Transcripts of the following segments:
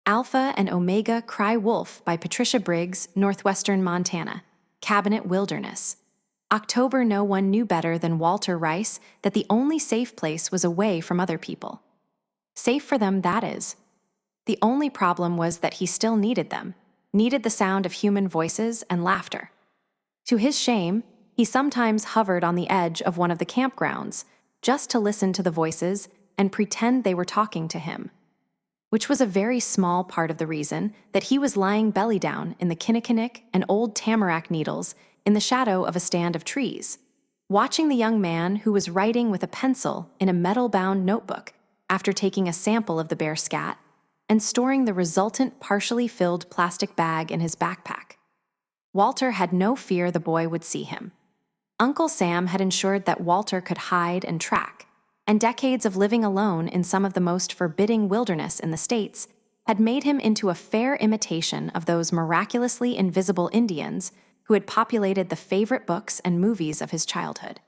Alpha and Omega Cry Wolf by Patricia Briggs, Northwestern Montana. Cabinet Wilderness. October. No one knew better than Walter Rice that the only safe place was away from other people. Safe for them, that is. The only problem was that he still needed them, needed the sound of human voices and laughter. To his shame, he sometimes hovered on the edge of one of the campgrounds just to listen to the voices and pretend they were talking to him, which was a very small part of the reason that he was lying belly down in the kinnikinick and old tamarack needles in the shadow of a stand of trees, watching the young man who was writing with a pencil in a metal-bound notebook after taking a sample of the bear scat and storing the resultant partially filled plastic bag in his backpack. Walter had no fear the boy would see him. Uncle Sam had ensured that Walter could hide and track, and decades of living alone in some of the most forbidding wilderness in the States had made him into a fair imitation of those miraculously invisible Indians who had populated the favorite books and movies of his childhood.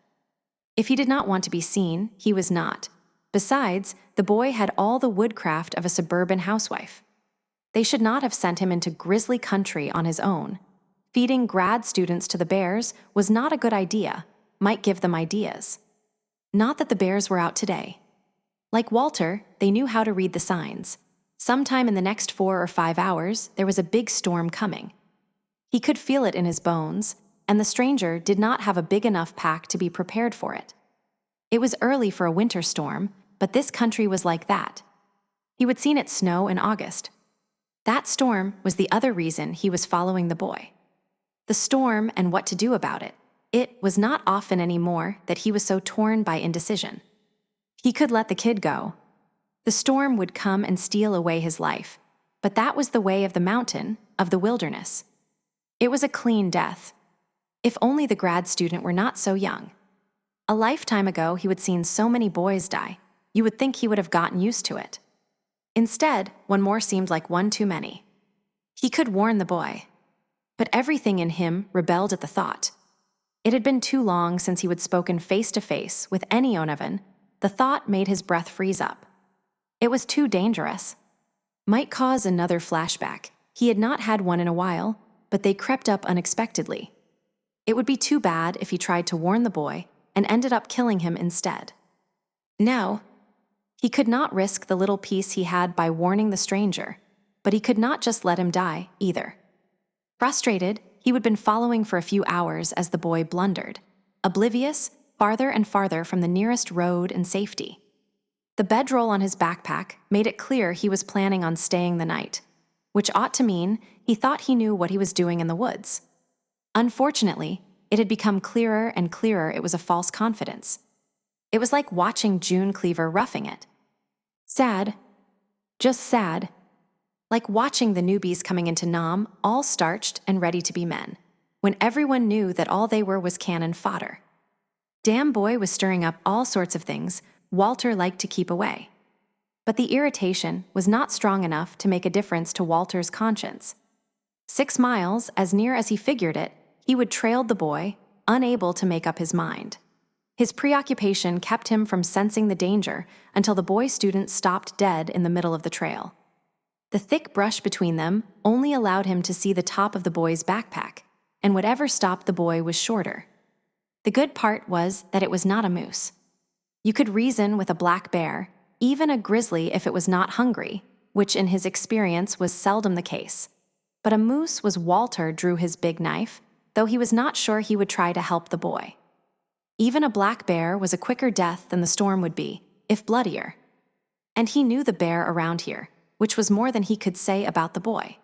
If he did not want to be seen, he was not. Besides, the boy had all the woodcraft of a suburban housewife. They should not have sent him into grisly country on his own. Feeding grad students to the bears was not a good idea, might give them ideas. Not that the bears were out today. Like Walter, they knew how to read the signs. Sometime in the next 4 or 5 hours, there was a big storm coming. He could feel it in his bones, and the stranger did not have a big enough pack to be prepared for it. It was early for a winter storm, but this country was like that. He would seen it snow in August. That storm was the other reason he was following the boy. The storm and what to do about it. It was not often anymore that he was so torn by indecision. He could let the kid go. The storm would come and steal away his life, but that was the way of the mountain, of the wilderness. It was a clean death. If only the grad student were not so young. A lifetime ago he would seen so many boys die, you would think he would have gotten used to it. Instead, one more seemed like one too many. He could warn the boy, but everything in him rebelled at the thought. It had been too long since he had spoken face to face with any Onavan. The thought made his breath freeze up. It was too dangerous. Might cause another flashback. He had not had one in a while, but they crept up unexpectedly. It would be too bad if he tried to warn the boy and ended up killing him instead. No, he could not risk the little peace he had by warning the stranger, but he could not just let him die either. Frustrated, he had been following for a few hours as the boy blundered, oblivious, farther and farther from the nearest road and safety. The bedroll on his backpack made it clear he was planning on staying the night, which ought to mean he thought he knew what he was doing in the woods. Unfortunately, it had become clearer and clearer it was a false confidence. It was like watching June Cleaver roughing it. Sad. Just sad. Like watching the newbies coming into Nam, all starched and ready to be men, when everyone knew that all they were was cannon fodder. Damn boy was stirring up all sorts of things Walter liked to keep away. But the irritation was not strong enough to make a difference to Walter's conscience. 6 miles, as near as he figured it, he would trailed the boy, unable to make up his mind. His preoccupation kept him from sensing the danger until the boy student stopped dead in the middle of the trail. The thick brush between them only allowed him to see the top of the boy's backpack, and whatever stopped the boy was shorter. The good part was that it was not a moose. You could reason with a black bear, even a grizzly if it was not hungry, which in his experience was seldom the case. But a moose was Walter drew his big knife, though he was not sure he would try to help the boy. Even a black bear was a quicker death than the storm would be, if bloodier. And he knew the bear around here, which was more than he could say about the boy.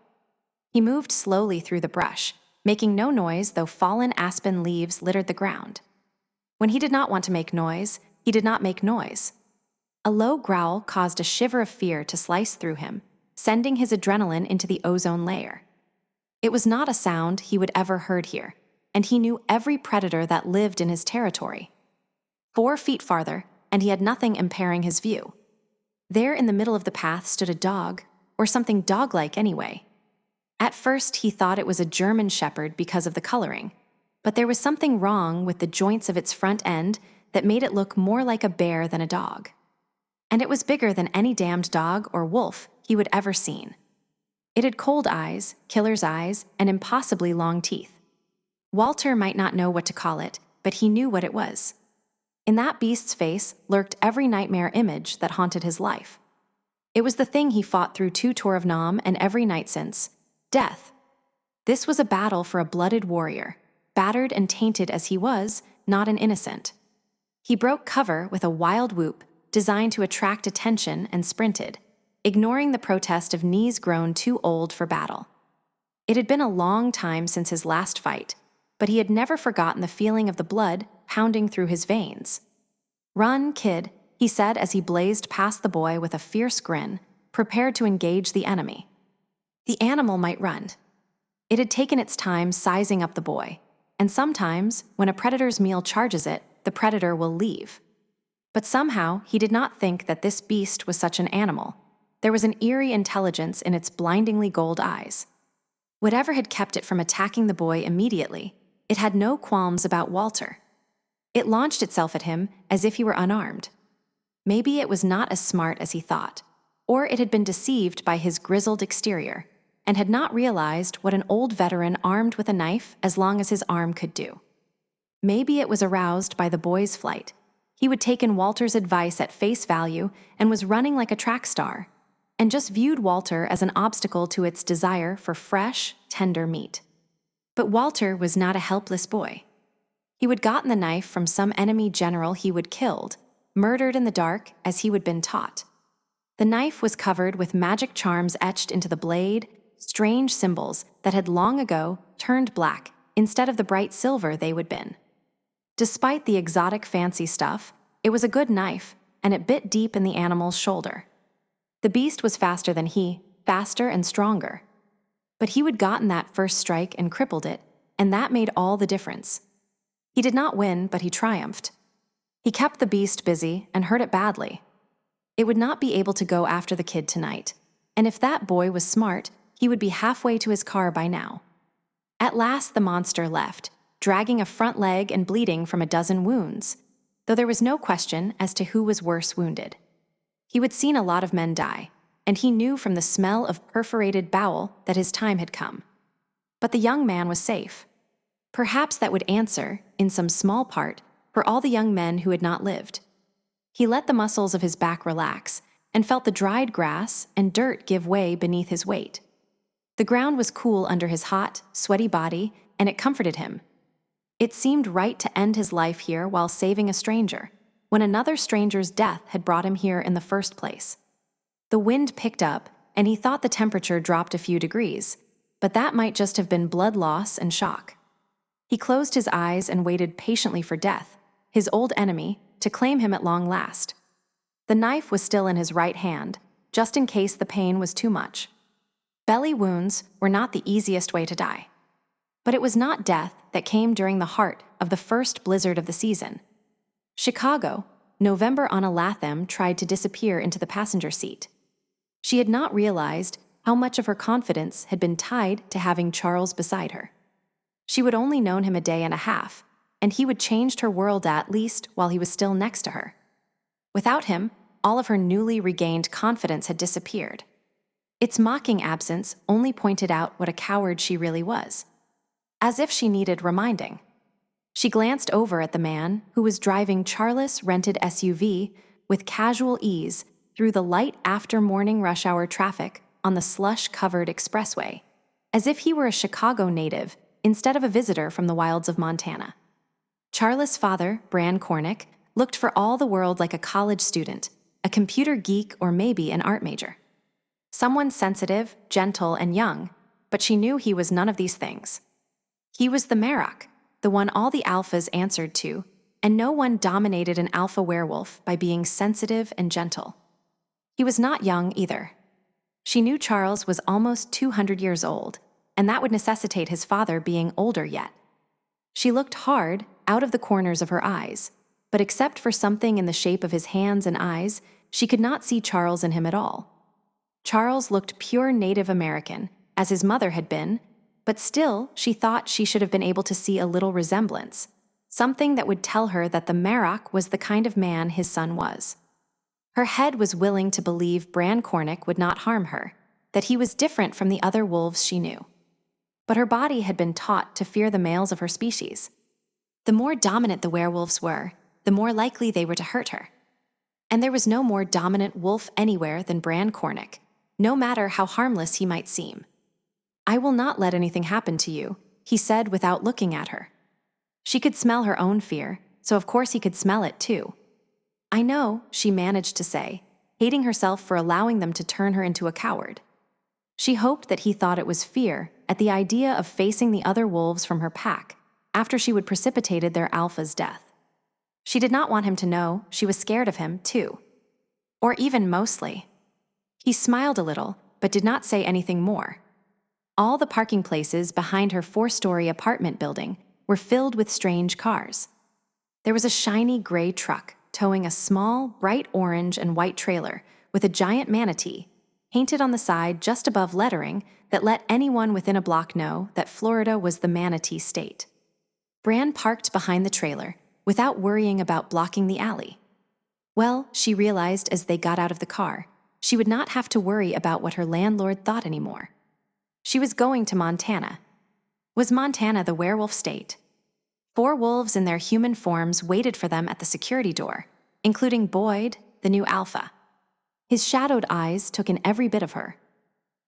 He moved slowly through the brush, making no noise though fallen aspen leaves littered the ground. When he did not want to make noise, he did not make noise. A low growl caused a shiver of fear to slice through him, sending his adrenaline into the ozone layer. It was not a sound he would ever heard here, and he knew every predator that lived in his territory. 4 feet farther, and he had nothing impairing his view. There in the middle of the path stood a dog, or something dog-like anyway. At first he thought it was a German shepherd because of the coloring, but there was something wrong with the joints of its front end that made it look more like a bear than a dog. And it was bigger than any damned dog or wolf he would ever seen. It had cold eyes, killer's eyes, and impossibly long teeth. Walter might not know what to call it, but he knew what it was. In that beast's face lurked every nightmare image that haunted his life. It was the thing he fought through 2 Tour of Nam and every night since: death. This was a battle for a blooded warrior, battered and tainted as he was, not an innocent. He broke cover with a wild whoop designed to attract attention and sprinted, ignoring the protest of knees grown too old for battle. It had been a long time since his last fight, but he had never forgotten the feeling of the blood pounding through his veins. "Run, kid," he said as he blazed past the boy with a fierce grin, prepared to engage the enemy. The animal might run. It had taken its time sizing up the boy, and sometimes, when a predator's meal charges it, the predator will leave. But somehow he did not think that this beast was such an animal. There was an eerie intelligence in its blindingly gold eyes. Whatever had kept it from attacking the boy immediately, it had no qualms about Walter. It launched itself at him as if he were unarmed. Maybe it was not as smart as he thought, or it had been deceived by his grizzled exterior, and had not realized what an old veteran armed with a knife as long as his arm could do. Maybe it was aroused by the boy's flight. He would taken Walter's advice at face value and was running like a track star, and just viewed Walter as an obstacle to its desire for fresh, tender meat. But Walter was not a helpless boy. He would gotten the knife from some enemy general he would killed, murdered in the dark as he would been taught. The knife was covered with magic charms etched into the blade, strange symbols that had long ago turned black instead of the bright silver they would been. Despite the exotic fancy stuff, it was a good knife, and it bit deep in the animal's shoulder. The beast was faster than he, faster and stronger. But he would gotten that first strike and crippled it, and that made all the difference. He did not win, but he triumphed. He kept the beast busy and hurt it badly. It would not be able to go after the kid tonight, and if that boy was smart, he would be halfway to his car by now. At last the monster left, dragging a front leg and bleeding from a dozen wounds, though there was no question as to who was worse wounded. He would seen a lot of men die, and he knew from the smell of perforated bowel that his time had come. But the young man was safe. Perhaps that would answer, in some small part, for all the young men who had not lived. He let the muscles of his back relax and felt the dried grass and dirt give way beneath his weight. The ground was cool under his hot, sweaty body, and it comforted him. It seemed right to end his life here while saving a stranger, when another stranger's death had brought him here in the first place. The wind picked up, and he thought the temperature dropped a few degrees, but that might just have been blood loss and shock. He closed his eyes and waited patiently for death, his old enemy, to claim him at long last. The knife was still in his right hand, just in case the pain was too much. Belly wounds were not the easiest way to die. But it was not death that came during the heart of the first blizzard of the season. Chicago, November on a Latham tried to disappear into the passenger seat. She had not realized how much of her confidence had been tied to having Charles beside her. She would only known him a day and a half, and he would changed her world at least while he was still next to her. Without him, all of her newly regained confidence had disappeared. Its mocking absence only pointed out what a coward she really was, as if she needed reminding. She glanced over at the man who was driving Charles' rented SUV with casual ease through the light after-morning rush-hour traffic on the slush-covered expressway, as if he were a Chicago native instead of a visitor from the wilds of Montana. Charles' father, Charles Cornick, looked for all the world like a college student, a computer geek, or maybe an art major. Someone sensitive, gentle, and young, but she knew he was none of these things. He was the Marok, the one all the alphas answered to, and no one dominated an alpha werewolf by being sensitive and gentle. He was not young either. She knew Charles was almost 200 years old, and that would necessitate his father being older yet. She looked hard out of the corners of her eyes, but except for something in the shape of his hands and eyes, she could not see Charles in him at all. Charles looked pure Native American, as his mother had been, but still she thought she should have been able to see a little resemblance, something that would tell her that the Marok was the kind of man his son was. Her head was willing to believe Charles Cornick would not harm her, that he was different from the other wolves she knew. But her body had been taught to fear the males of her species. The more dominant the werewolves were, the more likely they were to hurt her. And there was no more dominant wolf anywhere than Bran Cornick, no matter how harmless he might seem. "I will not let anything happen to you," he said without looking at her. She could smell her own fear, so of course he could smell it too. "I know," she managed to say, hating herself for allowing them to turn her into a coward. She hoped that he thought it was fear at the idea of facing the other wolves from her pack after she would precipitated their alpha's death. She did not want him to know she was scared of him, too. Or even mostly. He smiled a little, but did not say anything more. All the parking places behind her 4-story apartment building were filled with strange cars. There was a shiny gray truck towing a small, bright orange and white trailer with a giant manatee, painted on the side just above lettering that let anyone within a block know that Florida was the manatee state. Bran parked behind the trailer without worrying about blocking the alley. Well, she realized as they got out of the car, she would not have to worry about what her landlord thought anymore. She was going to Montana. Was Montana the werewolf state? 4 wolves in their human forms waited for them at the security door, including Boyd, the new alpha. His shadowed eyes took in every bit of her.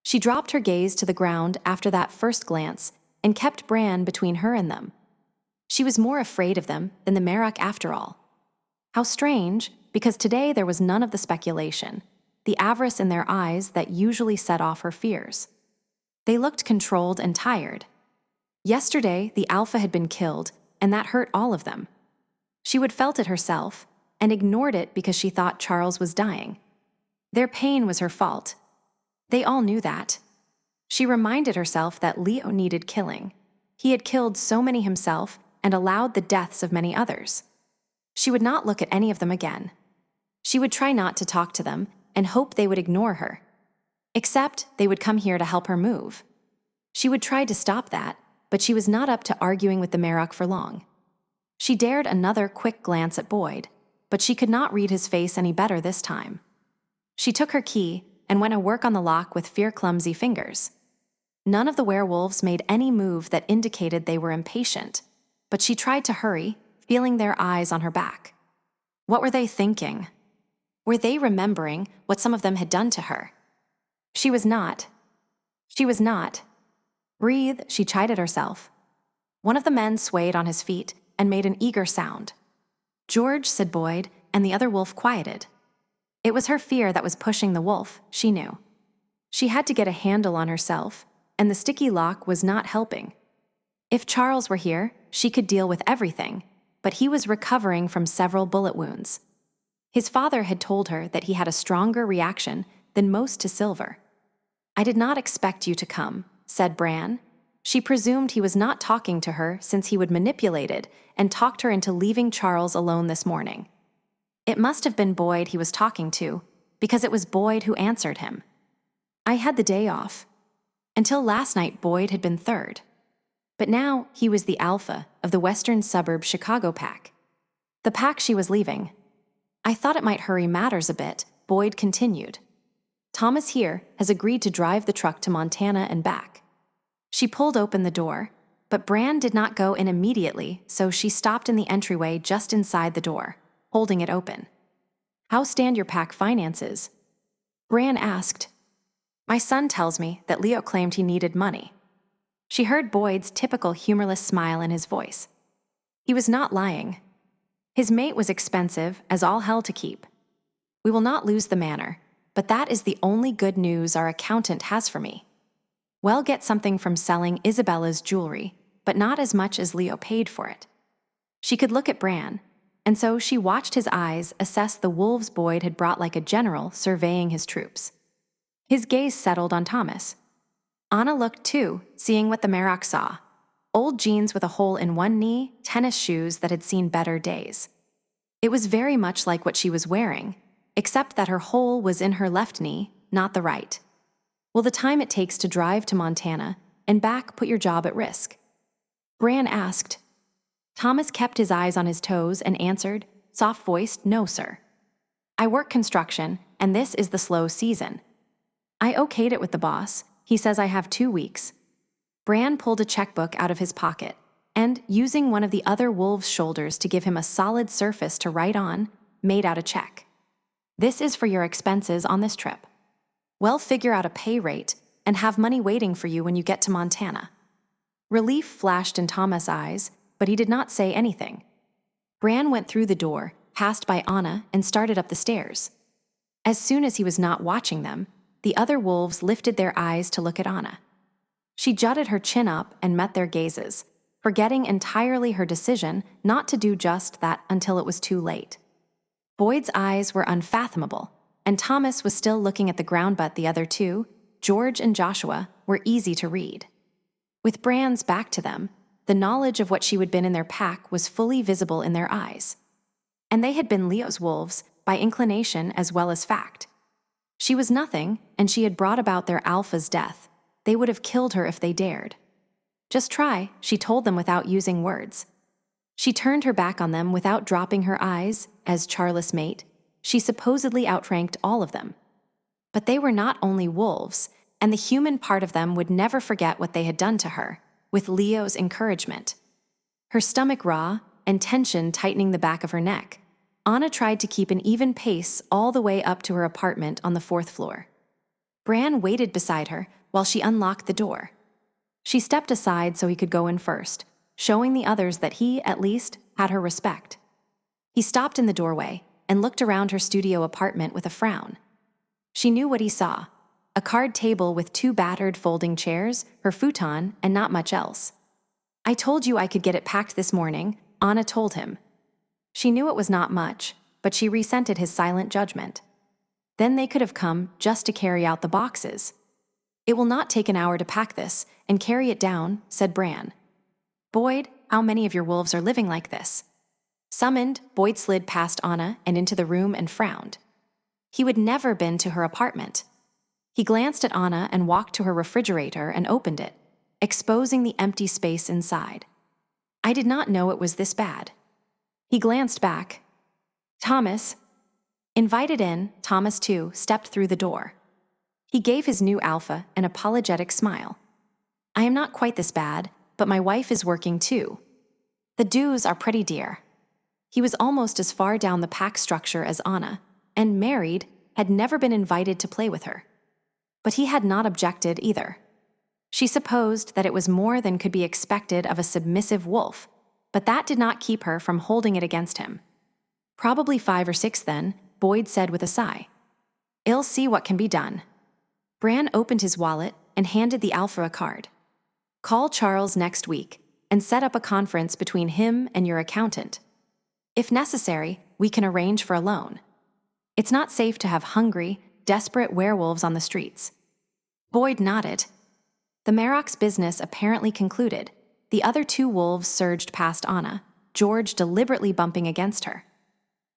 She dropped her gaze to the ground after that first glance and kept Bran between her and them. She was more afraid of them than the Merrock after all. How strange, because today there was none of the speculation, the avarice in their eyes that usually set off her fears. They looked controlled and tired. Yesterday, the alpha had been killed, and that hurt all of them. She would felt it herself, and ignored it because she thought Charles was dying. Their pain was her fault. They all knew that. She reminded herself that Leo needed killing. He had killed so many himself and allowed the deaths of many others. She would not look at any of them again. She would try not to talk to them and hope they would ignore her. Except they would come here to help her move. She would try to stop that, but she was not up to arguing with the Merrock for long. She dared another quick glance at Boyd, but she could not read his face any better this time. She took her key and went to work on the lock with fear-clumsy fingers. None of the werewolves made any move that indicated they were impatient, but she tried to hurry, feeling their eyes on her back. What were they thinking? Were they remembering what some of them had done to her? She was not. She was not. "Breathe," she chided herself. One of the men swayed on his feet and made an eager sound. "George," said Boyd, and the other wolf quieted. It was her fear that was pushing the wolf, she knew. She had to get a handle on herself, and the sticky lock was not helping. If Charles were here, she could deal with everything, but he was recovering from several bullet wounds. His father had told her that he had a stronger reaction than most to silver. "I did not expect you to come," said Bran. She presumed he was not talking to her since he would manipulated and talked her into leaving Charles alone this morning. It must have been Boyd he was talking to, because it was Boyd who answered him. "I had the day off." Until last night, Boyd had been third. But now he was the alpha of the western suburb Chicago pack. The pack she was leaving. "I thought it might hurry matters a bit," Boyd continued. "Thomas here has agreed to drive the truck to Montana and back." She pulled open the door, but Bran did not go in immediately, so she stopped in the entryway just inside the door, holding it open. "How stand your pack finances?" Bran asked. "My son tells me that Leo claimed he needed money." She heard Boyd's typical humorless smile in his voice. He was not lying. His mate was expensive as all hell to keep. "We will not lose the manor, but that is the only good news our accountant has for me. We'll get something from selling Isabella's jewelry, but not as much as Leo paid for it." She could look at Bran, and so she watched his eyes assess the wolves Boyd had brought like a general surveying his troops. His gaze settled on Thomas. Anna looked too, seeing what the Merrock saw. Old jeans with a hole in one knee, tennis shoes that had seen better days. It was very much like what she was wearing, except that her hole was in her left knee, not the right. Will the time it takes to drive to Montana and back put your job at risk? Bran asked. Thomas kept his eyes on his toes and answered, soft-voiced, "No, sir. I work construction, and this is the slow season. I okayed it with the boss. He says I have 2 weeks. Bran pulled a checkbook out of his pocket, and, using one of the other wolves' shoulders to give him a solid surface to write on, made out a check. This is for your expenses on this trip. Well, figure out a pay rate and have money waiting for you when you get to Montana. Relief flashed in Thomas' eyes, but he did not say anything. Bran went through the door, passed by Anna, and started up the stairs. As soon as he was not watching them, the other wolves lifted their eyes to look at Anna. She jutted her chin up and met their gazes, forgetting entirely her decision not to do just that until it was too late. Boyd's eyes were unfathomable, and Thomas was still looking at the ground, but the other two, George and Joshua, were easy to read. With Bran's back to them, the knowledge of what she would been in their pack was fully visible in their eyes. And they had been Leo's wolves, by inclination as well as fact. She was nothing, and she had brought about their alpha's death. They would have killed her if they dared. Just try, she told them without using words. She turned her back on them without dropping her eyes, as Charles mate. She supposedly outranked all of them. But they were not only wolves, and the human part of them would never forget what they had done to her, with Leo's encouragement. Her stomach raw, and tension tightening the back of her neck, Anna tried to keep an even pace all the way up to her apartment on the 4th floor. Bran waited beside her while she unlocked the door. She stepped aside so he could go in first, showing the others that he, at least, had her respect. He stopped in the doorway and looked around her studio apartment with a frown. She knew what he saw: a card table with 2 battered folding chairs, her futon, and not much else. I told you I could get it packed this morning, Anna told him. She knew it was not much, but she resented his silent judgment. Then they could have come just to carry out the boxes. It will not take an hour to pack this and carry it down, said Bran. Boyd, how many of your wolves are living like this? Summoned, Boyd slid past Anna and into the room and frowned. He would never been to her apartment. He glanced at Anna and walked to her refrigerator and opened it, exposing the empty space inside. I did not know it was this bad. He glanced back. Thomas. Invited in, Thomas too stepped through the door. He gave his new alpha an apologetic smile. I am not quite this bad, but my wife is working too. The dues are pretty dear. He was almost as far down the pack structure as Anna, and married, had never been invited to play with her. But he had not objected either. She supposed that it was more than could be expected of a submissive wolf, but that did not keep her from holding it against him. Probably 5 or 6 then, Boyd said with a sigh. I'll see what can be done. Bran opened his wallet and handed the alpha a card. Call Charles next week and set up a conference between him and your accountant. If necessary, we can arrange for a loan. It's not safe to have hungry, desperate werewolves on the streets. Boyd nodded. The Marrock's business apparently concluded. The other 2 wolves surged past Anna, George deliberately bumping against her.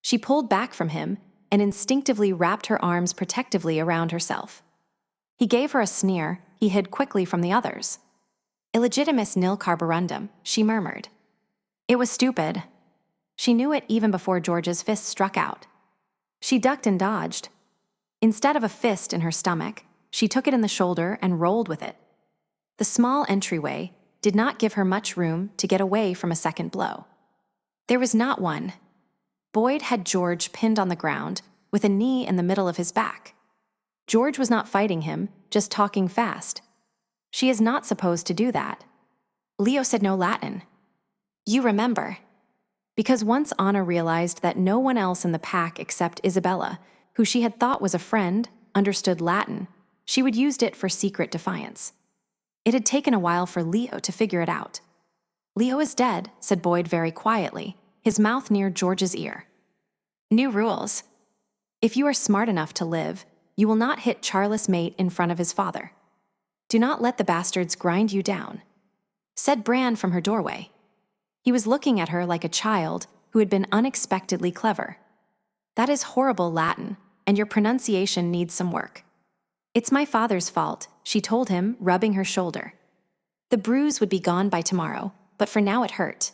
She pulled back from him and instinctively wrapped her arms protectively around herself. He gave her a sneer he hid quickly from the others. Illegitimus nil carborundum, she murmured. It was stupid. She knew it even before George's fist struck out. She ducked and dodged. Instead of a fist in her stomach, she took it in the shoulder and rolled with it. The small entryway did not give her much room to get away from a second blow. There was not one. Boyd had George pinned on the ground, with a knee in the middle of his back. George was not fighting him, just talking fast. She is not supposed to do that. Leo said no Latin. You remember. Because once Anna realized that no one else in the pack except Isabella, who she had thought was a friend, understood Latin, she would use it for secret defiance. It had taken a while for Leo to figure it out. Leo is dead, said Boyd very quietly, his mouth near George's ear. New rules. If you are smart enough to live, you will not hit Charles mate in front of his father. Do not let the bastards grind you down, said Bran from her doorway. He was looking at her like a child who had been unexpectedly clever. That is horrible Latin, and your pronunciation needs some work. It's my father's fault, she told him, rubbing her shoulder. The bruise would be gone by tomorrow, but for now it hurt.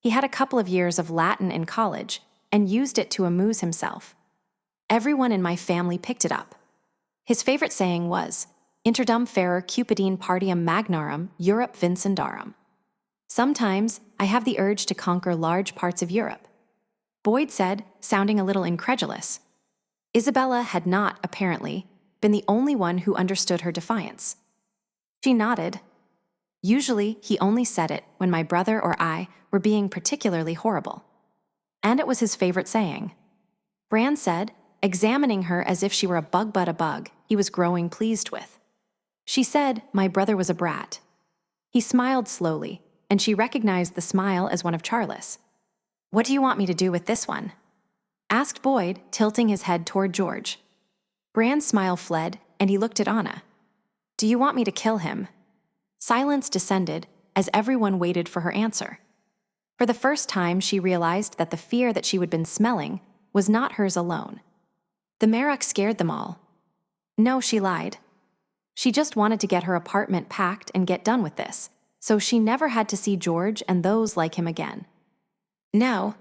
He had a couple of years of Latin in college and used it to amuse himself. Everyone in my family picked it up. His favorite saying was, Interdum ferre cupidine partium magnarum Europe vincendarum. Sometimes I have the urge to conquer large parts of Europe. Boyd said, sounding a little incredulous. Isabella had not, apparently, been the only one who understood her defiance. She nodded. Usually, he only said it when my brother or I were being particularly horrible. And it was his favorite saying. Bran said, examining her as if she were a bug but a bug he was growing pleased with. She said my brother was a brat. He smiled slowly, and she recognized the smile as one of Charles. What do you want me to do with this one? Asked Boyd, tilting his head toward George. Bran's smile fled, and he looked at Anna. Do you want me to kill him? Silence descended as everyone waited for her answer. For the first time, she realized that the fear that she had been smelling was not hers alone. The Merrock scared them all. No, she lied. She just wanted to get her apartment packed and get done with this, so she never had to see George and those like him again. No.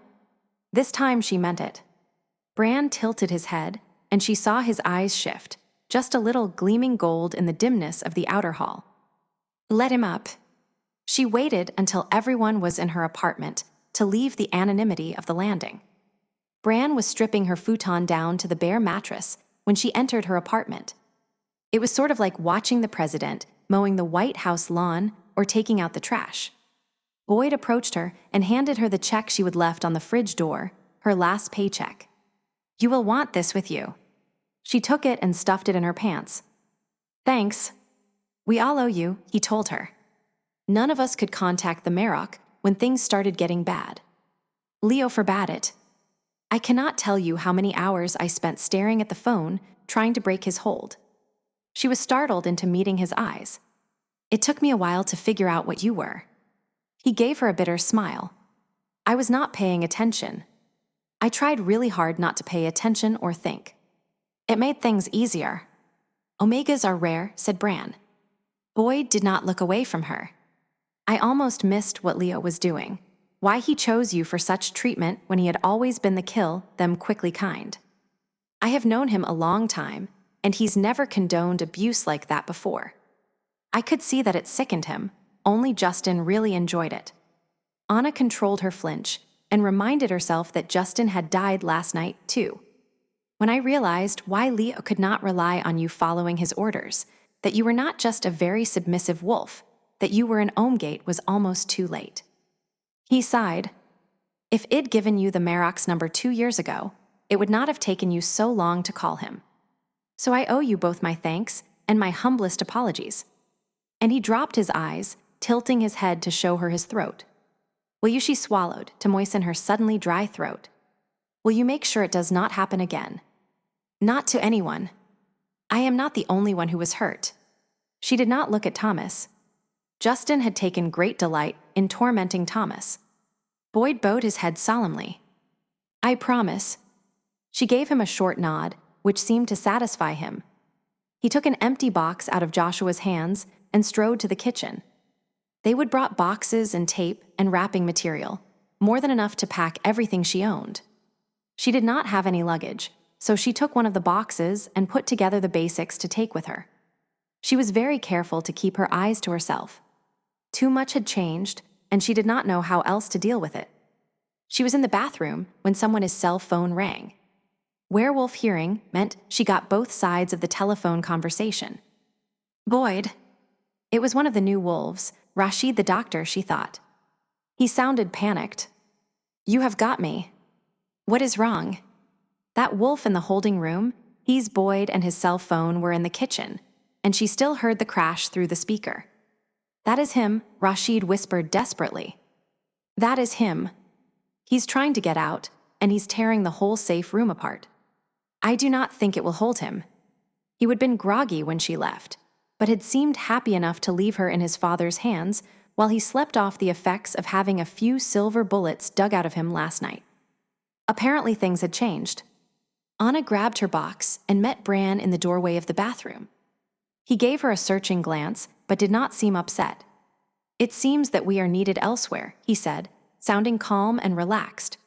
This time she meant it. Bran tilted his head, and she saw his eyes shift, just a little gleaming gold in the dimness of the outer hall. Let him up. She waited until everyone was in her apartment to leave the anonymity of the landing. Bran was stripping her futon down to the bare mattress when she entered her apartment. It was sort of like watching the president mowing the White House lawn or taking out the trash. Boyd approached her and handed her the check she had left on the fridge door, her last paycheck. You will want this with you. She took it and stuffed it in her pants. Thanks. We all owe you, he told her. None of us could contact the Merrock when things started getting bad. Leo forbade it. I cannot tell you how many hours I spent staring at the phone, trying to break his hold. She was startled into meeting his eyes. It took me a while to figure out what you were. He gave her a bitter smile. I was not paying attention. I tried really hard not to pay attention or think. It made things easier. Omegas are rare, said Bran. Boyd did not look away from her. I almost missed what Leo was doing, why he chose you for such treatment when he had always been the kill them quickly kind. I have known him a long time, and he's never condoned abuse like that before. I could see that it sickened him, only Justin really enjoyed it. Anna controlled her flinch and reminded herself that Justin had died last night, too. When I realized why Leo could not rely on you following his orders, that you were not just a very submissive wolf, that you were an Omegate was almost too late. He sighed. If I'd given you the Merrock's number 2 years ago, it would not have taken you so long to call him. So I owe you both my thanks and my humblest apologies. And he dropped his eyes, tilting his head to show her his throat. Will you? She swallowed to moisten her suddenly dry throat. Will you make sure it does not happen again? Not to anyone. I am not the only one who was hurt. She did not look at Thomas. Justin had taken great delight in tormenting Thomas. Boyd bowed his head solemnly. I promise. She gave him a short nod, which seemed to satisfy him. He took an empty box out of Joshua's hands and strode to the kitchen. They would brought boxes and tape and wrapping material, more than enough to pack everything she owned. She did not have any luggage, so she took one of the boxes and put together the basics to take with her. She was very careful to keep her eyes to herself. Too much had changed, and she did not know how else to deal with it. She was in the bathroom when someone's cell phone rang. Werewolf hearing meant she got both sides of the telephone conversation. Boyd. It was one of the new wolves, Rashid the doctor, she thought. He sounded panicked. You have got me. What is wrong? That wolf in the holding room, he's Boyd and his cell phone were in the kitchen, and she still heard the crash through the speaker. That is him, Rashid whispered desperately. That is him. He's trying to get out, and he's tearing the whole safe room apart. I do not think it will hold him. He had been groggy when she left, but had seemed happy enough to leave her in his father's hands while he slept off the effects of having a few silver bullets dug out of him last night. Apparently things had changed. Anna grabbed her box and met Bran in the doorway of the bathroom. He gave her a searching glance, but did not seem upset. It seems that we are needed elsewhere, he said, sounding calm and relaxed.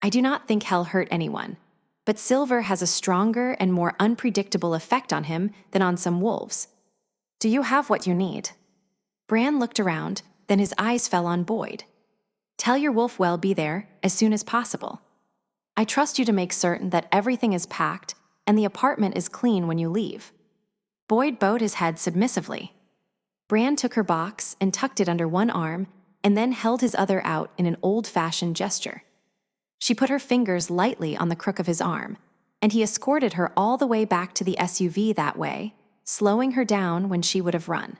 I do not think Hell hurt anyone. but silver has a stronger and more unpredictable effect on him than on some wolves. Do you have what you need? Bran looked around, then his eyes fell on Boyd. Tell your wolf we'll be there as soon as possible. I trust you to make certain that everything is packed and the apartment is clean when you leave. Boyd bowed his head submissively. Bran took her box and tucked it under one arm and then held his other out in an old-fashioned gesture. She put her fingers lightly on the crook of his arm, and he escorted her all the way back to the SUV that way, slowing her down when she would have run.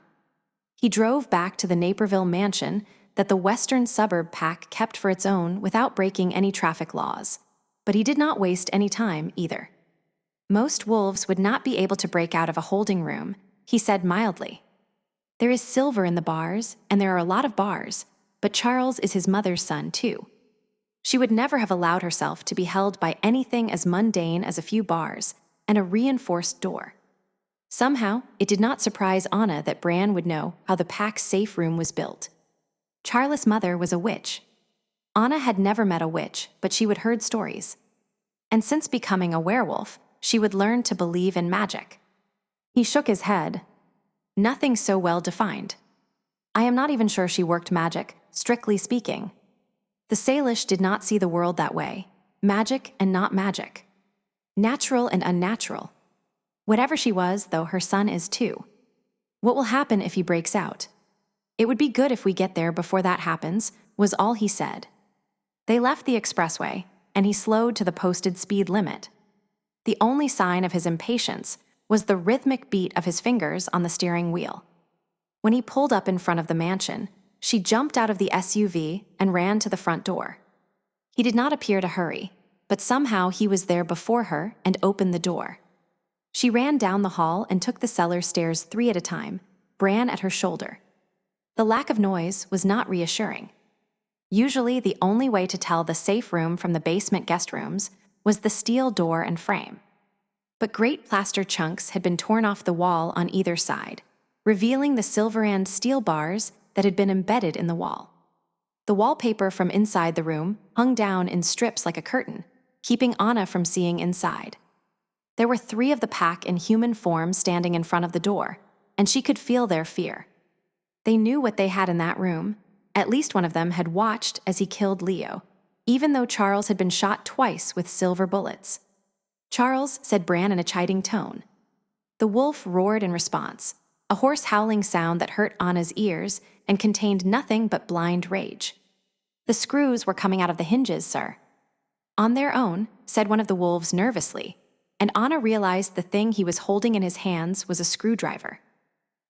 He drove back to the Naperville mansion that the western suburb pack kept for its own without breaking any traffic laws, but he did not waste any time either. Most wolves would not be able to break out of a holding room, he said mildly. There is silver in the bars, and there are a lot of bars, but Charles is his mother's son too. She would never have allowed herself to be held by anything as mundane as a few bars and a reinforced door. Somehow, it did not surprise Anna that Bran would know how the pack's safe room was built. Charles' mother was a witch. Anna had never met a witch, but she would heard stories. And since becoming a werewolf, she would learn to believe in magic. He shook his head. Nothing so well defined. I am not even sure she worked magic, strictly speaking. The Salish did not see the world that way, magic and not magic. Natural and unnatural. Whatever she was, though, her son is too. What will happen if he breaks out? It would be good if we get there before that happens, was all he said. They left the expressway, and he slowed to the posted speed limit. The only sign of his impatience was the rhythmic beat of his fingers on the steering wheel. When he pulled up in front of the mansion, she jumped out of the SUV and ran to the front door. He did not appear to hurry, but somehow he was there before her and opened the door. She ran down the hall and took the cellar stairs 3 at a time, Bran at her shoulder. The lack of noise was not reassuring. Usually the only way to tell the safe room from the basement guest rooms was the steel door and frame. But great plaster chunks had been torn off the wall on either side, revealing the silver and steel bars that had been embedded in the wall. The wallpaper from inside the room hung down in strips like a curtain, keeping Anna from seeing inside. There were 3 of the pack in human form standing in front of the door, and she could feel their fear. They knew what they had in that room. At least one of them had watched as he killed Leo, even though Charles had been shot twice with silver bullets. Charles, said Bran in a chiding tone. The wolf roared in response, a hoarse howling sound that hurt Anna's ears and contained nothing but blind rage. The screws were coming out of the hinges, sir. On their own, said one of the wolves nervously, and Anna realized the thing he was holding in his hands was a screwdriver.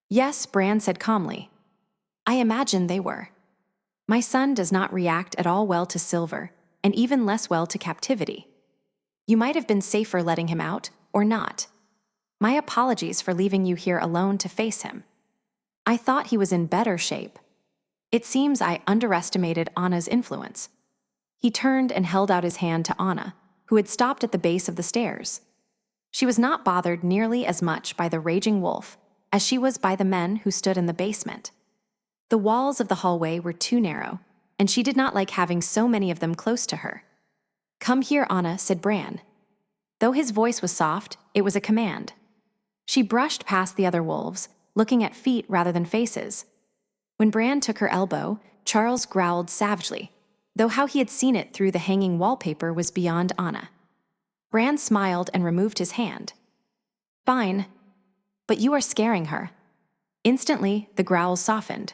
Yes, Bran said calmly. I imagine they were. My son does not react at all well to silver, and even less well to captivity. You might have been safer letting him out, or not. My apologies for leaving you here alone to face him. I thought he was in better shape. It seems I underestimated Anna's influence. He turned and held out his hand to Anna, who had stopped at the base of the stairs. She was not bothered nearly as much by the raging wolf as she was by the men who stood in the basement. The walls of the hallway were too narrow, and she did not like having so many of them close to her. Come here, Anna, said Bran. Though his voice was soft, it was a command. She brushed past the other wolves, looking at feet rather than faces. When Bran took her elbow, Charles growled savagely, though how he had seen it through the hanging wallpaper was beyond Anna. Bran smiled and removed his hand. Fine, but you are scaring her. Instantly, the growls softened.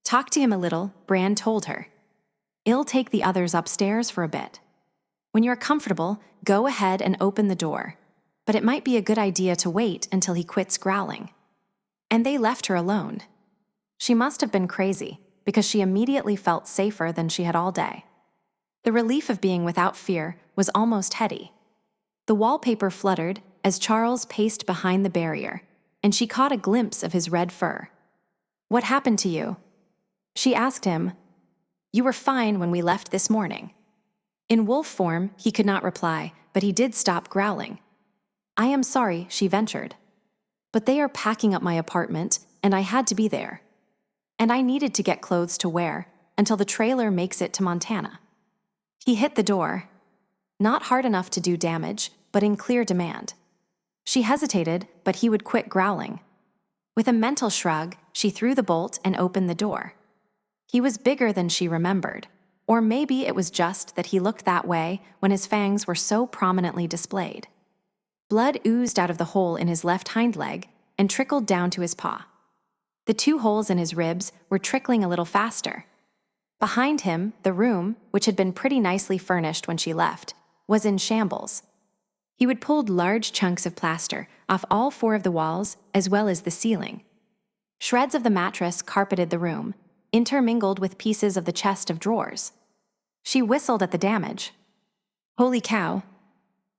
Talk to him a little, Bran told her. I'll take the others upstairs for a bit. When you're comfortable, go ahead and open the door, but it might be a good idea to wait until he quits growling. And they left her alone. She must have been crazy, because she immediately felt safer than she had all day. The relief of being without fear was almost heady. The wallpaper fluttered as Charles paced behind the barrier, and she caught a glimpse of his red fur. What happened to you? She asked him. You were fine when we left this morning. In wolf form, he could not reply, but he did stop growling. I am sorry, she ventured. But they are packing up my apartment, and I had to be there. And I needed to get clothes to wear until the trailer makes it to Montana. He hit the door. Not hard enough to do damage, but in clear demand. She hesitated, but he would quit growling. With a mental shrug, she threw the bolt and opened the door. He was bigger than she remembered, or maybe it was just that he looked that way when his fangs were so prominently displayed. Blood oozed out of the hole in his left hind leg and trickled down to his paw. The 2 holes in his ribs were trickling a little faster. Behind him, the room, which had been pretty nicely furnished when she left, was in shambles. He would pulled large chunks of plaster off all 4 of the walls as well as the ceiling. Shreds of the mattress carpeted the room, intermingled with pieces of the chest of drawers. She whistled at the damage. Holy cow!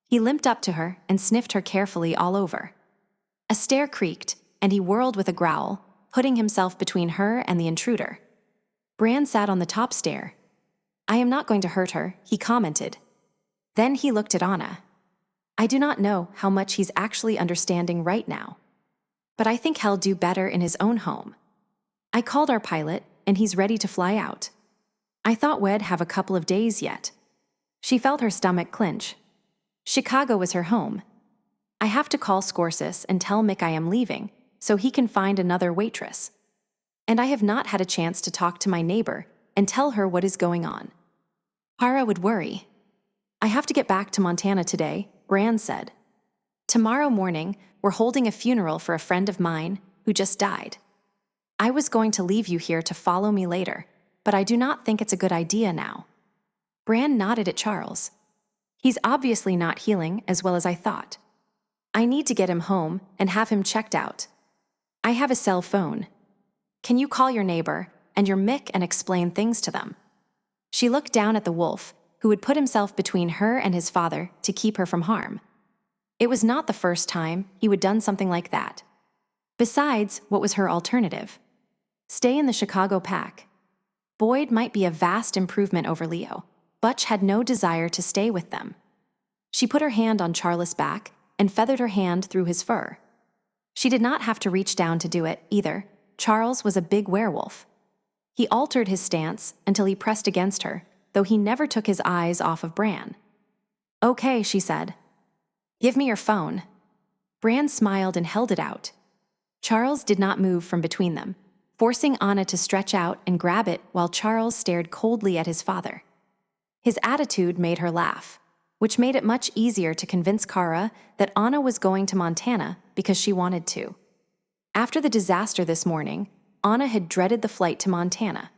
He limped up to her and sniffed her carefully all over. A stair creaked, and he whirled with a growl, putting himself between her and the intruder. Bran sat on the top stair. I am not going to hurt her, he commented. Then he looked at Anna. I do not know how much he's actually understanding right now, but I think he'll do better in his own home. I called our pilot, and he's ready to fly out. I thought we'd have a couple of days yet. She felt her stomach clench. Chicago was her home. I have to call Scorsis and tell Mick I am leaving, so he can find another waitress. And I have not had a chance to talk to my neighbor and tell her what is going on. Para would worry. I have to get back to Montana today, Bran said. Tomorrow morning, we're holding a funeral for a friend of mine who just died. I was going to leave you here to follow me later, but I do not think it's a good idea now. Bran nodded at Charles. He's obviously not healing as well as I thought. I need to get him home and have him checked out. I have a cell phone. Can you call your neighbor and your Mick and explain things to them? She looked down at the wolf, who had put himself between her and his father to keep her from harm. It was not the first time he would done something like that. Besides, what was her alternative? Stay in the Chicago pack. Boyd might be a vast improvement over Leo. Butch had no desire to stay with them. She put her hand on Charles' back and feathered her hand through his fur. She did not have to reach down to do it, either. Charles was a big werewolf. He altered his stance until he pressed against her, though he never took his eyes off of Bran. Okay, she said. Give me your phone. Bran smiled and held it out. Charles did not move from between them, forcing Anna to stretch out and grab it while Charles stared coldly at his father. His attitude made her laugh, which made it much easier to convince Kara that Anna was going to Montana because she wanted to. After the disaster this morning, Anna had dreaded the flight to Montana.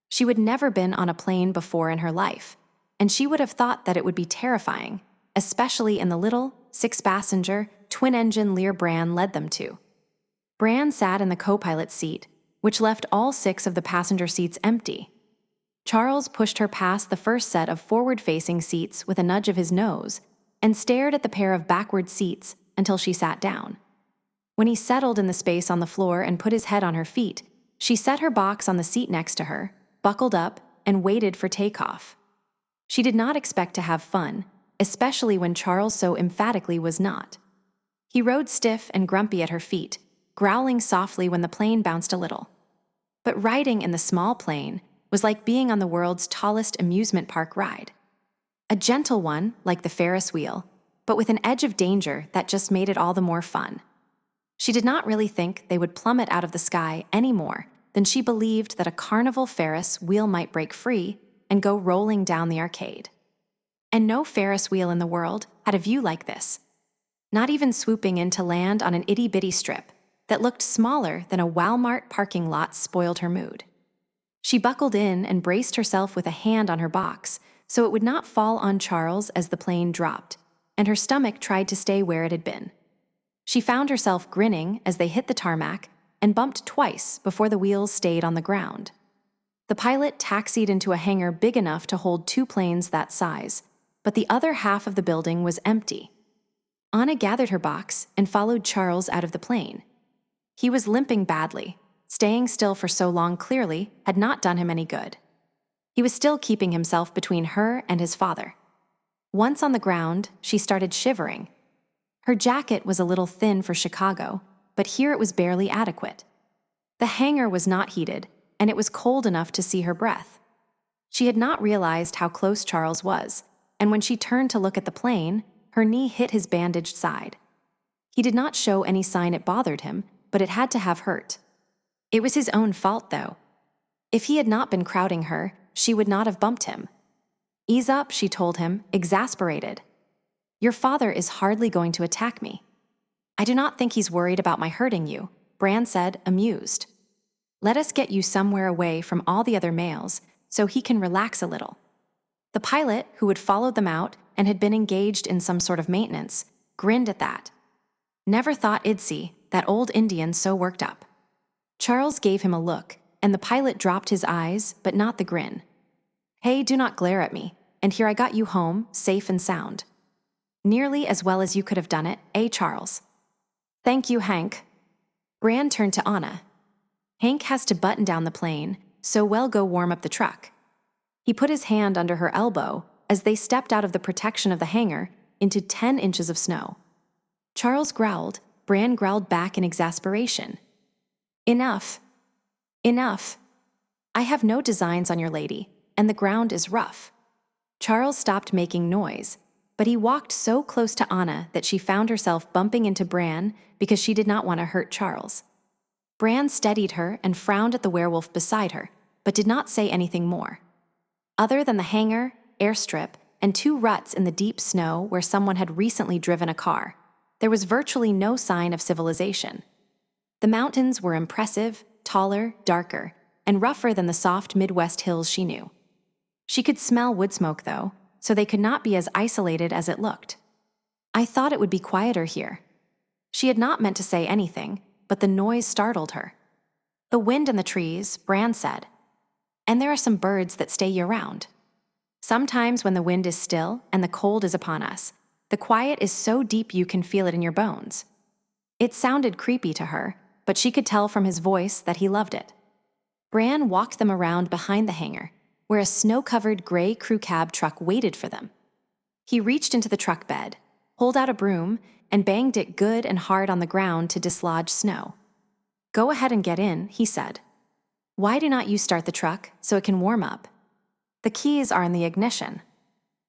She would never been on a plane before in her life, and she would have thought that it would be terrifying, especially in the little, 6-passenger, twin-engine Lear Bran led them to. Bran sat in the co-pilot seat, which left all 6 of the passenger seats empty. Charles pushed her past the first set of forward-facing seats with a nudge of his nose and stared at the pair of backward seats until she sat down. When he settled in the space on the floor and put his head on her feet, she set her box on the seat next to her, buckled up, and waited for takeoff. She did not expect to have fun, especially when Charles so emphatically was not. He rode stiff and grumpy at her feet, growling softly when the plane bounced a little. But riding in the small plane was like being on the world's tallest amusement park ride. A gentle one, like the Ferris wheel, but with an edge of danger that just made it all the more fun. She did not really think they would plummet out of the sky any more than she believed that a carnival Ferris wheel might break free and go rolling down the arcade. And no Ferris wheel in the world had a view like this, not even swooping in to land on an itty-bitty strip that looked smaller than a Walmart parking lot spoiled her mood. She buckled in and braced herself with a hand on her box so it would not fall on Charles as the plane dropped, and her stomach tried to stay where it had been. She found herself grinning as they hit the tarmac and bumped twice before the wheels stayed on the ground. The pilot taxied into a hangar big enough to hold 2 planes that size, but the other half of the building was empty. Anna gathered her box and followed Charles out of the plane. He was limping badly. Staying still for so long clearly had not done him any good. He was still keeping himself between her and his father. Once on the ground, she started shivering. Her jacket was a little thin for Chicago, but here it was barely adequate. The hangar was not heated, and it was cold enough to see her breath. She had not realized how close Charles was, and when she turned to look at the plane, her knee hit his bandaged side. He did not show any sign it bothered him, but it had to have hurt. It was his own fault, though. If he had not been crowding her, she would not have bumped him. "Ease up," she told him, exasperated. "Your father is hardly going to attack me." "I do not think he's worried about my hurting you," Bran said, amused. "Let us get you somewhere away from all the other males, so he can relax a little." The pilot, who had followed them out and had been engaged in some sort of maintenance, grinned at that. Never thought I'd see that old Indian so worked up. Charles gave him a look, and the pilot dropped his eyes, but not the grin. "Hey, do not glare at me, and here I got you home, safe and sound. Nearly as well as you could have done it, eh, Charles?" "Thank you, Hank." Bran turned to Anna. "Hank has to button down the plane, so we'll go warm up the truck." He put his hand under her elbow as they stepped out of the protection of the hangar into 10 inches of snow. Charles growled. Bran growled back in exasperation. "Enough. Enough. I have no designs on your lady, and the ground is rough." Charles stopped making noise, but he walked so close to Anna that she found herself bumping into Bran because she did not want to hurt Charles. Bran steadied her and frowned at the werewolf beside her, but did not say anything more. Other than the hangar, airstrip, and 2 ruts in the deep snow where someone had recently driven a car, there was virtually no sign of civilization. The mountains were impressive, taller, darker, and rougher than the soft Midwest hills she knew. She could smell wood smoke, though, so they could not be as isolated as it looked. "I thought it would be quieter here." She had not meant to say anything, but the noise startled her. "The wind in the trees," Bran said. "And there are some birds that stay year-round. Sometimes when the wind is still and the cold is upon us, the quiet is so deep you can feel it in your bones." It sounded creepy to her, but she could tell from his voice that he loved it. Bran walked them around behind the hangar, where a snow-covered gray crew cab truck waited for them. He reached into the truck bed, pulled out a broom, and banged it good and hard on the ground to dislodge snow. "Go ahead and get in," he said. "Why do not you start the truck so it can warm up? The keys are in the ignition."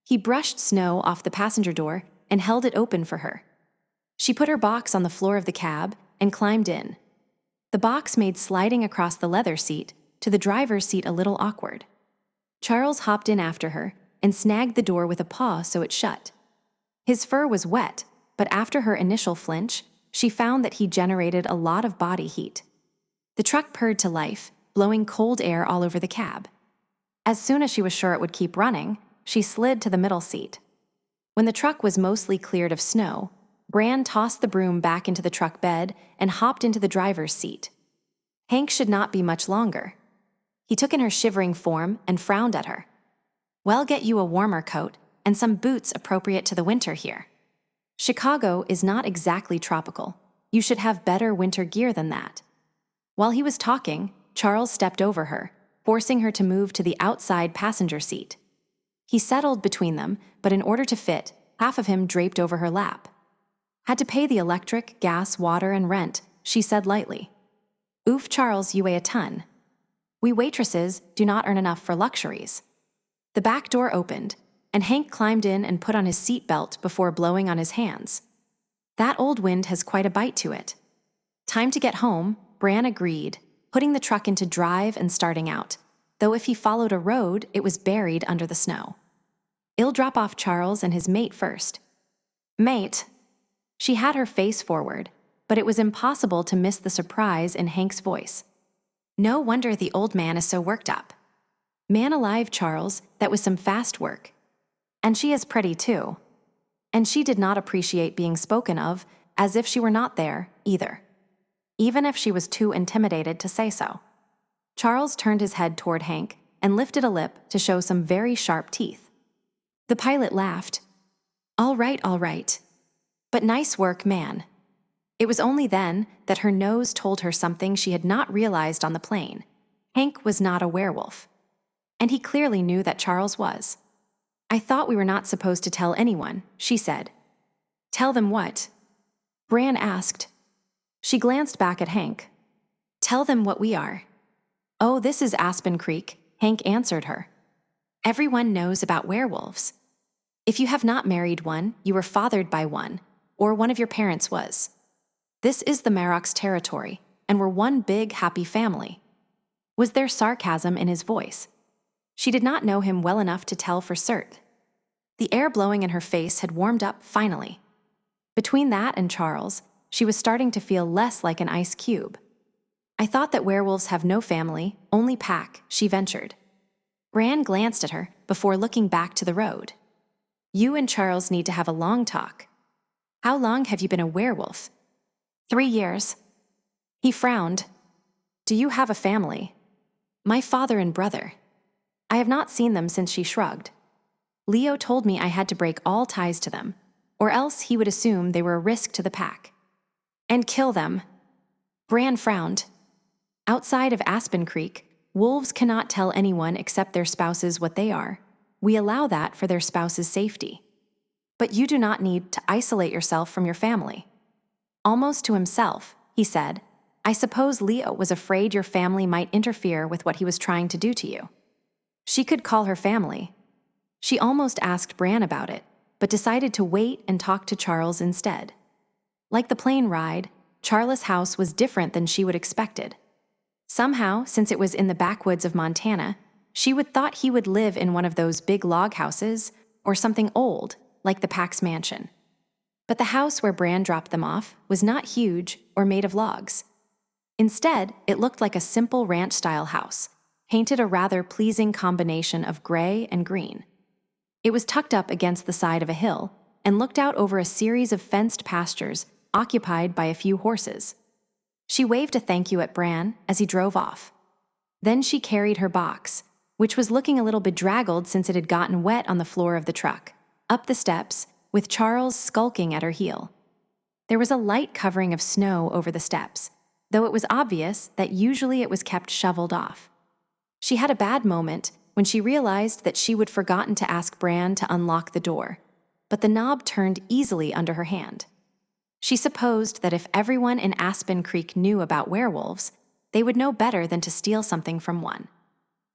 He brushed snow off the passenger door and held it open for her. She put her box on the floor of the cab and climbed in. The box made sliding across the leather seat to the driver's seat a little awkward. Charles hopped in after her and snagged the door with a paw so it shut. His fur was wet, but after her initial flinch, she found that he generated a lot of body heat. The truck purred to life, blowing cold air all over the cab. As soon as she was sure it would keep running, she slid to the middle seat. When the truck was mostly cleared of snow, Bran tossed the broom back into the truck bed and hopped into the driver's seat. Hank should not be much longer. He took in her shivering form and frowned at her. "Well, get you a warmer coat and some boots appropriate to the winter here. Chicago is not exactly tropical. You should have better winter gear than that." While he was talking, Charles stepped over her, forcing her to move to the outside passenger seat. He settled between them, but in order to fit, half of him draped over her lap. "Had to pay the electric, gas, water, and rent," she said lightly. "Oof, Charles, you weigh a ton. We waitresses do not earn enough for luxuries." The back door opened, and Hank climbed in and put on his seat belt before blowing on his hands. "That old wind has quite a bite to it." "Time to get home," Bran agreed, putting the truck into drive and starting out, though if he followed a road, it was buried under the snow. "I'll drop off Charles and his mate first." "Mate?" She had her face forward, but it was impossible to miss the surprise in Hank's voice. No wonder the old man is so worked up. "Man alive, Charles, that was some fast work. And she is pretty too." And she did not appreciate being spoken of as if she were not there, either. Even if she was too intimidated to say so. Charles turned his head toward Hank and lifted a lip to show some very sharp teeth. The pilot laughed. All right. But nice work, man." It was only then that her nose told her something she had not realized on the plane. Hank was not a werewolf. And he clearly knew that Charles was. "I thought we were not supposed to tell anyone," she said. "Tell them what?" Bran asked. She glanced back at Hank. "Tell them what we are." "Oh, this is Aspen Creek," Hank answered her. "Everyone knows about werewolves. If you have not married one, you were fathered by one, or one of your parents was. This is the Marok's territory, and we're one big, happy family. Was there sarcasm in his voice? She did not know him well enough to tell for cert. The air blowing in her face had warmed up finally. Between that and Charles, she was starting to feel less like an ice cube. I thought that werewolves have no family, only pack, she ventured. Bran glanced at her before looking back to the road. You and Charles need to have a long talk. How long have you been a werewolf? 3 years. He frowned. Do you have a family? My father and brother. I have not seen them since. She shrugged. Leo told me I had to break all ties to them, or else he would assume they were a risk to the pack. And kill them. Bran frowned. Outside of Aspen Creek, wolves cannot tell anyone except their spouses what they are. We allow that for their spouse's safety. But you do not need to isolate yourself from your family. Almost to himself, he said, I suppose Leo was afraid your family might interfere with what he was trying to do to you. She could call her family. She almost asked Bran about it, but decided to wait and talk to Charles instead. Like the plane ride, Charles' house was different than she would expected. Somehow, since it was in the backwoods of Montana, she would thought he would live in one of those big log houses or something old, like the Pack's mansion. But the house where Bran dropped them off was not huge or made of logs. Instead, it looked like a simple ranch-style house, painted a rather pleasing combination of gray and green. It was tucked up against the side of a hill and looked out over a series of fenced pastures occupied by a few horses. She waved a thank you at Bran as he drove off. Then she carried her box, which was looking a little bedraggled since it had gotten wet on the floor of the truck, up the steps, with Charles skulking at her heel. There was a light covering of snow over the steps, though it was obvious that usually it was kept shoveled off. She had a bad moment when she realized that she would forgotten to ask Bran to unlock the door, but the knob turned easily under her hand. She supposed that if everyone in Aspen Creek knew about werewolves, they would know better than to steal something from one.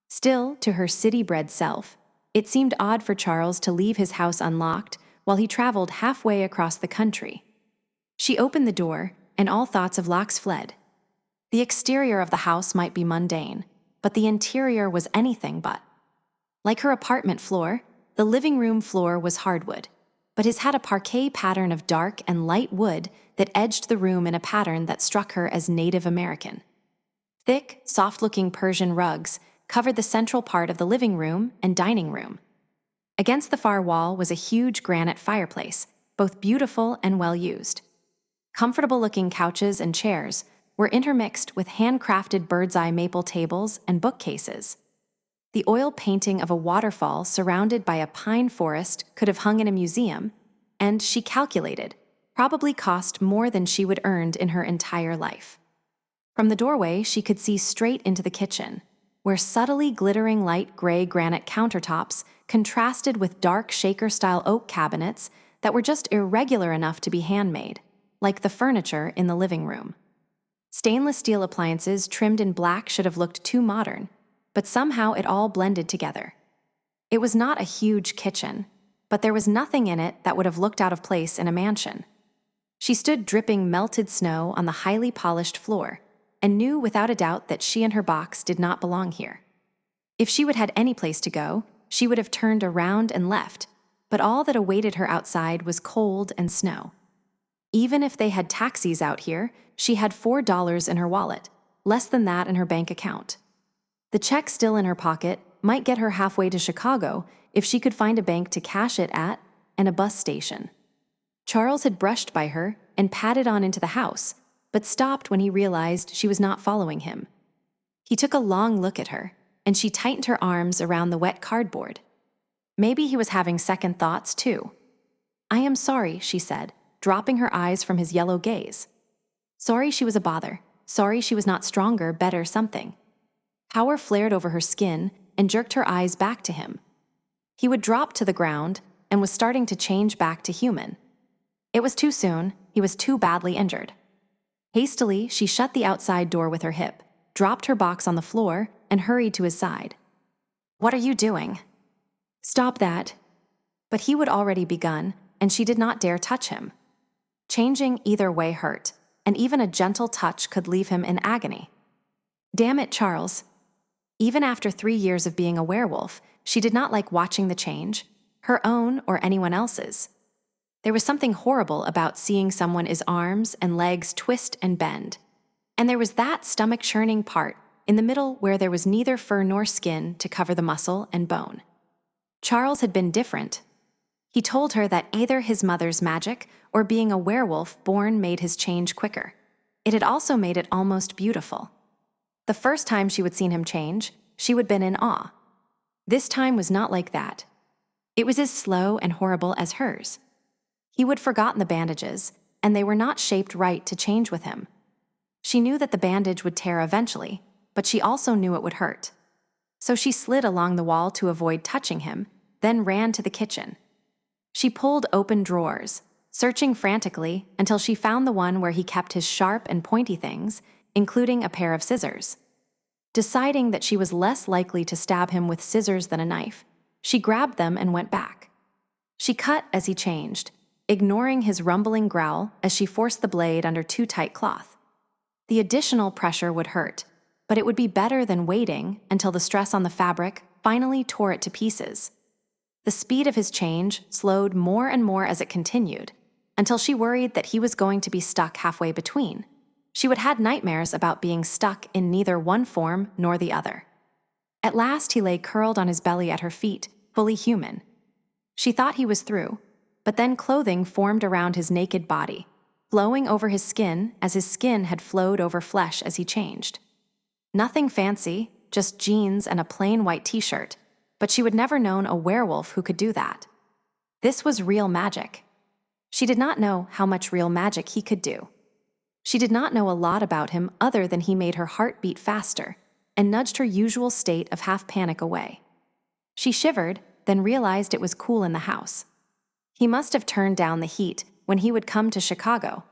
Still, to her city-bred self, it seemed odd for Charles to leave his house unlocked while he traveled halfway across the country. She opened the door, and all thoughts of locks fled. The exterior of the house might be mundane, but the interior was anything but. Like her apartment floor, the living room floor was hardwood, but his had a parquet pattern of dark and light wood that edged the room in a pattern that struck her as Native American. Thick, soft-looking Persian rugs covered the central part of the living room and dining room. Against the far wall was a huge granite fireplace, both beautiful and well-used. Comfortable-looking couches and chairs were intermixed with handcrafted bird's-eye maple tables and bookcases. The oil painting of a waterfall surrounded by a pine forest could have hung in a museum, and, she calculated, probably cost more than she would earned in her entire life. From the doorway, she could see straight into the kitchen, where subtly glittering light gray granite countertops contrasted with dark shaker-style oak cabinets that were just irregular enough to be handmade, like the furniture in the living room. Stainless steel appliances trimmed in black should have looked too modern, but somehow it all blended together. It was not a huge kitchen, but there was nothing in it that would have looked out of place in a mansion. She stood dripping melted snow on the highly polished floor, and knew without a doubt that she and her box did not belong here. If she would had any place to go, she would have turned around and left, but all that awaited her outside was cold and snow. Even if they had taxis out here, she had $4 in her wallet, less than that in her bank account. The check still in her pocket might get her halfway to Chicago if she could find a bank to cash it at and a bus station. Charles had brushed by her and padded on into the house, but stopped when he realized she was not following him. He took a long look at her, and she tightened her arms around the wet cardboard. Maybe he was having second thoughts, too. I am sorry, she said, dropping her eyes from his yellow gaze. Sorry she was a bother. Sorry she was not stronger, better, something. Power flared over her skin and jerked her eyes back to him. He would drop to the ground and was starting to change back to human. It was too soon. He was too badly injured. Hastily, she shut the outside door with her hip, dropped her box on the floor, and hurried to his side. What are you doing? Stop that. But he would already begun, and she did not dare touch him. Changing either way hurt, and even a gentle touch could leave him in agony. Damn it, Charles. Even after 3 years of being a werewolf, she did not like watching the change, her own or anyone else's. There was something horrible about seeing someone's arms and legs twist and bend. And there was that stomach-churning part in the middle where there was neither fur nor skin to cover the muscle and bone. Charles had been different. He told her that either his mother's magic or being a werewolf born made his change quicker. It had also made it almost beautiful. The first time she would seen him change, she would have been in awe. This time was not like that. It was as slow and horrible as hers. He would forgotten the bandages, and they were not shaped right to change with him. She knew that the bandage would tear eventually, but she also knew it would hurt. So she slid along the wall to avoid touching him, then ran to the kitchen. She pulled open drawers, searching frantically until she found the one where he kept his sharp and pointy things, including a pair of scissors. Deciding that she was less likely to stab him with scissors than a knife, she grabbed them and went back. She cut as he changed, ignoring his rumbling growl as she forced the blade under too tight cloth. The additional pressure would hurt, but it would be better than waiting until the stress on the fabric finally tore it to pieces. The speed of his change slowed more and more as it continued, until she worried that he was going to be stuck halfway between. She would have had nightmares about being stuck in neither one form nor the other. At last he lay curled on his belly at her feet, fully human. She thought he was through, but then clothing formed around his naked body, flowing over his skin as his skin had flowed over flesh as he changed. Nothing fancy, just jeans and a plain white t-shirt, but she would never known a werewolf who could do that. This was real magic. She did not know how much real magic he could do. She did not know a lot about him other than he made her heart beat faster and nudged her usual state of half-panic away. She shivered, then realized it was cool in the house. He must have turned down the heat when he would come to Chicago.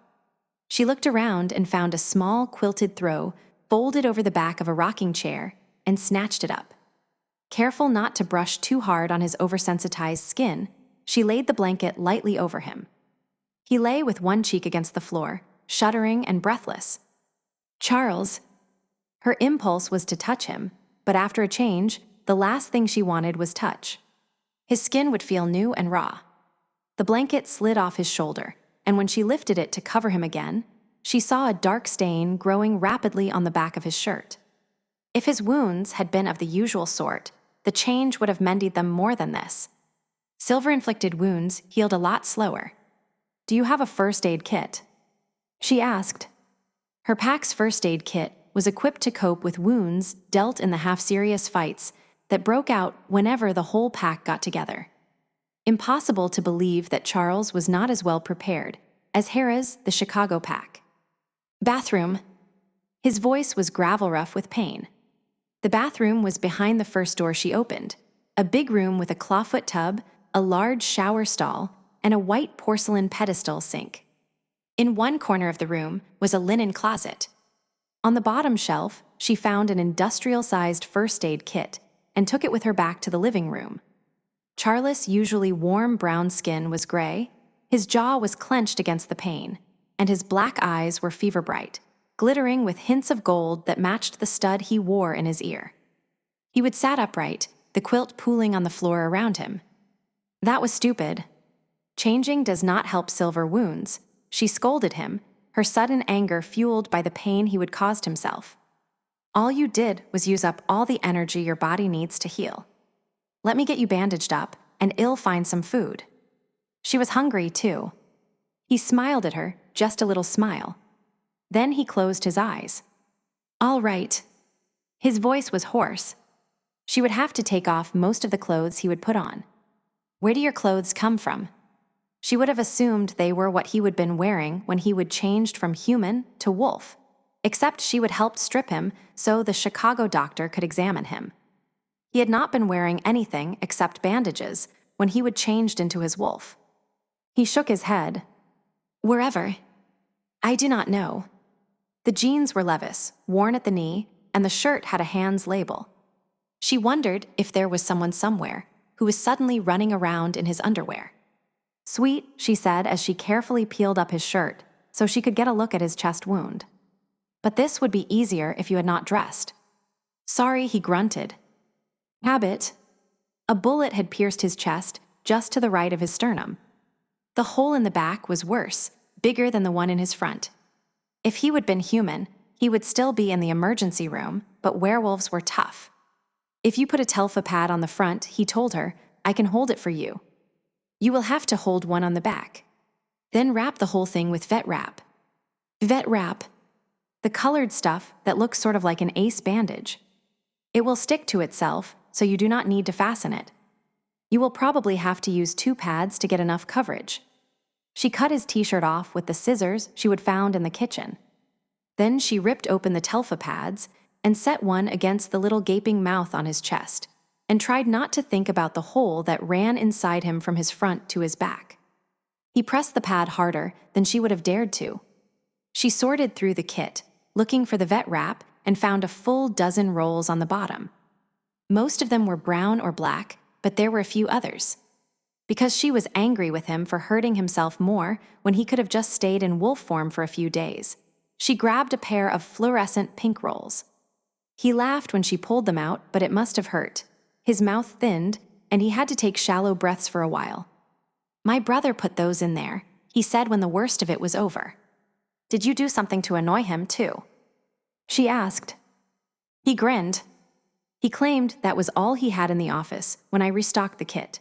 She looked around and found a small quilted throw folded over the back of a rocking chair and snatched it up. Careful not to brush too hard on his oversensitized skin, she laid the blanket lightly over him. He lay with one cheek against the floor, shuddering and breathless. Charles. Her impulse was to touch him, but after a change, the last thing she wanted was touch. His skin would feel new and raw. The blanket slid off his shoulder, and when she lifted it to cover him again, she saw a dark stain growing rapidly on the back of his shirt. If his wounds had been of the usual sort, the change would have mended them more than this. Silver-inflicted wounds healed a lot slower. "Do you have a first aid kit?" she asked. Her pack's first aid kit was equipped to cope with wounds dealt in the half-serious fights that broke out whenever the whole pack got together. Impossible to believe that Charles was not as well prepared as Harrah's the Chicago pack. "Bathroom." His voice was gravel-rough with pain. The bathroom was behind the first door she opened, a big room with a clawfoot tub, a large shower stall, and a white porcelain pedestal sink. In one corner of the room was a linen closet. On the bottom shelf, she found an industrial-sized first aid kit and took it with her back to the living room. Charles' usually warm brown skin was gray, his jaw was clenched against the pane, and his black eyes were fever-bright, glittering with hints of gold that matched the stud he wore in his ear. He would sat upright, the quilt pooling on the floor around him. That was stupid. Changing does not help silver wounds. She scolded him, her sudden anger fueled by the pain he would caused himself. All you did was use up all the energy your body needs to heal. Let me get you bandaged up, and I'll find some food. She was hungry, too. He smiled at her, just a little smile. Then he closed his eyes. All right. His voice was hoarse. She would have to take off most of the clothes he would put on. Where do your clothes come from? She would have assumed they were what he would been wearing when he would changed from human to wolf, except she would help strip him so the Chicago doctor could examine him. He had not been wearing anything except bandages when he would changed into his wolf. He shook his head. Wherever. I do not know. The jeans were Levis, worn at the knee, and the shirt had a Hands label. She wondered if there was someone somewhere, who was suddenly running around in his underwear. "Sweet," she said as she carefully peeled up his shirt so she could get a look at his chest wound. "But this would be easier if you had not dressed." "Sorry," he grunted. "Habit." A bullet had pierced his chest just to the right of his sternum. The hole in the back was worse, bigger than the one in his front. If he had been human, he would still be in the emergency room, but werewolves were tough. "If you put a telfa pad on the front," he told her, "I can hold it for you. You will have to hold one on the back. Then wrap the whole thing with vet wrap." Vet wrap. The colored stuff that looks sort of like an ace bandage. It will stick to itself, so you do not need to fasten it. You will probably have to use 2 pads to get enough coverage. She cut his t-shirt off with the scissors she would found in the kitchen. Then she ripped open the telfa pads and set one against the little gaping mouth on his chest, and tried not to think about the hole that ran inside him from his front to his back. He pressed the pad harder than she would have dared to. She sorted through the kit, looking for the vet wrap, and found a full dozen rolls on the bottom. Most of them were brown or black, but there were a few others. Because she was angry with him for hurting himself more when he could have just stayed in wolf form for a few days, she grabbed a pair of fluorescent pink rolls. He laughed when she pulled them out, but it must have hurt. His mouth thinned, and he had to take shallow breaths for a while. "My brother put those in there," he said when the worst of it was over. "Did you do something to annoy him, too?" she asked. He grinned. He claimed that was all he had in the office when I restocked the kit.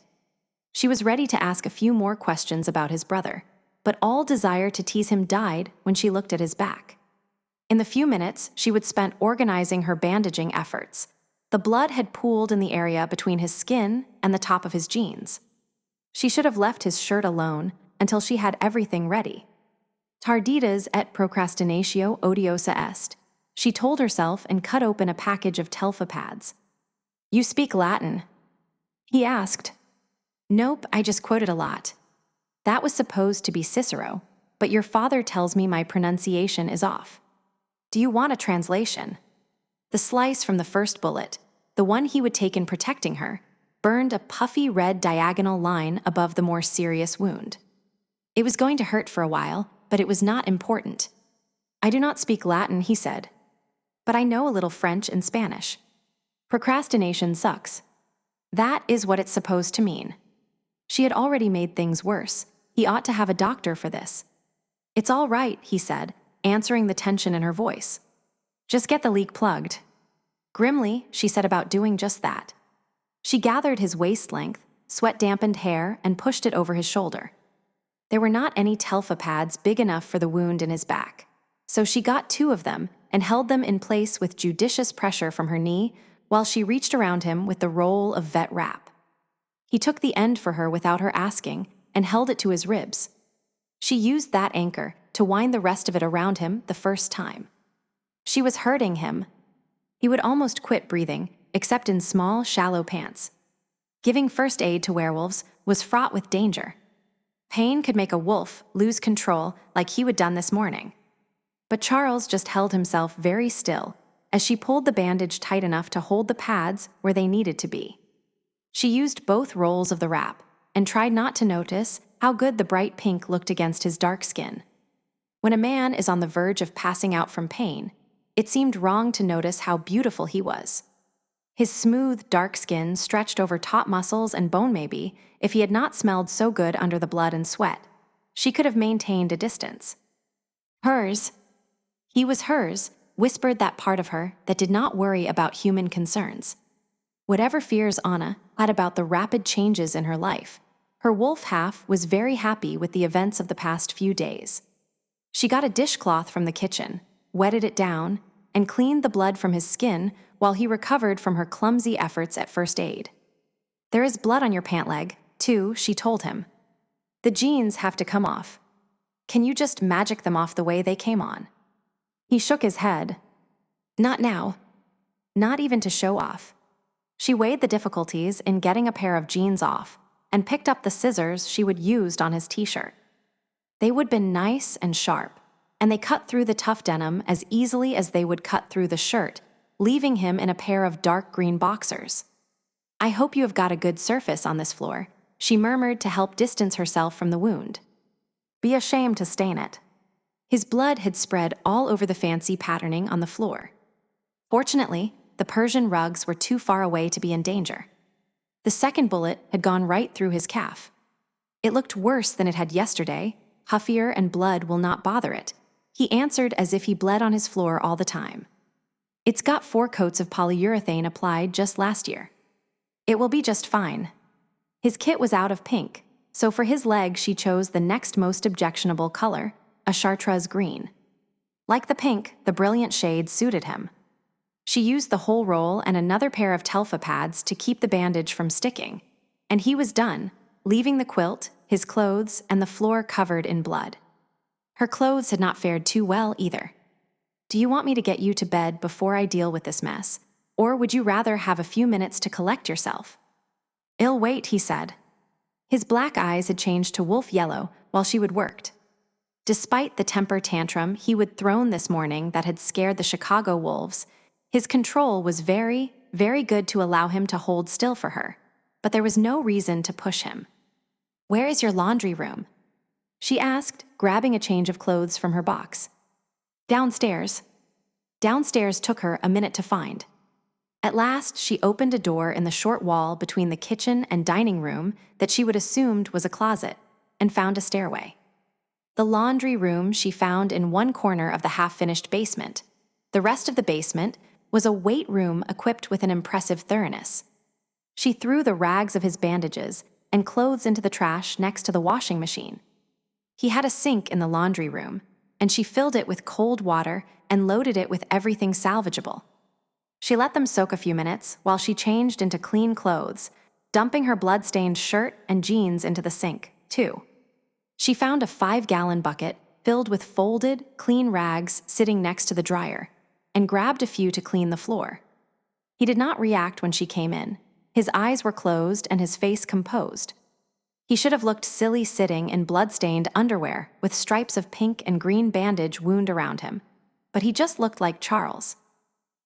She was ready to ask a few more questions about his brother, but all desire to tease him died when she looked at his back. In the few minutes she would spent organizing her bandaging efforts, the blood had pooled in the area between his skin and the top of his jeans. She should have left his shirt alone until she had everything ready. Tardidas et procrastinatio odiosa est, she told herself and cut open a package of telfa pads. "You speak Latin?" he asked. "Nope, I just quoted a lot. That was supposed to be Cicero, but your father tells me my pronunciation is off. Do you want a translation?" The slice from the first bullet, the one he would take in protecting her, burned a puffy red diagonal line above the more serious wound. It was going to hurt for a while, but it was not important. "I do not speak Latin," he said, "but I know a little French and Spanish. Procrastination sucks. That is what it's supposed to mean." She had already made things worse. He ought to have a doctor for this. "It's all right," he said, answering the tension in her voice. "Just get the leak plugged." Grimly, she set about doing just that. She gathered his waist-length, sweat-dampened hair and pushed it over his shoulder. There were not any telfa pads big enough for the wound in his back, so she got 2 of them and held them in place with judicious pressure from her knee while she reached around him with the roll of vet wrap. He took the end for her without her asking and held it to his ribs. She used that anchor to wind the rest of it around him the first time. She was hurting him. He would almost quit breathing, except in small, shallow pants. Giving first aid to werewolves was fraught with danger. Pain could make a wolf lose control like he had done this morning. But Charles just held himself very still as she pulled the bandage tight enough to hold the pads where they needed to be. She used both rolls of the wrap and tried not to notice how good the bright pink looked against his dark skin. When a man is on the verge of passing out from pain, it seemed wrong to notice how beautiful he was. His smooth, dark skin stretched over taut muscles and bone maybe, if he had not smelled so good under the blood and sweat. She could have maintained a distance. Hers. He was hers, whispered that part of her that did not worry about human concerns. Whatever fears Anna had about the rapid changes in her life, her wolf half was very happy with the events of the past few days. She got a dishcloth from the kitchen, wetted it down, and cleaned the blood from his skin while he recovered from her clumsy efforts at first aid. "There is blood on your pant leg, too," she told him. "The jeans have to come off. Can you just magic them off the way they came on?" He shook his head. "Not now. Not even to show off." She weighed the difficulties in getting a pair of jeans off and picked up the scissors she would used on his t-shirt. They would been nice and sharp, and they cut through the tough denim as easily as they would cut through the shirt, leaving him in a pair of dark green boxers. I hope you have got a good surface on this floor, she murmured to help distance herself from the wound. Be ashamed to stain it. His blood had spread all over the fancy patterning on the floor. Fortunately, the Persian rugs were too far away to be in danger. The second bullet had gone right through his calf. It looked worse than it had yesterday. Huffier and blood will not bother it. He answered as if he bled on his floor all the time. It's got 4 coats of polyurethane applied just last year. It will be just fine. His kit was out of pink, so for his leg she chose the next most objectionable color, a chartreuse green. Like the pink, the brilliant shade suited him. She used the whole roll and another pair of Telfa pads to keep the bandage from sticking, and he was done, leaving the quilt, his clothes, and the floor covered in blood. Her clothes had not fared too well either. Do you want me to get you to bed before I deal with this mess, or would you rather have a few minutes to collect yourself? I'll wait, he said. His black eyes had changed to wolf yellow while she had worked. Despite the temper tantrum he would thrown this morning that had scared the Chicago wolves, his control was very, very good to allow him to hold still for her, but there was no reason to push him. Where is your laundry room? She asked, grabbing a change of clothes from her box. Downstairs. Downstairs took her a minute to find. At last, she opened a door in the short wall between the kitchen and dining room that she would assumed was a closet, and found a stairway. The laundry room she found in one corner of the half-finished basement. The rest of the basement was a weight room equipped with an impressive thoroughness. She threw the rags of his bandages and clothes into the trash next to the washing machine. He had a sink in the laundry room, and she filled it with cold water and loaded it with everything salvageable. She let them soak a few minutes while she changed into clean clothes, dumping her blood-stained shirt and jeans into the sink, too. She found a 5-gallon bucket filled with folded, clean rags sitting next to the dryer, and grabbed a few to clean the floor. He did not react when she came in. His eyes were closed and his face composed. He should have looked silly sitting in blood-stained underwear with stripes of pink and green bandage wound around him, but he just looked like Charles.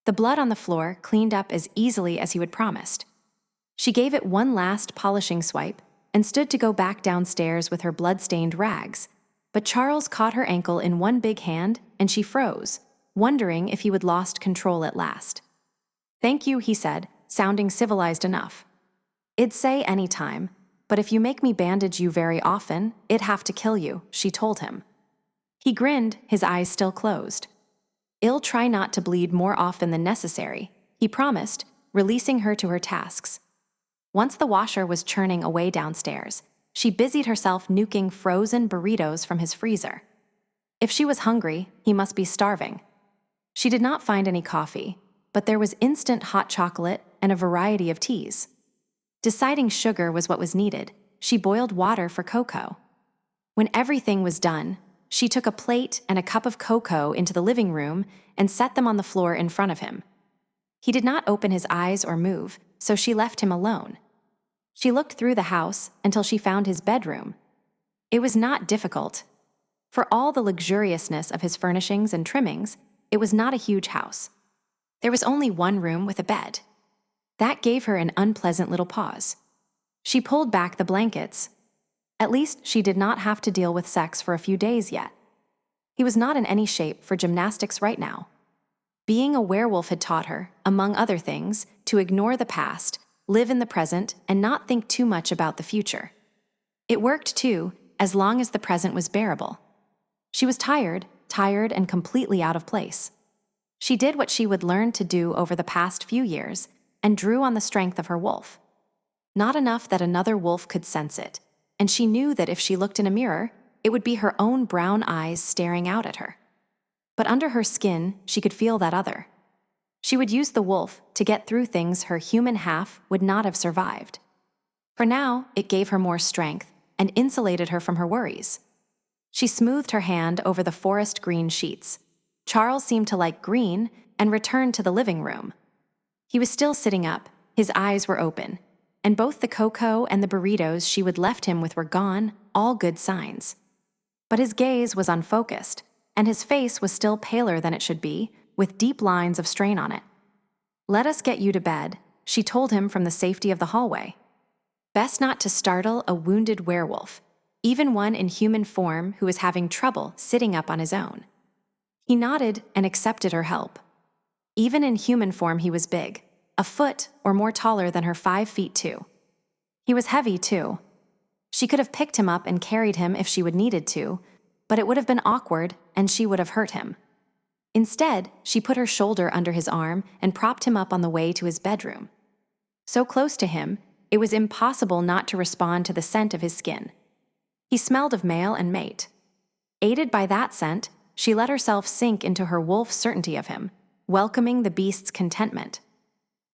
The blood on the floor cleaned up as easily as he had promised. She gave it one last polishing swipe and stood to go back downstairs with her blood-stained rags, but Charles caught her ankle in one big hand and she froze, wondering if he would lost control at last. Thank you, he said, sounding civilized enough. I'd say any time, but if you make me bandage you very often, I'd have to kill you, she told him. He grinned, his eyes still closed. I'll try not to bleed more often than necessary, he promised, releasing her to her tasks. Once the washer was churning away downstairs, she busied herself nuking frozen burritos from his freezer. If she was hungry, he must be starving. She did not find any coffee, but there was instant hot chocolate and a variety of teas. Deciding sugar was what was needed, she boiled water for cocoa. When everything was done, she took a plate and a cup of cocoa into the living room and set them on the floor in front of him. He did not open his eyes or move, so she left him alone. She looked through the house until she found his bedroom. It was not difficult. For all the luxuriousness of his furnishings and trimmings, it was not a huge house. There was only one room with a bed. That gave her an unpleasant little pause. She pulled back the blankets. At least she did not have to deal with sex for a few days yet. He was not in any shape for gymnastics right now. Being a werewolf had taught her, among other things, to ignore the past, live in the present, and not think too much about the future. It worked, too, as long as the present was bearable. She was tired and completely out of place. She did what she would learn to do over the past few years and drew on the strength of her wolf. Not enough that another wolf could sense it, and she knew that if she looked in a mirror, it would be her own brown eyes staring out at her. But under her skin, she could feel that other. She would use the wolf to get through things her human half would not have survived. For now, it gave her more strength and insulated her from her worries. She smoothed her hand over the forest green sheets. Charles seemed to like green and returned to the living room. He was still sitting up, his eyes were open, and both the cocoa and the burritos she would left him with were gone, all good signs. But his gaze was unfocused, and his face was still paler than it should be, with deep lines of strain on it. Let us get you to bed, she told him from the safety of the hallway. Best not to startle a wounded werewolf, even one in human form who was having trouble sitting up on his own. He nodded and accepted her help. Even in human form he was big, a foot or more taller than her 5 feet 2. He was heavy too. She could have picked him up and carried him if she would needed to, but it would have been awkward and she would have hurt him. Instead, she put her shoulder under his arm and propped him up on the way to his bedroom. So close to him, it was impossible not to respond to the scent of his skin. He smelled of male and mate. Aided by that scent, she let herself sink into her wolf certainty of him, welcoming the beast's contentment.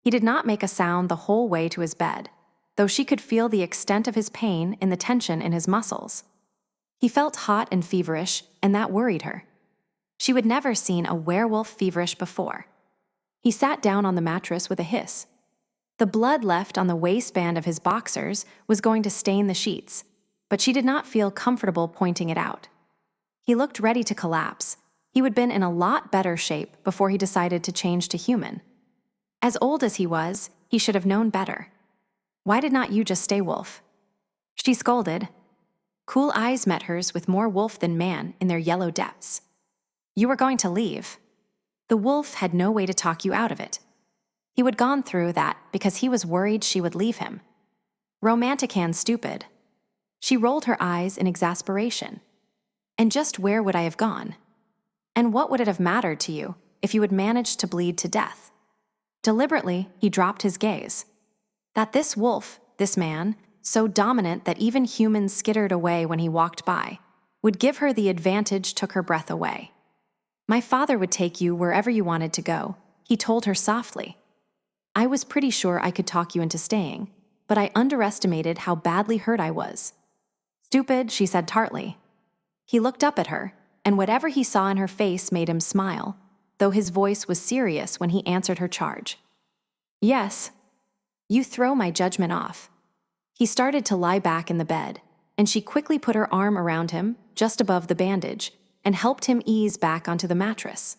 He did not make a sound the whole way to his bed, though she could feel the extent of his pain in the tension in his muscles. He felt hot and feverish, and that worried her. She would never seen a werewolf feverish before. He sat down on the mattress with a hiss. The blood left on the waistband of his boxers was going to stain the sheets, but she did not feel comfortable pointing it out. He looked ready to collapse. He would have been in a lot better shape before he decided to change to human. As old as he was, he should have known better. Why did not you just stay wolf? She scolded. Cool eyes met hers with more wolf than man in their yellow depths. You were going to leave. The wolf had no way to talk you out of it. He would gone through that because he was worried she would leave him. Romantic and stupid. She rolled her eyes in exasperation. And just where would I have gone? And what would it have mattered to you if you had managed to bleed to death? Deliberately, he dropped his gaze. That this wolf, this man, so dominant that even humans skittered away when he walked by, would give her the advantage took her breath away. My father would take you wherever you wanted to go, he told her softly. I was pretty sure I could talk you into staying, but I underestimated how badly hurt I was. Stupid, she said tartly. He looked up at her, and whatever he saw in her face made him smile, though his voice was serious when he answered her charge. Yes. You throw my judgment off. He started to lie back in the bed, and she quickly put her arm around him, just above the bandage, and helped him ease back onto the mattress.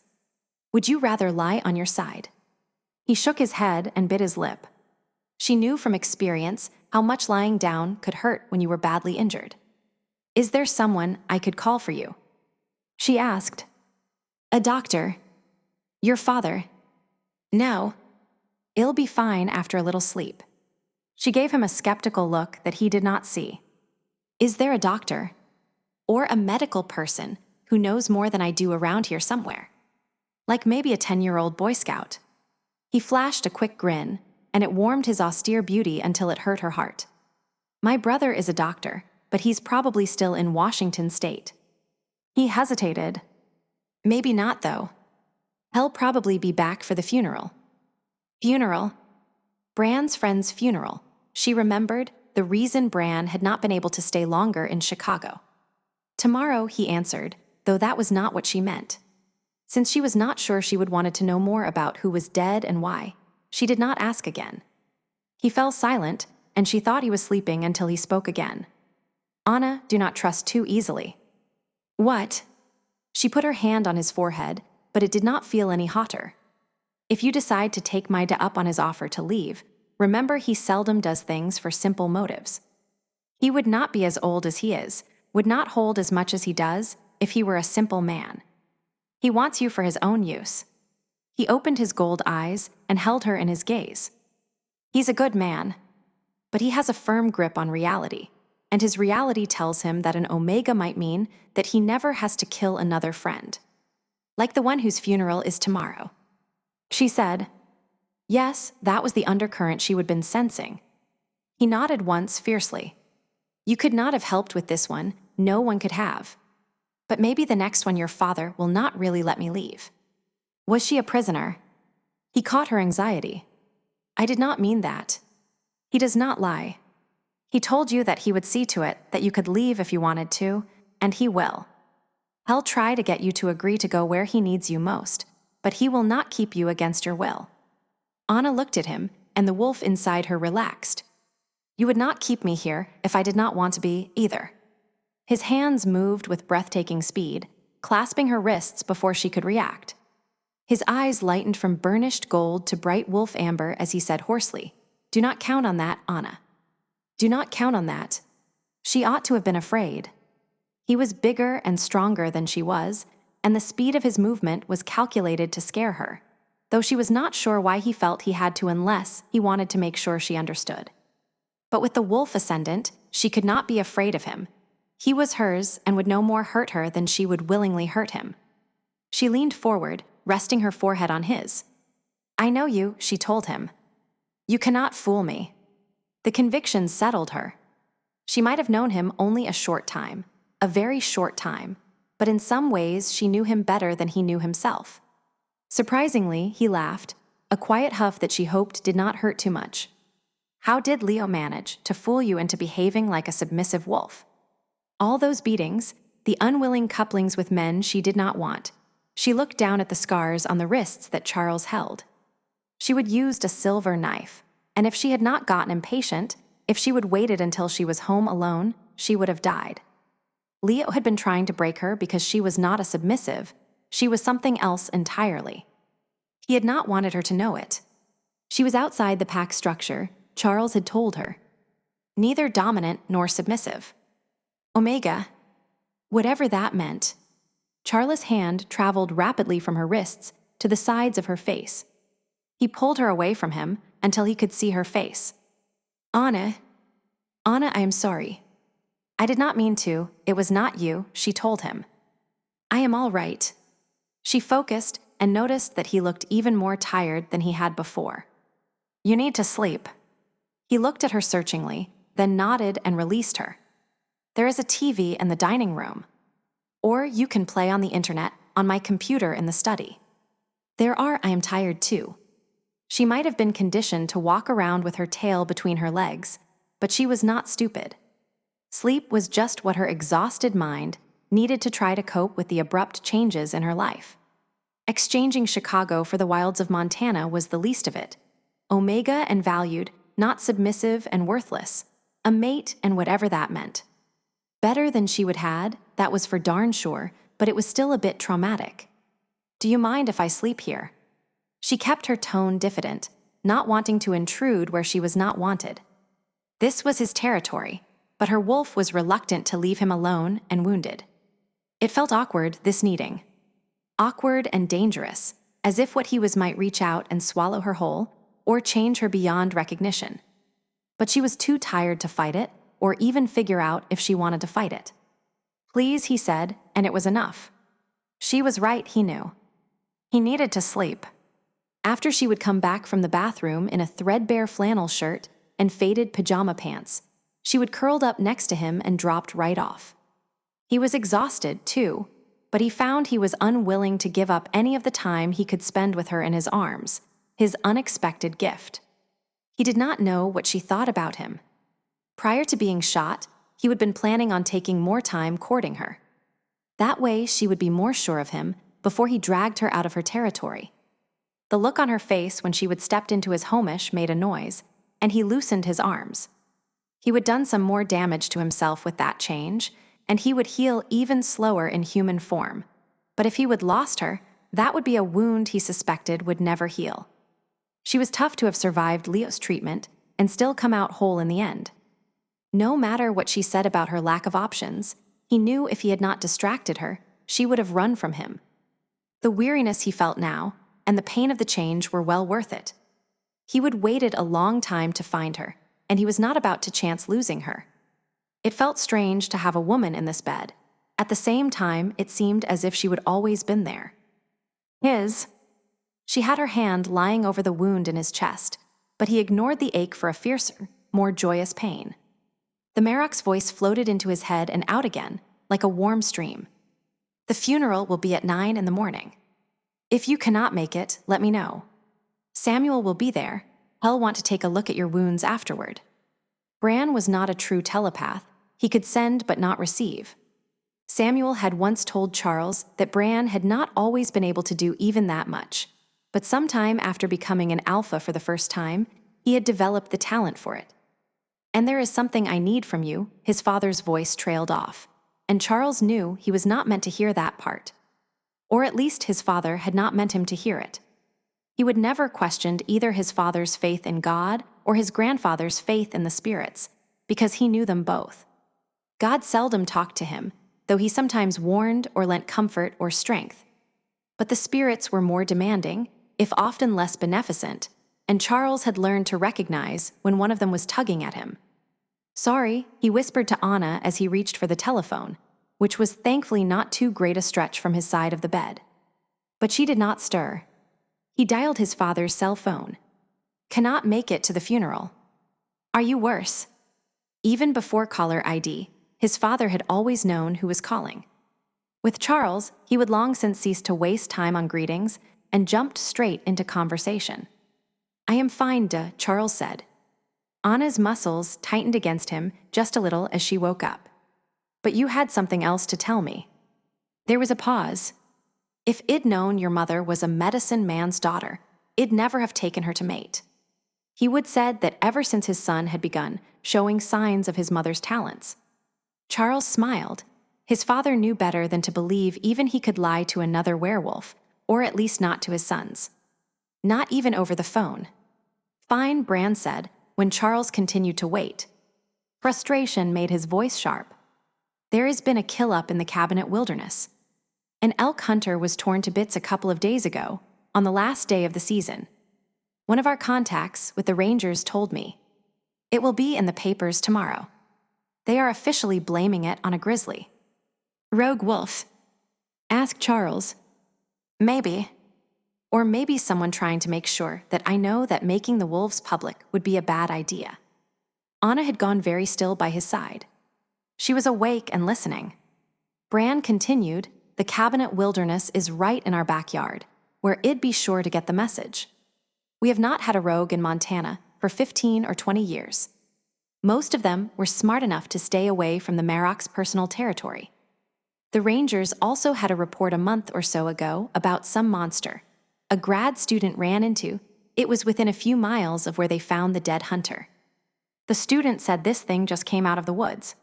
Would you rather lie on your side? He shook his head and bit his lip. She knew from experience how much lying down could hurt when you were badly injured. Is there someone I could call for you? She asked. A doctor. Your father. No. It'll be fine after a little sleep. She gave him a skeptical look that he did not see. Is there a doctor? Or a medical person who knows more than I do around here somewhere? Like maybe a 10-year-old Boy Scout. He flashed a quick grin, and it warmed his austere beauty until it hurt her heart. My brother is a doctor, but he's probably still in Washington State. He hesitated. Maybe not, though. He'll probably be back for the funeral. Funeral? Bran's friend's funeral. She remembered the reason Bran had not been able to stay longer in Chicago. Tomorrow, he answered, though that was not what she meant. Since she was not sure she would wanted to know more about who was dead and why, she did not ask again. He fell silent, and she thought he was sleeping until he spoke again. Anna, do not trust too easily. What? She put her hand on his forehead, but it did not feel any hotter. If you decide to take Maida up on his offer to leave, remember he seldom does things for simple motives. He would not be as old as he is, would not hold as much as he does if he were a simple man. He wants you for his own use. He opened his gold eyes and held her in his gaze. He's a good man, but he has a firm grip on reality, and his reality tells him that an Omega might mean that he never has to kill another friend. Like the one whose funeral is tomorrow. She said, yes, that was the undercurrent she would been sensing. He nodded once fiercely. You could not have helped with this one, no one could have. But maybe the next one your father will not really let me leave. Was she a prisoner? He caught her anxiety. I did not mean that. He does not lie. He told you that he would see to it that you could leave if you wanted to, and he will. He'll try to get you to agree to go where he needs you most, but he will not keep you against your will. Anna looked at him, and the wolf inside her relaxed. You would not keep me here if I did not want to be, either. His hands moved with breathtaking speed, clasping her wrists before she could react. His eyes lightened from burnished gold to bright wolf amber as he said hoarsely, "Do not count on that, Anna. Do not count on that." She ought to have been afraid. He was bigger and stronger than she was, and the speed of his movement was calculated to scare her, though she was not sure why he felt he had to unless he wanted to make sure she understood. But with the wolf ascendant, she could not be afraid of him. He was hers and would no more hurt her than she would willingly hurt him. She leaned forward, resting her forehead on his. "I know you," she told him. "You cannot fool me." The conviction settled her. She might have known him only a short time, a very short time, but in some ways she knew him better than he knew himself. Surprisingly, he laughed, a quiet huff that she hoped did not hurt too much. "How did Leo manage to fool you into behaving like a submissive wolf?" All those beatings, the unwilling couplings with men she did not want. She looked down at the scars on the wrists that Charles held. She would used a silver knife, and if she had not gotten impatient, if she would waited until she was home alone, she would have died. Leo had been trying to break her because she was not a submissive. She was something else entirely. He had not wanted her to know it. She was outside the pack structure, Charles had told her. Neither dominant nor submissive. Omega. Whatever that meant. Charles' hand traveled rapidly from her wrists to the sides of her face. He pulled her away from him until he could see her face. Anna, I am sorry. I did not mean to. It was not you," she told him. "I am all right." She focused and noticed that he looked even more tired than he had before. "You need to sleep." He looked at her searchingly, then nodded and released her. "There is a TV in the dining room. Or you can play on the internet on my computer in the study. I am tired too." She might have been conditioned to walk around with her tail between her legs, but she was not stupid. Sleep was just what her exhausted mind needed to try to cope with the abrupt changes in her life. Exchanging Chicago for the wilds of Montana was the least of it. Omega and valued, not submissive and worthless. A mate and whatever that meant. Better than she would had, that was for darn sure, but it was still a bit traumatic. "Do you mind if I sleep here?" She kept her tone diffident, not wanting to intrude where she was not wanted. This was his territory, but her wolf was reluctant to leave him alone and wounded. It felt awkward, this meeting. Awkward and dangerous, as if what he was might reach out and swallow her whole, or change her beyond recognition. But she was too tired to fight it, or even figure out if she wanted to fight it. "Please," he said, and it was enough. She was right, he knew. He needed to sleep. After she would come back from the bathroom in a threadbare flannel shirt and faded pajama pants, she would curled up next to him and dropped right off. He was exhausted, too, but he found he was unwilling to give up any of the time he could spend with her in his arms, his unexpected gift. He did not know what she thought about him. Prior to being shot, he had been planning on taking more time courting her. That way she would be more sure of him before he dragged her out of her territory. The look on her face when she would stepped into his homish made a noise, and he loosened his arms. He would done some more damage to himself with that change, and he would heal even slower in human form. But if he would lost her, that would be a wound he suspected would never heal. She was tough to have survived Leo's treatment and still come out whole in the end. No matter what she said about her lack of options, he knew if he had not distracted her, she would have run from him. The weariness he felt now, and the pain of the change were well worth it. He would waited a long time to find her, and he was not about to chance losing her. It felt strange to have a woman in this bed. At the same time, it seemed as if she would always been there. She had her hand lying over the wound in his chest, but he ignored the ache for a fiercer, more joyous pain. The Marok's voice floated into his head and out again, like a warm stream. "The funeral will be at 9 in the morning. If you cannot make it, let me know. Samuel will be there. He'll want to take a look at your wounds afterward." Bran was not a true telepath. He could send but not receive. Samuel had once told Charles that Bran had not always been able to do even that much, but sometime after becoming an alpha for the first time, he had developed the talent for it. "And there is something I need from you," his father's voice trailed off, and Charles knew he was not meant to hear that part. Or at least his father had not meant him to hear it. He would never questioned either his father's faith in God or his grandfather's faith in the spirits, because he knew them both. God seldom talked to him, though he sometimes warned or lent comfort or strength. But the spirits were more demanding, if often less beneficent, and Charles had learned to recognize when one of them was tugging at him. "Sorry," he whispered to Anna as he reached for the telephone, which was thankfully not too great a stretch from his side of the bed. But she did not stir. He dialed his father's cell phone. "Cannot make it to the funeral. Are you worse?" Even before caller ID, his father had always known who was calling. With Charles, he would long since ceased to waste time on greetings and jumped straight into conversation. "I am fine, Charles said." Anna's muscles tightened against him just a little as she woke up. "But you had something else to tell me." There was a pause. "If I'd known your mother was a medicine man's daughter, I'd never have taken her to mate." He would said that ever since his son had begun showing signs of his mother's talents. Charles smiled. His father knew better than to believe even he could lie to another werewolf, or at least not to his sons. Not even over the phone. "Fine," Bran said, when Charles continued to wait. Frustration made his voice sharp. "There has been a kill-up in the Cabinet Wilderness. An elk hunter was torn to bits a couple of days ago, on the last day of the season. One of our contacts with the Rangers told me. It will be in the papers tomorrow. They are officially blaming it on a grizzly." "Rogue wolf?" asked Charles. "Maybe. Or maybe someone trying to make sure that I know that making the wolves public would be a bad idea." Anna had gone very still by his side. She was awake and listening. Bran continued, "The Cabinet Wilderness is right in our backyard, where it'd be sure to get the message. We have not had a rogue in Montana for 15 or 20 years. Most of them were smart enough to stay away from the Marrock's personal territory. The Rangers also had a report a month or so ago about some monster a grad student ran into. It was within a few miles of where they found the dead hunter. The student said this thing just came out of the woods.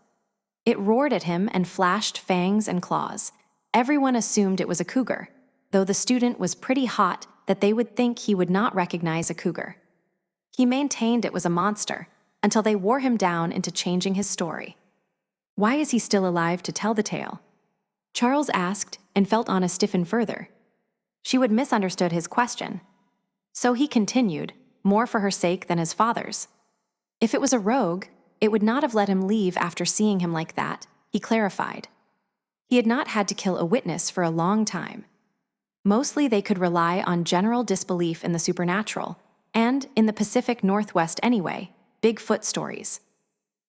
It roared at him and flashed fangs and claws. Everyone assumed it was a cougar, though the student was pretty hot that they would think he would not recognize a cougar. He maintained it was a monster until they wore him down into changing his story. Why is he still alive to tell the tale?" Charles asked and felt Anna stiffen further. She would misunderstood his question. So he continued, more for her sake than his father's. "If it was a rogue, it would not have let him leave after seeing him like that," he clarified. He had not had to kill a witness for a long time. Mostly they could rely on general disbelief in the supernatural, and, in the Pacific Northwest anyway, Bigfoot stories.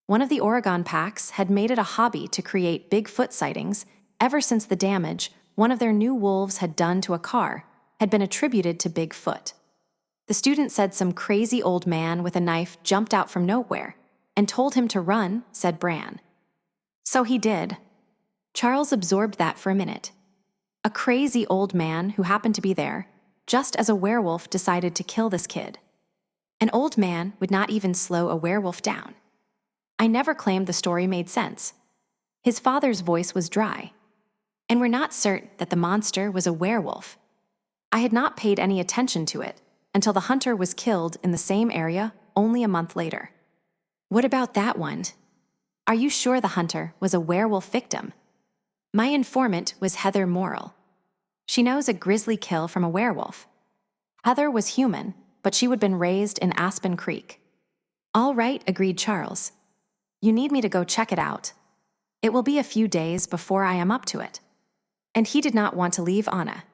One of the Oregon packs had made it a hobby to create Bigfoot sightings ever since the damage one of their new wolves had done to a car had been attributed to Bigfoot. The student said some crazy old man with a knife jumped out from nowhere and told him to run, said Bran. So he did. Charles absorbed that for a minute. A crazy old man who happened to be there, just as a werewolf decided to kill this kid. An old man would not even slow a werewolf down. I never claimed the story made sense. His father's voice was dry. And we're not certain that the monster was a werewolf. I had not paid any attention to it until the hunter was killed in the same area only a month later. What about that one? Are you sure the hunter was a werewolf victim? My informant was Heather Morrill. She knows a grisly kill from a werewolf. Heather was human, but she would have been raised in Aspen Creek. All right, agreed Charles. You need me to go check it out. It will be a few days before I am up to it. And he did not want to leave Anna.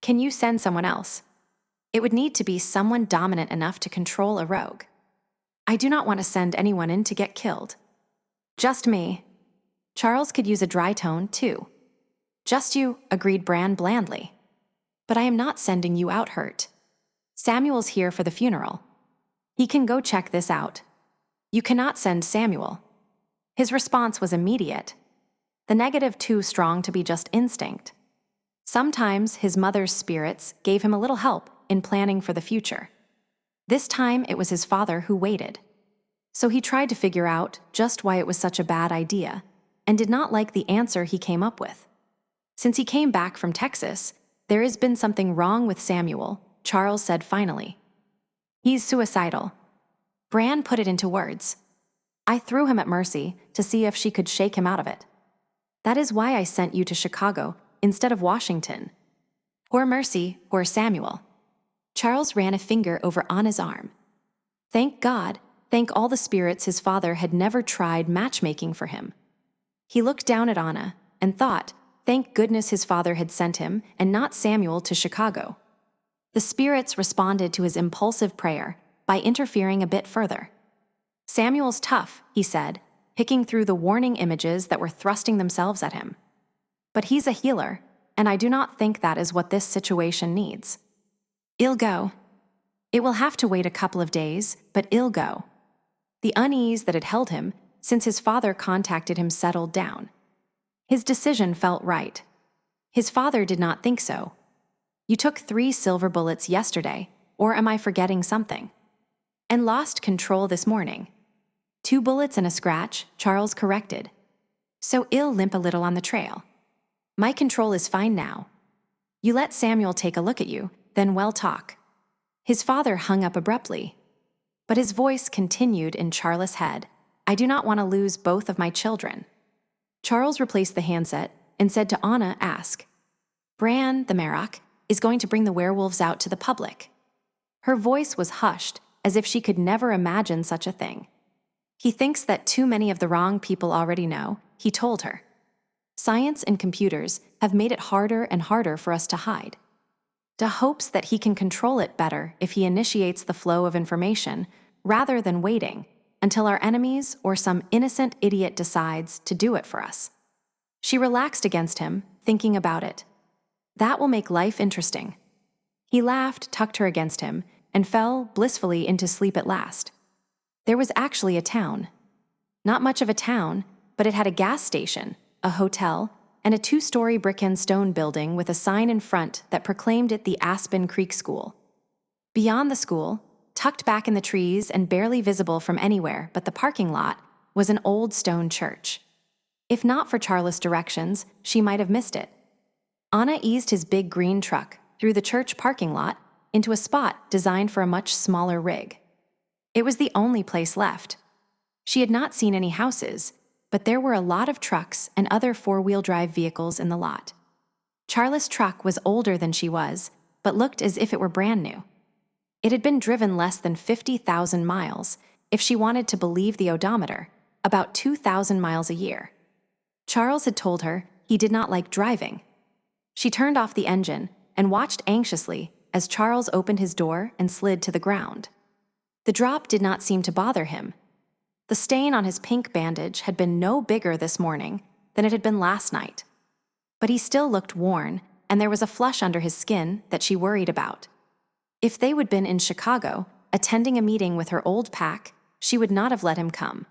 Can you send someone else? It would need to be someone dominant enough to control a rogue. I do not want to send anyone in to get killed. Just me. Charles could use a dry tone, too. Just you, agreed Bran blandly. But I am not sending you out hurt. Samuel's here for the funeral. He can go check this out. You cannot send Samuel. His response was immediate. The negative too strong to be just instinct. Sometimes his mother's spirits gave him a little help in planning for the future. This time it was his father who waited. So he tried to figure out just why it was such a bad idea, and did not like the answer he came up with. Since he came back from Texas, there has been something wrong with Samuel, Charles said finally. He's suicidal. Bran put it into words. I threw him at Mercy to see if she could shake him out of it. That is why I sent you to Chicago instead of Washington. Poor Mercy, poor Samuel. Charles ran a finger over Anna's arm. Thank God, thank all the spirits his father had never tried matchmaking for him. He looked down at Anna and thought, thank goodness his father had sent him and not Samuel to Chicago. The spirits responded to his impulsive prayer by interfering a bit further. Samuel's tough, he said, picking through the warning images that were thrusting themselves at him. But he's a healer, and I do not think that is what this situation needs. I'll go. It will have to wait a couple of days, but I'll go. The unease that had held him since his father contacted him settled down. His decision felt right. His father did not think so. You took 3 silver bullets yesterday, or am I forgetting something? And lost control this morning. 2 bullets and a scratch, Charles corrected. So I'll limp a little on the trail. My control is fine now. You let Samuel take a look at you, then we'll talk. His father hung up abruptly. But his voice continued in Charles' head. I do not want to lose both of my children. Charles replaced the handset and said to Anna, ask. Bran, the Marach, is going to bring the werewolves out to the public. Her voice was hushed, as if she could never imagine such a thing. He thinks that too many of the wrong people already know, he told her. Science and computers have made it harder and harder for us to hide. To hopes that he can control it better if he initiates the flow of information, rather than waiting until our enemies or some innocent idiot decides to do it for us. She relaxed against him, thinking about it. That will make life interesting. He laughed, tucked her against him, and fell blissfully into sleep at last. There was actually a town. Not much of a town, but it had a gas station, a hotel, and a 2-story brick and stone building with a sign in front that proclaimed it the Aspen Creek School. Beyond the school, tucked back in the trees and barely visible from anywhere but the parking lot, was an old stone church. If not for Charles' directions, she might have missed it. Anna eased his big green truck through the church parking lot into a spot designed for a much smaller rig. It was the only place left. She had not seen any houses, but there were a lot of trucks and other 4-wheel drive vehicles in the lot. Charles' truck was older than she was, but looked as if it were brand new. It had been driven less than 50,000 miles, if she wanted to believe the odometer, about 2,000 miles a year. Charles had told her he did not like driving. She turned off the engine and watched anxiously as Charles opened his door and slid to the ground. The drop did not seem to bother him. The stain on his pink bandage had been no bigger this morning than it had been last night. But he still looked worn, and there was a flush under his skin that she worried about. If they would been in Chicago, attending a meeting with her old pack, she would not have let him come.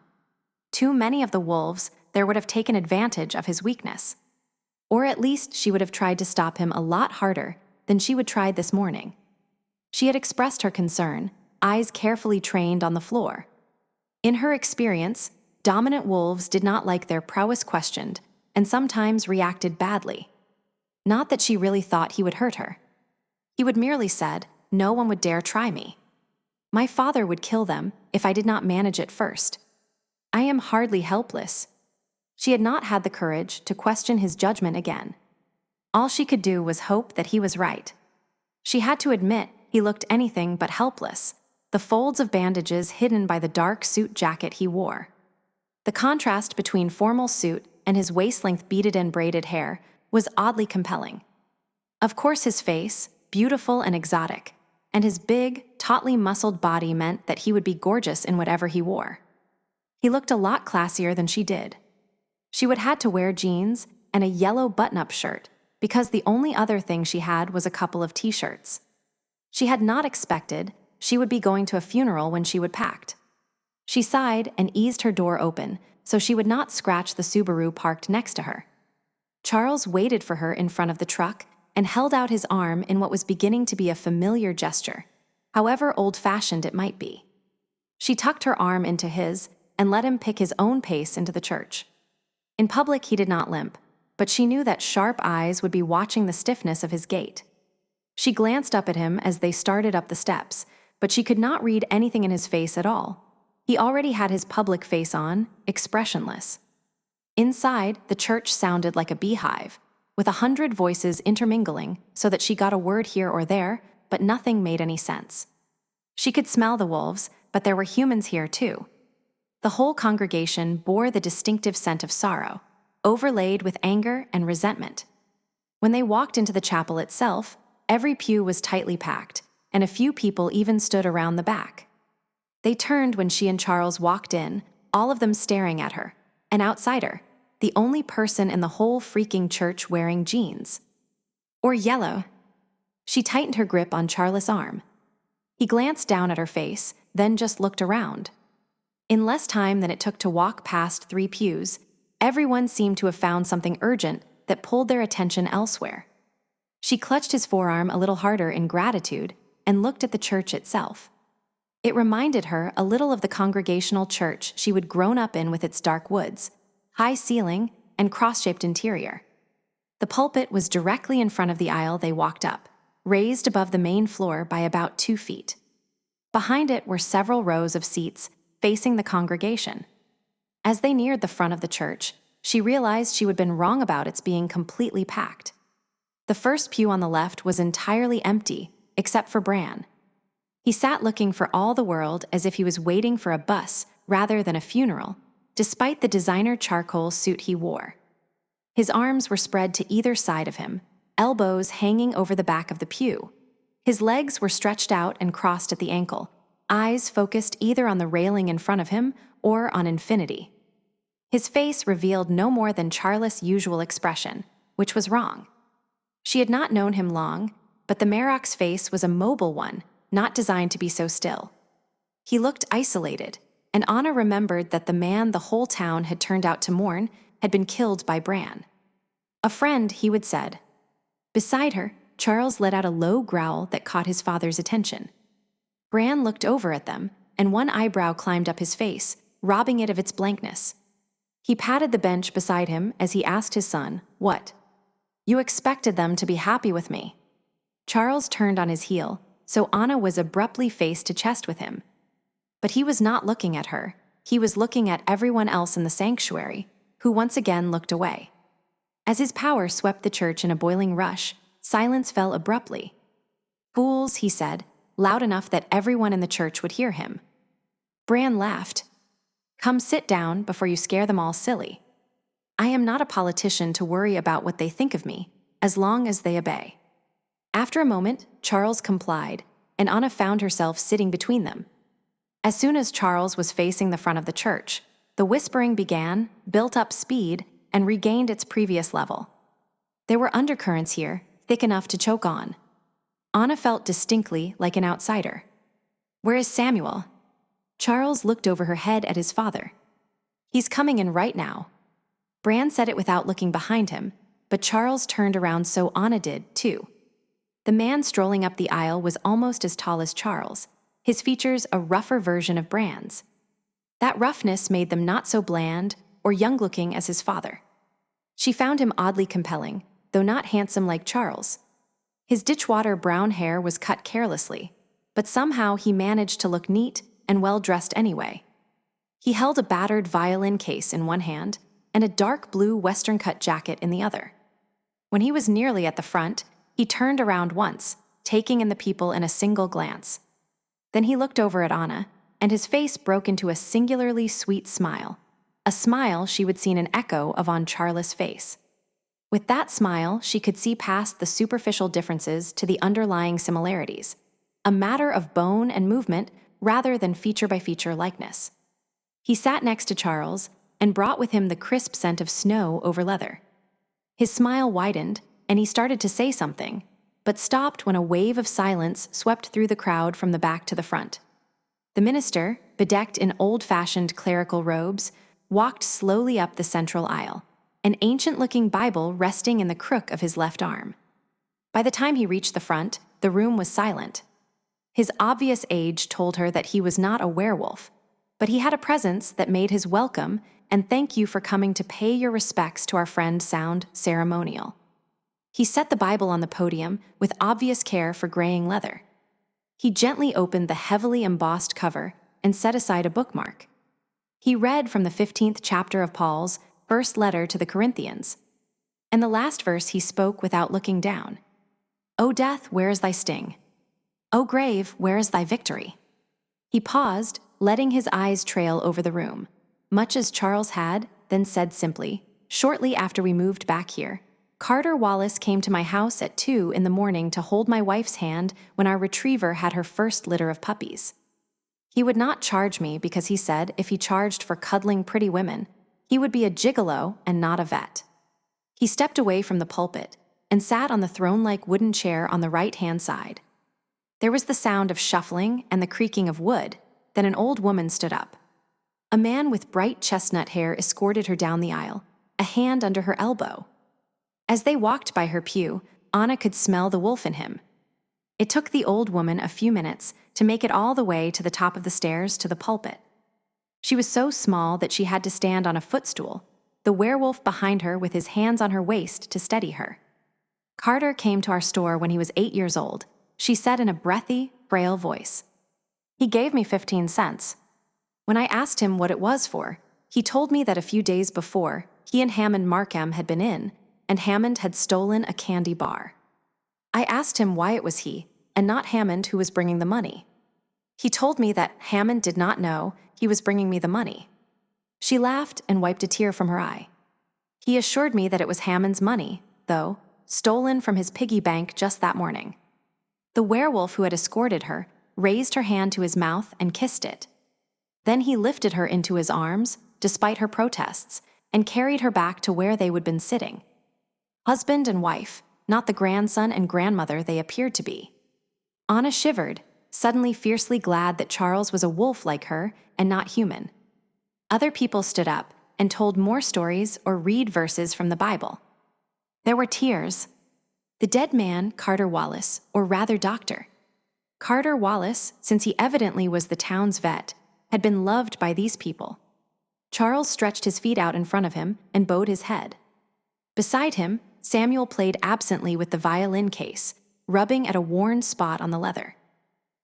Too many of the wolves there would have taken advantage of his weakness. Or at least she would have tried to stop him a lot harder than she would try this morning. She had expressed her concern, eyes carefully trained on the floor. In her experience, dominant wolves did not like their prowess questioned and sometimes reacted badly. Not that she really thought he would hurt her. He would merely said, "No one would dare try me. My father would kill them if I did not manage it first. I am hardly helpless." She had not had the courage to question his judgment again. All she could do was hope that he was right. She had to admit he looked anything but helpless, the folds of bandages hidden by the dark suit jacket he wore. The contrast between formal suit and his waist-length beaded and braided hair was oddly compelling. Of course his face, beautiful and exotic, and his big, tautly muscled body meant that he would be gorgeous in whatever he wore. He looked a lot classier than she did. She would had to wear jeans and a yellow button-up shirt because the only other thing she had was a couple of t-shirts. She had not expected she would be going to a funeral when she would packed. She sighed and eased her door open so she would not scratch the Subaru parked next to her. Charles waited for her in front of the truck and held out his arm in what was beginning to be a familiar gesture, however old-fashioned it might be. She tucked her arm into his and let him pick his own pace into the church. In public he did not limp, but she knew that sharp eyes would be watching the stiffness of his gait. She glanced up at him as they started up the steps, but she could not read anything in his face at all. He already had his public face on, expressionless. Inside, the church sounded like a beehive, with 100 voices intermingling so that she got a word here or there, but nothing made any sense. She could smell the wolves, but there were humans here too. The whole congregation bore the distinctive scent of sorrow, overlaid with anger and resentment. When they walked into the chapel itself, every pew was tightly packed, and a few people even stood around the back. They turned when she and Charles walked in, all of them staring at her, an outsider, the only person in the whole freaking church wearing jeans. Or yellow. She tightened her grip on Charles' arm. He glanced down at her face, then just looked around. In less time than it took to walk past 3 pews, everyone seemed to have found something urgent that pulled their attention elsewhere. She clutched his forearm a little harder in gratitude and looked at the church itself. It reminded her a little of the congregational church she would grown up in with its dark woods, high ceiling, and cross-shaped interior. The pulpit was directly in front of the aisle they walked up, raised above the main floor by about 2 feet. Behind it were several rows of seats facing the congregation. As they neared the front of the church, she realized she had been wrong about its being completely packed. The first pew on the left was entirely empty, except for Bran. He sat looking for all the world as if he was waiting for a bus rather than a funeral, despite the designer charcoal suit he wore. His arms were spread to either side of him, elbows hanging over the back of the pew. His legs were stretched out and crossed at the ankle, eyes focused either on the railing in front of him or on infinity. His face revealed no more than Charles' usual expression, which was wrong. She had not known him long, but the Marok's face was a mobile one, not designed to be so still. He looked isolated, and Anna remembered that the man the whole town had turned out to mourn had been killed by Bran. A friend, he would said. Beside her, Charles let out a low growl that caught his father's attention. Bran looked over at them, and one eyebrow climbed up his face, robbing it of its blankness. He patted the bench beside him as he asked his son, "What? You expected them to be happy with me." Charles turned on his heel, so Anna was abruptly face to chest with him. But he was not looking at her. He was looking at everyone else in the sanctuary, who once again looked away. As his power swept the church in a boiling rush, silence fell abruptly. "Fools," he said, loud enough that everyone in the church would hear him. Bran laughed. "Come sit down before you scare them all silly. I am not a politician to worry about what they think of me, as long as they obey." After a moment, Charles complied, and Anna found herself sitting between them. As soon as Charles was facing the front of the church, the whispering began, built up speed, and regained its previous level. There were undercurrents here, thick enough to choke on. Anna felt distinctly like an outsider. "Where is Samuel?" Charles looked over her head at his father. "He's coming in right now." Bran said it without looking behind him, but Charles turned around so Anna did, too. The man strolling up the aisle was almost as tall as Charles, his features a rougher version of Bran's. That roughness made them not so bland or young-looking as his father. She found him oddly compelling, though not handsome like Charles. His ditchwater brown hair was cut carelessly, but somehow he managed to look neat and well-dressed anyway. He held a battered violin case in one hand and a dark blue western-cut jacket in the other. When he was nearly at the front, he turned around once, taking in the people in a single glance. Then he looked over at Anna, and his face broke into a singularly sweet smile, a smile she would seen an echo of on Charles' face. With that smile, she could see past the superficial differences to the underlying similarities, a matter of bone and movement rather than feature-by-feature likeness. He sat next to Charles and brought with him the crisp scent of snow over leather. His smile widened, and he started to say something, but stopped when a wave of silence swept through the crowd from the back to the front. The minister, bedecked in old-fashioned clerical robes, walked slowly up the central aisle, an ancient-looking Bible resting in the crook of his left arm. By the time he reached the front, the room was silent. His obvious age told her that he was not a werewolf, but he had a presence that made his welcome and thank you for coming to pay your respects to our friend sound ceremonial. He set the Bible on the podium with obvious care for graying leather. He gently opened the heavily embossed cover and set aside a bookmark. He read from the 15th chapter of Paul's first letter to the Corinthians, and the last verse he spoke without looking down. "O death, where is thy sting? O grave, where is thy victory?" He paused, letting his eyes trail over the room, much as Charles had, then said simply, "Shortly after we moved back here, Carter Wallace came to my house at 2 in the morning to hold my wife's hand when our retriever had her first litter of puppies. He would not charge me because he said if he charged for cuddling pretty women, he would be a gigolo and not a vet." He stepped away from the pulpit and sat on the throne-like wooden chair on the right-hand side. There was the sound of shuffling and the creaking of wood. Then an old woman stood up. A man with bright chestnut hair escorted her down the aisle, a hand under her elbow. As they walked by her pew, Anna could smell the wolf in him. It took the old woman a few minutes to make it all the way to the top of the stairs to the pulpit. She was so small that she had to stand on a footstool, the werewolf behind her with his hands on her waist to steady her. "Carter came to our store when he was 8 years old," she said in a breathy, frail voice. "He gave me 15 cents. When I asked him what it was for, he told me that a few days before, he and Hammond Markham had been in, and Hammond had stolen a candy bar. I asked him why it was he, and not Hammond, who was bringing the money. He told me that Hammond did not know he was bringing me the money." She laughed and wiped a tear from her eye. "He assured me that it was Hammond's money, though, stolen from his piggy bank just that morning." The werewolf who had escorted her raised her hand to his mouth and kissed it. Then he lifted her into his arms, despite her protests, and carried her back to where they would been sitting. Husband and wife, not the grandson and grandmother they appeared to be. Anna shivered, suddenly fiercely glad that Charles was a wolf like her and not human. Other people stood up and told more stories or read verses from the Bible. There were tears. The dead man, Carter Wallace, or rather doctor. Carter Wallace, since he evidently was the town's vet, had been loved by these people. Charles stretched his feet out in front of him and bowed his head. Beside him, Samuel played absently with the violin case, rubbing at a worn spot on the leather.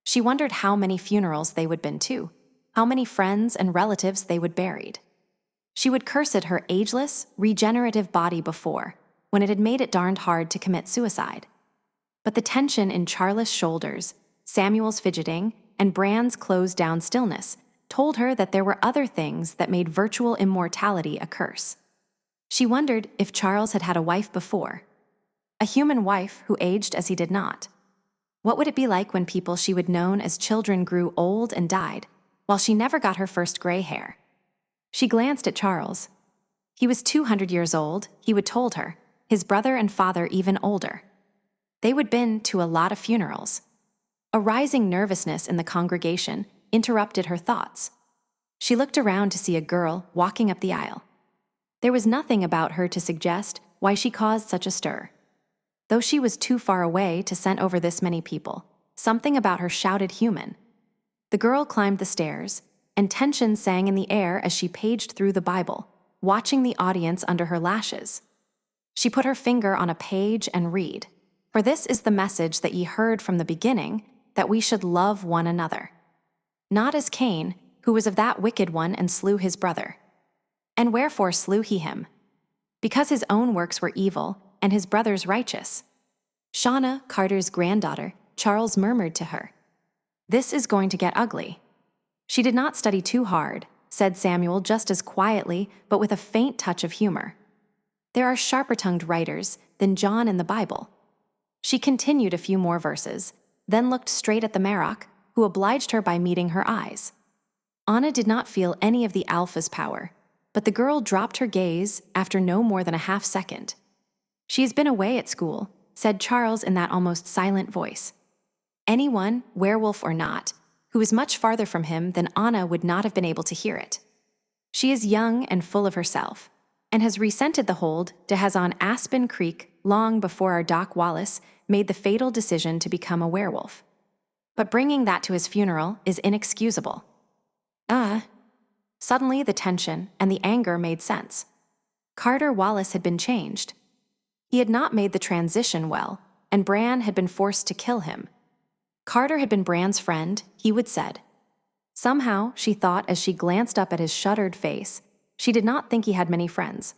She wondered how many funerals they would been to, how many friends and relatives they would buried. She would curse at her ageless, regenerative body before, when it had made it darned hard to commit suicide. But the tension in Charles' shoulders, Samuel's fidgeting, and Brand's closed-down stillness told her that there were other things that made virtual immortality a curse. She wondered if Charles had had a wife before, a human wife who aged as he did not. What would it be like when people she would known as children grew old and died, while she never got her first gray hair? She glanced at Charles. He was 200 years old, he would told her, his brother and father even older. They would been to a lot of funerals. A rising nervousness in the congregation interrupted her thoughts. She looked around to see a girl walking up the aisle. There was nothing about her to suggest why she caused such a stir. Though she was too far away to scent over this many people, something about her shouted human. The girl climbed the stairs, and tension sang in the air as she paged through the Bible, watching the audience under her lashes. She put her finger on a page and read, "For this is the message that ye heard from the beginning, that we should love one another. Not as Cain, who was of that wicked one and slew his brother. And wherefore slew he him? Because his own works were evil, and his brother's righteous." Shauna, Carter's granddaughter, Charles murmured to her, "This is going to get ugly." "She did not study too hard," said Samuel just as quietly, but with a faint touch of humor. "There are sharper-tongued writers than John in the Bible." She continued a few more verses, then looked straight at the Marok, who obliged her by meeting her eyes. Anna did not feel any of the alpha's power, but the girl dropped her gaze after no more than a half second. "She has been away at school," said Charles in that almost silent voice. Anyone, werewolf or not, who was much farther from him than Anna would not have been able to hear it. "She is young and full of herself, and has resented the hold to has on Aspen Creek long before our Doc Wallace made the fatal decision to become a werewolf. But bringing that to his funeral is inexcusable." Suddenly, the tension and the anger made sense. Carter Wallace had been changed. He had not made the transition well, and Bran had been forced to kill him. Carter had been Bran's friend, he would said. Somehow, she thought as she glanced up at his shuttered face, she did not think he had many friends.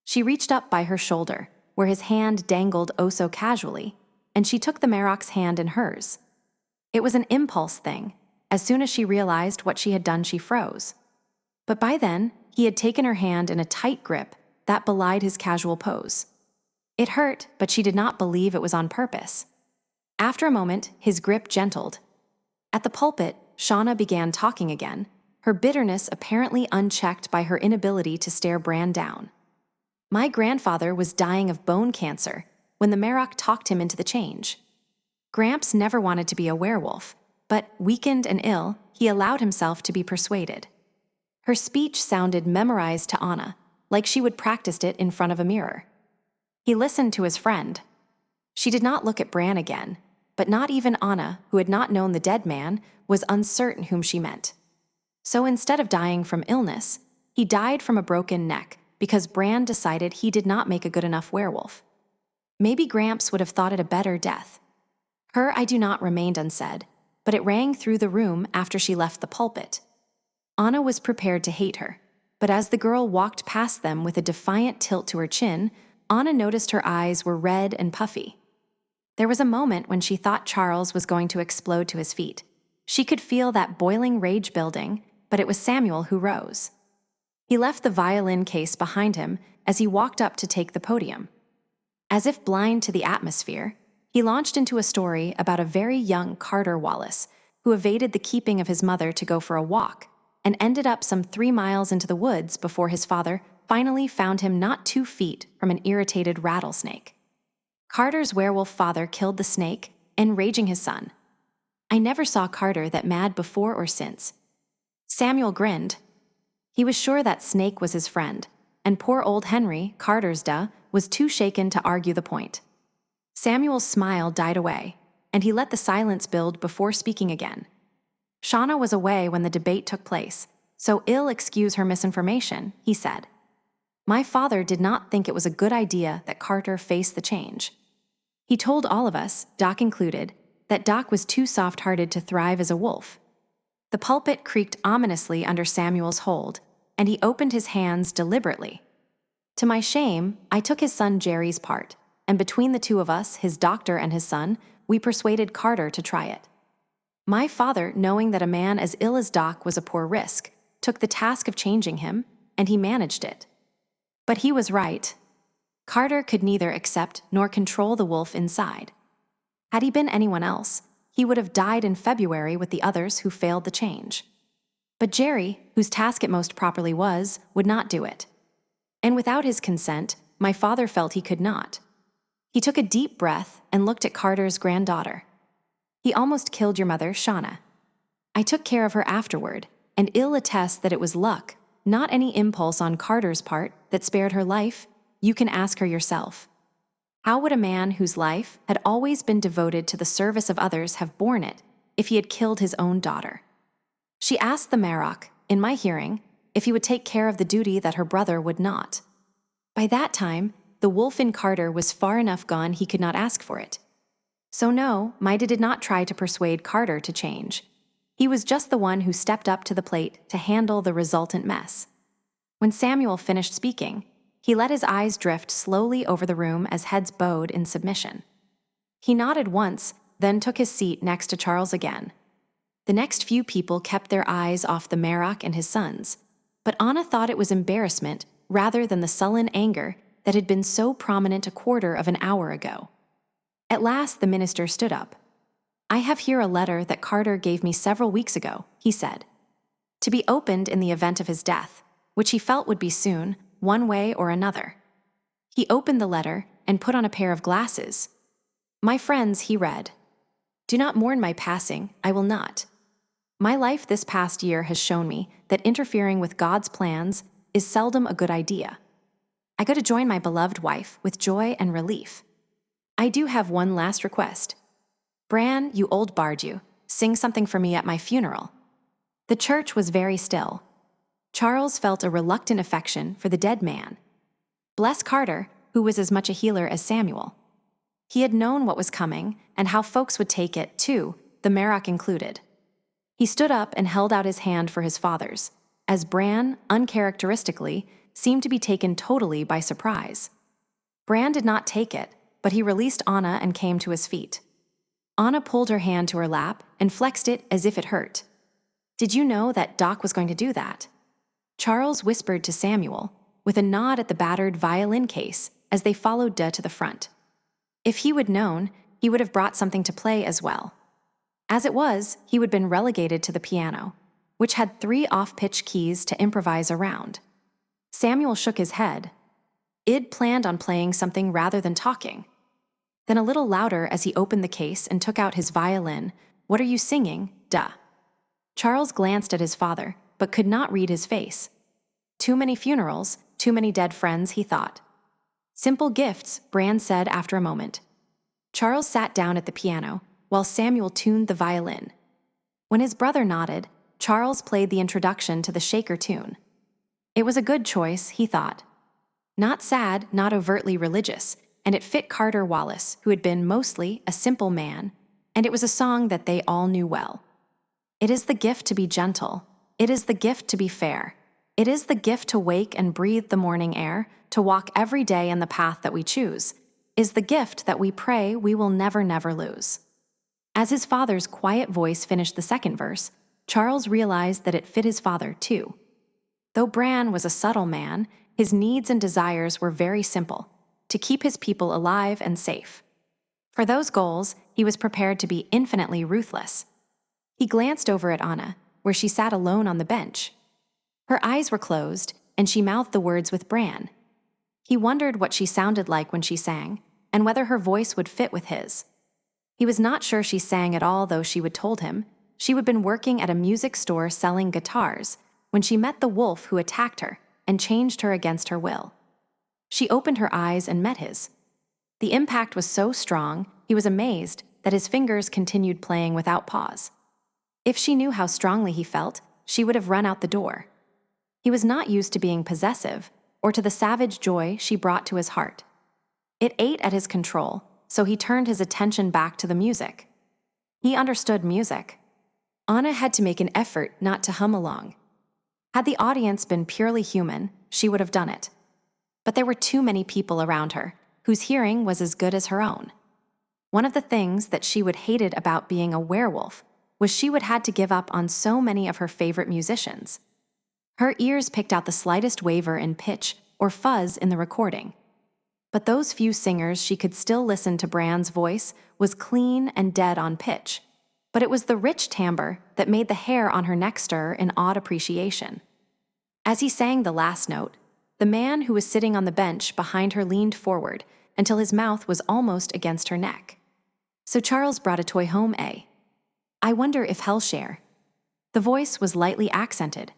She reached up by her shoulder, where his hand dangled oh so casually, and she took the Marok's hand in hers. It was an impulse thing. As soon as she realized what she had done, she froze. But by then, he had taken her hand in a tight grip that belied his casual pose. It hurt, but she did not believe it was on purpose. After a moment, his grip gentled. At the pulpit, Shauna began talking again, her bitterness apparently unchecked by her inability to stare Bran down. My grandfather was dying of bone cancer when the Marok talked him into the change. Gramps never wanted to be a werewolf, but weakened and ill, he allowed himself to be persuaded. Her speech sounded memorized to Anna, like she would practiced it in front of a mirror. He listened to his friend. She did not look at Bran again, but not even Anna, who had not known the dead man, was uncertain whom she meant. So instead of dying from illness, he died from a broken neck because Bran decided he did not make a good enough werewolf. Maybe Gramps would have thought it a better death. Her "I do not" remained unsaid, but it rang through the room after she left the pulpit. Anna was prepared to hate her, but as the girl walked past them with a defiant tilt to her chin, Anna noticed her eyes were red and puffy. There was a moment when she thought Charles was going to explode to his feet. She could feel that boiling rage building, but it was Samuel who rose. He left the violin case behind him as he walked up to take the podium. As if blind to the atmosphere, he launched into a story about a very young Carter Wallace who evaded the keeping of his mother to go for a walk and ended up some 3 miles into the woods before his father finally found him not 2 feet from an irritated rattlesnake. Carter's werewolf father killed the snake, enraging his son. I never saw Carter that mad before or since. Samuel grinned. He was sure that snake was his friend, and poor old Henry, Carter's was too shaken to argue the point. Samuel's smile died away, and he let the silence build before speaking again. Shauna was away when the debate took place, so ill excuse her misinformation, he said. My father did not think it was a good idea that Carter face the change. He told all of us, Doc included, that Doc was too soft-hearted to thrive as a wolf. The pulpit creaked ominously under Samuel's hold, and he opened his hands deliberately. To my shame, I took his son Jerry's part, and between the two of us, his doctor and his son, we persuaded Carter to try it. My father, knowing that a man as ill as Doc was a poor risk, took the task of changing him, and he managed it. But he was right. Carter could neither accept nor control the wolf inside. Had he been anyone else, he would have died in February with the others who failed the change. But Jerry, whose task it most properly was, would not do it. And without his consent, my father felt he could not. He took a deep breath and looked at Carter's granddaughter. He almost killed your mother, Shauna. I took care of her afterward, and ill attest that it was luck, not any impulse on Carter's part, that spared her life. You can ask her yourself. How would a man whose life had always been devoted to the service of others have borne it if he had killed his own daughter? She asked the Marok, in my hearing, if he would take care of the duty that her brother would not. By that time, the wolf in Carter was far enough gone he could not ask for it. So no, Maida did not try to persuade Carter to change. He was just the one who stepped up to the plate to handle the resultant mess. When Samuel finished speaking, he let his eyes drift slowly over the room as heads bowed in submission. He nodded once, then took his seat next to Charles again. The next few people kept their eyes off the Marok and his sons, but Anna thought it was embarrassment rather than the sullen anger that had been so prominent a quarter of an hour ago. At last the minister stood up. I have here a letter that Carter gave me several weeks ago, he said, to be opened in the event of his death, which he felt would be soon, one way or another. He opened the letter and put on a pair of glasses. My friends, he read, do not mourn my passing, I will not. My life this past year has shown me that interfering with God's plans is seldom a good idea. I go to join my beloved wife with joy and relief. I do have one last request. Bran, you old bard you, sing something for me at my funeral. The church was very still. Charles felt a reluctant affection for the dead man. Bless Carter, who was as much a healer as Samuel. He had known what was coming and how folks would take it, too, the Merrock included. He stood up and held out his hand for his father's, as Bran, uncharacteristically, seemed to be taken totally by surprise. Bran did not take it, but he released Anna and came to his feet. Anna pulled her hand to her lap and flexed it as if it hurt. "Did you know that Doc was going to do that?" Charles whispered to Samuel, with a nod at the battered violin case as they followed Da to the front. If he would known, he would have brought something to play as well. As it was, he would been relegated to the piano, which had 3 off-pitch keys to improvise around. Samuel shook his head. Id planned on playing something rather than talking. Then a little louder as he opened the case and took out his violin. "What are you singing, Da?" Charles glanced at his father, but could not read his face. Too many funerals, too many dead friends, he thought. "Simple gifts," Bran said after a moment. Charles sat down at the piano, while Samuel tuned the violin. When his brother nodded, Charles played the introduction to the Shaker tune. It was a good choice, he thought. Not sad, not overtly religious, and it fit Carter Wallace, who had been mostly a simple man, and it was a song that they all knew well. It is the gift to be gentle. It is the gift to be fair. It is the gift to wake and breathe the morning air, to walk every day in the path that we choose, is the gift that we pray we will never, never lose. As his father's quiet voice finished the second verse, Charles realized that it fit his father, too. Though Bran was a subtle man, his needs and desires were very simple: to keep his people alive and safe. For those goals, he was prepared to be infinitely ruthless. He glanced over at Anna, where she sat alone on the bench. Her eyes were closed, and she mouthed the words with Bran. He wondered what she sounded like when she sang, and whether her voice would fit with his. He was not sure she sang at all, though she would told him she had been working at a music store selling guitars when she met the wolf who attacked her and changed her against her will. She opened her eyes and met his. The impact was so strong, he was amazed that his fingers continued playing without pause. If she knew how strongly he felt, she would have run out the door. He was not used to being possessive, or to the savage joy she brought to his heart. It ate at his control, so he turned his attention back to the music. He understood music. Anna had to make an effort not to hum along. Had the audience been purely human, she would have done it. But there were too many people around her, whose hearing was as good as her own. One of the things that she would hated about being a werewolf was she would had to give up on so many of her favorite musicians. Her ears picked out the slightest waver in pitch or fuzz in the recording. But those few singers she could still listen to. Bran's voice was clean and dead on pitch, but it was the rich timbre that made the hair on her neck stir in awed appreciation. As he sang the last note, the man who was sitting on the bench behind her leaned forward until his mouth was almost against her neck. "So Charles brought a toy home, eh? I wonder if he'll share." The voice was lightly accented.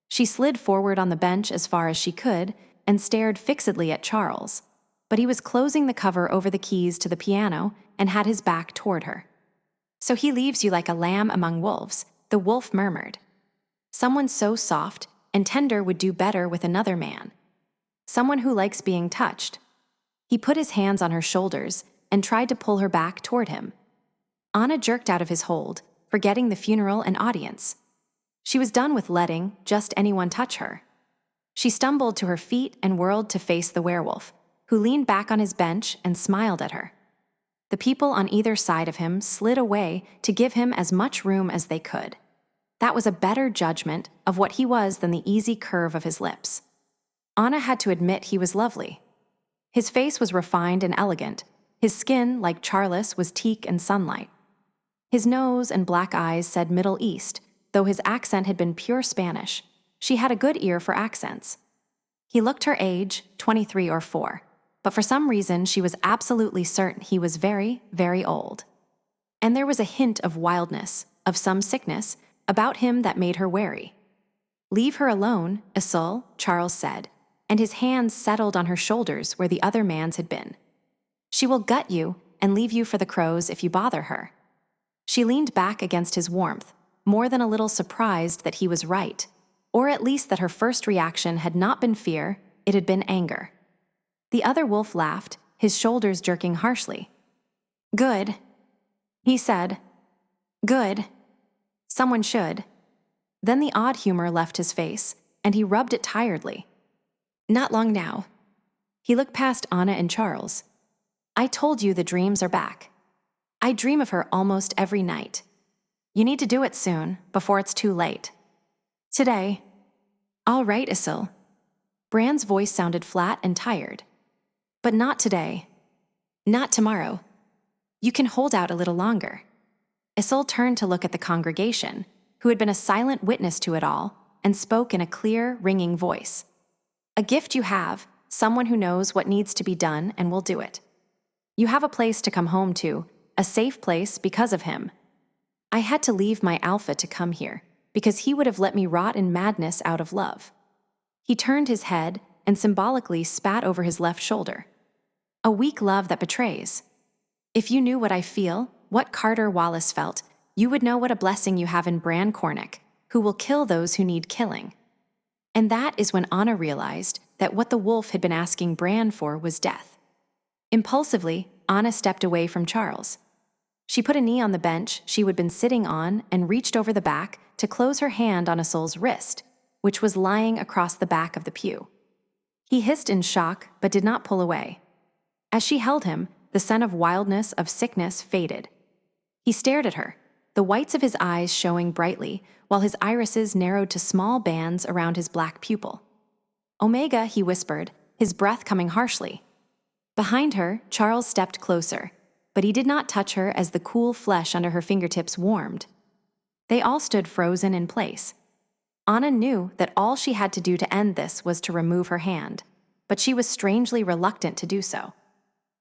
She slid forward on the bench as far as she could and stared fixedly at Charles, but he was closing the cover over the keys to the piano and had his back toward her. "So he leaves you like a lamb among wolves," the wolf murmured. "Someone so soft and tender would do better with another man. Someone who likes being touched." He put his hands on her shoulders and tried to pull her back toward him. Anna jerked out of his hold, forgetting the funeral and audience. She was done with letting just anyone touch her. She stumbled to her feet and whirled to face the werewolf, who leaned back on his bench and smiled at her. The people on either side of him slid away to give him as much room as they could. That was a better judgment of what he was than the easy curve of his lips. Anna had to admit he was lovely. His face was refined and elegant. His skin, like Charles, was teak and sunlight. His nose and black eyes said Middle East, though his accent had been pure Spanish. She had a good ear for accents. He looked her age, 23 or 4, but for some reason she was absolutely certain he was very, very old. And there was a hint of wildness, of some sickness, about him that made her wary. "Leave her alone, Isul," Charles said, and his hands settled on her shoulders where the other man's had been. "She will gut you and leave you for the crows if you bother her." She leaned back against his warmth, more than a little surprised that he was right. or at least that her first reaction had not been fear, it had been anger. The other wolf laughed, his shoulders jerking harshly. "Good," he said. "Good. Someone should." Then the odd humor left his face, and he rubbed it tiredly. "Not long now." He looked past Anna and Charles. "I told you the dreams are back. I dream of her almost every night. You need to do it soon, before it's too late." "Today." "All right, Isil." Bran's voice sounded flat and tired. "But not today. Not tomorrow. You can hold out a little longer." Isil turned to look at the congregation, who had been a silent witness to it all, and spoke in a clear, ringing voice. "A gift you have, someone who knows what needs to be done and will do it. You have a place to come home to, a safe place because of him. I had to leave my alpha to come here, because he would have let me rot in madness out of love." He turned his head and symbolically spat over his left shoulder. "A weak love that betrays. If you knew what I feel, what Carter Wallace felt, you would know what a blessing you have in Bran Cornick, who will kill those who need killing." And that is when Anna realized that what the wolf had been asking Bran for was death. Impulsively, Anna stepped away from Charles. She put a knee on the bench she had been sitting on and reached over the back to close her hand on Isil's wrist, which was lying across the back of the pew. He hissed in shock but did not pull away. As she held him, the scent of wildness, of sickness, faded. He stared at her, the whites of his eyes showing brightly, while his irises narrowed to small bands around his black pupil. "Omega," he whispered, his breath coming harshly. Behind her, Charles stepped closer, but he did not touch her as the cool flesh under her fingertips warmed. They all stood frozen in place. Anna knew that all she had to do to end this was to remove her hand, but she was strangely reluctant to do so.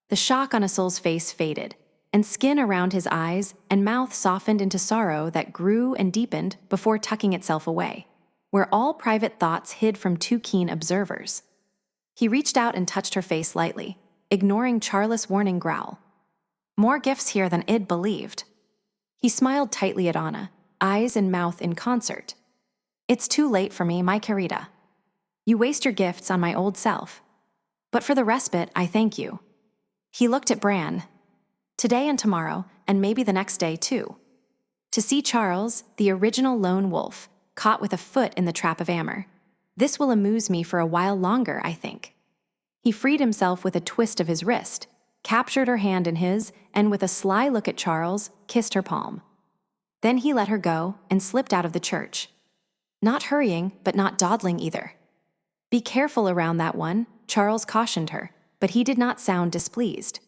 The shock on Isil's face faded, and skin around his eyes and mouth softened into sorrow that grew and deepened before tucking itself away, where all private thoughts hid from too keen observers. He reached out and touched her face lightly, ignoring Charles' warning growl. "More gifts here than Id believed." He smiled tightly at Anna, eyes and mouth in concert. "It's too late for me, my querida. You waste your gifts on my old self. But for the respite, I thank you." He looked at Bran. "Today and tomorrow, and maybe the next day too. To see Charles, the original lone wolf, caught with a foot in the trap of Amber. This will amuse me for a while longer, I think." He freed himself with a twist of his wrist, captured her hand in his, and with a sly look at Charles, kissed her palm. Then he let her go and slipped out of the church. Not hurrying, but not dawdling either. "Be careful around that one," Charles cautioned her, but he did not sound displeased.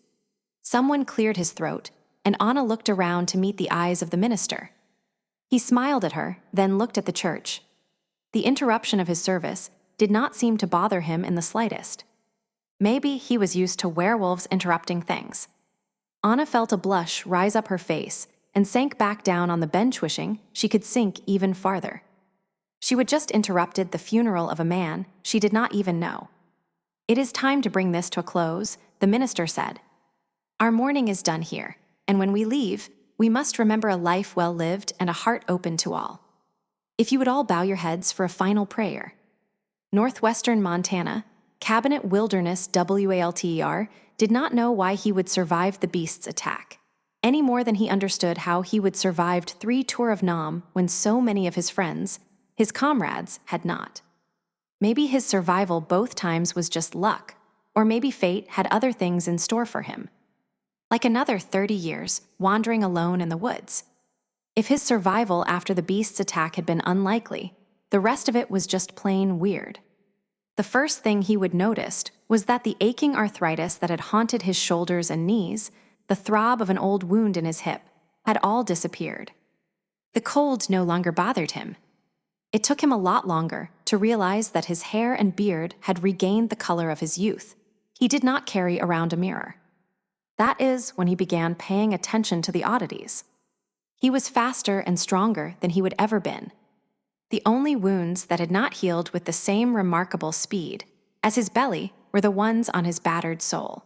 Someone cleared his throat, and Anna looked around to meet the eyes of the minister. He smiled at her, then looked at the church. The interruption of his service did not seem to bother him in the slightest. Maybe he was used to werewolves interrupting things. Anna felt a blush rise up her face and sank back down on the bench, wishing she could sink even farther. She had just interrupted the funeral of a man she did not even know. "It is time to bring this to a close," the minister said. "Our mourning is done here, and when we leave, we must remember a life well lived and a heart open to all. If you would all bow your heads for a final prayer." Northwestern Montana, Cabinet Wilderness WALTER, did not know why he would survive the beast's attack, any more than he understood how he would survived 3 Tour of Nam when so many of his friends, his comrades, had not. Maybe his survival both times was just luck, or maybe fate had other things in store for him. Like another 30 years, wandering alone in the woods. If his survival after the beast's attack had been unlikely, the rest of it was just plain weird. The first thing he would noticed was that the aching arthritis that had haunted his shoulders and knees, the throb of an old wound in his hip, had all disappeared. The cold no longer bothered him. It took him a lot longer to realize that his hair and beard had regained the color of his youth. He did not carry around a mirror. That is when he began paying attention to the oddities. He was faster and stronger than he would ever been. The only wounds that had not healed with the same remarkable speed as his belly were the ones on his battered soul.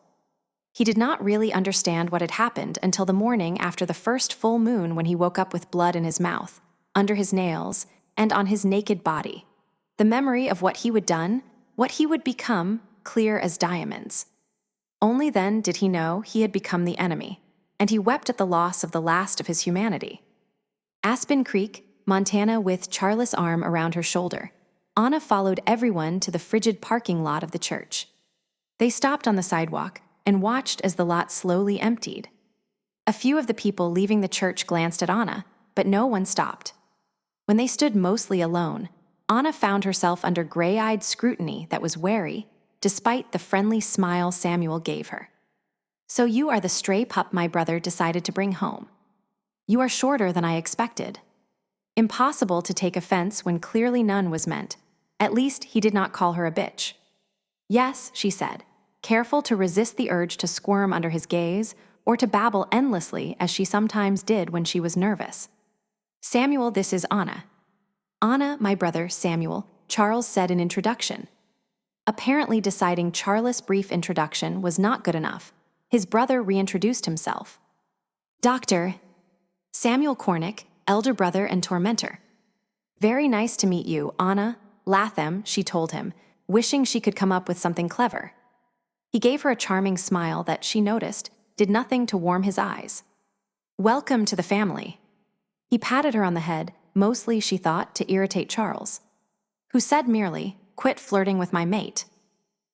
He did not really understand what had happened until the morning after the first full moon, when he woke up with blood in his mouth, under his nails, and on his naked body. The memory of what he would done, what he would become, clear as diamonds. Only then did he know he had become the enemy, and he wept at the loss of the last of his humanity. Aspen Creek, Montana, with Charles' arm around her shoulder, Anna followed everyone to the frigid parking lot of the church. They stopped on the sidewalk and watched as the lot slowly emptied. A few of the people leaving the church glanced at Anna, but no one stopped. When they stood mostly alone, Anna found herself under gray-eyed scrutiny that was wary, despite the friendly smile Samuel gave her. "So you are the stray pup my brother decided to bring home. You are shorter than I expected." Impossible to take offense when clearly none was meant. At least he did not call her a bitch. "Yes," she said, careful to resist the urge to squirm under his gaze or to babble endlessly as she sometimes did when she was nervous. "Samuel, this is Anna." "Anna, my brother, Samuel," Charles said in introduction. Apparently deciding Charles' brief introduction was not good enough, his brother reintroduced himself. "Dr. Samuel Cornick, elder brother and tormentor." "Very nice to meet you, Anna Latham," she told him, wishing she could come up with something clever. He gave her a charming smile that, she noticed, did nothing to warm his eyes. "Welcome to the family." He patted her on the head, mostly, she thought, to irritate Charles, who said merely, "Quit flirting with my mate."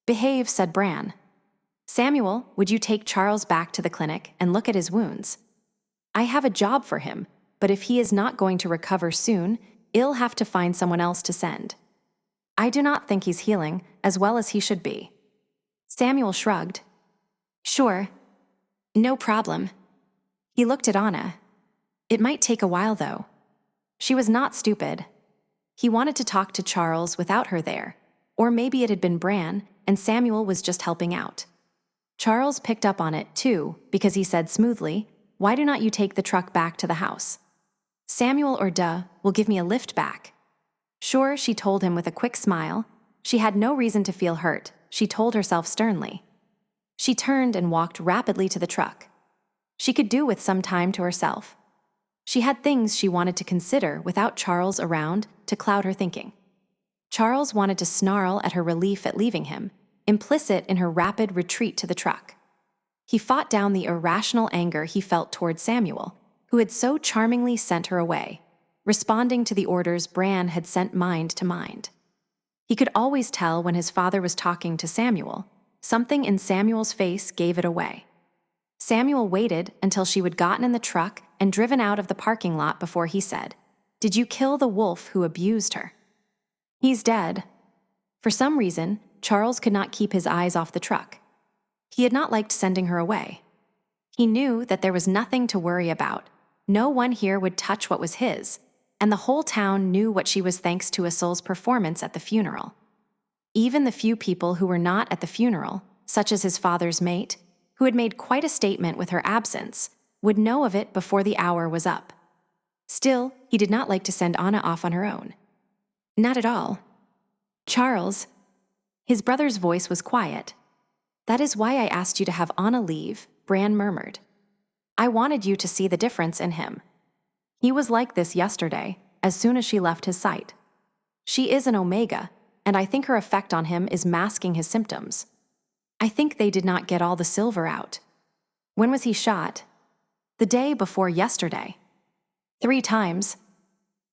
"Behave," said Bran. "Samuel, would you take Charles back to the clinic and look at his wounds? I have a job for him, but if he is not going to recover soon, I'll have to find someone else to send. I do not think he's healing as well as he should be." Samuel shrugged. "Sure. No problem." He looked at Anna. "It might take a while, though." She was not stupid. He wanted to talk to Charles without her there, or maybe it had been Bran, and Samuel was just helping out. Charles picked up on it, too, because he said smoothly, "Why do not you take the truck back to the house? Samuel or Duh will give me a lift back." "Sure," she told him with a quick smile. She had no reason to feel hurt, she told herself sternly. She turned and walked rapidly to the truck. She could do with some time to herself. She had things she wanted to consider without Charles around to cloud her thinking. Charles wanted to snarl at her relief at leaving him, implicit in her rapid retreat to the truck. He fought down the irrational anger he felt toward Samuel, who had so charmingly sent her away, responding to the orders Bran had sent mind to mind. He could always tell when his father was talking to Samuel. Something in Samuel's face gave it away. Samuel waited until she had gotten in the truck and driven out of the parking lot before he said, "Did you kill the wolf who abused her?" "He's dead." For some reason, Charles could not keep his eyes off the truck. He had not liked sending her away. He knew that there was nothing to worry about. No one here would touch what was his, and the whole town knew what she was thanks to Isol's performance at the funeral. Even the few people who were not at the funeral, such as his father's mate, who had made quite a statement with her absence, would know of it before the hour was up. Still, he did not like to send Anna off on her own. Not at all. "Charles," his brother's voice was quiet. "That is why I asked you to have Anna leave," Bran murmured. "I wanted you to see the difference in him. He was like this yesterday, as soon as she left his sight. She is an Omega, and I think her effect on him is masking his symptoms. I think they did not get all the silver out." "When was he shot?" "The day before yesterday." 3 times.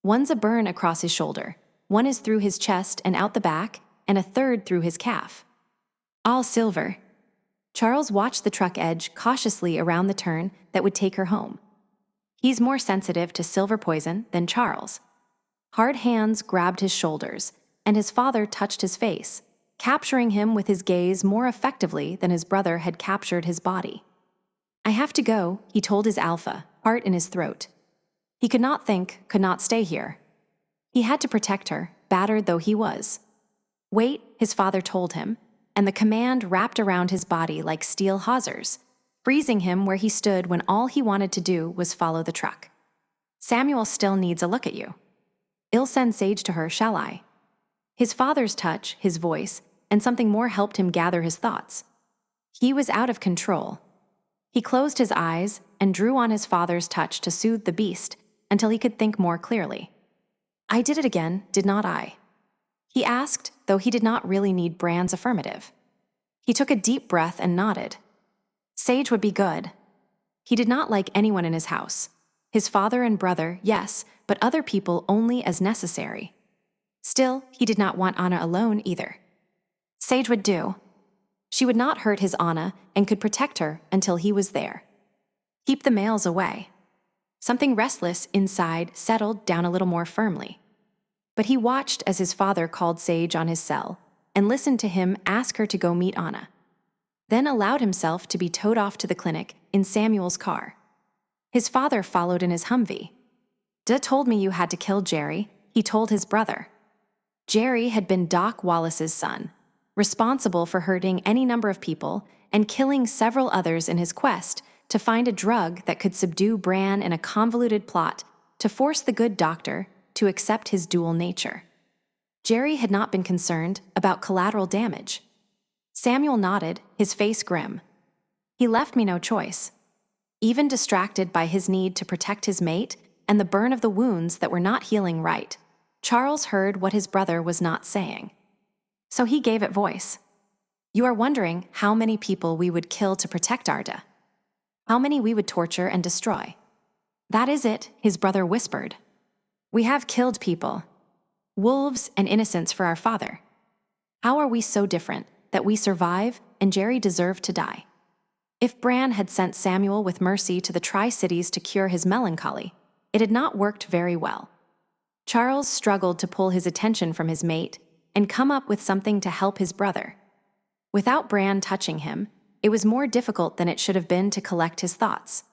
One's a burn across his shoulder, one is through his chest and out the back, and a third through his calf. All silver." Charles watched the truck edge cautiously around the turn that would take her home. He's more sensitive to silver poison than Charles. Hard hands grabbed his shoulders, and his father touched his face, capturing him with his gaze more effectively than his brother had captured his body. "I have to go," he told his alpha, heart in his throat. He could not think, could not stay here. He had to protect her, battered though he was. "Wait," his father told him, and the command wrapped around his body like steel hawsers, freezing him where he stood when all he wanted to do was follow the truck. "Samuel still needs a look at you. I'll send Sage to her, shall I?" His father's touch, his voice, and something more helped him gather his thoughts. He was out of control. He closed his eyes and drew on his father's touch to soothe the beast until he could think more clearly. "I did it again, did not I?" He asked, though he did not really need Bran's affirmative. He took a deep breath and nodded. Sage would be good. He did not like anyone in his house. His father and brother, yes, but other people only as necessary. Still, he did not want Anna alone either. Sage would do. She would not hurt his Anna and could protect her until he was there. Keep the males away. Something restless inside settled down a little more firmly. But he watched as his father called Sage on his cell and listened to him ask her to go meet Anna, then allowed himself to be towed off to the clinic in Samuel's car. His father followed in his Humvee. "Duh told me you had to kill Jerry," he told his brother. Jerry had been Doc Wallace's son, responsible for hurting any number of people and killing several others in his quest to find a drug that could subdue Bran in a convoluted plot to force the good doctor to accept his dual nature. Jerry had not been concerned about collateral damage. Samuel nodded, his face grim. He left me no choice. Even distracted by his need to protect his mate and the burn of the wounds that were not healing right, Charles heard what his brother was not saying. So he gave it voice. "You are wondering how many people we would kill to protect Arda. How many we would torture and destroy. That is it," his brother whispered. "We have killed people. Wolves and innocents for our father. How are we so different that we survive and Jerry deserved to die? If Bran had sent Samuel with mercy to the Tri-Cities to cure his melancholy, it had not worked very well." Charles struggled to pull his attention from his mate and come up with something to help his brother. Without Bran touching him, it was more difficult than it should have been to collect his thoughts.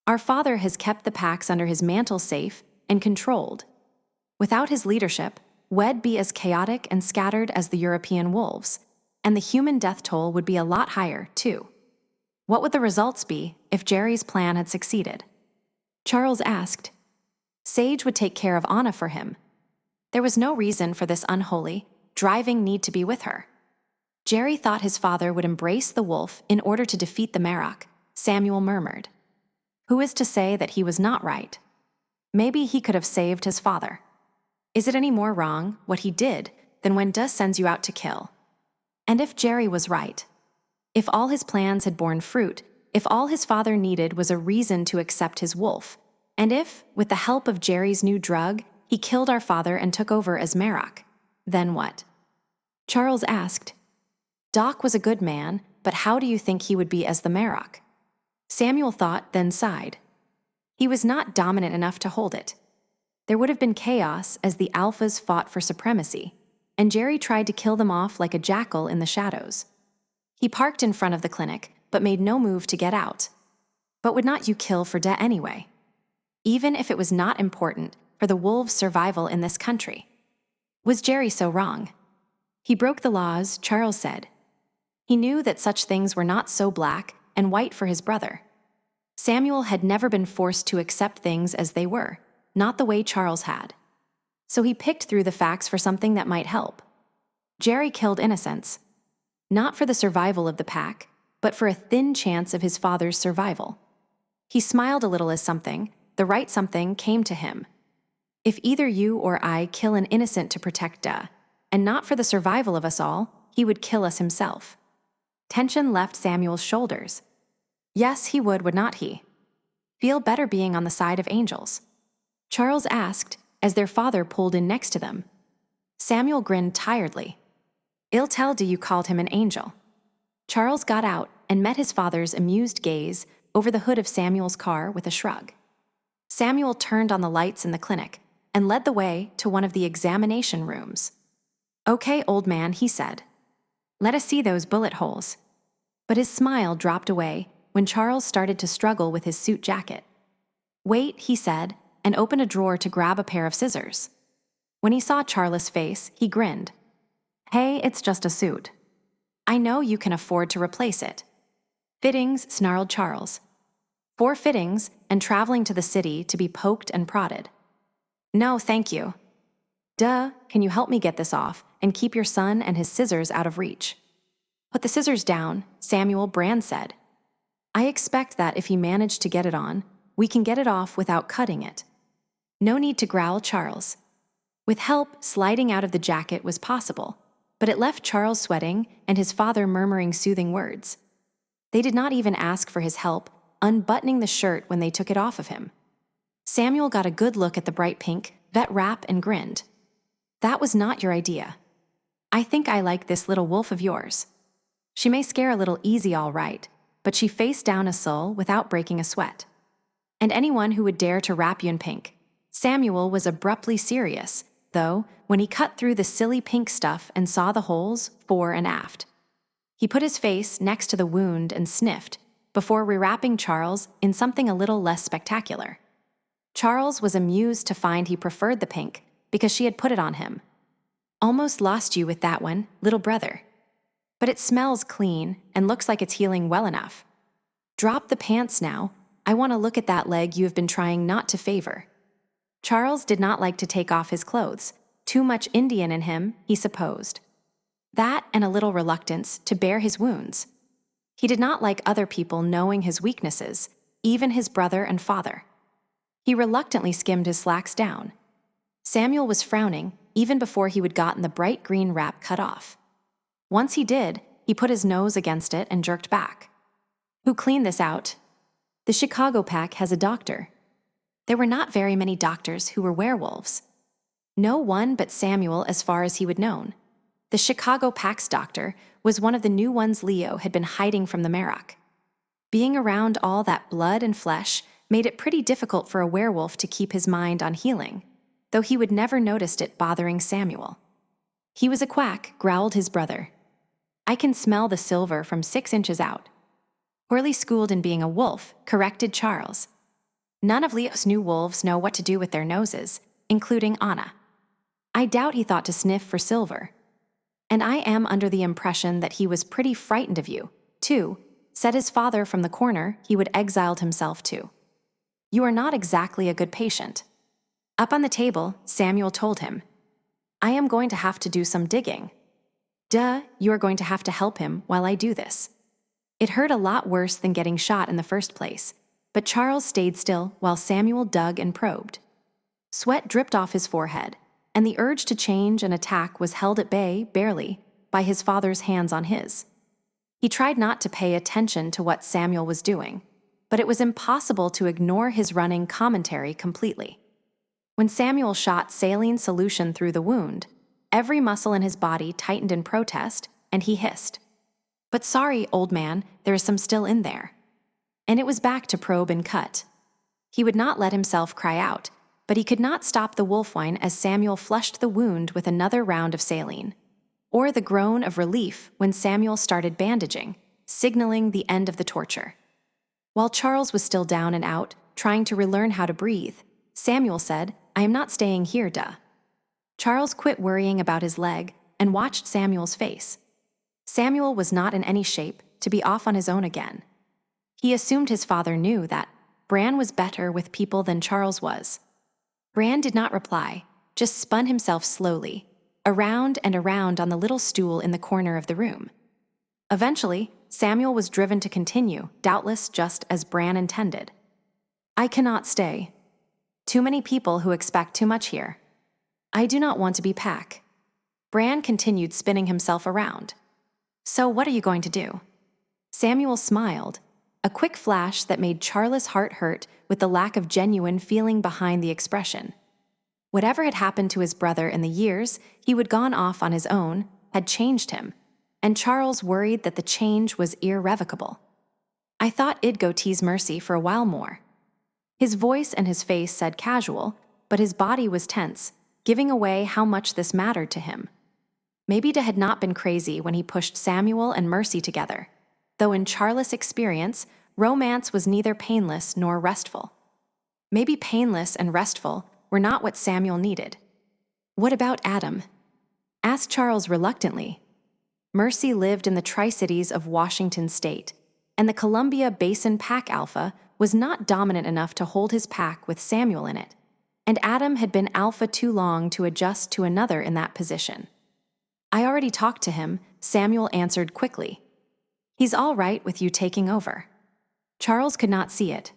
Our father has kept the packs under his mantle safe and controlled. Without his leadership, we'd be as chaotic and scattered as the European wolves, and the human death toll would be a lot higher, too. What would the results be if Jerry's plan had succeeded? Charles asked. Sage would take care of Anna for him. There was no reason for this unholy, driving need to be with her. Jerry thought his father would embrace the wolf in order to defeat the Marok, Samuel murmured. Who is to say that he was not right? Maybe he could have saved his father. Is it any more wrong, what he did, than when Duh sends you out to kill? And if Jerry was right, if all his plans had borne fruit, if all his father needed was a reason to accept his wolf, and if, with the help of Jerry's new drug, he killed our father and took over as Marok, then what? Charles asked. Doc was a good man, but how do you think he would be as the Marok? Samuel thought, then sighed. He was not dominant enough to hold it. There would have been chaos as the alphas fought for supremacy, and Jerry tried to kill them off like a jackal in the shadows. He parked in front of the clinic, but made no move to get out. But would not you kill for Duh anyway? Even if it was not important for the wolves' survival in this country. Was Jerry so wrong? He broke the laws, Charles said. He knew that such things were not so black and white for his brother. Samuel had never been forced to accept things as they were, not the way Charles had. So he picked through the facts for something that might help. Jerry killed innocents, not for the survival of the pack, but for a thin chance of his father's survival. He smiled a little as something, the right something, came to him. If either you or I kill an innocent to protect Duh, and not for the survival of us all, he would kill us himself. Tension left Samuel's shoulders. Yes, he would not he? Feel better being on the side of angels? Charles asked, as their father pulled in next to them. Samuel grinned tiredly. Ill tell do you called him an angel. Charles got out and met his father's amused gaze over the hood of Samuel's car with a shrug. Samuel turned on the lights in the clinic and led the way to one of the examination rooms. Okay, old man, he said. Let us see those bullet holes. But his smile dropped away when Charles started to struggle with his suit jacket. Wait, he said, and opened a drawer to grab a pair of scissors. When he saw Charles' face, he grinned. Hey, it's just a suit. I know you can afford to replace it. Fittings, snarled Charles. 4 fittings and traveling to the city to be poked and prodded. No, thank you. Duh, can you help me get this off and keep your son and his scissors out of reach? Put the scissors down, Samuel Brand said. I expect that if he managed to get it on, we can get it off without cutting it. No need to growl, Charles. With help, sliding out of the jacket was possible, but it left Charles sweating and his father murmuring soothing words. They did not even ask for his help, unbuttoning the shirt when they took it off of him. Samuel got a good look at the bright pink vet wrap and grinned. "That was not your idea. I think I like this little wolf of yours. She may scare a little easy all right, but she faced down a soul without breaking a sweat. And anyone who would dare to wrap you in pink." Samuel was abruptly serious, though, when he cut through the silly pink stuff and saw the holes fore and aft. He put his face next to the wound and sniffed, before rewrapping Charles in something a little less spectacular. Charles was amused to find he preferred the pink because she had put it on him. "Almost lost you with that one, little brother. But it smells clean and looks like it's healing well enough. Drop the pants now. I want to look at that leg you have been trying not to favor." Charles did not like to take off his clothes. Too much Indian in him, he supposed. That and a little reluctance to bare his wounds. He did not like other people knowing his weaknesses, even his brother and father. He reluctantly skimmed his slacks down. Samuel was frowning even before he had gotten the bright green wrap cut off. Once he did, he put his nose against it and jerked back. "Who cleaned this out?" "The Chicago pack has a doctor." There were not very many doctors who were werewolves. No one but Samuel as far as he would known. The Chicago pack's doctor was one of the new ones Leo had been hiding from the Merrock. Being around all that blood and flesh made it pretty difficult for a werewolf to keep his mind on healing, though he would never noticed it bothering Samuel. "He was a quack," growled his brother. "I can smell the silver from 6 inches out." "Poorly schooled in being a wolf," corrected Charles. "None of Leo's new wolves know what to do with their noses, including Anna. I doubt he thought to sniff for silver. And I am under the impression that he was pretty frightened of you, too," said his father from the corner he would exiled himself to. "You are not exactly a good patient." Up on the table, Samuel told him, "I am going to have to do some digging." "Duh, you are going to have to help him while I do this." It hurt a lot worse than getting shot in the first place, but Charles stayed still while Samuel dug and probed. Sweat dripped off his forehead, and the urge to change and attack was held at bay, barely, by his father's hands on his. He tried not to pay attention to what Samuel was doing, but it was impossible to ignore his running commentary completely. When Samuel shot saline solution through the wound, every muscle in his body tightened in protest, and he hissed, "But sorry, old man, there is some still in there." And it was back to probe and cut. He would not let himself cry out, but he could not stop the wolf whine as Samuel flushed the wound with another round of saline, or the groan of relief when Samuel started bandaging, signaling the end of the torture. While Charles was still down and out, trying to relearn how to breathe, Samuel said, "I am not staying here, duh." Charles quit worrying about his leg and watched Samuel's face. Samuel was not in any shape to be off on his own again. He assumed his father knew that Bran was better with people than Charles was. Bran did not reply, just spun himself slowly, around and around on the little stool in the corner of the room. Eventually, Samuel was driven to continue, doubtless just as Bran intended. "I cannot stay. Too many people who expect too much here. I do not want to be pack." Bran continued spinning himself around. "So what are you going to do?" Samuel smiled, a quick flash that made Charles' heart hurt with the lack of genuine feeling behind the expression. Whatever had happened to his brother in the years he would gone off on his own had changed him, and Charles worried that the change was irrevocable. "I thought I'd go tease Mercy for a while more." His voice and his face said casual, but his body was tense, giving away how much this mattered to him. Maybe Da had not been crazy when he pushed Samuel and Mercy together, though in Charles' experience, romance was neither painless nor restful. Maybe painless and restful were not what Samuel needed. "What about Adam?" asked Charles reluctantly. Mercy lived in the Tri-Cities of Washington State, and the Columbia Basin Pack Alpha was not dominant enough to hold his pack with Samuel in it, and Adam had been alpha too long to adjust to another in that position. "I already talked to him," Samuel answered quickly. "He's all right with you taking over." Charles could not see it.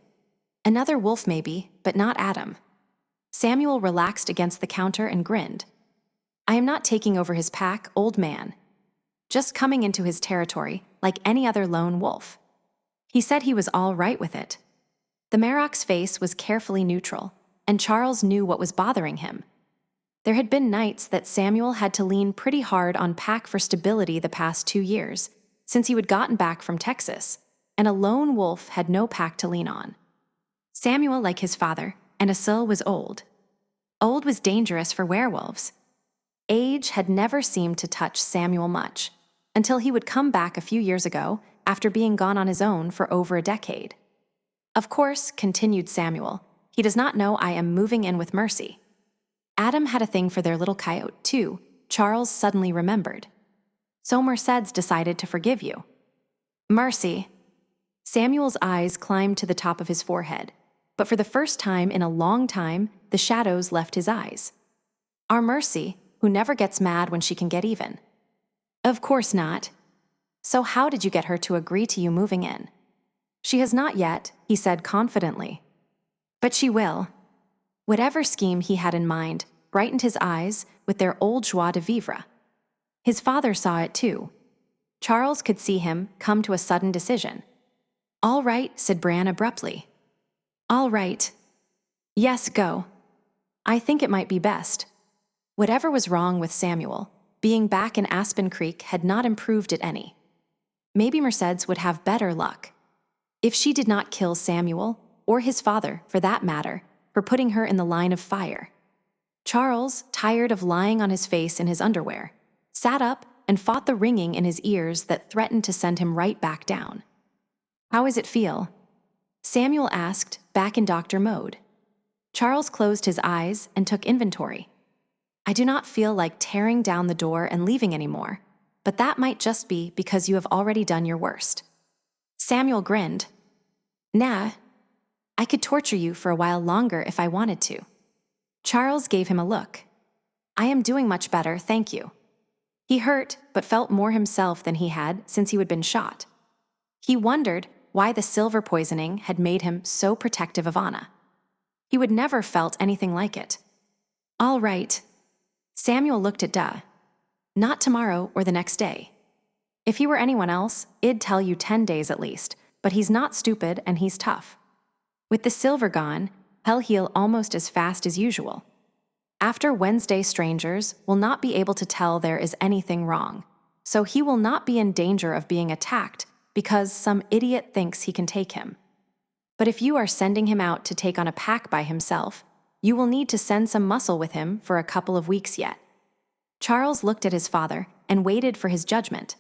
Another wolf maybe, but not Adam. Samuel relaxed against the counter and grinned. I am not taking over his pack, old man. Just coming into his territory like any other lone wolf. He said he was all right with it. The Marok's face was carefully neutral, and Charles knew what was bothering him. There had been nights that Samuel had to lean pretty hard on pack for stability the past 2 years, since he had gotten back from Texas, and a lone wolf had no pack to lean on. Samuel, like his father, and Asil was old. Old was dangerous for werewolves. Age had never seemed to touch Samuel much, until he would come back a few years ago after being gone on his own for over a decade. Of course, continued Samuel, he does not know I am moving in with Mercy. Adam had a thing for their little coyote, too, Charles suddenly remembered. So Mercedes decided to forgive you. Mercy. Samuel's eyes climbed to the top of his forehead, but for the first time in a long time, the shadows left his eyes. Our Mercy, who never gets mad when she can get even. Of course not. So how did you get her to agree to you moving in? She has not yet, he said confidently. But she will. Whatever scheme he had in mind brightened his eyes with their old joie de vivre. His father saw it too. Charles could see him come to a sudden decision. All right, said Bran abruptly. All right. Yes, go. I think it might be best. Whatever was wrong with Samuel, being back in Aspen Creek had not improved it any. Maybe Mercedes would have better luck. If she did not kill Samuel, or his father, for that matter, for putting her in the line of fire. Charles, tired of lying on his face in his underwear, sat up and fought the ringing in his ears that threatened to send him right back down. How does it feel? Samuel asked, back in doctor mode. Charles closed his eyes and took inventory. I do not feel like tearing down the door and leaving anymore, but that might just be because you have already done your worst. Samuel grinned. Nah, I could torture you for a while longer if I wanted to. Charles gave him a look. I am doing much better, thank you. He hurt, but felt more himself than he had since he had been shot. He wondered why the silver poisoning had made him so protective of Anna. He would never felt anything like it. All right. Samuel looked at Duh. Not tomorrow or the next day. If he were anyone else, it'd tell you 10 days at least, but he's not stupid and he's tough. With the silver gone, he'll heal almost as fast as usual. After Wednesday, strangers will not be able to tell there is anything wrong, so he will not be in danger of being attacked because some idiot thinks he can take him. But if you are sending him out to take on a pack by himself, you will need to send some muscle with him for a couple of weeks yet. Charles looked at his father and waited for his judgment.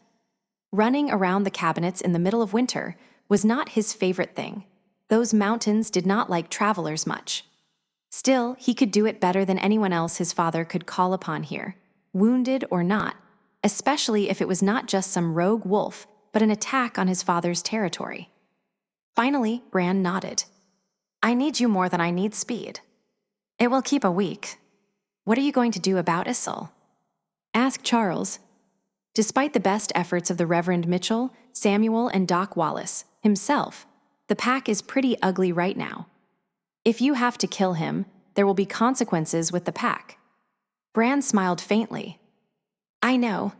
Running around the cabinets in the middle of winter was not his favorite thing. Those mountains did not like travelers much. Still, he could do it better than anyone else his father could call upon here, wounded or not, especially if it was not just some rogue wolf, but an attack on his father's territory. Finally, Bran nodded. I need you more than I need speed. It will keep a week. What are you going to do about Asil? Asked Charles. Despite the best efforts of the Reverend Mitchell, Samuel, and Doc Wallace, himself, the pack is pretty ugly right now. If you have to kill him, there will be consequences with the pack. Bran smiled faintly. I know.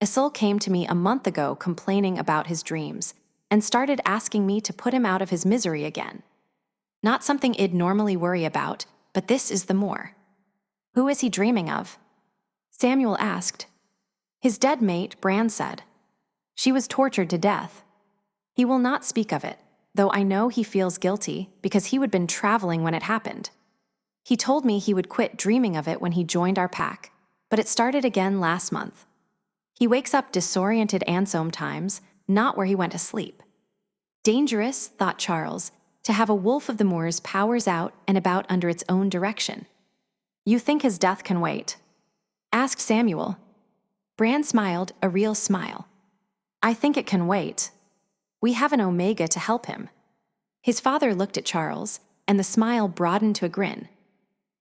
Asil came to me a month ago complaining about his dreams, and started asking me to put him out of his misery again. Not something I'd normally worry about, but this is the more. Who is he dreaming of? Samuel asked. His dead mate, Bran said. She was tortured to death. He will not speak of it, though I know he feels guilty because he would been traveling when it happened. He told me he would quit dreaming of it when he joined our pack, but it started again last month. He wakes up disoriented and sometimes, not where he went to sleep. Dangerous, thought Charles, to have a wolf of the moors powers out and about under its own direction. You think his death can wait? Asked Samuel. Bran smiled, a real smile. I think it can wait. We have an Omega to help him. His father looked at Charles, and the smile broadened to a grin.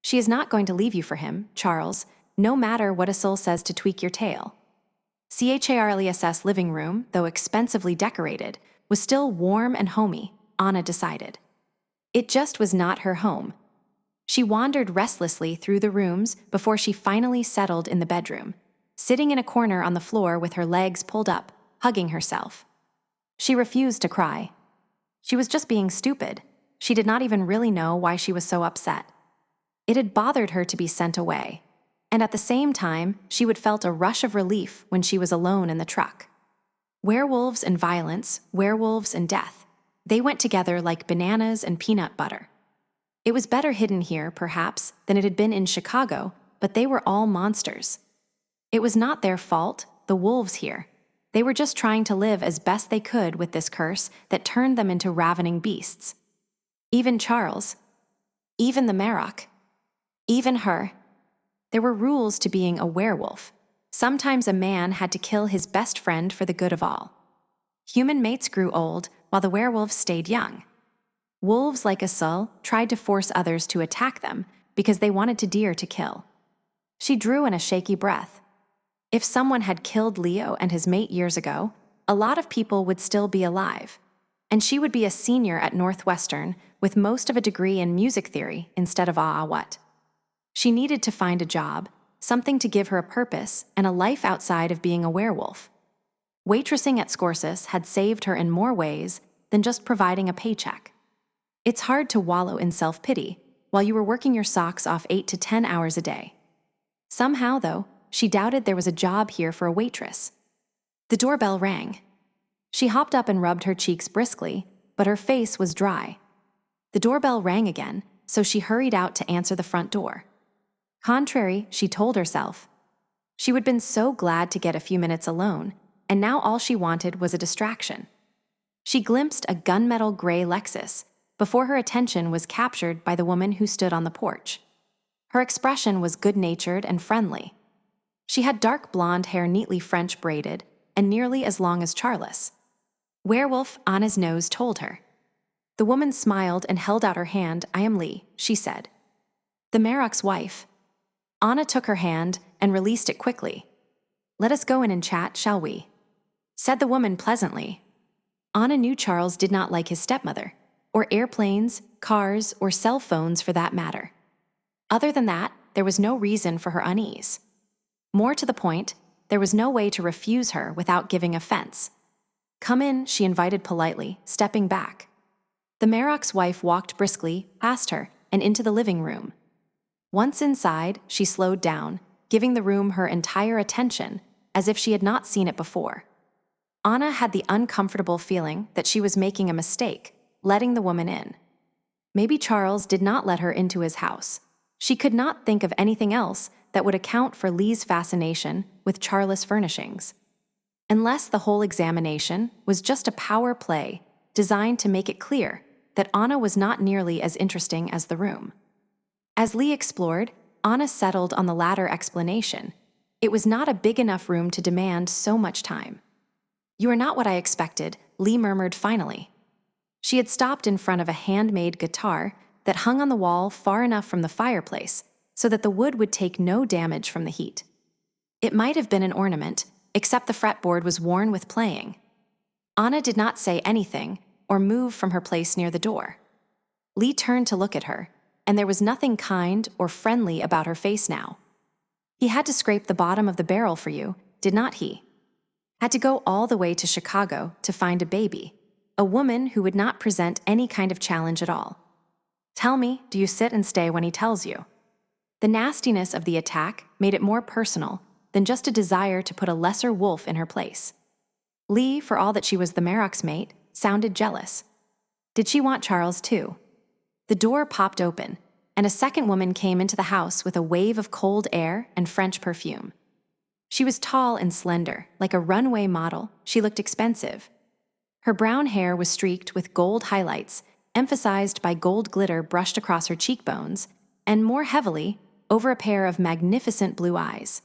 She is not going to leave you for him, Charles, no matter what Asil says to tweak your tail. Charles' living room, though expensively decorated, was still warm and homey, Anna decided. It just was not her home. She wandered restlessly through the rooms before she finally settled in the bedroom, sitting in a corner on the floor with her legs pulled up, hugging herself. She refused to cry. She was just being stupid. She did not even really know why she was so upset. It had bothered her to be sent away, and at the same time, she would felt a rush of relief when she was alone in the truck. Werewolves and violence, werewolves and death. They went together like bananas and peanut butter. It was better hidden here, perhaps, than it had been in Chicago, but they were all monsters. It was not their fault, the wolves here. They were just trying to live as best they could with this curse that turned them into ravening beasts. Even Charles. Even the Marok. Even her. There were rules to being a werewolf. Sometimes a man had to kill his best friend for the good of all. Human mates grew old, while the werewolves stayed young. Wolves like Asul tried to force others to attack them because they wanted to deer to kill. She drew in a shaky breath. If someone had killed Leo and his mate years ago, a lot of people would still be alive, and she would be a senior at Northwestern with most of a degree in music theory instead of what. She needed to find a job, something to give her a purpose and a life outside of being a werewolf. Waitressing at Scorsus had saved her in more ways than just providing a paycheck. It's hard to wallow in self-pity while you were working your socks off 8 to 10 hours a day. Somehow, though, she doubted there was a job here for a waitress. The doorbell rang. She hopped up and rubbed her cheeks briskly, but her face was dry. The doorbell rang again, so she hurried out to answer the front door. Contrary, she told herself. She would have been so glad to get a few minutes alone, and now all she wanted was a distraction. She glimpsed a gunmetal gray Lexus before her attention was captured by the woman who stood on the porch. Her expression was good-natured and friendly. She had dark blonde hair neatly French braided and nearly as long as Charles. Werewolf on his nose told her. The woman smiled and held out her hand. "I am Lee," she said. "The Marok's wife." Anna took her hand and released it quickly. "Let us go in and chat, shall we?" said the woman pleasantly. Anna knew Charles did not like his stepmother, or airplanes, cars, or cell phones for that matter. Other than that, there was no reason for her unease. More to the point, there was no way to refuse her without giving offense. "Come in," she invited politely, stepping back. The Marok's wife walked briskly past her and into the living room. Once inside, she slowed down, giving the room her entire attention, as if she had not seen it before. Anna had the uncomfortable feeling that she was making a mistake, letting the woman in. Maybe Charles did not let her into his house. She could not think of anything else that would account for Lee's fascination with Charles furnishings. Unless the whole examination was just a power play designed to make it clear that Anna was not nearly as interesting as the room. As Lee explored, Anna settled on the latter explanation. It was not a big enough room to demand so much time. "You are not what I expected," Lee murmured finally. She had stopped in front of a handmade guitar that hung on the wall far enough from the fireplace so that the wood would take no damage from the heat. It might have been an ornament, except the fretboard was worn with playing. Anna did not say anything or move from her place near the door. Lee turned to look at her, and there was nothing kind or friendly about her face now. "He had to scrape the bottom of the barrel for you, did not he? Had to go all the way to Chicago to find a baby, a woman who would not present any kind of challenge at all. Tell me, do you sit and stay when he tells you?" The nastiness of the attack made it more personal than just a desire to put a lesser wolf in her place. Lee, for all that she was the Marok's mate, sounded jealous. Did she want Charles too? The door popped open, and a second woman came into the house with a wave of cold air and French perfume. She was tall and slender, like a runway model. She looked expensive. Her brown hair was streaked with gold highlights, emphasized by gold glitter brushed across her cheekbones, and more heavily, over a pair of magnificent blue eyes.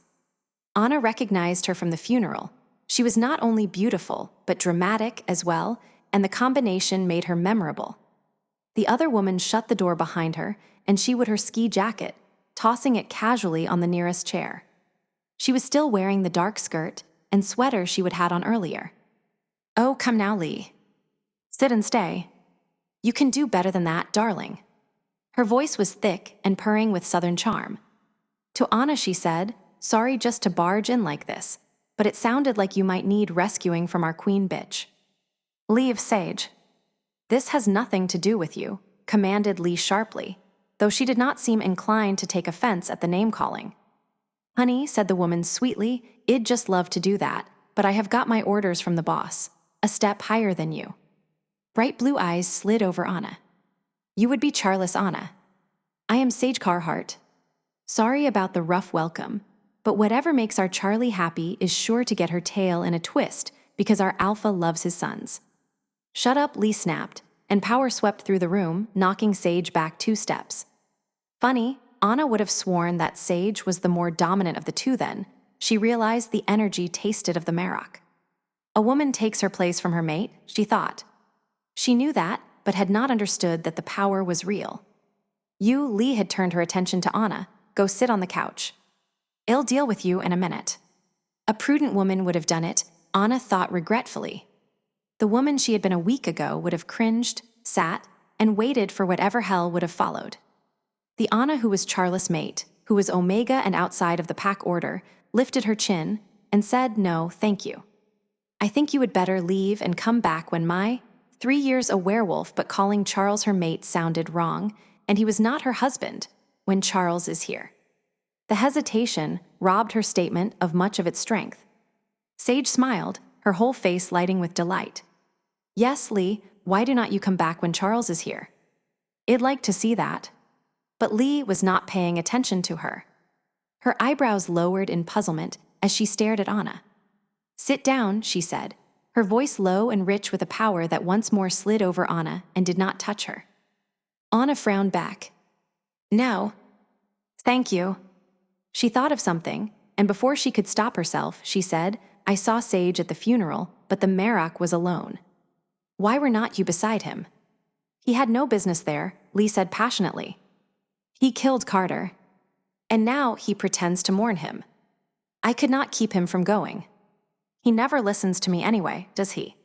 Anna recognized her from the funeral. She was not only beautiful, but dramatic as well, and the combination made her memorable. The other woman shut the door behind her and she wore her ski jacket, tossing it casually on the nearest chair. She was still wearing the dark skirt and sweater she would had on earlier. "Oh, come now, Lee. Sit and stay. You can do better than that, darling." Her voice was thick and purring with southern charm. To Anna she said, "Sorry just to barge in like this, but it sounded like you might need rescuing from our queen bitch." "Leave, Sage." "This has nothing to do with you," commanded Lee sharply, though she did not seem inclined to take offense at the name-calling. "Honey," said the woman sweetly, "I'd just love to do that, but I have got my orders from the boss, a step higher than you." Bright blue eyes slid over Anna. "You would be Charles Anna. I am Sage Carhart. Sorry about the rough welcome, but whatever makes our Charlie happy is sure to get her tail in a twist because our alpha loves his sons." "Shut up," Lee snapped, and power swept through the room, knocking Sage back 2 steps. Funny, Anna would have sworn that Sage was the more dominant of the two then. She realized the energy tasted of the Marok. A woman takes her place from her mate, she thought. She knew that, but had not understood that the power was real. Lee had turned her attention to Anna. "Go sit on the couch. I'll deal with you in a minute." A prudent woman would have done it, Anna thought regretfully. The woman she had been a week ago would have cringed, sat, and waited for whatever hell would have followed. The Anna who was Charles' mate, who was Omega and outside of the pack order, lifted her chin and said, "No, thank you. I think you would better leave and come back when 3 years a werewolf but calling Charles her mate sounded wrong, and he was not her husband, when Charles is here." The hesitation robbed her statement of much of its strength. Sage smiled, her whole face lighting with delight. "Yes, Lee, why do not you come back when Charles is here? I'd like to see that." But Lee was not paying attention to her. Her eyebrows lowered in puzzlement as she stared at Anna. "Sit down," she said, her voice low and rich with a power that once more slid over Anna and did not touch her. Anna frowned back. "No. Thank you." She thought of something, and before she could stop herself, she said, "I saw Sage at the funeral, but the Marok was alone. Why were not you beside him?" "He had no business there," Lee said passionately. "He killed Carter. And now he pretends to mourn him. I could not keep him from going. He never listens to me anyway, does he?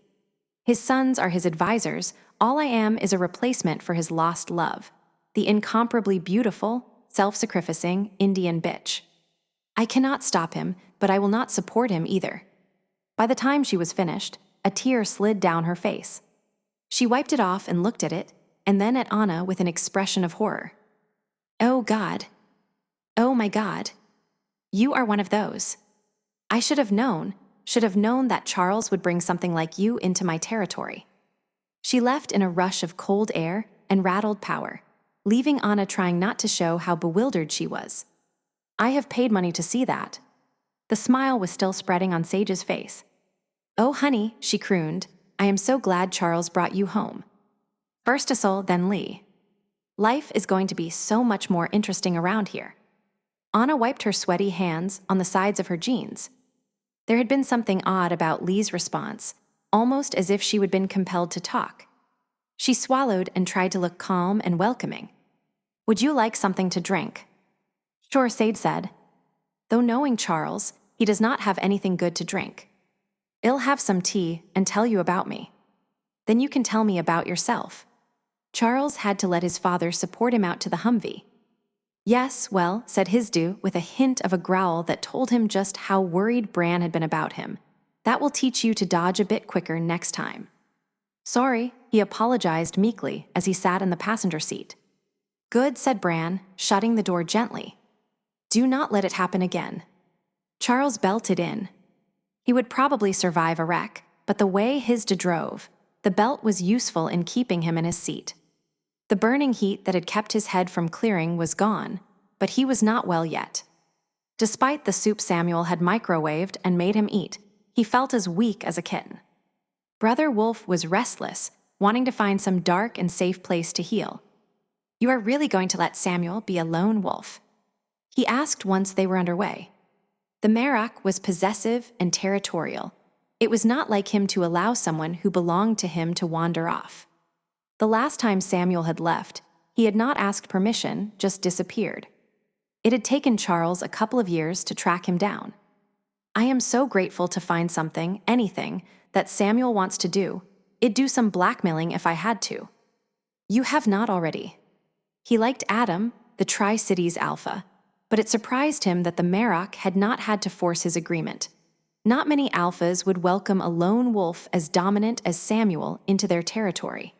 His sons are his advisors. All I am is a replacement for his lost love, the incomparably beautiful, self-sacrificing Indian bitch. I cannot stop him, but I will not support him either." By the time she was finished, a tear slid down her face. She wiped it off and looked at it, and then at Anna with an expression of horror. "Oh God. Oh my God. You are one of those. I should have known that Charles would bring something like you into my territory." She left in a rush of cold air and rattled power, leaving Anna trying not to show how bewildered she was. "I have paid money to see that." The smile was still spreading on Sage's face. "Oh honey," she crooned, "I am so glad Charles brought you home. First Asol, then Lee. Life is going to be so much more interesting around here." Anna wiped her sweaty hands on the sides of her jeans. There had been something odd about Lee's response, almost as if she had been compelled to talk. She swallowed and tried to look calm and welcoming. "Would you like something to drink?" "Sure," Sage said. Though knowing Charles, he does not have anything good to drink. "I'll have some tea and tell you about me. Then you can tell me about yourself." Charles had to let his father support him out to the Humvee. "Yes, well," said Hisdu with a hint of a growl that told him just how worried Bran had been about him. "That will teach you to dodge a bit quicker next time." "Sorry," he apologized meekly as he sat in the passenger seat. "Good," said Bran, shutting the door gently. "Do not let it happen again." Charles belted in. He would probably survive a wreck, but the way Hisdu drove, the belt was useful in keeping him in his seat. The burning heat that had kept his head from clearing was gone, but he was not well yet. Despite the soup Samuel had microwaved and made him eat, he felt as weak as a kitten. Brother Wolf was restless, wanting to find some dark and safe place to heal. "You are really going to let Samuel be a lone wolf?" he asked once they were underway. The Marok was possessive and territorial. It was not like him to allow someone who belonged to him to wander off. The last time Samuel had left, he had not asked permission, just disappeared. It had taken Charles a couple of years to track him down. "I am so grateful to find something, anything, that Samuel wants to do. I'd do some blackmailing if I had to." "You have not already." He liked Adam, the Tri-Cities Alpha, but it surprised him that the Marok had not had to force his agreement. Not many alphas would welcome a lone wolf as dominant as Samuel into their territory.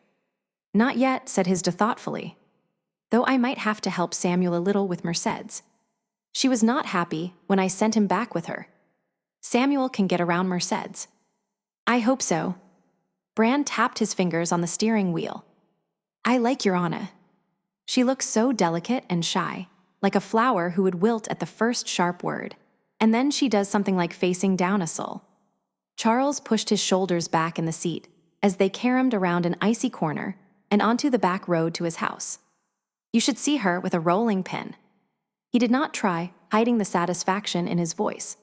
"Not yet," said Hisda thoughtfully, "though I might have to help Samuel a little with Mercedes. She was not happy when I sent him back with her. Samuel can get around Mercedes." "I hope so." Bran tapped his fingers on the steering wheel. "I like your Anna. She looks so delicate and shy, like a flower who would wilt at the first sharp word, and then she does something like facing down a soul." Charles pushed his shoulders back in the seat as they caromed around an icy corner and onto the back road to his house. "You should see her with a rolling pin." He did not try, hiding the satisfaction in his voice.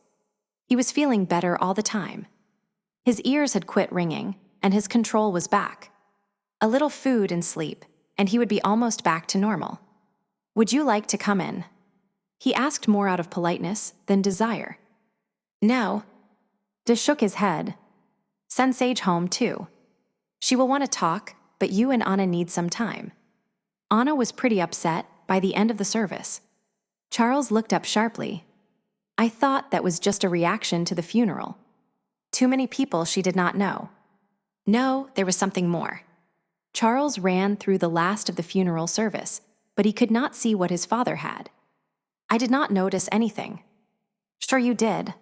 He was feeling better all the time. His ears had quit ringing, and his control was back. A little food and sleep, and he would be almost back to normal. "Would you like to come in?" He asked more out of politeness than desire. "No." Des shook his head. "Send Sage home, too. She will want to talk, but you and Anna need some time." Anna was pretty upset by the end of the service. Charles looked up sharply. "I thought that was just a reaction to the funeral. Too many people she did not know." No, there was something more. Charles ran through the last of the funeral service, but he could not see what his father had. "I did not notice anything." "Sure you did."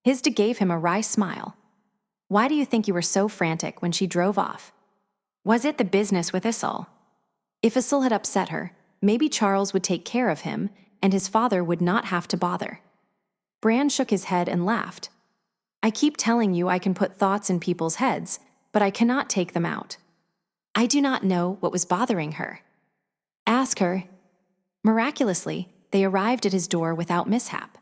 Hisda gave him a wry smile. "Why do you think you were so frantic when she drove off? Was it the business with Issel? If Issel had upset her, maybe Charles would take care of him and his father would not have to bother." Bran shook his head and laughed. "I keep telling you I can put thoughts in people's heads, but I cannot take them out. I do not know what was bothering her." "Ask her." Miraculously, they arrived at his door without mishap.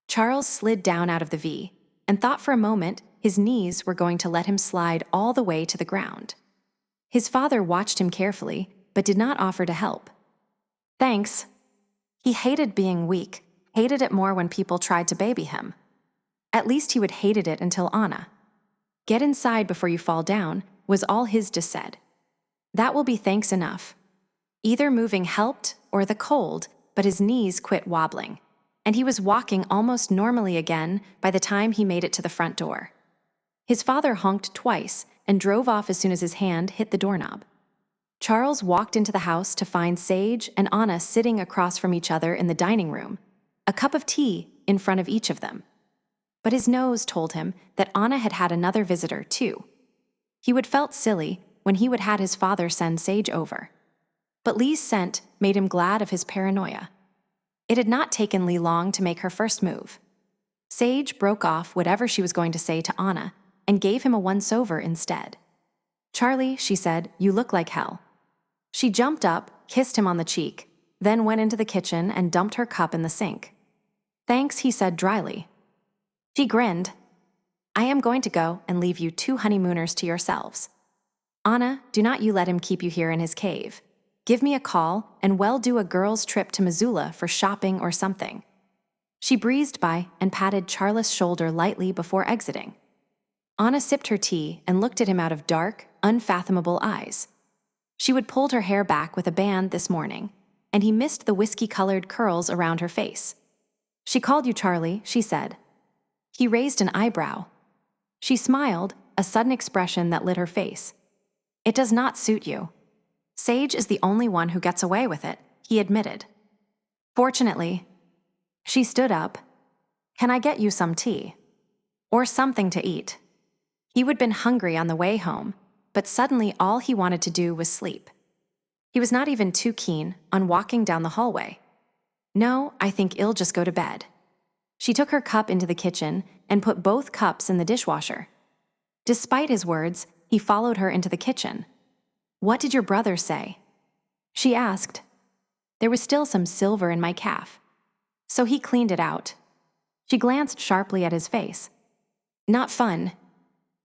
Charles slid down out of the V and thought for a moment his knees were going to let him slide all the way to the ground. His father watched him carefully, but did not offer to help. "Thanks." He hated being weak, hated it more when people tried to baby him. At least he would hated it until Anna. "Get inside before you fall down," was all Hisda said. "That will be thanks enough." Either moving helped or the cold, but his knees quit wobbling, and he was walking almost normally again by the time he made it to the front door. His father honked twice and drove off as soon as his hand hit the doorknob. Charles walked into the house to find Sage and Anna sitting across from each other in the dining room, a cup of tea in front of each of them. But his nose told him that Anna had had another visitor, too. He would felt silly when he would had his father send Sage over. But Lee's scent made him glad of his paranoia. It had not taken Lee long to make her first move. Sage broke off whatever she was going to say to Anna and gave him a once-over instead. "Charlie," she said, "you look like hell." She jumped up, kissed him on the cheek, then went into the kitchen and dumped her cup in the sink. "Thanks," he said dryly. She grinned. "I am going to go and leave you two honeymooners to yourselves. Anna, do not you let him keep you here in his cave. Give me a call, and we'll do a girls' trip to Missoula for shopping or something." She breezed by and patted Charles' shoulder lightly before exiting. Anna sipped her tea and looked at him out of dark, unfathomable eyes. She would pulled her hair back with a band this morning, and he missed the whiskey-colored curls around her face. "She called you Charlie," she said. He raised an eyebrow. She smiled, a sudden expression that lit her face. "It does not suit you." "Sage is the only one who gets away with it," he admitted. "Fortunately." She stood up. "Can I get you some tea? Or something to eat?" He would been hungry on the way home, but suddenly all he wanted to do was sleep. He was not even too keen on walking down the hallway. "No, I think I'll just go to bed." She took her cup into the kitchen and put both cups in the dishwasher. Despite his words, he followed her into the kitchen. "What did your brother say?" she asked. "There was still some silver in my calf. So he cleaned it out." She glanced sharply at his face. "Not fun."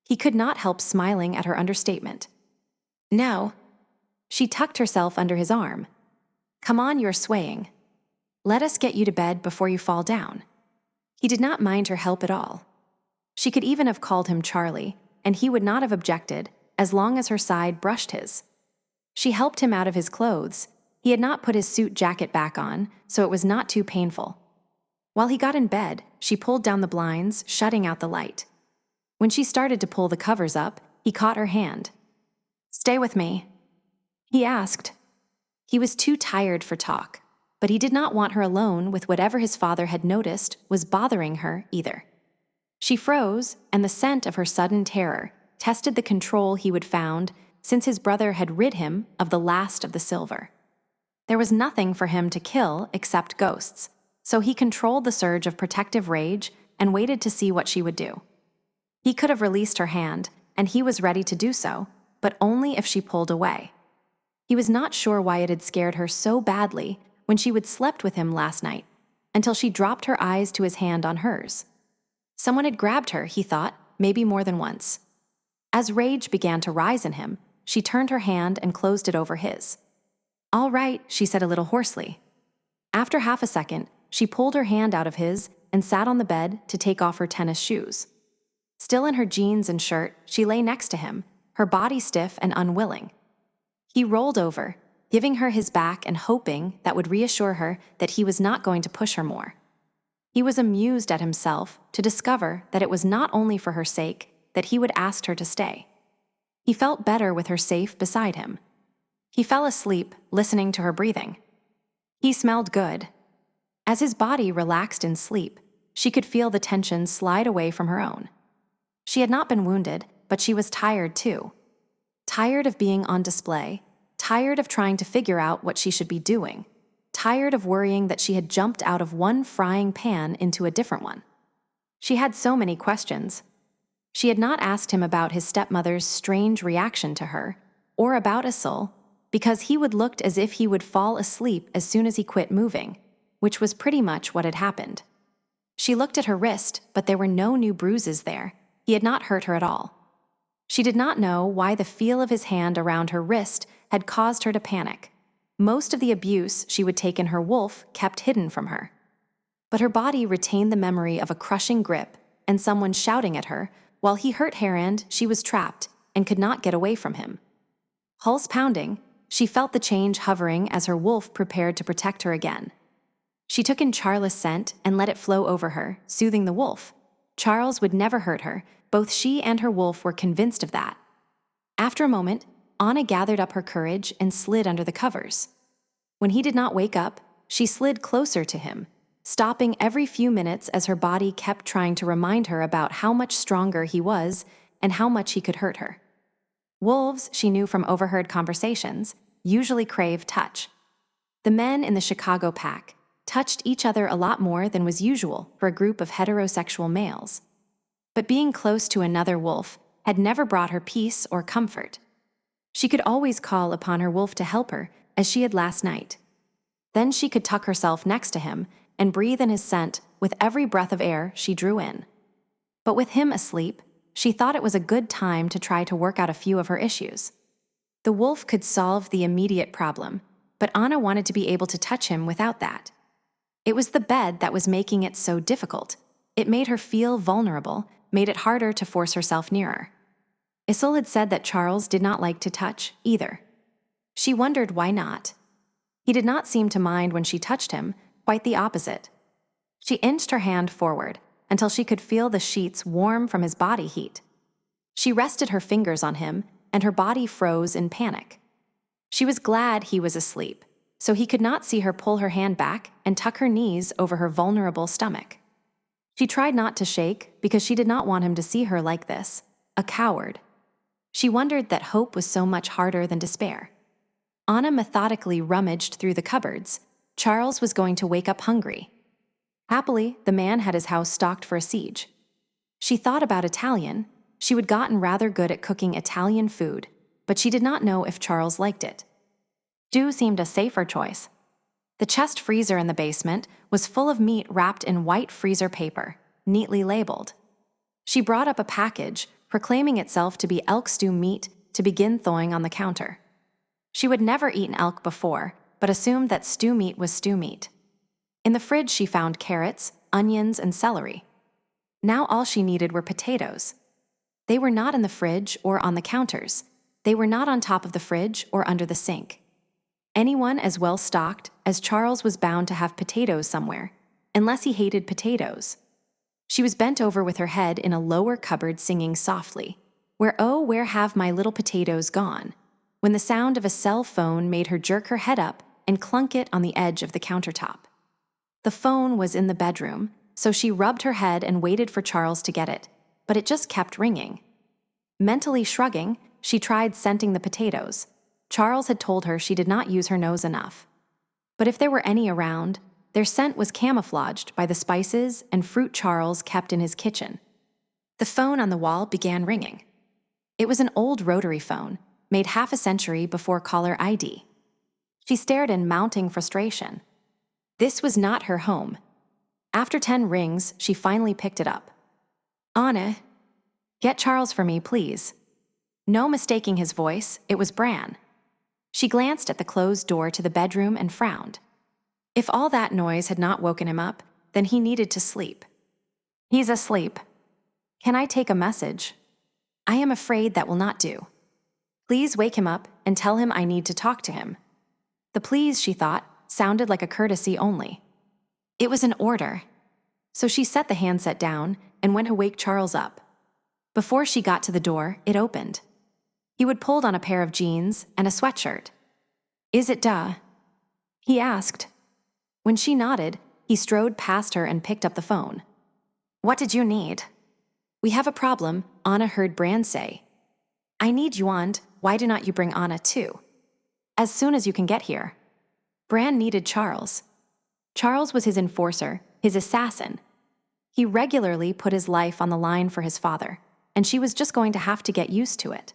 He could not help smiling at her understatement. "No." She tucked herself under his arm. "Come on, you're swaying. Let us get you to bed before you fall down." He did not mind her help at all. She could even have called him Charlie, and he would not have objected, as long as her side brushed his. She helped him out of his clothes, He had not put his suit jacket back on, so it was not too painful. While he got in bed, she pulled down the blinds, shutting out the light. When she started to pull the covers up, he caught her hand. "Stay with me," he asked. He was too tired for talk, but he did not want her alone with whatever his father had noticed was bothering her either. She froze, and the scent of her sudden terror tested the control he would found since his brother had rid him of the last of the silver. There was nothing for him to kill except ghosts, so he controlled the surge of protective rage and waited to see what she would do. He could have released her hand, and he was ready to do so, but only if she pulled away. He was not sure why it had scared her so badly when she would slept with him last night, until she dropped her eyes to his hand on hers. Someone had grabbed her, he thought, maybe more than once. As rage began to rise in him, she turned her hand and closed it over his. "All right," she said a little hoarsely. After half a second, she pulled her hand out of his and sat on the bed to take off her tennis shoes. Still in her jeans and shirt, she lay next to him, her body stiff and unwilling. He rolled over, giving her his back and hoping that would reassure her that he was not going to push her more. He was amused at himself to discover that it was not only for her sake that he would ask her to stay. He felt better with her safe beside him. He fell asleep, listening to her breathing. He smelled good. As his body relaxed in sleep, she could feel the tension slide away from her own. She had not been wounded, but she was tired too. Tired of being on display, tired of trying to figure out what she should be doing, tired of worrying that she had jumped out of one frying pan into a different one. She had so many questions. She had not asked him about his stepmother's strange reaction to her, or about Asul, because he would looked as if he would fall asleep as soon as he quit moving, which was pretty much what had happened. She looked at her wrist, but there were no new bruises there. He had not hurt her at all. She did not know why the feel of his hand around her wrist had caused her to panic. Most of the abuse she would take in her wolf kept hidden from her. But her body retained the memory of a crushing grip and someone shouting at her while he hurt her and she was trapped and could not get away from him. Pulse pounding, she felt the change hovering as her wolf prepared to protect her again. She took in Charles' scent and let it flow over her, soothing the wolf. Charles would never hurt her. Both she and her wolf were convinced of that. After a moment, Anna gathered up her courage and slid under the covers. When he did not wake up, she slid closer to him, stopping every few minutes as her body kept trying to remind her about how much stronger he was and how much he could hurt her. Wolves, she knew from overheard conversations, usually crave touch. The men in the Chicago pack touched each other a lot more than was usual for a group of heterosexual males. But being close to another wolf had never brought her peace or comfort. She could always call upon her wolf to help her, as she had last night. Then she could tuck herself next to him and breathe in his scent with every breath of air she drew in. But with him asleep, she thought it was a good time to try to work out a few of her issues. The wolf could solve the immediate problem, but Anna wanted to be able to touch him without that. It was the bed that was making it so difficult. It made her feel vulnerable, made it harder to force herself nearer. Asul had said that Charles did not like to touch, either. She wondered why not. He did not seem to mind when she touched him, quite the opposite. She inched her hand forward until she could feel the sheets warm from his body heat. She rested her fingers on him, and her body froze in panic. She was glad he was asleep, so he could not see her pull her hand back and tuck her knees over her vulnerable stomach. She tried not to shake because she did not want him to see her like this, a coward. She wondered that hope was so much harder than despair. Anna methodically rummaged through the cupboards. Charles was going to wake up hungry. Happily, the man had his house stocked for a siege. She thought about Italian. She had gotten rather good at cooking Italian food, but she did not know if Charles liked it. Stew seemed a safer choice. The chest freezer in the basement was full of meat wrapped in white freezer paper, neatly labeled. She brought up a package, proclaiming itself to be elk stew meat, to begin thawing on the counter. She would never eaten elk before, but assumed that stew meat was stew meat. In the fridge she found carrots, onions, and celery. Now all she needed were potatoes. They were not in the fridge or on the counters. They were not on top of the fridge or under the sink. Anyone as well stocked as Charles was bound to have potatoes somewhere, unless he hated potatoes. She was bent over with her head in a lower cupboard singing softly, "Where, oh, where have my little potatoes gone?" when the sound of a cell phone made her jerk her head up and clunk it on the edge of the countertop. The phone was in the bedroom, so she rubbed her head and waited for Charles to get it, but it just kept ringing. Mentally shrugging, she tried scenting the potatoes. Charles had told her she did not use her nose enough. But if there were any around, their scent was camouflaged by the spices and fruit Charles kept in his kitchen. The phone on the wall began ringing. It was an old rotary phone, made half a century before caller ID. She stared in mounting frustration. This was not her home. After 10 rings, she finally picked it up. "Anna, get Charles for me, please." No mistaking his voice, it was Bran. She glanced at the closed door to the bedroom and frowned. If all that noise had not woken him up, then he needed to sleep. "He's asleep. Can I take a message?" "I am afraid that will not do. Please wake him up and tell him I need to talk to him." The please, she thought, sounded like a courtesy only. It was an order. So she set the handset down and went to wake Charles up. Before she got to the door, it opened. He had pulled on a pair of jeans and a sweatshirt. "Is it duh?" he asked. When she nodded, he strode past her and picked up the phone. "What did you need?" "We have a problem," Anna heard Bran say. "I need Yuan. Why do not you bring Anna too?" "As soon as you can get here." Bran needed Charles. Charles was his enforcer, his assassin. He regularly put his life on the line for his father, and she was just going to have to get used to it.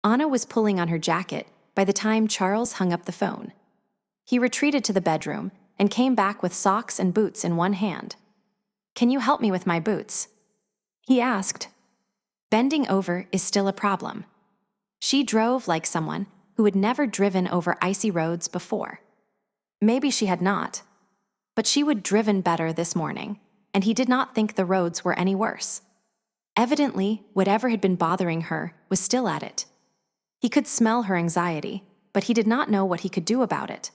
Anna was pulling on her jacket by the time Charles hung up the phone. He retreated to the bedroom and came back with socks and boots in one hand. "Can you help me with my boots?" he asked. Bending over is still a problem. She drove like someone who had never driven over icy roads before. Maybe she had not, but she would driven better this morning, and he did not think the roads were any worse. Evidently, whatever had been bothering her was still at it. He could smell her anxiety, but he did not know what he could do about it.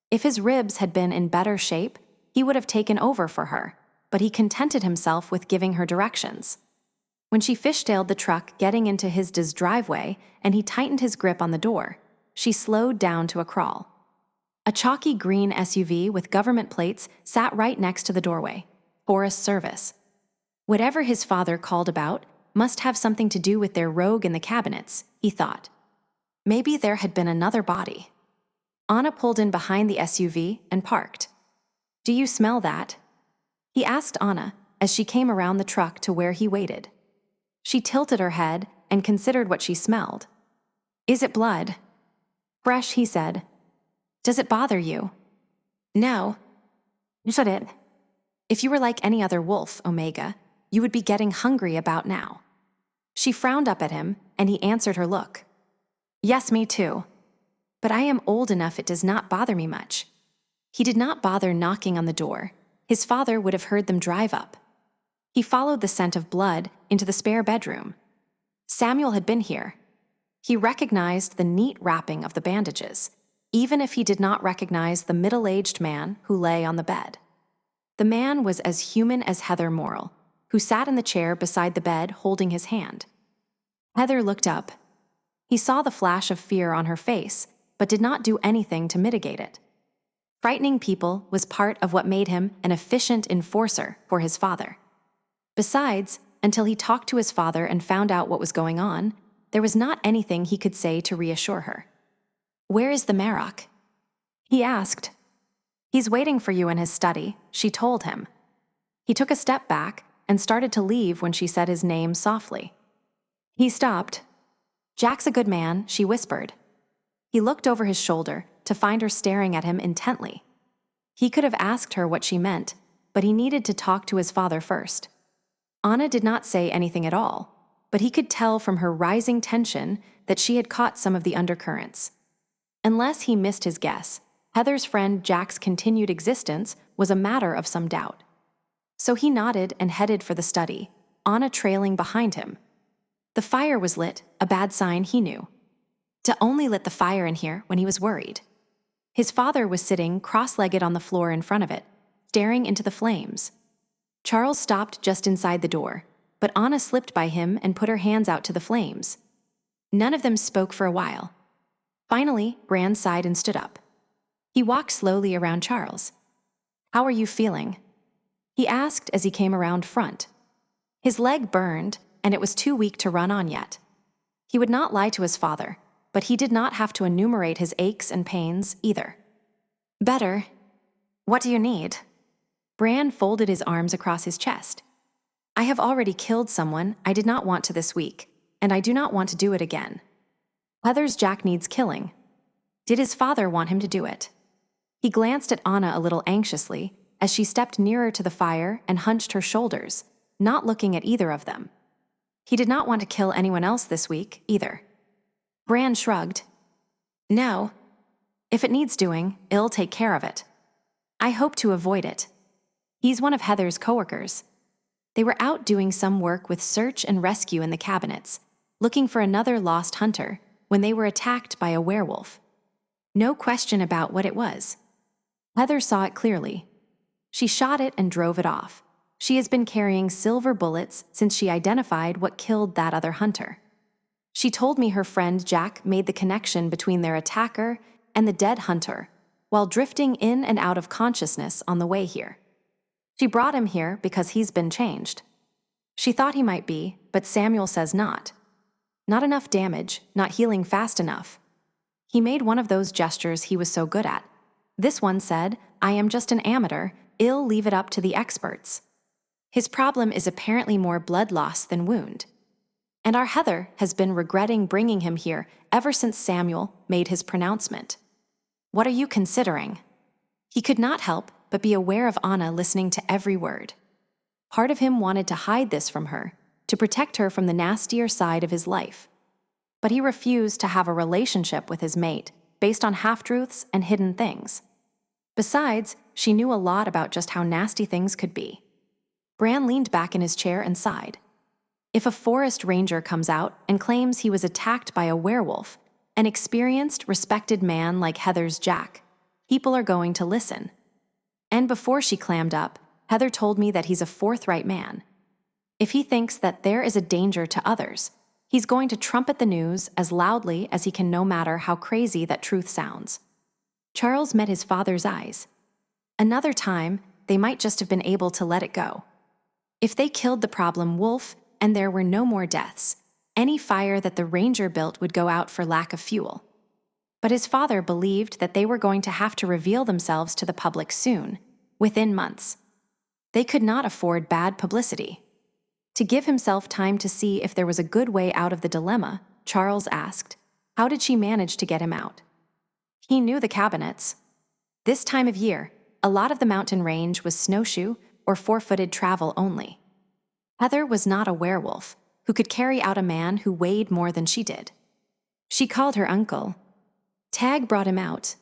If his ribs had been in better shape, he would have taken over for her, but he contented himself with giving her directions. When she fishtailed the truck getting into his driveway and he tightened his grip on the door, she slowed down to a crawl. A chalky green SUV with government plates sat right next to the doorway. Forest Service. Whatever his father called about must have something to do with their rogue in the cabinets, he thought. Maybe there had been another body. Anna pulled in behind the SUV and parked. "Do you smell that?" he asked Anna as she came around the truck to where he waited. She tilted her head and considered what she smelled. "Is it blood?" "Fresh," he said. "Does it bother you?" "No." "Should it? If you were like any other wolf, Omega, you would be getting hungry about now." She frowned up at him, and he answered her look. "Yes, me too. But I am old enough it does not bother me much." He did not bother knocking on the door. His father would have heard them drive up. He followed the scent of blood into the spare bedroom. Samuel had been here. He recognized the neat wrapping of the bandages, even if he did not recognize the middle-aged man who lay on the bed. The man was as human as Heather Morrill, who sat in the chair beside the bed holding his hand. Heather looked up. He saw the flash of fear on her face, but did not do anything to mitigate it. Frightening people was part of what made him an efficient enforcer for his father. Besides, until he talked to his father and found out what was going on, there was not anything he could say to reassure her. "Where is the Marok?" he asked. "He's waiting for you in his study," she told him. He took a step back and started to leave when she said his name softly. He stopped. "Jack's a good man," she whispered. He looked over his shoulder to find her staring at him intently. He could have asked her what she meant, but he needed to talk to his father first. Anna did not say anything at all, but he could tell from her rising tension that she had caught some of the undercurrents. Unless he missed his guess, Heather's friend Jack's continued existence was a matter of some doubt. So he nodded and headed for the study, Anna trailing behind him. The fire was lit, a bad sign he knew. To only lit the fire in here when he was worried. His father was sitting cross-legged on the floor in front of it, staring into the flames. Charles stopped just inside the door, but Anna slipped by him and put her hands out to the flames. None of them spoke for a while. Finally, Bran sighed and stood up. He walked slowly around Charles. "How are you feeling?" he asked as he came around front. His leg burned, and it was too weak to run on yet. He would not lie to his father, but he did not have to enumerate his aches and pains either. "Better. What do you need?" Bran folded his arms across his chest. "I have already killed someone I did not want to this week, and I do not want to do it again. Heather's Jack needs killing. Did his father want him to do it?" He glanced at Anna a little anxiously as she stepped nearer to the fire and hunched her shoulders, not looking at either of them. He did not want to kill anyone else this week, either. Bran shrugged. "No. If it needs doing, I'll take care of it. I hope to avoid it. He's one of Heather's coworkers. They were out doing some work with search and rescue in the cabinets, looking for another lost hunter, when they were attacked by a werewolf. No question about what it was. Heather saw it clearly. She shot it and drove it off. She has been carrying silver bullets since she identified what killed that other hunter. She told me her friend Jack made the connection between their attacker and the dead hunter, while drifting in and out of consciousness on the way here. She brought him here because he's been changed. She thought he might be, but Samuel says not. Not enough damage, not healing fast enough. He made one of those gestures he was so good at. This one said, "I am just an amateur, I'll leave it up to the experts." His problem is apparently more blood loss than wound. And our Heather has been regretting bringing him here ever since Samuel made his pronouncement. "What are you considering?" He could not help but be aware of Anna listening to every word. Part of him wanted to hide this from her, to protect her from the nastier side of his life. But he refused to have a relationship with his mate based on half-truths and hidden things. Besides, she knew a lot about just how nasty things could be. Bran leaned back in his chair and sighed. If a forest ranger comes out and claims he was attacked by a werewolf, an experienced, respected man like Heather's Jack, people are going to listen. And before she clammed up, Heather told me that he's a forthright man. If he thinks that there is a danger to others, he's going to trumpet the news as loudly as he can, no matter how crazy that truth sounds. Charles met his father's eyes. Another time, they might just have been able to let it go. If they killed the problem wolf and there were no more deaths, any fire that the ranger built would go out for lack of fuel. But his father believed that they were going to have to reveal themselves to the public soon, within months. They could not afford bad publicity. To give himself time to see if there was a good way out of the dilemma, Charles asked, how did she manage to get him out? He knew the cabinets. This time of year, a lot of the mountain range was snowshoe or four-footed travel only. Heather was not a werewolf who could carry out a man who weighed more than she did. She called her uncle. Tag brought him out.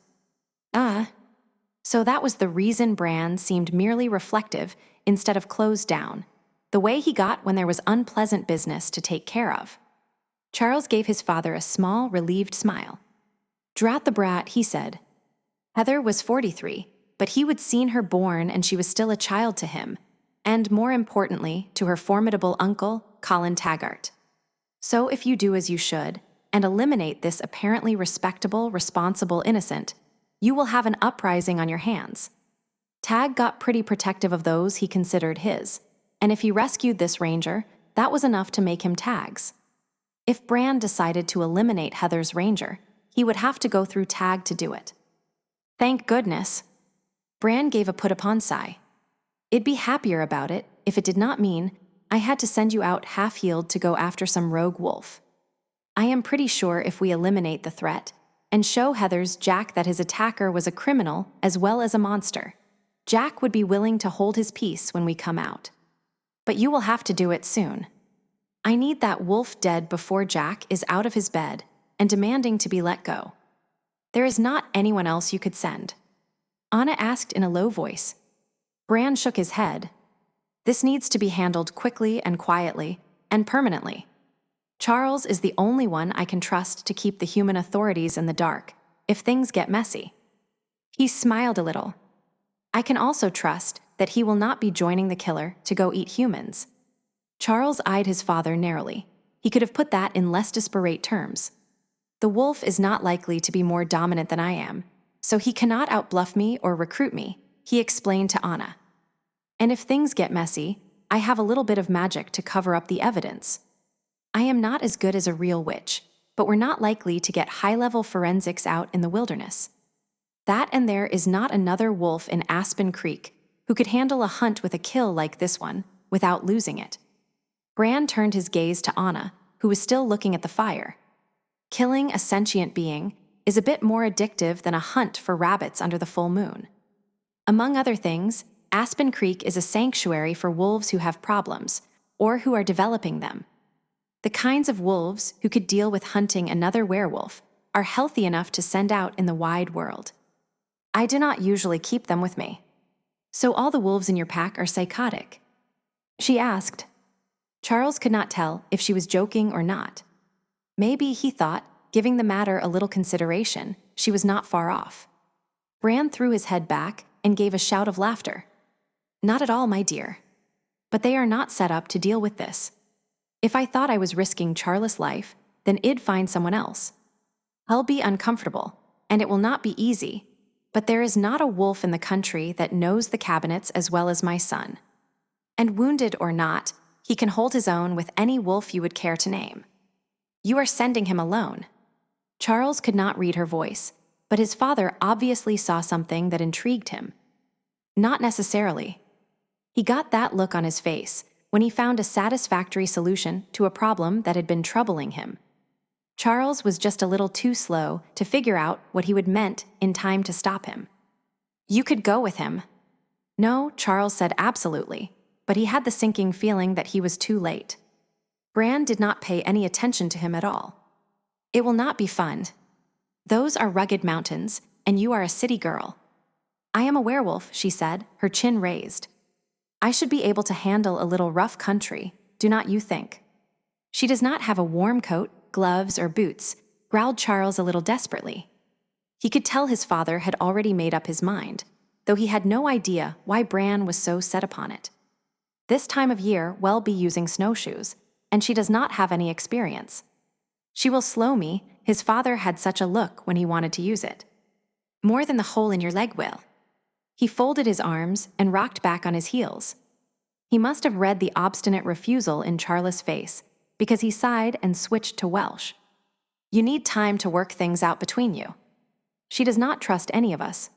So that was the reason Bran seemed merely reflective instead of closed down, the way he got when there was unpleasant business to take care of. Charles gave his father a small, relieved smile. Drat the brat, he said. Heather was 43, but he would seen her born and she was still a child to him, and more importantly, to her formidable uncle, Colin Taggart. So if you do as you should, and eliminate this apparently respectable, responsible innocent, you will have an uprising on your hands. Tag got pretty protective of those he considered his, and if he rescued this ranger, that was enough to make him Tag's. If Bran decided to eliminate Heather's ranger, he would have to go through Tag to do it. Thank goodness. Bran gave a put-upon sigh. I'd be happier about it if it did not mean I had to send you out half-healed to go after some rogue wolf. I am pretty sure if we eliminate the threat and show Heather's Jack that his attacker was a criminal as well as a monster, Jack would be willing to hold his peace when we come out. But you will have to do it soon. I need that wolf dead before Jack is out of his bed and demanding to be let go. There is not anyone else you could send. Anna asked in a low voice. Bran shook his head. This needs to be handled quickly and quietly and permanently. Charles is the only one I can trust to keep the human authorities in the dark if things get messy. He smiled a little. I can also trust that he will not be joining the killer to go eat humans. Charles eyed his father narrowly. He could have put that in less disparate terms. The wolf is not likely to be more dominant than I am, so he cannot outbluff me or recruit me, he explained to Anna. And if things get messy, I have a little bit of magic to cover up the evidence. I am not as good as a real witch, but we're not likely to get high-level forensics out in the wilderness. That and there is not another wolf in Aspen Creek who could handle a hunt with a kill like this one without losing it. Bran turned his gaze to Anna, who was still looking at the fire. Killing a sentient being is a bit more addictive than a hunt for rabbits under the full moon. Among other things, Aspen Creek is a sanctuary for wolves who have problems, or who are developing them. The kinds of wolves who could deal with hunting another werewolf are healthy enough to send out in the wide world. I do not usually keep them with me. So all the wolves in your pack are psychotic? She asked. Charles could not tell if she was joking or not. Maybe, he thought, giving the matter a little consideration, she was not far off. Bran threw his head back and gave a shout of laughter. Not at all, my dear. But they are not set up to deal with this. If I thought I was risking Charles' life, then I'd find someone else. I'll be uncomfortable, and it will not be easy, but there is not a wolf in the country that knows the cabinets as well as my son. And wounded or not, he can hold his own with any wolf you would care to name. You are sending him alone. Charles could not read her voice, but his father obviously saw something that intrigued him. Not necessarily. He got that look on his face when he found a satisfactory solution to a problem that had been troubling him. Charles was just a little too slow to figure out what he would meant in time to stop him. You could go with him. No, Charles said absolutely, but he had the sinking feeling that he was too late. Bran did not pay any attention to him at all. It will not be fun. Those are rugged mountains, and you are a city girl. I am a werewolf, she said, her chin raised. I should be able to handle a little rough country, do not you think? She does not have a warm coat, gloves, or boots, growled Charles a little desperately. He could tell his father had already made up his mind, though he had no idea why Bran was so set upon it. This time of year will be using snowshoes, and she does not have any experience. She will slow me, his father had such a look when he wanted to use it. More than the hole in your leg will. He folded his arms and rocked back on his heels. He must have read the obstinate refusal in Charles' face, because he sighed and switched to Welsh. You need time to work things out between you. She does not trust any of us.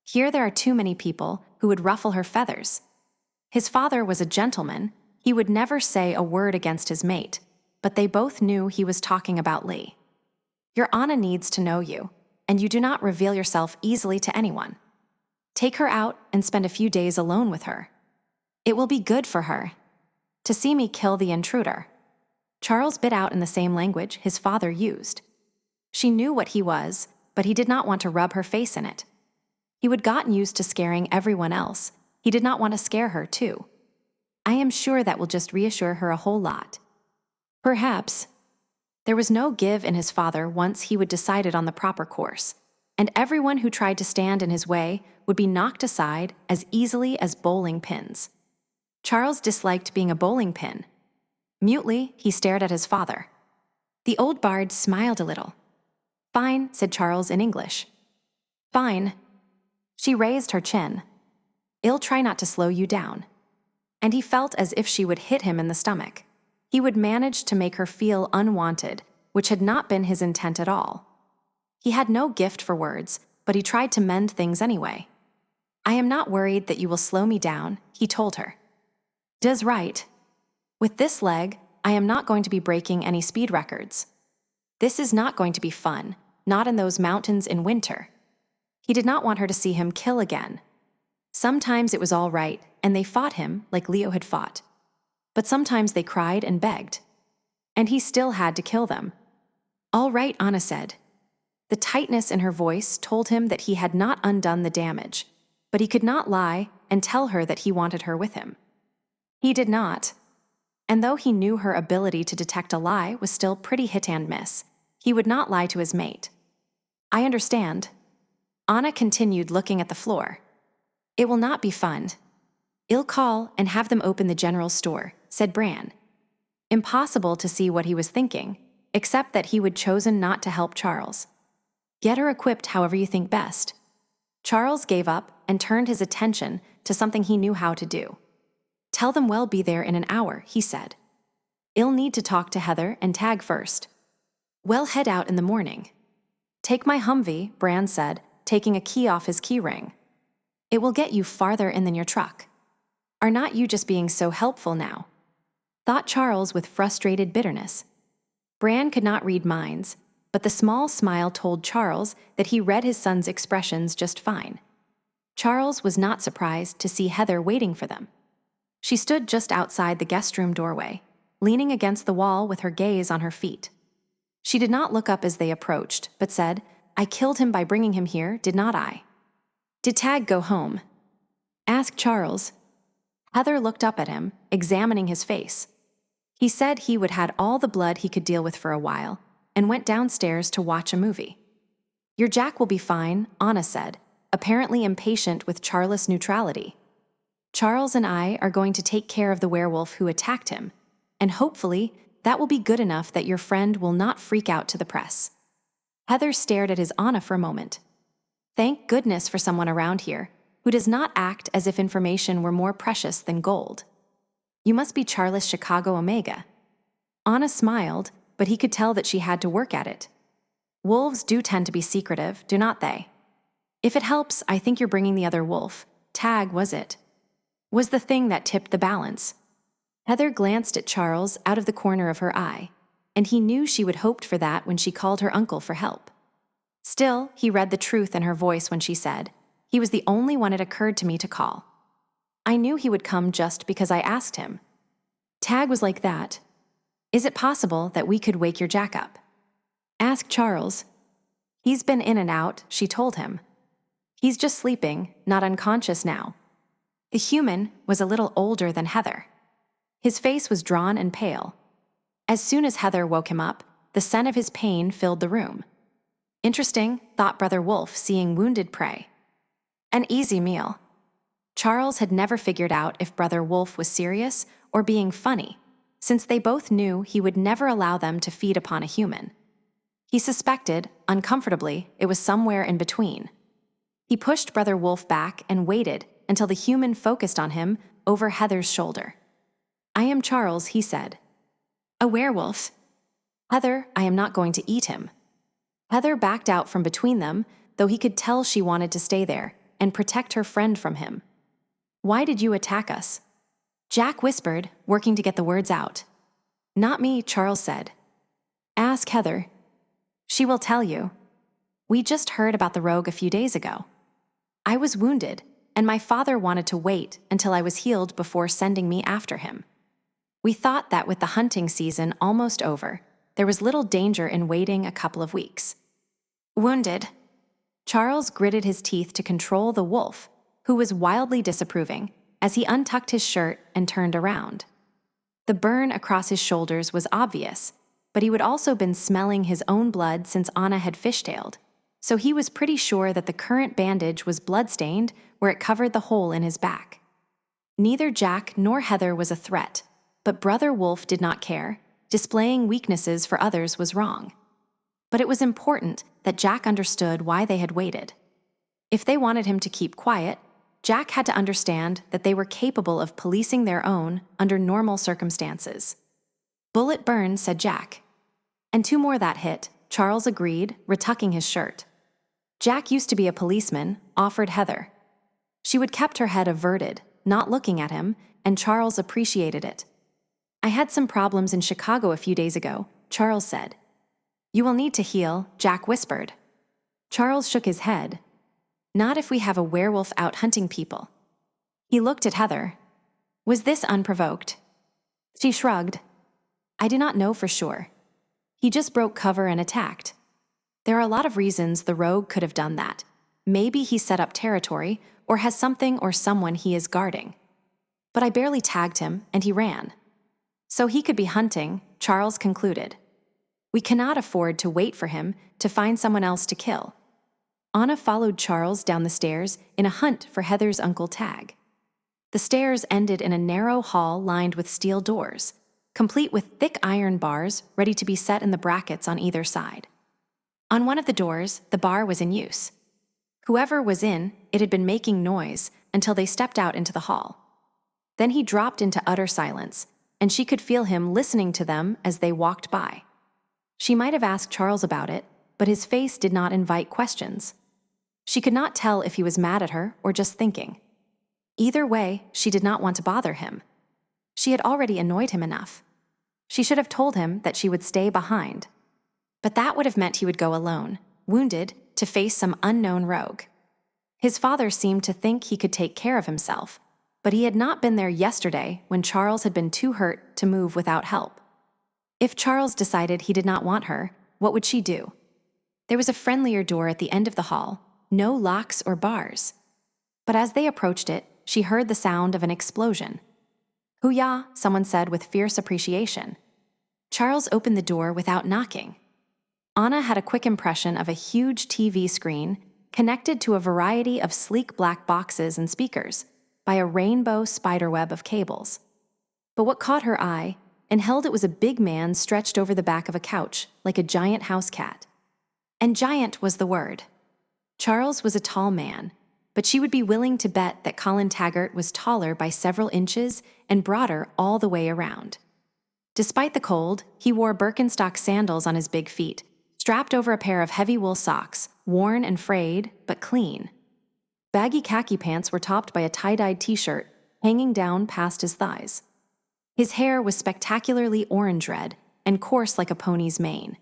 Here there are too many people who would ruffle her feathers. His father was a gentleman. He would never say a word against his mate, but they both knew he was talking about Lee. Your Anna needs to know you, and you do not reveal yourself easily to anyone. Take her out and spend a few days alone with her. It will be good for her. To see me kill the intruder. Charles bit out in the same language his father used. She knew what he was, but he did not want to rub her face in it. He would gotten used to scaring everyone else. He did not want to scare her, too. I am sure that will just reassure her a whole lot. Perhaps. There was no give in his father once he would decided on the proper course, and everyone who tried to stand in his way would be knocked aside as easily as bowling pins. Charles disliked being a bowling pin. Mutely, he stared at his father. The old bard smiled a little. Fine, said Charles in English. Fine. She raised her chin. I'll try not to slow you down. And he felt as if she would hit him in the stomach. He would manage to make her feel unwanted, which had not been his intent at all. He had no gift for words, but he tried to mend things anyway. I am not worried that you will slow me down, he told her. Does right. With this leg, I am not going to be breaking any speed records. This is not going to be fun, not in those mountains in winter. He did not want her to see him kill again. Sometimes it was all right, and they fought him like Leo had fought. But sometimes they cried and begged. And he still had to kill them. All right, Anna said. The tightness in her voice told him that he had not undone the damage, but he could not lie and tell her that he wanted her with him. He did not. And though he knew her ability to detect a lie was still pretty hit and miss, he would not lie to his mate. I understand. Anna continued looking at the floor. It will not be fun. I'll call and have them open the general store, said Bran. Impossible to see what he was thinking, except that he would chosen not to help Charles. Get her equipped however you think best. Charles gave up and turned his attention to something he knew how to do. Tell them we'll be there in an hour, he said. I'll need to talk to Heather and Tag first. We'll head out in the morning. Take my Humvee, Bran said, taking a key off his key ring. It will get you farther in than your truck. Are not you just being so helpful now? Thought Charles with frustrated bitterness. Bran could not read minds, but the small smile told Charles that he read his son's expressions just fine. Charles was not surprised to see Heather waiting for them. She stood just outside the guest room doorway, leaning against the wall with her gaze on her feet. She did not look up as they approached, but said, I killed him by bringing him here, did not I? Did Tag go home? Asked Charles. Heather looked up at him, examining his face. He said he would had all the blood he could deal with for a while, and went downstairs to watch a movie. Your Jack will be fine, Anna said, apparently impatient with Charles' neutrality. Charles and I are going to take care of the werewolf who attacked him, and hopefully that will be good enough that your friend will not freak out to the press. Heather stared at his Anna for a moment. Thank goodness for someone around here who does not act as if information were more precious than gold. You must be Charles Chicago Omega. Anna smiled, but he could tell that she had to work at it. Wolves do tend to be secretive, do not they? If it helps, I think you're bringing the other wolf. Tag, was it? Was the thing that tipped the balance. Heather glanced at Charles out of the corner of her eye, and he knew she would hoped for that when she called her uncle for help. Still, he read the truth in her voice when she said, he was the only one it occurred to me to call. I knew he would come just because I asked him. Tag was like that. Is it possible that we could wake your Jack up? Asked Charles. He's been in and out, she told him. He's just sleeping, not unconscious now. The human was a little older than Heather. His face was drawn and pale. As soon as Heather woke him up, the scent of his pain filled the room. Interesting, thought Brother Wolf, seeing wounded prey. An easy meal. Charles had never figured out if Brother Wolf was serious or being funny, since they both knew he would never allow them to feed upon a human. He suspected, uncomfortably, it was somewhere in between. He pushed Brother Wolf back and waited until the human focused on him over Heather's shoulder. I am Charles, he said. A werewolf. Heather, I am not going to eat him. Heather backed out from between them, though he could tell she wanted to stay there and protect her friend from him. Why did you attack us? Jack whispered, working to get the words out. Not me, Charles said. Ask Heather. She will tell you. We just heard about the rogue a few days ago. I was wounded, and my father wanted to wait until I was healed before sending me after him. We thought that with the hunting season almost over, there was little danger in waiting a couple of weeks. Wounded. Charles gritted his teeth to control the wolf, who was wildly disapproving, as he untucked his shirt and turned around. The burn across his shoulders was obvious, but he would also been smelling his own blood since Anna had fishtailed, so he was pretty sure that the current bandage was blood-stained where it covered the hole in his back. Neither Jack nor Heather was a threat, but Brother Wolf did not care. Displaying weaknesses for others was wrong. But it was important that Jack understood why they had waited. If they wanted him to keep quiet, Jack had to understand that they were capable of policing their own under normal circumstances. Bullet burn, said Jack. And two more that hit, Charles agreed, retucking his shirt. Jack used to be a policeman, offered Heather. She would kept her head averted, not looking at him, and Charles appreciated it. I had some problems in Chicago a few days ago, Charles said. You will need to heal, Jack whispered. Charles shook his head. Not if we have a werewolf out hunting people. He looked at Heather. Was this unprovoked? She shrugged. I do not know for sure. He just broke cover and attacked. There are a lot of reasons the rogue could have done that. Maybe he set up territory or has something or someone he is guarding. But I barely tagged him and he ran. So he could be hunting, Charles concluded. We cannot afford to wait for him to find someone else to kill. Anna followed Charles down the stairs in a hunt for Heather's Uncle Tag. The stairs ended in a narrow hall lined with steel doors, complete with thick iron bars ready to be set in the brackets on either side. On one of the doors, the bar was in use. Whoever was in, it had been making noise until they stepped out into the hall. Then he dropped into utter silence, and she could feel him listening to them as they walked by. She might have asked Charles about it, but his face did not invite questions. She could not tell if he was mad at her or just thinking. Either way, she did not want to bother him. She had already annoyed him enough. She should have told him that she would stay behind. But that would have meant he would go alone, wounded, to face some unknown rogue. His father seemed to think he could take care of himself, but he had not been there yesterday when Charles had been too hurt to move without help. If Charles decided he did not want her, what would she do? There was a friendlier door at the end of the hall, no locks or bars. But as they approached it, she heard the sound of an explosion. "Hoo-yah," someone said with fierce appreciation. Charles opened the door without knocking. Anna had a quick impression of a huge TV screen connected to a variety of sleek black boxes and speakers by a rainbow spiderweb of cables. But what caught her eye and held it was a big man stretched over the back of a couch like a giant house cat. And giant was the word. Charles was a tall man, but she would be willing to bet that Colin Taggart was taller by several inches and broader all the way around. Despite the cold, he wore Birkenstock sandals on his big feet, strapped over a pair of heavy wool socks, worn and frayed, but clean. Baggy khaki pants were topped by a tie-dyed t-shirt, hanging down past his thighs. His hair was spectacularly orange-red and coarse like a pony's mane.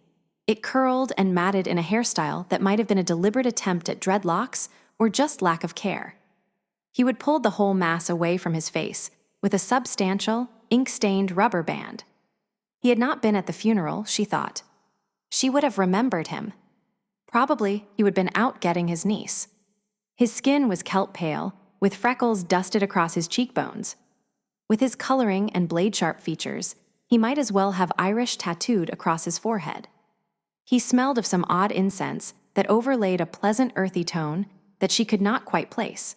It curled and matted in a hairstyle that might have been a deliberate attempt at dreadlocks or just lack of care. He would pull the whole mass away from his face with a substantial, ink-stained rubber band. He had not been at the funeral, she thought. She would have remembered him. Probably he would have been out getting his niece. His skin was kelp pale, with freckles dusted across his cheekbones. With his coloring and blade-sharp features, he might as well have Irish tattooed across his forehead. He smelled of some odd incense that overlaid a pleasant earthy tone that she could not quite place.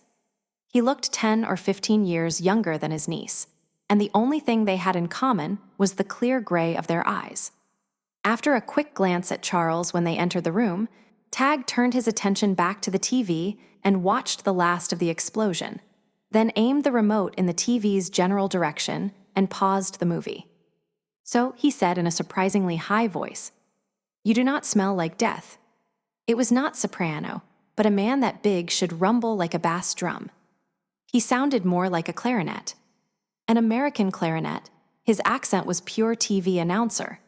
He looked 10 or 15 years younger than his niece, and the only thing they had in common was the clear gray of their eyes. After a quick glance at Charles when they entered the room, Tag turned his attention back to the TV and watched the last of the explosion, then aimed the remote in the TV's general direction and paused the movie. So he said in a surprisingly high voice, "You do not smell like death." It was not soprano, but a man that big should rumble like a bass drum. He sounded more like a clarinet. An American clarinet, his accent was pure TV announcer.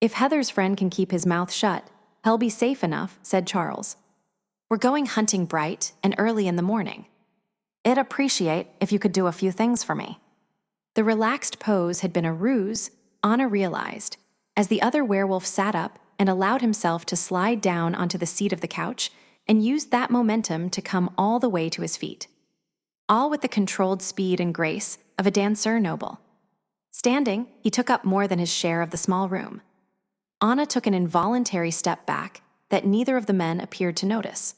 "If Heather's friend can keep his mouth shut, he'll be safe enough," said Charles. "We're going hunting bright and early in the morning. I'd appreciate if you could do a few things for me." The relaxed pose had been a ruse, Anna realized, as the other werewolf sat up and allowed himself to slide down onto the seat of the couch and used that momentum to come all the way to his feet. All with the controlled speed and grace of a danseur noble. Standing, he took up more than his share of the small room. Anna took an involuntary step back that neither of the men appeared to notice.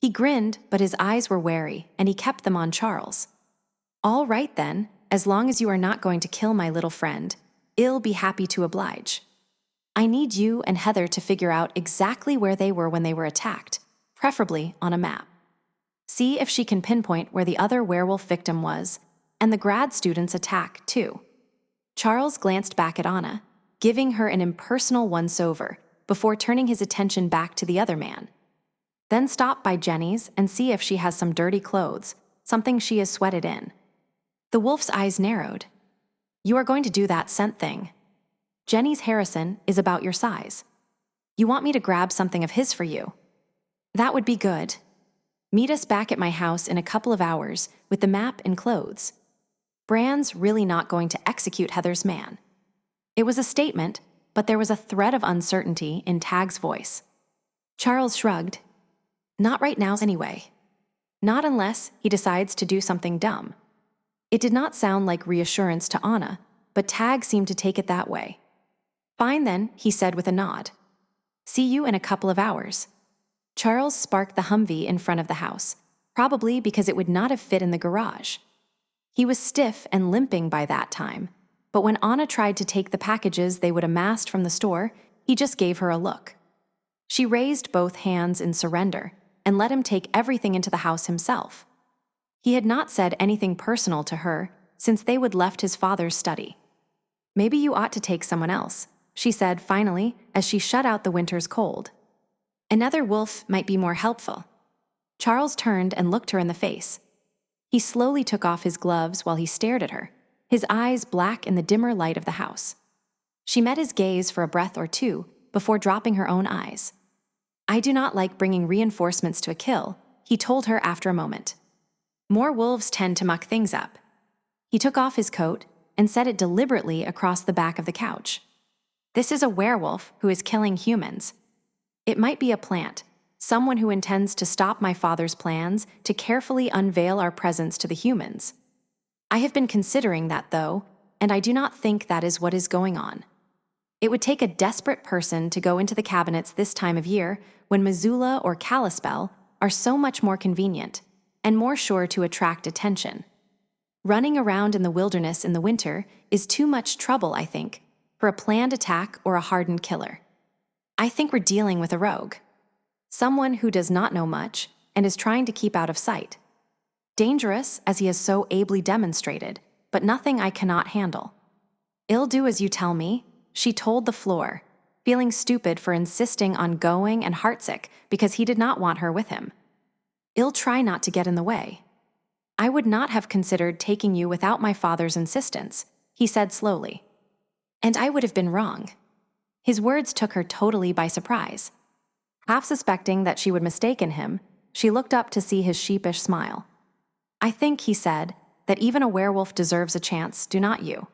He grinned, but his eyes were wary, and he kept them on Charles. "All right then, as long as you are not going to kill my little friend, I'll be happy to oblige. I need you and Heather to figure out exactly where they were when they were attacked, preferably on a map. See if she can pinpoint where the other werewolf victim was, and the grad student's attack, too." Charles glanced back at Anna, giving her an impersonal once-over before turning his attention back to the other man. "Then stop by Jenny's and see if she has some dirty clothes, something she has sweated in." The wolf's eyes narrowed. "You are going to do that scent thing. Jenny's Harrison is about your size. You want me to grab something of his for you? That would be good. Meet us back at my house in a couple of hours with the map and clothes. Brand's really not going to execute Heather's man." It was a statement, but there was a thread of uncertainty in Tag's voice. Charles shrugged. "Not right now anyway. Not unless he decides to do something dumb." It did not sound like reassurance to Anna, but Tag seemed to take it that way. "Fine then," he said with a nod. "See you in a couple of hours." Charles sparked the Humvee in front of the house, probably because it would not have fit in the garage. He was stiff and limping by that time, but when Anna tried to take the packages they would amassed from the store, he just gave her a look. She raised both hands in surrender and let him take everything into the house himself. He had not said anything personal to her since they would left his father's study. "Maybe you ought to take someone else," she said finally as she shut out the winter's cold. "Another wolf might be more helpful." Charles turned and looked her in the face. He slowly took off his gloves while he stared at her, his eyes black in the dimmer light of the house. She met his gaze for a breath or two before dropping her own eyes. "I do not like bringing reinforcements to a kill," he told her after a moment. "More wolves tend to muck things up." He took off his coat and set it deliberately across the back of the couch. "This is a werewolf who is killing humans. It might be a plant, someone who intends to stop my father's plans to carefully unveil our presence to the humans. I have been considering that, though, and I do not think that is what is going on. It would take a desperate person to go into the cabinets this time of year when Missoula or Kalispell are so much more convenient and more sure to attract attention. Running around in the wilderness in the winter is too much trouble, I think, for a planned attack or a hardened killer. I think we're dealing with a rogue. Someone who does not know much and is trying to keep out of sight. Dangerous, as he has so ably demonstrated, but nothing I cannot handle. I'll do as you tell me," she told the floor, feeling stupid for insisting on going and heartsick because he did not want her with him. "I'll try not to get in the way." "I would not have considered taking you without my father's insistence," he said slowly. "And I would have been wrong." His words took her totally by surprise. Half suspecting that she would mistaken him, she looked up to see his sheepish smile. "I think," he said, "that even a werewolf deserves a chance, do not you?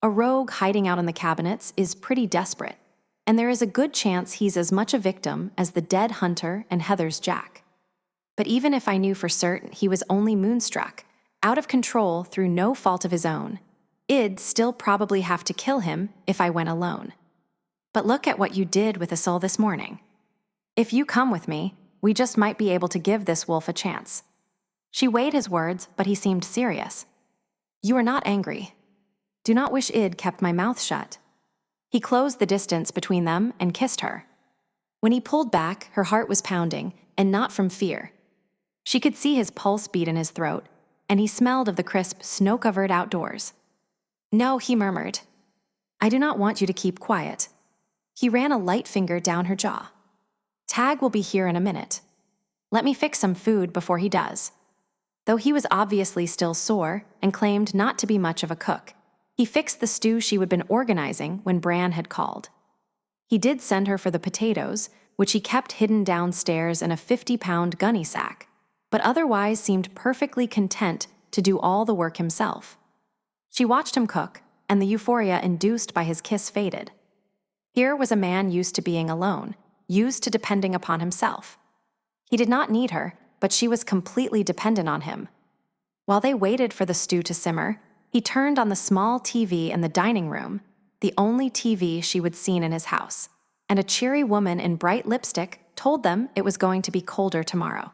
A rogue hiding out in the cabinets is pretty desperate, and there is a good chance he's as much a victim as the dead hunter and Heather's Jack. But even if I knew for certain he was only moonstruck, out of control through no fault of his own, I'd still probably have to kill him if I went alone. But look at what you did with Asul this morning. If you come with me, we just might be able to give this wolf a chance." She weighed his words, but he seemed serious. "You are not angry. Do not wish I'd kept my mouth shut." He closed the distance between them and kissed her. When he pulled back, her heart was pounding, and not from fear. She could see his pulse beat in his throat, and he smelled of the crisp, snow-covered outdoors. "No," he murmured. "I do not want you to keep quiet." He ran a light finger down her jaw. "Tag will be here in a minute. Let me fix some food before he does." Though he was obviously still sore and claimed not to be much of a cook, he fixed the stew she had been organizing when Bran had called. He did send her for the potatoes, which he kept hidden downstairs in a 50-pound gunny sack, but otherwise seemed perfectly content to do all the work himself. She watched him cook, and the euphoria induced by his kiss faded. Here was a man used to being alone, used to depending upon himself. He did not need her, but she was completely dependent on him. While they waited for the stew to simmer, he turned on the small TV in the dining room, the only TV she would seen in his house, and a cheery woman in bright lipstick told them it was going to be colder tomorrow.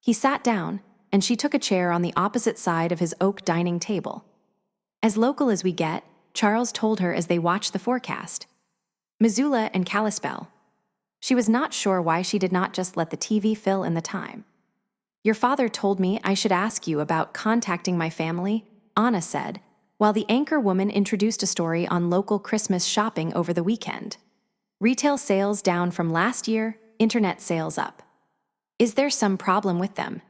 He sat down, and she took a chair on the opposite side of his oak dining table. "As local as we get," Charles told her as they watched the forecast. "Missoula and Kalispell." She was not sure why she did not just let the TV fill in the time. "Your father told me I should ask you about contacting my family," Anna said, while the anchor woman introduced a story on local Christmas shopping over the weekend. Retail sales down from last year, internet sales up. "Is there some problem with them?"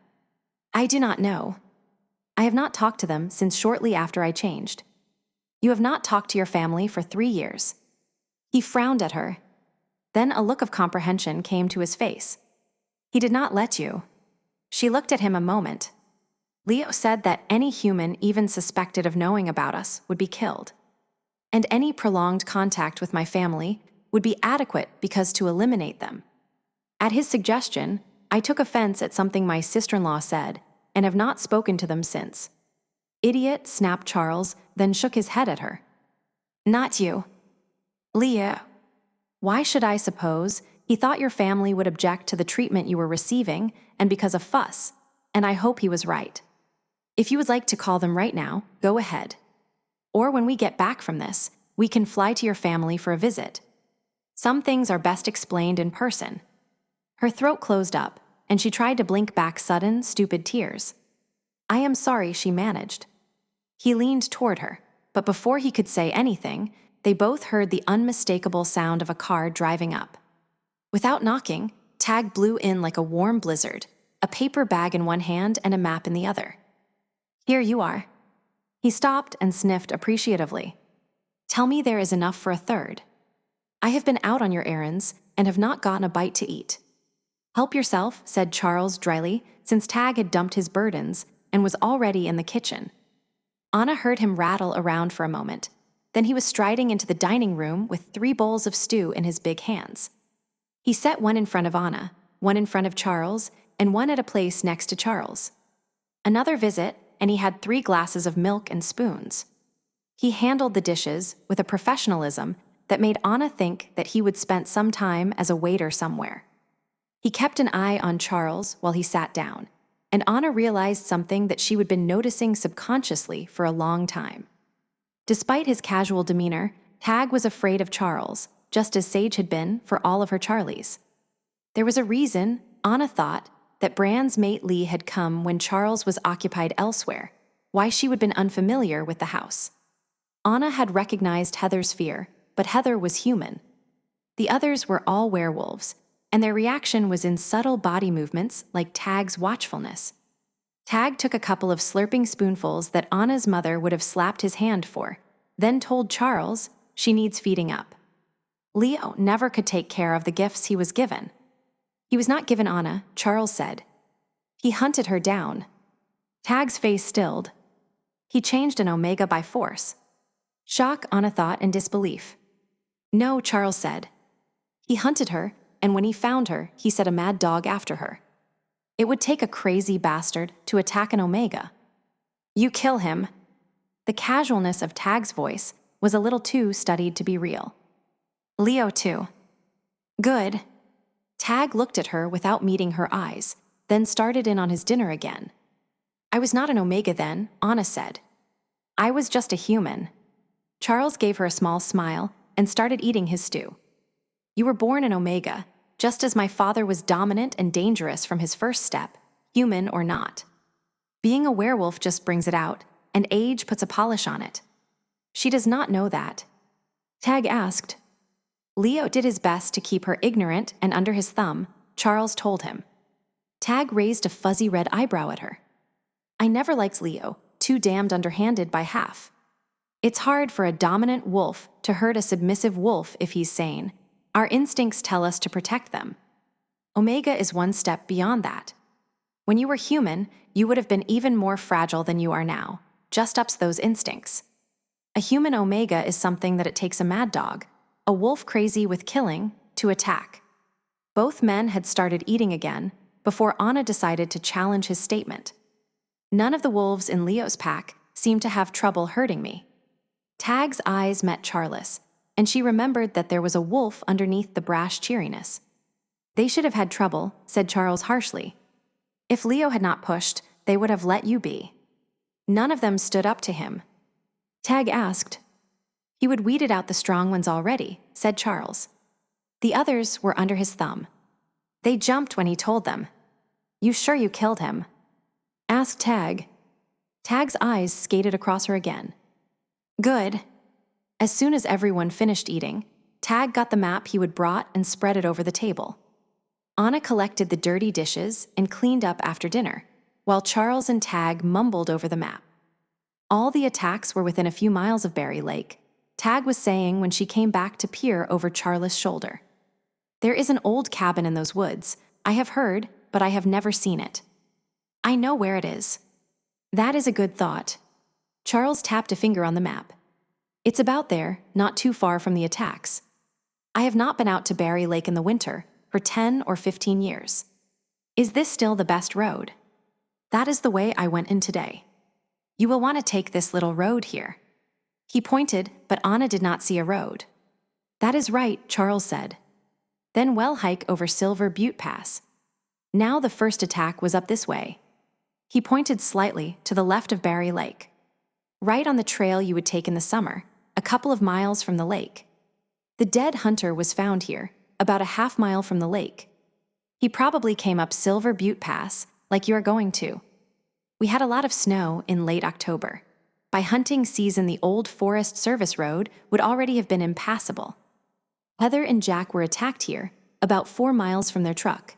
"I do not know. I have not talked to them since shortly after I changed." "You have not talked to your family for 3 years." He frowned at her. Then a look of comprehension came to his face. "He did not let you." She looked at him a moment. "Leo said that any human even suspected of knowing about us would be killed. And any prolonged contact with my family would be adequate because to eliminate them. At his suggestion, I took offense at something my sister-in-law said and have not spoken to them since." "Idiot," snapped Charles, then shook his head at her. "Not you. Leo. Why should I suppose He thought your family would object to the treatment you were receiving and because of fuss, and I hope he was right. If you would like to call them right now, go ahead. Or when we get back from this, we can fly to your family for a visit. Some things are best explained in person." Her throat closed up, and she tried to blink back sudden, stupid tears. "I am sorry," she managed. He leaned toward her, but before he could say anything, they both heard the unmistakable sound of a car driving up. Without knocking, Tag blew in like a warm blizzard, a paper bag in one hand and a map in the other. "Here you are." He stopped and sniffed appreciatively. "Tell me there is enough for a third. I have been out on your errands and have not gotten a bite to eat." "Help yourself," said Charles dryly, since Tag had dumped his burdens and was already in the kitchen. Anna heard him rattle around for a moment. Then he was striding into the dining room with 3 bowls of stew in his big hands. He set one in front of Anna, one in front of Charles, and one at a place next to Charles. Another visit, and he had 3 glasses of milk and spoons. He handled the dishes with a professionalism that made Anna think that he would spend some time as a waiter somewhere. He kept an eye on Charles while he sat down, and Anna realized something that she had been noticing subconsciously for a long time. Despite his casual demeanor, Tag was afraid of Charles, just as Sage had been for all of her Charlies. There was a reason, Anna thought, that Bran's mate Lee had come when Charles was occupied elsewhere, why she would been unfamiliar with the house. Anna had recognized Heather's fear, but Heather was human. The others were all werewolves, and their reaction was in subtle body movements like Tag's watchfulness. Tag took a couple of slurping spoonfuls that Anna's mother would have slapped his hand for, then told Charles she needs feeding up. Leo never could take care of the gifts he was given. He was not given Anna, Charles said. He hunted her down. Tag's face stilled. He changed an omega by force. Shock, Anna thought, and disbelief. "No," Charles said. "He hunted her, and when he found her, he set a mad dog after her. It would take a crazy bastard to attack an omega. You kill him." The casualness of Tag's voice was a little too studied to be real. "Leo too." "Good." Tag looked at her without meeting her eyes, then started in on his dinner again. "I was not an omega then," Anna said. "I was just a human." Charles gave her a small smile and started eating his stew. "You were born an omega, just as my father was dominant and dangerous from his first step, human or not. Being a werewolf just brings it out, and age puts a polish on it. She does not know that." Tag asked. Leo did his best to keep her ignorant and under his thumb, Charles told him. Tag raised a fuzzy red eyebrow at her. "I never liked Leo, too damned underhanded by half. It's hard for a dominant wolf to hurt a submissive wolf if he's sane. Our instincts tell us to protect them. Omega is one step beyond that. When you were human, you would have been even more fragile than you are now, just ups those instincts. A human omega is something that it takes a mad dog, a wolf crazy with killing, to attack." Both men had started eating again before Anna decided to challenge his statement. "None of the wolves in Leo's pack seem to have trouble hurting me." Tag's eyes met Charles, and she remembered that there was a wolf underneath the brash cheeriness. "They should have had trouble," said Charles harshly. "If Leo had not pushed, they would have let you be." None of them stood up to him. Tag asked. "He would weeded out the strong ones already," said Charles. "The others were under his thumb. They jumped when he told them." "You sure you killed him?" asked Tag. Tag's eyes skated across her again. "Good." As soon as everyone finished eating, Tag got the map he would brought and spread it over the table. Anna collected the dirty dishes and cleaned up after dinner, while Charles and Tag mumbled over the map. All the attacks were within a few miles of Berry Lake, Tag was saying when she came back to peer over Charles' shoulder. "There is an old cabin in those woods. I have heard, but I have never seen it. I know where it is." "That is a good thought." Charles tapped a finger on the map. "It's about there, not too far from the attacks. I have not been out to Berry Lake in the winter for 10 or 15 years. Is this still the best road?" "That is the way I went in today. You will want to take this little road here." He pointed, but Anna did not see a road. "That is right," Charles said. Then well hike over Silver Butte Pass. Now the first attack was up this way. He pointed slightly to the left of Barry Lake. Right on the trail you would take in the summer, a couple of miles from the lake. The dead hunter was found here, about a half-mile from the lake. He probably came up Silver Butte Pass, like you are going to. We had a lot of snow in late October. By hunting season, the old Forest Service road would already have been impassable. Heather and Jack were attacked here, about 4 miles from their truck.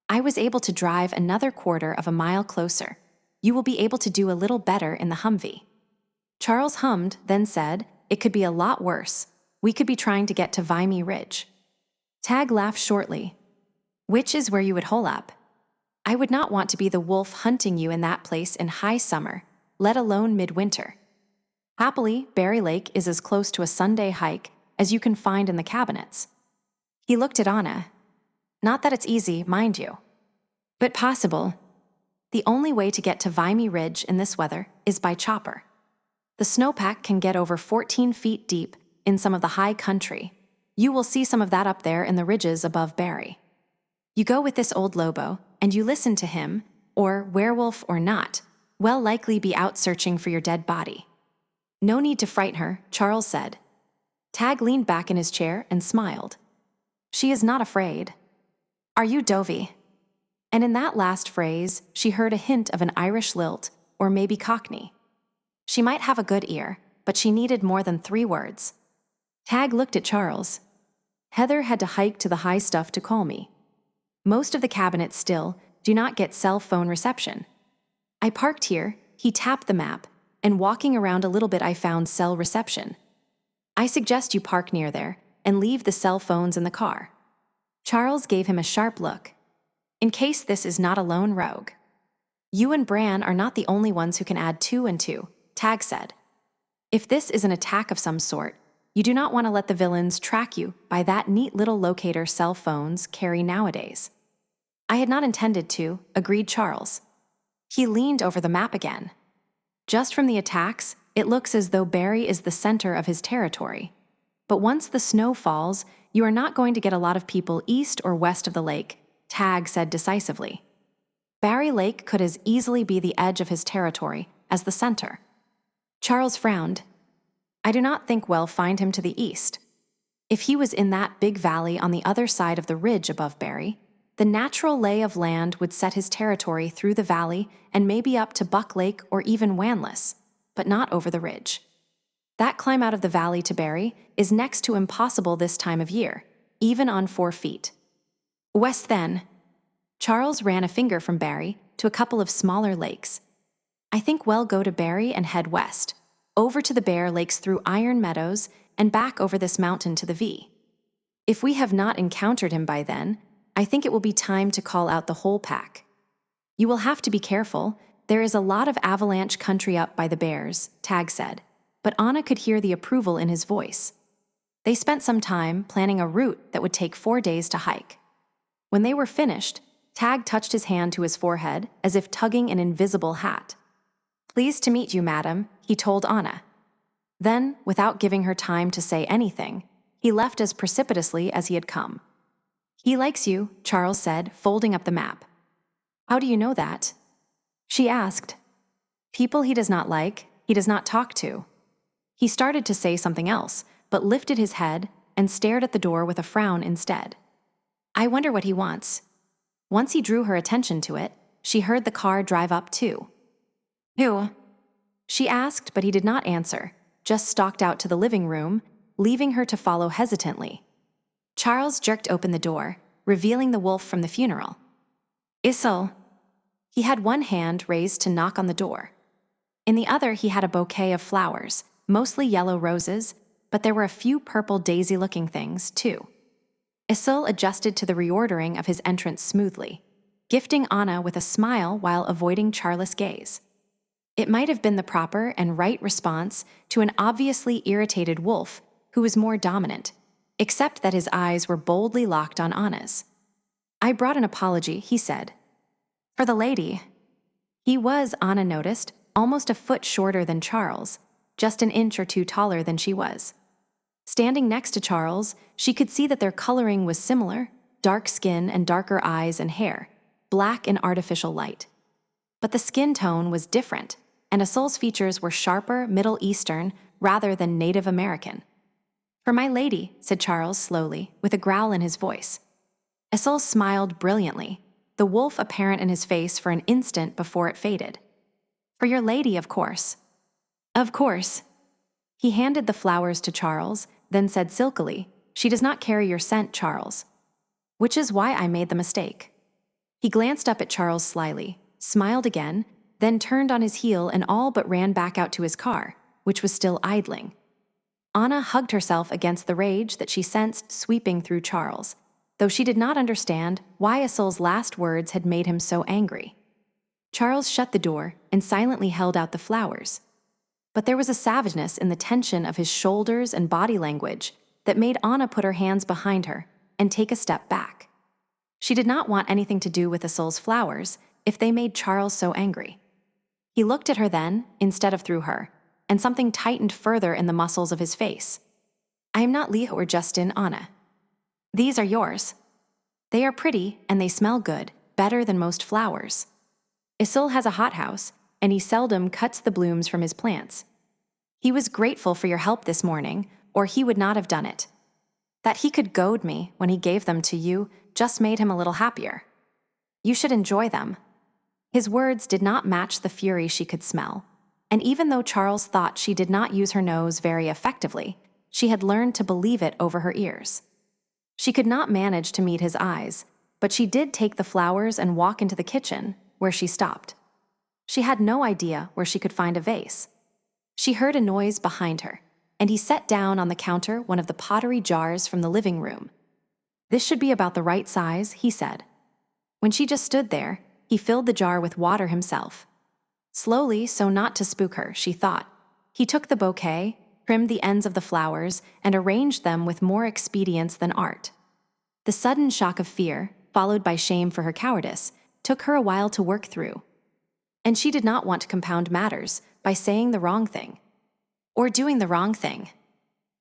I was able to drive another quarter of a mile closer. You will be able to do a little better in the Humvee. Charles hummed, then said, "It could be a lot worse. We could be trying to get to Vimy Ridge." Tag laughed shortly. "Which is where you would hole up. I would not want to be the wolf hunting you in that place in high summer, let alone midwinter. Happily, Barry Lake is as close to a Sunday hike as you can find in the cabinets." He looked at Anna. "Not that it's easy, mind you. But possible. The only way to get to Vimy Ridge in this weather is by chopper. The snowpack can get over 14 feet deep in some of the high country. You will see some of that up there in the ridges above Barry. You go with this old Lobo, and you listen to him, or werewolf or not, will likely be out searching for your dead body." "No need to frighten her," Charles said. Tag leaned back in his chair and smiled. "She is not afraid." "Are you Dovey?" And in that last phrase, she heard a hint of an Irish lilt, or maybe Cockney. She might have a good ear, but she needed more than 3 words. Tag looked at Charles. "Heather had to hike to the high stuff to call me. Most of the cabinets still do not get cell phone reception. I parked here," he tapped the map, "and walking around a little bit I found cell reception. I suggest you park near there and leave the cell phones in the car." Charles gave him a sharp look. "In case this is not a lone rogue. You and Bran are not the only ones who can add 2 and 2, Tag said. If this is an attack of some sort, you do not want to let the villains track you by that neat little locator cell phones carry nowadays." "I had not intended to," agreed Charles. He leaned over the map again. "Just from the attacks, it looks as though Barry is the center of his territory. But once the snow falls, you are not going to get a lot of people east or west of the lake," Tag said decisively. "Barry Lake could as easily be the edge of his territory as the center." Charles frowned. "I do not think we'll find him to the east. If he was in that big valley on the other side of the ridge above Barry, the natural lay of land would set his territory through the valley and maybe up to Buck Lake or even Wanless, but not over the ridge. That climb out of the valley to Barry is next to impossible this time of year, even on 4 feet. West then." Charles ran a finger from Barry to a couple of smaller lakes. "I think we'll go to Barry and head west, over to the Bear Lakes through Iron Meadows and back over this mountain to the V. If we have not encountered him by then, I think it will be time to call out the whole pack. You will have to be careful. There is a lot of avalanche country up by the Bears," Tag said, but Anna could hear the approval in his voice. They spent some time planning a route that would take 4 days to hike. When they were finished, Tag touched his hand to his forehead as if tugging an invisible hat. "Pleased to meet you, madam," he told Anna. Then, without giving her time to say anything, he left as precipitously as he had come. "He likes you," Charles said, folding up the map. "How do you know that?" she asked. "People he does not like, he does not talk to." He started to say something else, but lifted his head and stared at the door with a frown instead. "I wonder what he wants." Once he drew her attention to it, she heard the car drive up too. "Who?" she asked, but he did not answer, just stalked out to the living room, leaving her to follow hesitantly. Charles jerked open the door, revealing the wolf from the funeral. "Issel." He had one hand raised to knock on the door. In the other he had a bouquet of flowers, mostly yellow roses, but there were a few purple daisy-looking things, too. Issel adjusted to the reordering of his entrance smoothly, gifting Anna with a smile while avoiding Charles' gaze. It might have been the proper and right response to an obviously irritated wolf who was more dominant, except that his eyes were boldly locked on Anna's. "I brought an apology," he said. "For the lady." He was, Anna noticed, almost a foot shorter than Charles, just an inch or 2 taller than she was. Standing next to Charles, she could see that their coloring was similar, dark skin and darker eyes and hair, black in artificial light. But the skin tone was different, and Isol's features were sharper Middle Eastern rather than Native American. "For my lady," said Charles slowly, with a growl in his voice. Isol smiled brilliantly, the wolf apparent in his face for an instant before it faded. "For your lady, of course." "Of course." He handed the flowers to Charles, then said silkily, "She does not carry your scent, Charles." "Which is why I made the mistake." He glanced up at Charles slyly, smiled again, then turned on his heel and all but ran back out to his car, which was still idling. Anna hugged herself against the rage that she sensed sweeping through Charles, though she did not understand why Isol's last words had made him so angry. Charles shut the door and silently held out the flowers. But there was a savageness in the tension of his shoulders and body language that made Anna put her hands behind her and take a step back. She did not want anything to do with Isol's flowers if they made Charles so angry. He looked at her then, instead of through her, and something tightened further in the muscles of his face. "I am not Leah or Justin, Anna. These are yours. They are pretty and they smell good, better than most flowers. Isol has a hothouse, and he seldom cuts the blooms from his plants. He was grateful for your help this morning, or he would not have done it. That he could goad me when he gave them to you just made him a little happier. You should enjoy them." His words did not match the fury she could smell, and even though Charles thought she did not use her nose very effectively, she had learned to believe it over her ears. She could not manage to meet his eyes, but she did take the flowers and walk into the kitchen, where she stopped. She had no idea where she could find a vase. She heard a noise behind her, and he set down on the counter one of the pottery jars from the living room. "This should be about the right size," he said. When she just stood there, he filled the jar with water himself. Slowly, so not to spook her, she thought. He took the bouquet, trimmed the ends of the flowers, and arranged them with more expedience than art. The sudden shock of fear, followed by shame for her cowardice, took her a while to work through. And she did not want to compound matters by saying the wrong thing. Or doing the wrong thing.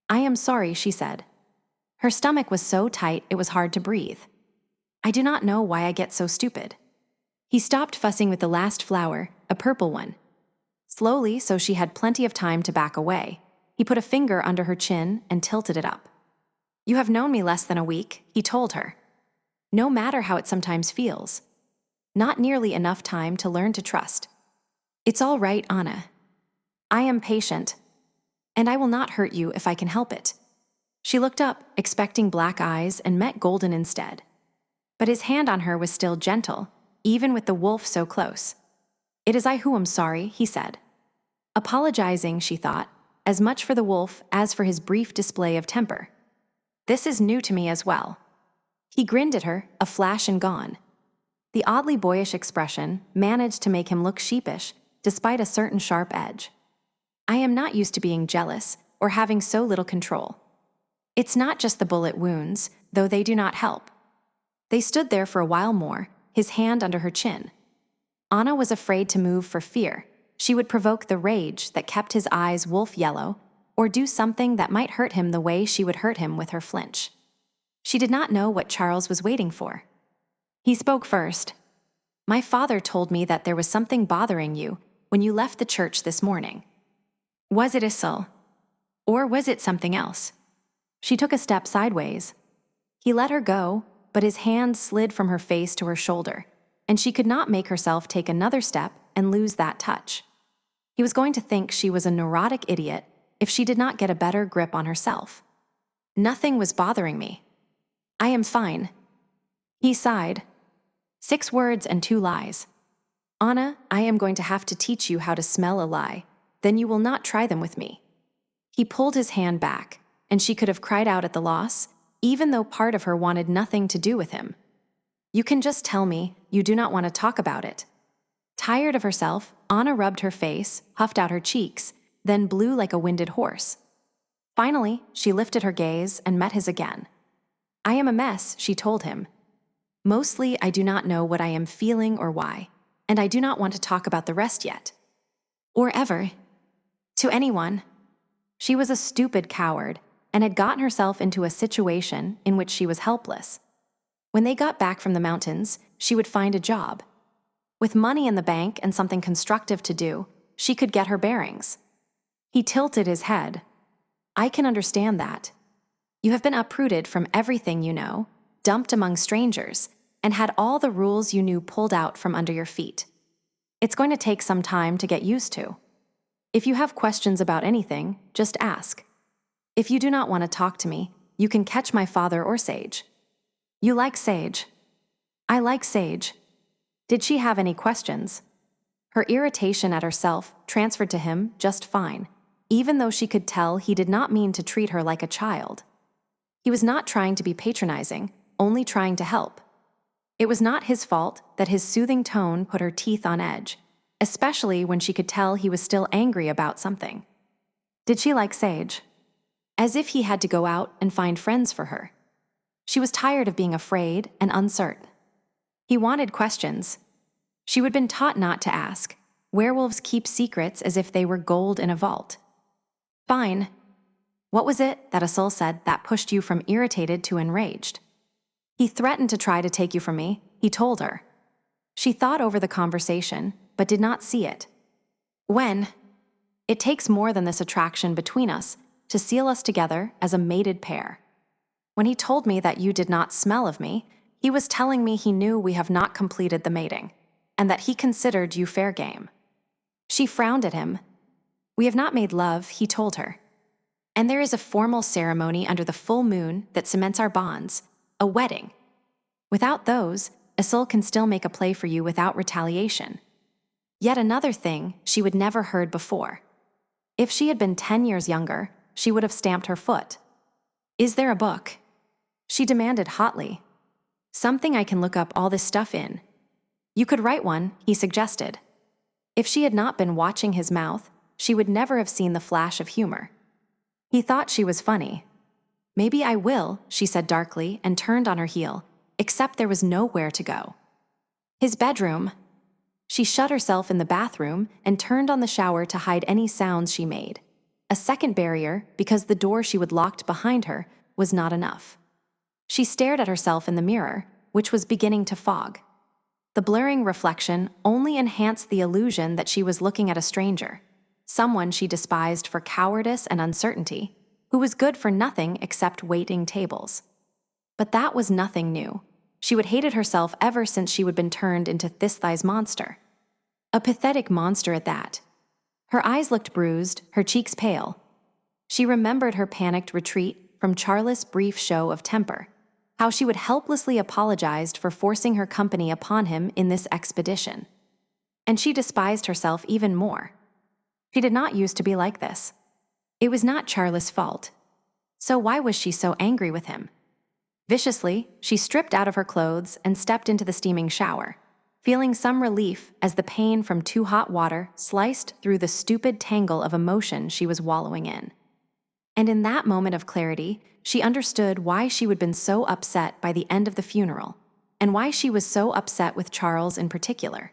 "I am sorry," she said. Her stomach was so tight it was hard to breathe. "I do not know why I get so stupid." He stopped fussing with the last flower, a purple one. Slowly, so she had plenty of time to back away, he put a finger under her chin and tilted it up. "You have known me less than a week," he told her. "No matter how it sometimes feels. Not nearly enough time to learn to trust. It's all right, Anna. I am patient, and I will not hurt you if I can help it." She looked up, expecting black eyes, and met golden instead. But his hand on her was still gentle, even with the wolf so close. "It is I who am sorry," he said. Apologizing, she thought, as much for the wolf as for his brief display of temper. "This is new to me as well." He grinned at her, a flash and gone. The oddly boyish expression managed to make him look sheepish, despite a certain sharp edge. "I am not used to being jealous or having so little control. It's not just the bullet wounds, though they do not help." They stood there for a while more, his hand under her chin. Anna was afraid to move for fear she would provoke the rage that kept his eyes wolf yellow, or do something that might hurt him the way she would hurt him with her flinch. She did not know what Charles was waiting for. He spoke first. "My father told me that there was something bothering you when you left the church this morning. Was it Isol? Or was it something else?" She took a step sideways. He let her go, but his hand slid from her face to her shoulder, and she could not make herself take another step and lose that touch. He was going to think she was a neurotic idiot if she did not get a better grip on herself. "Nothing was bothering me. I am fine." He sighed. 6 words and 2 lies. "Anna, I am going to have to teach you how to smell a lie. Then you will not try them with me." He pulled his hand back, and she could have cried out at the loss, even though part of her wanted nothing to do with him. "You can just tell me you do not want to talk about it." Tired of herself, Anna rubbed her face, puffed out her cheeks, then blew like a winded horse. Finally, she lifted her gaze and met his again. "I am a mess," she told him. "Mostly I do not know what I am feeling or why, and I do not want to talk about the rest yet. Or ever. To anyone." She was a stupid coward, and had gotten herself into a situation in which she was helpless. When they got back from the mountains, she would find a job. With money in the bank and something constructive to do, she could get her bearings. He tilted his head. I can understand that. You have been uprooted from everything you know, dumped among strangers, and had all the rules you knew pulled out from under your feet. It's going to take some time to get used to. If you have questions about anything, just ask. If you do not want to talk to me, you can catch my father or Sage. You like Sage? I like Sage. Did she have any questions? Her irritation at herself transferred to him just fine, even though she could tell he did not mean to treat her like a child. He was not trying to be patronizing, only trying to help. It was not his fault that his soothing tone put her teeth on edge, especially when she could tell he was still angry about something. Did she like Sage? As if he had to go out and find friends for her. She was tired of being afraid and uncertain. He wanted questions. She would have been taught not to ask. Werewolves keep secrets as if they were gold in a vault. Fine. What was it that Asul said that pushed you from irritated to enraged? He threatened to try to take you from me, he told her. She thought over the conversation, but did not see it. When? It takes more than this attraction between us to seal us together as a mated pair. When he told me that you did not smell of me, he was telling me he knew we have not completed the mating, and that he considered you fair game. She frowned at him. We have not made love, he told her. And there is a formal ceremony under the full moon that cements our bonds, a wedding. Without those, Asul can still make a play for you without retaliation. Yet another thing she would never heard before. If she had been 10 years younger, she would have stamped her foot. Is there a book? She demanded hotly. Something I can look up all this stuff in. You could write one, he suggested. If she had not been watching his mouth, she would never have seen the flash of humor. He thought she was funny. Maybe I will, she said darkly and turned on her heel, except there was nowhere to go. His bedroom. She shut herself in the bathroom and turned on the shower to hide any sounds she made. A second barrier, because the door she would locked behind her, was not enough. She stared at herself in the mirror, which was beginning to fog. The blurring reflection only enhanced the illusion that she was looking at a stranger, someone she despised for cowardice and uncertainty, who was good for nothing except waiting tables. But that was nothing new. She would hated herself ever since she would been turned into Thisthi's monster. A pathetic monster at that. Her eyes looked bruised, her cheeks pale. She remembered her panicked retreat from Charles' brief show of temper, how she would helplessly apologized for forcing her company upon him in this expedition. And she despised herself even more. She did not used to be like this. It was not Charles' fault. So why was she so angry with him? Viciously, she stripped out of her clothes and stepped into the steaming shower, feeling some relief as the pain from too hot water sliced through the stupid tangle of emotion she was wallowing in. And in that moment of clarity, she understood why she would have been so upset by the end of the funeral, and why she was so upset with Charles in particular.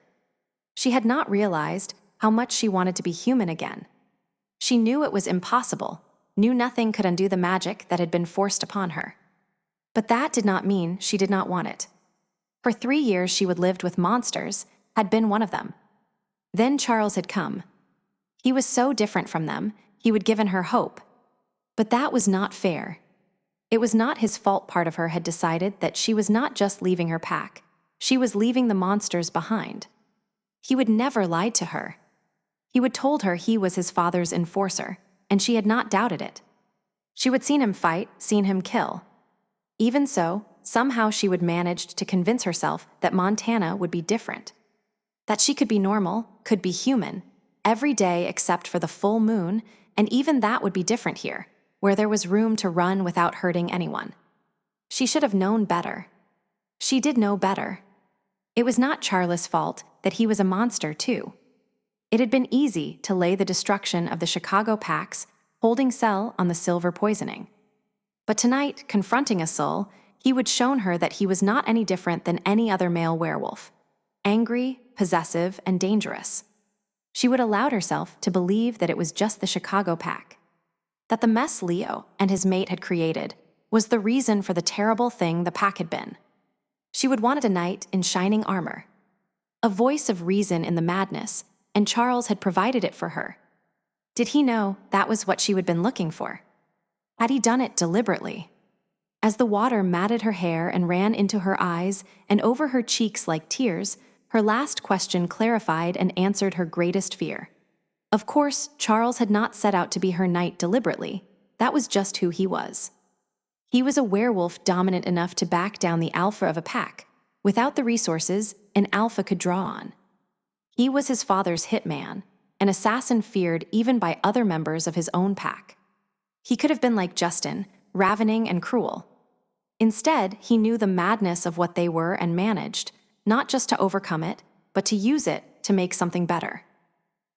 She had not realized how much she wanted to be human again. She knew it was impossible, knew nothing could undo the magic that had been forced upon her. But that did not mean she did not want it. For 3 years she would lived with monsters, had been one of them. Then Charles had come. He was so different from them, he would given her hope. But that was not fair. It was not his fault. Part of her had decided that she was not just leaving her pack, she was leaving the monsters behind. He would never lie to her. He would told her he was his father's enforcer, and she had not doubted it. She would seen him fight, seen him kill. Even so, somehow she would manage to convince herself that Montana would be different. That she could be normal, could be human, every day except for the full moon, and even that would be different here, where there was room to run without hurting anyone. She should have known better. She did know better. It was not Charles' fault that he was a monster too. It had been easy to lay the destruction of the Chicago packs, holding Cell on the silver poisoning. But tonight, confronting Asul, he would shown her that he was not any different than any other male werewolf. Angry, possessive, and dangerous. She would allowed herself to believe that it was just the Chicago pack. that the mess Leo and his mate had created was the reason for the terrible thing the pack had been. She would wanted a knight in shining armor, a voice of reason in the madness, and Charles had provided it for her. Did he know that was what she had been looking for? Had he done it deliberately? As the water matted her hair and ran into her eyes and over her cheeks like tears, her last question clarified and answered her greatest fear. Of course, Charles had not set out to be her knight deliberately. That was just who he was. He was a werewolf dominant enough to back down the alpha of a pack, without the resources an alpha could draw on. He was his father's hitman, an assassin feared even by other members of his own pack. He could have been like Justin, ravening and cruel. Instead, he knew the madness of what they were and managed, not just to overcome it, but to use it to make something better.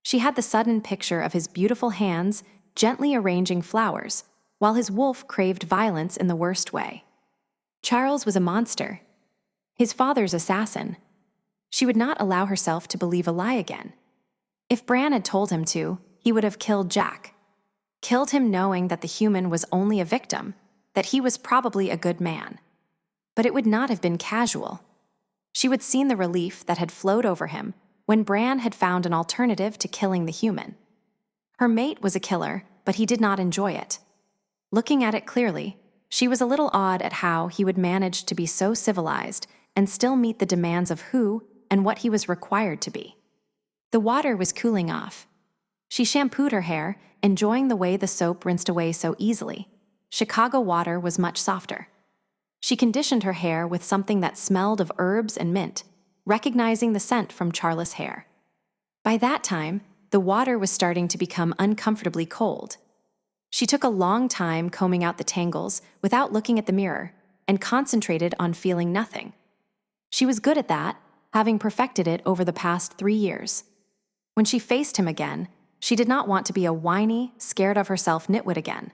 She had the sudden picture of his beautiful hands gently arranging flowers, while his wolf craved violence in the worst way. Charles was a monster, his father's assassin. She would not allow herself to believe a lie again. If Bran had told him to, he would have killed Jack. Killed him knowing that the human was only a victim, that he was probably a good man. But it would not have been casual. She would seen the relief that had flowed over him when Bran had found an alternative to killing the human. Her mate was a killer, but he did not enjoy it. Looking at it clearly, she was a little awed at how he would manage to be so civilized and still meet the demands of who and what he was required to be. The water was cooling off. She shampooed her hair, enjoying the way the soap rinsed away so easily. Chicago water was much softer. She conditioned her hair with something that smelled of herbs and mint, recognizing the scent from Charles' hair. By that time, the water was starting to become uncomfortably cold. She took a long time combing out the tangles without looking at the mirror and concentrated on feeling nothing. She was good at that, having perfected it over the past 3 years. When she faced him again, she did not want to be a whiny, scared of herself nitwit again.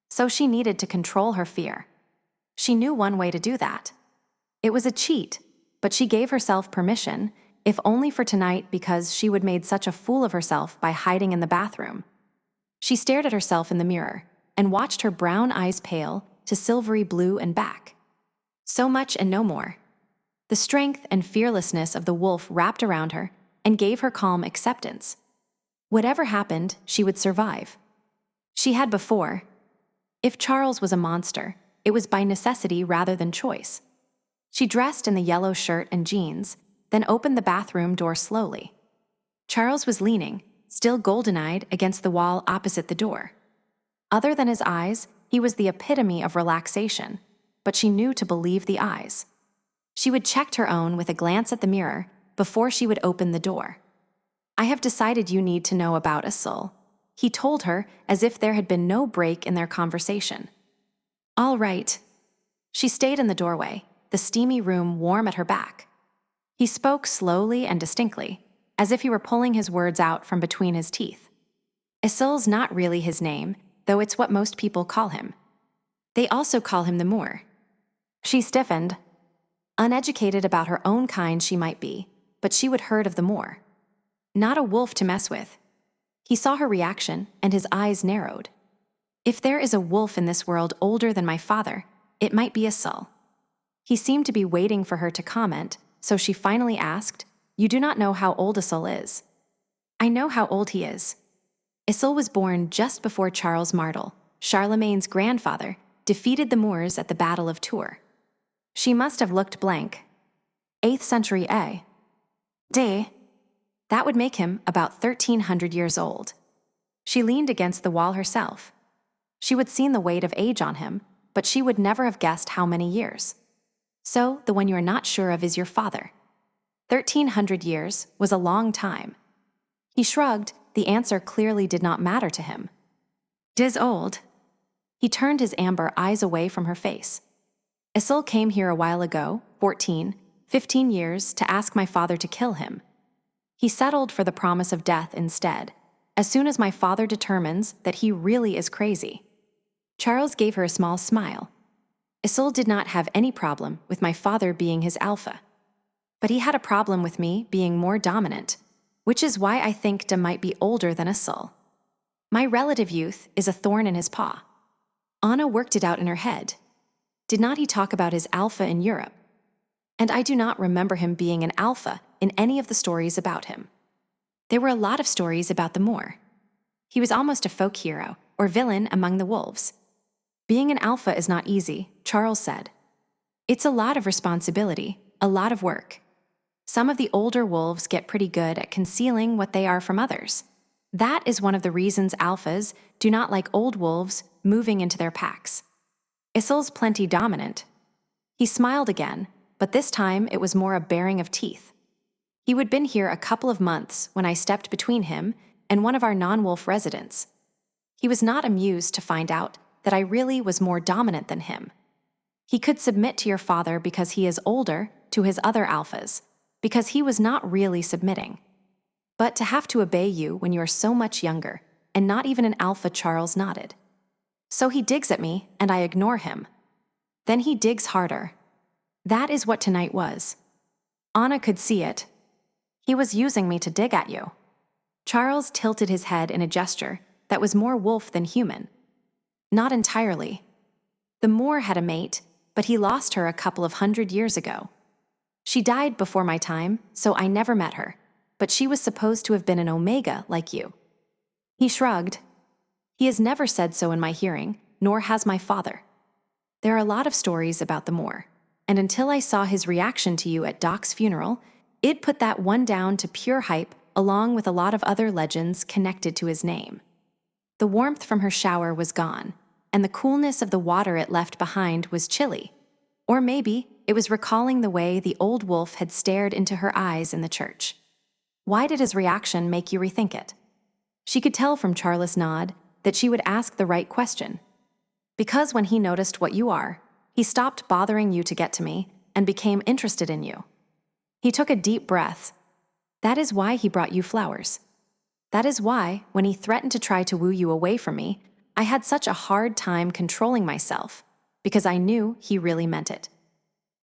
So she needed to control her fear. She knew one way to do that. It was a cheat, but she gave herself permission, if only for tonight because she would made such a fool of herself by hiding in the bathroom. She stared at herself in the mirror and watched her brown eyes pale to silvery blue and back. So much and no more. The strength and fearlessness of the wolf wrapped around her and gave her calm acceptance. Whatever happened, she would survive. She had before. If Charles was a monster, it was by necessity rather than choice. She dressed in the yellow shirt and jeans, then opened the bathroom door slowly. Charles was leaning, still golden-eyed, against the wall opposite the door. Other than his eyes, he was the epitome of relaxation, but she knew to believe the eyes. She would check her own with a glance at the mirror before she would open the door. "I have decided you need to know about Asul," he told her as if there had been no break in their conversation. "All right." She stayed in the doorway, the steamy room warm at her back. He spoke slowly and distinctly, as if he were pulling his words out from between his teeth. Asul's not really his name, though it's what most people call him. They also call him the Moor. She stiffened. Uneducated about her own kind she might be, but she would heard of the Moor. Not a wolf to mess with. He saw her reaction, and his eyes narrowed. If there is a wolf in this world older than my father, it might be Asul. He seemed to be waiting for her to comment, so she finally asked, "You do not know how old Asul is." "I know how old he is." Asul was born just before Charles Martel, Charlemagne's grandfather, defeated the Moors at the Battle of Tours. She must have looked blank. 8th century D. That would make him about 1,300 years old. She leaned against the wall herself. She would seen the weight of age on him, but she would never have guessed how many years. So, the one you are not sure of is your father. 1,300 years was a long time. He shrugged. The answer clearly did not matter to him. "'Tis old." He turned his amber eyes away from her face. "Asul came here a while ago, 14, 15 years, to ask my father to kill him. He settled for the promise of death instead, as soon as my father determines that he really is crazy." Charles gave her a small smile. "Asul did not have any problem with my father being his alpha. But he had a problem with me being more dominant, which is why I think Da might be older than Asul." My relative youth is a thorn in his paw. Anna worked it out in her head. Did not he talk about his alpha in Europe? And I do not remember him being an alpha in any of the stories about him. There were a lot of stories about the Moor. He was almost a folk hero, or villain among the wolves. Being an alpha is not easy, Charles said. It's a lot of responsibility, a lot of work. Some of the older wolves get pretty good at concealing what they are from others. That is one of the reasons alphas do not like old wolves moving into their packs. Issel's plenty dominant. He smiled again, but this time it was more a baring of teeth. He would been here a couple of months when I stepped between him and one of our non-wolf residents. He was not amused to find out that I really was more dominant than him. He could submit to your father because he is older to his other alphas, because he was not really submitting. But to have to obey you when you are so much younger, and not even an alpha, Charles nodded. So he digs at me, and I ignore him. Then he digs harder. That is what tonight was. Anna could see it. He was using me to dig at you. Charles tilted his head in a gesture that was more wolf than human. Not entirely. The Moor had a mate, but he lost her a couple of 100 years ago. She died before my time, so I never met her, but she was supposed to have been an Omega like you. He shrugged. He has never said so in my hearing, nor has my father. There are a lot of stories about the Moor, and until I saw his reaction to you at Doc's funeral, it put that one down to pure hype along with a lot of other legends connected to his name. The warmth from her shower was gone, and the coolness of the water it left behind was chilly. Or maybe it was recalling the way the old wolf had stared into her eyes in the church. Why did his reaction make you rethink it? She could tell from Charles' nod that she would ask the right question. Because when he noticed what you are, he stopped bothering you to get to me and became interested in you. He took a deep breath. That is why he brought you flowers. That is why, when he threatened to try to woo you away from me, I had such a hard time controlling myself, because I knew he really meant it.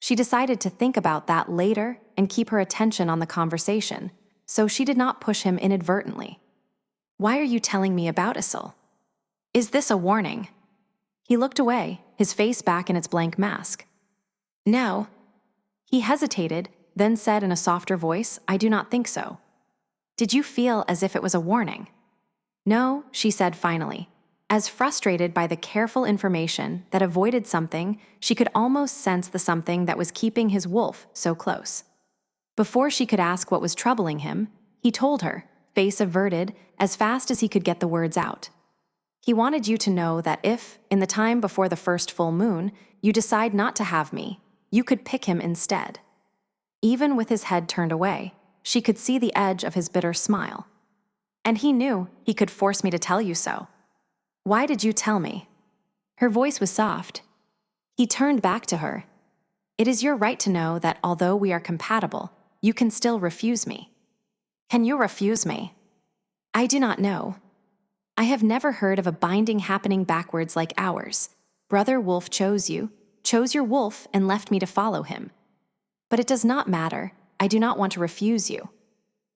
She decided to think about that later and keep her attention on the conversation, so she did not push him inadvertently. Why are you telling me about Issel? Is this a warning? He looked away, his face back in its blank mask. No. He hesitated, then said in a softer voice, I do not think so. Did you feel as if it was a warning? No, she said finally. As frustrated by the careful information that avoided something, she could almost sense the something that was keeping his wolf so close. Before she could ask what was troubling him, he told her, face averted, as fast as he could get the words out. He wanted you to know that if, in the time before the first full moon, you decide not to have me, you could pick him instead. Even with his head turned away, she could see the edge of his bitter smile. And he knew he could force me to tell you so. Why did you tell me? Her voice was soft. He turned back to her. It is your right to know that although we are compatible, you can still refuse me. Can you refuse me? I do not know. I have never heard of a binding happening backwards like ours. Brother Wolf chose you, chose your wolf, and left me to follow him. But it does not matter. I do not want to refuse you.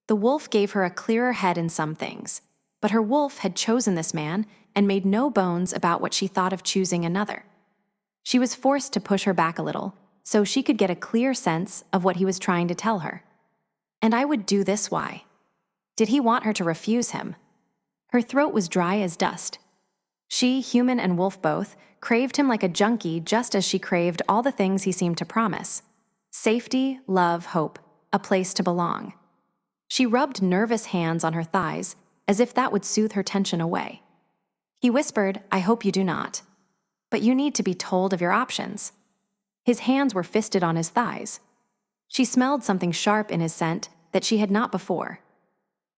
The wolf gave her a clearer head in some things, but her wolf had chosen this man and made no bones about what she thought of choosing another. She was forced to push her back a little, so she could get a clear sense of what he was trying to tell her. And I would do this why? Did he want her to refuse him? Her throat was dry as dust. She, human and wolf both, craved him like a junkie just as she craved all the things he seemed to promise. Safety, love, hope, a place to belong. She rubbed nervous hands on her thighs, as if that would soothe her tension away. He whispered, I hope you do not. But you need to be told of your options. His hands were fisted on his thighs. She smelled something sharp in his scent that she had not before.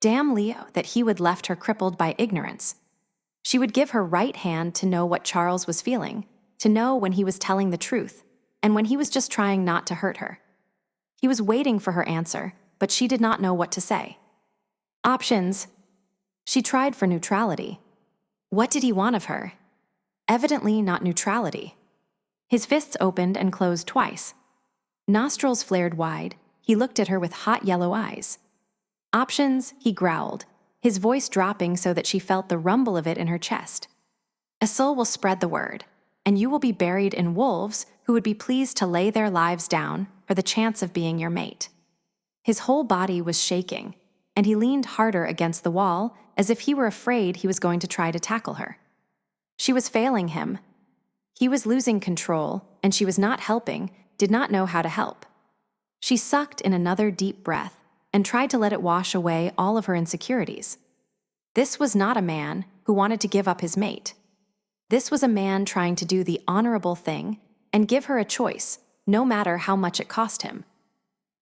Damn Leo that he would left her crippled by ignorance. She would give her right hand to know what Charles was feeling, to know when he was telling the truth, and when he was just trying not to hurt her. He was waiting for her answer, but she did not know what to say. Options. She tried for neutrality. What did he want of her? Evidently not neutrality. His fists opened and closed twice. Nostrils flared wide, he looked at her with hot yellow eyes. Options, he growled, his voice dropping so that she felt the rumble of it in her chest. "Asul will spread the word, and you will be buried in wolves who would be pleased to lay their lives down for the chance of being your mate." His whole body was shaking, and he leaned harder against the wall as if he were afraid he was going to try to tackle her. She was failing him. He was losing control, and she was not helping, did not know how to help. She sucked in another deep breath and tried to let it wash away all of her insecurities. This was not a man who wanted to give up his mate. This was a man trying to do the honorable thing and give her a choice, no matter how much it cost him.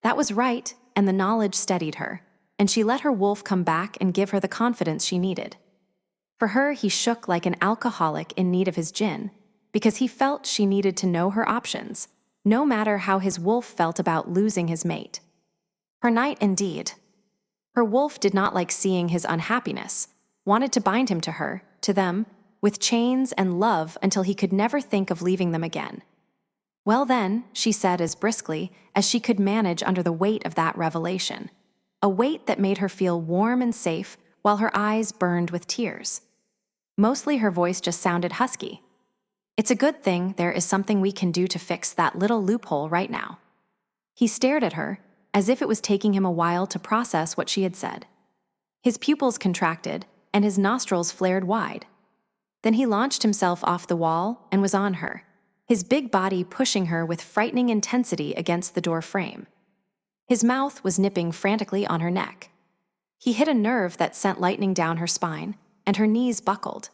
That was right, and the knowledge steadied her, and she let her wolf come back and give her the confidence she needed. For her, he shook like an alcoholic in need of his gin, because he felt she needed to know her options, no matter how his wolf felt about losing his mate. Her knight indeed. Her wolf did not like seeing his unhappiness, wanted to bind him to her, to them, with chains and love until he could never think of leaving them again. "Well then," she said as briskly as she could manage under the weight of that revelation, a weight that made her feel warm and safe while her eyes burned with tears. Mostly her voice just sounded husky. "It's a good thing there is something we can do to fix that little loophole right now." He stared at her, as if it was taking him a while to process what she had said. His pupils contracted, and his nostrils flared wide. Then he launched himself off the wall and was on her, his big body pushing her with frightening intensity against the door frame. His mouth was nipping frantically on her neck. He hit a nerve that sent lightning down her spine, and her knees buckled.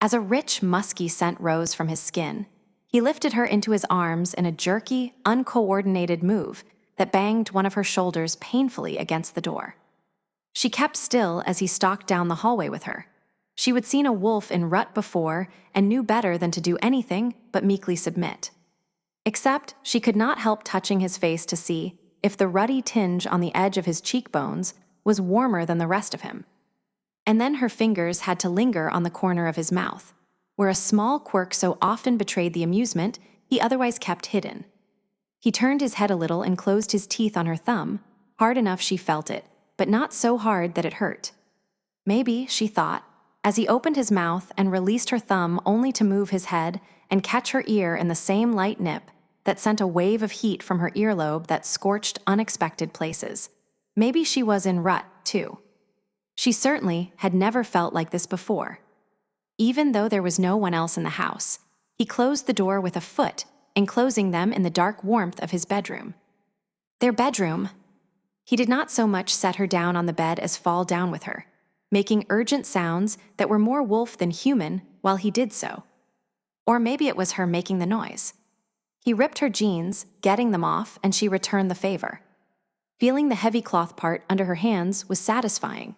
As a rich, musky scent rose from his skin, he lifted her into his arms in a jerky, uncoordinated move that banged one of her shoulders painfully against the door. She kept still as he stalked down the hallway with her. She would seen a wolf in rut before and knew better than to do anything but meekly submit. Except she could not help touching his face to see if the ruddy tinge on the edge of his cheekbones was warmer than the rest of him. And then her fingers had to linger on the corner of his mouth, where a small quirk so often betrayed the amusement he otherwise kept hidden. He turned his head a little and closed his teeth on her thumb, hard enough she felt it, but not so hard that it hurt. Maybe, she thought, as he opened his mouth and released her thumb only to move his head and catch her ear in the same light nip that sent a wave of heat from her earlobe that scorched unexpected places. Maybe she was in rut, too. She certainly had never felt like this before. Even though there was no one else in the house, he closed the door with a foot, enclosing them in the dark warmth of his bedroom. Their bedroom! He did not so much set her down on the bed as fall down with her, making urgent sounds that were more wolf than human while he did so. Or maybe it was her making the noise. He ripped her jeans, getting them off, and she returned the favor. Feeling the heavy cloth part under her hands was satisfying.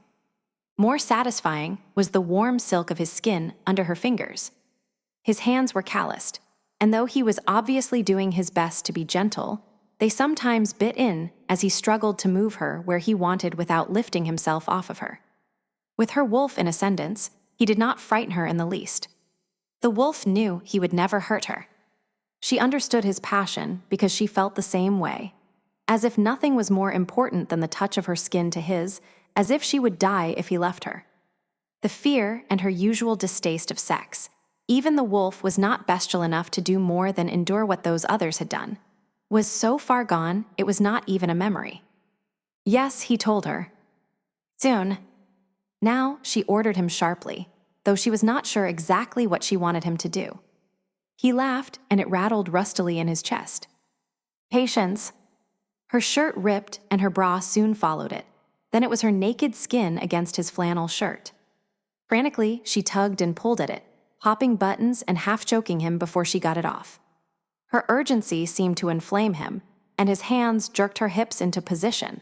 More satisfying was the warm silk of his skin under her fingers. His hands were calloused, and though he was obviously doing his best to be gentle, they sometimes bit in as he struggled to move her where he wanted without lifting himself off of her. With her wolf in ascendance, he did not frighten her in the least. The wolf knew he would never hurt her. She understood his passion because she felt the same way, as if nothing was more important than the touch of her skin to his, as if she would die if he left her. The fear and her usual distaste of sex, even the wolf was not bestial enough to do more than endure what those others had done, was so far gone it was not even a memory. Yes, he told her. Soon. Now she ordered him sharply, though she was not sure exactly what she wanted him to do. He laughed, and it rattled rustily in his chest. Patience. Her shirt ripped, and her bra soon followed it. Then it was her naked skin against his flannel shirt. Frantically, she tugged and pulled at it, popping buttons and half-choking him before she got it off. Her urgency seemed to inflame him, and his hands jerked her hips into position.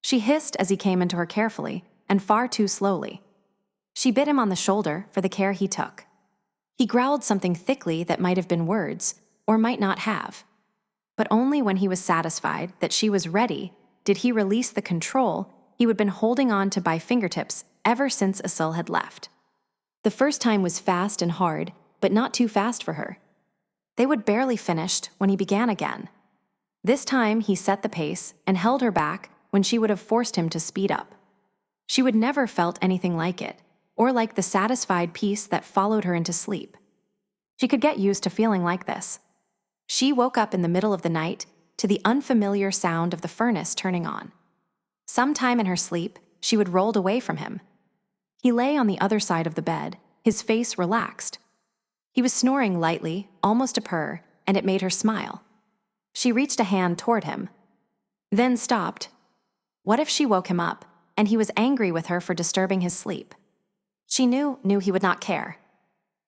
She hissed as he came into her carefully, and far too slowly. She bit him on the shoulder for the care he took. He growled something thickly that might have been words, or might not have. But only when he was satisfied that she was ready did he release the control he would been holding on to by fingertips ever since Asul had left. The first time was fast and hard, but not too fast for her. They would barely finished when he began again. This time he set the pace and held her back when she would have forced him to speed up. She would never felt anything like it, or like the satisfied peace that followed her into sleep. She could get used to feeling like this. She woke up in the middle of the night to the unfamiliar sound of the furnace turning on. Sometime in her sleep, she would rolled away from him. He lay on the other side of the bed, his face relaxed. He was snoring lightly, almost a purr, and it made her smile. She reached a hand toward him, then stopped. What if she woke him up, and he was angry with her for disturbing his sleep? She knew he would not care.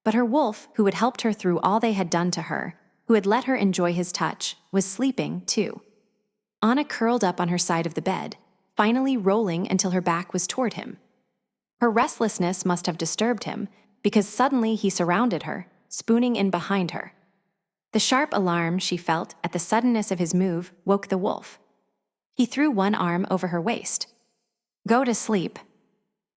But her wolf, who had helped her through all they had done to her, who had let her enjoy his touch, was sleeping too. Anna curled up on her side of the bed, finally rolling until her back was toward him. Her restlessness must have disturbed him, because suddenly he surrounded her, spooning in behind her. The sharp alarm she felt at the suddenness of his move woke the wolf. He threw one arm over her waist. Go to sleep.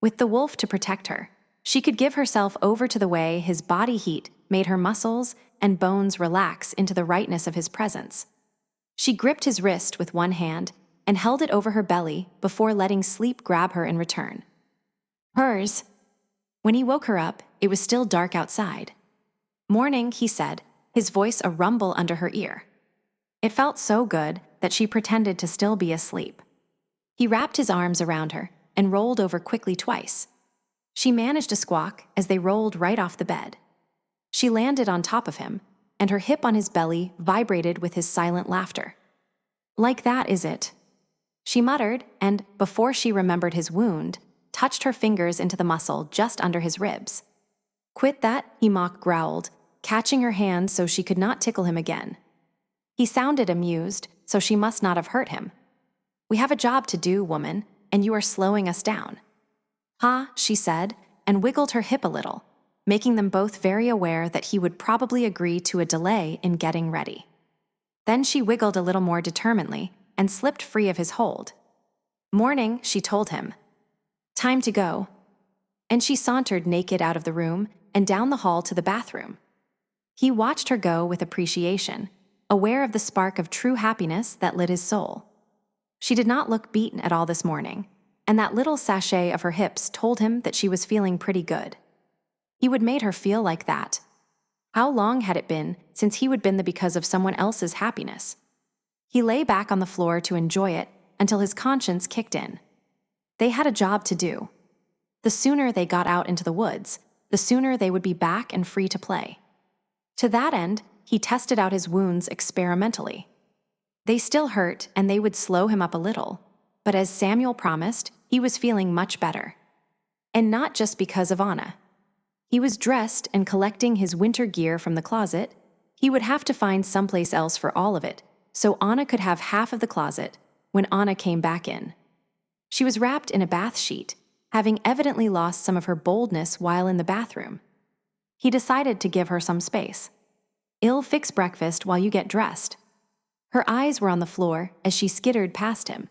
With the wolf to protect her, she could give herself over to the way his body heat made her muscles and bones relax into the rightness of his presence. She gripped his wrist with one hand and held it over her belly before letting sleep grab her in return. Hers. When he woke her up, it was still dark outside. Morning, he said, his voice a rumble under her ear. It felt so good that she pretended to still be asleep. He wrapped his arms around her and rolled over quickly twice. She managed a squawk as they rolled right off the bed. She landed on top of him, and her hip on his belly vibrated with his silent laughter. Like that, is it? She muttered, and, before she remembered his wound, touched her fingers into the muscle just under his ribs. Quit that, he mock growled, catching her hand so she could not tickle him again. He sounded amused, so she must not have hurt him. We have a job to do, woman, and you are slowing us down. Ha, she said, and wiggled her hip a little, making them both very aware that he would probably agree to a delay in getting ready. Then she wiggled a little more determinedly and slipped free of his hold. Morning, she told him. Time to go. And she sauntered naked out of the room and down the hall to the bathroom. He watched her go with appreciation, aware of the spark of true happiness that lit his soul. She did not look beaten at all this morning, and that little sachet of her hips told him that she was feeling pretty good. He would made her feel like that. How long had it been since he would been the because of someone else's happiness? He lay back on the floor to enjoy it until his conscience kicked in. They had a job to do. The sooner they got out into the woods, the sooner they would be back and free to play. To that end, he tested out his wounds experimentally. They still hurt, and they would slow him up a little, but as Samuel promised, he was feeling much better. And not just because of Anna. He was dressed and collecting his winter gear from the closet. He would have to find someplace else for all of it, so Anna could have half of the closet when Anna came back in. She was wrapped in a bath sheet, having evidently lost some of her boldness while in the bathroom. He decided to give her some space. I'll fix breakfast while you get dressed. Her eyes were on the floor as she skittered past him.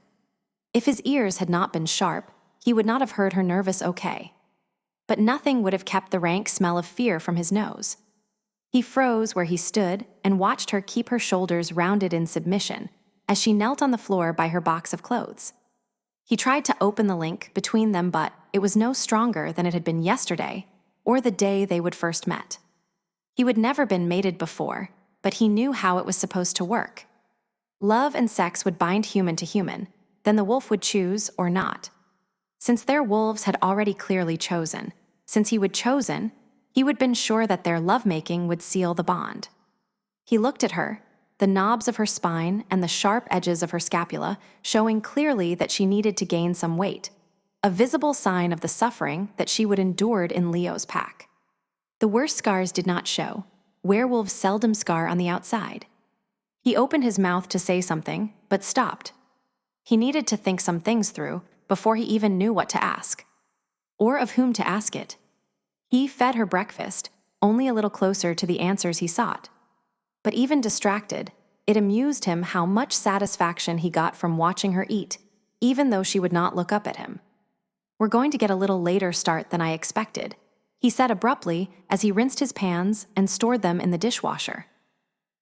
If his ears had not been sharp, he would not have heard her nervous okay. But nothing would have kept the rank smell of fear from his nose. He froze where he stood and watched her keep her shoulders rounded in submission as she knelt on the floor by her box of clothes. He tried to open the link between them, but it was no stronger than it had been yesterday or the day they would first met. He would never been mated before, but he knew how it was supposed to work. Love and sex would bind human to human, then the wolf would choose or not. Since their wolves had already clearly chosen, since he would chosen, he would been sure that their lovemaking would seal the bond. He looked at her, the knobs of her spine and the sharp edges of her scapula showing clearly that she needed to gain some weight, a visible sign of the suffering that she would endured in Leo's pack. The worst scars did not show. Werewolves seldom scar on the outside. He opened his mouth to say something, but stopped. He needed to think some things through before he even knew what to ask, or of whom to ask it. He fed her breakfast, only a little closer to the answers he sought. But even distracted, it amused him how much satisfaction he got from watching her eat, even though she would not look up at him. We're going to get a little later start than I expected, he said abruptly as he rinsed his pans and stored them in the dishwasher.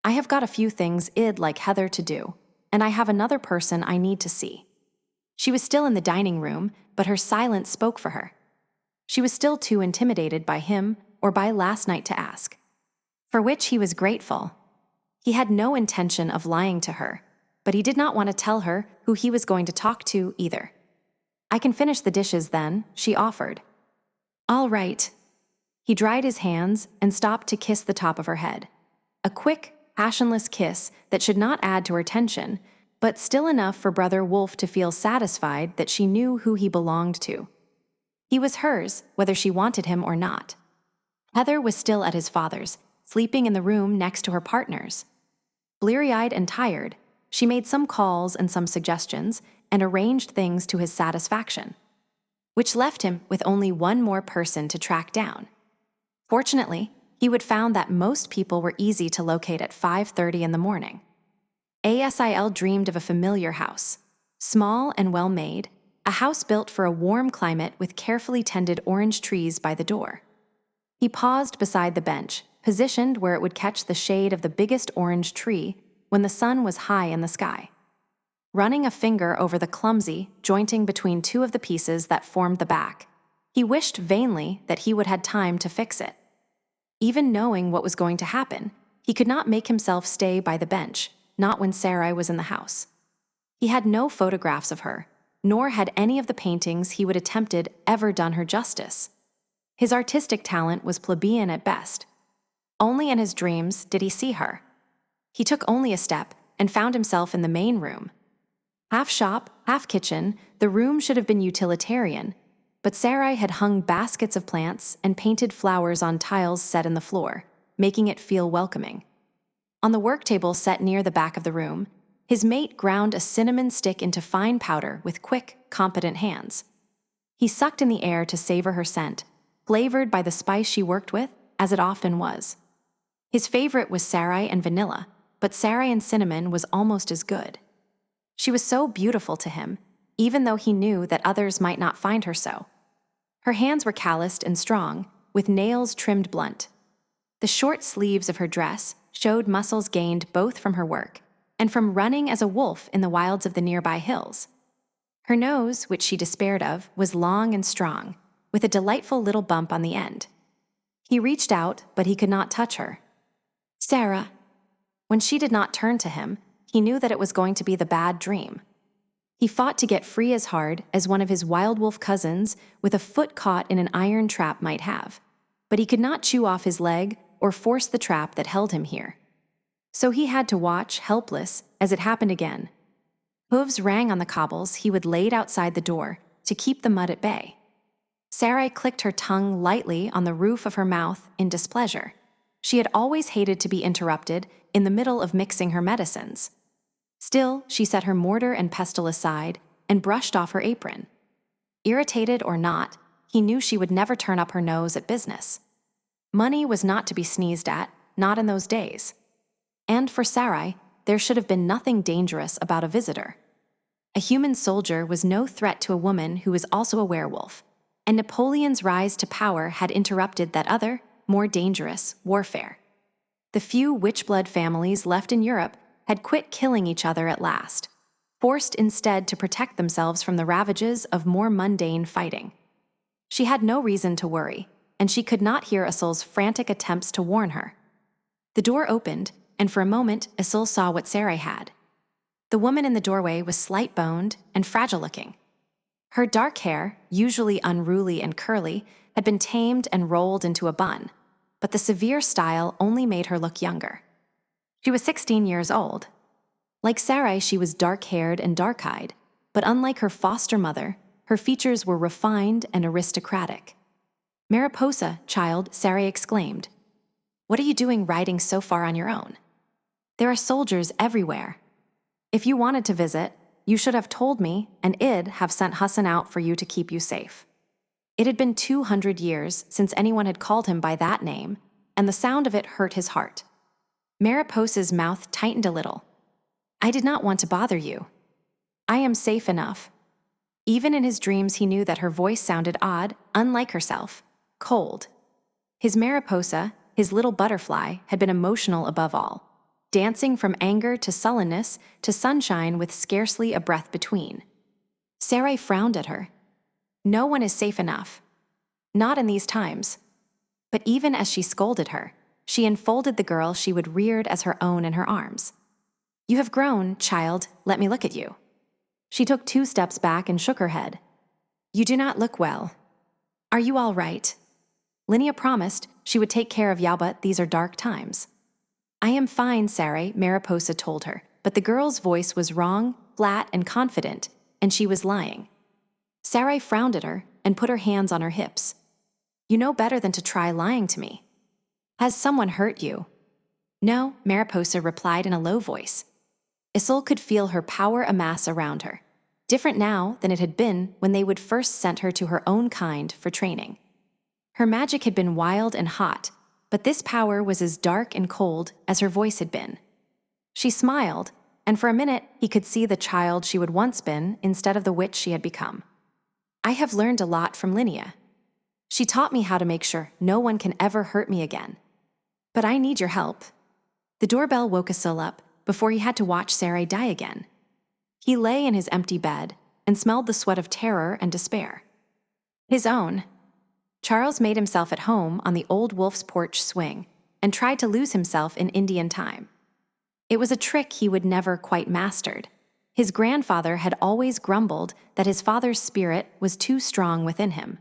I have got a few things I'd like Heather to do, and I have another person I need to see. She was still in the dining room, but her silence spoke for her. She was still too intimidated by him or by last night to ask, for which he was grateful. He had no intention of lying to her, but he did not want to tell her who he was going to talk to either. "I can finish the dishes then," she offered. "All right." He dried his hands and stopped to kiss the top of her head. A quick, passionless kiss that should not add to her tension, but still enough for Brother Wolf to feel satisfied that she knew who he belonged to. He was hers, whether she wanted him or not. Heather was still at his father's, sleeping in the room next to her partner's. Bleary-eyed and tired, she made some calls and some suggestions and arranged things to his satisfaction, which left him with only one more person to track down. Fortunately, he would found that most people were easy to locate at 5:30 in the morning. ASIL dreamed of a familiar house, small and well-made, a house built for a warm climate with carefully tended orange trees by the door. He paused beside the bench, positioned where it would catch the shade of the biggest orange tree when the sun was high in the sky. Running a finger over the clumsy jointing between two of the pieces that formed the back, he wished vainly that he would had time to fix it. Even knowing what was going to happen, he could not make himself stay by the bench, not when Sarai was in the house. He had no photographs of her, nor had any of the paintings he would attempted ever done her justice. His artistic talent was plebeian at best. Only in his dreams did he see her. He took only a step and found himself in the main room. Half shop, half kitchen, the room should have been utilitarian, but Sarai had hung baskets of plants and painted flowers on tiles set in the floor, making it feel welcoming. On the work table set near the back of the room, his mate ground a cinnamon stick into fine powder with quick, competent hands. He sucked in the air to savor her scent, flavored by the spice she worked with, as it often was. His favorite was Sarai and vanilla, but Sarai and cinnamon was almost as good. She was so beautiful to him, even though he knew that others might not find her so. Her hands were calloused and strong, with nails trimmed blunt. The short sleeves of her dress showed muscles gained both from her work and from running as a wolf in the wilds of the nearby hills. Her nose, which she despaired of, was long and strong, with a delightful little bump on the end. He reached out, but he could not touch her. "Sarah." When she did not turn to him, he knew that it was going to be the bad dream. He fought to get free as hard as one of his wild wolf cousins with a foot caught in an iron trap might have, but he could not chew off his leg or force the trap that held him here. So he had to watch, helpless, as it happened again. Hooves rang on the cobbles he would laid outside the door to keep the mud at bay. Sarai clicked her tongue lightly on the roof of her mouth in displeasure. She had always hated to be interrupted in the middle of mixing her medicines. Still, she set her mortar and pestle aside and brushed off her apron. Irritated or not, he knew she would never turn up her nose at business. Money was not to be sneezed at, not in those days. And for Sarai, there should have been nothing dangerous about a visitor. A human soldier was no threat to a woman who was also a werewolf, and Napoleon's rise to power had interrupted that other, more dangerous, warfare. The few witch-blood families left in Europe had quit killing each other at last, forced instead to protect themselves from the ravages of more mundane fighting. She had no reason to worry, and she could not hear Isol's frantic attempts to warn her. The door opened, and for a moment Isol saw what Sarai had. The woman in the doorway was slight-boned and fragile-looking. Her dark hair, usually unruly and curly, had been tamed and rolled into a bun, but the severe style only made her look younger. She was 16 years old. Like Sarai, she was dark-haired and dark-eyed, but unlike her foster mother, her features were refined and aristocratic. "Mariposa, child," Sarai exclaimed. "What are you doing riding so far on your own? There are soldiers everywhere. If you wanted to visit, you should have told me, and I'd have sent Hassan out for you to keep you safe." It had been 200 years since anyone had called him by that name, and the sound of it hurt his heart. Mariposa's mouth tightened a little. "I did not want to bother you. I am safe enough." Even in his dreams he knew that her voice sounded odd, unlike herself, cold. His Mariposa, his little butterfly, had been emotional above all, dancing from anger to sullenness to sunshine with scarcely a breath between. Sarai frowned at her. No one is safe enough. Not in these times. But even as she scolded her, she enfolded the girl she would reared as her own in her arms. You have grown, child, let me look at you. She took 2 steps back and shook her head. You do not look well. Are you all right? Linnea promised she would take care of Yalba. These are dark times. I am fine, Sarai, Mariposa told her, but the girl's voice was wrong, flat, and confident, and she was lying. Sarai frowned at her and put her hands on her hips. You know better than to try lying to me. Has someone hurt you? No, Mariposa replied in a low voice. Isolde could feel her power amass around her, different now than it had been when they would first sent her to her own kind for training. Her magic had been wild and hot, but this power was as dark and cold as her voice had been. She smiled, and for a minute he could see the child she would once been instead of the witch she had become. I have learned a lot from Linnea. She taught me how to make sure no one can ever hurt me again. But I need your help. The doorbell woke Isolde up before he had to watch Sarai die again. He lay in his empty bed and smelled the sweat of terror and despair. His own. Charles made himself at home on the old wolf's porch swing and tried to lose himself in Indian time. It was a trick he would never quite mastered. His grandfather had always grumbled that his father's spirit was too strong within him.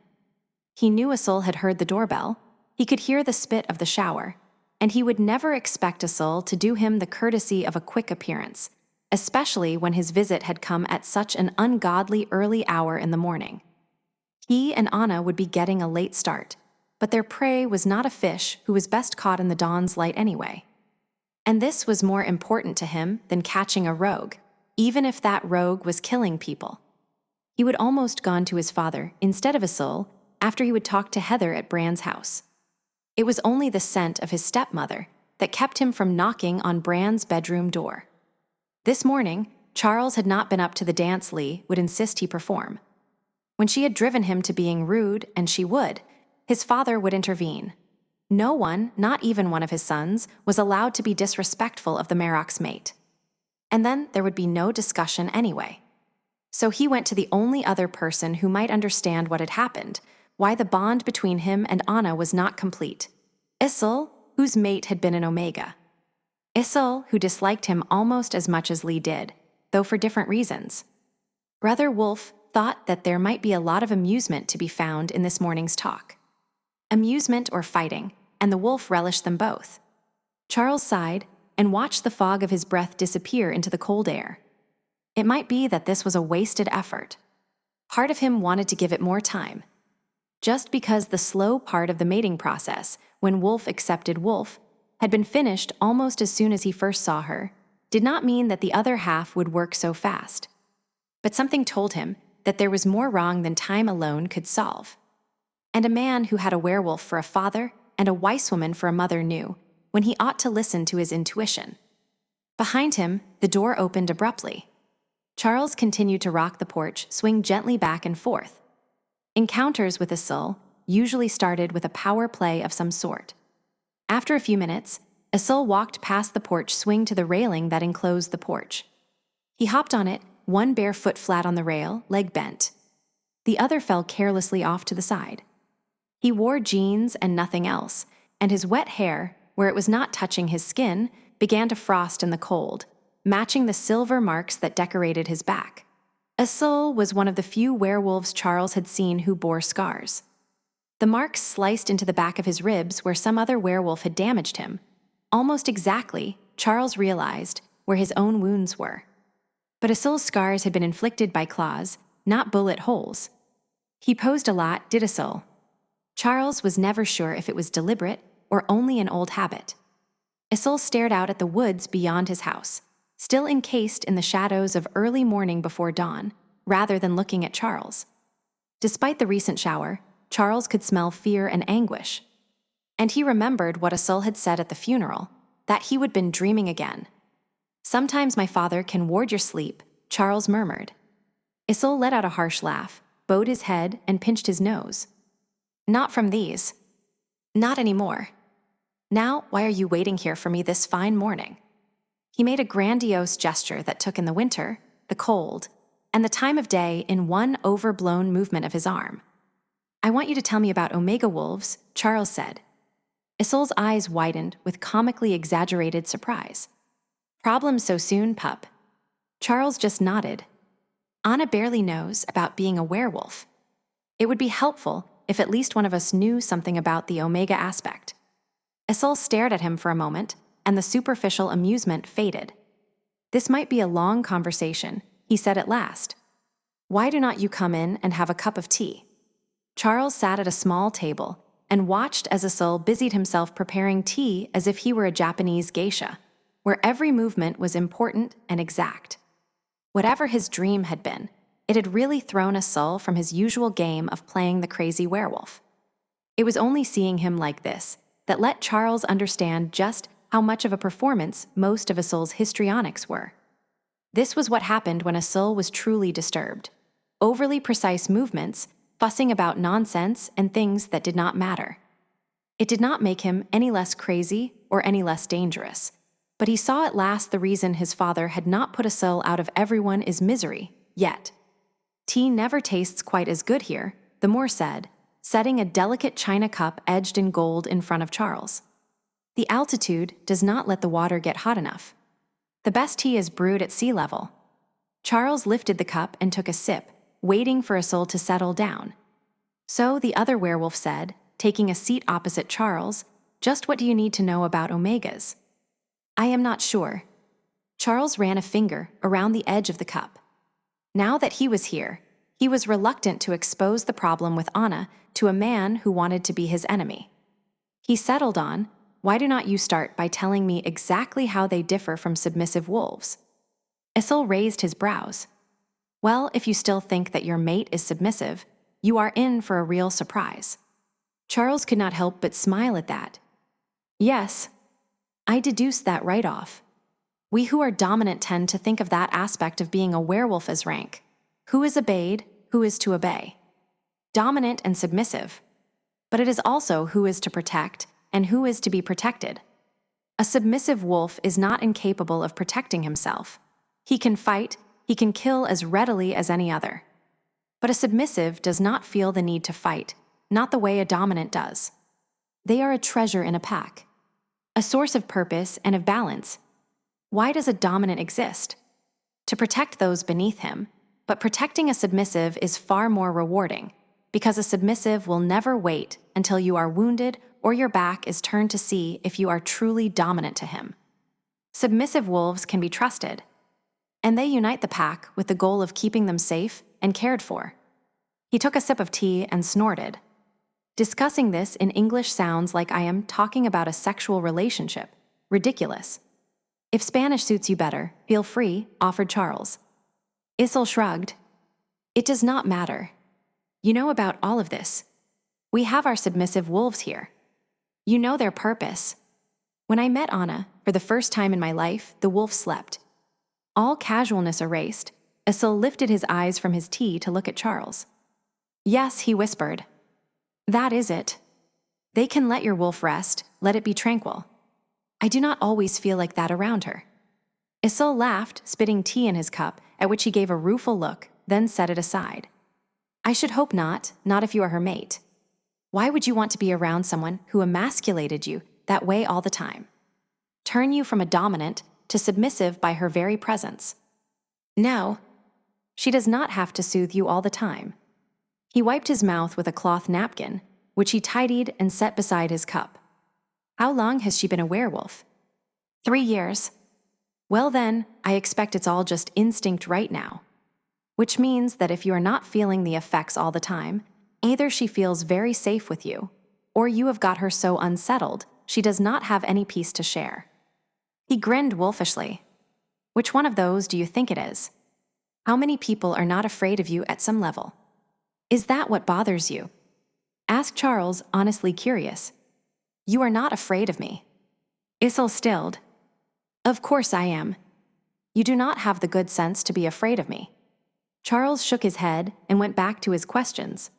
He knew Isolde had heard the doorbell, he could hear the spit of the shower, and he would never expect Isolde to do him the courtesy of a quick appearance, especially when his visit had come at such an ungodly early hour in the morning. He and Anna would be getting a late start, but their prey was not a fish who was best caught in the dawn's light anyway. And this was more important to him than catching a rogue, even if that rogue was killing people. He would almost gone to his father instead of Isolde after he would talk to Heather at Bran's house. It was only the scent of his stepmother that kept him from knocking on Bran's bedroom door. This morning, Charles had not been up to the dance Lee would insist he perform. When she had driven him to being rude, and she would, his father would intervene. No one, not even one of his sons, was allowed to be disrespectful of the Marrock's mate. And then there would be no discussion anyway. So he went to the only other person who might understand what had happened, why the bond between him and Anna was not complete. Isolde, whose mate had been an Omega. Isolde, who disliked him almost as much as Lee did, though for different reasons. Brother Wolf thought that there might be a lot of amusement to be found in this morning's talk. Amusement or fighting, and the wolf relished them both. Charles sighed and watched the fog of his breath disappear into the cold air. It might be that this was a wasted effort. Part of him wanted to give it more time. Just because the slow part of the mating process, when Wolf accepted Wolf, had been finished almost as soon as he first saw her, did not mean that the other half would work so fast. But something told him that there was more wrong than time alone could solve. And a man who had a werewolf for a father and a wise woman for a mother knew when he ought to listen to his intuition. Behind him, the door opened abruptly. Charles continued to rock the porch, swing gently back and forth. Encounters with Isolde usually started with a power play of some sort. After a few minutes, Isolde walked past the porch swing to the railing that enclosed the porch. He hopped on it, one bare foot flat on the rail, leg bent. The other fell carelessly off to the side. He wore jeans and nothing else, and his wet hair, where it was not touching his skin, began to frost in the cold, matching the silver marks that decorated his back. Isolde was one of the few werewolves Charles had seen who bore scars. The marks sliced into the back of his ribs where some other werewolf had damaged him, almost exactly, Charles realized, where his own wounds were. But Isolde's scars had been inflicted by claws, not bullet holes. He posed a lot, did Isolde. Charles was never sure if it was deliberate or only an old habit. Isolde stared out at the woods beyond his house, still encased in the shadows of early morning before dawn, rather than looking at Charles. Despite the recent shower, Charles could smell fear and anguish. And he remembered what Isolde had said at the funeral, that he would been dreaming again. Sometimes my father can ward your sleep, Charles murmured. Isolde let out a harsh laugh, bowed his head, and pinched his nose. Not from these. Not anymore. Now, why are you waiting here for me this fine morning? He made a grandiose gesture that took in the winter, the cold, and the time of day in one overblown movement of his arm. "I want you to tell me about Omega wolves," Charles said. Isol's eyes widened with comically exaggerated surprise. "Problem so soon, pup?" Charles just nodded. "Anna barely knows about being a werewolf. It would be helpful if at least one of us knew something about the Omega aspect." Isol stared at him for a moment, and the superficial amusement faded. "This might be a long conversation," he said at last. "Why do not you come in and have a cup of tea?" Charles sat at a small table and watched as Isol busied himself preparing tea as if he were a Japanese geisha, where every movement was important and exact. Whatever his dream had been, it had really thrown Isol from his usual game of playing the crazy werewolf. It was only seeing him like this that let Charles understand just how much of a performance most of Isol's histrionics were. This was what happened when Isol was truly disturbed. Overly precise movements, fussing about nonsense and things that did not matter. It did not make him any less crazy or any less dangerous, but he saw at last the reason his father had not put Isol out of everyone is misery, yet. "Tea never tastes quite as good here," the Moor said, setting a delicate china cup edged in gold in front of Charles. "The altitude does not let the water get hot enough. The best tea is brewed at sea level." Charles lifted the cup and took a sip, waiting for Isol to settle down. So the other werewolf said, taking a seat opposite Charles, "Just what do you need to know about Omegas?" "I am not sure." Charles ran a finger around the edge of the cup. Now that he was here, he was reluctant to expose the problem with Anna to a man who wanted to be his enemy. He settled on, "Why do not you start by telling me exactly how they differ from submissive wolves?" Isol raised his brows. "Well, if you still think that your mate is submissive, you are in for a real surprise." Charles could not help but smile at that. "Yes, I deduced that right off. We who are dominant tend to think of that aspect of being a werewolf as rank. Who is obeyed, who is to obey. Dominant and submissive. But it is also who is to protect and who is to be protected. A submissive wolf is not incapable of protecting himself. He can fight, he can kill as readily as any other. But a submissive does not feel the need to fight, not the way a dominant does. They are a treasure in a pack, a source of purpose and of balance. Why does a dominant exist? To protect those beneath him, but protecting a submissive is far more rewarding, because a submissive will never wait until you are wounded or your back is turned to see if you are truly dominant to him. Submissive wolves can be trusted, and they unite the pack with the goal of keeping them safe and cared for. He took a sip of tea and snorted. Discussing this in English sounds like I am talking about a sexual relationship. Ridiculous. If Spanish suits you better, feel free, offered Charles. Isol shrugged. It does not matter. You know about all of this. We have our submissive wolves here. You know their purpose. When I met Anna, for the first time in my life, the wolf slept. All casualness erased, Isol lifted his eyes from his tea to look at Charles. "Yes," he whispered. "That is it. They can let your wolf rest, let it be tranquil. I do not always feel like that around her." Isol laughed, spitting tea in his cup, at which he gave a rueful look, then set it aside. "I should hope not if you are her mate. Why would you want to be around someone who emasculated you that way all the time? Turn you from a dominant to submissive by her very presence. No, she does not have to soothe you all the time." He wiped his mouth with a cloth napkin, which he tidied and set beside his cup. "How long has she been a werewolf?" 3 years. "Well then, I expect it's all just instinct right now. Which means that if you are not feeling the effects all the time, either she feels very safe with you, or you have got her so unsettled she does not have any peace to share." He grinned wolfishly. "Which one of those do you think it is? How many people are not afraid of you at some level? Is that what bothers you?" asked Charles, honestly curious. "You are not afraid of me." Isol stilled. "Of course I am. You do not have the good sense to be afraid of me." Charles shook his head and went back to his questions.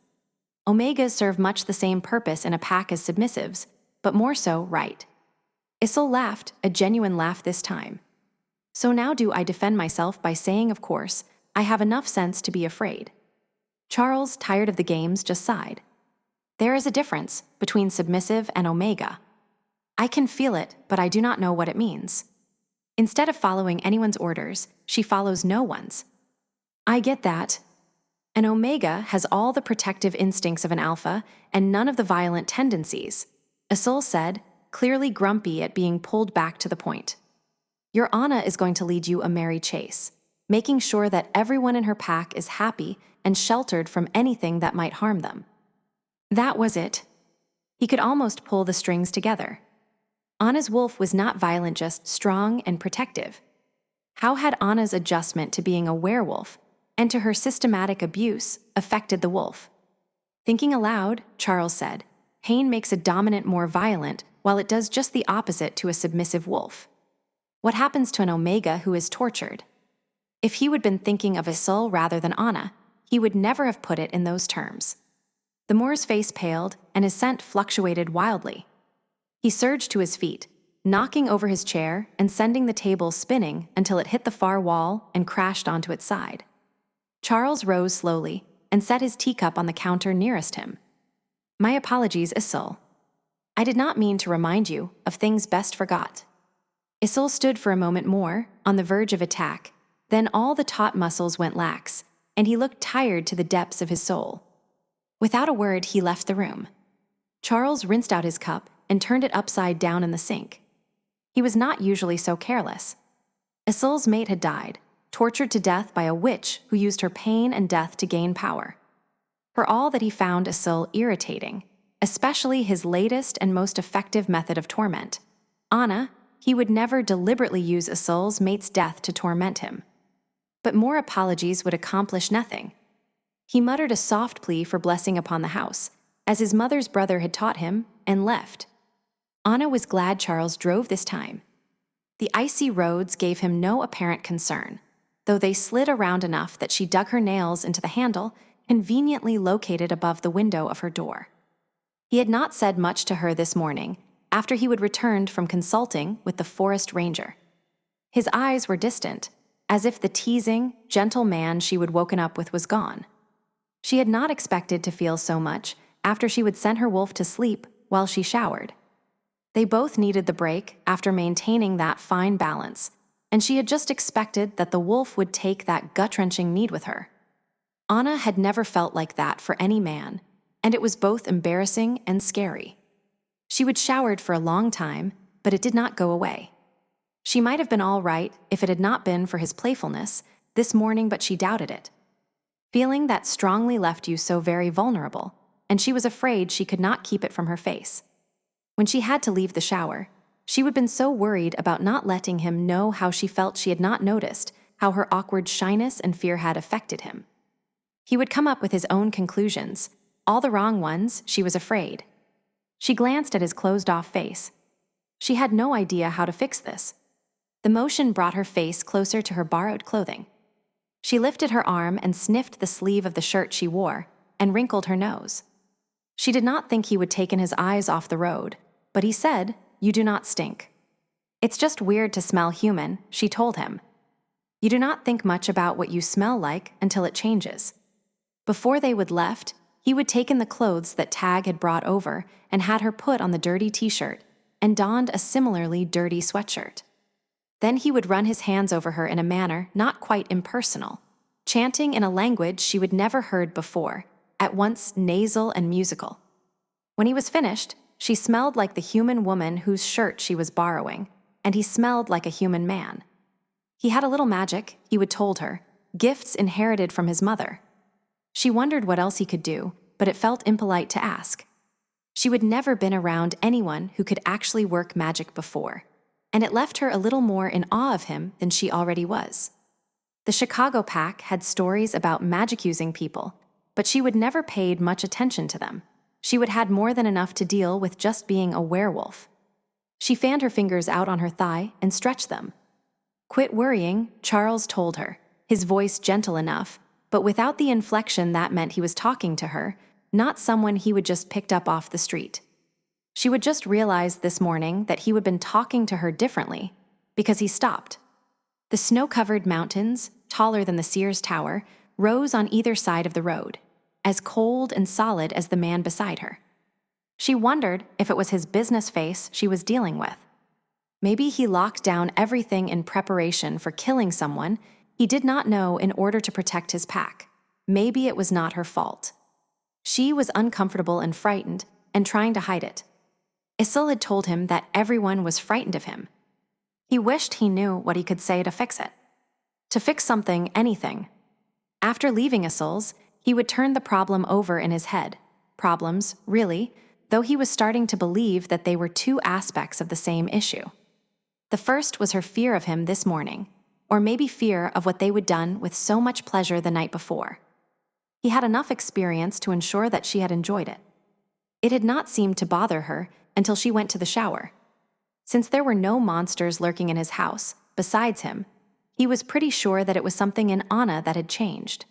Omegas serve much the same purpose in a pack as submissives, but more so, right? Isol laughed, a genuine laugh this time. "So now do I defend myself by saying, of course, I have enough sense to be afraid." Charles, tired of the games, just sighed. "There is a difference between submissive and omega. I can feel it, but I do not know what it means. Instead of following anyone's orders, she follows no one's." "I get that. An omega has all the protective instincts of an alpha and none of the violent tendencies," Isil said, clearly grumpy at being pulled back to the point. "Your Anna is going to lead you a merry chase, making sure that everyone in her pack is happy and sheltered from anything that might harm them." That was it. He could almost pull the strings together. Anna's wolf was not violent, just strong and protective. How had Anna's adjustment to being a werewolf and to her systematic abuse affected the wolf? Thinking aloud, Charles said, "Pain makes a dominant more violent, while it does just the opposite to a submissive wolf. What happens to an omega who is tortured?" If he would been thinking of Isil rather than Anna, he would never have put it in those terms. The Moor's face paled, and his scent fluctuated wildly. He surged to his feet, knocking over his chair and sending the table spinning until it hit the far wall and crashed onto its side. Charles rose slowly and set his teacup on the counter nearest him. "My apologies, Isil. I did not mean to remind you of things best forgot." Isil stood for a moment more, on the verge of attack, then all the taut muscles went lax, and he looked tired to the depths of his soul. Without a word, he left the room. Charles rinsed out his cup and turned it upside down in the sink. He was not usually so careless. Isil's mate had died, tortured to death by a witch who used her pain and death to gain power. For all that he found Isil irritating, especially his latest and most effective method of torment, Anna, he would never deliberately use Isil's mate's death to torment him. But more apologies would accomplish nothing. He muttered a soft plea for blessing upon the house, as his mother's brother had taught him, and left. Anna was glad Charles drove this time. The icy roads gave him no apparent concern, though they slid around enough that she dug her nails into the handle, conveniently located above the window of her door. He had not said much to her this morning, after he had returned from consulting with the forest ranger. His eyes were distant, as if the teasing, gentle man she would woken up with was gone. She had not expected to feel so much after she would send her wolf to sleep while she showered. They both needed the break after maintaining that fine balance, and she had just expected that the wolf would take that gut-wrenching need with her. Anna had never felt like that for any man, and it was both embarrassing and scary. She would showered for a long time, but it did not go away. She might have been all right if it had not been for his playfulness this morning, but she doubted it. Feeling that strongly left you so very vulnerable, and she was afraid she could not keep it from her face. When she had to leave the shower, she would have been so worried about not letting him know how she felt she had not noticed how her awkward shyness and fear had affected him. He would come up with his own conclusions, all the wrong ones. She was afraid. She glanced at his closed-off face. She had no idea how to fix this. The motion brought her face closer to her borrowed clothing. She lifted her arm and sniffed the sleeve of the shirt she wore, and wrinkled her nose. She did not think he would taken his eyes off the road, but he said, "You do not stink." "It's just weird to smell human," she told him. "You do not think much about what you smell like until it changes." Before they would left, he would taken the clothes that Tag had brought over and had her put on the dirty t-shirt and donned a similarly dirty sweatshirt. Then he would run his hands over her in a manner not quite impersonal, chanting in a language she would never heard before, at once nasal and musical. When he was finished, she smelled like the human woman whose shirt she was borrowing, and he smelled like a human man. He had a little magic, he would told her, gifts inherited from his mother. She wondered what else he could do, but it felt impolite to ask. She would never been around anyone who could actually work magic before, and it left her a little more in awe of him than she already was. The Chicago pack had stories about magic-using people, but she would never paid much attention to them. She would had more than enough to deal with just being a werewolf. She fanned her fingers out on her thigh and stretched them. "Quit worrying," Charles told her, his voice gentle enough, but without the inflection that meant he was talking to her, not someone he would just picked up off the street. She would just realize this morning that he would been talking to her differently, because he stopped. The snow-covered mountains, taller than the Sears Tower, rose on either side of the road, as cold and solid as the man beside her. She wondered if it was his business face she was dealing with. Maybe he locked down everything in preparation for killing someone he did not know in order to protect his pack. Maybe it was not her fault. She was uncomfortable and frightened, and trying to hide it. Isil had told him that everyone was frightened of him. He wished he knew what he could say to fix it. To fix something, anything. After leaving Isil's, he would turn the problem over in his head. Problems, really, though he was starting to believe that they were two aspects of the same issue. The first was her fear of him this morning, or maybe fear of what they would done with so much pleasure the night before. He had enough experience to ensure that she had enjoyed it. It had not seemed to bother her until she went to the shower. Since there were no monsters lurking in his house, besides him, he was pretty sure that it was something in Anna that had changed.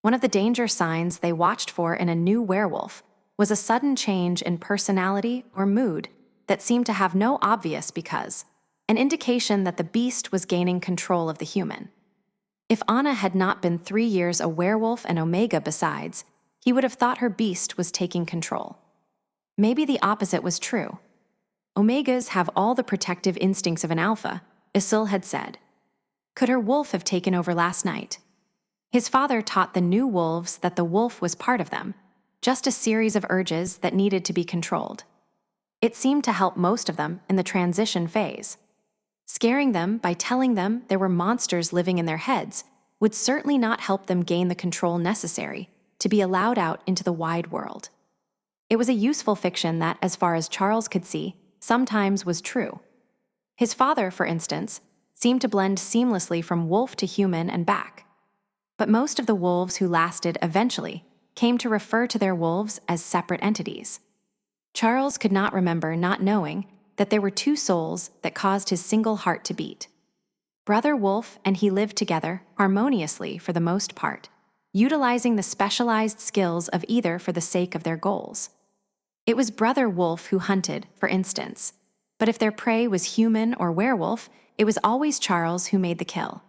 One of the danger signs they watched for in a new werewolf was a sudden change in personality or mood that seemed to have no obvious because, an indication that the beast was gaining control of the human. If Anna had not been 3 years a werewolf and Omega besides, he would have thought her beast was taking control. Maybe the opposite was true. Omegas have all the protective instincts of an alpha, Isil had said. Could her wolf have taken over last night? His father taught the new wolves that the wolf was part of them, just a series of urges that needed to be controlled. It seemed to help most of them in the transition phase. Scaring them by telling them there were monsters living in their heads would certainly not help them gain the control necessary to be allowed out into the wide world. It was a useful fiction that, as far as Charles could see, sometimes was true. His father, for instance, seemed to blend seamlessly from wolf to human and back. But most of the wolves who lasted eventually came to refer to their wolves as separate entities. Charles could not remember not knowing that there were two souls that caused his single heart to beat. Brother Wolf and he lived together harmoniously for the most part, utilizing the specialized skills of either for the sake of their goals. It was Brother Wolf who hunted, for instance, but if their prey was human or werewolf, it was always Charles who made the kill.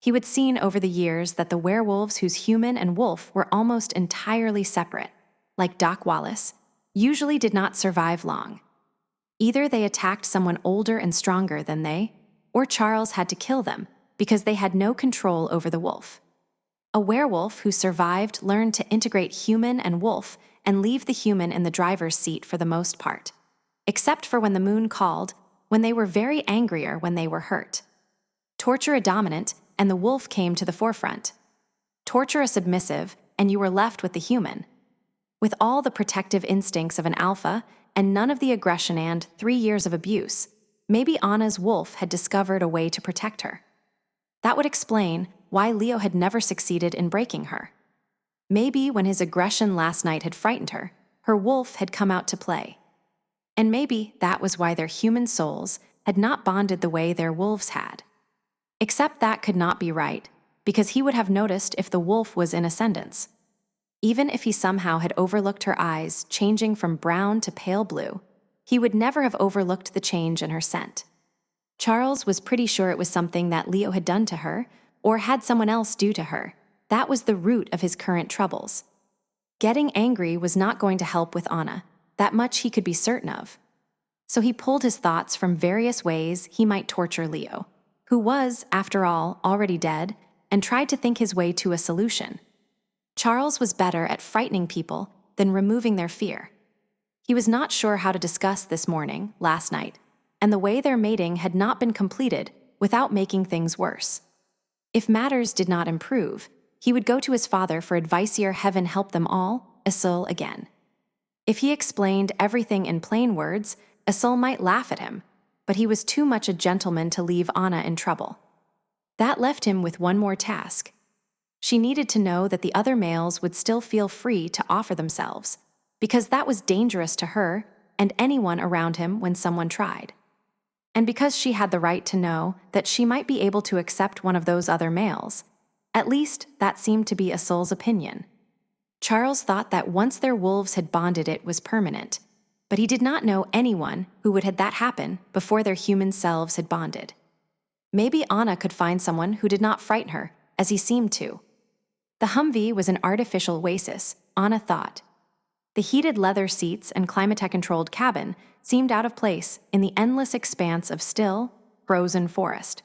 He would seen over the years that the werewolves whose human and wolf were almost entirely separate, like Doc Wallace, usually did not survive long. Either they attacked someone older and stronger than they, or Charles had to kill them because they had no control over the wolf. A werewolf who survived learned to integrate human and wolf and leave the human in the driver's seat for the most part, except for when the moon called, when they were very angrier when they were hurt. Torture a dominant, and the wolf came to the forefront. Torture a submissive, and you were left with the human. With all the protective instincts of an alpha, and none of the aggression and 3 years of abuse, maybe Anna's wolf had discovered a way to protect her. That would explain why Leo had never succeeded in breaking her. Maybe when his aggression last night had frightened her, her wolf had come out to play. And maybe that was why their human souls had not bonded the way their wolves had. Except that could not be right, because he would have noticed if the wolf was in ascendance. Even if he somehow had overlooked her eyes changing from brown to pale blue, he would never have overlooked the change in her scent. Charles was pretty sure it was something that Leo had done to her, or had someone else do to her. That was the root of his current troubles. Getting angry was not going to help with Anna, that much he could be certain of. So he pulled his thoughts from various ways he might torture Leo, who was, after all, already dead, and tried to think his way to a solution. Charles was better at frightening people than removing their fear. He was not sure how to discuss this morning, last night, and the way their mating had not been completed without making things worse. If matters did not improve, he would go to his father for advice or heaven help them all, Isil again. If he explained everything in plain words, Isil might laugh at him, but he was too much a gentleman to leave Anna in trouble. That left him with one more task. She needed to know that the other males would still feel free to offer themselves, because that was dangerous to her and anyone around him when someone tried. And because she had the right to know that she might be able to accept one of those other males. At least, that seemed to be Isil's opinion. Charles thought that once their wolves had bonded it was permanent, but he did not know anyone who would had that happen before their human selves had bonded. Maybe Anna could find someone who did not frighten her as he seemed to. The Humvee was an artificial oasis, Anna thought. The heated leather seats and climate-controlled cabin seemed out of place in the endless expanse of still, frozen forest.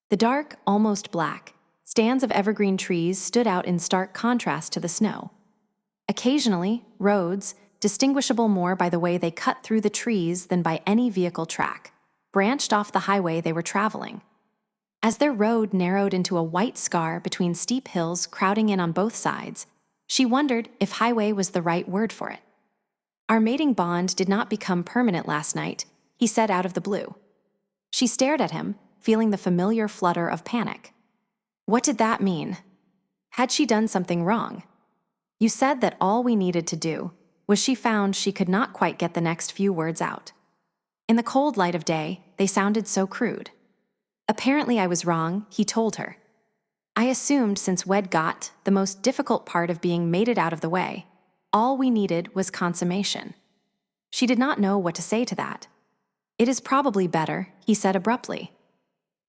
The dark, almost black, stands of evergreen trees stood out in stark contrast to the snow. Occasionally, roads, distinguishable more by the way they cut through the trees than by any vehicle track, branched off the highway they were traveling. As their road narrowed into a white scar between steep hills crowding in on both sides, she wondered if highway was the right word for it. "Our mating bond did not become permanent last night," he said out of the blue. She stared at him, feeling the familiar flutter of panic. What did that mean? Had she done something wrong? "You said that all we needed to do was..." She found she could not quite get the next few words out. In the cold light of day, they sounded so crude. "Apparently I was wrong," he told her. "I assumed since we'd got the most difficult part of being mated out of the way, all we needed was consummation." She did not know what to say to that. "It is probably better," he said abruptly.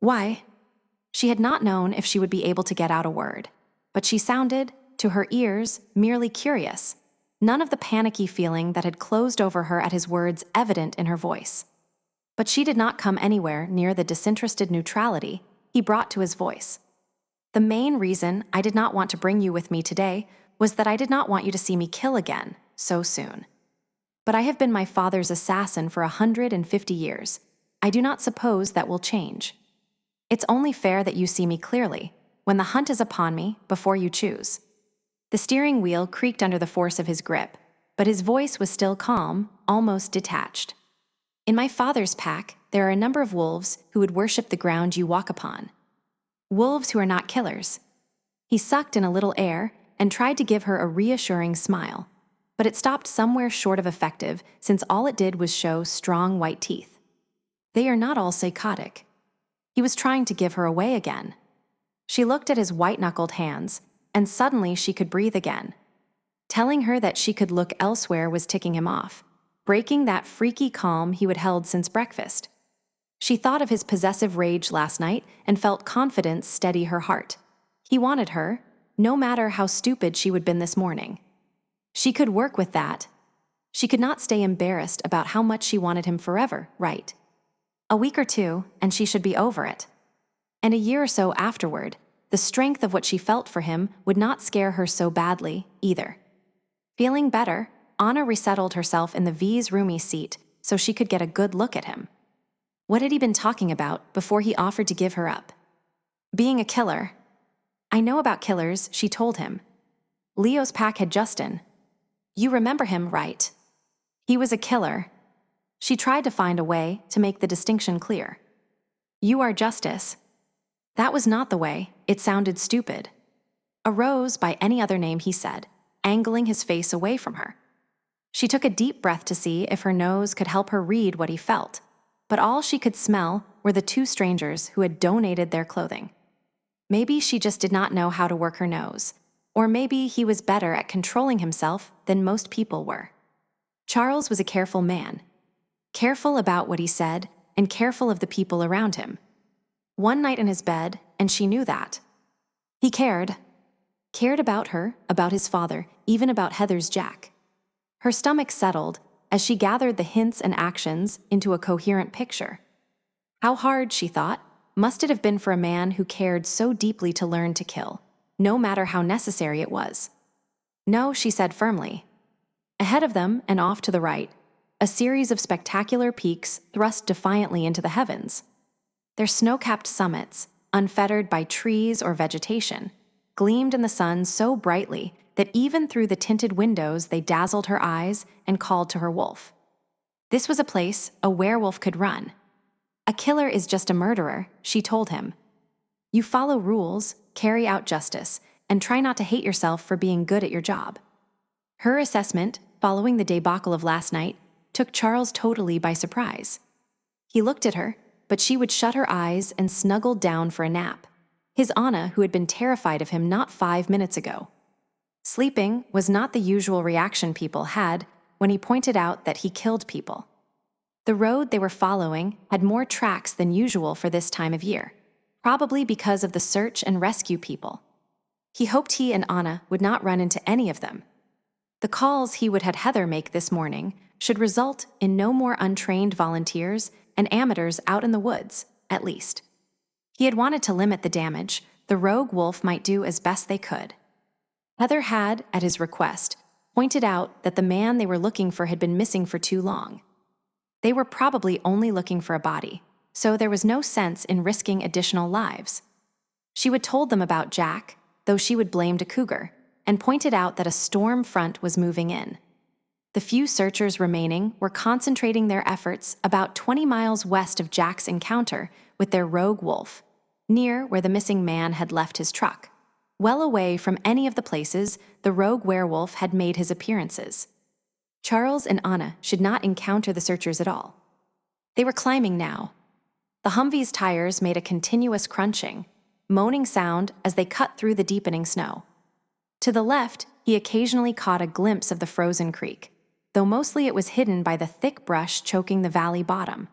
"Why?" She had not known if she would be able to get out a word, but she sounded, to her ears, merely curious, none of the panicky feeling that had closed over her at his words evident in her voice. But she did not come anywhere near the disinterested neutrality he brought to his voice. "The main reason I did not want to bring you with me today was that I did not want you to see me kill again so soon. But I have been my father's assassin for 150 years. I do not suppose that will change. It's only fair that you see me clearly, when the hunt is upon me, before you choose." The steering wheel creaked under the force of his grip, but his voice was still calm, almost detached. "In my father's pack, there are a number of wolves who would worship the ground you walk upon. Wolves who are not killers." He sucked in a little air and tried to give her a reassuring smile, but it stopped somewhere short of effective since all it did was show strong white teeth. "They are not all psychotic." He was trying to give her away again. She looked at his white-knuckled hands, and suddenly she could breathe again. Telling her that she could look elsewhere was ticking him off, breaking that freaky calm he had held since breakfast. She thought of his possessive rage last night and felt confidence steady her heart. He wanted her, no matter how stupid she would have been this morning. She could work with that. She could not stay embarrassed about how much she wanted him forever, right? A week or two, and she should be over it. And a year or so afterward, the strength of what she felt for him would not scare her so badly, either. Feeling better, Anna resettled herself in the V's roomy seat so she could get a good look at him. What had he been talking about before he offered to give her up? Being a killer. "I know about killers," she told him. "Leo's pack had Justin. You remember him, right? He was a killer." She tried to find a way to make the distinction clear. "You are Justice." That was not the way. It sounded stupid. "A rose by any other name," he said, angling his face away from her. She took a deep breath to see if her nose could help her read what he felt, but all she could smell were the two strangers who had donated their clothing. Maybe she just did not know how to work her nose, or maybe he was better at controlling himself than most people were. Charles was a careful man. Careful about what he said, and careful of the people around him. One night in his bed, and she knew that. He cared. Cared about her, about his father, even about Heather's Jack. Her stomach settled as she gathered the hints and actions into a coherent picture. How hard, she thought, must it have been for a man who cared so deeply to learn to kill, no matter how necessary it was. "No," she said firmly. Ahead of them and off to the right, a series of spectacular peaks thrust defiantly into the heavens. Their snow-capped summits, unfettered by trees or vegetation, gleamed in the sun so brightly that even through the tinted windows they dazzled her eyes and called to her wolf. This was a place a werewolf could run. "A killer is just a murderer," she told him. "You follow rules, carry out justice, and try not to hate yourself for being good at your job." Her assessment, following the debacle of last night, took Charles totally by surprise. He looked at her, but she would shut her eyes and snuggled down for a nap. His Anna, who had been terrified of him not 5 minutes ago. Sleeping was not the usual reaction people had when he pointed out that he killed people. The road they were following had more tracks than usual for this time of year. probably because of the search and rescue people. He hoped he and Anna would not run into any of them. The calls he would have Heather make this morning should result in no more untrained volunteers and amateurs out in the woods, at least. He had wanted to limit the damage the rogue wolf might do as best they could. Heather had, at his request, pointed out that the man they were looking for had been missing for too long. They were probably only looking for a body, so there was no sense in risking additional lives. She would told them about Jack, though she would blamed a cougar, and pointed out that a storm front was moving in. The few searchers remaining were concentrating their efforts about 20 miles west of Jack's encounter with their rogue wolf, near where the missing man had left his truck, well away from any of the places the rogue werewolf had made his appearances. Charles and Anna should not encounter the searchers at all. They were climbing now. The Humvee's tires made a continuous crunching, moaning sound as they cut through the deepening snow. To the left, he occasionally caught a glimpse of the frozen creek, though mostly it was hidden by the thick brush choking the valley bottom.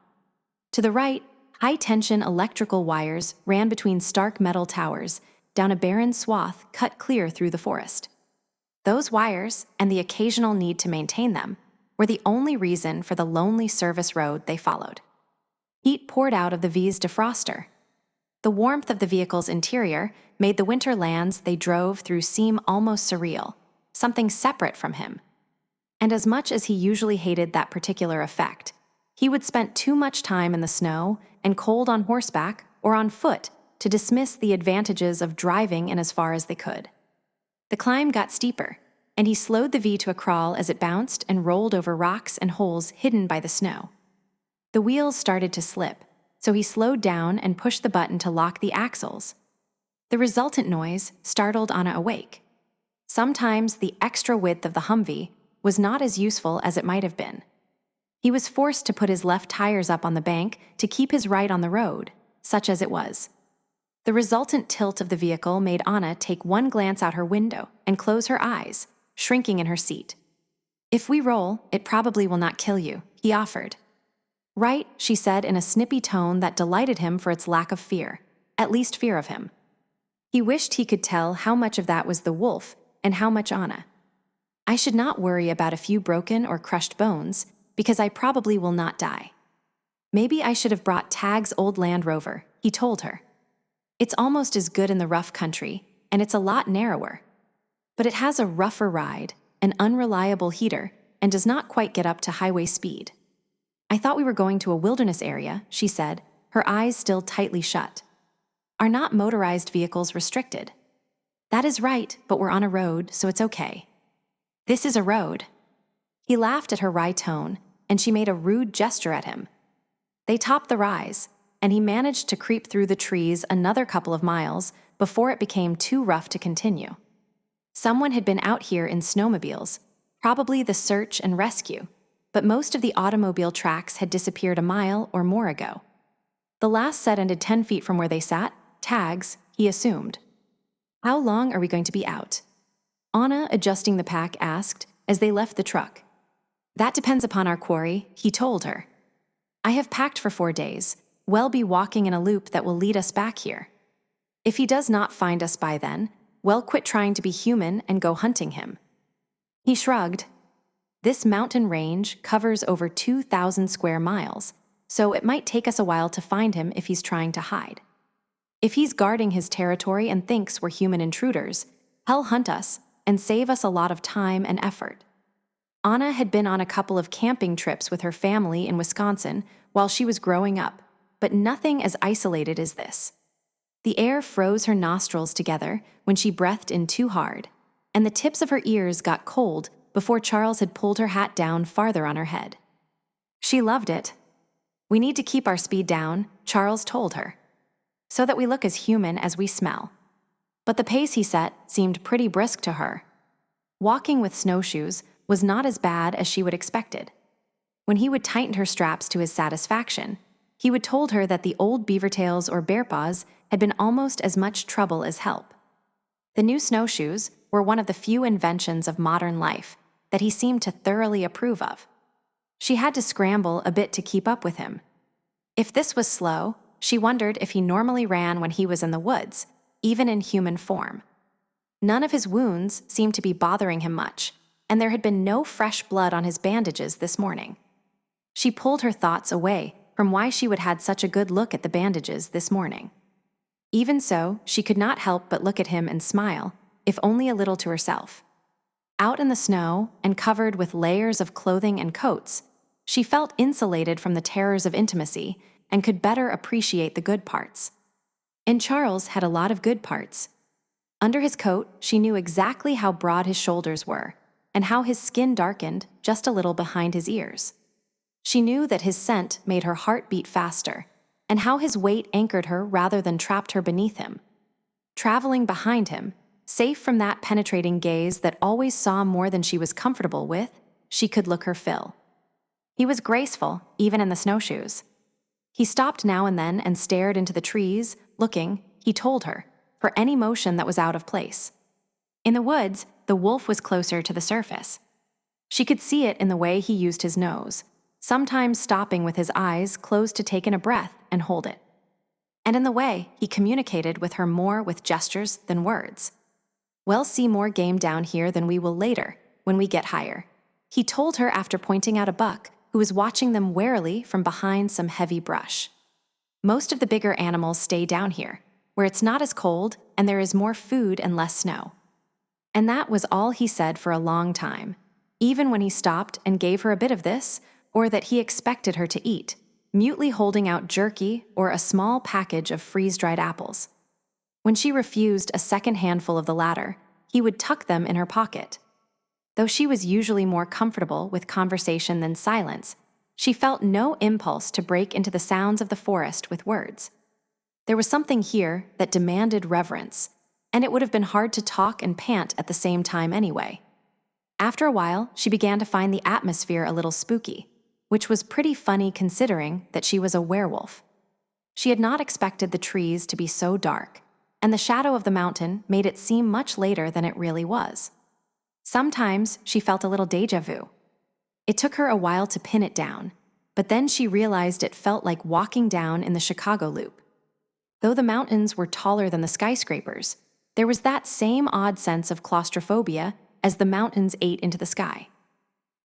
To the right, high-tension electrical wires ran between stark metal towers down a barren swath cut clear through the forest. Those wires, and the occasional need to maintain them, were the only reason for the lonely service road they followed. Heat poured out of the V's defroster. The warmth of the vehicle's interior made the winter lands they drove through seem almost surreal, something separate from him. And as much as he usually hated that particular effect, he would spend too much time in the snow and cold on horseback or on foot to dismiss the advantages of driving in as far as they could. The climb got steeper, and he slowed the V to a crawl as it bounced and rolled over rocks and holes hidden by the snow. The wheels started to slip, so he slowed down and pushed the button to lock the axles. The resultant noise startled Anna awake. Sometimes the extra width of the Humvee was not as useful as it might have been. He was forced to put his left tires up on the bank to keep his right on the road, such as it was. The resultant tilt of the vehicle made Anna take one glance out her window and close her eyes, shrinking in her seat. "If we roll, it probably will not kill you," he offered. "Right," she said in a snippy tone that delighted him for its lack of fear, at least fear of him. He wished he could tell how much of that was the wolf and how much Anna. "I should not worry about a few broken or crushed bones, because I probably will not die. Maybe I should have brought Tag's old Land Rover," he told her. "It's almost as good in the rough country, and it's a lot narrower. But it has a rougher ride, an unreliable heater, and does not quite get up to highway speed." "I thought we were going to a wilderness area," she said, her eyes still tightly shut. "Are not motorized vehicles restricted?" "That is right, but we're on a road, so it's okay." "This is a road." He laughed at her wry tone, and she made a rude gesture at him. They topped the rise, and he managed to creep through the trees another couple of miles before it became too rough to continue. Someone had been out here in snowmobiles, probably the search and rescue, but most of the automobile tracks had disappeared a mile or more ago. The last set ended 10 feet from where they sat, Tag's, he assumed. "How long are we going to be out?" Anna, adjusting the pack, asked as they left the truck. "That depends upon our quarry," he told her. "I have packed for 4 days. We'll be walking in a loop that will lead us back here. If he does not find us by then, we'll quit trying to be human and go hunting him." He shrugged. "This mountain range covers over 2,000 square miles, so it might take us a while to find him if he's trying to hide. If he's guarding his territory and thinks we're human intruders, he'll hunt us and save us a lot of time and effort." Anna had been on a couple of camping trips with her family in Wisconsin while she was growing up, but nothing as isolated as this. The air froze her nostrils together when she breathed in too hard, and the tips of her ears got cold before Charles had pulled her hat down farther on her head. She loved it. "We need to keep our speed down," Charles told her, "so that we look as human as we smell." But the pace he set seemed pretty brisk to her. Walking with snowshoes was not as bad as she would expected. When he would tighten her straps to his satisfaction, he would told her that the old beaver tails or bear paws had been almost as much trouble as help. The new snowshoes were one of the few inventions of modern life that he seemed to thoroughly approve of. She had to scramble a bit to keep up with him. If this was slow, she wondered if he normally ran when he was in the woods, even in human form. None of his wounds seemed to be bothering him much, and there had been no fresh blood on his bandages this morning. She pulled her thoughts away from why she would had such a good look at the bandages this morning. Even so, she could not help but look at him and smile, if only a little to herself. Out in the snow, and covered with layers of clothing and coats, she felt insulated from the terrors of intimacy and could better appreciate the good parts. And Charles had a lot of good parts. Under his coat, she knew exactly how broad his shoulders were, and how his skin darkened just a little behind his ears. She knew that his scent made her heart beat faster, and how his weight anchored her rather than trapped her beneath him. Traveling behind him, safe from that penetrating gaze that always saw more than she was comfortable with, she could look her fill. He was graceful, even in the snowshoes. He stopped now and then and stared into the trees, looking, he told her, for any motion that was out of place. In the woods, the wolf was closer to the surface. She could see it in the way he used his nose, sometimes stopping with his eyes closed to take in a breath and hold it. And in the way he communicated with her more with gestures than words. "We'll see more game down here than we will later, when we get higher," he told her after pointing out a buck who was watching them warily from behind some heavy brush. "Most of the bigger animals stay down here, where it's not as cold and there is more food and less snow." And that was all he said for a long time, even when he stopped and gave her a bit of this, or that he expected her to eat, mutely holding out jerky or a small package of freeze-dried apples. When she refused a second handful of the latter, he would tuck them in her pocket. Though she was usually more comfortable with conversation than silence, she felt no impulse to break into the sounds of the forest with words. There was something here that demanded reverence, and it would have been hard to talk and pant at the same time anyway. After a while, she began to find the atmosphere a little spooky, which was pretty funny considering that she was a werewolf. She had not expected the trees to be so dark, and the shadow of the mountain made it seem much later than it really was. Sometimes she felt a little déjà vu. It took her a while to pin it down, but then she realized it felt like walking down in the Chicago Loop. Though the mountains were taller than the skyscrapers, there was that same odd sense of claustrophobia as the mountains ate into the sky.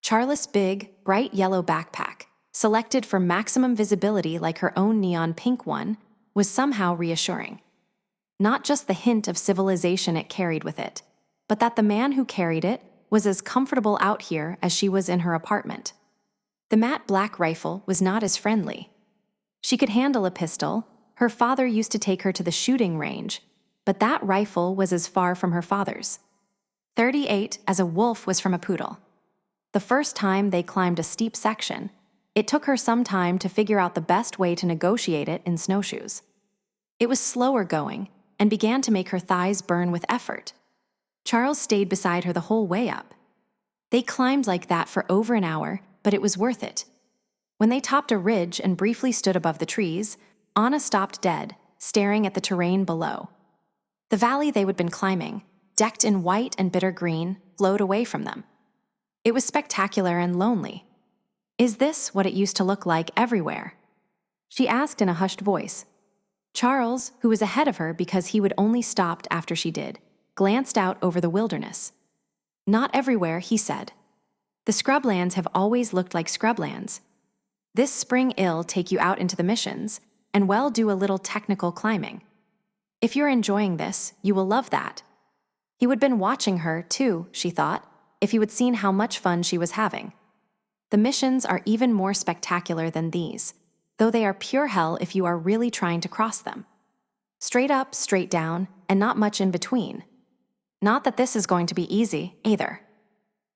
Charles' big, bright yellow backpack, selected for maximum visibility like her own neon pink one, was somehow reassuring. Not just the hint of civilization it carried with it, but that the man who carried it was as comfortable out here as she was in her apartment. The matte black rifle was not as friendly. She could handle a pistol. Her father used to take her to the shooting range, but that rifle was as far from her father's. 38 as a wolf was from a poodle. The first time they climbed a steep section, it took her some time to figure out the best way to negotiate it in snowshoes. It was slower going, and began to make her thighs burn with effort. Charles stayed beside her the whole way up. They climbed like that for over an hour, but it was worth it. When they topped a ridge and briefly stood above the trees, Anna stopped dead, staring at the terrain below. The valley they had been climbing, decked in white and bitter green, flowed away from them. It was spectacular and lonely. "Is this what it used to look like everywhere?" she asked in a hushed voice. Charles, who was ahead of her because he would only stopped after she did, glanced out over the wilderness. "Not everywhere," he said. "The scrublands have always looked like scrublands. This spring it'll take you out into the missions, and well do a little technical climbing. If you're enjoying this, you will love that." He would been watching her, too, she thought, if he would seen how much fun she was having. The missions are even more spectacular than these, though they are pure hell if you are really trying to cross them. Straight up, straight down, and not much in between. Not that this is going to be easy, either.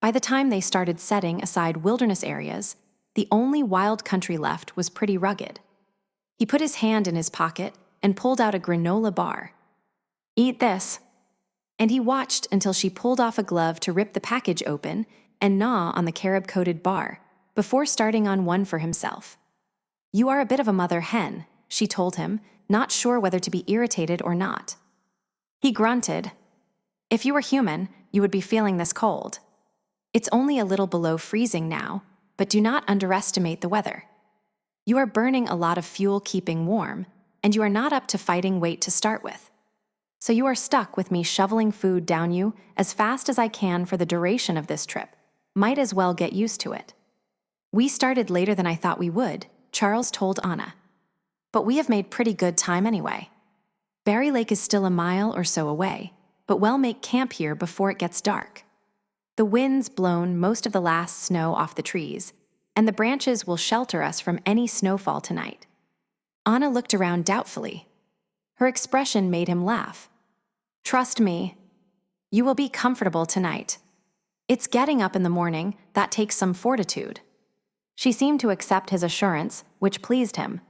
By the time they started setting aside wilderness areas, the only wild country left was pretty rugged. He put his hand in his pocket and pulled out a granola bar. "Eat this." And he watched until she pulled off a glove to rip the package open and gnaw on the carob-coated bar, before starting on one for himself. "You are a bit of a mother hen," she told him, not sure whether to be irritated or not. He grunted. "If you were human, you would be feeling this cold. It's only a little below freezing now, but do not underestimate the weather. You are burning a lot of fuel keeping warm, and you are not up to fighting weight to start with. So you are stuck with me shoveling food down you as fast as I can for the duration of this trip. Might as well get used to it. We started later than I thought we would, Charles told Anna. But we have made pretty good time anyway. Berry Lake is still a mile or so away, but we'll make camp here before it gets dark. The wind's blown most of the last snow off the trees, and the branches will shelter us from any snowfall tonight. Anna looked around doubtfully. Her expression made him laugh. Trust me, you will be comfortable tonight. It's getting up in the morning that takes some fortitude. She seemed to accept his assurance, which pleased him.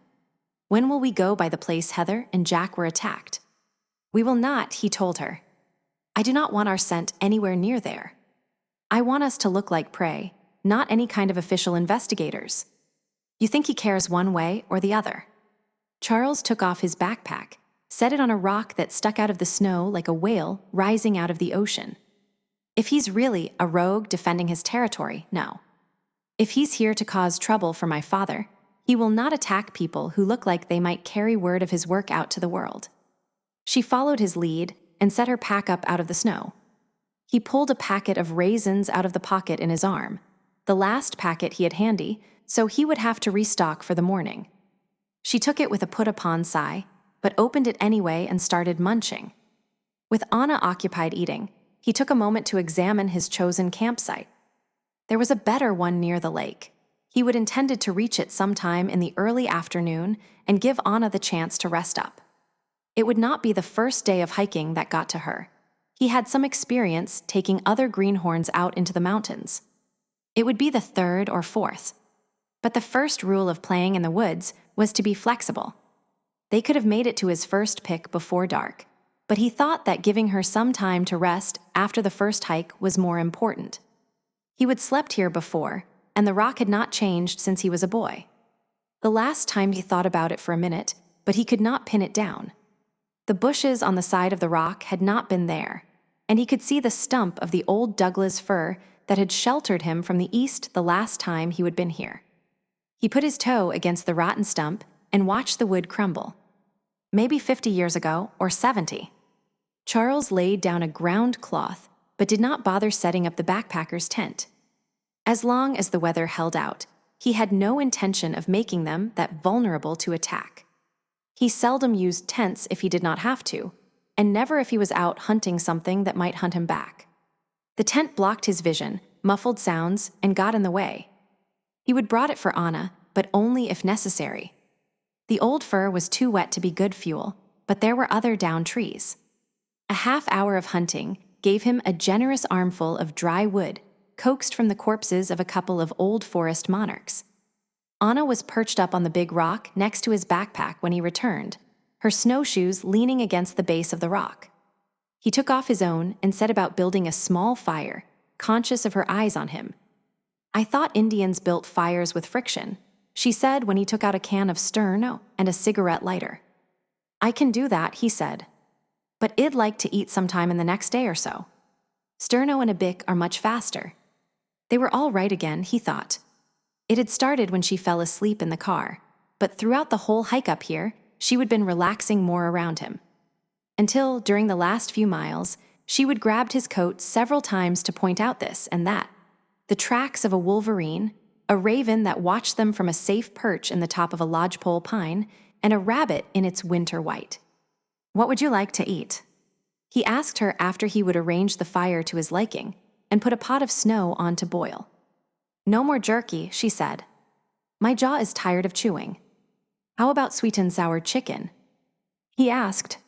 When will we go by the place Heather and Jack were attacked? We will not, he told her. I do not want our scent anywhere near there. I want us to look like prey, not any kind of official investigators. You think he cares one way or the other? Charles took off his backpack, set it on a rock that stuck out of the snow like a whale rising out of the ocean. If he's really a rogue defending his territory, no. If he's here to cause trouble for my father, he will not attack people who look like they might carry word of his work out to the world. She followed his lead and set her pack up out of the snow. He pulled a packet of raisins out of the pocket in his arm, the last packet he had handy, so he would have to restock for the morning. She took it with a put-upon sigh, but opened it anyway and started munching. With Anna occupied eating, he took a moment to examine his chosen campsite. There was a better one near the lake. He would intended to reach it sometime in the early afternoon and give Anna the chance to rest up. It would not be the first day of hiking that got to her. He had some experience taking other greenhorns out into the mountains. It would be the third or fourth. But the first rule of playing in the woods was to be flexible. They could have made it to his first pick before dark, but he thought that giving her some time to rest after the first hike was more important. He would slept here before, and the rock had not changed since he was a boy. The last time he thought about it for a minute, but he could not pin it down. The bushes on the side of the rock had not been there, and he could see the stump of the old Douglas fir that had sheltered him from the east the last time he had been here. He put his toe against the rotten stump and watched the wood crumble. Maybe 50 years ago, or 70. Charles laid down a ground cloth, but did not bother setting up the backpacker's tent. As long as the weather held out, he had no intention of making them that vulnerable to attack. He seldom used tents if he did not have to, and never if he was out hunting something that might hunt him back. The tent blocked his vision, muffled sounds, and got in the way. He would brought it for Anna, but only if necessary. The old fir was too wet to be good fuel, but there were other down trees. A half-hour of hunting gave him a generous armful of dry wood, coaxed from the corpses of a couple of old forest monarchs. Anna was perched up on the big rock next to his backpack when he returned, her snowshoes leaning against the base of the rock. He took off his own and set about building a small fire, conscious of her eyes on him. I thought Indians built fires with friction, she said when he took out a can of sterno and a cigarette lighter. I can do that, he said. But I'd like to eat sometime in the next day or so. Sterno and a Bic are much faster. They were all right again, he thought. It had started when she fell asleep in the car, but throughout the whole hike up here, she had been relaxing more around him. Until, during the last few miles, she would grab his coat several times to point out this and that. The tracks of a wolverine, a raven that watched them from a safe perch in the top of a lodgepole pine, and a rabbit in its winter white. What would you like to eat? He asked her after he would arrange the fire to his liking and put a pot of snow on to boil. No more jerky, she said. My jaw is tired of chewing. How about sweet and sour chicken? He asked.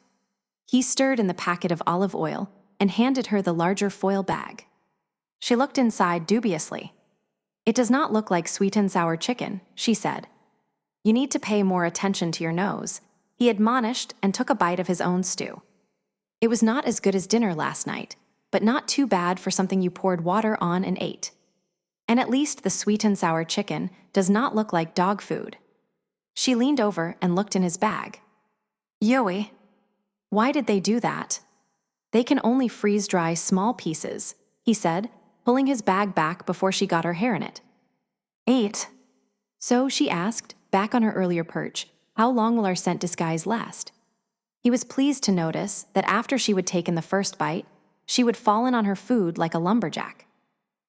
He stirred in the packet of olive oil and handed her the larger foil bag. She looked inside dubiously. It does not look like sweet and sour chicken, she said. You need to pay more attention to your nose, he admonished and took a bite of his own stew. It was not as good as dinner last night, but not too bad for something you poured water on and ate. And at least the sweet and sour chicken does not look like dog food. She leaned over and looked in his bag. Yoey. Why did they do that? They can only freeze-dry small pieces, he said, pulling his bag back before she got her hair in it. 8. So, she asked, back on her earlier perch, How long will our scent disguise last? He was pleased to notice that after she would taken the first bite, she would fallen on her food like a lumberjack.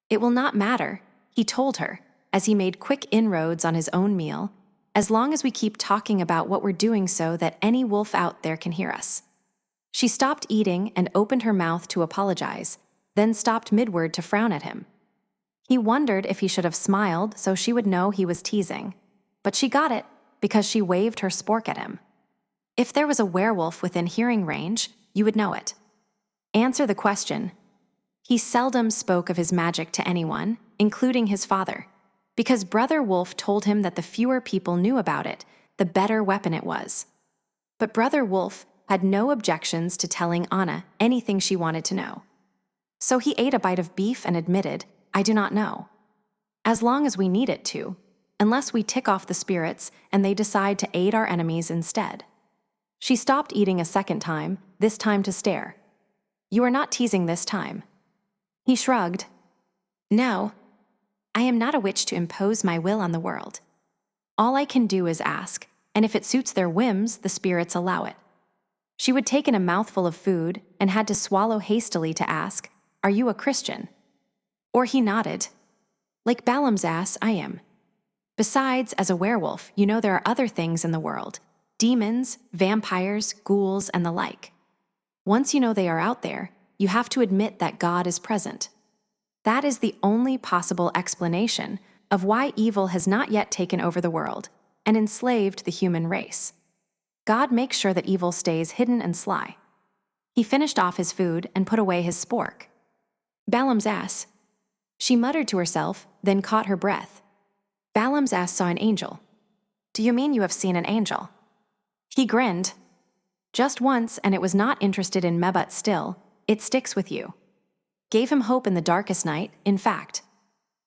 It will not matter, he told her, as he made quick inroads on his own meal, as long as we keep talking about what we're doing so that any wolf out there can hear us. She stopped eating and opened her mouth to apologize, then stopped midword to frown at him. He wondered if he should have smiled so she would know he was teasing, but she got it because she waved her spork at him. If there was a werewolf within hearing range, you would know it. Answer the question. He seldom spoke of his magic to anyone, including his father, because Brother Wolf told him that the fewer people knew about it, the better weapon it was. But Brother Wolf had no objections to telling Anna anything she wanted to know. So he ate a bite of beef and admitted, I do not know. As long as we need it to, unless we tick off the spirits and they decide to aid our enemies instead. She stopped eating a second time, this time to stare. You are not teasing this time. He shrugged. No, I am not a witch to impose my will on the world. All I can do is ask, and if it suits their whims, the spirits allow it. She would take in a mouthful of food and had to swallow hastily to ask, Are you a Christian? Or he nodded. Like Balaam's ass, I am. Besides, as a werewolf, you know there are other things in the world. Demons, vampires, ghouls, and the like. Once you know they are out there, you have to admit that God is present. That is the only possible explanation of why evil has not yet taken over the world and enslaved the human race. God makes sure that evil stays hidden and sly. He finished off his food and put away his spork. Balaam's ass. She muttered to herself, then caught her breath. Balaam's ass saw an angel. Do you mean you have seen an angel? He grinned. Just once, and it was not interested in Mebut still, it sticks with you. Gave him hope in the darkest night, in fact.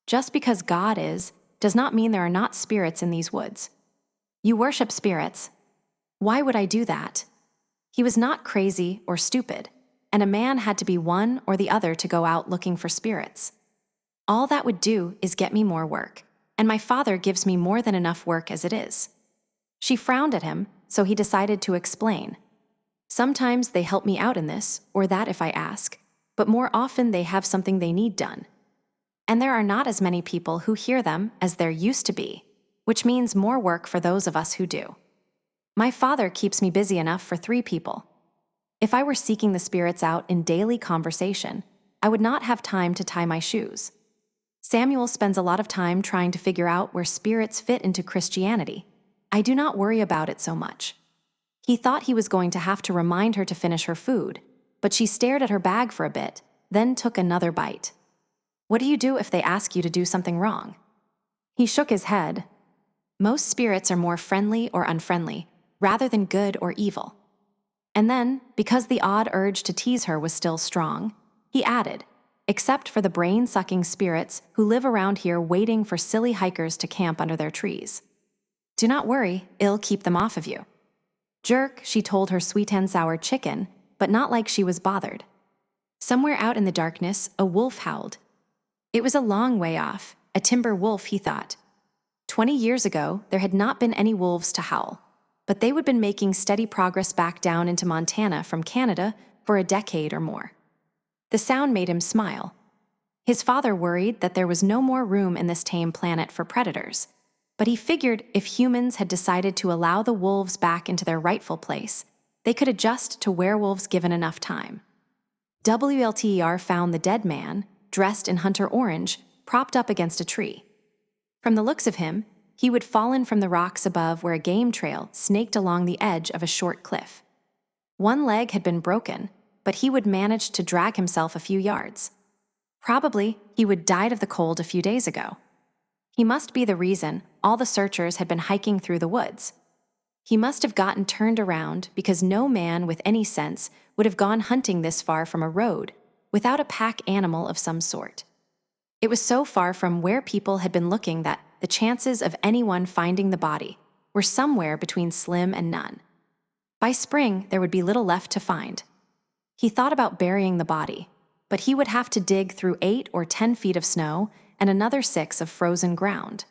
Just because God is, does not mean there are not spirits in these woods. You worship spirits. Why would I do that? He was not crazy or stupid, and a man had to be one or the other to go out looking for spirits. All that would do is get me more work, and my father gives me more than enough work as it is. She frowned at him, so he decided to explain. Sometimes they help me out in this or that if I ask, but more often they have something they need done. And there are not as many people who hear them as there used to be, which means more work for those of us who do. My father keeps me busy enough for 3 people. If I were seeking the spirits out in daily conversation, I would not have time to tie my shoes. Samuel spends a lot of time trying to figure out where spirits fit into Christianity. I do not worry about it so much. He thought he was going to have to remind her to finish her food, but she stared at her bag for a bit, then took another bite. What do you do if they ask you to do something wrong? He shook his head. Most spirits are more friendly or unfriendly, rather than good or evil. And then, because the odd urge to tease her was still strong, he added, except for the brain-sucking spirits who live around here waiting for silly hikers to camp under their trees. Do not worry, it'll keep them off of you. Jerk, she told her sweet and sour chicken, but not like she was bothered. Somewhere out in the darkness, a wolf howled. It was a long way off, a timber wolf, he thought. 20 years ago, there had not been any wolves to howl, but they would been making steady progress back down into Montana from Canada for a decade or more. The sound made him smile. His father worried that there was no more room in this tame planet for predators, but he figured if humans had decided to allow the wolves back into their rightful place, they could adjust to werewolves given enough time. WLTER found the dead man, dressed in hunter orange, propped up against a tree. From the looks of him, he would fallen from the rocks above where a game trail snaked along the edge of a short cliff. One leg had been broken, but he would manage to drag himself a few yards. Probably he would died of the cold a few days ago. He must be the reason all the searchers had been hiking through the woods. He must have gotten turned around because no man with any sense would have gone hunting this far from a road without a pack animal of some sort. It was so far from where people had been looking that the chances of anyone finding the body were somewhere between slim and none. By spring, there would be little left to find. He thought about burying the body, but he would have to dig through 8 or 10 feet of snow and another 6 of frozen ground.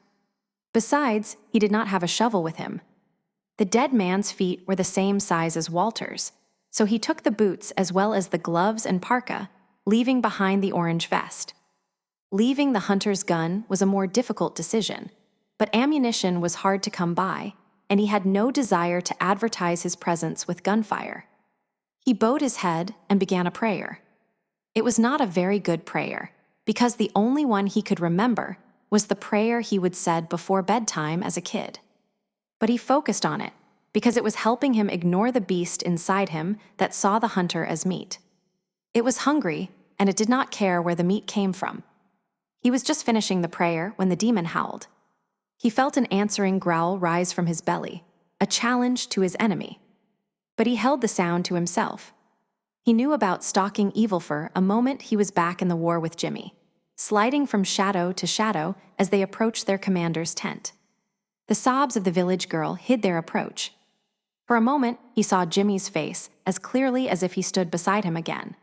Besides, he did not have a shovel with him. The dead man's feet were the same size as Walter's, so he took the boots as well as the gloves and parka, leaving behind the orange vest. Leaving the hunter's gun was a more difficult decision, but ammunition was hard to come by, and he had no desire to advertise his presence with gunfire. He bowed his head and began a prayer. It was not a very good prayer, because the only one he could remember was the prayer he would said before bedtime as a kid. But he focused on it, because it was helping him ignore the beast inside him that saw the hunter as meat. It was hungry, and it did not care where the meat came from. He was just finishing the prayer when the demon howled. He felt an answering growl rise from his belly, a challenge to his enemy. But he held the sound to himself. He knew about stalking Evilfur a moment he was back in the war with Jimmy, sliding from shadow to shadow as they approached their commander's tent. The sobs of the village girl hid their approach. For a moment, he saw Jimmy's face as clearly as if he stood beside him again.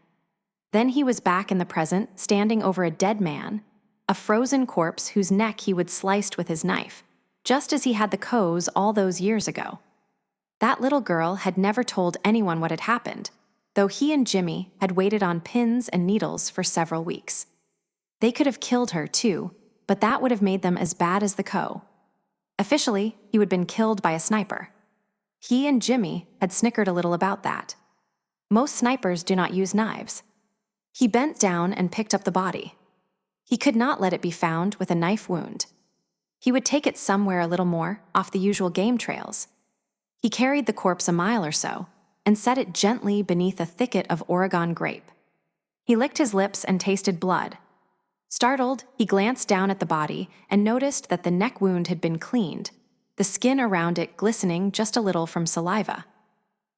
Then he was back in the present, standing over a dead man, a frozen corpse whose neck he would sliced with his knife, just as he had the Coes all those years ago. That little girl had never told anyone what had happened, though he and Jimmy had waited on pins and needles for several weeks. They could have killed her, too, but that would have made them as bad as the Coe. Officially, he would have been killed by a sniper. He and Jimmy had snickered a little about that. Most snipers do not use knives. He bent down and picked up the body. He could not let it be found with a knife wound. He would take it somewhere a little more off the usual game trails. He carried the corpse a mile or so and set it gently beneath a thicket of Oregon grape. He licked his lips and tasted blood. Startled, he glanced down at the body and noticed that the neck wound had been cleaned, the skin around it glistening just a little from saliva.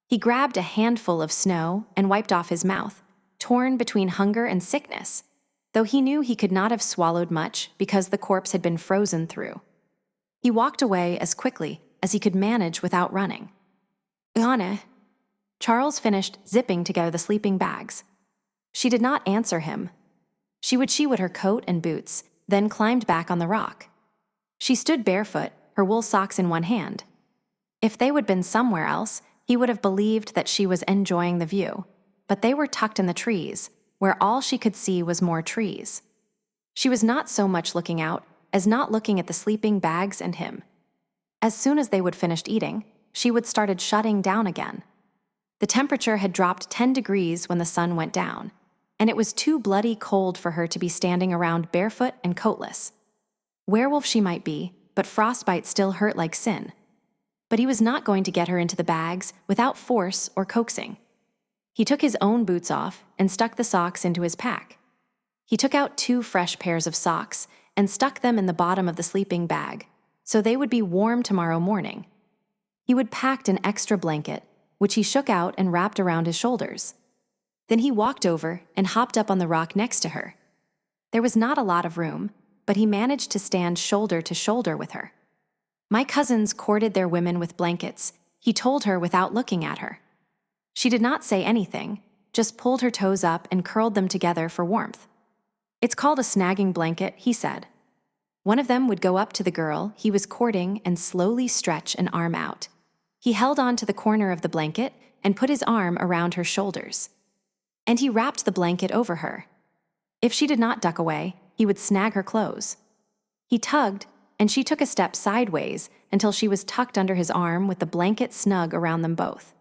He grabbed a handful of snow and wiped off his mouth, torn between hunger and sickness, though he knew he could not have swallowed much because the corpse had been frozen through. He walked away as quickly as he could manage without running. "Anna." Charles finished zipping together the sleeping bags. She did not answer him. She would her coat and boots, then climbed back on the rock. She stood barefoot, her wool socks in one hand. If they would been somewhere else, he would have believed that she was enjoying the view, but they were tucked in the trees, where all she could see was more trees. She was not so much looking out as not looking at the sleeping bags and him. As soon as they would finished eating, she would started shutting down again. The temperature had dropped 10 degrees when the sun went down, and it was too bloody cold for her to be standing around barefoot and coatless. Werewolf she might be, but frostbite still hurt like sin. But he was not going to get her into the bags without force or coaxing. He took his own boots off and stuck the socks into his pack. He took out 2 fresh pairs of socks and stuck them in the bottom of the sleeping bag, so they would be warm tomorrow morning. He would packed an extra blanket, which he shook out and wrapped around his shoulders. Then he walked over and hopped up on the rock next to her. There was not a lot of room, but he managed to stand shoulder to shoulder with her. "My cousins courted their women with blankets," he told her without looking at her. She did not say anything, just pulled her toes up and curled them together for warmth. "It's called a snagging blanket," he said. One of them would go up to the girl he was courting and slowly stretch an arm out. He held on to the corner of the blanket and put his arm around her shoulders. And he wrapped the blanket over her. If she did not duck away, he would snag her clothes. He tugged, and she took a step sideways until she was tucked under his arm with the blanket snug around them both.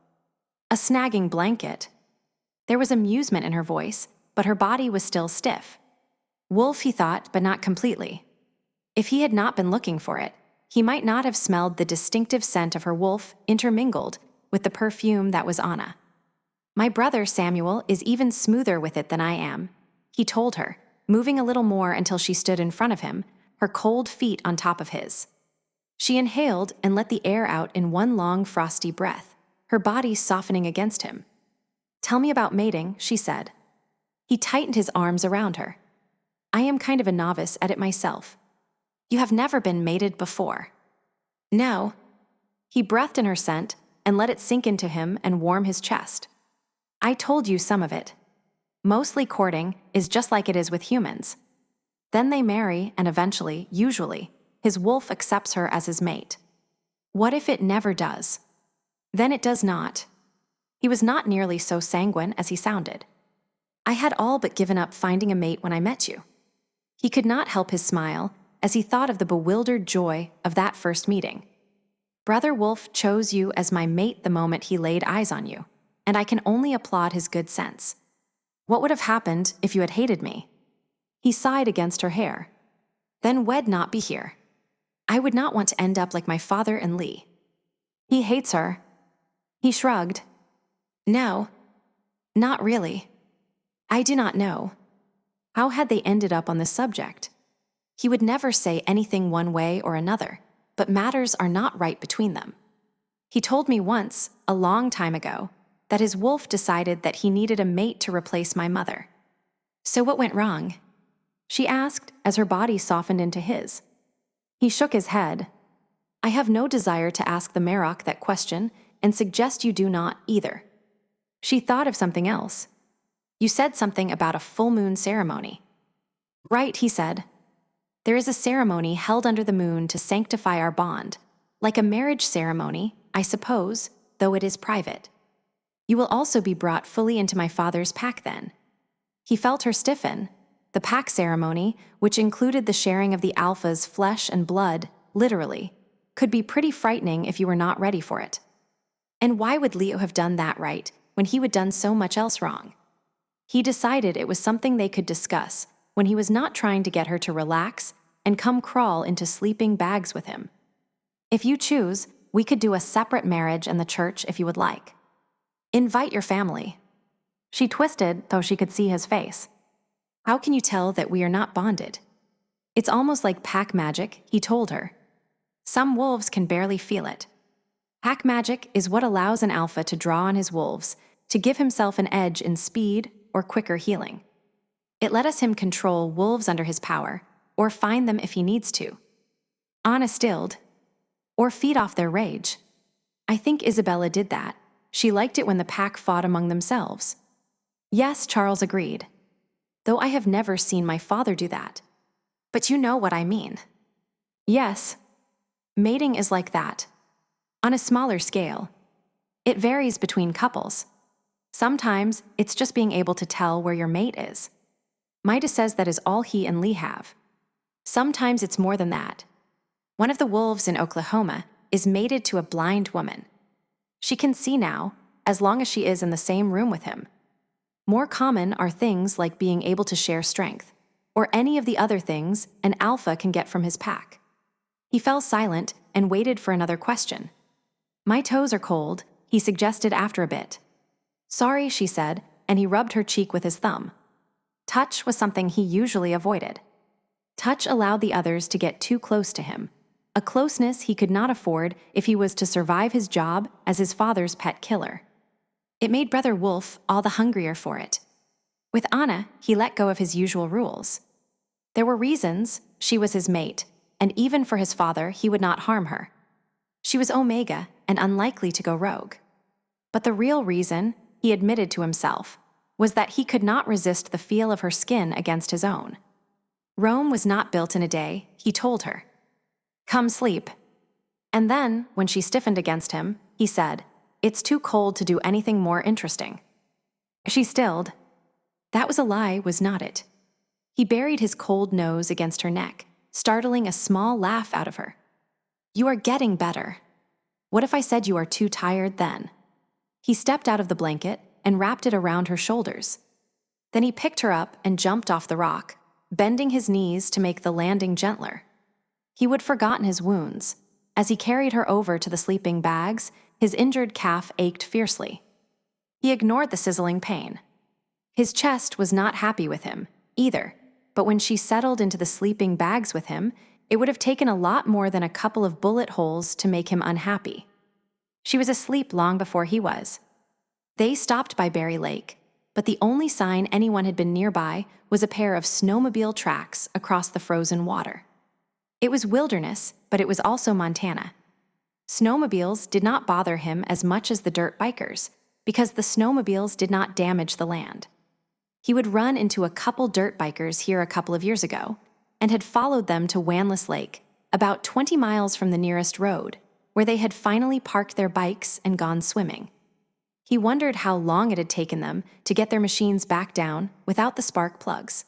A snagging blanket. There was amusement in her voice, but her body was still stiff. Wolf, he thought, but not completely. If he had not been looking for it, he might not have smelled the distinctive scent of her wolf intermingled with the perfume that was Anna. "My brother, Samuel, is even smoother with it than I am," he told her, moving a little more until she stood in front of him, her cold feet on top of his. She inhaled and let the air out in one long frosty breath, her body softening against him. "Tell me about mating," she said. He tightened his arms around her. "I am kind of a novice at it myself." "You have never been mated before." "No." He breathed in her scent and let it sink into him and warm his chest. "I told you some of it. Mostly courting is just like it is with humans. Then they marry and eventually, usually, his wolf accepts her as his mate. What if it never does? Then it does not. He was not nearly so sanguine as he sounded. I had all but given up finding a mate when I met you. He could not help his smile as he thought of the bewildered joy of that first meeting. Brother Wolf chose you as my mate the moment he laid eyes on you, and I can only applaud his good sense. What would have happened if you had hated me? He sighed against her hair. Then Wed not be here. I would not want to end up like my father and Lee. He hates her. He shrugged. No, not really. I do not know. How had they ended up on this subject? He would never say anything one way or another, but matters are not right between them. He told me once, a long time ago, that his wolf decided that he needed a mate to replace my mother. So what went wrong? She asked as her body softened into his. He shook his head. I have no desire to ask the Marok that question and suggest you do not either. She thought of something else. You said something about a full moon ceremony. Right, he said. There is a ceremony held under the moon to sanctify our bond, like a marriage ceremony, I suppose, though it is private. You will also be brought fully into my father's pack then. He felt her stiffen. The pack ceremony, which included the sharing of the alpha's flesh and blood, literally, could be pretty frightening if you were not ready for it. And why would Leo have done that right when he had done so much else wrong? He decided it was something they could discuss when he was not trying to get her to relax and come crawl into sleeping bags with him. If you choose, we could do a separate marriage in the church if you would like. Invite your family. She twisted, though she could see his face. How can you tell that we are not bonded? It's almost like pack magic, he told her. Some wolves can barely feel it. Pack magic is what allows an alpha to draw on his wolves to give himself an edge in speed or quicker healing. It lets him control wolves under his power, or find them if he needs to. Anna stilled, or feed off their rage. I think Isabella did that. She liked it when the pack fought among themselves. Yes, Charles agreed. Though I have never seen my father do that. But you know what I mean. Yes. Mating is like that. On a smaller scale. It varies between couples. Sometimes it's just being able to tell where your mate is. Midas says that is all he and Lee have. Sometimes it's more than that. One of the wolves in Oklahoma is mated to a blind woman. She can see now, as long as she is in the same room with him. More common are things like being able to share strength, or any of the other things an alpha can get from his pack. He fell silent and waited for another question. My toes are cold, he suggested after a bit. Sorry, she said, and he rubbed her cheek with his thumb. Touch was something he usually avoided. Touch allowed the others to get too close to him, a closeness he could not afford if he was to survive his job as his father's pet killer. It made Brother Wolf all the hungrier for it. With Anna, he let go of his usual rules. There were reasons. She was his mate, and even for his father, he would not harm her. She was Omega and unlikely to go rogue. But the real reason, he admitted to himself, was that he could not resist the feel of her skin against his own. Rome was not built in a day, he told her. Come sleep. And then, when she stiffened against him, he said, It's too cold to do anything more interesting. She stilled. That was a lie, was not it? He buried his cold nose against her neck, startling a small laugh out of her. You are getting better. What if I said you are too tired then? He stepped out of the blanket and wrapped it around her shoulders. Then he picked her up and jumped off the rock, bending his knees to make the landing gentler. He would forgotten his wounds. As he carried her over to the sleeping bags, his injured calf ached fiercely. He ignored the sizzling pain. His chest was not happy with him, either, but when she settled into the sleeping bags with him, it would have taken a lot more than a couple of bullet holes to make him unhappy. She was asleep long before he was. They stopped by Berry Lake, but the only sign anyone had been nearby was a pair of snowmobile tracks across the frozen water. It was wilderness, but it was also Montana. Snowmobiles did not bother him as much as the dirt bikers, because the snowmobiles did not damage the land. He would run into a couple dirt bikers here a couple of years ago, and had followed them to Wanless Lake, about 20 miles from the nearest road. where they had finally parked their bikes and gone swimming. He wondered how long it had taken them to get their machines back down without the spark plugs.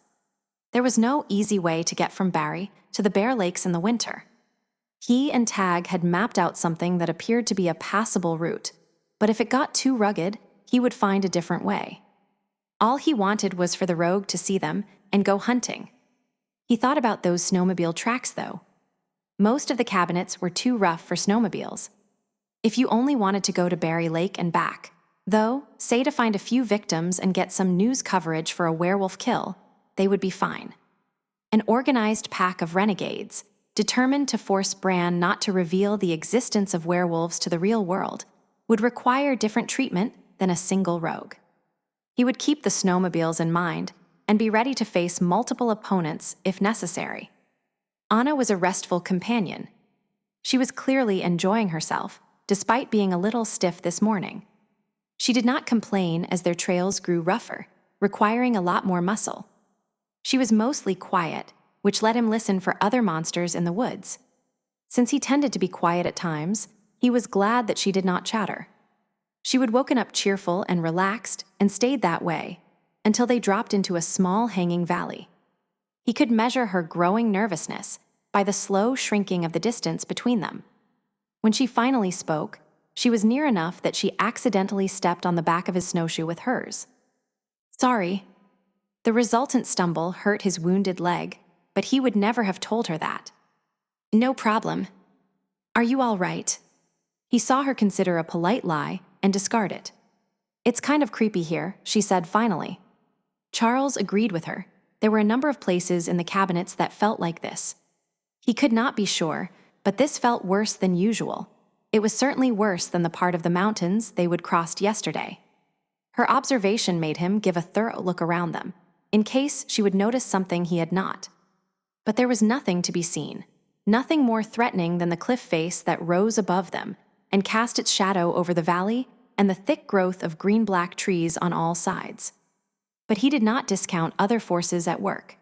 There was no easy way to get from Barry to the Bear Lakes in the winter. He and Tag had mapped out something that appeared to be a passable route, but if it got too rugged, he would find a different way. All he wanted was for the rogue to see them and go hunting. He thought about those snowmobile tracks, though. Most of the cabinets were too rough for snowmobiles. If you only wanted to go to Barry Lake and back, though, say to find a few victims and get some news coverage for a werewolf kill, they would be fine. An organized pack of renegades, determined to force Bran not to reveal the existence of werewolves to the real world, would require different treatment than a single rogue. He would keep the snowmobiles in mind and be ready to face multiple opponents if necessary. Anna was a restful companion. She was clearly enjoying herself, despite being a little stiff this morning. She did not complain as their trails grew rougher, requiring a lot more muscle. She was mostly quiet, which let him listen for other monsters in the woods. Since he tended to be quiet at times, he was glad that she did not chatter. She would woken up cheerful and relaxed and stayed that way until they dropped into a small hanging valley. He could measure her growing nervousness by the slow shrinking of the distance between them. When she finally spoke, she was near enough that she accidentally stepped on the back of his snowshoe with hers. Sorry. The resultant stumble hurt his wounded leg, but he would never have told her that. No problem. Are you all right? He saw her consider a polite lie and discard it. It's kind of creepy here, she said finally. Charles agreed with her. There were a number of places in the cabinets that felt like this. He could not be sure, but this felt worse than usual. It was certainly worse than the part of the mountains they would crossed yesterday. Her observation made him give a thorough look around them, in case she would notice something he had not. But there was nothing to be seen, nothing more threatening than the cliff face that rose above them and cast its shadow over the valley and the thick growth of green-black trees on all sides. But he did not discount other forces at work.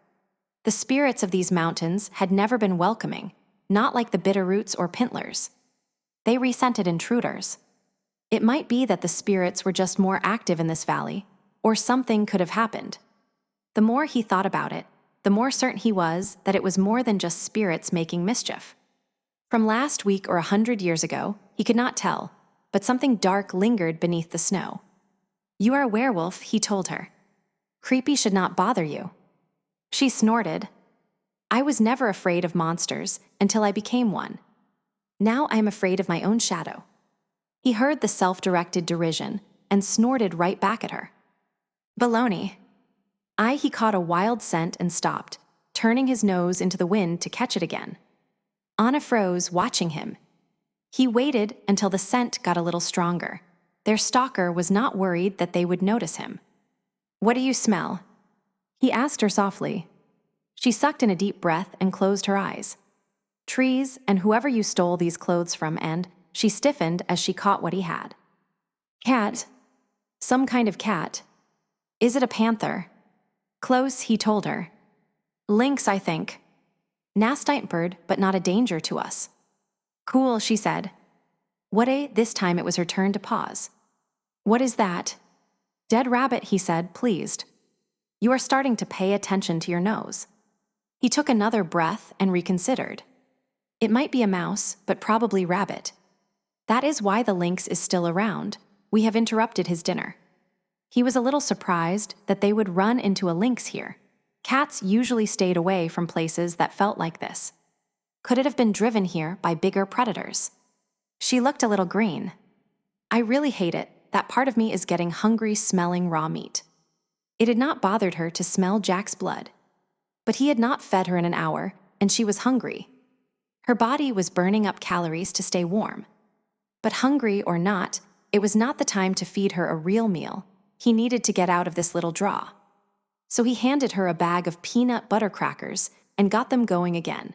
The spirits of these mountains had never been welcoming, not like the Bitterroots or Pintlers. They resented intruders. It might be that the spirits were just more active in this valley, or something could have happened. The more he thought about it, the more certain he was that it was more than just spirits making mischief. From last week or 100 years ago, he could not tell, but something dark lingered beneath the snow. You are a werewolf, he told her. Creepy should not bother you. She snorted. I was never afraid of monsters until I became one. Now I am afraid of my own shadow. He heard the self-directed derision and snorted right back at her. Baloney. He caught a wild scent and stopped, turning his nose into the wind to catch it again. Anna froze, watching him. He waited until the scent got a little stronger. Their stalker was not worried that they would notice him. What do you smell? He asked her softly. She sucked in a deep breath and closed her eyes. Trees and whoever you stole these clothes from, and she stiffened as she caught what he had. Cat. Some kind of cat. Is it a panther? Close, he told her. Lynx, I think. Nasty bird, but not a danger to us. Cool, she said. This time it was her turn to pause. What is that? Dead rabbit, he said, pleased. You are starting to pay attention to your nose. He took another breath and reconsidered. It might be a mouse, but probably rabbit. That is why the lynx is still around. We have interrupted his dinner. He was a little surprised that they would run into a lynx here. Cats usually stayed away from places that felt like this. Could it have been driven here by bigger predators? She looked a little green. I really hate it. That part of me is getting hungry smelling raw meat. It had not bothered her to smell Jack's blood. But he had not fed her in an hour, and she was hungry. Her body was burning up calories to stay warm. But hungry or not, it was not the time to feed her a real meal. He needed to get out of this little draw. So he handed her a bag of peanut butter crackers and got them going again.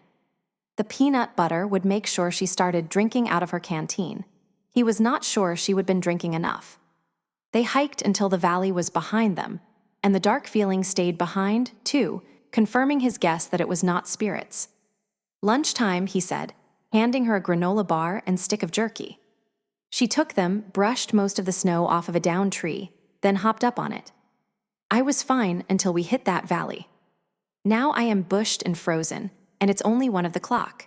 The peanut butter would make sure she started drinking out of her canteen. He was not sure she would been drinking enough. They hiked until the valley was behind them, and the dark feeling stayed behind, too, confirming his guess that it was not spirits. Lunchtime, he said. handing her a granola bar and stick of jerky. She took them, brushed most of the snow off of a downed tree, then hopped up on it. I was fine until we hit that valley. Now I am bushed and frozen, and it's only 1 o'clock.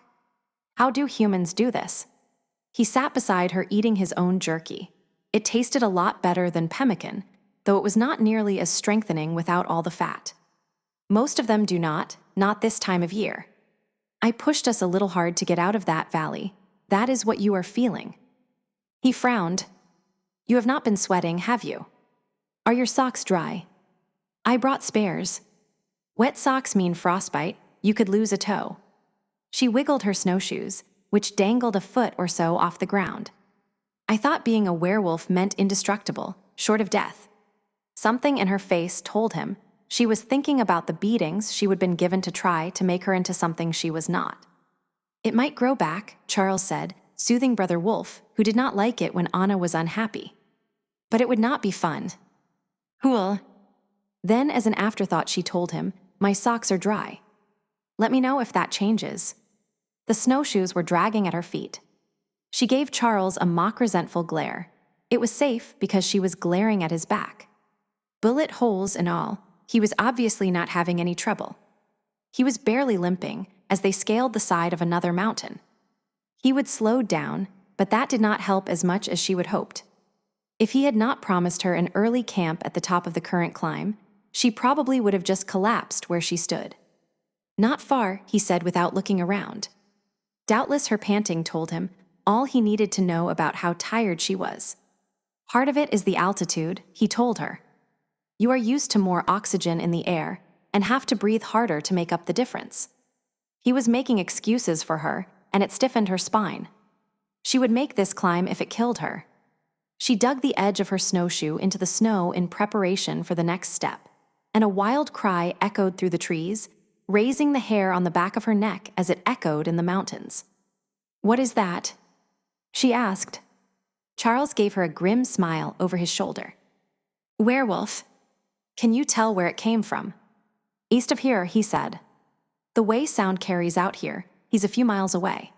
How do humans do this? He sat beside her eating his own jerky. It tasted a lot better than pemmican, though it was not nearly as strengthening without all the fat. Most of them do not this time of year. I pushed us a little hard to get out of that valley. That is what you are feeling. He frowned. You have not been sweating, have you? Are your socks dry? I brought spares. Wet socks mean frostbite. You could lose a toe. She wiggled her snowshoes, which dangled a foot or so off the ground. I thought being a werewolf meant indestructible, short of death. Something in her face told him she was thinking about the beatings she would been given to try to make her into something she was not. It might grow back, Charles said, soothing Brother Wolf, who did not like it when Anna was unhappy. But it would not be fun. Cool. Then, as an afterthought, she told him, my socks are dry. Let me know if that changes. The snowshoes were dragging at her feet. She gave Charles a mock resentful glare. It was safe because she was glaring at his back. Bullet holes and all, he was obviously not having any trouble. He was barely limping as they scaled the side of another mountain. He would slow down, but that did not help as much as she would hoped. If he had not promised her an early camp at the top of the current climb, she probably would have just collapsed where she stood. Not far, he said without looking around. Doubtless her panting told him all he needed to know about how tired she was. Part of it is the altitude, he told her. You are used to more oxygen in the air and have to breathe harder to make up the difference. He was making excuses for her, and it stiffened her spine. She would make this climb if it killed her. She dug the edge of her snowshoe into the snow in preparation for the next step, and a wild cry echoed through the trees, raising the hair on the back of her neck as it echoed in the mountains. What is that? She asked. Charles gave her a grim smile over his shoulder. Werewolf. Can you tell where it came from? East of here, he said. The way sound carries out here, he's a few miles away.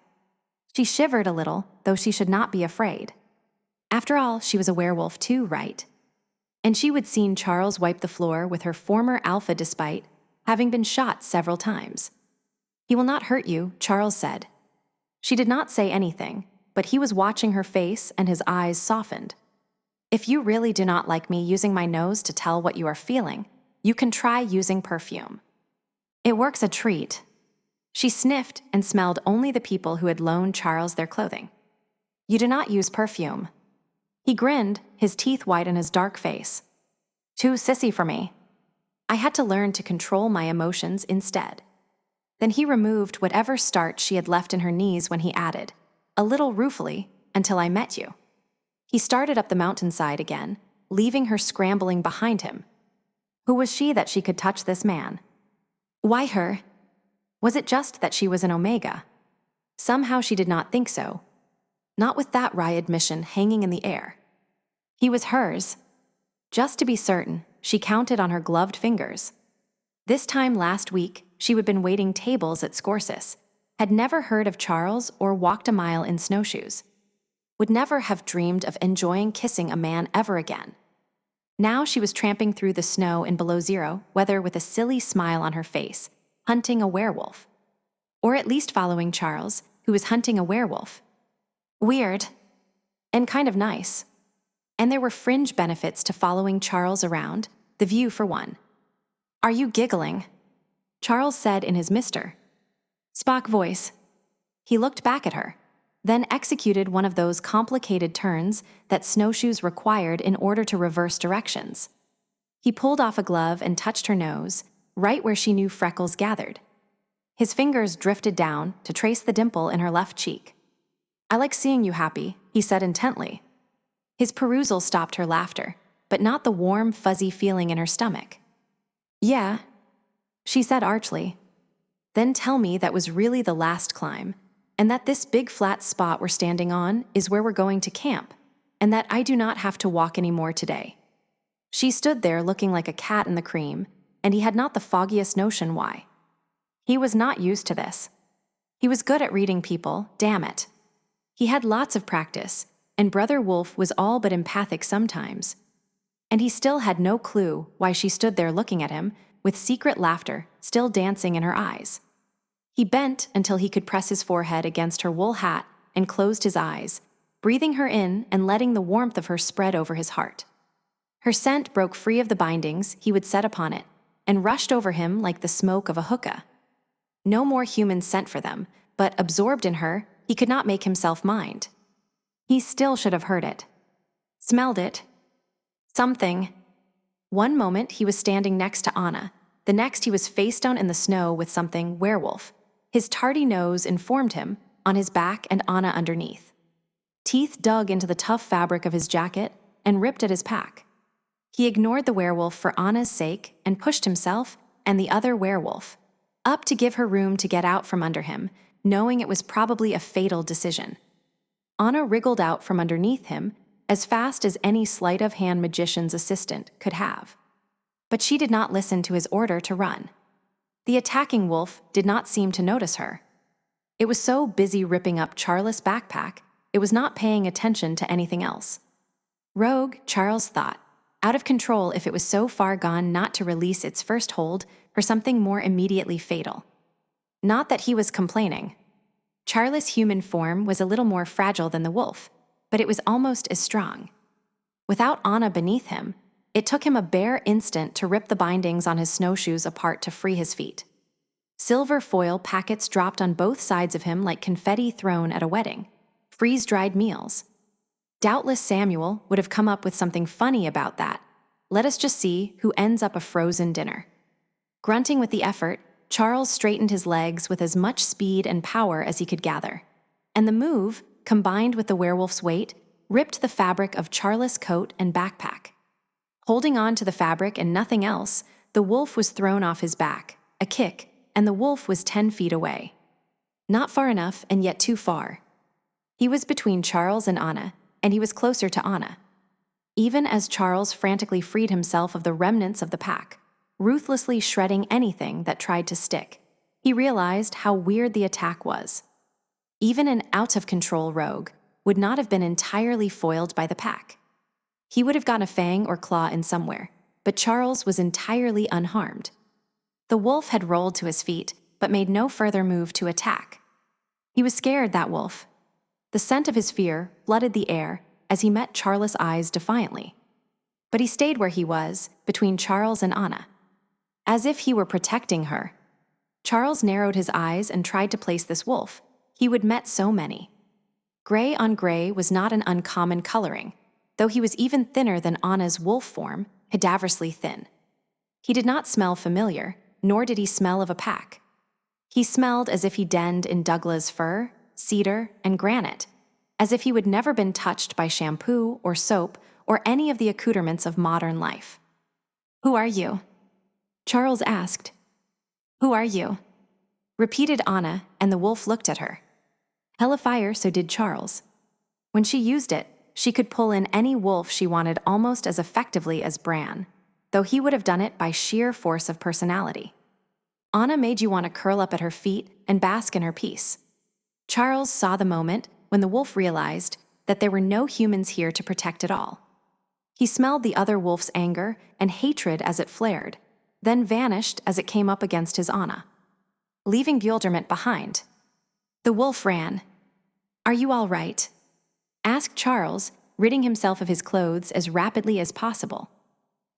She shivered a little, though she should not be afraid. After all, she was a werewolf too, right? And she would seen Charles wipe the floor with her former alpha despite having been shot several times. He will not hurt you, Charles said. She did not say anything, but he was watching her face and his eyes softened. If you really do not like me using my nose to tell what you are feeling, you can try using perfume. It works a treat. She sniffed and smelled only the people who had loaned Charles their clothing. You do not use perfume. He grinned, his teeth white in his dark face. Too sissy for me. I had to learn to control my emotions instead. Then he removed whatever starch she had left in her knees when he added, a little ruefully, until I met you. He started up the mountainside again, leaving her scrambling behind him. Who was she that she could touch this man? Why her? Was it just that she was an Omega? Somehow she did not think so. Not with that wry admission hanging in the air. He was hers. Just to be certain, she counted on her gloved fingers. This time last week, she had been waiting tables at Scorsis, had never heard of Charles or walked a mile in snowshoes, would never have dreamed of enjoying kissing a man ever again. Now she was tramping through the snow in below zero, whether with a silly smile on her face, hunting a werewolf. Or at least following Charles, who was hunting a werewolf. Weird. And kind of nice. And there were fringe benefits to following Charles around, the view for one. Are you giggling? Charles said in his Mr. Spock voice. He looked back at her, then executed one of those complicated turns that snowshoes required in order to reverse directions. He pulled off a glove and touched her nose, right where she knew freckles gathered. His fingers drifted down to trace the dimple in her left cheek. I like seeing you happy, he said intently. His perusal stopped her laughter, but not the warm, fuzzy feeling in her stomach. Yeah, she said archly. Then tell me that was really the last climb, and that this big flat spot we're standing on is where we're going to camp, and that I do not have to walk anymore today. She stood there looking like a cat in the cream, and he had not the foggiest notion why. He was not used to this. He was good at reading people, damn it. He had lots of practice, and Brother Wolf was all but empathic sometimes. And he still had no clue why she stood there looking at him, with secret laughter still dancing in her eyes. He bent until he could press his forehead against her wool hat and closed his eyes, breathing her in and letting the warmth of her spread over his heart. Her scent broke free of the bindings he would set upon it and rushed over him like the smoke of a hookah. No more human scent for them, but absorbed in her, he could not make himself mind. He still should have heard it. Smelled it. Something. One moment he was standing next to Anna, the next he was face down in the snow with something werewolf. His tardy nose informed him, on his back and Anna underneath. Teeth dug into the tough fabric of his jacket and ripped at his pack. He ignored the werewolf for Anna's sake and pushed himself and the other werewolf up to give her room to get out from under him, knowing it was probably a fatal decision. Anna wriggled out from underneath him as fast as any sleight-of-hand magician's assistant could have. But she did not listen to his order to run. The attacking wolf did not seem to notice her. It was so busy ripping up Charles' backpack, it was not paying attention to anything else. Rogue, Charles thought, out of control if it was so far gone not to release its first hold for something more immediately fatal. Not that he was complaining. Charles' human form was a little more fragile than the wolf, but it was almost as strong. Without Anna beneath him, it took him a bare instant to rip the bindings on his snowshoes apart to free his feet. Silver foil packets dropped on both sides of him like confetti thrown at a wedding. Freeze-dried meals. Doubtless Samuel would have come up with something funny about that. Let us just see who ends up a frozen dinner. Grunting with the effort, Charles straightened his legs with as much speed and power as he could gather. And the move, combined with the werewolf's weight, ripped the fabric of Charles' coat and backpack. Holding on to the fabric and nothing else, the wolf was thrown off his back, a kick, and the wolf was 10 feet away. Not far enough and yet too far. He was between Charles and Anna, and he was closer to Anna. Even as Charles frantically freed himself of the remnants of the pack, ruthlessly shredding anything that tried to stick, he realized how weird the attack was. Even an out-of-control rogue would not have been entirely foiled by the pack. He would have gotten a fang or claw in somewhere, but Charles was entirely unharmed. The wolf had rolled to his feet, but made no further move to attack. He was scared, that wolf. The scent of his fear flooded the air as he met Charles' eyes defiantly. But he stayed where he was, between Charles and Anna. As if he were protecting her. Charles narrowed his eyes and tried to place this wolf. He would met so many. Gray on gray was not an uncommon coloring, though he was even thinner than Anna's wolf form, cadaverously thin. He did not smell familiar, nor did he smell of a pack. He smelled as if he denned in Douglas fir, cedar, and granite, as if he would never been touched by shampoo or soap or any of the accoutrements of modern life. "Who are you?" Charles asked. "Who are you?" repeated Anna, and the wolf looked at her. Hellfire, so did Charles. When she used it, she could pull in any wolf she wanted almost as effectively as Bran, though he would have done it by sheer force of personality. Anna made you want to curl up at her feet and bask in her peace. Charles saw the moment when the wolf realized that there were no humans here to protect at all. He smelled the other wolf's anger and hatred as it flared, then vanished as it came up against his Anna, leaving bewilderment behind. The wolf ran. "Are you all right?" asked Charles, ridding himself of his clothes as rapidly as possible.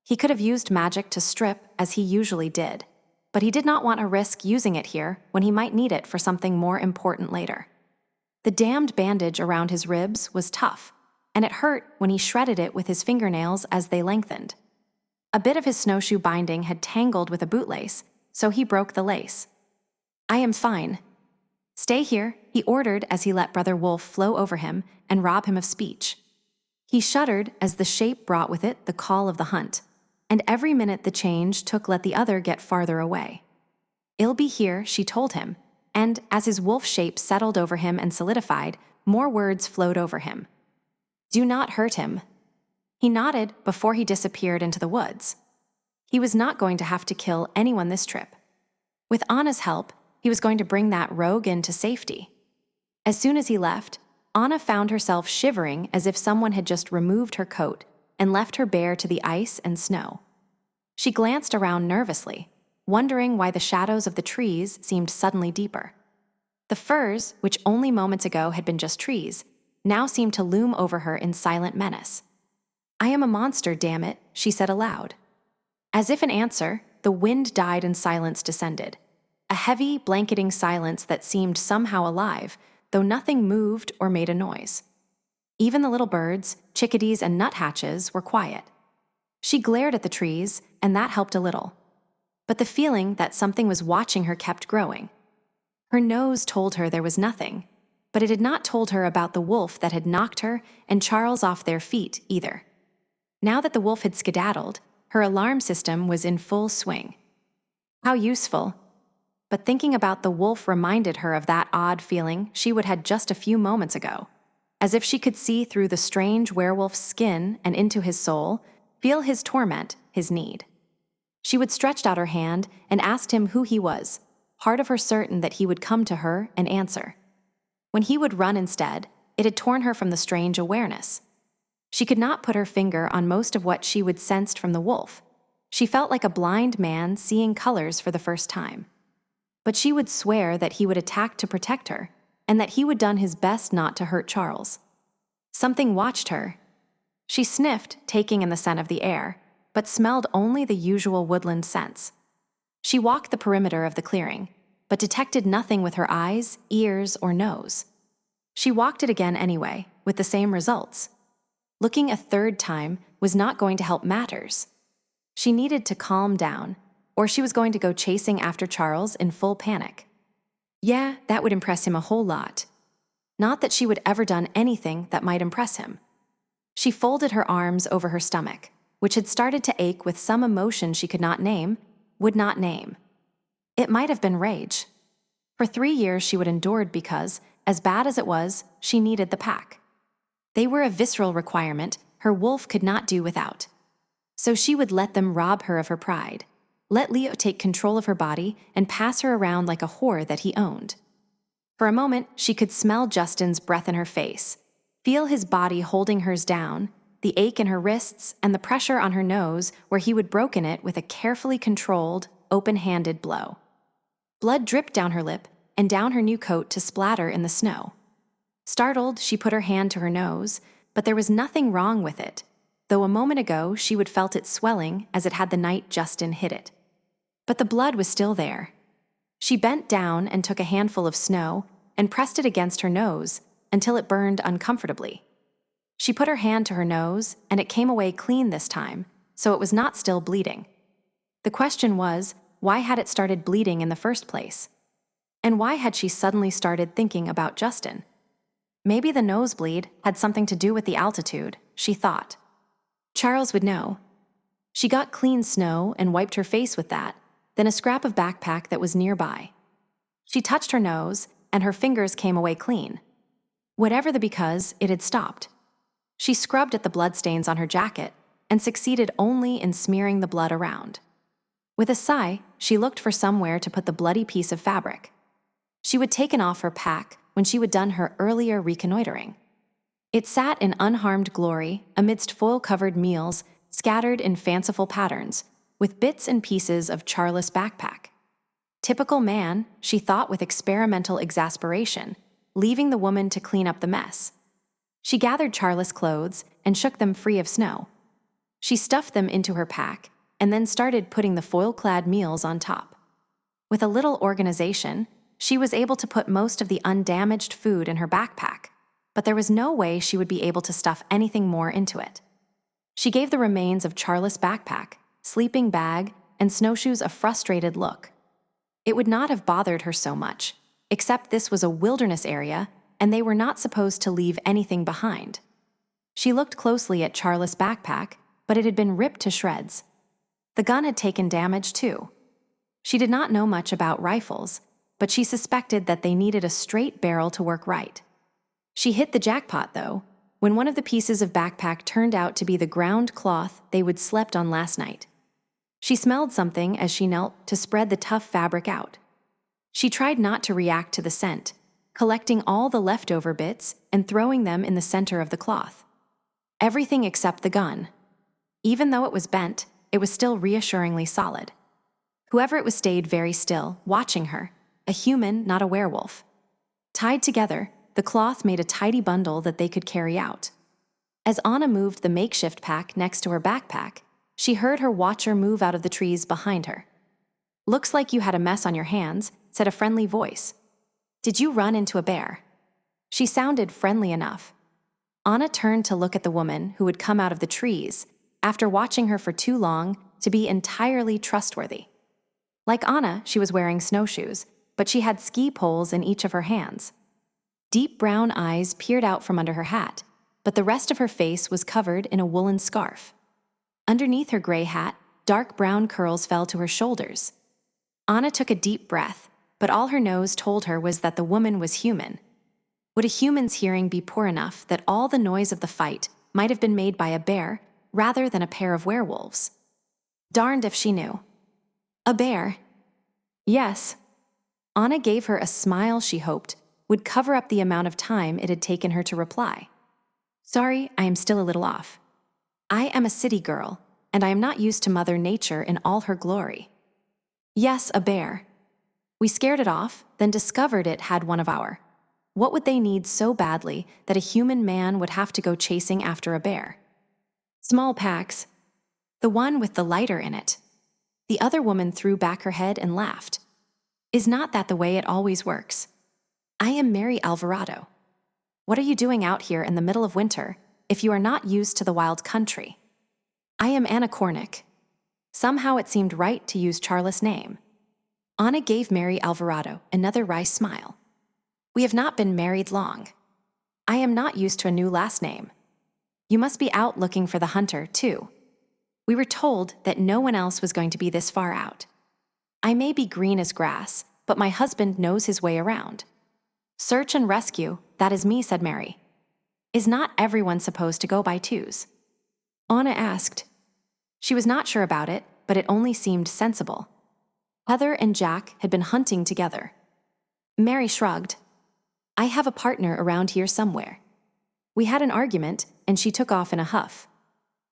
He could have used magic to strip, as he usually did, but he did not want to risk using it here when he might need it for something more important later. The damned bandage around his ribs was tough, and it hurt when he shredded it with his fingernails as they lengthened. A bit of his snowshoe binding had tangled with a bootlace, so he broke the lace. "I am fine." "Stay here," he ordered as he let Brother Wolf flow over him and rob him of speech. He shuddered as the shape brought with it the call of the hunt, and every minute the change took let the other get farther away. "It'll be here," she told him, and as his wolf shape settled over him and solidified, more words flowed over him. "Do not hurt him." He nodded before he disappeared into the woods. He was not going to have to kill anyone this trip. With Anna's help, he was going to bring that rogue in to safety. As soon as he left, Anna found herself shivering as if someone had just removed her coat and left her bare to the ice and snow. She glanced around nervously, wondering why the shadows of the trees seemed suddenly deeper. The firs, which only moments ago had been just trees, now seemed to loom over her in silent menace. "I am a monster, damn it," she said aloud. As if in answer, the wind died and silence descended. A heavy, blanketing silence that seemed somehow alive, though nothing moved or made a noise. Even the little birds, chickadees and nuthatches, were quiet. She glared at the trees, and that helped a little. But the feeling that something was watching her kept growing. Her nose told her there was nothing, but it had not told her about the wolf that had knocked her and Charles off their feet either. Now that the wolf had skedaddled, her alarm system was in full swing. How useful. But thinking about the wolf reminded her of that odd feeling she would had just a few moments ago, as if she could see through the strange werewolf's skin and into his soul, feel his torment, his need. She would stretched out her hand and asked him who he was, part of her certain that he would come to her and answer. When he would run instead, it had torn her from the strange awareness. She could not put her finger on most of what she would sensed from the wolf. She felt like a blind man seeing colors for the first time. But she would swear that he would attack to protect her, and that he would done his best not to hurt Charles. Something watched her. She sniffed, taking in the scent of the air, but smelled only the usual woodland scents. She walked the perimeter of the clearing, but detected nothing with her eyes, ears, or nose. She walked it again anyway, with the same results. Looking a third time was not going to help matters. She needed to calm down, or she was going to go chasing after Charles in full panic. Yeah, that would impress him a whole lot. Not that she would ever done anything that might impress him. She folded her arms over her stomach, which had started to ache with some emotion she could not name, would not name. It might have been rage. For 3 years she would endured because, as bad as it was, she needed the pack. They were a visceral requirement her wolf could not do without. So she would let them rob her of her pride, let Leo take control of her body and pass her around like a whore that he owned. For a moment, she could smell Justin's breath in her face, feel his body holding hers down, the ache in her wrists, and the pressure on her nose where he would broken it with a carefully controlled, open-handed blow. Blood dripped down her lip and down her new coat to splatter in the snow. Startled, she put her hand to her nose, but there was nothing wrong with it, though a moment ago she would felt it swelling as it had the night Justin hit it. But the blood was still there. She bent down and took a handful of snow and pressed it against her nose until it burned uncomfortably. She put her hand to her nose, and it came away clean this time, so it was not still bleeding. The question was, why had it started bleeding in the first place? And why had she suddenly started thinking about Justin? Maybe the nosebleed had something to do with the altitude, she thought. Charles would know. She got clean snow and wiped her face with that, then a scrap of backpack that was nearby. She touched her nose, and her fingers came away clean. Whatever the because, it had stopped. She scrubbed at the bloodstains on her jacket and succeeded only in smearing the blood around. With a sigh, she looked for somewhere to put the bloody piece of fabric. She would taken off her pack when she had done her earlier reconnoitering. It sat in unharmed glory amidst foil-covered meals scattered in fanciful patterns, with bits and pieces of Charles' backpack. Typical man, she thought with experimental exasperation, leaving the woman to clean up the mess. She gathered Charles' clothes and shook them free of snow. She stuffed them into her pack and then started putting the foil-clad meals on top. With a little organization, she was able to put most of the undamaged food in her backpack, but there was no way she would be able to stuff anything more into it. She gave the remains of Charles' backpack, sleeping bag, and snowshoes a frustrated look. It would not have bothered her so much, except this was a wilderness area and they were not supposed to leave anything behind. She looked closely at Charles' backpack, but it had been ripped to shreds. The gun had taken damage too. She did not know much about rifles, but she suspected that they needed a straight barrel to work right. She hit the jackpot, though, when one of the pieces of backpack turned out to be the ground cloth they would slept on last night. She smelled something as she knelt to spread the tough fabric out. She tried not to react to the scent, collecting all the leftover bits and throwing them in the center of the cloth. Everything except the gun. Even though it was bent, it was still reassuringly solid. Whoever it was stayed very still, watching her, a human, not a werewolf. Tied together, the cloth made a tidy bundle that they could carry out. As Anna moved the makeshift pack next to her backpack, she heard her watcher move out of the trees behind her. "Looks like you had a mess on your hands," said a friendly voice. "Did you run into a bear?" She sounded friendly enough. Anna turned to look at the woman who had come out of the trees, after watching her for too long, to be entirely trustworthy. Like Anna, she was wearing snowshoes, but she had ski poles in each of her hands. Deep brown eyes peered out from under her hat, but the rest of her face was covered in a woolen scarf. Underneath her gray hat, dark brown curls fell to her shoulders. Anna took a deep breath, but all her nose told her was that the woman was human. Would a human's hearing be poor enough that all the noise of the fight might have been made by a bear rather than a pair of werewolves? Darned if she knew. A bear? Yes. Anna gave her a smile she hoped would cover up the amount of time it had taken her to reply. "Sorry, I am still a little off. I am a city girl, and I am not used to Mother Nature in all her glory." "Yes, a bear. We scared it off, then discovered it had one of our. What would they need so badly that a human man would have to go chasing after a bear?" "Small packs. The one with the lighter in it." The other woman threw back her head and laughed. "Is not that the way it always works? I am Mary Alvarado. What are you doing out here in the middle of winter if you are not used to the wild country?" "I am Anna Cornick." Somehow it seemed right to use Charles' name. Anna gave Mary Alvarado another wry smile. "We have not been married long. I am not used to a new last name. You must be out looking for the hunter, too. We were told that no one else was going to be this far out. I may be green as grass, but my husband knows his way around. Search and rescue, that is me," said Mary. "Is not everyone supposed to go by twos?" Anna asked. She was not sure about it, but it only seemed sensible. Heather and Jack had been hunting together. Mary shrugged. "I have a partner around here somewhere. We had an argument, and she took off in a huff.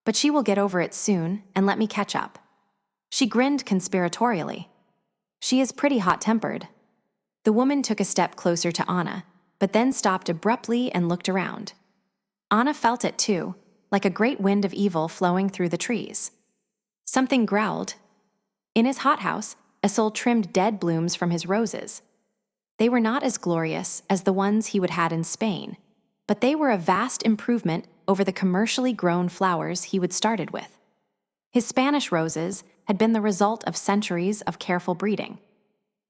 But she will get over it soon and let me catch up." She grinned conspiratorially. "She is pretty hot-tempered." The woman took a step closer to Anna, but then stopped abruptly and looked around. Anna felt it too, like a great wind of evil flowing through the trees. Something growled. In his hothouse, a soul trimmed dead blooms from his roses. They were not as glorious as the ones he would had in Spain, but they were a vast improvement over the commercially grown flowers he would started with. His Spanish roses had been the result of centuries of careful breeding.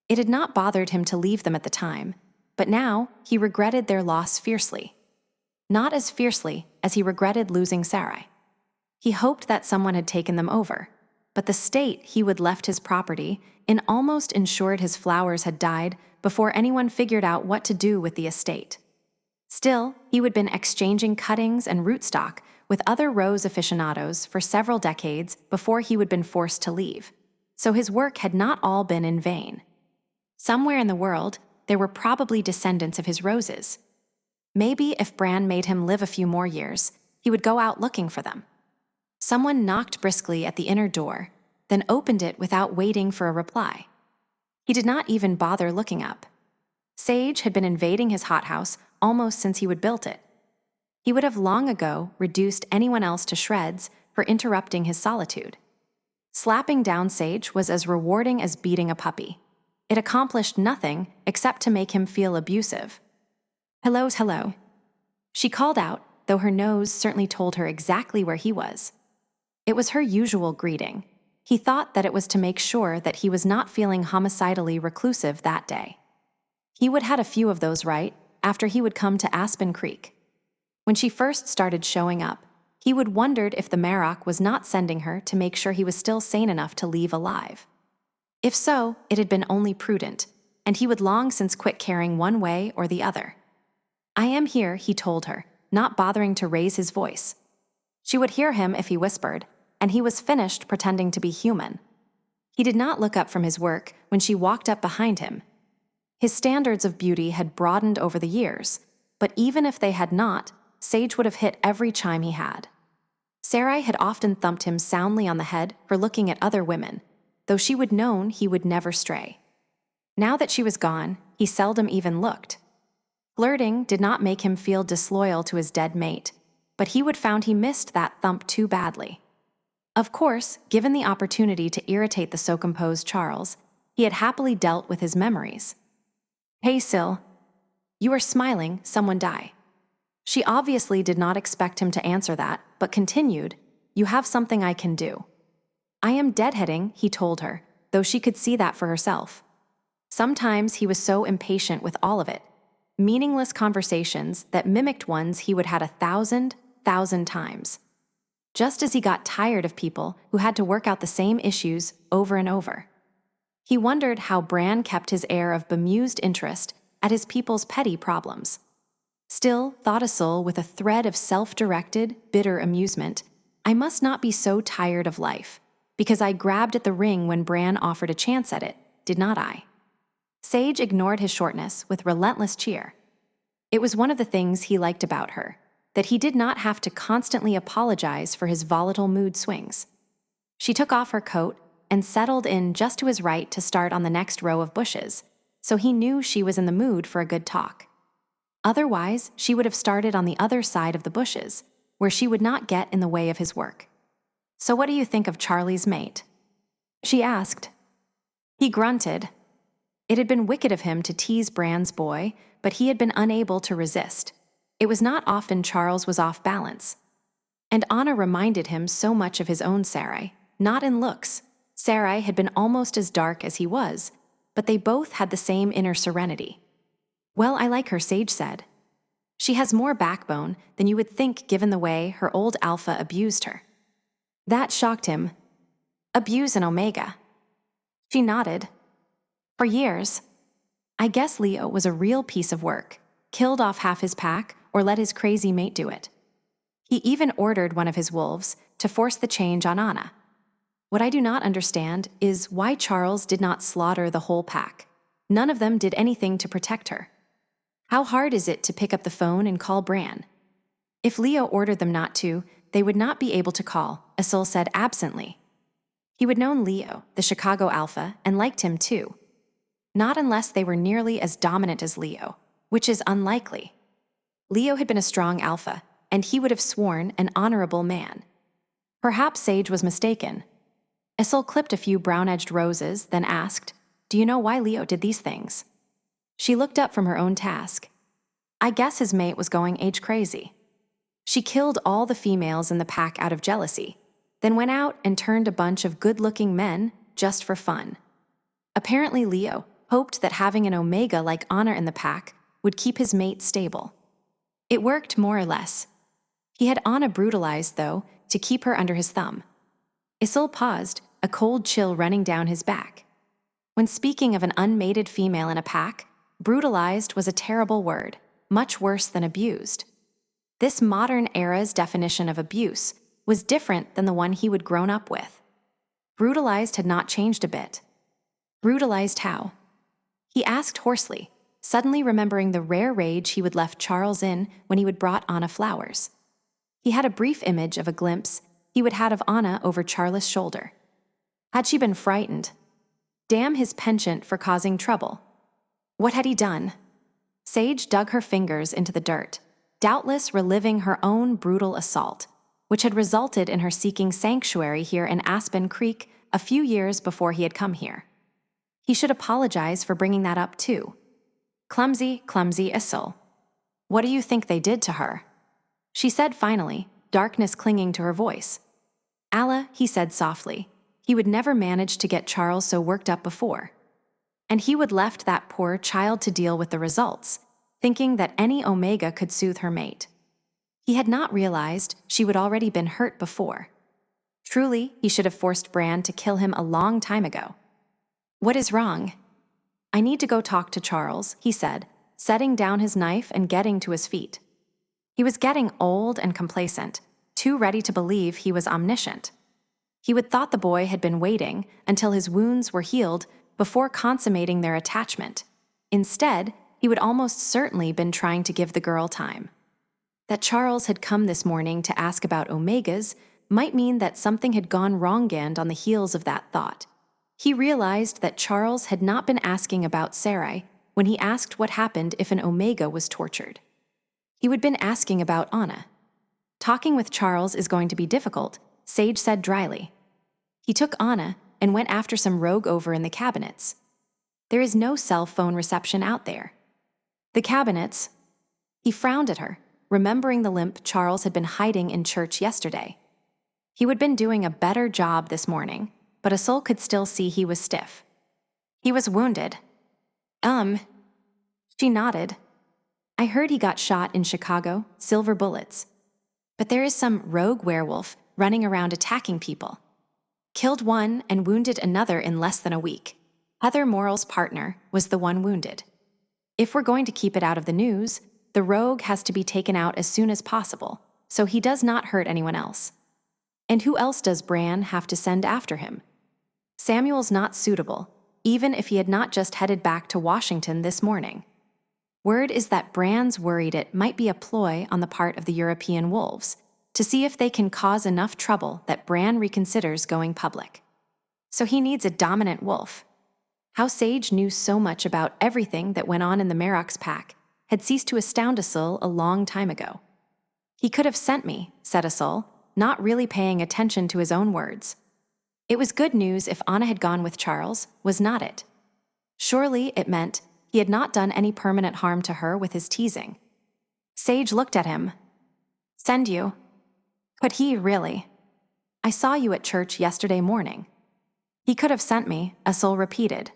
It had not bothered him to leave them at the time, but now he regretted their loss fiercely. Not as fiercely as he regretted losing Sarai. He hoped that someone had taken them over, but the state he would left his property in almost ensured his flowers had died before anyone figured out what to do with the estate. Still, he had been exchanging cuttings and rootstock with other rose aficionados for several decades before he had been forced to leave, so his work had not all been in vain. Somewhere in the world, there were probably descendants of his roses. Maybe if Bran made him live a few more years, he would go out looking for them. Someone knocked briskly at the inner door, then opened it without waiting for a reply. He did not even bother looking up. Sage had been invading his hothouse almost since he had built it. He would have long ago reduced anyone else to shreds for interrupting his solitude. Slapping down Sage was as rewarding as beating a puppy. It accomplished nothing except to make him feel abusive. Hello. She called out, though her nose certainly told her exactly where he was. It was her usual greeting. He thought that it was to make sure that he was not feeling homicidally reclusive that day. He would had a few of those right after he would come to Aspen Creek. When she first started showing up, he would wondered if the Marrock was not sending her to make sure he was still sane enough to leave alive. If so, it had been only prudent, and he would long since quit caring one way or the other. "I am here," he told her, not bothering to raise his voice. She would hear him if he whispered, and he was finished pretending to be human. He did not look up from his work when she walked up behind him. His standards of beauty had broadened over the years, but even if they had not, Sage would have hit every chime he had. Sarai had often thumped him soundly on the head for looking at other women, though she would known he would never stray. Now that she was gone, he seldom even looked. Flirting did not make him feel disloyal to his dead mate, but he would found he missed that thump too badly. Of course, given the opportunity to irritate the so composed Charles, he had happily dealt with his memories. "Hey, Syl. You are smiling, someone die." She obviously did not expect him to answer that, but continued, "You have something I can do." "I am deadheading," he told her, though she could see that for herself. Sometimes he was so impatient with all of it, meaningless conversations that mimicked ones he would had 1,000 times. Just as he got tired of people who had to work out the same issues over and over. He wondered how Bran kept his air of bemused interest at his people's petty problems. Still, thought Isil with a thread of self-directed, bitter amusement, I must not be so tired of life, because I grabbed at the ring when Bran offered a chance at it, did not I? Sage ignored his shortness with relentless cheer. It was one of the things he liked about her, that he did not have to constantly apologize for his volatile mood swings. She took off her coat and settled in just to his right to start on the next row of bushes, so he knew she was in the mood for a good talk. Otherwise, she would have started on the other side of the bushes, where she would not get in the way of his work. "So what do you think of Charlie's mate?" she asked. He grunted. It had been wicked of him to tease Bran's boy, but he had been unable to resist. It was not often Charles was off balance. And Anna reminded him so much of his own Sarai, not in looks. Sarai had been almost as dark as he was, but they both had the same inner serenity. "Well, I like her," Sage said. "She has more backbone than you would think given the way her old alpha abused her." That shocked him. Abuse an Omega. She nodded. "For years. I guess Leo was a real piece of work, killed off half his pack or let his crazy mate do it. He even ordered one of his wolves to force the change on Anna. What I do not understand is why Charles did not slaughter the whole pack. None of them did anything to protect her. How hard is it to pick up the phone and call Bran? If Leo ordered them not to, they would not be able to call," Isil said absently. He would known Leo, the Chicago Alpha, and liked him too. Not unless they were nearly as dominant as Leo, which is unlikely. Leo had been a strong alpha, and he would have sworn an honorable man. Perhaps Sage was mistaken. Isil clipped a few brown-edged roses, then asked, "Do you know why Leo did these things?" She looked up from her own task. "I guess his mate was going age crazy. She killed all the females in the pack out of jealousy, then went out and turned a bunch of good-looking men just for fun. Apparently Leo hoped that having an Omega like Anna in the pack would keep his mate stable. It worked more or less. He had Anna brutalized, though, to keep her under his thumb." Isil paused, a cold chill running down his back. When speaking of an unmated female in a pack, brutalized was a terrible word, much worse than abused. This modern era's definition of abuse was different than the one he would grown up with. Brutalized had not changed a bit. Brutalized how? He asked hoarsely, suddenly remembering the rare rage he would left Charles in when he would brought Anna flowers. He had a brief image of a glimpse he would had of Anna over Charles' shoulder. Had she been frightened? Damn his penchant for causing trouble. What had he done? Sage dug her fingers into the dirt, doubtless reliving her own brutal assault, which had resulted in her seeking sanctuary here in Aspen Creek a few years before he had come here. He should apologize for bringing that up too. Clumsy Isil. "What do you think they did to her?" she said finally, darkness clinging to her voice. "Allah," he said softly. He would never manage to get Charles so worked up before. And he would left that poor child to deal with the results, thinking that any Omega could soothe her mate. He had not realized she would already been hurt before. Truly, he should have forced Bran to kill him a long time ago. "What is wrong?" "I need to go talk to Charles," he said, setting down his knife and getting to his feet. He was getting old and complacent, too ready to believe he was omniscient. He would thought the boy had been waiting until his wounds were healed before consummating their attachment. Instead, he would almost certainly been trying to give the girl time. That Charles had come this morning to ask about omegas might mean that something had gone wrong-gand on the heels of that thought. He realized that Charles had not been asking about Sarai when he asked what happened if an omega was tortured. He would been asking about Anna. Talking with Charles is going to be difficult, Sage said dryly. He took Anna and went after some rogue over in the cabinets. There is no cell phone reception out there. The cabinets. He frowned at her, remembering the limp Charles had been hiding in church yesterday. He would been doing a better job this morning, but Asul could still see he was stiff. He was wounded. She nodded. I heard he got shot in Chicago, silver bullets. But there is some rogue werewolf running around attacking people. Killed one and wounded another in less than a week. Heather Morrell's partner was the one wounded. If we're going to keep it out of the news, the rogue has to be taken out as soon as possible, so he does not hurt anyone else. And who else does Bran have to send after him? Samuel's not suitable, even if he had not just headed back to Washington this morning. Word is that Bran's worried it might be a ploy on the part of the European wolves to see if they can cause enough trouble that Bran reconsiders going public. So he needs a dominant wolf. How Sage knew so much about everything that went on in the Merox pack had ceased to astound Asul a long time ago. He could have sent me, said Asul, not really paying attention to his own words. It was good news if Anna had gone with Charles, was not it? Surely it meant he had not done any permanent harm to her with his teasing. Sage looked at him. Send you? Could he really? I saw you at church yesterday morning. He could have sent me, Asul repeated.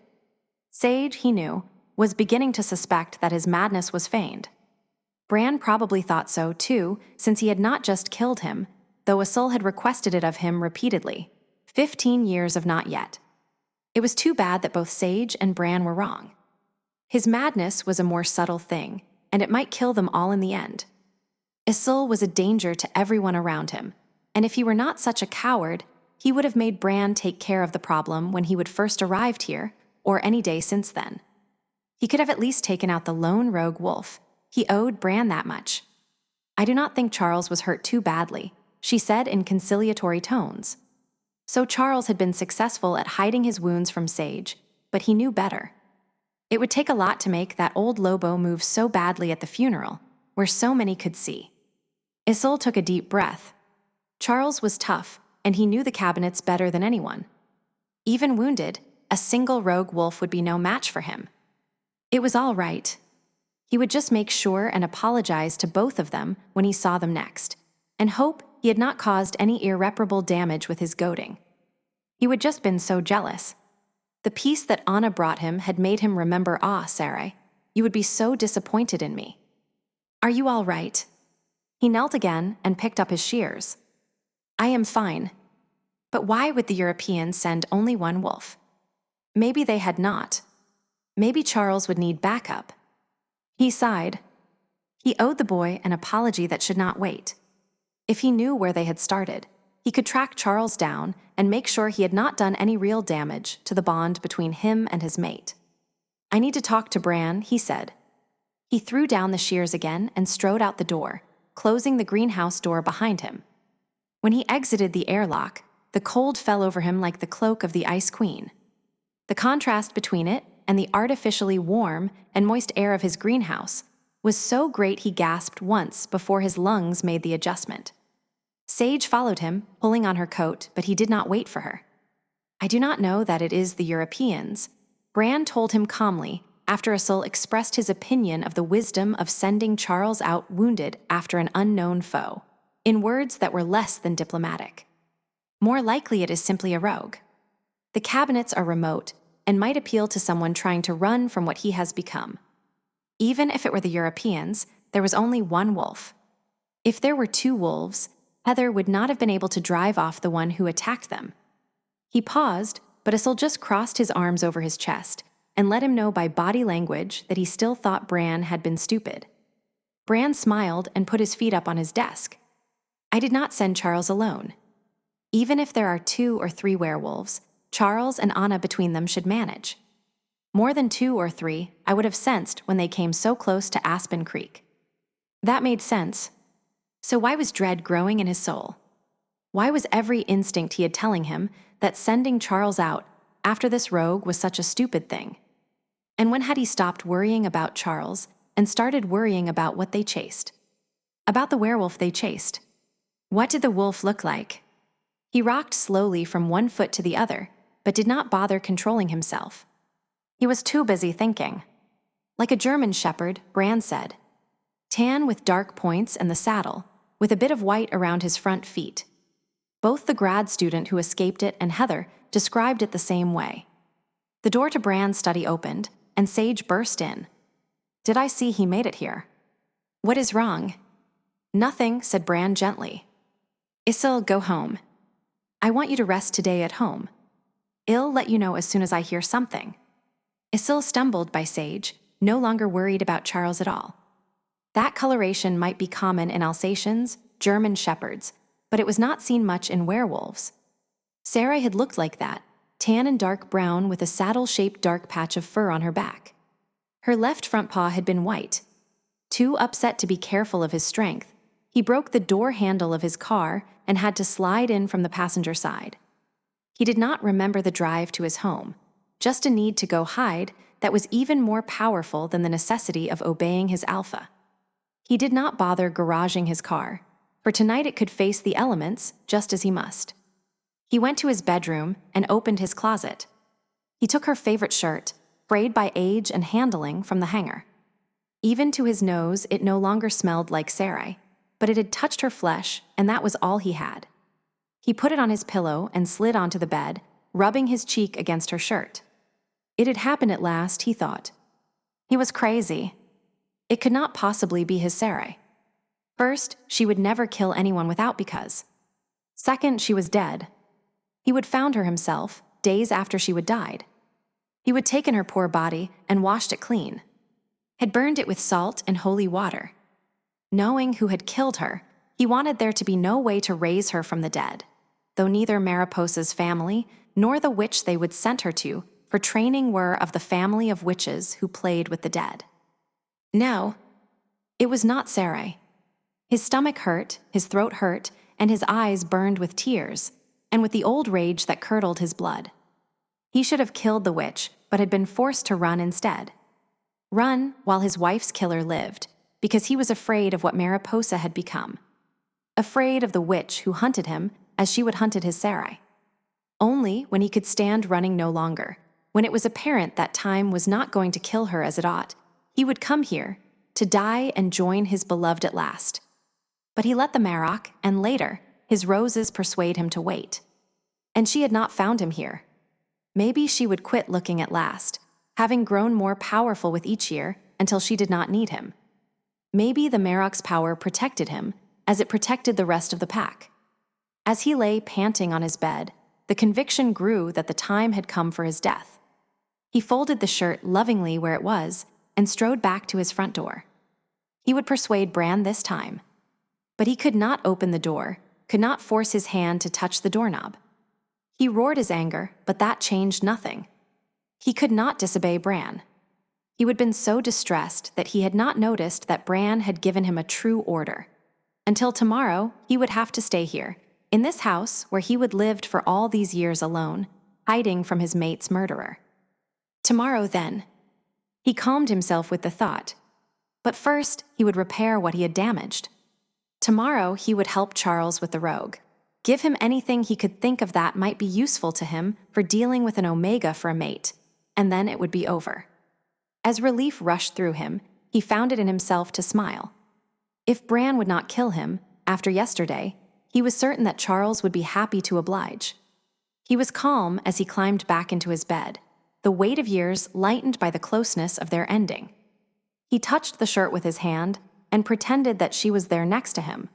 Sage, he knew, was beginning to suspect that his madness was feigned. Bran probably thought so, too, since he had not just killed him, though Asul had requested it of him repeatedly. 15 years of not yet. It was too bad that both Sage and Bran were wrong. His madness was a more subtle thing, and it might kill them all in the end. Asul was a danger to everyone around him, and if he were not such a coward, he would have made Bran take care of the problem when he would first arrived here, or any day since then. He could have at least taken out the lone rogue wolf. He owed Bran that much. I do not think Charles was hurt too badly, she said in conciliatory tones. So Charles had been successful at hiding his wounds from Sage, but he knew better. It would take a lot to make that old Lobo move so badly at the funeral, where so many could see. Asul took a deep breath. Charles was tough, and he knew the cabinets better than anyone. Even wounded, a single rogue wolf would be no match for him. It was all right. He would just make sure and apologize to both of them when he saw them next, and hope he had not caused any irreparable damage with his goading. He would just been so jealous. The peace that Anna brought him had made him remember, Sarai, you would be so disappointed in me. Are you all right? He knelt again and picked up his shears. I am fine. But why would the Europeans send only one wolf? Maybe they had not. Maybe Charles would need backup. He sighed. He owed the boy an apology that should not wait. If he knew where they had started, he could track Charles down and make sure he had not done any real damage to the bond between him and his mate. I need to talk to Bran, he said. He threw down the shears again and strode out the door, closing the greenhouse door behind him. When he exited the airlock, the cold fell over him like the cloak of the Ice Queen. The contrast between it and the artificially warm and moist air of his greenhouse was so great he gasped once before his lungs made the adjustment. Sage followed him, pulling on her coat, but he did not wait for her. I do not know that it is the Europeans, Bran told him calmly after Asul expressed his opinion of the wisdom of sending Charles out wounded after an unknown foe, in words that were less than diplomatic. More likely it is simply a rogue. The cabinets are remote and might appeal to someone trying to run from what he has become. Even if it were the Europeans, there was only one wolf. If there were two wolves, Heather would not have been able to drive off the one who attacked them. He paused, but Asul just crossed his arms over his chest and let him know by body language that he still thought Bran had been stupid. Bran smiled and put his feet up on his desk. I did not send Charles alone. Even if there are 2 or 3 werewolves, Charles and Anna between them should manage. More than 2 or 3, I would have sensed when they came so close to Aspen Creek. That made sense. So why was dread growing in his soul? Why was every instinct he had telling him that sending Charles out after this rogue was such a stupid thing? And when had he stopped worrying about Charles and started worrying about what they chased? About the werewolf they chased. What did the wolf look like? He rocked slowly from one foot to the other, but did not bother controlling himself. He was too busy thinking. Like a German shepherd, Bran said. Tan with dark points and the saddle, with a bit of white around his front feet. Both the grad student who escaped it and Heather described it the same way. The door to Bran's study opened, and Sage burst in. Did I see he made it here? What is wrong? Nothing, said Bran gently. Isil, go home. I want you to rest today at home. I'll let you know as soon as I hear something. Isil stumbled by Sage, no longer worried about Charles at all. That coloration might be common in Alsatians, German shepherds, but it was not seen much in werewolves. Sarah had looked like that, tan and dark brown with a saddle-shaped dark patch of fur on her back. Her left front paw had been white. Too upset to be careful of his strength, he broke the door handle of his car and had to slide in from the passenger side. He did not remember the drive to his home, just a need to go hide that was even more powerful than the necessity of obeying his alpha. He did not bother garaging his car, for tonight it could face the elements just as he must. He went to his bedroom and opened his closet. He took her favorite shirt, frayed by age and handling, from the hanger. Even to his nose, it no longer smelled like Sarai, but it had touched her flesh, and that was all he had. He put it on his pillow and slid onto the bed, rubbing his cheek against her shirt. It had happened at last, he thought. He was crazy. It could not possibly be his Sarai. First, she would never kill anyone without because. Second, she was dead. He would found her himself, days after she would died. He would taken her poor body and washed it clean. Had burned it with salt and holy water. Knowing who had killed her, he wanted there to be no way to raise her from the dead, though neither Mariposa's family nor the witch they would send her to for training were of the family of witches who played with the dead. No, it was not Sarai. His stomach hurt, his throat hurt, and his eyes burned with tears, and with the old rage that curdled his blood. He should have killed the witch, but had been forced to run instead. Run while his wife's killer lived, because he was afraid of what Mariposa had become. Afraid of the witch who hunted him as she would hunted his Sarai. Only when he could stand running no longer, when it was apparent that time was not going to kill her as it ought, he would come here, to die and join his beloved at last. But he let the Marrock, and later, his roses persuade him to wait. And she had not found him here. Maybe she would quit looking at last, having grown more powerful with each year until she did not need him. Maybe the Marrock's power protected him, as it protected the rest of the pack. As he lay panting on his bed, the conviction grew that the time had come for his death. He folded the shirt lovingly where it was and strode back to his front door. He would persuade Bran this time. But he could not open the door, could not force his hand to touch the doorknob. He roared his anger, but that changed nothing. He could not disobey Bran. He had been so distressed that he had not noticed that Bran had given him a true order. Until tomorrow, he would have to stay here, in this house where he would lived for all these years alone, hiding from his mate's murderer. Tomorrow, then. He calmed himself with the thought. But first, he would repair what he had damaged. Tomorrow, he would help Charles with the rogue. Give him anything he could think of that might be useful to him for dealing with an Omega for a mate, and then it would be over. As relief rushed through him, he found it in himself to smile. If Bran would not kill him, after yesterday, he was certain that Charles would be happy to oblige. He was calm as he climbed back into his bed, the weight of years lightened by the closeness of their ending. He touched the shirt with his hand and pretended that she was there next to him.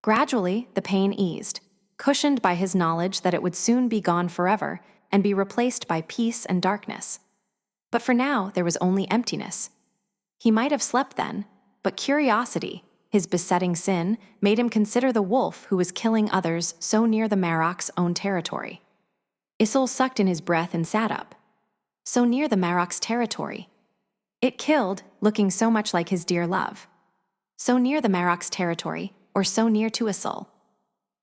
Gradually, the pain eased, cushioned by his knowledge that it would soon be gone forever and be replaced by peace and darkness. But for now, there was only emptiness. He might have slept then, but curiosity, his besetting sin, made him consider the wolf who was killing others so near the Marrock's own territory. Isil sucked in his breath and sat up. so near the Marok's territory. It killed, looking so much like his dear love. So near the Marok's territory, or so near to a soul.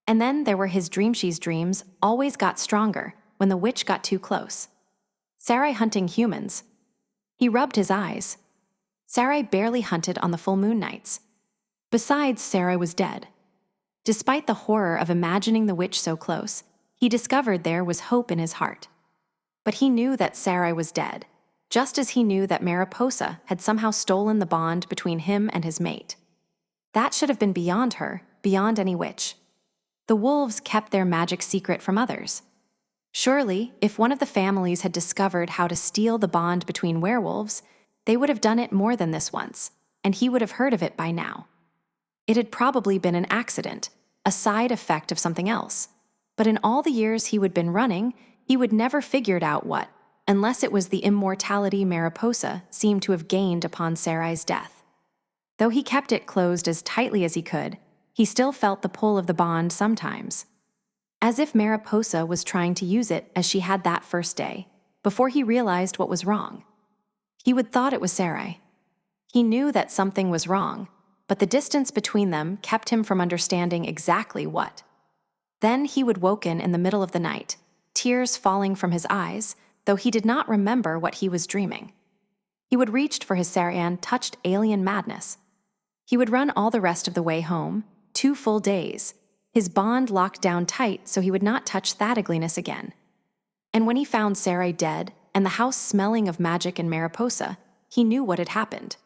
And then there were his dreamshe's dreams always got stronger when the witch got too close. Sarai hunting humans. He rubbed his eyes. Sarai barely hunted on the full moon nights. Besides, Sarai was dead. Despite the horror of imagining the witch so close, he discovered there was hope in his heart. But he knew that Sarai was dead, just as he knew that Mariposa had somehow stolen the bond between him and his mate. That should have been beyond her, beyond any witch. The wolves kept their magic secret from others. Surely, if one of the families had discovered how to steal the bond between werewolves, they would have done it more than this once, and he would have heard of it by now. It had probably been an accident, a side effect of something else. But in all the years he would been running, he would never figured out what, unless it was the immortality Mariposa seemed to have gained upon Sarai's death. Though he kept it closed as tightly as he could, he still felt the pull of the bond sometimes. As if Mariposa was trying to use it as she had that first day, before he realized what was wrong. He would thought it was Sarai. He knew that something was wrong, but the distance between them kept him from understanding exactly what. Then he would woken in the middle of the night, tears falling from his eyes, though he did not remember what he was dreaming. He would reach for his Saran-touched alien madness. He would run all the rest of the way home, 2 full days, his bond locked down tight so he would not touch that ugliness again. And when he found Sarai dead and the house smelling of magic and Mariposa, he knew what had happened.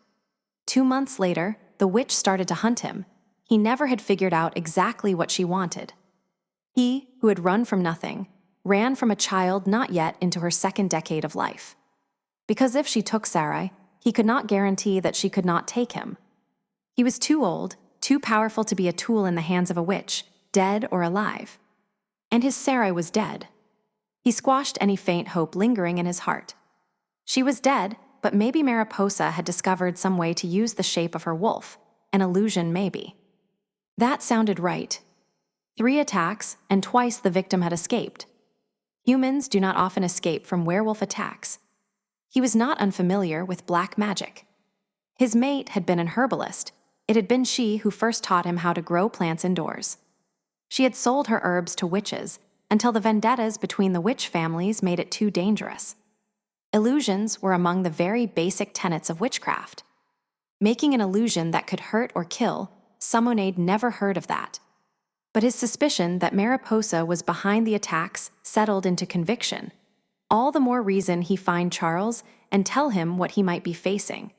2 months later, the witch started to hunt him. He never had figured out exactly what she wanted. He, who had run from nothing, ran from a child not yet into her 2nd decade of life. Because if she took Sarai, he could not guarantee that she could not take him. He was too old, too powerful to be a tool in the hands of a witch, dead or alive. And his Sarai was dead. He squashed any faint hope lingering in his heart. She was dead, but maybe Mariposa had discovered some way to use the shape of her wolf, an illusion maybe. That sounded right. 3 attacks, and twice the victim had escaped. Humans do not often escape from werewolf attacks. He was not unfamiliar with black magic. His mate had been an herbalist. It had been she who first taught him how to grow plants indoors. She had sold her herbs to witches until the vendettas between the witch families made it too dangerous. Illusions were among the very basic tenets of witchcraft. Making an illusion that could hurt or kill, someone had never heard of that. But his suspicion that Mariposa was behind the attacks settled into conviction. All the more reason he find Charles and tell him what he might be facing.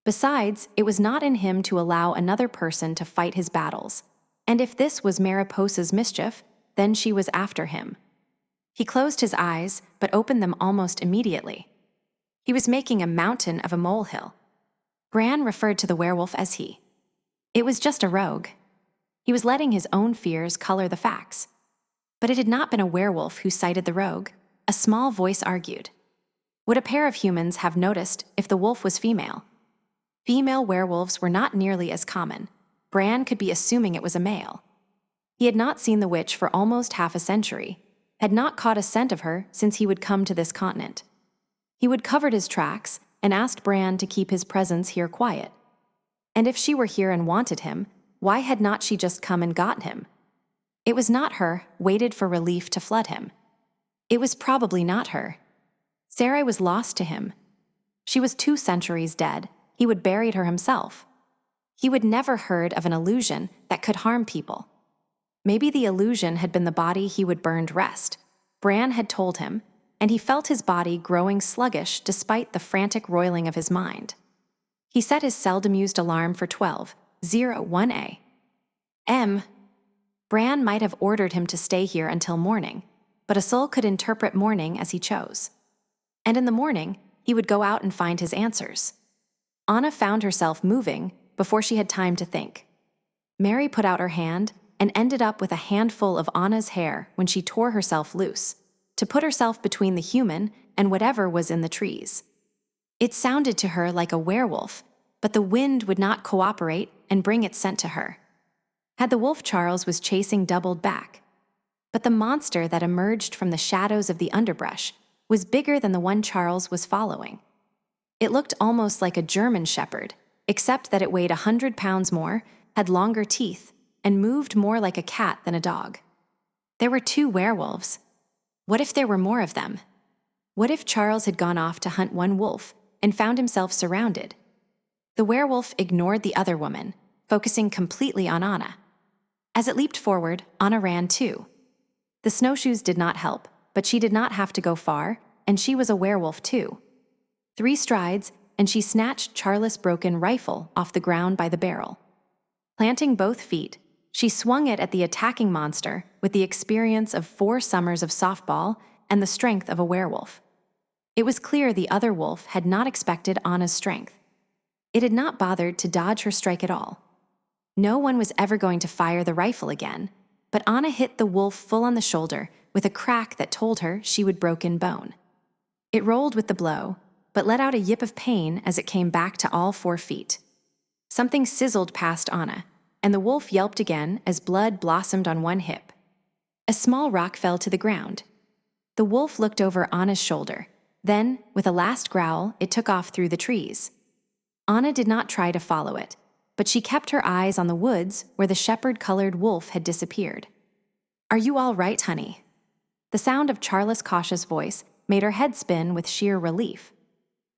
Besides, it was not in him to allow another person to fight his battles. And if this was Mariposa's mischief, then she was after him. He closed his eyes, but opened them almost immediately. He was making a mountain of a molehill. Bran referred to the werewolf as he. It was just a rogue. He was letting his own fears color the facts. But it had not been a werewolf who cited the rogue, a small voice argued. Would a pair of humans have noticed if the wolf was female? Female werewolves were not nearly as common. Bran could be assuming it was a male. He had not seen the witch for almost half a century, had not caught a scent of her since he would come to this continent. He would covered his tracks and asked Bran to keep his presence here quiet. And if she were here and wanted him, why had not she just come and got him? It was not her, waited for relief to flood him. It was probably not her. Sarai was lost to him. She was 2 centuries dead. He would buried her himself. He would never heard of an illusion that could harm people. Maybe the illusion had been the body he would burned rest. Bran had told him, and he felt his body growing sluggish despite the frantic roiling of his mind. He set his seldom-used alarm for 12:01 a.m. Bran might have ordered him to stay here until morning, but a soul could interpret morning as he chose. And in the morning, he would go out and find his answers. Anna found herself moving before she had time to think. Mary put out her hand and ended up with a handful of Anna's hair when she tore herself loose, to put herself between the human and whatever was in the trees. It sounded to her like a werewolf, but the wind would not cooperate and bring its scent to her. Had the wolf Charles was chasing doubled back. But the monster that emerged from the shadows of the underbrush, was bigger than the one Charles was following. It looked almost like a German shepherd, except that it weighed 100 pounds more, had longer teeth, and moved more like a cat than a dog. There were 2 werewolves. What if there were more of them? What if Charles had gone off to hunt one wolf and found himself surrounded? The werewolf ignored the other woman, focusing completely on Anna. As it leaped forward, Anna ran too. The snowshoes did not help, but she did not have to go far, and she was a werewolf too. 3 strides, and she snatched Charles' broken rifle off the ground by the barrel. Planting both feet, she swung it at the attacking monster with the experience of 4 summers of softball and the strength of a werewolf. It was clear the other wolf had not expected Anna's strength. It had not bothered to dodge her strike at all. No one was ever going to fire the rifle again, but Anna hit the wolf full on the shoulder with a crack that told her she would broken bone. It rolled with the blow, but let out a yip of pain as it came back to all 4 feet. Something sizzled past Anna, and the wolf yelped again as blood blossomed on one hip. A small rock fell to the ground. The wolf looked over Anna's shoulder. Then, with a last growl, it took off through the trees. Anna did not try to follow it, but she kept her eyes on the woods where the shepherd-colored wolf had disappeared. "Are you all right, honey?" The sound of Charles' cautious voice made her head spin with sheer relief.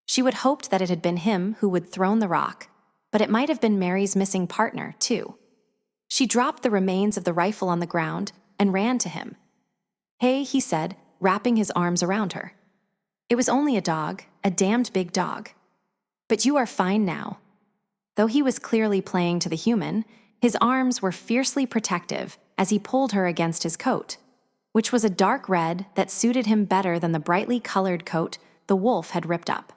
She would hoped that it had been him who would thrown the rock, but it might have been Mary's missing partner, too. She dropped the remains of the rifle on the ground and ran to him. "Hey," he said, wrapping his arms around her. "It was only a dog, a damned big dog. But you are fine now." Though he was clearly playing to the human, his arms were fiercely protective as he pulled her against his coat, which was a dark red that suited him better than the brightly colored coat the wolf had ripped up.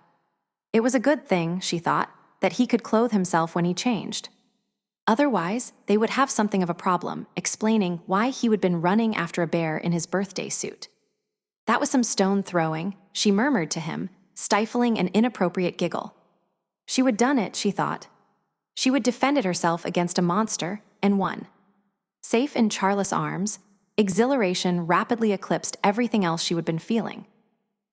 It was a good thing, she thought, that he could clothe himself when he changed. Otherwise, they would have something of a problem explaining why he would been running after a bear in his birthday suit. "That was some stone throwing," she murmured to him, stifling an inappropriate giggle. She would done it, she thought. She would defended herself against a monster and won. Safe in Charles' arms, exhilaration rapidly eclipsed everything else she had been feeling.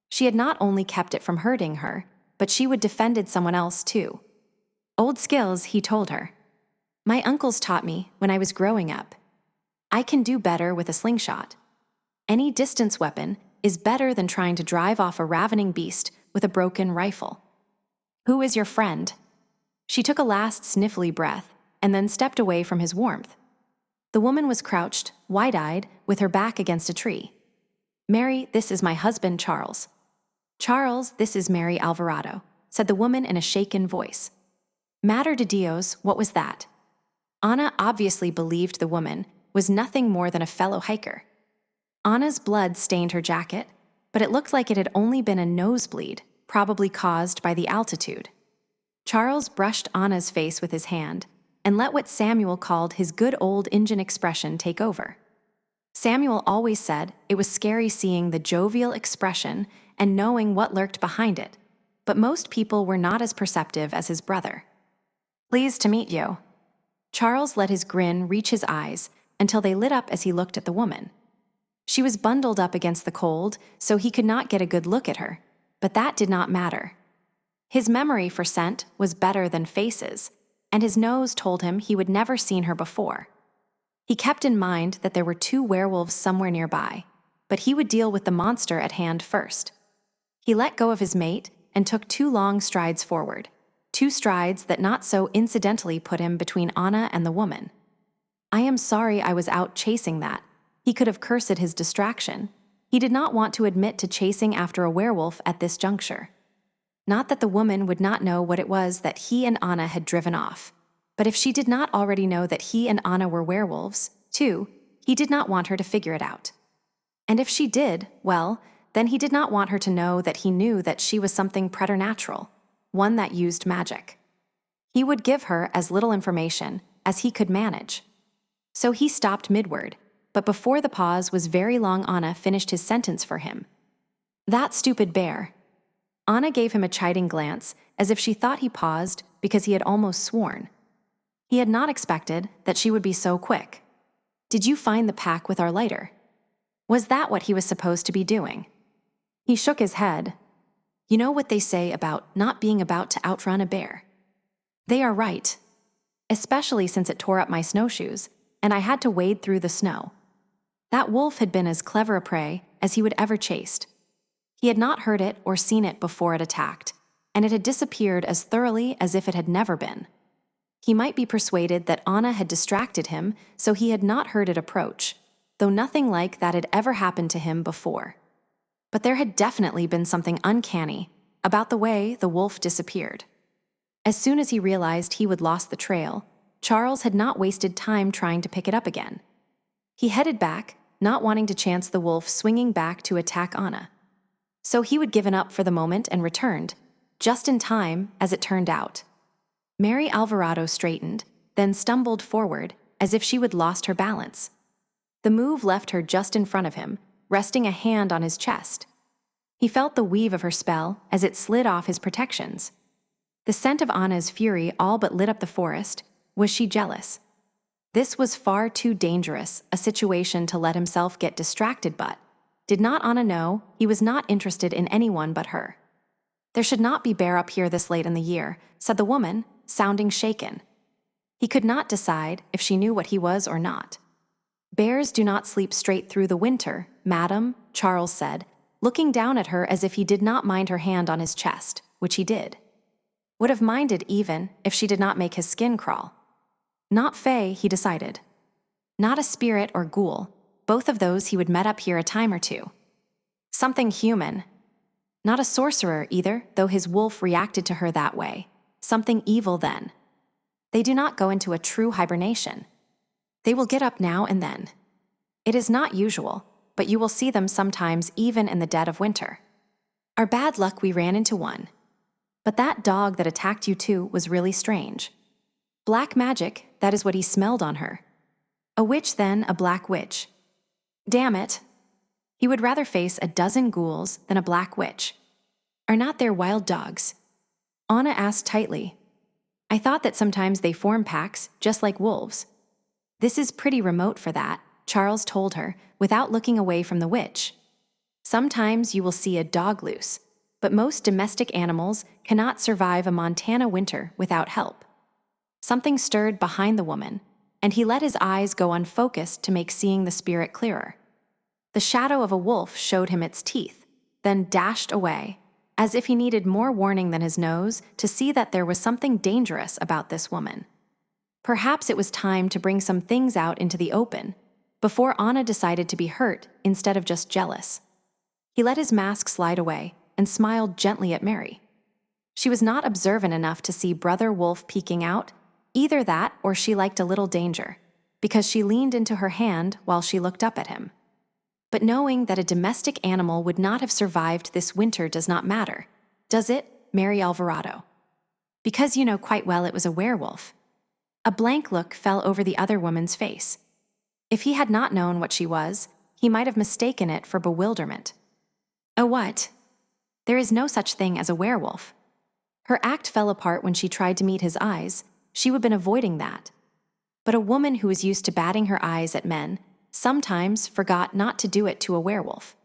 She had not only kept it from hurting her, but she would defended someone else too. "Old skills," he told her. "My uncles taught me when I was growing up. I can do better with a slingshot. Any distance weapon is better than trying to drive off a ravening beast with a broken rifle." "Who is your friend?" She took a last sniffly breath and then stepped away from his warmth. The woman was crouched, wide-eyed, with her back against a tree. "Mary, this is my husband, Charles." "Charles, this is Mary Alvarado," said the woman in a shaken voice. Mater de Dios, what was that? Anna obviously believed the woman was nothing more than a fellow hiker. Anna's blood stained her jacket, but it looked like it had only been a nosebleed, probably caused by the altitude. Charles brushed Anna's face with his hand and let what Samuel called his good old Injun expression take over. Samuel always said it was scary seeing the jovial expression and knowing what lurked behind it, but most people were not as perceptive as his brother. "Pleased to meet you." Charles let his grin reach his eyes until they lit up as he looked at the woman. She was bundled up against the cold, so he could not get a good look at her, but that did not matter. His memory for scent was better than faces, and his nose told him he would never seen her before. He kept in mind that there were 2 werewolves somewhere nearby, but he would deal with the monster at hand first. He let go of his mate and took 2 long strides forward, 2 strides that not so incidentally put him between Anna and the woman. "I am sorry I was out chasing that." He could have cursed his distraction. He did not want to admit to chasing after a werewolf at this juncture. Not that the woman would not know what it was that he and Anna had driven off, but if she did not already know that he and Anna were werewolves, too, he did not want her to figure it out. And if she did, well, then he did not want her to know that he knew that she was something preternatural, one that used magic. He would give her as little information as he could manage. So he stopped midword, but before the pause was very long, Anna finished his sentence for him. "That stupid bear." Anna gave him a chiding glance, as if she thought he paused because he had almost sworn. He had not expected that she would be so quick. "Did you find the pack with our lighter?" Was that what he was supposed to be doing? He shook his head. You know what they say about not being about to outrun a bear? They are right, especially since it tore up my snowshoes, and I had to wade through the snow. That wolf had been as clever a prey as he would ever chased. He had not heard it or seen it before it attacked, and it had disappeared as thoroughly as if it had never been. He might be persuaded that Anna had distracted him, so he had not heard it approach, though nothing like that had ever happened to him before. But there had definitely been something uncanny about the way the wolf disappeared. As soon as he realized he would lost the trail, Charles had not wasted time trying to pick it up again. He headed back, not wanting to chance the wolf swinging back to attack Anna. So he would given up for the moment and returned, just in time, as it turned out. Mary Alvarado straightened, then stumbled forward, as if she would lost her balance. The move left her just in front of him, resting a hand on his chest. He felt the weave of her spell as it slid off his protections. The scent of Anna's fury all but lit up the forest. Was she jealous? This was far too dangerous a situation to let himself get distracted, but did not Anna know he was not interested in anyone but her? There should not be bear up here this late in the year, said the woman, sounding shaken. He could not decide if she knew what he was or not. Bears do not sleep straight through the winter, madam, Charles said, looking down at her as if he did not mind her hand on his chest, which he did. Would have minded even if she did not make his skin crawl. Not Fae, he decided. Not a spirit or ghoul, both of those he would met up here a time or two. Something human. Not a sorcerer either, though his wolf reacted to her that way. Something evil then. They do not go into a true hibernation. They will get up now and then. It is not usual, but you will see them sometimes even in the dead of winter. Our bad luck we ran into one. But that dog that attacked you too was really strange. Black magic, that is what he smelled on her. A witch then, a black witch. Damn it. He would rather face a dozen ghouls than a black witch. Are not there wild dogs? Anna asked tightly. I thought that sometimes they form packs, just like wolves. This is pretty remote for that, Charles told her, without looking away from the witch. Sometimes you will see a dog loose, but most domestic animals cannot survive a Montana winter without help. Something stirred behind the woman, and he let his eyes go unfocused to make seeing the spirit clearer. The shadow of a wolf showed him its teeth, then dashed away, as if he needed more warning than his nose to see that there was something dangerous about this woman. Perhaps it was time to bring some things out into the open, before Anna decided to be hurt instead of just jealous. He let his mask slide away and smiled gently at Mary. She was not observant enough to see Brother Wolf peeking out, either that or she liked a little danger, because she leaned into her hand while she looked up at him. But knowing that a domestic animal would not have survived this winter does not matter, does it, Mary Alvarado? Because you know quite well it was a werewolf. A blank look fell over the other woman's face. If he had not known what she was, he might have mistaken it for bewilderment. Oh, what? There is no such thing as a werewolf. Her act fell apart when she tried to meet his eyes. She would have been avoiding that. But a woman who was used to batting her eyes at men sometimes forgot not to do it to a werewolf.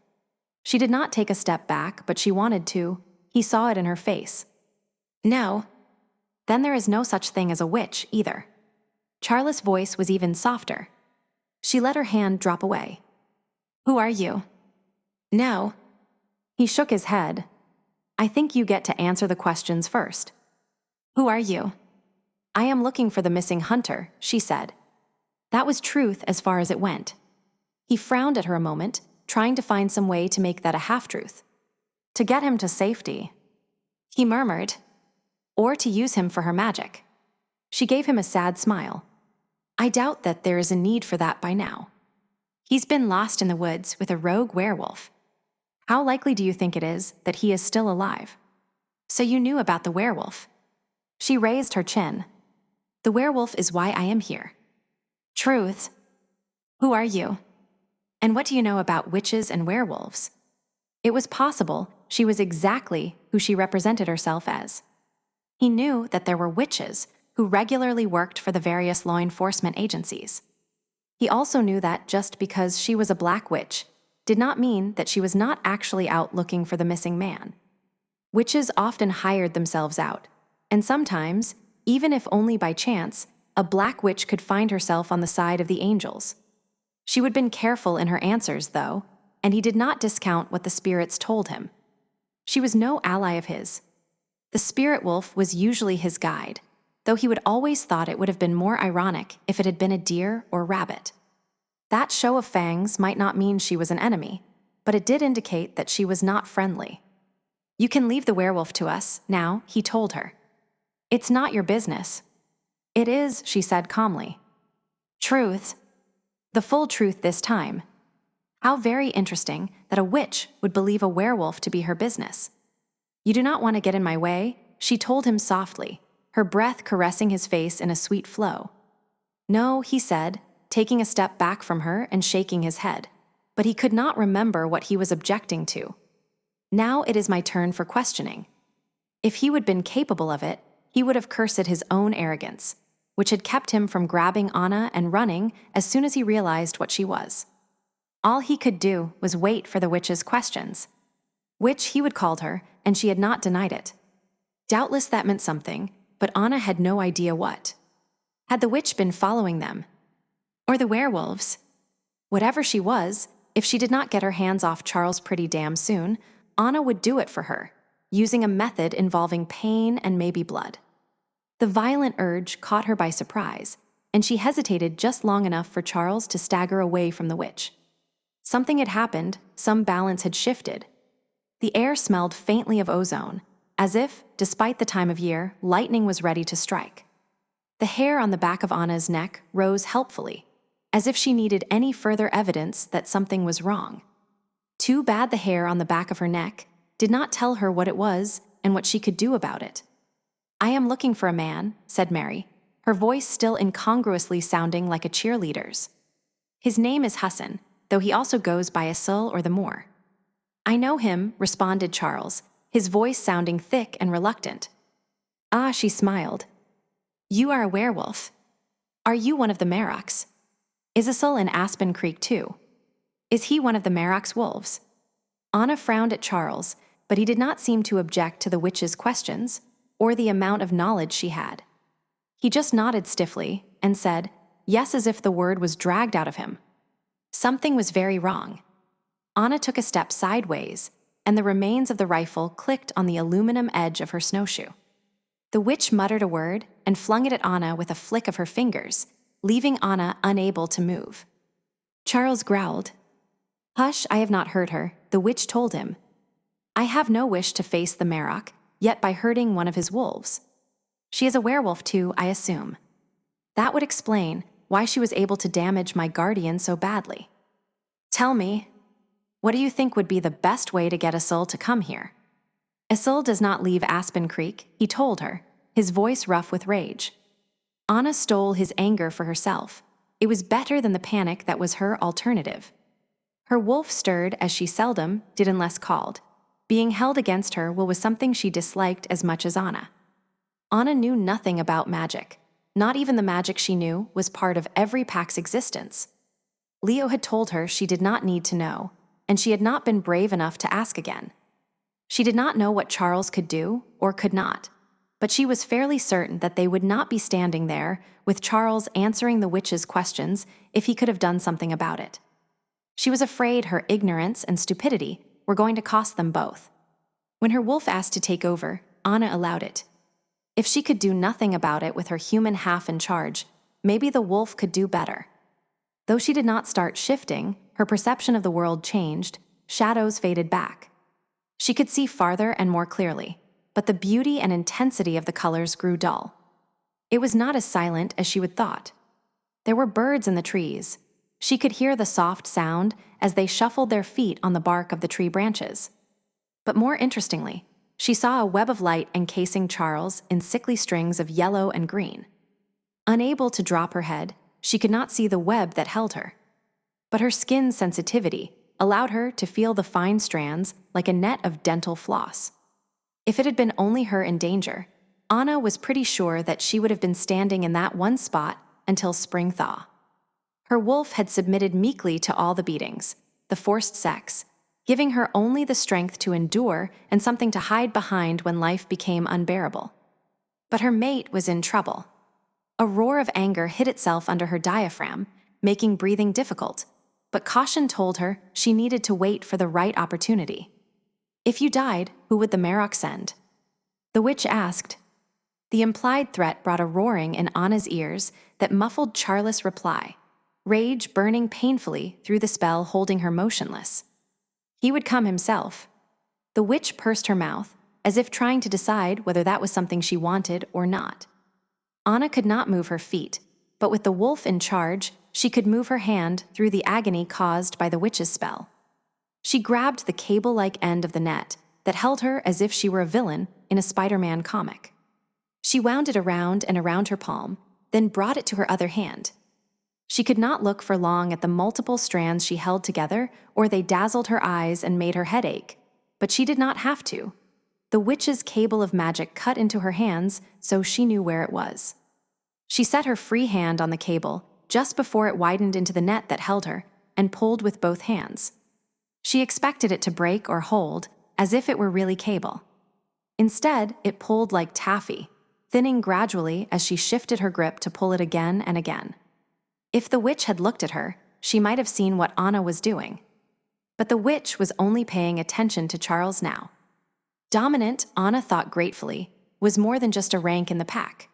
She did not take a step back, but she wanted to. He saw it in her face. No. Then there is no such thing as a witch, either. Charlotte's voice was even softer. She let her hand drop away. Who are you? No. He shook his head. I think you get to answer the questions first. Who are you? I am looking for the missing hunter, she said. That was truth as far as it went. He frowned at her a moment, trying to find some way to make that a half-truth. To get him to safety. He murmured. Or to use him for her magic. She gave him a sad smile. I doubt that there is a need for that by now. He's been lost in the woods with a rogue werewolf. How likely do you think it is that he is still alive? So you knew about the werewolf. She raised her chin. The werewolf is why I am here. Truth. Who are you? And what do you know about witches and werewolves? It was possible she was exactly who she represented herself as. He knew that there were witches who regularly worked for the various law enforcement agencies. He also knew that just because she was a black witch, did not mean that she was not actually out looking for the missing man. Witches often hired themselves out, and sometimes, even if only by chance, a black witch could find herself on the side of the angels. She would have been careful in her answers, though, and he did not discount what the spirits told him. She was no ally of his. The spirit wolf was usually his guide, though he would always thought it would have been more ironic if it had been a deer or rabbit. That show of fangs might not mean she was an enemy, but it did indicate that she was not friendly. "You can leave the werewolf to us, now," he told her. "It's not your business." "It is," she said calmly. "Truth. The full truth this time. How very interesting that a witch would believe a werewolf to be her business." "You do not want to get in my way," she told him softly, her breath caressing his face in a sweet flow. "No," he said, taking a step back from her and shaking his head, but he could not remember what he was objecting to. Now it is my turn for questioning. If he would have been capable of it, he would have cursed his own arrogance, which had kept him from grabbing Anna and running as soon as he realized what she was. All he could do was wait for the witch's questions. Witch he would called her, and she had not denied it. Doubtless that meant something, but Anna had no idea what. Had the witch been following them? Or the werewolves? Whatever she was, if she did not get her hands off Charles pretty damn soon, Anna would do it for her, using a method involving pain and maybe blood. The violent urge caught her by surprise, and she hesitated just long enough for Charles to stagger away from the witch. Something had happened, some balance had shifted. The air smelled faintly of ozone, as if, despite the time of year, lightning was ready to strike. The hair on the back of Anna's neck rose helpfully, as if she needed any further evidence that something was wrong. Too bad the hair on the back of her neck did not tell her what it was and what she could do about it. "I am looking for a man," said Mary, her voice still incongruously sounding like a cheerleader's. "His name is Hassan, though he also goes by Asul or the Moor." "I know him," responded Charles, his voice sounding thick and reluctant. "Ah," she smiled. "You are a werewolf. Are you one of the Marocks? Is Asul in Aspen Creek too? Is he one of the Marocks wolves?" Anna frowned at Charles, but he did not seem to object to the witch's questions, or the amount of knowledge she had. He just nodded stiffly and said, yes, as if the word was dragged out of him. Something was very wrong. Anna took a step sideways, and the remains of the rifle clicked on the aluminum edge of her snowshoe. The witch muttered a word and flung it at Anna with a flick of her fingers, leaving Anna unable to move. Charles growled. "Hush, I have not hurt her," the witch told him. "I have no wish to face the Maroc, yet by hurting one of his wolves. She is a werewolf too, I assume. That would explain why she was able to damage my guardian so badly. Tell me, what do you think would be the best way to get Asul to come here?" "Asul does not leave Aspen Creek," he told her, his voice rough with rage. Anna stole his anger for herself. It was better than the panic that was her alternative. Her wolf stirred as she seldom did unless called. Being held against her was something she disliked as much as Anna. Anna knew nothing about magic. Not even the magic she knew was part of every pack's existence. Leo had told her she did not need to know, and she had not been brave enough to ask again. She did not know what Charles could do or could not, but she was fairly certain that they would not be standing there with Charles answering the witch's questions if he could have done something about it. She was afraid her ignorance and stupidity were going to cost them both. When her wolf asked to take over, Anna allowed it. If she could do nothing about it with her human half in charge, maybe the wolf could do better. Though she did not start shifting, her perception of the world changed, shadows faded back. She could see farther and more clearly, but the beauty and intensity of the colors grew dull. It was not as silent as she would thought. There were birds in the trees. She could hear the soft sound as they shuffled their feet on the bark of the tree branches. But more interestingly, she saw a web of light encasing Charles in sickly strings of yellow and green. Unable to drop her head, she could not see the web that held her. But her skin's sensitivity allowed her to feel the fine strands like a net of dental floss. If it had been only her in danger, Anna was pretty sure that she would have been standing in that one spot until spring thaw. Her wolf had submitted meekly to all the beatings, the forced sex, giving her only the strength to endure and something to hide behind when life became unbearable. But her mate was in trouble. A roar of anger hid itself under her diaphragm, making breathing difficult, but caution told her she needed to wait for the right opportunity. If you died, who would the Marok send? The witch asked. The implied threat brought a roaring in Anna's ears that muffled Charles' reply, rage burning painfully through the spell holding her motionless. He would come himself. The witch pursed her mouth, as if trying to decide whether that was something she wanted or not. Anna could not move her feet, but with the wolf in charge, she could move her hand through the agony caused by the witch's spell. She grabbed the cable-like end of the net that held her as if she were a villain in a Spider-Man comic. She wound it around and around her palm, then brought it to her other hand. She could not look for long at the multiple strands she held together, or they dazzled her eyes and made her head ache. But she did not have to. The witch's cable of magic cut into her hands, so she knew where it was. She set her free hand on the cable, just before it widened into the net that held her, and pulled with both hands. She expected it to break or hold, as if it were really cable. Instead, it pulled like taffy, thinning gradually as she shifted her grip to pull it again and again. If the witch had looked at her, she might have seen what Anna was doing. But the witch was only paying attention to Charles now. Dominant, Anna thought gratefully, was more than just a rank in the pack.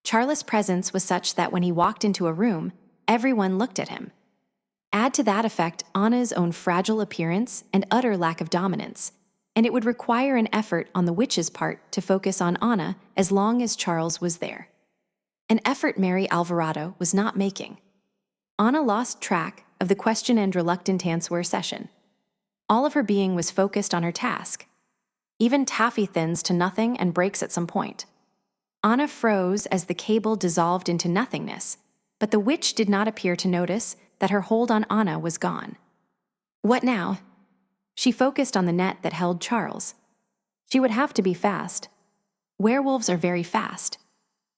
Charles' presence was such that when he walked into a room, everyone looked at him. Add to that effect Anna's own fragile appearance and utter lack of dominance, and it would require an effort on the witch's part to focus on Anna as long as Charles was there. An effort Mary Alvarado was not making. Anna lost track of the question and reluctant answer session. All of her being was focused on her task. Even taffy thins to nothing and breaks at some point. Anna froze as the cable dissolved into nothingness, but the witch did not appear to notice that her hold on Anna was gone. What now? She focused on the net that held Charles. She would have to be fast. Werewolves are very fast.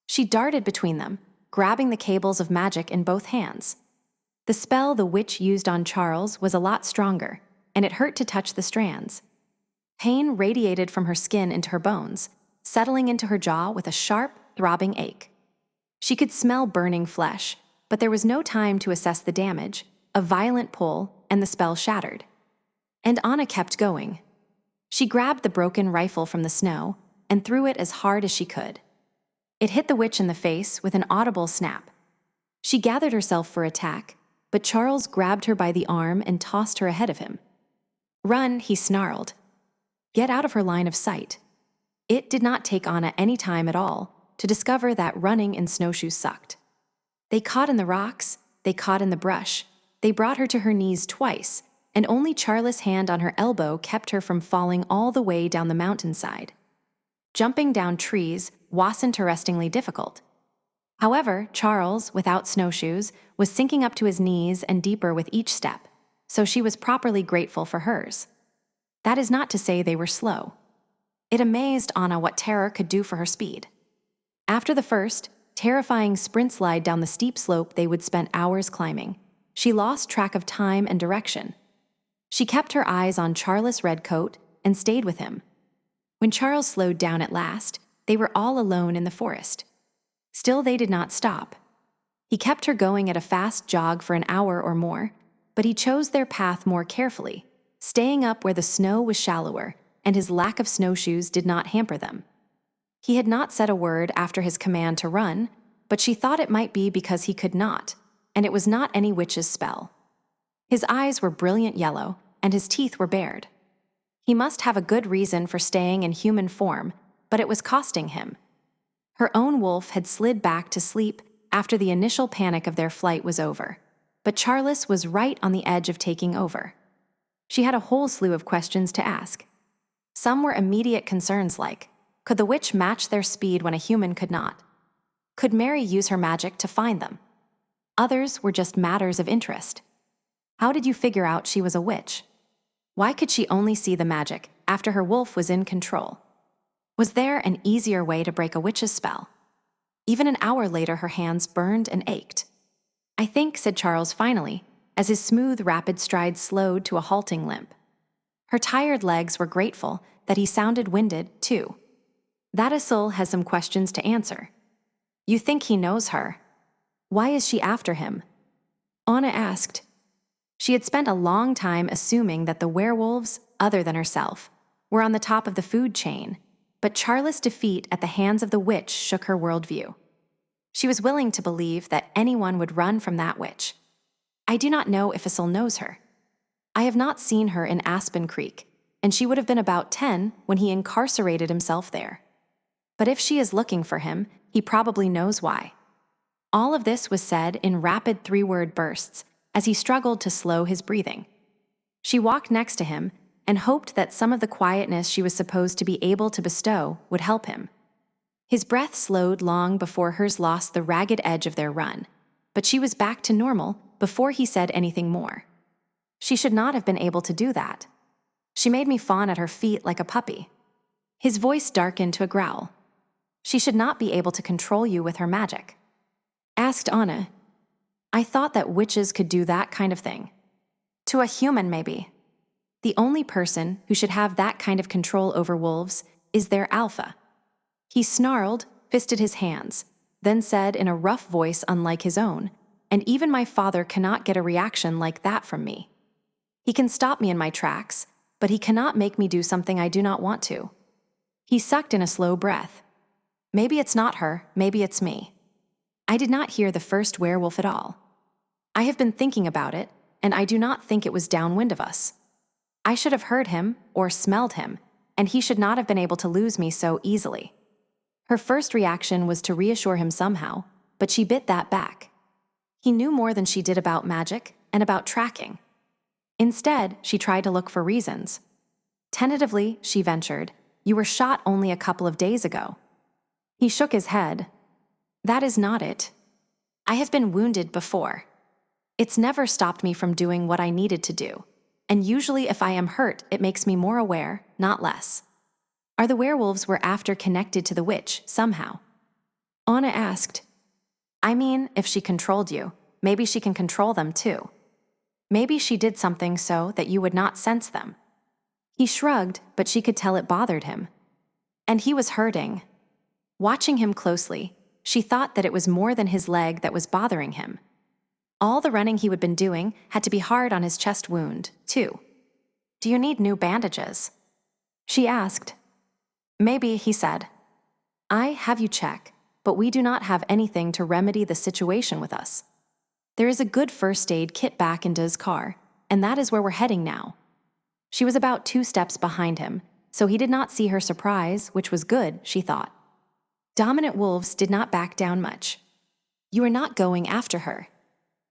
She darted between them, grabbing the cables of magic in both hands. The spell the witch used on Charles was a lot stronger, and it hurt to touch the strands. Pain radiated from her skin into her bones, settling into her jaw with a sharp, throbbing ache. She could smell burning flesh, but there was no time to assess the damage. A violent pull, and the spell shattered. And Anna kept going. She grabbed the broken rifle from the snow and threw it as hard as she could. It hit the witch in the face with an audible snap. She gathered herself for attack, but Charles grabbed her by the arm and tossed her ahead of him. "Run," he snarled. "Get out of her line of sight." It did not take Anna any time at all to discover that running in snowshoes sucked. They caught in the rocks, they caught in the brush, they brought her to her knees twice, and only Charles' hand on her elbow kept her from falling all the way down the mountainside. Jumping down trees wasn't arrestingly difficult. However, Charles, without snowshoes, was sinking up to his knees and deeper with each step, so she was properly grateful for hers. That is not to say they were slow. It amazed Anna what terror could do for her speed. After the first, terrifying sprint slide down the steep slope they would spend hours climbing, she lost track of time and direction. She kept her eyes on Charles' red coat and stayed with him. When Charles slowed down at last, they were all alone in the forest. Still, they did not stop. He kept her going at a fast jog for an hour or more, but he chose their path more carefully, staying up where the snow was shallower, and his lack of snowshoes did not hamper them. He had not said a word after his command to run, but she thought it might be because he could not, and it was not any witch's spell. His eyes were brilliant yellow, and his teeth were bared. He must have a good reason for staying in human form, but it was costing him. Her own wolf had slid back to sleep after the initial panic of their flight was over, but Charles was right on the edge of taking over. She had a whole slew of questions to ask. Some were immediate concerns like, could the witch match their speed when a human could not? Could Mary use her magic to find them? Others were just matters of interest. How did you figure out she was a witch? Why could she only see the magic after her wolf was in control? Was there an easier way to break a witch's spell? Even an hour later, her hands burned and ached. "I think," said Charles finally, as his smooth, rapid stride slowed to a halting limp. Her tired legs were grateful that he sounded winded, too. That Asul has some questions to answer. You think he knows her? Why is she after him? Anna asked. She had spent a long time assuming that the werewolves, other than herself, were on the top of the food chain, but Charles' defeat at the hands of the witch shook her worldview. She was willing to believe that anyone would run from that witch. I do not know if Asul knows her. I have not seen her in Aspen Creek, and she would have been about 10 when he incarcerated himself there. But if she is looking for him, he probably knows why. All of this was said in rapid 3-word bursts as he struggled to slow his breathing. She walked next to him and hoped that some of the quietness she was supposed to be able to bestow would help him. His breath slowed long before hers lost the ragged edge of their run, but she was back to normal before he said anything more. She should not have been able to do that. She made me fawn at her feet like a puppy. His voice darkened to a growl. She should not be able to control you with her magic. Asked Anna. I thought that witches could do that kind of thing. To a human, maybe. The only person who should have that kind of control over wolves is their alpha. He snarled, fisted his hands, then said in a rough voice unlike his own, and even my father cannot get a reaction like that from me. He can stop me in my tracks, but he cannot make me do something I do not want to. He sucked in a slow breath. Maybe it's not her, maybe it's me. I did not hear the first werewolf at all. I have been thinking about it, and I do not think it was downwind of us. I should have heard him, or smelled him, and he should not have been able to lose me so easily. Her first reaction was to reassure him somehow, but she bit that back. He knew more than she did about magic and about tracking. Instead, she tried to look for reasons. Tentatively, she ventured, "You were shot only a couple of days ago." He shook his head. "That is not it. I have been wounded before. It's never stopped me from doing what I needed to do, and usually if I am hurt, it makes me more aware, not less." Are the werewolves we're after connected to the witch, somehow? Anna asked. I mean, if she controlled you, maybe she can control them too. Maybe she did something so that you would not sense them. He shrugged, but she could tell it bothered him. And he was hurting. Watching him closely, she thought that it was more than his leg that was bothering him. All the running he had been doing had to be hard on his chest wound, too. Do you need new bandages? She asked. Maybe, he said. I have you check, but we do not have anything to remedy the situation with us. There is a good first aid kit back in Doe's car, and that is where we're heading now. She was about 2 steps behind him, so he did not see her surprise, which was good, she thought. Dominant wolves did not back down much. You are not going after her.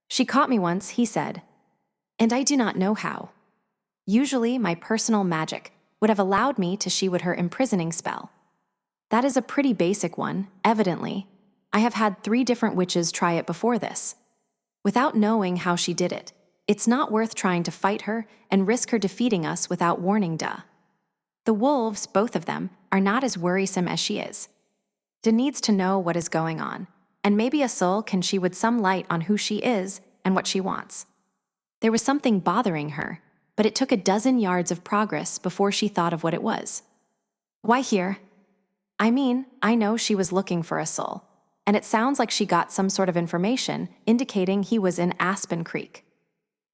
She caught me once, he said, and I do not know how. Usually my personal magic would have allowed me to shield her imprisoning spell. That is a pretty basic one, evidently. I have had 3 different witches try it before this. Without knowing how she did it, it's not worth trying to fight her and risk her defeating us without warning, duh. The wolves, both of them, are not as worrisome as she is. De needs to know what is going on, and maybe Asul can shed some light on who she is and what she wants. There was something bothering her, but it took a dozen yards of progress before she thought of what it was. Why here? I mean, I know she was looking for Asul, and it sounds like she got some sort of information indicating he was in Aspen Creek.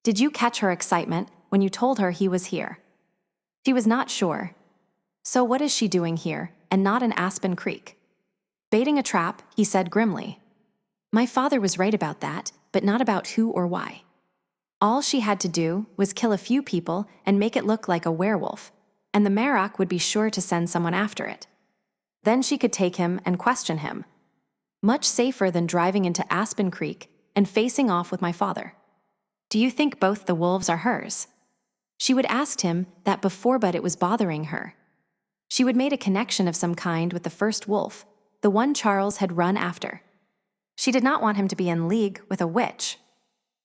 Did you catch her excitement when you told her he was here? She was not sure. So what is she doing here, and not in Aspen Creek? Baiting a trap, he said grimly. My father was right about that, but not about who or why. All she had to do was kill a few people and make it look like a werewolf, and the Marok would be sure to send someone after it. Then she could take him and question him. Much safer than driving into Aspen Creek and facing off with my father. Do you think both the wolves are hers? She would ask him that before, but it was bothering her. She would made a connection of some kind with the first wolf, the one Charles had run after. She did not want him to be in league with a witch.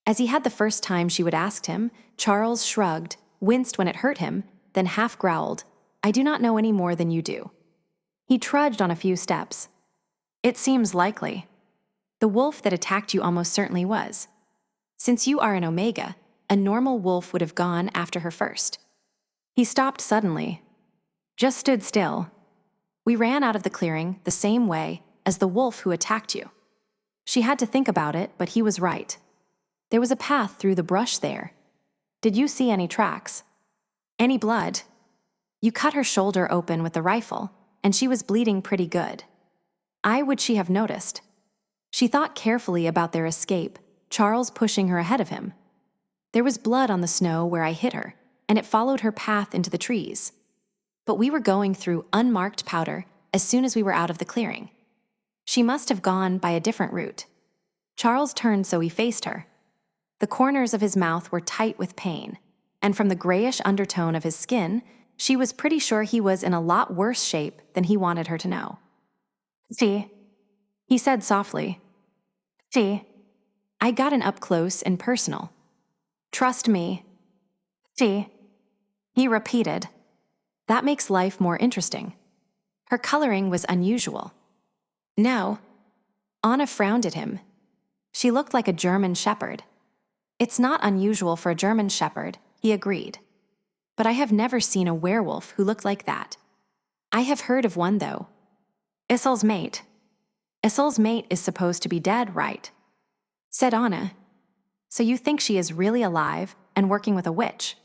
As he had the first time she would asked him, Charles shrugged, winced when it hurt him, then half growled, I do not know any more than you do. He trudged on a few steps. It seems likely. The wolf that attacked you almost certainly was. Since you are an Omega, a normal wolf would have gone after her first. He stopped suddenly, just stood still. We ran out of the clearing the same way as the wolf who attacked you. She had to think about it, but he was right. There was a path through the brush there. Did you see any tracks? Any blood? You cut her shoulder open with the rifle, and she was bleeding pretty good. Would she have noticed? She thought carefully about their escape, Charles pushing her ahead of him. There was blood on the snow where I hit her, and it followed her path into the trees. But we were going through unmarked powder as soon as we were out of the clearing. She must have gone by a different route. Charles turned so he faced her. The corners of his mouth were tight with pain, and from the grayish undertone of his skin, she was pretty sure he was in a lot worse shape than he wanted her to know. "See," he said softly. "See, I got an up-close and personal. Trust me." "See," he repeated. That makes life more interesting. Her coloring was unusual. No. Anna frowned at him. She looked like a German shepherd. It's not unusual for a German shepherd, he agreed. But I have never seen a werewolf who looked like that. I have heard of one, though. Issel's mate. Issel's mate is supposed to be dead, right? Said Anna. So you think she is really alive and working with a witch?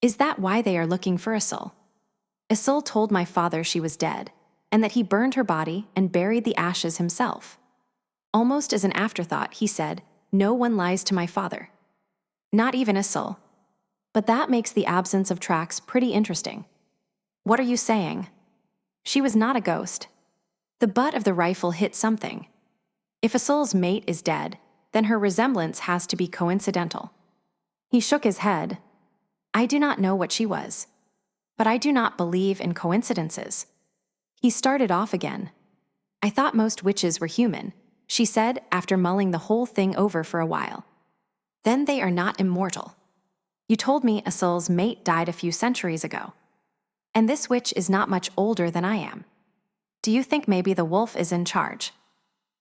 Is that why they are looking for Issel? Issel told my father she was dead, and that he burned her body and buried the ashes himself. Almost as an afterthought, he said, "No one lies to my father. Not even Issel. But that makes the absence of tracks pretty interesting." "What are you saying?" "She was not a ghost. The butt of the rifle hit something. If Issel's mate is dead, then her resemblance has to be coincidental." He shook his head. "I do not know what she was. But I do not believe in coincidences." He started off again. "I thought most witches were human," she said after mulling the whole thing over for a while. "Then they are not immortal. You told me Issel's mate died a few centuries ago. And this witch is not much older than I am. Do you think maybe the wolf is in charge?"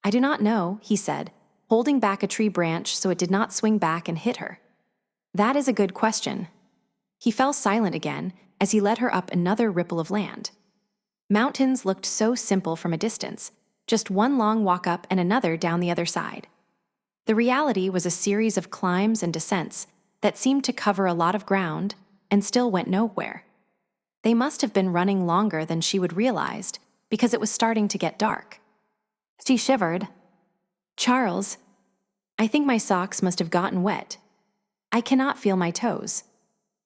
"I do not know," he said, holding back a tree branch so it did not swing back and hit her. "That is a good question." He fell silent again as he led her up another ripple of land. Mountains looked so simple from a distance, just one long walk up and another down the other side. The reality was a series of climbs and descents that seemed to cover a lot of ground and still went nowhere. They must have been running longer than she would realized because it was starting to get dark. She shivered. "Charles, I think my socks must have gotten wet. I cannot feel my toes."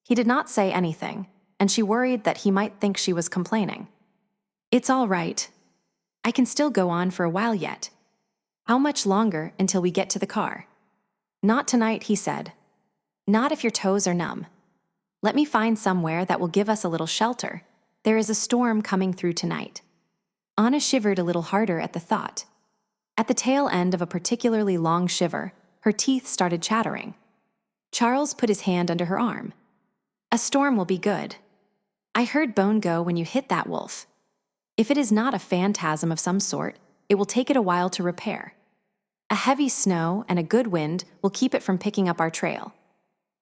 He did not say anything, and she worried that he might think she was complaining. "It's all right. I can still go on for a while yet. How much longer until we get to the car?" "Not tonight," he said. "Not if your toes are numb. Let me find somewhere that will give us a little shelter. There is a storm coming through tonight." Anna shivered a little harder at the thought. At the tail end of a particularly long shiver, her teeth started chattering. Charles put his hand under her arm. "A storm will be good. I heard Bone go when you hit that wolf. If it is not a phantasm of some sort, it will take it a while to repair. A heavy snow and a good wind will keep it from picking up our trail."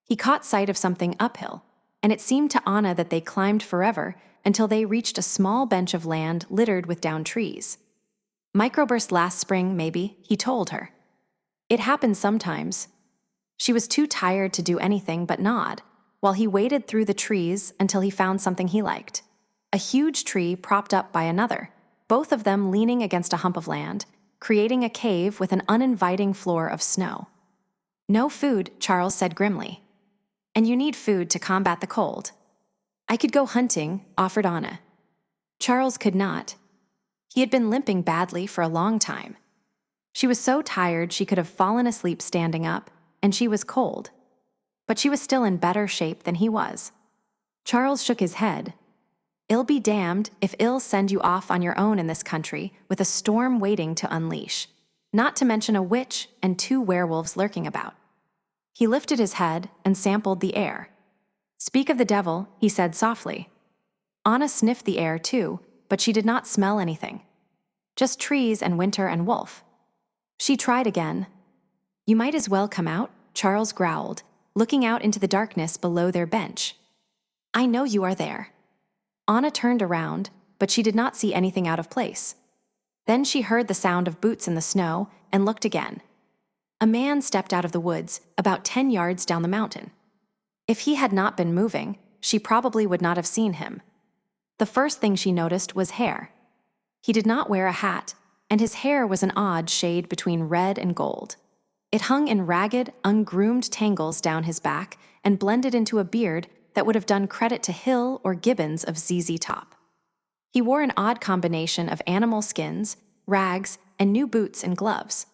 He caught sight of something uphill, and it seemed to Anna that they climbed forever until they reached a small bench of land littered with downed trees. "Microburst last spring, maybe," he told her. "It happens sometimes." She was too tired to do anything but nod, while he waded through the trees until he found something he liked. A huge tree propped up by another, both of them leaning against a hump of land, creating a cave with an uninviting floor of snow. "No food," Charles said grimly. "And you need food to combat the cold." "I could go hunting," offered Anna. Charles could not. He had been limping badly for a long time. She was so tired she could have fallen asleep standing up, and she was cold. But she was still in better shape than he was. Charles shook his head. "Ill be damned if ill send you off on your own in this country with a storm waiting to unleash, not to mention a witch and 2 werewolves lurking about." He lifted his head and sampled the air. "Speak of the devil," he said softly. Anna sniffed the air too, but she did not smell anything. Just trees and winter and wolf. She tried again. "You might as well come out," Charles growled, looking out into the darkness below their bench. "I know you are there." Anna turned around, but she did not see anything out of place. Then she heard the sound of boots in the snow and looked again. A man stepped out of the woods about 10 yards down the mountain. If he had not been moving, she probably would not have seen him. The first thing she noticed was hair. He did not wear a hat, and his hair was an odd shade between red and gold. It hung in ragged, ungroomed tangles down his back and blended into a beard that would have done credit to Hill or Gibbons of ZZ Top. He wore an odd combination of animal skins, rags, and new boots and gloves.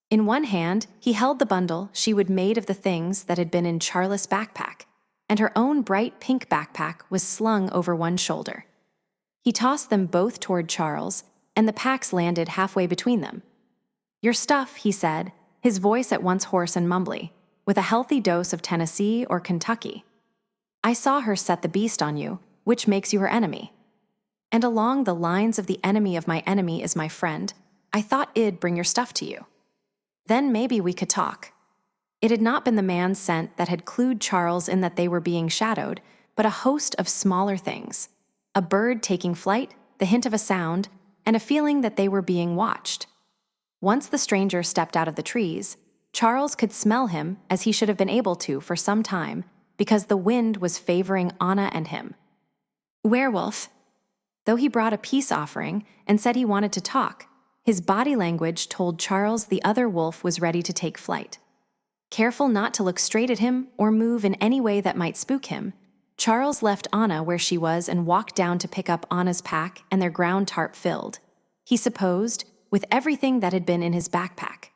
In one hand, he held the bundle she would made of the things that had been in Charlotte's backpack, and her own bright pink backpack was slung over one shoulder. He tossed them both toward Charles, and the packs landed halfway between them. "Your stuff," he said, his voice at once hoarse and mumbly, with a healthy dose of Tennessee or Kentucky. "I saw her set the beast on you, which makes you her enemy. And along the lines of the enemy of my enemy is my friend, I thought I'd bring your stuff to you. Then maybe we could talk." It had not been the man's scent that had clued Charles in that they were being shadowed, but a host of smaller things. A bird taking flight, the hint of a sound, and a feeling that they were being watched. Once the stranger stepped out of the trees, Charles could smell him as he should have been able to for some time, because the wind was favoring Anna and him. Werewolf. Though he brought a peace offering and said he wanted to talk, his body language told Charles the other wolf was ready to take flight. Careful not to look straight at him or move in any way that might spook him, Charles left Anna where she was and walked down to pick up Anna's pack and their ground tarp filled, he supposed, with everything that had been in his backpack.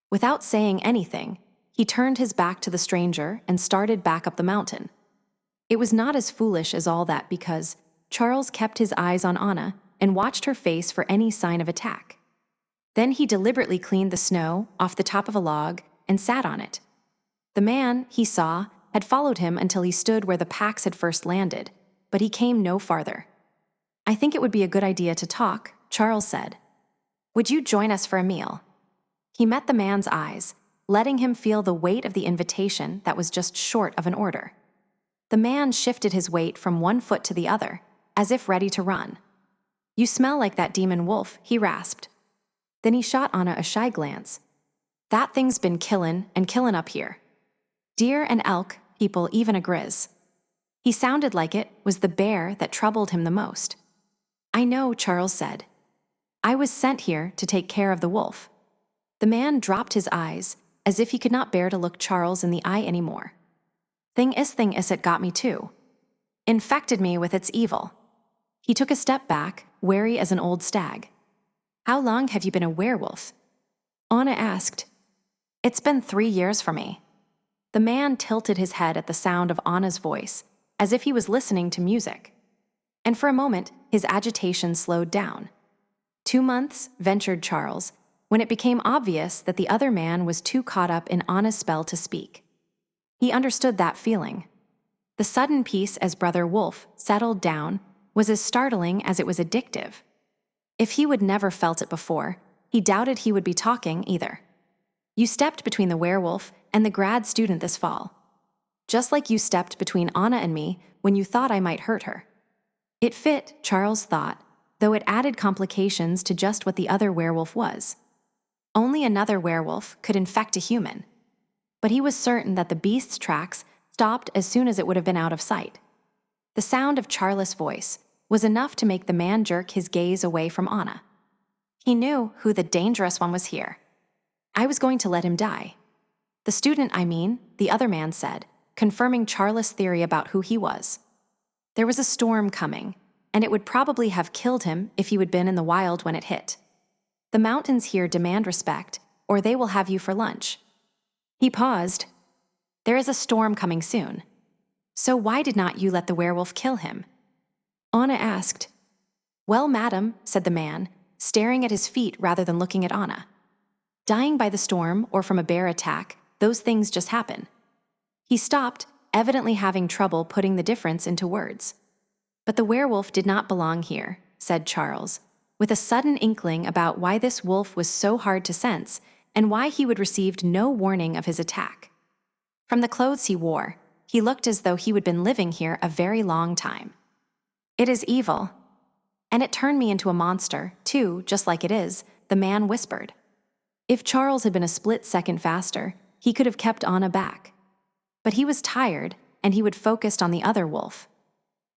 Without saying anything, he turned his back to the stranger and started back up the mountain. It was not as foolish as all that because Charles kept his eyes on Anna and watched her face for any sign of attack. Then he deliberately cleaned the snow off the top of a log and sat on it. The man, he saw, had followed him until he stood where the packs had first landed, but he came no farther. "I think it would be a good idea to talk," Charles said. "Would you join us for a meal?" He met the man's eyes, letting him feel the weight of the invitation that was just short of an order. The man shifted his weight from one foot to the other, as if ready to run. "You smell like that demon wolf," he rasped. Then he shot Anna a shy glance. "That thing's been killin' up here. Deer and elk, people, even a grizz." He sounded like it was the bear that troubled him the most. "I know," Charles said. "I was sent here to take care of the wolf." The man dropped his eyes, as if he could not bear to look Charles in the eye anymore. Thing is it got me too. Infected me with its evil." He took a step back, wary as an old stag. "How long have you been a werewolf?" Anna asked. "It's been 3 years for me." The man tilted his head at the sound of Anna's voice, as if he was listening to music. And for a moment, his agitation slowed down. 2 months, ventured Charles, when it became obvious that the other man was too caught up in Anna's spell to speak. He understood that feeling. The sudden peace as Brother Wolf settled down was as startling as it was addictive. If he would never felt it before, he doubted he would be talking either. "You stepped between the werewolf and the grad student this fall. Just like you stepped between Anna and me when you thought I might hurt her." It fit, Charles thought, though it added complications to just what the other werewolf was. Only another werewolf could infect a human. But he was certain that the beast's tracks stopped as soon as it would have been out of sight. The sound of Charles' voice was enough to make the man jerk his gaze away from Anna. He knew who the dangerous one was here. "I was going to let him die." "The student, I mean," the other man said, confirming Charles' theory about who he was. There was a storm coming, and it would probably have killed him if he had been in the wild when it hit. "The mountains here demand respect, or they will have you for lunch." He paused. "There is a storm coming soon. So why did not you let the werewolf kill him?" Anna asked. "Well, madam," said the man, staring at his feet rather than looking at Anna. "Dying by the storm or from a bear attack, those things just happen." He stopped, evidently having trouble putting the difference into words. "But the werewolf did not belong here," said Charles, with a sudden inkling about why this wolf was so hard to sense and why he would received no warning of his attack. From the clothes he wore, he looked as though he had been living here a very long time. "It is evil. And it turned me into a monster, too, just like it is," the man whispered. If Charles had been a split second faster, he could have kept Anna back. But he was tired, and he would focused on the other wolf.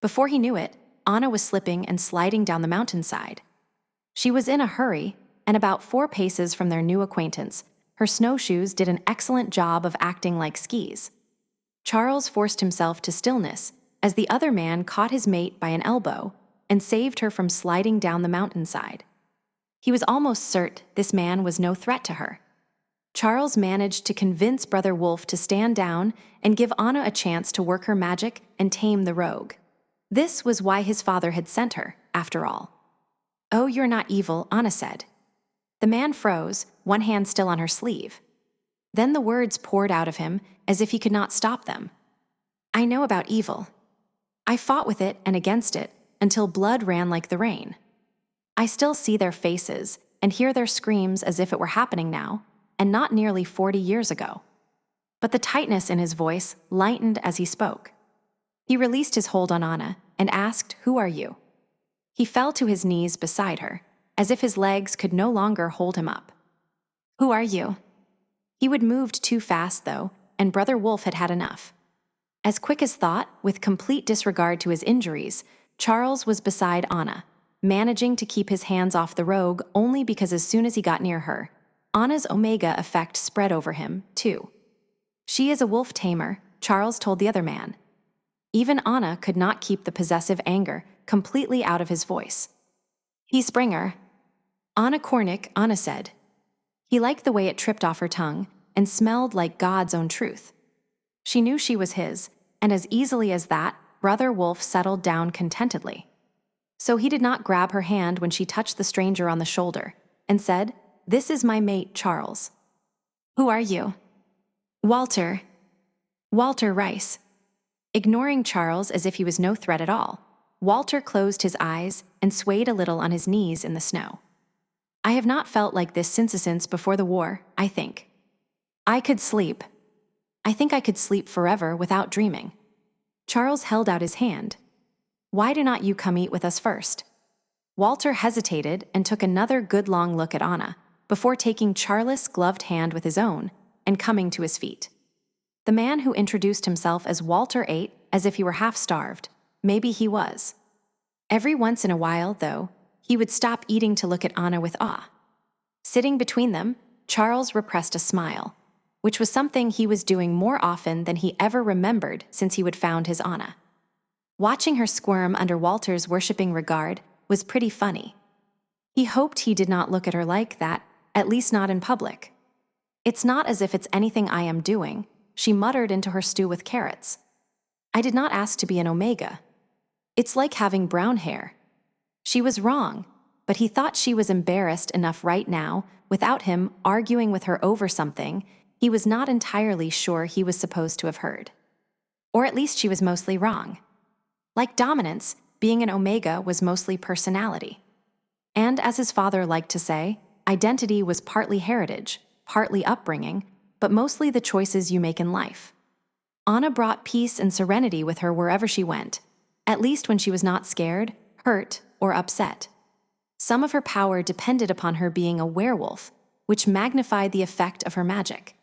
Before he knew it, Anna was slipping and sliding down the mountainside. She was in a hurry, and about 4 paces from their new acquaintance, her snowshoes did an excellent job of acting like skis. Charles forced himself to stillness as the other man caught his mate by an elbow and saved her from sliding down the mountainside. He was almost certain this man was no threat to her. Charles managed to convince Brother Wolf to stand down and give Anna a chance to work her magic and tame the rogue. This was why his father had sent her, after all. "Oh, you're not evil," Anna said. The man froze, one hand still on her sleeve. Then the words poured out of him as if he could not stop them. "I know about evil. I fought with it and against it until blood ran like the rain. I still see their faces and hear their screams as if it were happening now, and not nearly 40 years ago." But the tightness in his voice lightened as he spoke. He released his hold on Anna and asked, "Who are you?" He fell to his knees beside her, as if his legs could no longer hold him up. "Who are you?" He would moved too fast, though, and Brother Wolf had had enough. As quick as thought, with complete disregard to his injuries, Charles was beside Anna, managing to keep his hands off the rogue only because as soon as he got near her, Anna's Omega effect spread over him, too. "She is a wolf tamer," Charles told the other man. Even Anna could not keep the possessive anger completely out of his voice. "He's Springer." "Anna Cornick," Anna said. He liked the way it tripped off her tongue and smelled like God's own truth. She knew she was his, and as easily as that, Brother Wolf settled down contentedly. So he did not grab her hand when she touched the stranger on the shoulder and said, "This is my mate, Charles." "Who are you?" "Walter. Walter Rice." Ignoring Charles as if he was no threat at all, Walter closed his eyes and swayed a little on his knees in the snow. "I have not felt like this since before the war, I think. I could sleep. I think I could sleep forever without dreaming." Charles held out his hand. "Why do not you come eat with us first?" Walter hesitated and took another good long look at Anna before taking Charles' gloved hand with his own and coming to his feet. The man who introduced himself as Walter ate as if he were half-starved. Maybe he was. Every once in a while, though, he would stop eating to look at Anna with awe. Sitting between them, Charles repressed a smile, which was something he was doing more often than he ever remembered since he had found his Anna. Watching her squirm under Walter's worshipping regard was pretty funny. He hoped he did not look at her like that, at least not in public. "It's not as if it's anything I am doing," she muttered into her stew with carrots. "I did not ask to be an Omega. It's like having brown hair." She was wrong, but he thought she was embarrassed enough right now, without him arguing with her over something he was not entirely sure he was supposed to have heard. Or at least she was mostly wrong. Like dominance, being an Omega was mostly personality. And as his father liked to say, identity was partly heritage, partly upbringing, but mostly the choices you make in life. Anna brought peace and serenity with her wherever she went, at least when she was not scared, hurt, or upset. Some of her power depended upon her being a werewolf, which magnified the effect of her magic.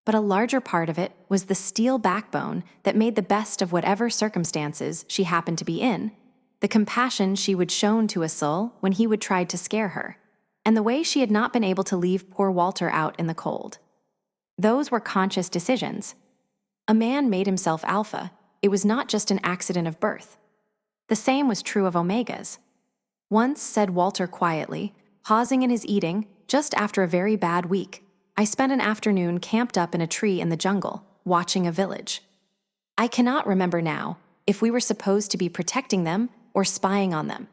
But a larger part of it was the steel backbone that made the best of whatever circumstances she happened to be in, the compassion she would shown to a soul when he would try to scare her, and the way she had not been able to leave poor Walter out in the cold. Those were conscious decisions. A man made himself alpha. It was not just an accident of birth. The same was true of Omegas. Once, said Walter quietly, pausing in his eating just after a very bad week, I spent an afternoon camped up in a tree in the jungle, watching a village. I cannot remember now if we were supposed to be protecting them or spying on them.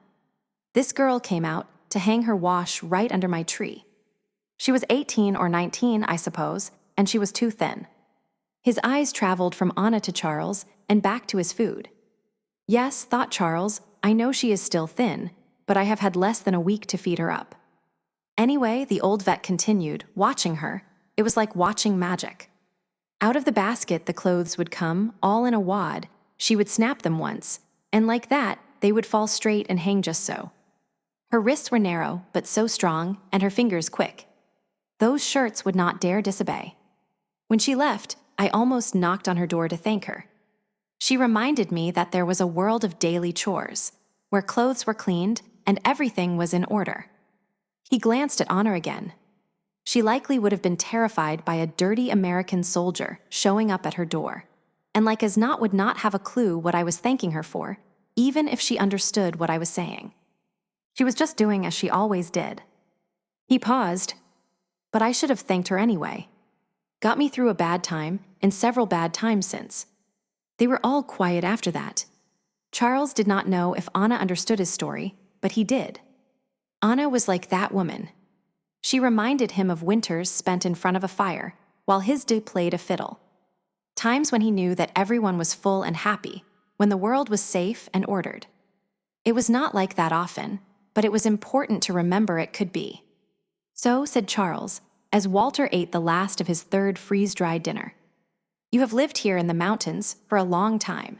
This girl came out to hang her wash right under my tree. She was 18 or 19, I suppose, and she was too thin. His eyes traveled from Anna to Charles and back to his food. Yes, thought Charles, I know she is still thin, but I have had less than a week to feed her up. Anyway, the old vet continued, watching her. It was like watching magic. Out of the basket the clothes would come, all in a wad. She would snap them once, and like that, they would fall straight and hang just so. Her wrists were narrow, but so strong, and her fingers quick. Those shirts would not dare disobey. When she left, I almost knocked on her door to thank her. She reminded me that there was a world of daily chores, where clothes were cleaned and everything was in order. He glanced at Anna again. She likely would have been terrified by a dirty American soldier showing up at her door, and like as not would not have a clue what I was thanking her for, even if she understood what I was saying. She was just doing as she always did. He paused, but I should have thanked her anyway. Got me through a bad time and several bad times since. They were all quiet after that. Charles did not know if Anna understood his story, but he did. Anna was like that woman. She reminded him of winters spent in front of a fire, while his day played a fiddle. Times when he knew that everyone was full and happy, when the world was safe and ordered. It was not like that often, but it was important to remember it could be. So, said Charles, as Walter ate the last of his third freeze-dried dinner. You have lived here in the mountains for a long time.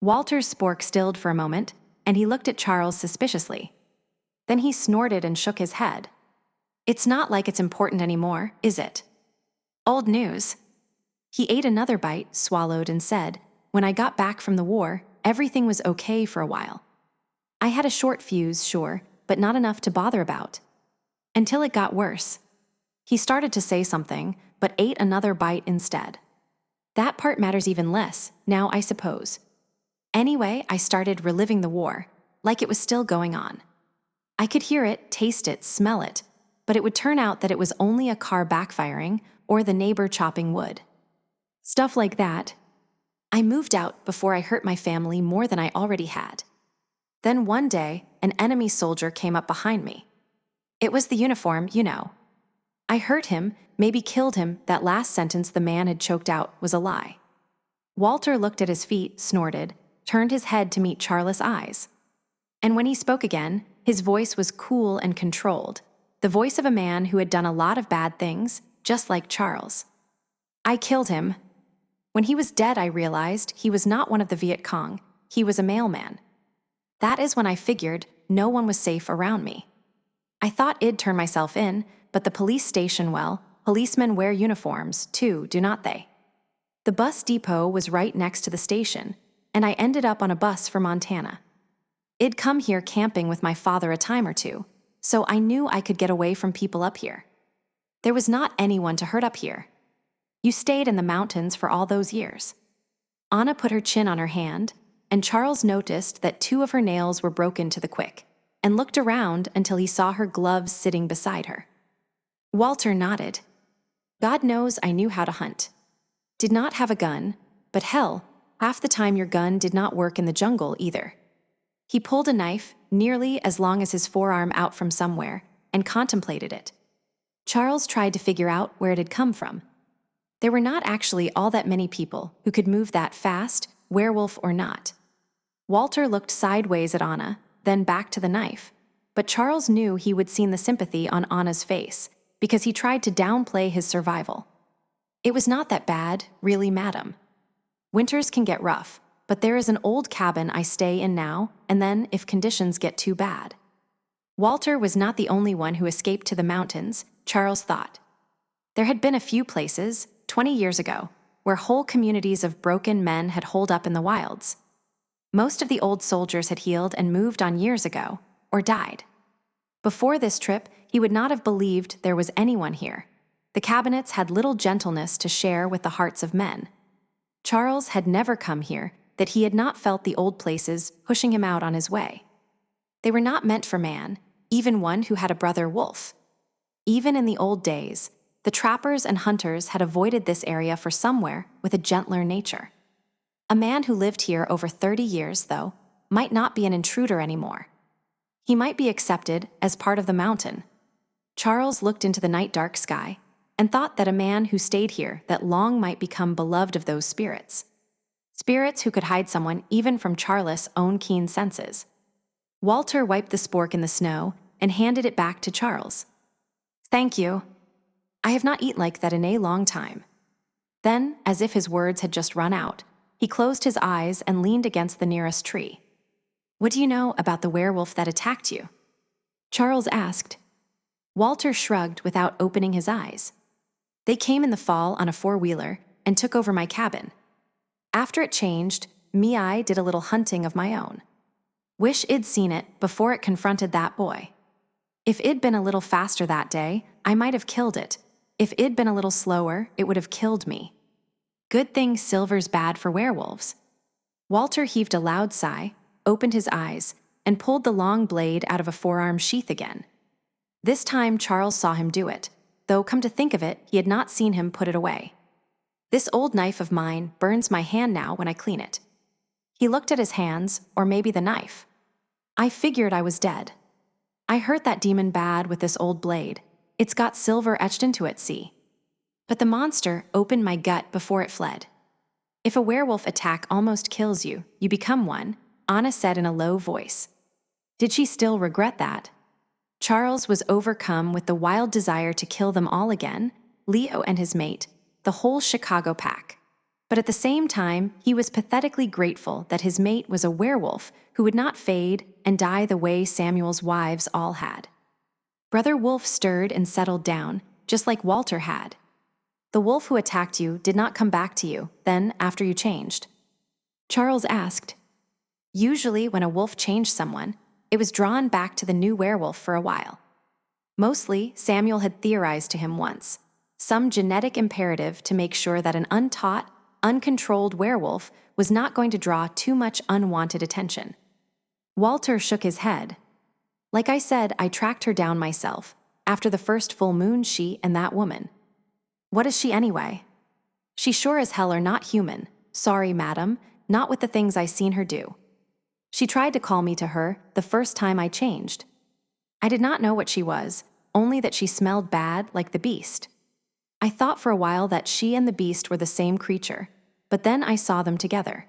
Walter's spork stilled for a moment, and he looked at Charles suspiciously. Then he snorted and shook his head. It's not like it's important anymore, is it? Old news. He ate another bite, swallowed, and said, when I got back from the war, everything was okay for a while. I had a short fuse, sure, but not enough to bother about. Until it got worse. He started to say something, but ate another bite instead. That part matters even less, now I suppose. Anyway, I started reliving the war, like it was still going on. I could hear it, taste it, smell it, but it would turn out that it was only a car backfiring or the neighbor chopping wood. Stuff like that. I moved out before I hurt my family more than I already had. Then one day, an enemy soldier came up behind me. It was the uniform, you know. I hurt him, maybe killed him. That last sentence the man had choked out was a lie. Walter looked at his feet, snorted, turned his head to meet Charles' eyes. And when he spoke again, his voice was cool and controlled, the voice of a man who had done a lot of bad things, just like Charles. I killed him. When he was dead, I realized he was not one of the Viet Cong, he was a mailman. That is when I figured no one was safe around me. I thought I'd turn myself in, but the police station, well, policemen wear uniforms, too, do not they? The bus depot was right next to the station, and I ended up on a bus for Montana. I'd come here camping with my father a time or two, so I knew I could get away from people up here. There was not anyone to hurt up here. You stayed in the mountains for all those years. Anna put her chin on her hand, and Charles noticed that 2 of her nails were broken to the quick, and looked around until he saw her gloves sitting beside her. Walter nodded. God knows I knew how to hunt. Did not have a gun, but hell, half the time your gun did not work in the jungle either. He pulled a knife, nearly as long as his forearm, out from somewhere, and contemplated it. Charles tried to figure out where it had come from. There were not actually all that many people who could move that fast, werewolf or not. Walter looked sideways at Anna, then back to the knife, but Charles knew he would see the sympathy on Anna's face, because he tried to downplay his survival. It was not that bad, really, madam. Winters can get rough, but there is an old cabin I stay in now, and then if conditions get too bad. Walter was not the only one who escaped to the mountains, Charles thought. There had been a few places, 20 years ago, where whole communities of broken men had holed up in the wilds. Most of the old soldiers had healed and moved on years ago, or died. Before this trip, he would not have believed there was anyone here. The cabinets had little gentleness to share with the hearts of men. Charles had never come here that he had not felt the old places pushing him out on his way. They were not meant for man, even one who had a brother wolf. Even in the old days, the trappers and hunters had avoided this area for somewhere with a gentler nature. A man who lived here over 30 years, though, might not be an intruder anymore. He might be accepted as part of the mountain. Charles looked into the night-dark sky and thought that a man who stayed here that long might become beloved of those spirits. Spirits who could hide someone even from Charles' own keen senses. Walter wiped the spork in the snow and handed it back to Charles. Thank you. I have not eaten like that in a long time. Then, as if his words had just run out, he closed his eyes and leaned against the nearest tree. "What do you know about the werewolf that attacked you?" Charles asked. Walter shrugged without opening his eyes. "They came in the fall on a four-wheeler and took over my cabin. After it changed, I did a little hunting of my own. Wish I'd seen it before it confronted that boy. If it'd been a little faster that day, I might have killed it. If it'd been a little slower, it would have killed me. Good thing silver's bad for werewolves." Walter heaved a loud sigh, opened his eyes, and pulled the long blade out of a forearm sheath again. This time Charles saw him do it, though come to think of it, he had not seen him put it away. "This old knife of mine burns my hand now when I clean it." He looked at his hands, or maybe the knife. "I figured I was dead. I hurt that demon bad with this old blade. It's got silver etched into it, see? But the monster opened my gut before it fled." "If a werewolf attack almost kills you, you become one," Anna said in a low voice. Did she still regret that? Charles was overcome with the wild desire to kill them all again, Leo and his mate, the whole Chicago pack. But at the same time, he was pathetically grateful that his mate was a werewolf who would not fade and die the way Samuel's wives all had. Brother Wolf stirred and settled down, just like Walter had. "The wolf who attacked you did not come back to you, then, after you changed?" Charles asked. "Usually when a wolf changed someone, it was drawn back to the new werewolf for a while. Mostly, Samuel had theorized to him once, some genetic imperative to make sure that an untaught, uncontrolled werewolf was not going to draw too much unwanted attention." Walter shook his head. "Like I said, I tracked her down myself, after the first full moon, she and that woman." "What is she anyway?" "She sure as hell are not human. Sorry, madam, not with the things I seen her do. She tried to call me to her the first time I changed. I did not know what she was, only that she smelled bad like the beast. I thought for a while that she and the beast were the same creature, but then I saw them together.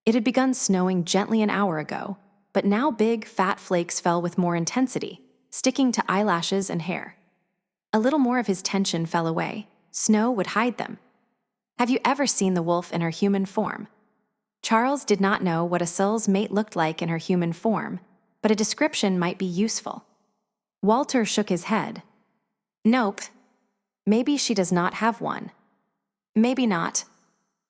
It had begun snowing gently an hour ago, but now big, fat flakes fell with more intensity, sticking to eyelashes and hair. A little more of his tension fell away. Snow would hide them. Have you ever seen the wolf in her human form?" Charles did not know what Asil's mate looked like in her human form, but a description might be useful. Walter shook his head. "Nope. Maybe she does not have one. Maybe not."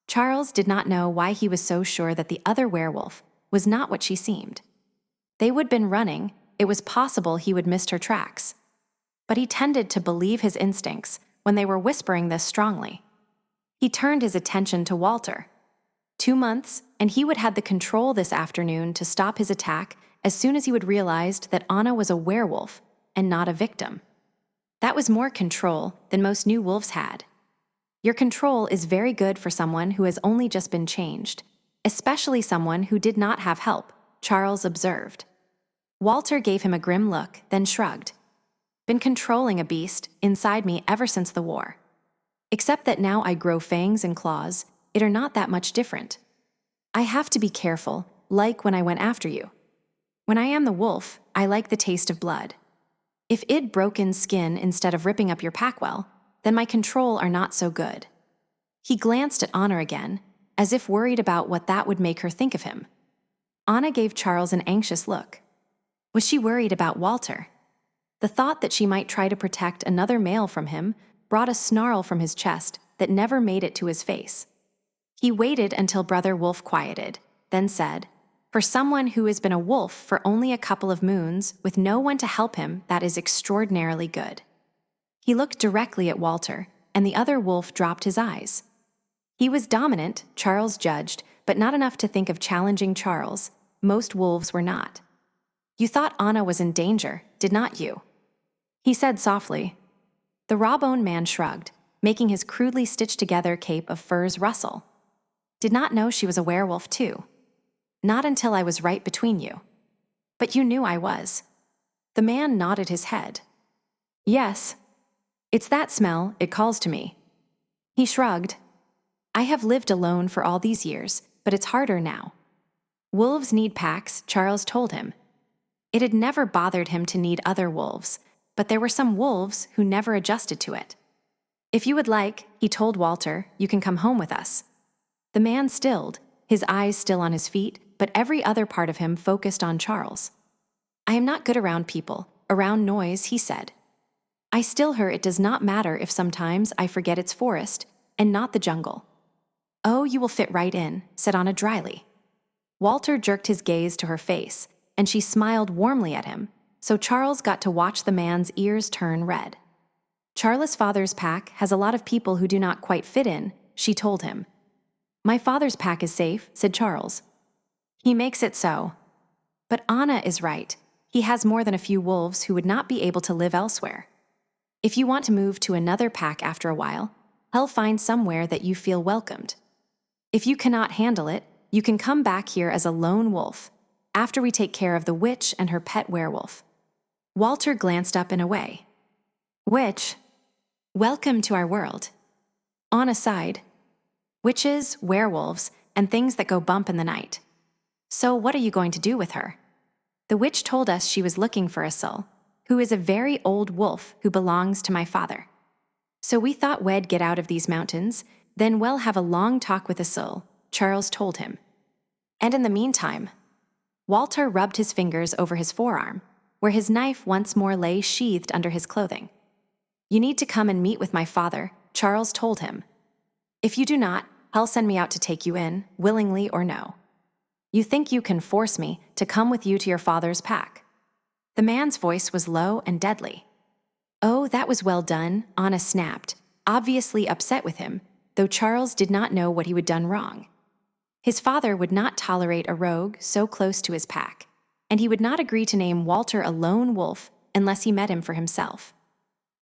Charles did not know why he was so sure that the other werewolf was not what she seemed. They would been running, it was possible he would miss her tracks. But he tended to believe his instincts when they were whispering this strongly. He turned his attention to Walter. 2 months, and he would have the control this afternoon to stop his attack as soon as he would realized that Anna was a werewolf and not a victim. That was more control than most new wolves had. Your control is very good for someone who has only just been changed, especially someone who did not have help, Charles observed. Walter gave him a grim look, then shrugged. "Been controlling a beast inside me ever since the war. Except that now I grow fangs and claws, it are not that much different. I have to be careful, like when I went after you. When I am the wolf, I like the taste of blood. If it'd broken skin instead of ripping up your packwell, then my control are not so good." He glanced at Anna again, as if worried about what that would make her think of him. Anna gave Charles an anxious look. Was she worried about Walter? The thought that she might try to protect another male from him brought a snarl from his chest that never made it to his face. He waited until Brother Wolf quieted, then said, "For someone who has been a wolf for only a couple of moons with no one to help him, that is extraordinarily good." He looked directly at Walter, and the other wolf dropped his eyes. He was dominant, Charles judged, but not enough to think of challenging Charles. Most wolves were not. "You thought Anna was in danger, did not you?" he said softly. The raw-boned man shrugged, making his crudely stitched-together cape of furs rustle. "Did not know she was a werewolf, too. Not until I was right between you. But you knew I was." The man nodded his head. "Yes. It's that smell, it calls to me." He shrugged. "I have lived alone for all these years, but it's harder now. Wolves need packs," Charles told him. It had never bothered him to need other wolves, but there were some wolves who never adjusted to it. If you would like, he told Walter, you can come home with us. The man stilled, his eyes still on his feet, but every other part of him focused on Charles. I am not good around people, around noise, he said. I still her it does not matter if sometimes I forget it's forest, and not the jungle. Oh, you will fit right in, said Anna dryly. Walter jerked his gaze to her face, and she smiled warmly at him, so Charles got to watch the man's ears turn red. Charles' father's pack has a lot of people who do not quite fit in, she told him. My father's pack is safe, said Charles. He makes it so. But Anna is right. He has more than a few wolves who would not be able to live elsewhere. If you want to move to another pack after a while, he'll find somewhere that you feel welcomed. If you cannot handle it, you can come back here as a lone wolf, after we take care of the witch and her pet werewolf. Walter glanced up and away. Witch? Welcome to our world. Anna sighed. Witches, werewolves, and things that go bump in the night. So what are you going to do with her? The witch told us she was looking for a soul, who is a very old wolf who belongs to my father. So we thought we'd get out of these mountains, then we'll have a long talk with a soul, Charles told him. And in the meantime, Walter rubbed his fingers over his forearm, where his knife once more lay sheathed under his clothing. You need to come and meet with my father, Charles told him. If you do not, he'll send me out to take you in, willingly or no. You think you can force me to come with you to your father's pack? The man's voice was low and deadly. Oh, that was well done, Anna snapped, obviously upset with him, though Charles did not know what he had done wrong. His father would not tolerate a rogue so close to his pack, and he would not agree to name Walter a lone wolf unless he met him for himself.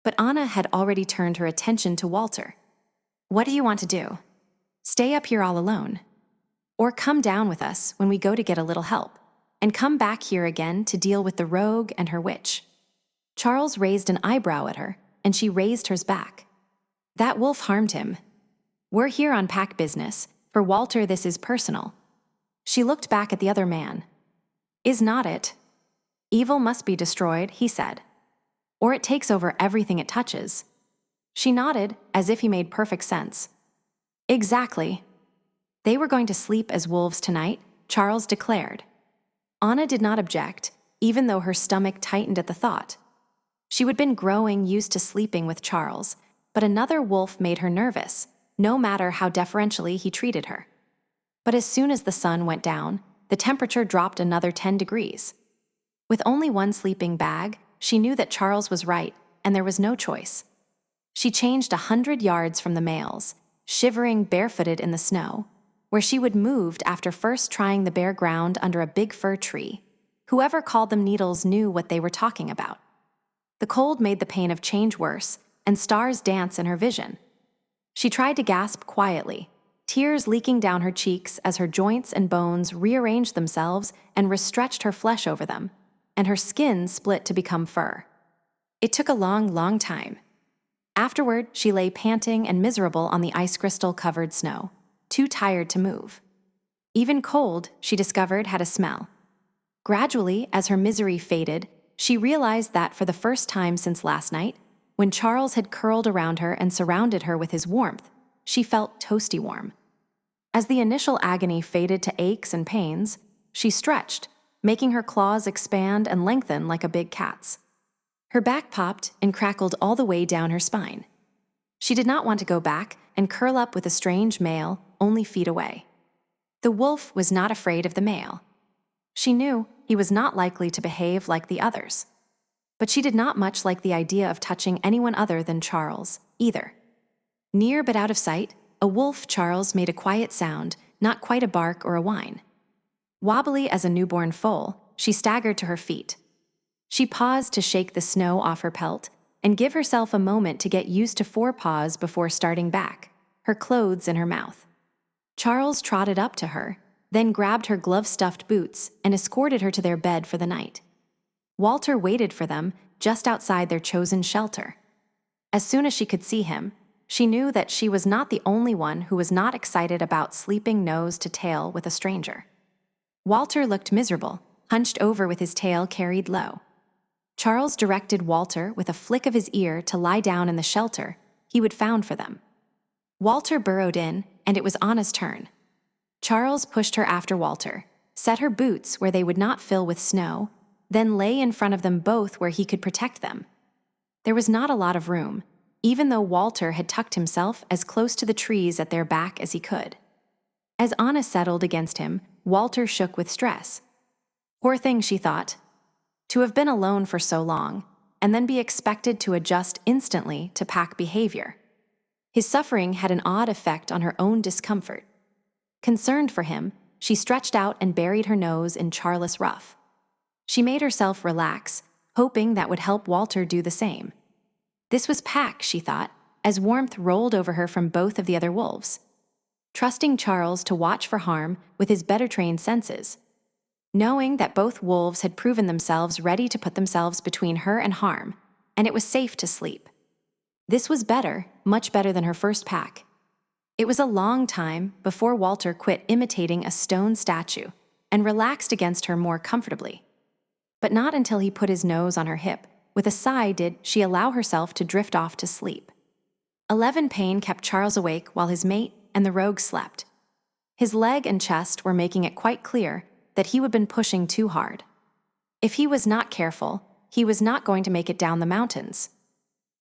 But Anna had already turned her attention to Walter. What do you want to do? Stay up here all alone? Or come down with us when we go to get a little help, and come back here again to deal with the rogue and her witch? Charles raised an eyebrow at her, and she raised hers back. That wolf harmed him. We're here on pack business. For Walter, this is personal. She looked back at the other man. Is not it? Evil must be destroyed, he said. Or it takes over everything it touches. She nodded, as if he made perfect sense. Exactly. They were going to sleep as wolves tonight, Charles declared. Anna did not object, even though her stomach tightened at the thought. She had been growing used to sleeping with Charles, but another wolf made her nervous, no matter how deferentially he treated her. But as soon as the sun went down, the temperature dropped another 10 degrees. With only one sleeping bag, she knew that Charles was right, and there was no choice. She changed 100 yards from the males, shivering barefooted in the snow, where she would moved after first trying the bare ground under a big fir tree. Whoever called them needles knew what they were talking about. The cold made the pain of change worse, and stars dance in her vision. She tried to gasp quietly, tears leaking down her cheeks as her joints and bones rearranged themselves and restretched her flesh over them, and her skin split to become fur. It took a long, long time. Afterward, she lay panting and miserable on the ice crystal-covered snow, too tired to move. Even cold, she discovered, had a smell. Gradually, as her misery faded, she realized that for the first time since last night, when Charles had curled around her and surrounded her with his warmth, she felt toasty warm. As the initial agony faded to aches and pains, she stretched, making her claws expand and lengthen like a big cat's. Her back popped and crackled all the way down her spine. She did not want to go back and curl up with a strange male only feet away. The wolf was not afraid of the male. She knew he was not likely to behave like the others. But she did not much like the idea of touching anyone other than Charles, either. Near but out of sight, a wolf Charles made a quiet sound, not quite a bark or a whine. Wobbly as a newborn foal, she staggered to her feet. She paused to shake the snow off her pelt and give herself a moment to get used to 4 paws before starting back, her clothes in her mouth. Charles trotted up to her, then grabbed her glove-stuffed boots and escorted her to their bed for the night. Walter waited for them just outside their chosen shelter. As soon as she could see him, she knew that she was not the only one who was not excited about sleeping nose to tail with a stranger. Walter looked miserable, hunched over with his tail carried low. Charles directed Walter with a flick of his ear to lie down in the shelter he would found for them. Walter burrowed in, and it was Anna's turn. Charles pushed her after Walter, set her boots where they would not fill with snow, then lay in front of them both where he could protect them. There was not a lot of room, even though Walter had tucked himself as close to the trees at their back as he could. As Anna settled against him, Walter shook with stress. Poor thing, she thought. To have been alone for so long, and then be expected to adjust instantly to pack behavior. His suffering had an odd effect on her own discomfort. Concerned for him, she stretched out and buried her nose in Charles' ruff. She made herself relax, hoping that would help Walter do the same. This was Pack, she thought, as warmth rolled over her from both of the other wolves. Trusting Charles to watch for harm with his better-trained senses. Knowing that both wolves had proven themselves ready to put themselves between her and harm, and it was safe to sleep. This was better, much better than her first pack. It was a long time before Walter quit imitating a stone statue and relaxed against her more comfortably. But not until he put his nose on her hip, with a sigh did she allow herself to drift off to sleep. 11 pain kept Charles awake while his mate and the rogue slept. His leg and chest were making it quite clear that he had been pushing too hard. If he was not careful, he was not going to make it down the mountains.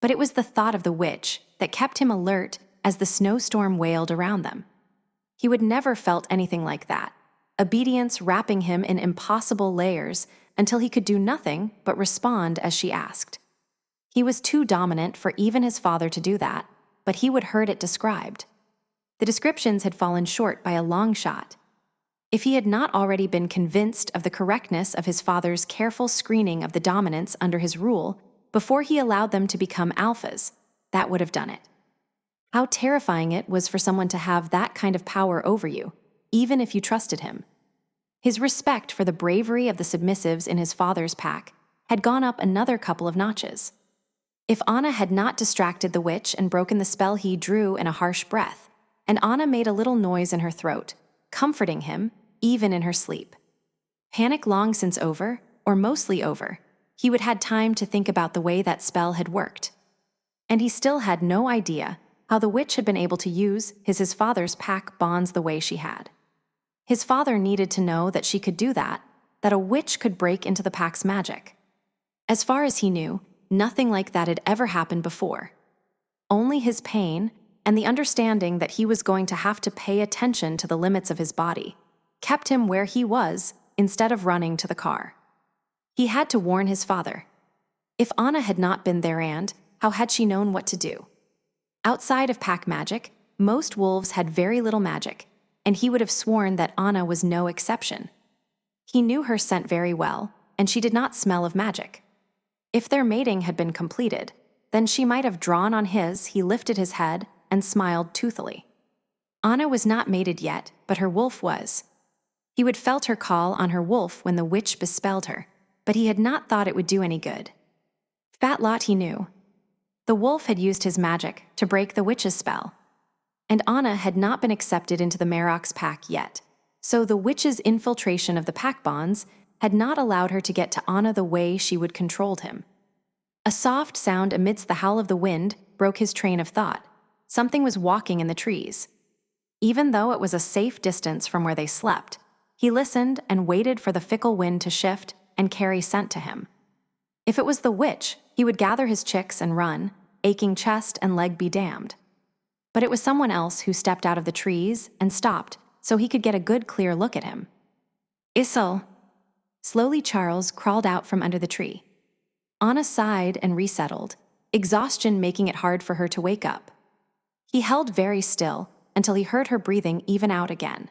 But it was the thought of the witch that kept him alert as the snowstorm wailed around them. He would never felt anything like that, obedience wrapping him in impossible layers until he could do nothing but respond as she asked. He was too dominant for even his father to do that, but he would heard it described. The descriptions had fallen short by a long shot. If he had not already been convinced of the correctness of his father's careful screening of the dominants under his rule before he allowed them to become alphas, that would have done it. How terrifying it was for someone to have that kind of power over you, even if you trusted him. His respect for the bravery of the submissives in his father's pack had gone up another couple of notches. If Anna had not distracted the witch and broken the spell, he drew in a harsh breath, and Anna made a little noise in her throat, comforting him, even in her sleep. Panic long since over, or mostly over, he would had time to think about the way that spell had worked. And he still had no idea how the witch had been able to use his father's pack bonds the way she had. His father needed to know that she could do that a witch could break into the pack's magic. As far as he knew, nothing like that had ever happened before. Only his pain and the understanding that he was going to have to pay attention to the limits of his body kept him where he was instead of running to the car. He had to warn his father. If Anna had not been there, and how had she known what to do? Outside of pack magic, most wolves had very little magic, and he would have sworn that Anna was no exception. He knew her scent very well, and she did not smell of magic. If their mating had been completed, then she might have drawn on his. He lifted his head and smiled toothily. Anna was not mated yet, but her wolf was. He would felt her call on her wolf when the witch bespelled her, but he had not thought it would do any good. Fat lot he knew. The wolf had used his magic to break the witch's spell, and Anna had not been accepted into the Marok's pack yet, so the witch's infiltration of the pack bonds had not allowed her to get to Anna the way she would controlled him. A soft sound amidst the howl of the wind broke his train of thought. Something was walking in the trees. Even though it was a safe distance from where they slept, he listened and waited for the fickle wind to shift and carry scent to him. If it was the witch, he would gather his chicks and run, aching chest and leg be damned. But it was someone else who stepped out of the trees and stopped so he could get a good clear look at him. Issel. Slowly Charles crawled out from under the tree. Anna sighed and resettled, exhaustion making it hard for her to wake up. He held very still until he heard her breathing even out again.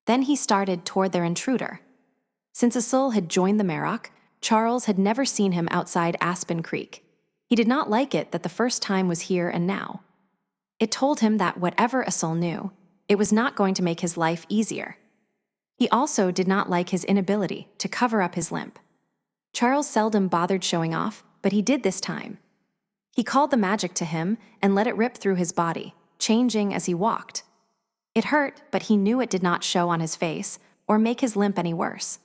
Then he started toward their intruder. Since Issel had joined the Marok, Charles had never seen him outside Aspen Creek. He did not like it that the first time was here and now. It told him that whatever Issel knew, it was not going to make his life easier. He also did not like his inability to cover up his limp. Charles seldom bothered showing off, but he did this time. He called the magic to him and let it rip through his body, changing as he walked. It hurt, but he knew it did not show on his face or make his limp any worse.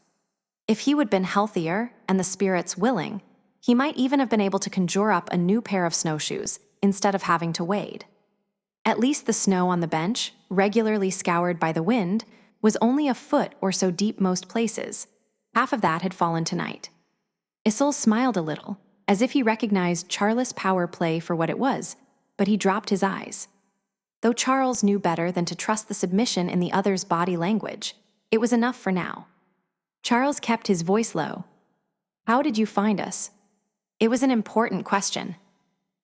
If he would been healthier and the spirits willing, he might even have been able to conjure up a new pair of snowshoes instead of having to wade. At least the snow on the bench, regularly scoured by the wind, was only a foot or so deep most places. Half of that had fallen tonight. Isil smiled a little, as if he recognized Charles' power play for what it was, but he dropped his eyes. Though Charles knew better than to trust the submission in the other's body language, it was enough for now. Charles kept his voice low. "How did you find us?" It was an important question.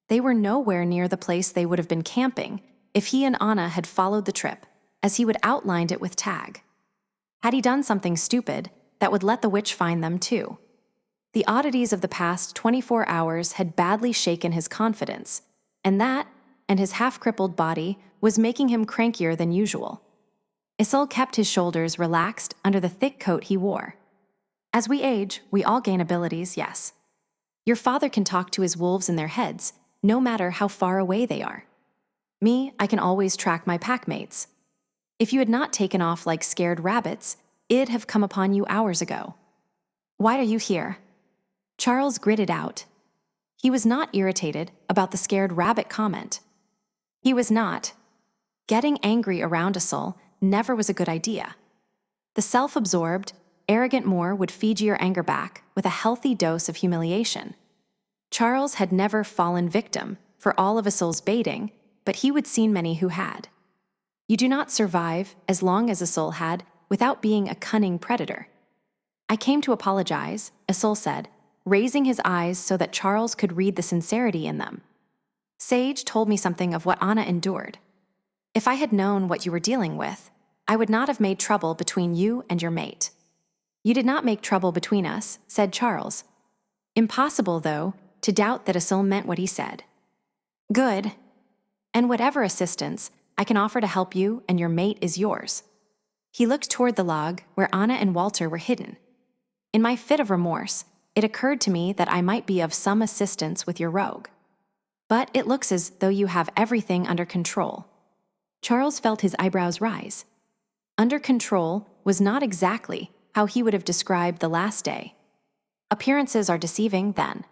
They were nowhere near the place they would have been camping if he and Anna had followed the trip, as he would outlined it with Tag. Had he done something stupid, that would let the witch find them too. The oddities of the past 24 hours had badly shaken his confidence, and that, and his half-crippled body, was making him crankier than usual. Isil kept his shoulders relaxed under the thick coat he wore. As we age, we all gain abilities, yes. Your father can talk to his wolves in their heads, no matter how far away they are. Me, I can always track my packmates. If you had not taken off like scared rabbits, it'd have come upon you hours ago. Why are you here? Charles gritted out. He was not irritated about the scared rabbit comment. He was not. Getting angry around Isil never was a good idea. The self-absorbed, arrogant Moor would feed your anger back with a healthy dose of humiliation. Charles had never fallen victim for all of Isil's baiting, but he would seen many who had. You do not survive as long as Isil had without being a cunning predator. I came to apologize, Isil said, raising his eyes so that Charles could read the sincerity in them. Sage told me something of what Anna endured. If I had known what you were dealing with, I would not have made trouble between you and your mate. You did not make trouble between us, said Charles. Impossible, though, to doubt that Isil meant what he said. Good. And whatever assistance I can offer to help you and your mate is yours. He looked toward the log where Anna and Walter were hidden. In my fit of remorse, it occurred to me that I might be of some assistance with your rogue. But it looks as though you have everything under control. Charles felt his eyebrows rise. Under control was not exactly how he would have described the last day. Appearances are deceiving, then.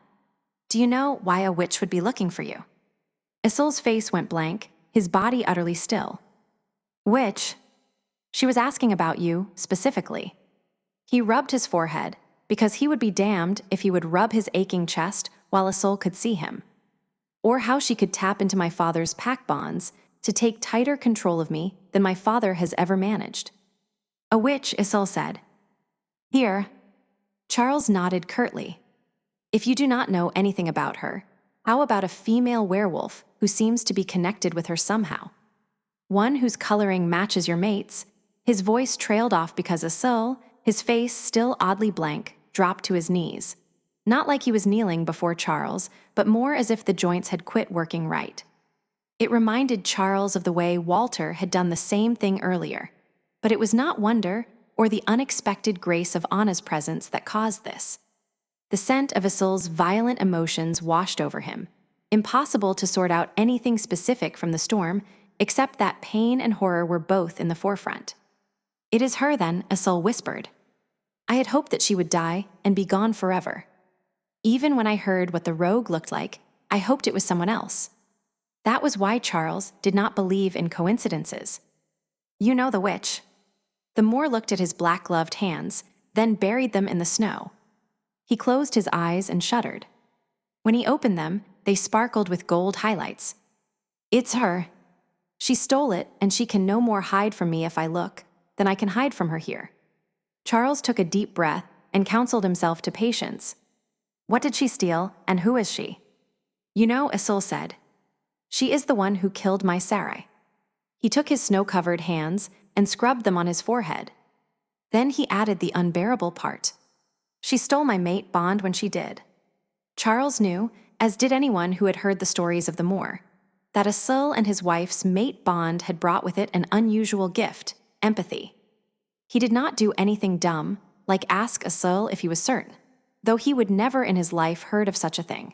Do you know why a witch would be looking for you? Isil's face went blank, his body utterly still. Witch? She was asking about you, specifically. He rubbed his forehead, because he would be damned if he would rub his aching chest while Isil could see him. Or how she could tap into my father's pack bonds to take tighter control of me than my father has ever managed. A witch, Isil said. Here. Charles nodded curtly. If you do not know anything about her, how about a female werewolf who seems to be connected with her somehow? One whose coloring matches your mate's. His voice trailed off because Isil, his face still oddly blank, dropped to his knees. Not like he was kneeling before Charles, but more as if the joints had quit working right. It reminded Charles of the way Walter had done the same thing earlier, but it was not wonder or the unexpected grace of Anna's presence that caused this. The scent of Isil's violent emotions washed over him. Impossible to sort out anything specific from the storm, except that pain and horror were both in the forefront. It is her, then, Isil whispered. I had hoped that she would die and be gone forever. Even when I heard what the rogue looked like, I hoped it was someone else. That was why Charles did not believe in coincidences. You know the witch. The Moor looked at his black-gloved hands, then buried them in the snow. He closed his eyes and shuddered. When he opened them, they sparkled with gold highlights. It's her. She stole it, and she can no more hide from me if I look than I can hide from her here. Charles took a deep breath and counseled himself to patience. What did she steal, and who is she? You know, Isil said. She is the one who killed my Sarai. He took his snow-covered hands and scrubbed them on his forehead. Then he added the unbearable part. She stole my mate Bond when she did. Charles knew, as did anyone who had heard the stories of the Moor, that Isil and his wife's mate Bond had brought with it an unusual gift, empathy. He did not do anything dumb, like ask Isil if he was certain, though he would never in his life heard of such a thing.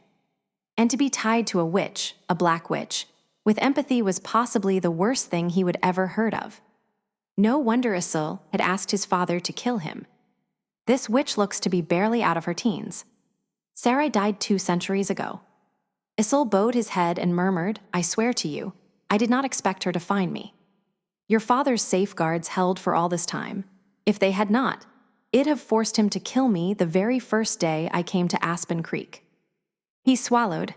And to be tied to a witch, a black witch, with empathy was possibly the worst thing he would ever heard of. No wonder Isil had asked his father to kill him. This witch looks to be barely out of her teens. Sarai died 2 centuries ago. Isol bowed his head and murmured, "I swear to you, I did not expect her to find me. Your father's safeguards held for all this time. If they had not, it'd have forced him to kill me the very first day I came to Aspen Creek." He swallowed.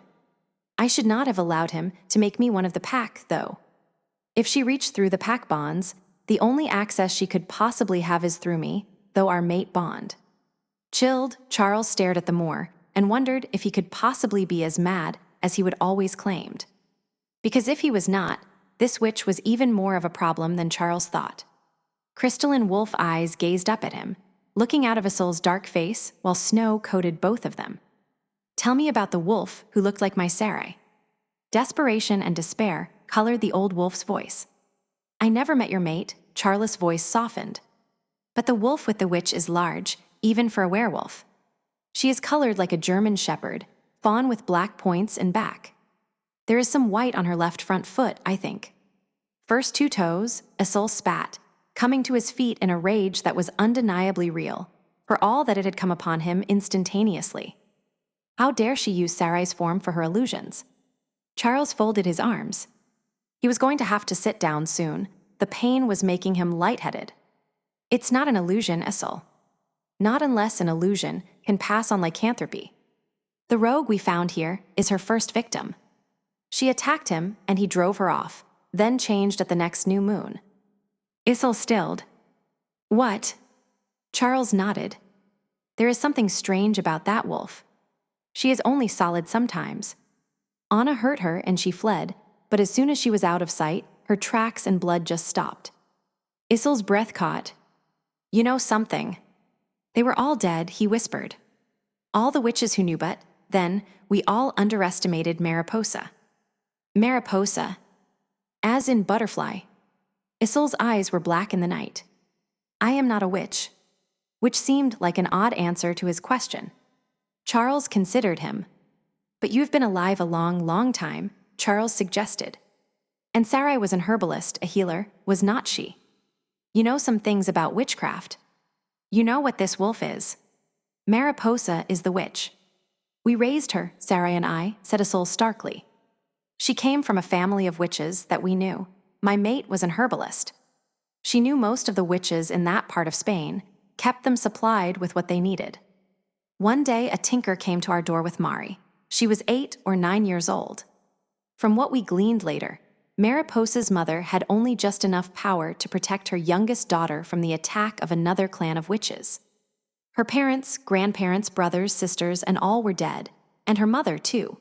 "I should not have allowed him to make me one of the pack, though. If she reached through the pack bonds, the only access she could possibly have is through me, though our mate bond." Chilled, Charles stared at the moor and wondered if he could possibly be as mad as he would always claimed. Because if he was not, this witch was even more of a problem than Charles thought. Crystalline wolf eyes gazed up at him, looking out of Isol's dark face while snow coated both of them. "Tell me about the wolf who looked like my Sarai." Desperation and despair colored the old wolf's voice. "I never met your mate," Charles' voice softened. "But the wolf with the witch is large, even for a werewolf. She is colored like a German shepherd, fawn with black points and back. There is some white on her left front foot, I think." First 2 toes, Isol spat, coming to his feet in a rage that was undeniably real, for all that it had come upon him instantaneously. How dare she use Sarai's form for her illusions? Charles folded his arms. He was going to have to sit down soon. The pain was making him lightheaded. "It's not an illusion, Isol. Not unless an illusion can pass on lycanthropy. The rogue we found here is her first victim. She attacked him and he drove her off, then changed at the next new moon." Isol stilled. "What?" Charles nodded. "There is something strange about that wolf. She is only solid sometimes. Anna hurt her and she fled, but as soon as she was out of sight, her tracks and blood just stopped." Isol's breath caught. "You know something." "They were all dead," he whispered. "All the witches who knew, but then we all underestimated Mariposa." "Mariposa. As in butterfly." Isol's eyes were black in the night. "I am not a witch," which seemed like an odd answer to his question. Charles considered him. "But you've been alive a long, long time," Charles suggested. "And Sarai was an herbalist, a healer, was not she? You know some things about witchcraft. You know what this wolf is. Mariposa is the witch. We raised her, Sarai and I," said Isol starkly. "She came from a family of witches that we knew. My mate was an herbalist. She knew most of the witches in that part of Spain, kept them supplied with what they needed. One day a tinker came to our door with Mari. She was 8 or 9 years old. From what we gleaned later, Mariposa's mother had only just enough power to protect her youngest daughter from the attack of another clan of witches. Her parents, grandparents, brothers, sisters, and all were dead, and her mother too.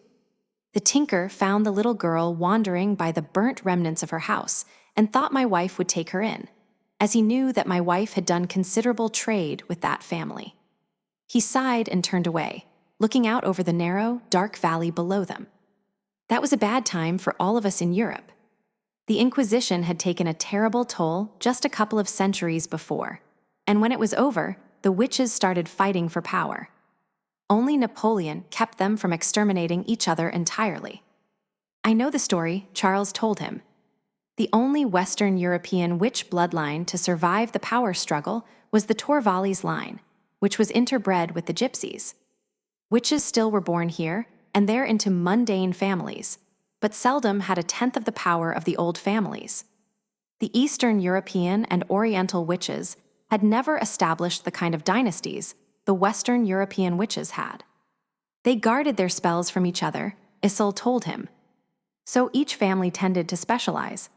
The tinker found the little girl wandering by the burnt remnants of her house and thought my wife would take her in, as he knew that my wife had done considerable trade with that family. He sighed and turned away, looking out over the narrow, dark valley below them. That was a bad time for all of us in Europe. The Inquisition had taken a terrible toll just a couple of centuries before, and when it was over, the witches started fighting for power. Only Napoleon kept them from exterminating each other entirely. I know the story, Charles told him. The only Western European witch bloodline to survive the power struggle was the Torvallis line, which was interbred with the Gypsies. Witches still were born here, and they're into mundane families, but seldom had a tenth of the power of the old families. The Eastern European and Oriental witches had never established the kind of dynasties the Western European witches had. They guarded their spells from each other, Isol told him. So each family tended to specialize.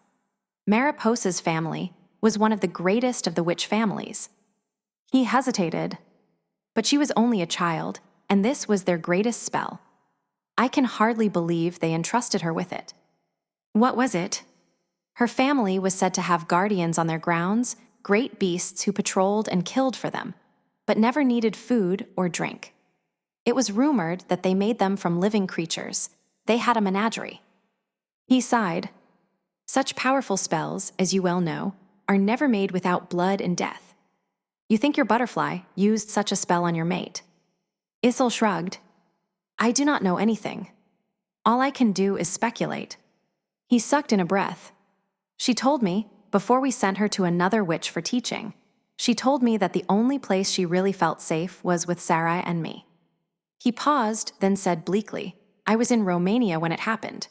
Mariposa's family was one of the greatest of the witch families. He hesitated. But she was only a child, and this was their greatest spell. I can hardly believe they entrusted her with it. What was it? Her family was said to have guardians on their grounds, great beasts who patrolled and killed for them, but never needed food or drink. It was rumored that they made them from living creatures. They had a menagerie. He sighed. Such powerful spells, as you well know, are never made without blood and death. You think your butterfly used such a spell on your mate? Isol shrugged. I do not know anything. All I can do is speculate. He sucked in a breath. She told me, before we sent her to another witch for teaching, she told me that the only place she really felt safe was with Sarai and me. He paused, then said bleakly, I was in Romania when it happened.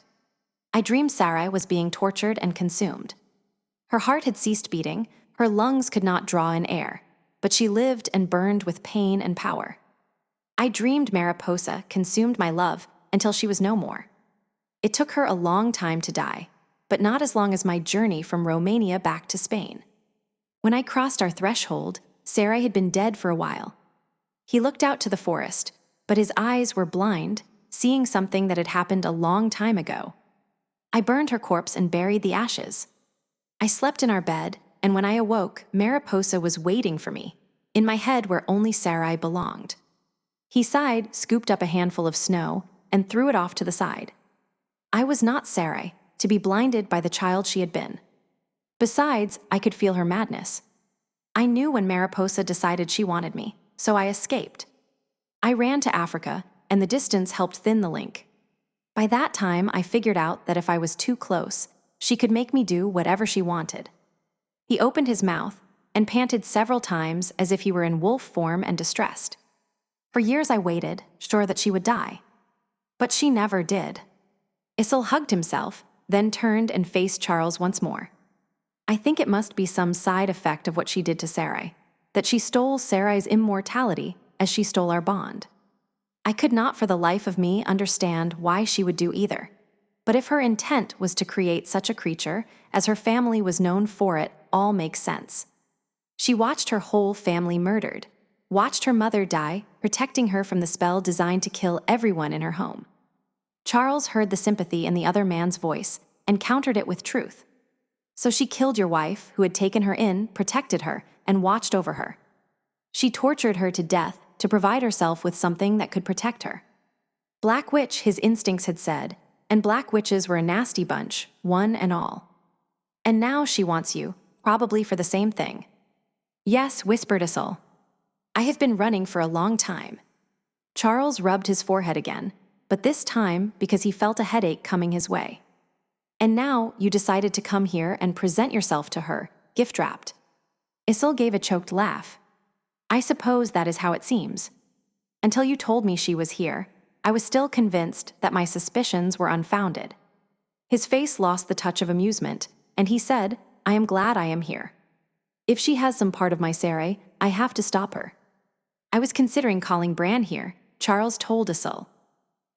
I dreamed Sarai was being tortured and consumed. Her heart had ceased beating, her lungs could not draw in air, but she lived and burned with pain and power. I dreamed Mariposa consumed my love until she was no more. It took her a long time to die, but not as long as my journey from Romania back to Spain. When I crossed our threshold, Sarai had been dead for a while. He looked out to the forest, but his eyes were blind, seeing something that had happened a long time ago. I burned her corpse and buried the ashes. I slept in our bed, and when I awoke, Mariposa was waiting for me, in my head where only Sarai belonged. He sighed, scooped up a handful of snow, and threw it off to the side. I was not Sarai, to be blinded by the child she had been. Besides, I could feel her madness. I knew when Mariposa decided she wanted me, so I escaped. I ran to Africa, and the distance helped thin the link. By that time, I figured out that if I was too close, she could make me do whatever she wanted. He opened his mouth and panted several times as if he were in wolf form and distressed. For years I waited, sure that she would die. But she never did. Issel hugged himself, then turned and faced Charles once more. I think it must be some side effect of what she did to Sarai, that she stole Sarai's immortality as she stole our bond. I could not for the life of me understand why she would do either. But if her intent was to create such a creature, as her family was known for it, all makes sense. She watched her whole family murdered, watched her mother die, protecting her from the spell designed to kill everyone in her home. Charles heard the sympathy in the other man's voice and countered it with truth. So she killed your wife, who had taken her in, protected her, and watched over her. She tortured her to death to provide herself with something that could protect her. Black Witch, his instincts had said, and black witches were a nasty bunch, one and all. And now she wants you, probably for the same thing. Yes, whispered Issel. I have been running for a long time. Charles rubbed his forehead again, but this time because he felt a headache coming his way. And now you decided to come here and present yourself to her, gift-wrapped. Issel gave a choked laugh. I suppose that is how it seems. Until you told me she was here, I was still convinced that my suspicions were unfounded. His face lost the touch of amusement, and he said, I am glad I am here. If she has some part of my Sarai, I have to stop her. I was considering calling Bran here, Charles told Issel.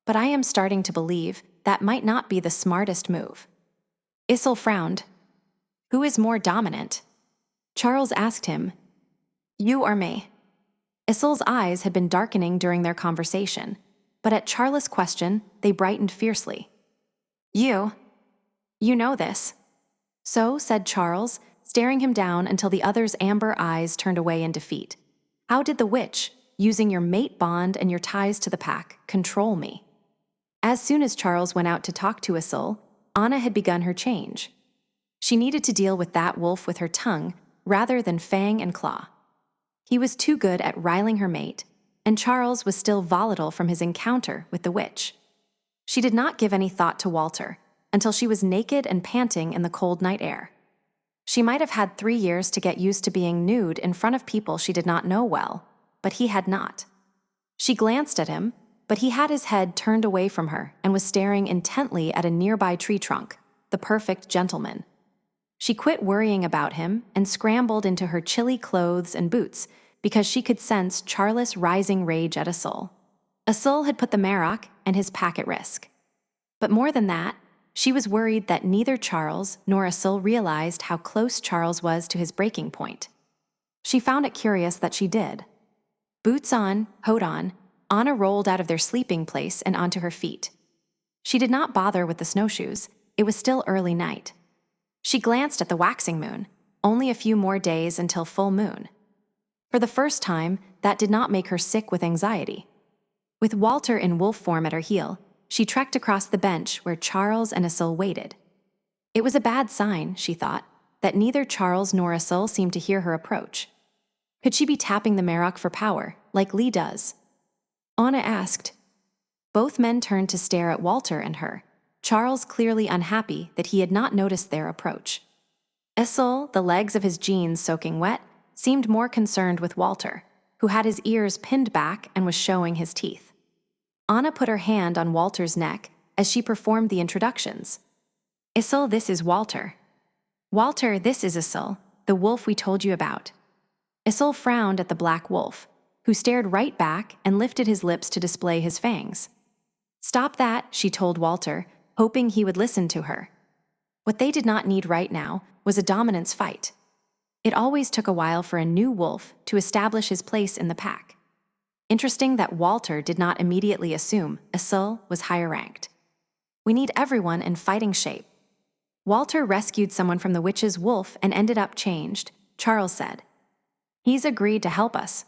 But I am starting to believe that might not be the smartest move. Issel frowned. Who is more dominant? Charles asked him. You or me? Issel's eyes had been darkening during their conversation, but at Charles' question, they brightened fiercely. You. You know this. So, said Charles, staring him down until the other's amber eyes turned away in defeat. How did the witch, using your mate bond and your ties to the pack, control me? As soon as Charles went out to talk to Issel, Anna had begun her change. She needed to deal with that wolf with her tongue rather than fang and claw. He was too good at riling her mate, and Charles was still volatile from his encounter with the witch. She did not give any thought to Walter until she was naked and panting in the cold night air. She might have had 3 years to get used to being nude in front of people she did not know well, but he had not. She glanced at him, but he had his head turned away from her and was staring intently at a nearby tree trunk, the perfect gentleman. She quit worrying about him and scrambled into her chilly clothes and boots because she could sense Charles' rising rage at Issel. Issel had put the Marok and his pack at risk. But more than that, she was worried that neither Charles nor Issel realized how close Charles was to his breaking point. She found it curious that she did. Boots on, coat on, Anna rolled out of their sleeping place and onto her feet. She did not bother with the snowshoes. It was still early night. She glanced at the waxing moon, only a few more days until full moon. For the first time, that did not make her sick with anxiety. With Walter in wolf form at her heel, she trekked across the bench where Charles and Issel waited. It was a bad sign, she thought, that neither Charles nor Issel seemed to hear her approach. Could she be tapping the Marok for power, like Lee does? Anna asked. Both men turned to stare at Walter and her, Charles clearly unhappy that he had not noticed their approach. Issel, the legs of his jeans soaking wet, seemed more concerned with Walter, who had his ears pinned back and was showing his teeth. Anna put her hand on Walter's neck as she performed the introductions. Isil, this is Walter. Walter, this is Isil, the wolf we told you about. Isil frowned at the black wolf, who stared right back and lifted his lips to display his fangs. Stop that, she told Walter, hoping he would listen to her. What they did not need right now was a dominance fight. It always took a while for a new wolf to establish his place in the pack. Interesting that Walter did not immediately assume Isil was higher ranked. We need everyone in fighting shape. Walter rescued someone from the witch's wolf and ended up changed, Charles said. He's agreed to help us.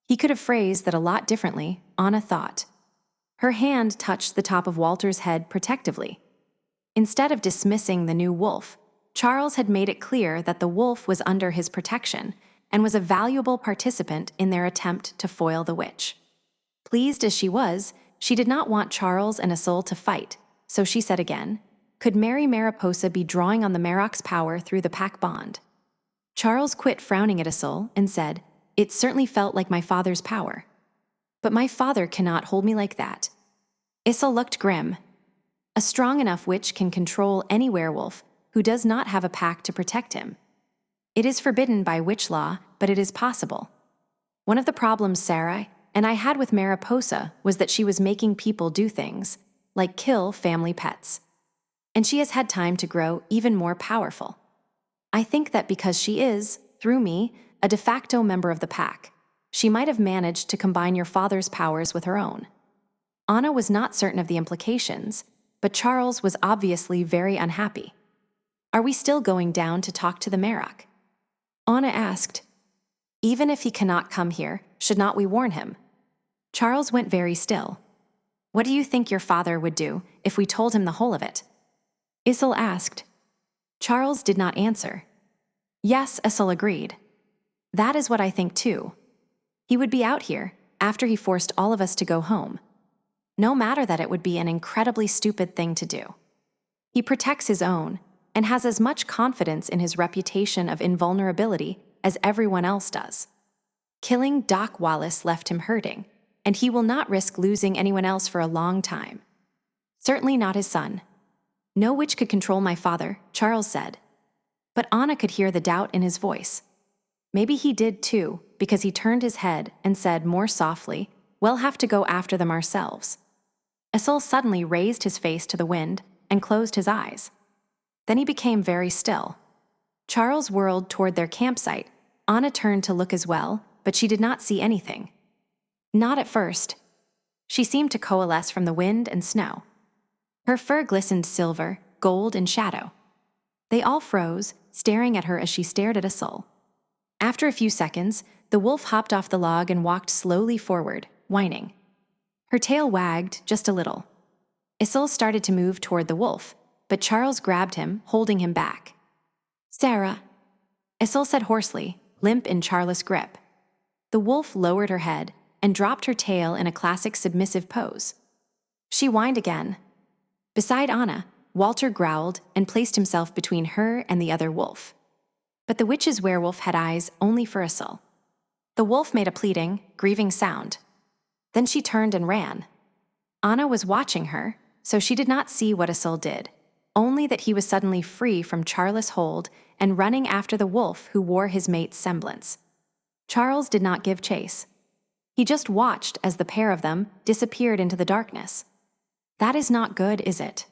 He could have phrased that a lot differently, Anna thought. Her hand touched the top of Walter's head protectively. Instead of dismissing the new wolf, Charles had made it clear that the wolf was under his protection and was a valuable participant in their attempt to foil the witch. Pleased as she was, she did not want Charles and Isil to fight, so she said again, could Mary Mariposa be drawing on the Marok's power through the pack bond? Charles quit frowning at Isil and said, it certainly felt like my father's power. But my father cannot hold me like that. Isil looked grim. A strong enough witch can control any werewolf who does not have a pack to protect him. It is forbidden by witch law, but it is possible. One of the problems Sarah and I had with Mariposa was that she was making people do things, like kill family pets. And she has had time to grow even more powerful. I think that because she is, through me, a de facto member of the pack, she might have managed to combine your father's powers with her own. Anna was not certain of the implications, but Charles was obviously very unhappy. Are we still going down to talk to the Marok? Anna asked. Even if he cannot come here, should not we warn him? Charles went very still. What do you think your father would do if we told him the whole of it? Isil asked. Charles did not answer. Yes, Isil agreed. That is what I think too. He would be out here after he forced all of us to go home. No matter that it would be an incredibly stupid thing to do. He protects his own and has as much confidence in his reputation of invulnerability as everyone else does. Killing Doc Wallace left him hurting, and he will not risk losing anyone else for a long time. Certainly not his son. No witch could control my father, Charles said. But Anna could hear the doubt in his voice. Maybe he did too, because he turned his head and said more softly, we'll have to go after them ourselves. Isil suddenly raised his face to the wind and closed his eyes. Then he became very still. Charles whirled toward their campsite. Anna turned to look as well, but she did not see anything. Not at first. She seemed to coalesce from the wind and snow. Her fur glistened silver, gold, and shadow. They all froze, staring at her as she stared at Isil. After a few seconds, the wolf hopped off the log and walked slowly forward, whining. Her tail wagged just a little. Isil started to move toward the wolf, but Charles grabbed him, holding him back. Sarah, Isil said hoarsely, limp in Charles' grip. The wolf lowered her head and dropped her tail in a classic submissive pose. She whined again. Beside Anna, Walter growled and placed himself between her and the other wolf. But the witch's werewolf had eyes only for Isil. The wolf made a pleading, grieving sound. Then she turned and ran. Anna was watching her, so she did not see what Isil did, only that he was suddenly free from Charles' hold and running after the wolf who wore his mate's semblance. Charles did not give chase. He just watched as the pair of them disappeared into the darkness. That is not good, is it?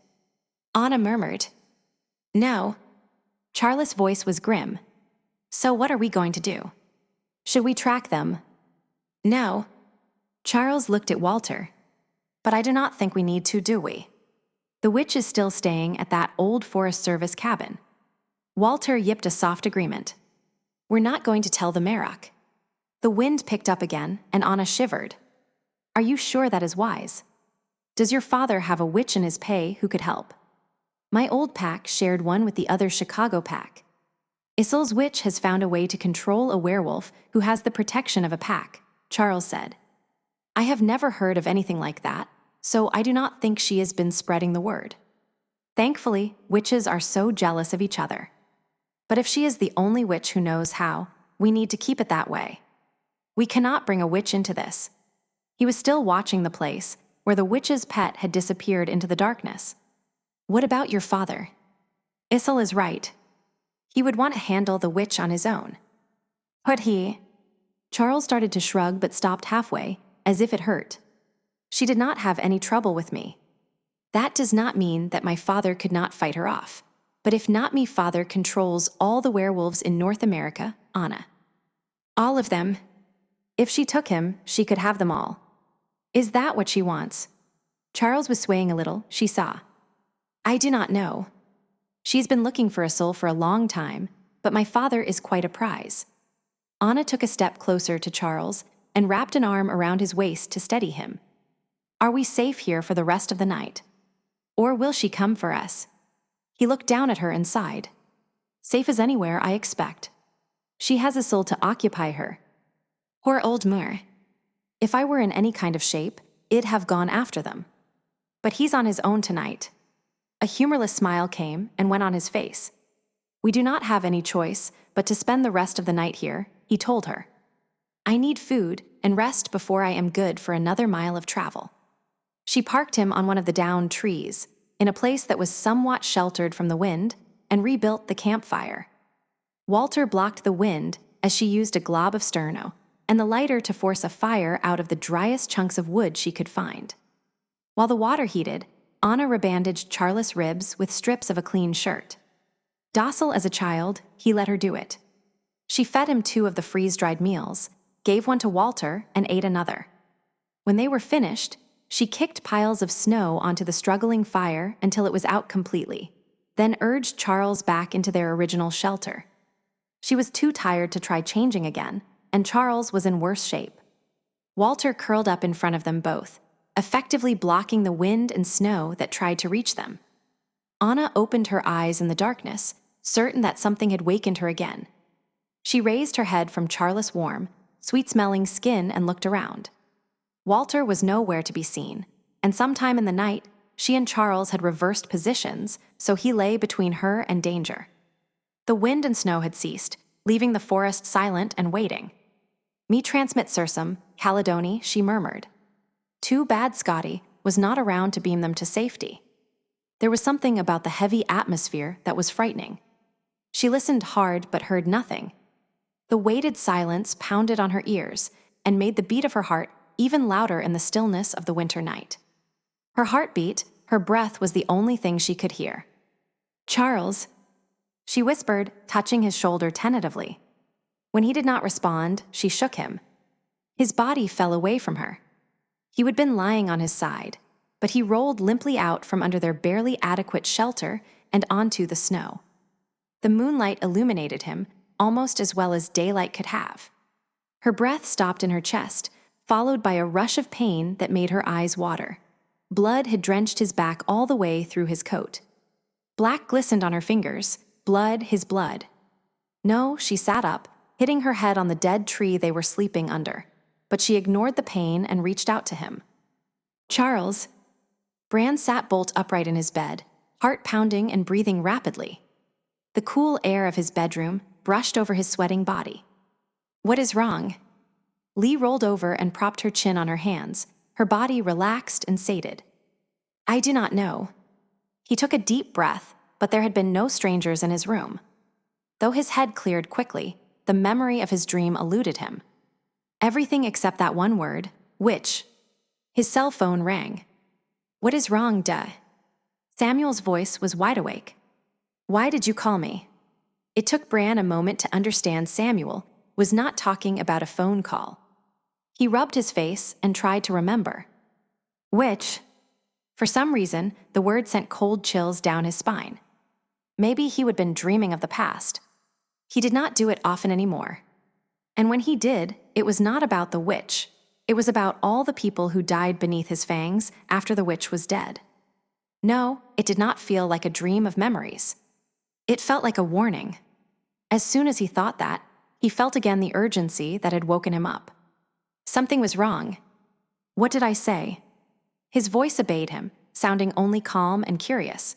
Anna murmured. No. Charles' voice was grim. So what are we going to do? Should we track them? No. Charles looked at Walter. But I do not think we need to, do we? The witch is still staying at that old Forest Service cabin. Walter yipped a soft agreement. We're not going to tell the Marok. The wind picked up again, and Anna shivered. Are you sure that is wise? Does your father have a witch in his pay who could help? My old pack shared one with the other Chicago pack. Isil's witch has found a way to control a werewolf who has the protection of a pack, Charles said. I have never heard of anything like that, so I do not think she has been spreading the word. Thankfully, witches are so jealous of each other. But if she is the only witch who knows how, we need to keep it that way. We cannot bring a witch into this. He was still watching the place, where the witch's pet had disappeared into the darkness. What about your father? Issel is right. He would want to handle the witch on his own. Would he? Charles started to shrug but stopped halfway, as if it hurt. She did not have any trouble with me. That does not mean that my father could not fight her off. But if not, me father controls all the werewolves in North America, Anna. All of them. If she took him, she could have them all. Is that what she wants? Charles was swaying a little, she saw. I do not know. She's been looking for a soul for a long time, but my father is quite a prize. Anna took a step closer to Charles and wrapped an arm around his waist to steady him. Are we safe here for the rest of the night? Or will she come for us? He looked down at her and sighed. Safe as anywhere, I expect. She has a soul to occupy her. Poor old Moore. If I were in any kind of shape, I'd have gone after them. But he's on his own tonight. A humorless smile came and went on his face. We do not have any choice but to spend the rest of the night here, he told her. I need food and rest before I am good for another mile of travel. She parked him on one of the downed trees, in a place that was somewhat sheltered from the wind, and rebuilt the campfire. Walter blocked the wind as she used a glob of sterno and the lighter to force a fire out of the driest chunks of wood she could find. While the water heated, Anna rebandaged Charles' ribs with strips of a clean shirt. Docile as a child, he let her do it. She fed him 2 of the freeze-dried meals, gave one to Walter, and ate another. When they were finished, she kicked piles of snow onto the struggling fire until it was out completely, then urged Charles back into their original shelter. She was too tired to try changing again, and Charles was in worse shape. Walter curled up in front of them both, effectively blocking the wind and snow that tried to reach them. Anna opened her eyes in the darkness, certain that something had wakened her again. She raised her head from Charles' warm, sweet-smelling skin and looked around. Walter was nowhere to be seen, and sometime in the night, she and Charles had reversed positions, so he lay between her and danger. The wind and snow had ceased, leaving the forest silent and waiting. Me transmit sursum, Caledoni, she murmured. Too bad Scotty was not around to beam them to safety. There was something about the heavy atmosphere that was frightening. She listened hard but heard nothing. The weighted silence pounded on her ears and made the beat of her heart even louder in the stillness of the winter night. Her heartbeat, her breath was the only thing she could hear. Charles, she whispered, touching his shoulder tentatively. When he did not respond, she shook him. His body fell away from her. He had been lying on his side, but he rolled limply out from under their barely adequate shelter and onto the snow. The moonlight illuminated him almost as well as daylight could have. Her breath stopped in her chest, followed by a rush of pain that made her eyes water. Blood had drenched his back all the way through his coat. Black glistened on her fingers, blood his blood. No, she sat up, hitting her head on the dead tree they were sleeping under, but she ignored the pain and reached out to him. Charles. Bran sat bolt upright in his bed, heart pounding and breathing rapidly. The cool air of his bedroom brushed over his sweating body. What is wrong? Lee rolled over and propped her chin on her hands, her body relaxed and sated. I do not know. He took a deep breath, but there had been no strangers in his room. Though his head cleared quickly, the memory of his dream eluded him. Everything except that one word, witch. His cell phone rang. What is wrong, duh? Samuel's voice was wide awake. Why did you call me? It took Bran a moment to understand Samuel was not talking about a phone call. He rubbed his face and tried to remember. Witch. For some reason, the word sent cold chills down his spine. Maybe he had been dreaming of the past. He did not do it often anymore. And when he did, it was not about the witch. It was about all the people who died beneath his fangs after the witch was dead. No, it did not feel like a dream of memories. It felt like a warning. As soon as he thought that, he felt again the urgency that had woken him up. Something was wrong. What did I say? His voice obeyed him, sounding only calm and curious.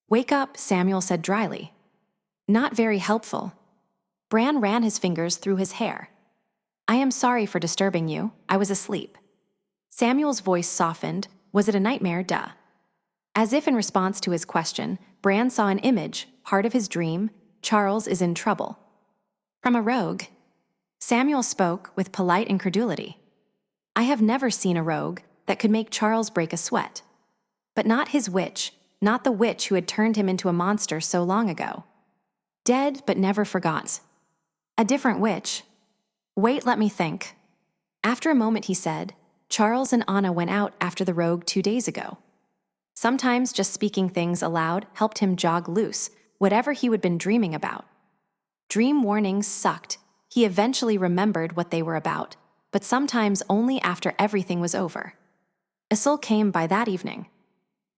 Wake up, Samuel said dryly. Not very helpful. Bran ran his fingers through his hair. I am sorry for disturbing you. I was asleep. Samuel's voice softened. Was it a nightmare? Duh. As if in response to his question, Bran saw an image, part of his dream. Charles is in trouble. From a rogue. Samuel spoke with polite incredulity. I have never seen a rogue that could make Charles break a sweat. But not his witch, not the witch who had turned him into a monster so long ago. Dead but never forgot. A different witch. Wait, let me think. After a moment he said, Charles and Anna went out after the rogue 2 days ago. Sometimes just speaking things aloud helped him jog loose, whatever he had been dreaming about. Dream warnings sucked. He eventually remembered what they were about, but sometimes only after everything was over. Isil came by that evening.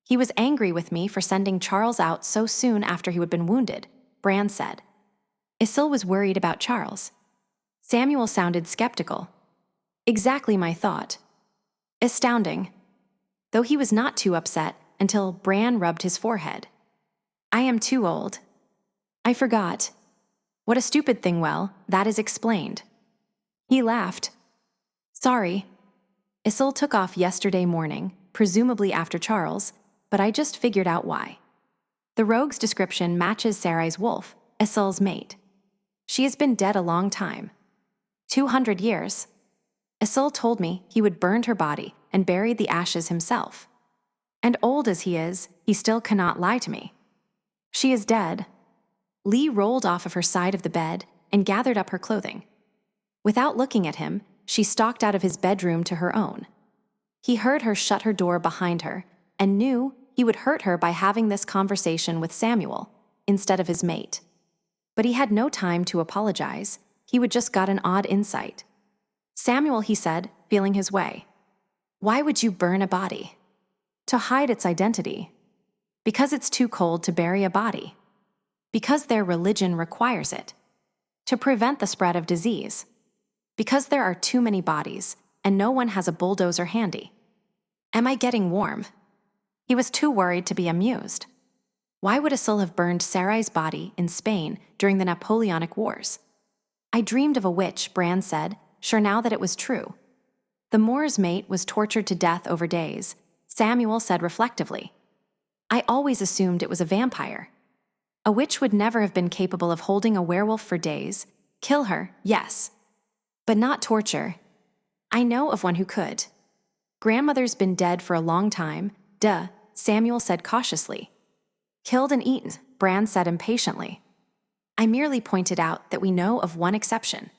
He was angry with me for sending Charles out so soon after he had been wounded, Bran said. Isil was worried about Charles. Samuel sounded skeptical. Exactly my thought. Astounding. Though he was not too upset until Bran rubbed his forehead. I am too old. I forgot. What a stupid thing. Well, that is explained. He laughed. Sorry. Isil took off yesterday morning, presumably after Charles, but I just figured out why. The rogue's description matches Sarai's wolf, Isil's mate. She has been dead a long time. 200 years. Isil told me he would burn her body and bury the ashes himself. And old as he is, he still cannot lie to me. She is dead. Lee rolled off of her side of the bed and gathered up her clothing. Without looking at him, she stalked out of his bedroom to her own. He heard her shut her door behind her and knew he would hurt her by having this conversation with Samuel instead of his mate. But he had no time to apologize. He would just got an odd insight. Samuel, he said, feeling his way. Why would you burn a body? To hide its identity. Because it's too cold to bury a body. Because their religion requires it. To prevent the spread of disease. Because there are too many bodies, and no one has a bulldozer handy. Am I getting warm? He was too worried to be amused. Why would Isil have burned Sarai's body in Spain during the Napoleonic Wars? I dreamed of a witch, Bran said, sure now that it was true. The Moor's mate was tortured to death over days, Samuel said reflectively. I always assumed it was a vampire. A witch would never have been capable of holding a werewolf for days. Kill her, yes. But not torture. I know of one who could. Grandmother's been dead for a long time. Duh, Samuel said cautiously. Killed and eaten, Bran said impatiently. I merely pointed out that we know of one exception.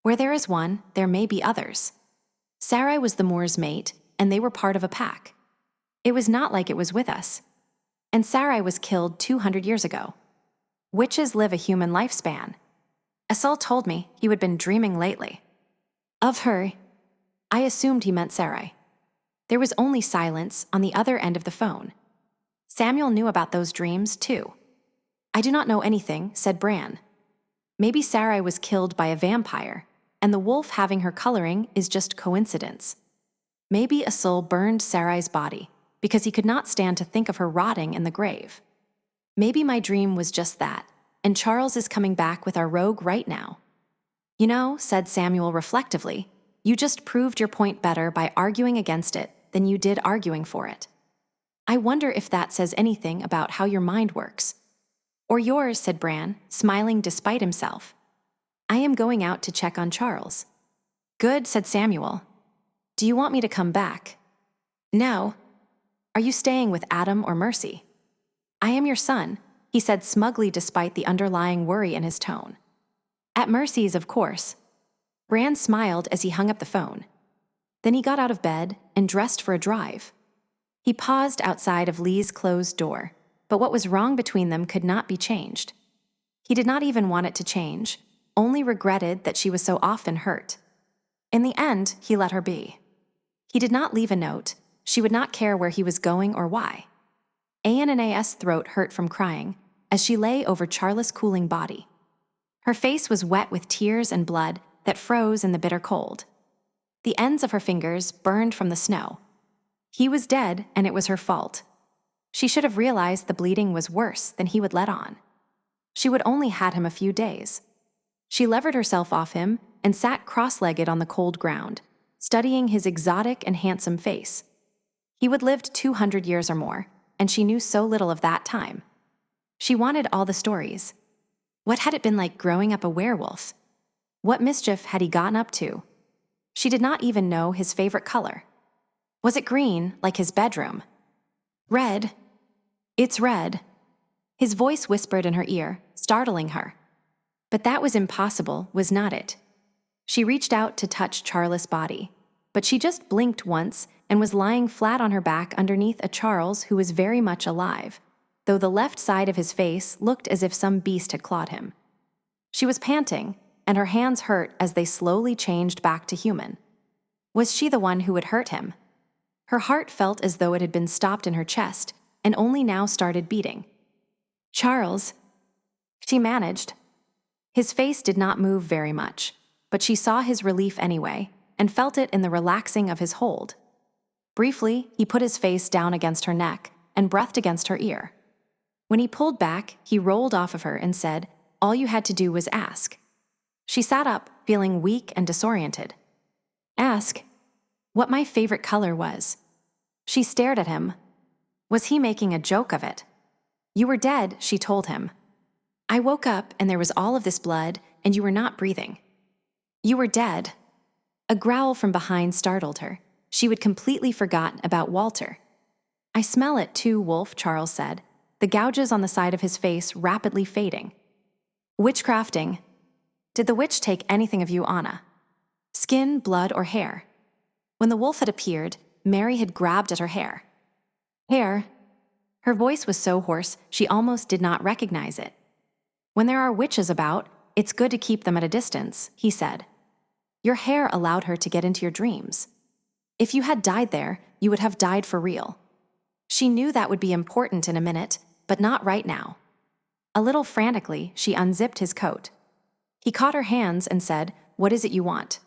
Where there is one, there may be others. Sarai was the Moor's mate, and they were part of a pack. It was not like it was with us. And Sarai was killed 200 years ago. Witches live a human lifespan. Isil told me he had been dreaming lately. Of her. I assumed he meant Sarai. There was only silence on the other end of the phone. Samuel knew about those dreams, too. I do not know anything, said Bran. Maybe Sarai was killed by a vampire, and the wolf having her coloring is just coincidence. Maybe Isil burned Sarai's body because he could not stand to think of her rotting in the grave. Maybe my dream was just that, and Charles is coming back with our rogue right now. You know, said Samuel reflectively, you just proved your point better by arguing against it than you did arguing for it. I wonder if that says anything about how your mind works. Or yours, said Bran, smiling despite himself. I am going out to check on Charles. Good, said Samuel. Do you want me to come back? No. Are you staying with Adam or Mercy? I am your son, he said smugly despite the underlying worry in his tone. At Mercy's, of course. Bran smiled as he hung up the phone. Then he got out of bed and dressed for a drive. He paused outside of Lee's closed door, but what was wrong between them could not be changed. He did not even want it to change, only regretted that she was so often hurt. In the end, he let her be. He did not leave a note. She would not care where he was going or why. Anna's throat hurt from crying as she lay over Charles' cooling body. Her face was wet with tears and blood that froze in the bitter cold. The ends of her fingers burned from the snow. He was dead, and it was her fault. She should have realized the bleeding was worse than he would let on. She would only had him a few days. She levered herself off him and sat cross-legged on the cold ground, studying his exotic and handsome face. He would lived 200 years or more, and she knew so little of that time. She wanted all the stories. What had it been like growing up a werewolf? What mischief had he gotten up to? She did not even know his favorite color. Was it green, like his bedroom? Red. It's red. His voice whispered in her ear, startling her. But that was impossible, was not it? She reached out to touch Charles' body, but she just blinked once and was lying flat on her back underneath a Charles who was very much alive, though the left side of his face looked as if some beast had clawed him. She was panting, and her hands hurt as they slowly changed back to human. Was she the one who had hurt him? Her heart felt as though it had been stopped in her chest and only now started beating. Charles. She managed. His face did not move very much, but she saw his relief anyway and felt it in the relaxing of his hold. Briefly, he put his face down against her neck and breathed against her ear. When he pulled back, he rolled off of her and said, "All you had to do was ask." She sat up, feeling weak and disoriented. Ask what my favorite color was. She stared at him. Was he making a joke of it? You were dead, she told him. I woke up and there was all of this blood and you were not breathing. You were dead. A growl from behind startled her. She had completely forgotten about Walter. I smell it too, Wolf, Charles said, the gouges on the side of his face rapidly fading. Witchcrafting. Did the witch take anything of you, Anna? Skin, blood, or hair? When the wolf had appeared, Mary had grabbed at her hair. Hair? Her voice was so hoarse she almost did not recognize it. When there are witches about, it's good to keep them at a distance, he said. Your hair allowed her to get into your dreams. If you had died there, you would have died for real. She knew that would be important in a minute, but not right now. A little frantically, she unzipped his coat. He caught her hands and said, "What is it you want?"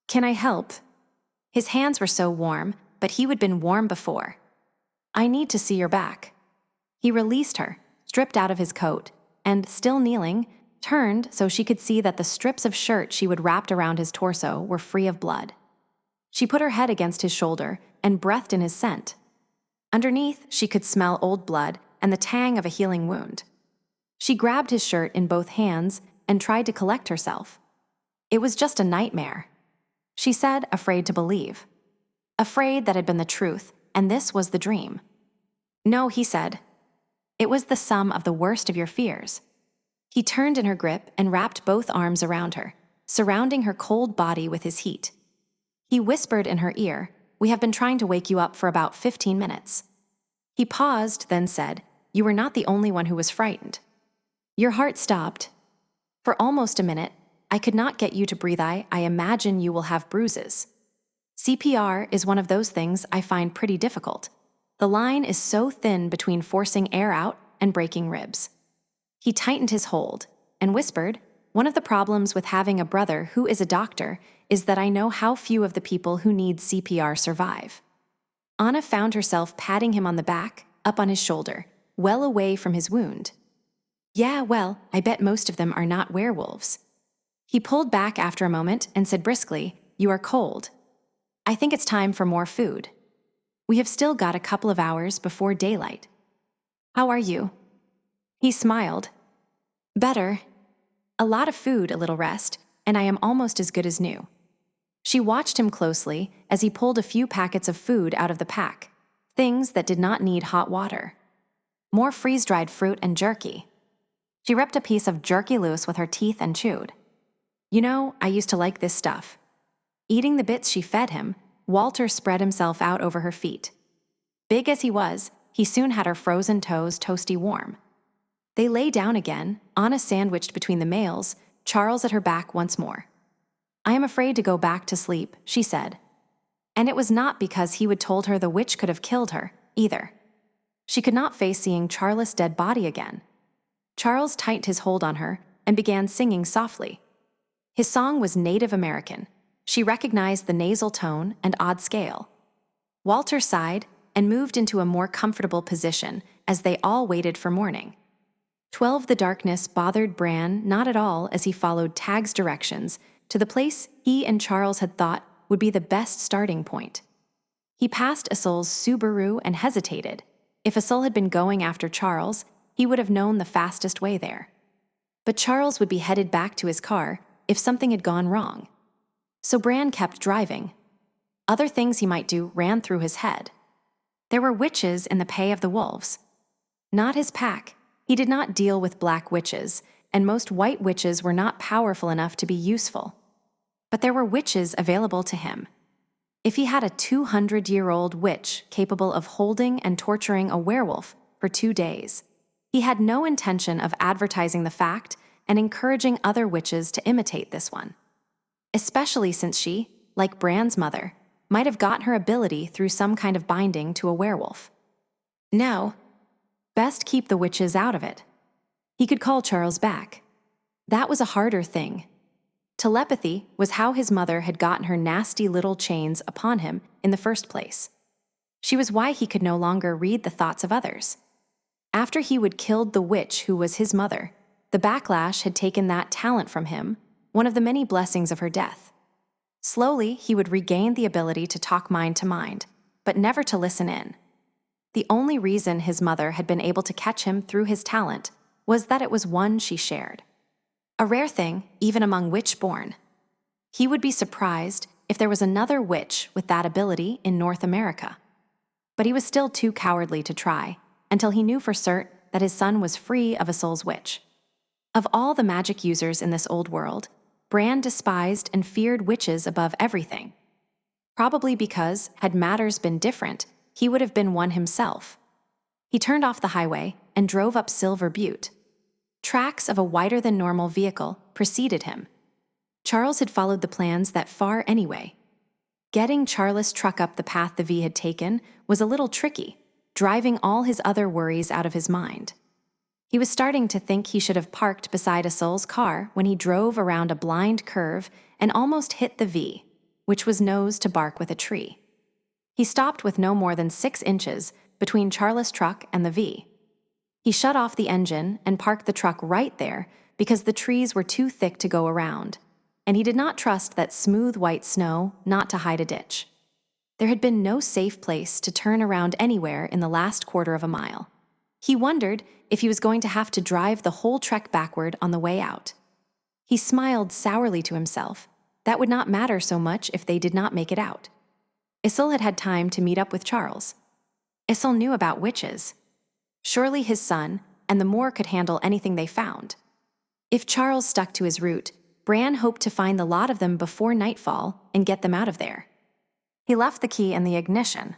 Can I help? His hands were so warm, but he had been warm before. I need to see your back. He released her, stripped out of his coat, and, still kneeling, turned so she could see that the strips of shirt she would wrapped around his torso were free of blood. She put her head against his shoulder and breathed in his scent. Underneath, she could smell old blood and the tang of a healing wound. She grabbed his shirt in both hands and tried to collect herself. It was just a nightmare, she said, afraid to believe. Afraid that had been the truth, and this was the dream. No, he said. It was the sum of the worst of your fears. He turned in her grip and wrapped both arms around her, surrounding her cold body with his heat. He whispered in her ear, "We have been trying to wake you up for about 15 minutes. He paused, then said, "You were not the only one who was frightened." Your heart stopped. For almost a minute, I could not get you to breathe. I imagine you will have bruises. CPR is one of those things I find pretty difficult. The line is so thin between forcing air out and breaking ribs. He tightened his hold and whispered, "One of the problems with having a brother who is a doctor is that I know how few of the people who need CPR survive." Anna found herself patting him on the back, up on his shoulder, well away from his wound. Yeah, well, I bet most of them are not werewolves. He pulled back after a moment and said briskly, "You are cold. I think it's time for more food. We have still got a couple of hours before daylight. How are you?" He smiled. Better. A lot of food, a little rest, and I am almost as good as new. She watched him closely as he pulled a few packets of food out of the pack, things that did not need hot water. More freeze-dried fruit and jerky. She ripped a piece of jerky loose with her teeth and chewed. You know, I used to like this stuff. Eating the bits she fed him, Walter spread himself out over her feet. Big as he was, he soon had her frozen toes toasty warm. They lay down again, Anna sandwiched between the males, Charles at her back once more. I am afraid to go back to sleep, she said. And it was not because he had told her the witch could have killed her, either. She could not face seeing Charles' dead body again. Charles tightened his hold on her and began singing softly. His song was Native American. She recognized the nasal tone and odd scale. Walter sighed and moved into a more comfortable position as they all waited for morning. 12 The darkness bothered Bran not at all as he followed Tag's directions to the place he and Charles had thought would be the best starting point. He passed Isol's Subaru and hesitated. If Isol had been going after Charles, he would have known the fastest way there. But Charles would be headed back to his car if something had gone wrong. So Bran kept driving. Other things he might do ran through his head. There were witches in the pay of the wolves. Not his pack. He did not deal with black witches, and most white witches were not powerful enough to be useful. But there were witches available to him. If he had a 200-year-old witch capable of holding and torturing a werewolf for 2 days, he had no intention of advertising the fact and encouraging other witches to imitate this one. Especially since she, like Bran's mother, might have gotten her ability through some kind of binding to a werewolf. No. Best keep the witches out of it. He could call Charles back. That was a harder thing. Telepathy was how his mother had gotten her nasty little chains upon him in the first place. She was why he could no longer read the thoughts of others. After he would killed the witch who was his mother, the backlash had taken that talent from him, one of the many blessings of her death. Slowly, he would regain the ability to talk mind to mind, but never to listen in. The only reason his mother had been able to catch him through his talent was that it was one she shared. A rare thing, even among witch-born. He would be surprised if there was another witch with that ability in North America. But he was still too cowardly to try, until he knew for certain that his son was free of Isol's witch. Of all the magic users in this old world, Bran despised and feared witches above everything. Probably because, had matters been different, he would have been one himself. He turned off the highway and drove up Silver Butte. Tracks of a wider-than-normal vehicle preceded him. Charles had followed the plans that far anyway. Getting Charles' truck up the path the V had taken was a little tricky, driving all his other worries out of his mind. He was starting to think he should have parked beside Isol's car when he drove around a blind curve and almost hit the V, which was nose to bark with a tree. He stopped with no more than 6 inches between Charles' truck and the V. He shut off the engine and parked the truck right there because the trees were too thick to go around, and he did not trust that smooth white snow not to hide a ditch. There had been no safe place to turn around anywhere in the last quarter of a mile. He wondered if he was going to have to drive the whole trek backward on the way out. He smiled sourly to himself. That would not matter so much if they did not make it out. Isol had had time to meet up with Charles. Isol knew about witches. Surely his son and the Moor could handle anything they found. If Charles stuck to his route, Bran hoped to find the lot of them before nightfall and get them out of there. He left the key in the ignition.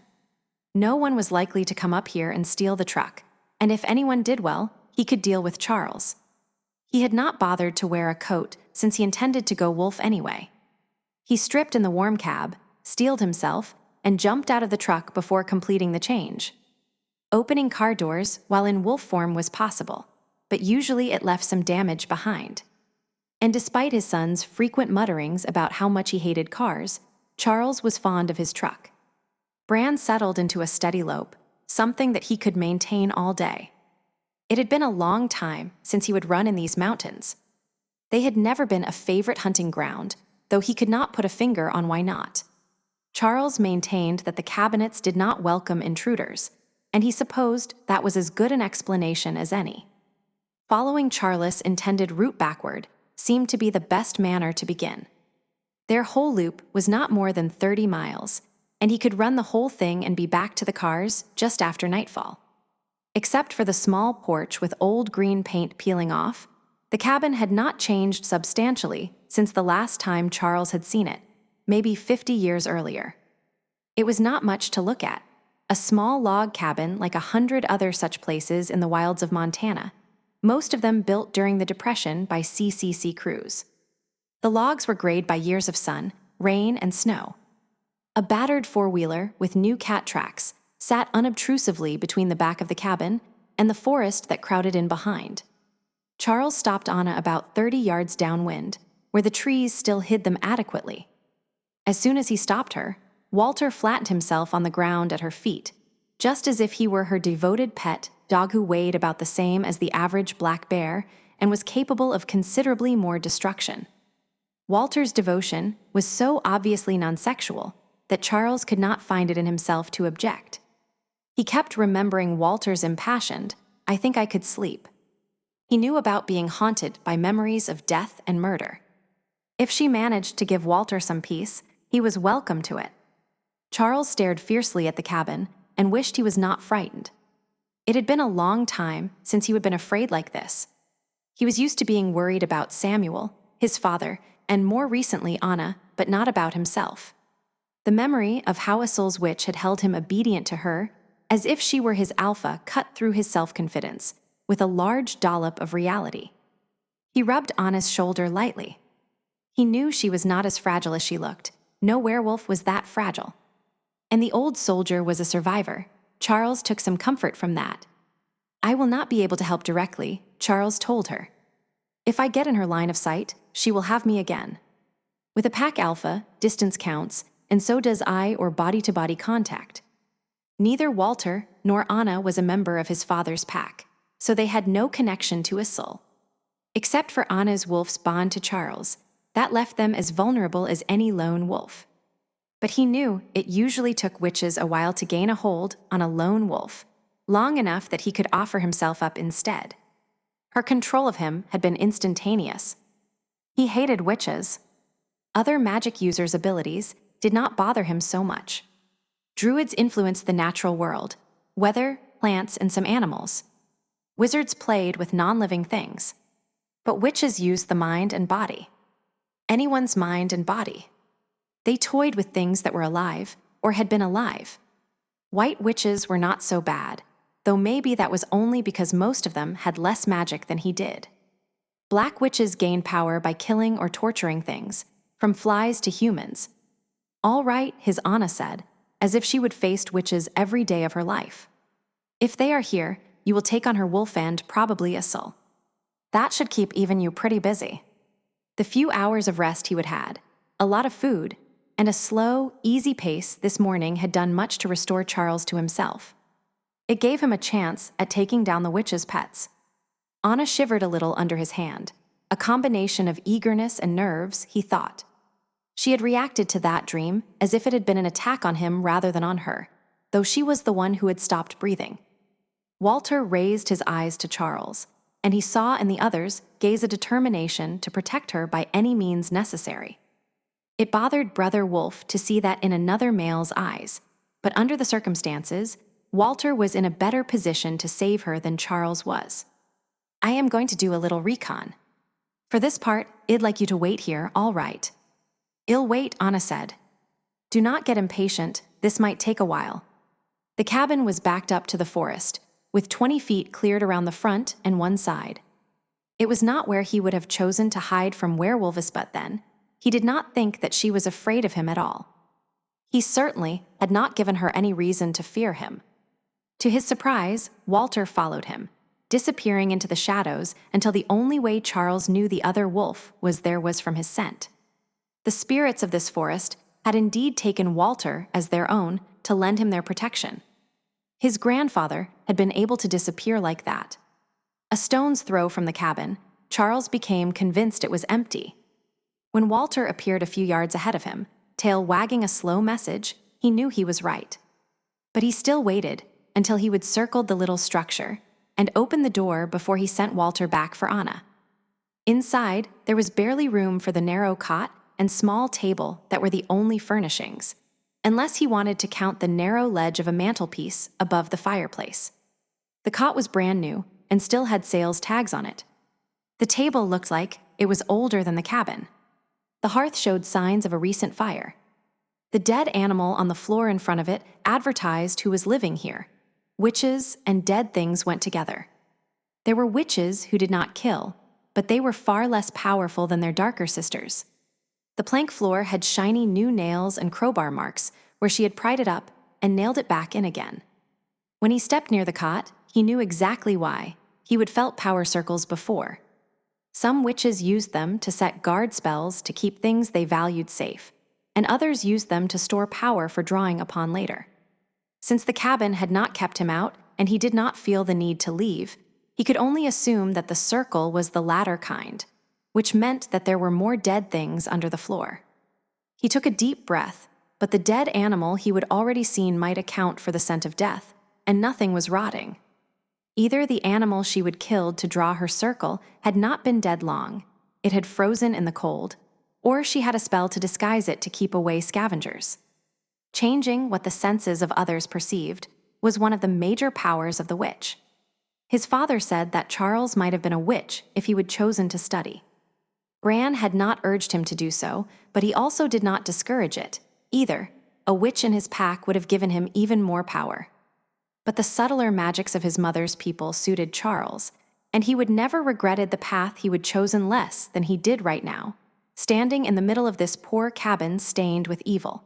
No one was likely to come up here and steal the truck, and if anyone did, well, he could deal with Charles. He had not bothered to wear a coat since he intended to go wolf anyway. He stripped in the warm cab, steeled himself, and jumped out of the truck before completing the change. Opening car doors while in wolf form was possible, but usually it left some damage behind. And despite his son's frequent mutterings about how much he hated cars, Charles was fond of his truck. Bran settled into a steady lope, something that he could maintain all day. It had been a long time since he would run in these mountains. They had never been a favorite hunting ground, though he could not put a finger on why not. Charles maintained that the cabinets did not welcome intruders, and he supposed that was as good an explanation as any. Following Charles' intended route backward seemed to be the best manner to begin. Their whole loop was not more than 30 miles, and he could run the whole thing and be back to the cars just after nightfall. Except for the small porch with old green paint peeling off, the cabin had not changed substantially since the last time Charles had seen it, maybe 50 years earlier. It was not much to look at. A small log cabin like 100 other such places in the wilds of Montana, most of them built during the Depression by CCC crews. The logs were grayed by years of sun, rain, and snow. A battered four-wheeler with new cat tracks sat unobtrusively between the back of the cabin and the forest that crowded in behind. Charles stopped Anna about 30 yards downwind, where the trees still hid them adequately. As soon as he stopped her, Walter flattened himself on the ground at her feet, just as if he were her devoted pet dog who weighed about the same as the average black bear and was capable of considerably more destruction. Walter's devotion was so obviously non-sexual that Charles could not find it in himself to object. He kept remembering Walter's impassioned, "I think I could sleep." He knew about being haunted by memories of death and murder. If she managed to give Walter some peace, he was welcome to it. Charles stared fiercely at the cabin and wished he was not frightened. It had been a long time since he had been afraid like this. He was used to being worried about Samuel, his father, and more recently Anna, but not about himself. The memory of how Isol's witch had held him obedient to her, as if she were his alpha, cut through his self-confidence with a large dollop of reality. He rubbed Anna's shoulder lightly. He knew she was not as fragile as she looked. No werewolf was that fragile. And the old soldier was a survivor. Charles took some comfort from that. "I will not be able to help directly," Charles told her. "If I get in her line of sight, she will have me again." With a pack alpha, distance counts, and so does eye or body-to-body contact. Neither Walter nor Anna was a member of his father's pack, so they had no connection to Isol. Except for Anna's wolf's bond to Charles, that left them as vulnerable as any lone wolf. But he knew it usually took witches a while to gain a hold on a lone wolf, long enough that he could offer himself up instead. Her control of him had been instantaneous. He hated witches. Other magic users' abilities did not bother him so much. Druids influenced the natural world, weather, plants, and some animals. Wizards played with non-living things. But witches used the mind and body. Anyone's mind and body. They toyed with things that were alive, or had been alive. White witches were not so bad, though maybe that was only because most of them had less magic than he did. Black witches gained power by killing or torturing things, from flies to humans. "All right," his Anna said, as if she would face witches every day of her life. "If they are here, you will take on her wolf and probably Isol. That should keep even you pretty busy." The few hours of rest he would had, a lot of food, and a slow, easy pace this morning had done much to restore Charles to himself. It gave him a chance at taking down the witch's pets. Anna shivered a little under his hand, a combination of eagerness and nerves, he thought. She had reacted to that dream as if it had been an attack on him rather than on her, though she was the one who had stopped breathing. Walter raised his eyes to Charles, and he saw in the others gaze a determination to protect her by any means necessary. It bothered Brother Wolf to see that in another male's eyes, but under the circumstances, Walter was in a better position to save her than Charles was. "I am going to do a little recon. For this part, I'd like you to wait here, all right." "I'll wait," Anna said. "Do not get impatient, this might take a while." The cabin was backed up to the forest, with 20 feet cleared around the front and one side. It was not where he would have chosen to hide from werewolves, but then, he did not think that she was afraid of him at all. He certainly had not given her any reason to fear him. To his surprise, Walter followed him, disappearing into the shadows until the only way Charles knew the other wolf was from his scent. The spirits of this forest had indeed taken Walter as their own to lend him their protection. His grandfather had been able to disappear like that. A stone's throw from the cabin, Charles became convinced it was empty. When Walter appeared a few yards ahead of him, tail wagging a slow message, he knew he was right. But he still waited until he would circle the little structure and open the door before he sent Walter back for Anna. Inside, there was barely room for the narrow cot and small table that were the only furnishings, unless he wanted to count the narrow ledge of a mantelpiece above the fireplace. The cot was brand new and still had sales tags on it. The table looked like it was older than the cabin. The hearth showed signs of a recent fire. The dead animal on the floor in front of it advertised who was living here. Witches and dead things went together. There were witches who did not kill, but they were far less powerful than their darker sisters. The plank floor had shiny new nails and crowbar marks where she had pried it up and nailed it back in again. When he stepped near the cot, he knew exactly why. He would felt power circles before. Some witches used them to set guard spells to keep things they valued safe, and others used them to store power for drawing upon later. Since the cabin had not kept him out and he did not feel the need to leave, he could only assume that the circle was the latter kind. which meant that there were more dead things under the floor. He took a deep breath, but the dead animal he would already seen might account for the scent of death, and nothing was rotting. Either the animal she would killed to draw her circle had not been dead long, it had frozen in the cold, or she had a spell to disguise it to keep away scavengers. Changing what the senses of others perceived was one of the major powers of the witch. His father said that Charles might have been a witch if he would chosen to study. Bran had not urged him to do so, but he also did not discourage it, either. A witch in his pack would have given him even more power. But the subtler magics of his mother's people suited Charles, and he would never regretted the path he would chosen less than he did right now, standing in the middle of this poor cabin stained with evil.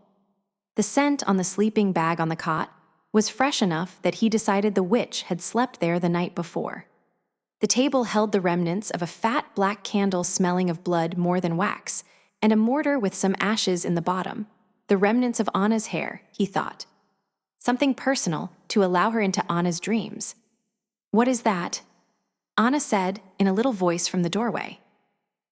The scent on the sleeping bag on the cot was fresh enough that he decided the witch had slept there the night before. The table held the remnants of a fat black candle smelling of blood more than wax, and a mortar with some ashes in the bottom, the remnants of Anna's hair, he thought. Something personal to allow her into Anna's dreams. "What is that?" Anna said in a little voice from the doorway.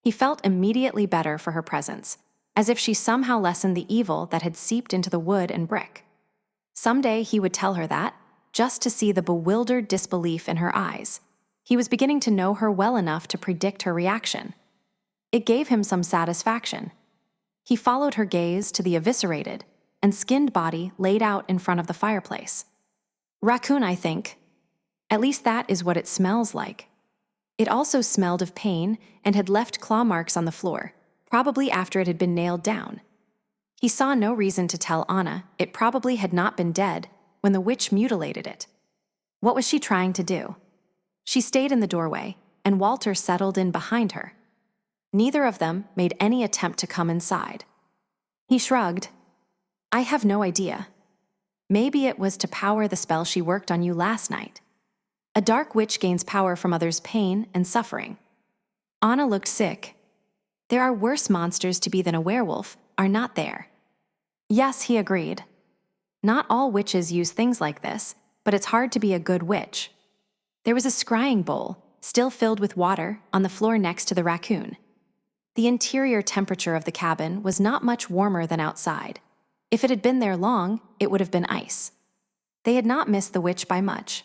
He felt immediately better for her presence, as if she somehow lessened the evil that had seeped into the wood and brick. Someday he would tell her that, just to see the bewildered disbelief in her eyes. He was beginning to know her well enough to predict her reaction. It gave him some satisfaction. He followed her gaze to the eviscerated and skinned body laid out in front of the fireplace. "Raccoon, I think. At least that is what it smells like." It also smelled of pain and had left claw marks on the floor, probably after it had been nailed down. He saw no reason to tell Anna it probably had not been dead when the witch mutilated it. What was she trying to do? She stayed in the doorway, and Walter settled in behind her. Neither of them made any attempt to come inside. He shrugged. "I have no idea. Maybe it was to power the spell she worked on you last night. A dark witch gains power from others' pain and suffering." Anna looked sick. "There are worse monsters to be than a werewolf, are not there?" "Yes," he agreed. "Not all witches use things like this, but it's hard to be a good witch." There was a scrying bowl, still filled with water, on the floor next to the raccoon. The interior temperature of the cabin was not much warmer than outside. If it had been there long, it would have been ice. They had not missed the witch by much.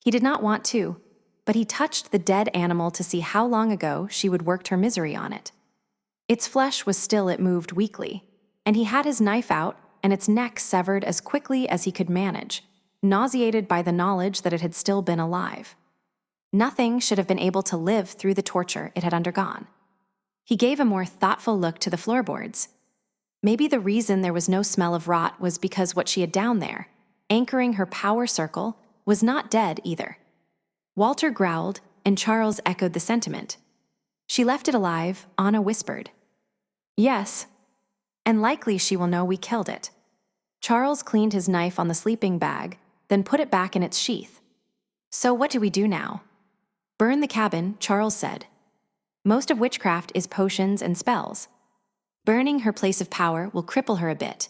He did not want to, but he touched the dead animal to see how long ago she would worked her misery on it. Its flesh was still, it moved weakly, and he had his knife out and its neck severed as quickly as he could manage, nauseated by the knowledge that it had still been alive. Nothing should have been able to live through the torture it had undergone. He gave a more thoughtful look to the floorboards. Maybe the reason there was no smell of rot was because what she had down there, anchoring her power circle, was not dead either. Walter growled, and Charles echoed the sentiment. "She left it alive," Anna whispered. "Yes, and likely she will know we killed it." Charles cleaned his knife on the sleeping bag, then put it back in its sheath. "So what do we do now?" "Burn the cabin," Charles said. "Most of witchcraft is potions and spells. Burning her place of power will cripple her a bit,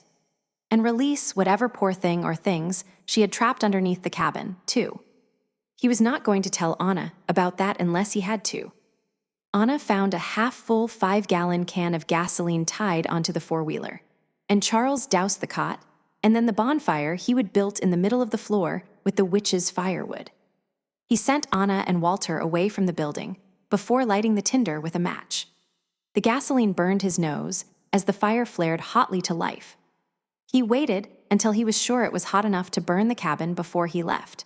and release whatever poor thing or things she had trapped underneath the cabin, too." He was not going to tell Anna about that unless he had to. Anna found a half-full 5-gallon can of gasoline tied onto the four-wheeler, and Charles doused the cot, and then the bonfire he would built in the middle of the floor with the witch's firewood. He sent Anna and Walter away from the building before lighting the tinder with a match. The gasoline burned his nose as the fire flared hotly to life. He waited until he was sure it was hot enough to burn the cabin before he left.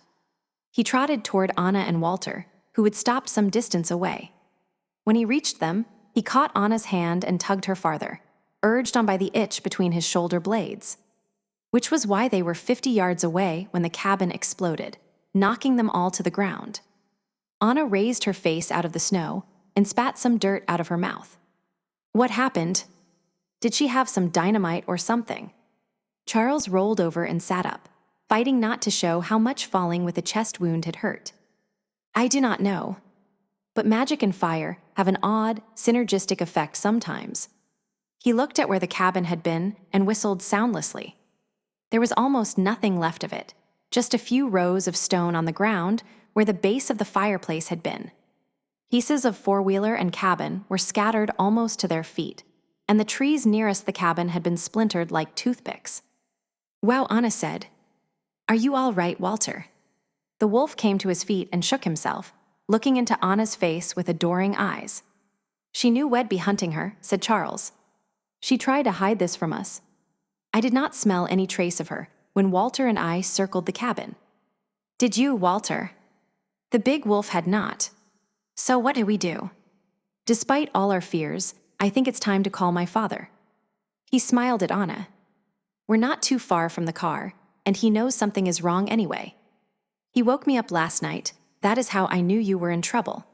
He trotted toward Anna and Walter, who had stopped some distance away. When he reached them, he caught Anna's hand and tugged her farther, urged on by the itch between his shoulder blades. Which was why they were 50 yards away when the cabin exploded, knocking them all to the ground. Anna raised her face out of the snow and spat some dirt out of her mouth. "What happened? Did she have some dynamite or something?" Charles rolled over and sat up, fighting not to show how much falling with a chest wound had hurt. "I do not know. But magic and fire have an odd, synergistic effect sometimes." He looked at where the cabin had been and whistled soundlessly. There was almost nothing left of it, just a few rows of stone on the ground where the base of the fireplace had been. Pieces of four-wheeler and cabin were scattered almost to their feet, and the trees nearest the cabin had been splintered like toothpicks. Wow, Anna said. Are you all right, Walter? The wolf came to his feet and shook himself, looking into Anna's face with adoring eyes. She knew we'd be hunting her, said Charles. She tried to hide this from us. I did not smell any trace of her when Walter and I circled the cabin. Did you, Walter? The big wolf had not. So what do we do? Despite all our fears, I think it's time to call my father. He smiled at Anna. We're not too far from the car, and he knows something is wrong anyway. He woke me up last night. That is how I knew you were in trouble.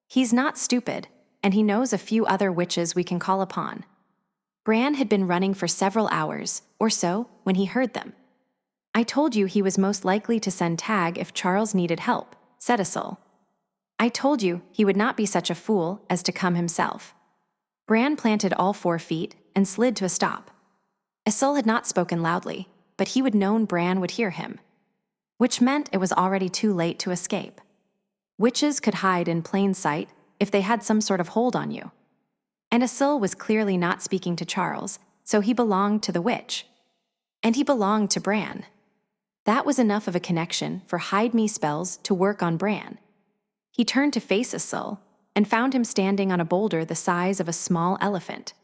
He's not stupid, and he knows a few other witches we can call upon. Bran had been running for several hours, or so, when he heard them. I told you he was most likely to send Tag if Charles needed help, said Isil. I told you he would not be such a fool as to come himself. Bran planted all 4 feet and slid to a stop. Isil had not spoken loudly, but he would known Bran would hear him, which meant it was already too late to escape. Witches could hide in plain sight if they had some sort of hold on you. And Isil was clearly not speaking to Charles, so he belonged to the witch. And he belonged to Bran. That was enough of a connection for hide-me spells to work on Bran. He turned to face Isil and found him standing on a boulder the size of a small elephant.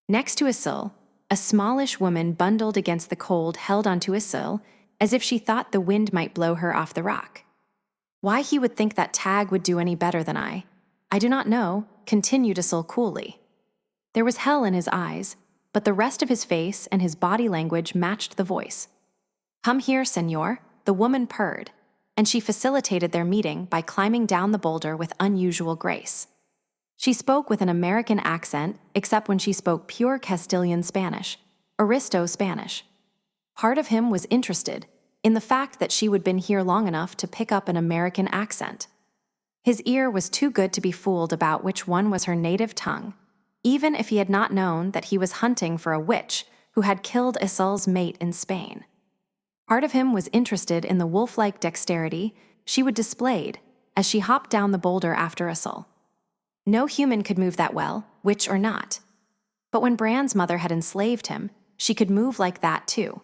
Next to Isil, a smallish woman bundled against the cold held onto Isil as if she thought the wind might blow her off the rock. Why he would think that Tag would do any better than I do not know, continued Isil coolly. There was hell in his eyes, but the rest of his face and his body language matched the voice. Come here, senor, the woman purred, and she facilitated their meeting by climbing down the boulder with unusual grace. She spoke with an American accent, except when she spoke pure Castilian Spanish, Aristo Spanish. Part of him was interested in the fact that she would been here long enough to pick up an American accent. His ear was too good to be fooled about which one was her native tongue, even if he had not known that he was hunting for a witch who had killed Isil's mate in Spain. Part of him was interested in the wolf-like dexterity she would displayed as she hopped down the boulder after Isil. No human could move that well, witch or not. But when Bran's mother had enslaved him, she could move like that too.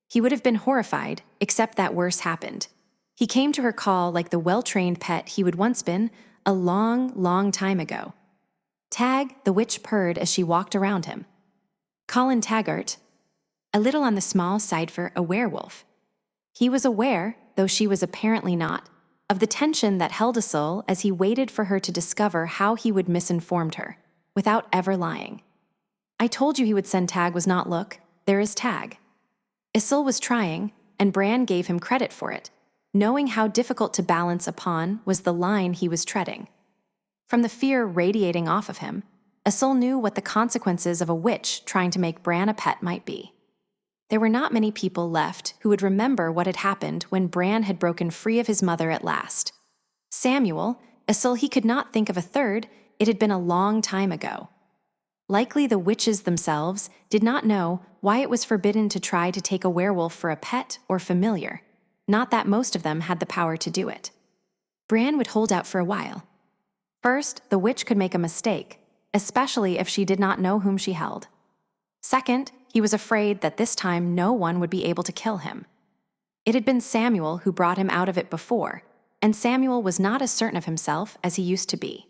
He would have been horrified, except that worse happened. He came to her call like the well-trained pet he would once been a long, long time ago. Tag, the witch purred as she walked around him. Colin Taggart, a little on the small side for a werewolf. He was aware, though she was apparently not, of the tension that held Isil as he waited for her to discover how he would misinformed her, without ever lying. I told you he would send Tag was not look, there is Tag. Isil was trying, and Bran gave him credit for it, knowing how difficult to balance upon was the line he was treading. From the fear radiating off of him, Isil knew what the consequences of a witch trying to make Bran a pet might be. There were not many people left who would remember what had happened when Bran had broken free of his mother at last. Samuel, Isil he could not think of a third, it had been a long time ago. Likely the witches themselves did not know why it was forbidden to try to take a werewolf for a pet or familiar, not that most of them had the power to do it. Bran would hold out for a while. First, the witch could make a mistake, especially if she did not know whom she held. Second, he was afraid that this time no one would be able to kill him. It had been Samuel who brought him out of it before, and Samuel was not as certain of himself as he used to be.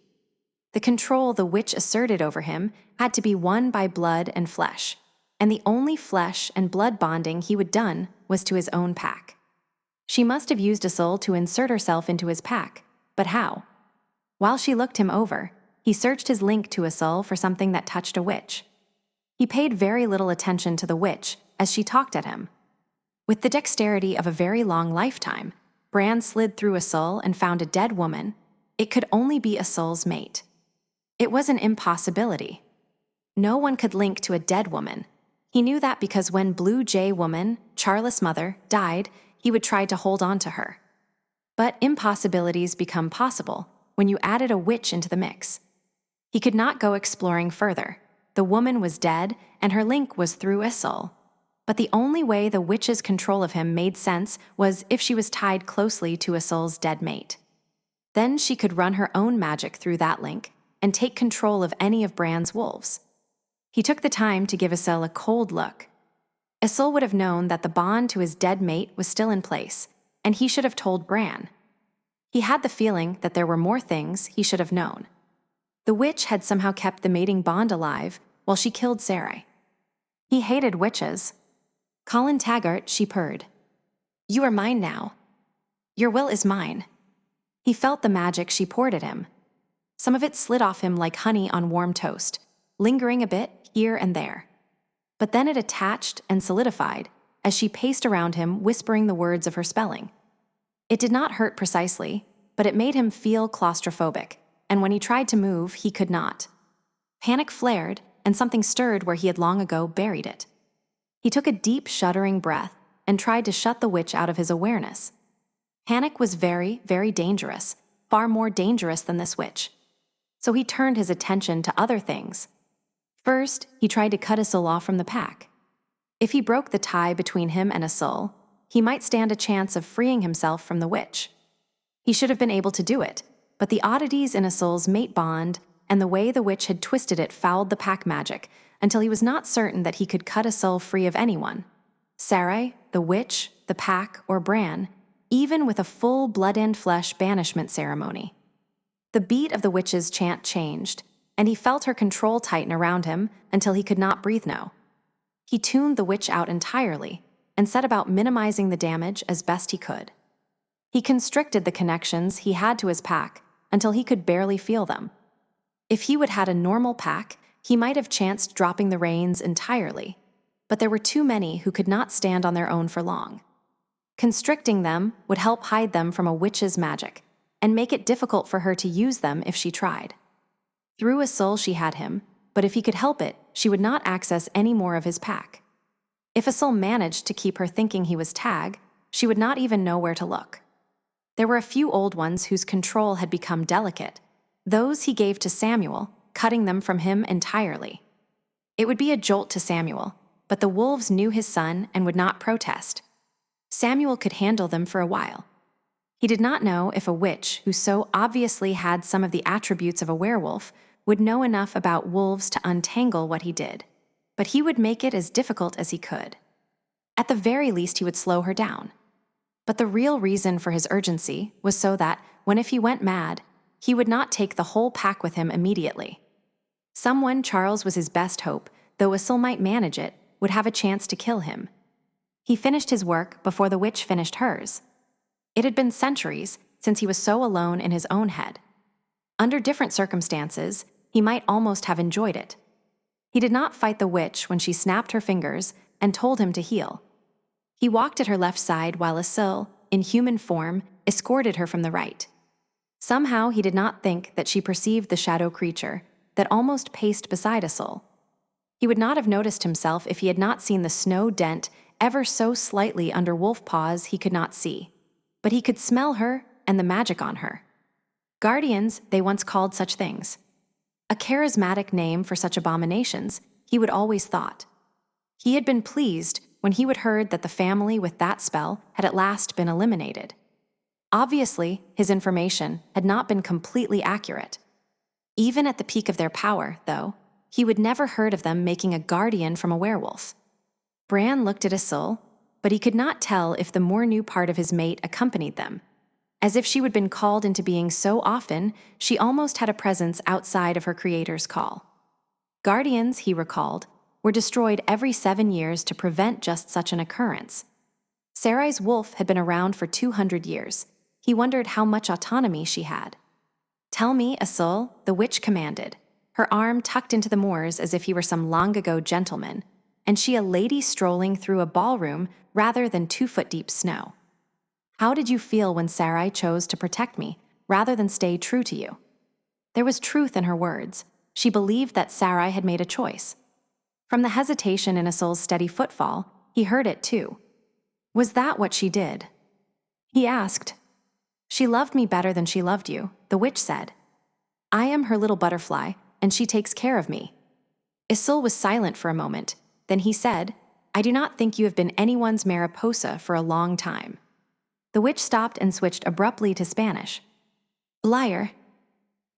The control the witch asserted over him had to be won by blood and flesh, and the only flesh and blood bonding he would done was to his own pack. She must have used Isil to insert herself into his pack, but how? While she looked him over, he searched his link to Isil for something that touched a witch. He paid very little attention to the witch as she talked at him. With the dexterity of a very long lifetime, Bran slid through Isil and found a dead woman. It could only be Isil's mate. It was an impossibility. No one could link to a dead woman. He knew that because when Blue Jay woman, Charles' mother, died, he would try to hold on to her. But impossibilities become possible when you added a witch into the mix. He could not go exploring further. The woman was dead, and her link was through Isil. But the only way the witch's control of him made sense was if she was tied closely to Isil's dead mate. Then she could run her own magic through that link and take control of any of Bran's wolves. He took the time to give Isil a cold look. Isil would have known that the bond to his dead mate was still in place, and he should have told Bran. He had the feeling that there were more things he should have known. The witch had somehow kept the mating bond alive while she killed Sarai. He hated witches. Colin Taggart, she purred. You are mine now. Your will is mine. He felt the magic she poured at him. Some of it slid off him like honey on warm toast, lingering a bit here and there. But then it attached and solidified as she paced around him, whispering the words of her spelling. It did not hurt precisely, but it made him feel claustrophobic, and when he tried to move, he could not. Panic flared, and something stirred where he had long ago buried it. He took a deep, shuddering breath and tried to shut the witch out of his awareness. Panic was very, very dangerous, far more dangerous than this witch. So he turned his attention to other things. First, he tried to cut Isil off from the pack. If he broke the tie between him and Isil, he might stand a chance of freeing himself from the witch. He should have been able to do it, but the oddities in Isil's mate bond and the way the witch had twisted it fouled the pack magic until he was not certain that he could cut Isil free of anyone. Sarai, the witch, the pack, or Bran, even with a full blood and flesh banishment ceremony. The beat of the witch's chant changed, and he felt her control tighten around him until he could not breathe no. He tuned the witch out entirely and set about minimizing the damage as best he could. He constricted the connections he had to his pack until he could barely feel them. If he would had a normal pack, he might have chanced dropping the reins entirely, but there were too many who could not stand on their own for long. Constricting them would help hide them from a witch's magic and make it difficult for her to use them if she tried. Through Isil she had him, but if he could help it, she would not access any more of his pack. If Isil managed to keep her thinking he was Tag, she would not even know where to look. There were a few old ones whose control had become delicate. Those he gave to Samuel, cutting them from him entirely. It would be a jolt to Samuel, but the wolves knew his son and would not protest. Samuel could handle them for a while. He did not know if a witch who so obviously had some of the attributes of a werewolf would know enough about wolves to untangle what he did, but he would make it as difficult as he could. At the very least, he would slow her down. But the real reason for his urgency was so that, when if he went mad, he would not take the whole pack with him immediately. Someone Charles was his best hope, though Isil might manage it, would have a chance to kill him. He finished his work before the witch finished hers. It had been centuries since he was so alone in his own head. Under different circumstances, he might almost have enjoyed it. He did not fight the witch when she snapped her fingers and told him to heal. He walked at her left side while Isil, in human form, escorted her from the right. Somehow he did not think that she perceived the shadow creature that almost paced beside Isil. He would not have noticed himself if he had not seen the snow dent ever so slightly under wolf paws he could not see. But he could smell her and the magic on her. Guardians, they once called such things. A charismatic name for such abominations, he would always thought. He had been pleased when he would heard that the family with that spell had at last been eliminated. Obviously, his information had not been completely accurate. Even at the peak of their power, though, he would never heard of them making a guardian from a werewolf. Bran looked at Isil, but he could not tell if the more new part of his mate accompanied them. As if she had been called into being so often, she almost had a presence outside of her creator's call. Guardians, he recalled, were destroyed every 7 years to prevent just such an occurrence. Sarai's wolf had been around for 200 years. He wondered how much autonomy she had. "Tell me, Isil," the witch commanded, her arm tucked into the moors as if he were some long-ago gentleman, and she a lady strolling through a ballroom rather than 2-foot-deep snow. "How did you feel when Sarai chose to protect me rather than stay true to you?" There was truth in her words. She believed that Sarai had made a choice. From the hesitation in Isil's steady footfall, he heard it too. Was that what she did? He asked. "She loved me better than she loved you," the witch said. "I am her little butterfly, and she takes care of me." Isil was silent for a moment. Then he said, "I do not think you have been anyone's Mariposa for a long time." The witch stopped and switched abruptly to Spanish. Liar.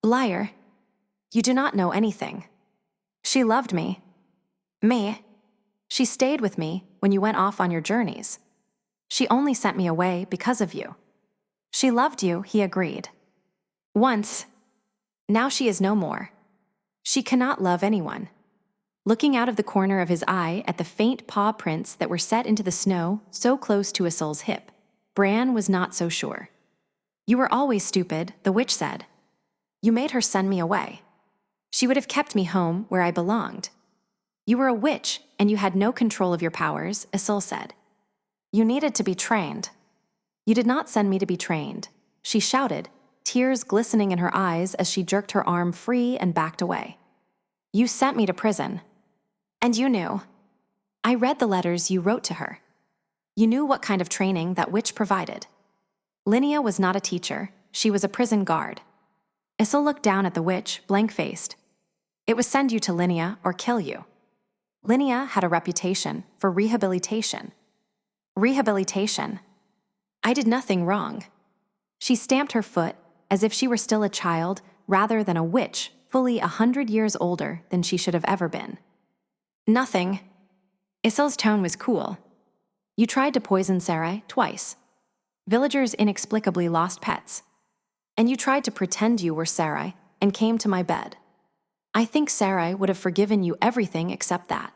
Liar. You do not know anything. She loved me. Me. She stayed with me when you went off on your journeys. She only sent me away because of you. She loved you, he agreed. Once. Now she is no more. She cannot love anyone. Looking out of the corner of his eye at the faint paw prints that were set into the snow so close to Isol's hip, Bran was not so sure. You were always stupid, the witch said. You made her send me away. She would have kept me home where I belonged. You were a witch, and you had no control of your powers, Isol said. You needed to be trained. You did not send me to be trained, she shouted, tears glistening in her eyes as she jerked her arm free and backed away. You sent me to prison. And you knew. I read the letters you wrote to her. You knew what kind of training that witch provided. Linnea was not a teacher, she was a prison guard. Isol looked down at the witch, blank-faced. It was send you to Linnea or kill you. Linnea had a reputation for rehabilitation. Rehabilitation. I did nothing wrong. She stamped her foot as if she were still a child rather than a witch fully 100 years older than she should have ever been. Nothing. Isol's tone was cool. You tried to poison Sarai twice. Villagers inexplicably lost pets. And you tried to pretend you were Sarai and came to my bed. I think Sarai would have forgiven you everything except that.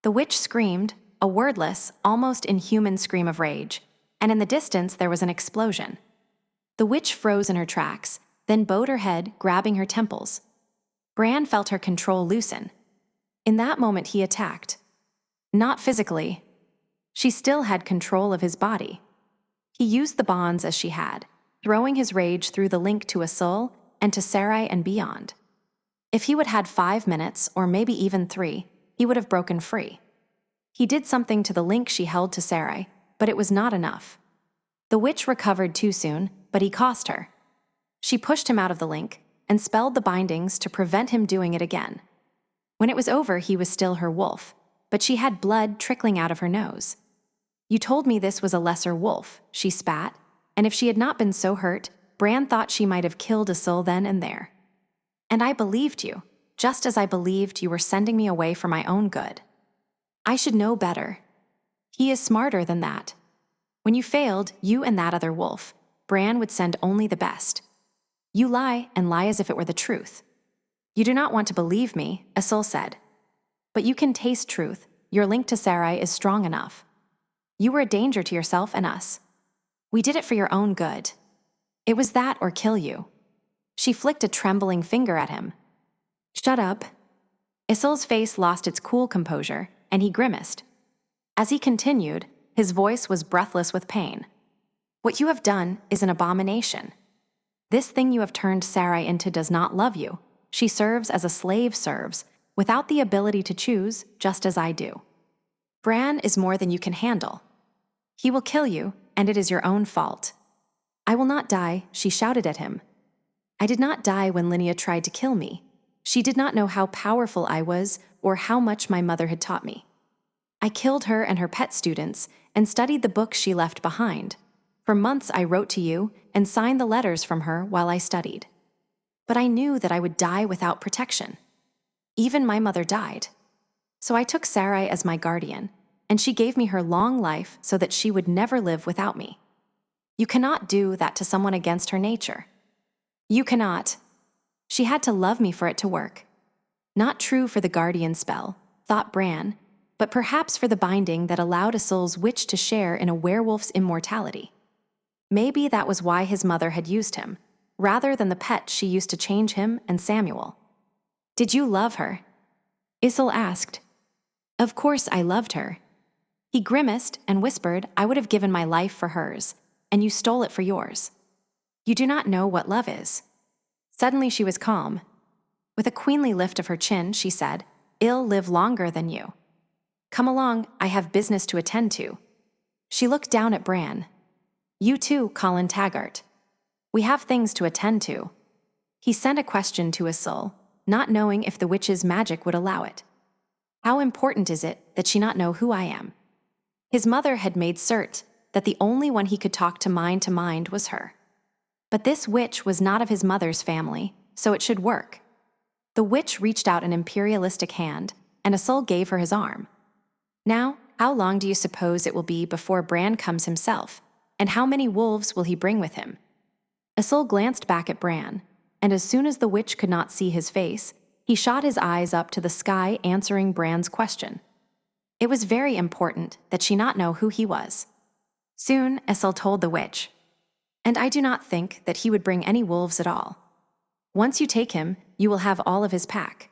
The witch screamed, a wordless, almost inhuman scream of rage, and in the distance there was an explosion. The witch froze in her tracks, then bowed her head, grabbing her temples. Bran felt her control loosen. In that moment he attacked. Not physically. She still had control of his body. He used the bonds as she had, throwing his rage through the link to Isul and to Sarai and beyond. If he would had 5 minutes, or maybe even 3, he would have broken free. He did something to the link she held to Sarai, but it was not enough. The witch recovered too soon, but he cost her. She pushed him out of the link and spelled the bindings to prevent him doing it again. When it was over, he was still her wolf, but she had blood trickling out of her nose. You told me this was a lesser wolf, she spat, and if she had not been so hurt, Bran thought she might have killed Isul then and there. And I believed you, just as I believed you were sending me away for my own good. I should know better. He is smarter than that. When you failed, you and that other wolf, Bran would send only the best. You lie, and lie as if it were the truth. You do not want to believe me, Isul said. But you can taste truth. Your link to Sarai is strong enough. You were a danger to yourself and us. We did it for your own good. It was that or kill you. She flicked a trembling finger at him. Shut up. Isol's face lost its cool composure, and he grimaced. As he continued, his voice was breathless with pain. What you have done is an abomination. This thing you have turned Sarai into does not love you. She serves as a slave serves, without the ability to choose, just as I do. Bran is more than you can handle. He will kill you, and it is your own fault. I will not die, she shouted at him. I did not die when Linnea tried to kill me. She did not know how powerful I was or how much my mother had taught me. I killed her and her pet students and studied the books she left behind. For months I wrote to you and signed the letters from her while I studied. But I knew that I would die without protection. Even my mother died. So I took Sarai as my guardian, and she gave me her long life so that she would never live without me. You cannot do that to someone against her nature. You cannot. She had to love me for it to work. Not true for the guardian spell, thought Bran, but perhaps for the binding that allowed Isol's witch to share in a werewolf's immortality. Maybe that was why his mother had used him, rather than the pet she used to change him and Samuel. Did you love her? Isol asked. Of course I loved her. He grimaced and whispered I would have given my life for hers, and you stole it for yours. You do not know what love is. Suddenly she was calm. With a queenly lift of her chin, she said, I'll live longer than you. Come along, I have business to attend to. She looked down at Bran. You too, Colin Taggart. We have things to attend to. He sent a question to Isul, not knowing if the witch's magic would allow it. How important is it that she not know who I am? His mother had made cert that the only one he could talk to mind was her. But this witch was not of his mother's family, so it should work. The witch reached out an imperialistic hand, and Asul gave her his arm. Now, how long do you suppose it will be before Bran comes himself, and how many wolves will he bring with him? Asul glanced back at Bran, and as soon as the witch could not see his face, he shot his eyes up to the sky answering Bran's question. It was very important that she not know who he was. Soon, Asul told the witch, "And I do not think that he would bring any wolves at all. Once you take him, you will have all of his pack."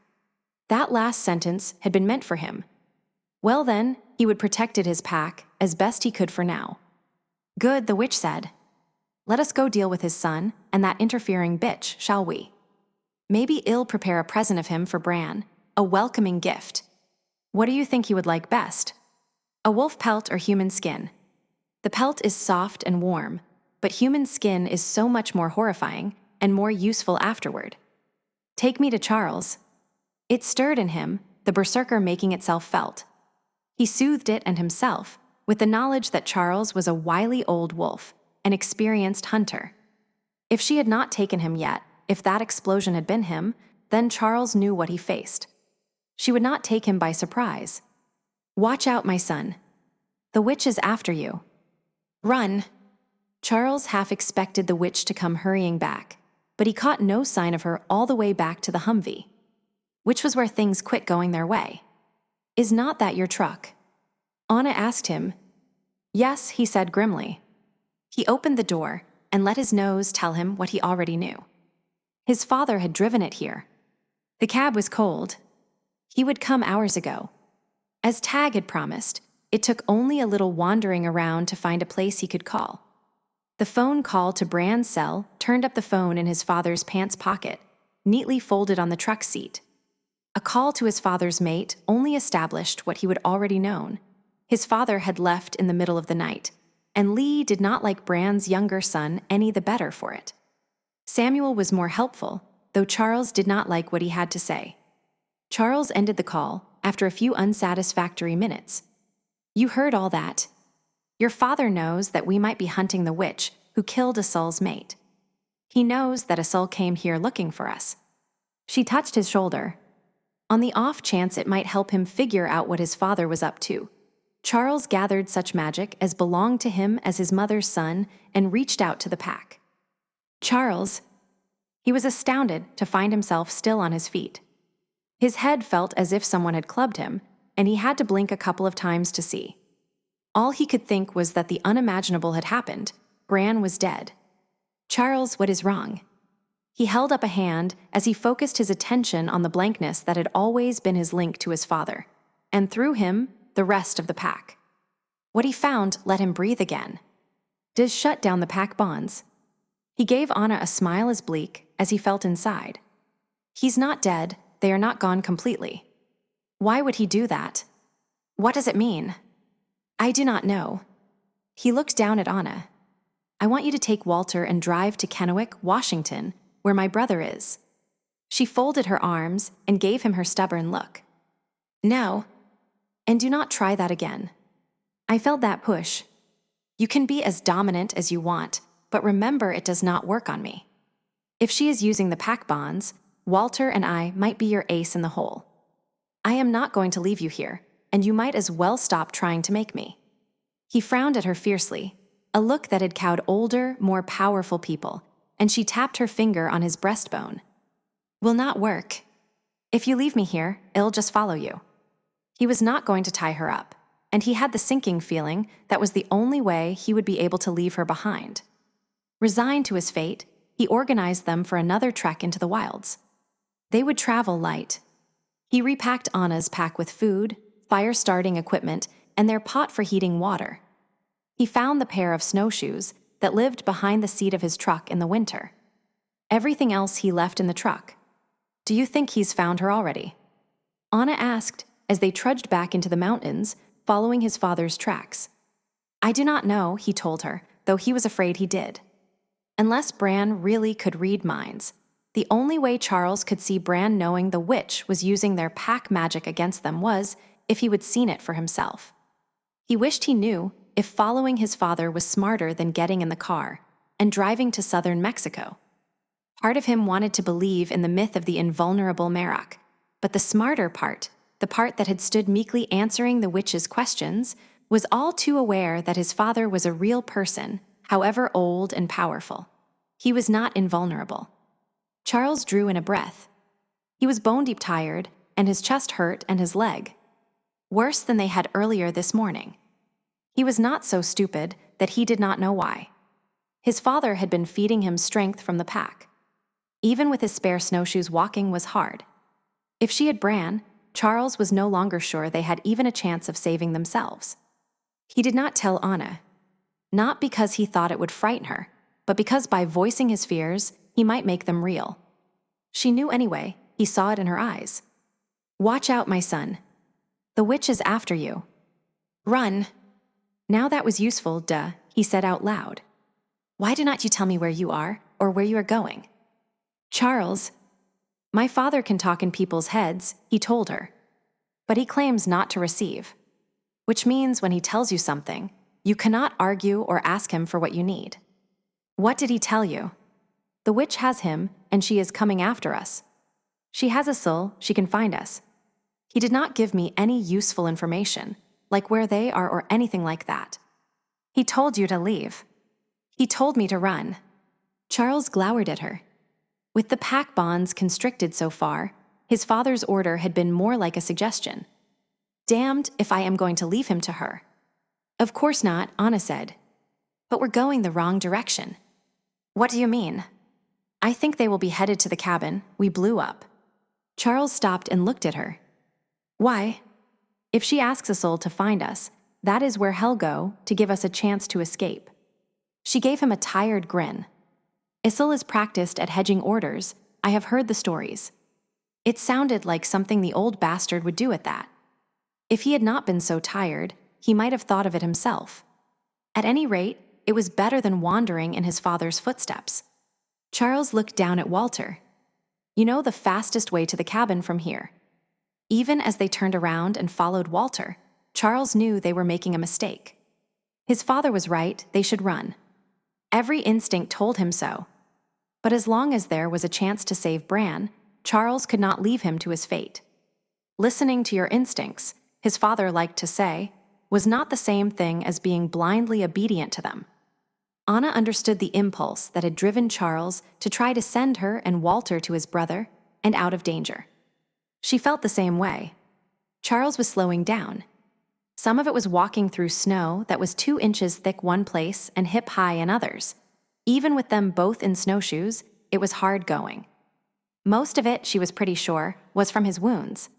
That last sentence had been meant for him. Well then, he would protected his pack as best he could for now. "Good," the witch said. "Let us go deal with his son and that interfering bitch, shall we? Maybe I'll prepare a present of him for Bran, a welcoming gift. What do you think he would like best? A wolf pelt or human skin? The pelt is soft and warm, but human skin is so much more horrifying and more useful afterward. Take me to Charles." It stirred in him, the berserker making itself felt. He soothed it and himself, with the knowledge that Charles was a wily old wolf, an experienced hunter. If she had not taken him yet, if that explosion had been him, then Charles knew what he faced. She would not take him by surprise. "Watch out, my son. The witch is after you. Run." Charles half expected the witch to come hurrying back, but he caught no sign of her all the way back to the Humvee, which was where things quit going their way. "Is not that your truck?" Anna asked him. "Yes," he said grimly. He opened the door and let his nose tell him what he already knew. His father had driven it here. The cab was cold. He would come hours ago. As Tag had promised, it took only a little wandering around to find a place he could call. The phone call to Bran's cell turned up the phone in his father's pants pocket, neatly folded on the truck seat. A call to his father's mate only established what he would already known. His father had left in the middle of the night, and Lee did not like Bran's younger son any the better for it. Samuel was more helpful, though Charles did not like what he had to say. Charles ended the call after a few unsatisfactory minutes. "You heard all that. Your father knows that we might be hunting the witch who killed Asul's mate. He knows that Asul came here looking for us." She touched his shoulder. On the off chance it might help him figure out what his father was up to, Charles gathered such magic as belonged to him as his mother's son and reached out to the pack. "Charles." He was astounded to find himself still on his feet. His head felt as if someone had clubbed him, and he had to blink a couple of times to see. All he could think was that the unimaginable had happened. Bran was dead. "Charles, what is wrong?" He held up a hand as he focused his attention on the blankness that had always been his link to his father, and through him, the rest of the pack. What he found let him breathe again. Diz shut down the pack bonds. He gave Anna a smile as bleak as he felt inside. He's not dead, they are not gone completely. Why would he do that? What does it mean? I do not know. He looked down at Anna. I want you to take Walter and drive to Kennewick, Washington, where my brother is. She folded her arms and gave him her stubborn look. No. And do not try that again. I felt that push. You can be as dominant as you want, but remember it does not work on me. If she is using the pack bonds, Walter and I might be your ace in the hole. I am not going to leave you here, and you might as well stop trying to make me. He frowned at her fiercely, a look that had cowed older, more powerful people, and she tapped her finger on his breastbone. Will not work. If you leave me here, I'll just follow you. He was not going to tie her up, and he had the sinking feeling that was the only way he would be able to leave her behind. Resigned to his fate, he organized them for another trek into the wilds. They would travel light. He repacked Anna's pack with food, fire-starting equipment, and their pot for heating water. He found the pair of snowshoes that lived behind the seat of his truck in the winter. Everything else he left in the truck. Do you think he's found her already? Anna asked as they trudged back into the mountains, following his father's tracks. I do not know, he told her, though he was afraid he did. Unless Bran really could read minds, the only way Charles could see Bran knowing the witch was using their pack magic against them was if he would seen it for himself. He wished he knew if following his father was smarter than getting in the car, and driving to southern Mexico. Part of him wanted to believe in the myth of the invulnerable Meroc, but the smarter part, the part that had stood meekly answering the witch's questions, was all too aware that his father was a real person, however old and powerful. He was not invulnerable. Charles drew in a breath. He was bone-deep tired, and his chest hurt and his leg. Worse than they had earlier this morning. He was not so stupid that he did not know why. His father had been feeding him strength from the pack. Even with his spare snowshoes, walking was hard. If she had Bran, Charles was no longer sure they had even a chance of saving themselves. He did not tell Anna, not because he thought it would frighten her, but because by voicing his fears, he might make them real. She knew anyway, he saw it in her eyes. "Watch out, my son. The witch is after you. Run." Now that was useful, he said out loud. "Why do not you tell me where you are, or where you are going?" "Charles, my father can talk in people's heads," he told her. "But he claims not to receive. Which means when he tells you something, you cannot argue or ask him for what you need." "What did he tell you?" "The witch has him, and she is coming after us. She has a soul, she can find us. He did not give me any useful information, like where they are or anything like that. He told you to leave. He told me to run." Charles glowered at her. With the pack bonds constricted so far, his father's order had been more like a suggestion. "Damned if I am going to leave him to her." "Of course not," Anna said. "But we're going the wrong direction." "What do you mean?" "I think they will be headed to the cabin we blew up." Charles stopped and looked at her. "Why?" "If she asks a soul to find us, that is where hell go to give us a chance to escape." She gave him a tired grin. "Isil is practiced at hedging orders. I have heard the stories." It sounded like something the old bastard would do at that. If he had not been so tired, he might have thought of it himself. At any rate, it was better than wandering in his father's footsteps. Charles looked down at Walter. "You know the fastest way to the cabin from here." Even as they turned around and followed Walter, Charles knew they were making a mistake. His father was right, they should run. Every instinct told him so. But as long as there was a chance to save Bran, Charles could not leave him to his fate. Listening to your instincts, his father liked to say, was not the same thing as being blindly obedient to them. Anna understood the impulse that had driven Charles to try to send her and Walter to his brother and out of danger. She felt the same way. Charles was slowing down. Some of it was walking through snow that was 2 inches thick one place and hip-high in others. Even with them both in snowshoes, it was hard going. Most of it, she was pretty sure, was from his wounds.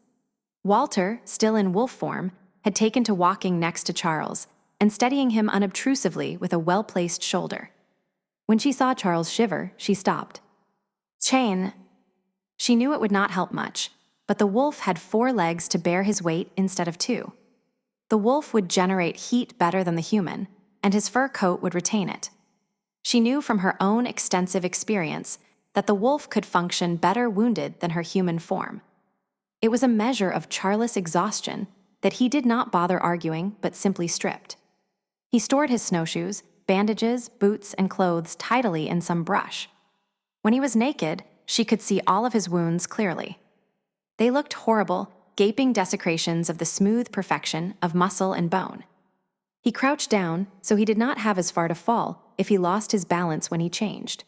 Walter, still in wolf form, had taken to walking next to Charles and steadying him unobtrusively with a well-placed shoulder. When she saw Charles shiver, she stopped. "Chain." She knew it would not help much, but the wolf had 4 legs to bear his weight instead of 2. The wolf would generate heat better than the human, and his fur coat would retain it. She knew from her own extensive experience that the wolf could function better wounded than her human form. It was a measure of Charles' exhaustion that he did not bother arguing but simply stripped. He stored his snowshoes, bandages, boots, and clothes tidily in some brush. When he was naked, she could see all of his wounds clearly. They looked horrible, gaping desecrations of the smooth perfection of muscle and bone. He crouched down, so he did not have as far to fall if he lost his balance when he changed.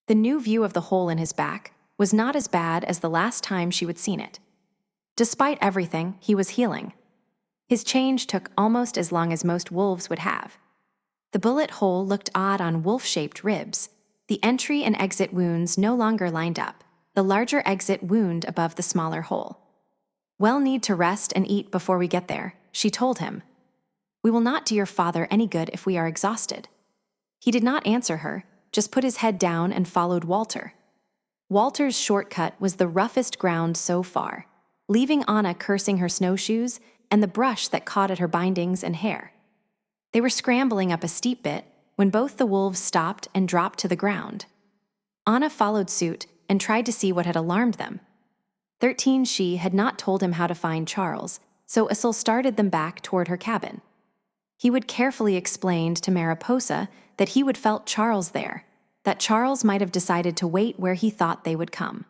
The new view of the hole in his back was not as bad as the last time she would seen it. Despite everything, he was healing. His change took almost as long as most wolves would have. The bullet hole looked odd on wolf-shaped ribs. The entry and exit wounds no longer lined up, the larger exit wound above the smaller hole. "We'll need to rest and eat before we get there," she told him. "We will not do your father any good if we are exhausted." He did not answer her, just put his head down and followed Walter. Walter's shortcut was the roughest ground so far, leaving Anna cursing her snowshoes and the brush that caught at her bindings and hair. They were scrambling up a steep bit when both the wolves stopped and dropped to the ground. Anna followed suit and tried to see what had alarmed them. 13 she had not told him how to find Charles, so Isil started them back toward her cabin. He would carefully explain to Mariposa that he would felt Charles there, that Charles might have decided to wait where he thought they would come.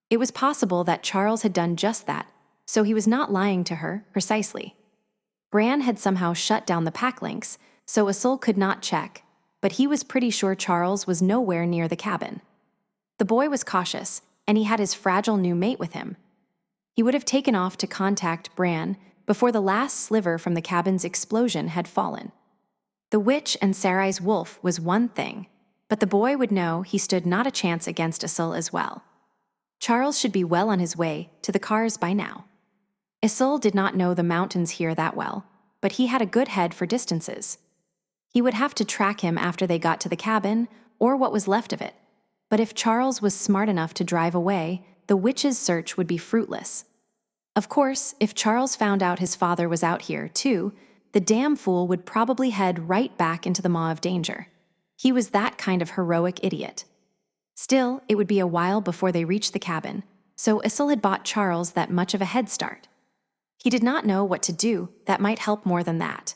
It was possible that Charles had done just that, so he was not lying to her precisely. Bran had somehow shut down the pack links, so Isolde could not check, but he was pretty sure Charles was nowhere near the cabin. The boy was cautious, and he had his fragile new mate with him. He would have taken off to contact Bran before the last sliver from the cabin's explosion had fallen. The witch and Sarai's wolf was one thing, but the boy would know he stood not a chance against Isolde as well. Charles should be well on his way to the cars by now. Isolde did not know the mountains here that well, but he had a good head for distances. He would have to track him after they got to the cabin, or what was left of it. But if Charles was smart enough to drive away, the witch's search would be fruitless. Of course, if Charles found out his father was out here, too, the damn fool would probably head right back into the maw of danger. He was that kind of heroic idiot. Still, it would be a while before they reached the cabin, so Isolde had bought Charles that much of a head start. He did not know what to do that might help more than that.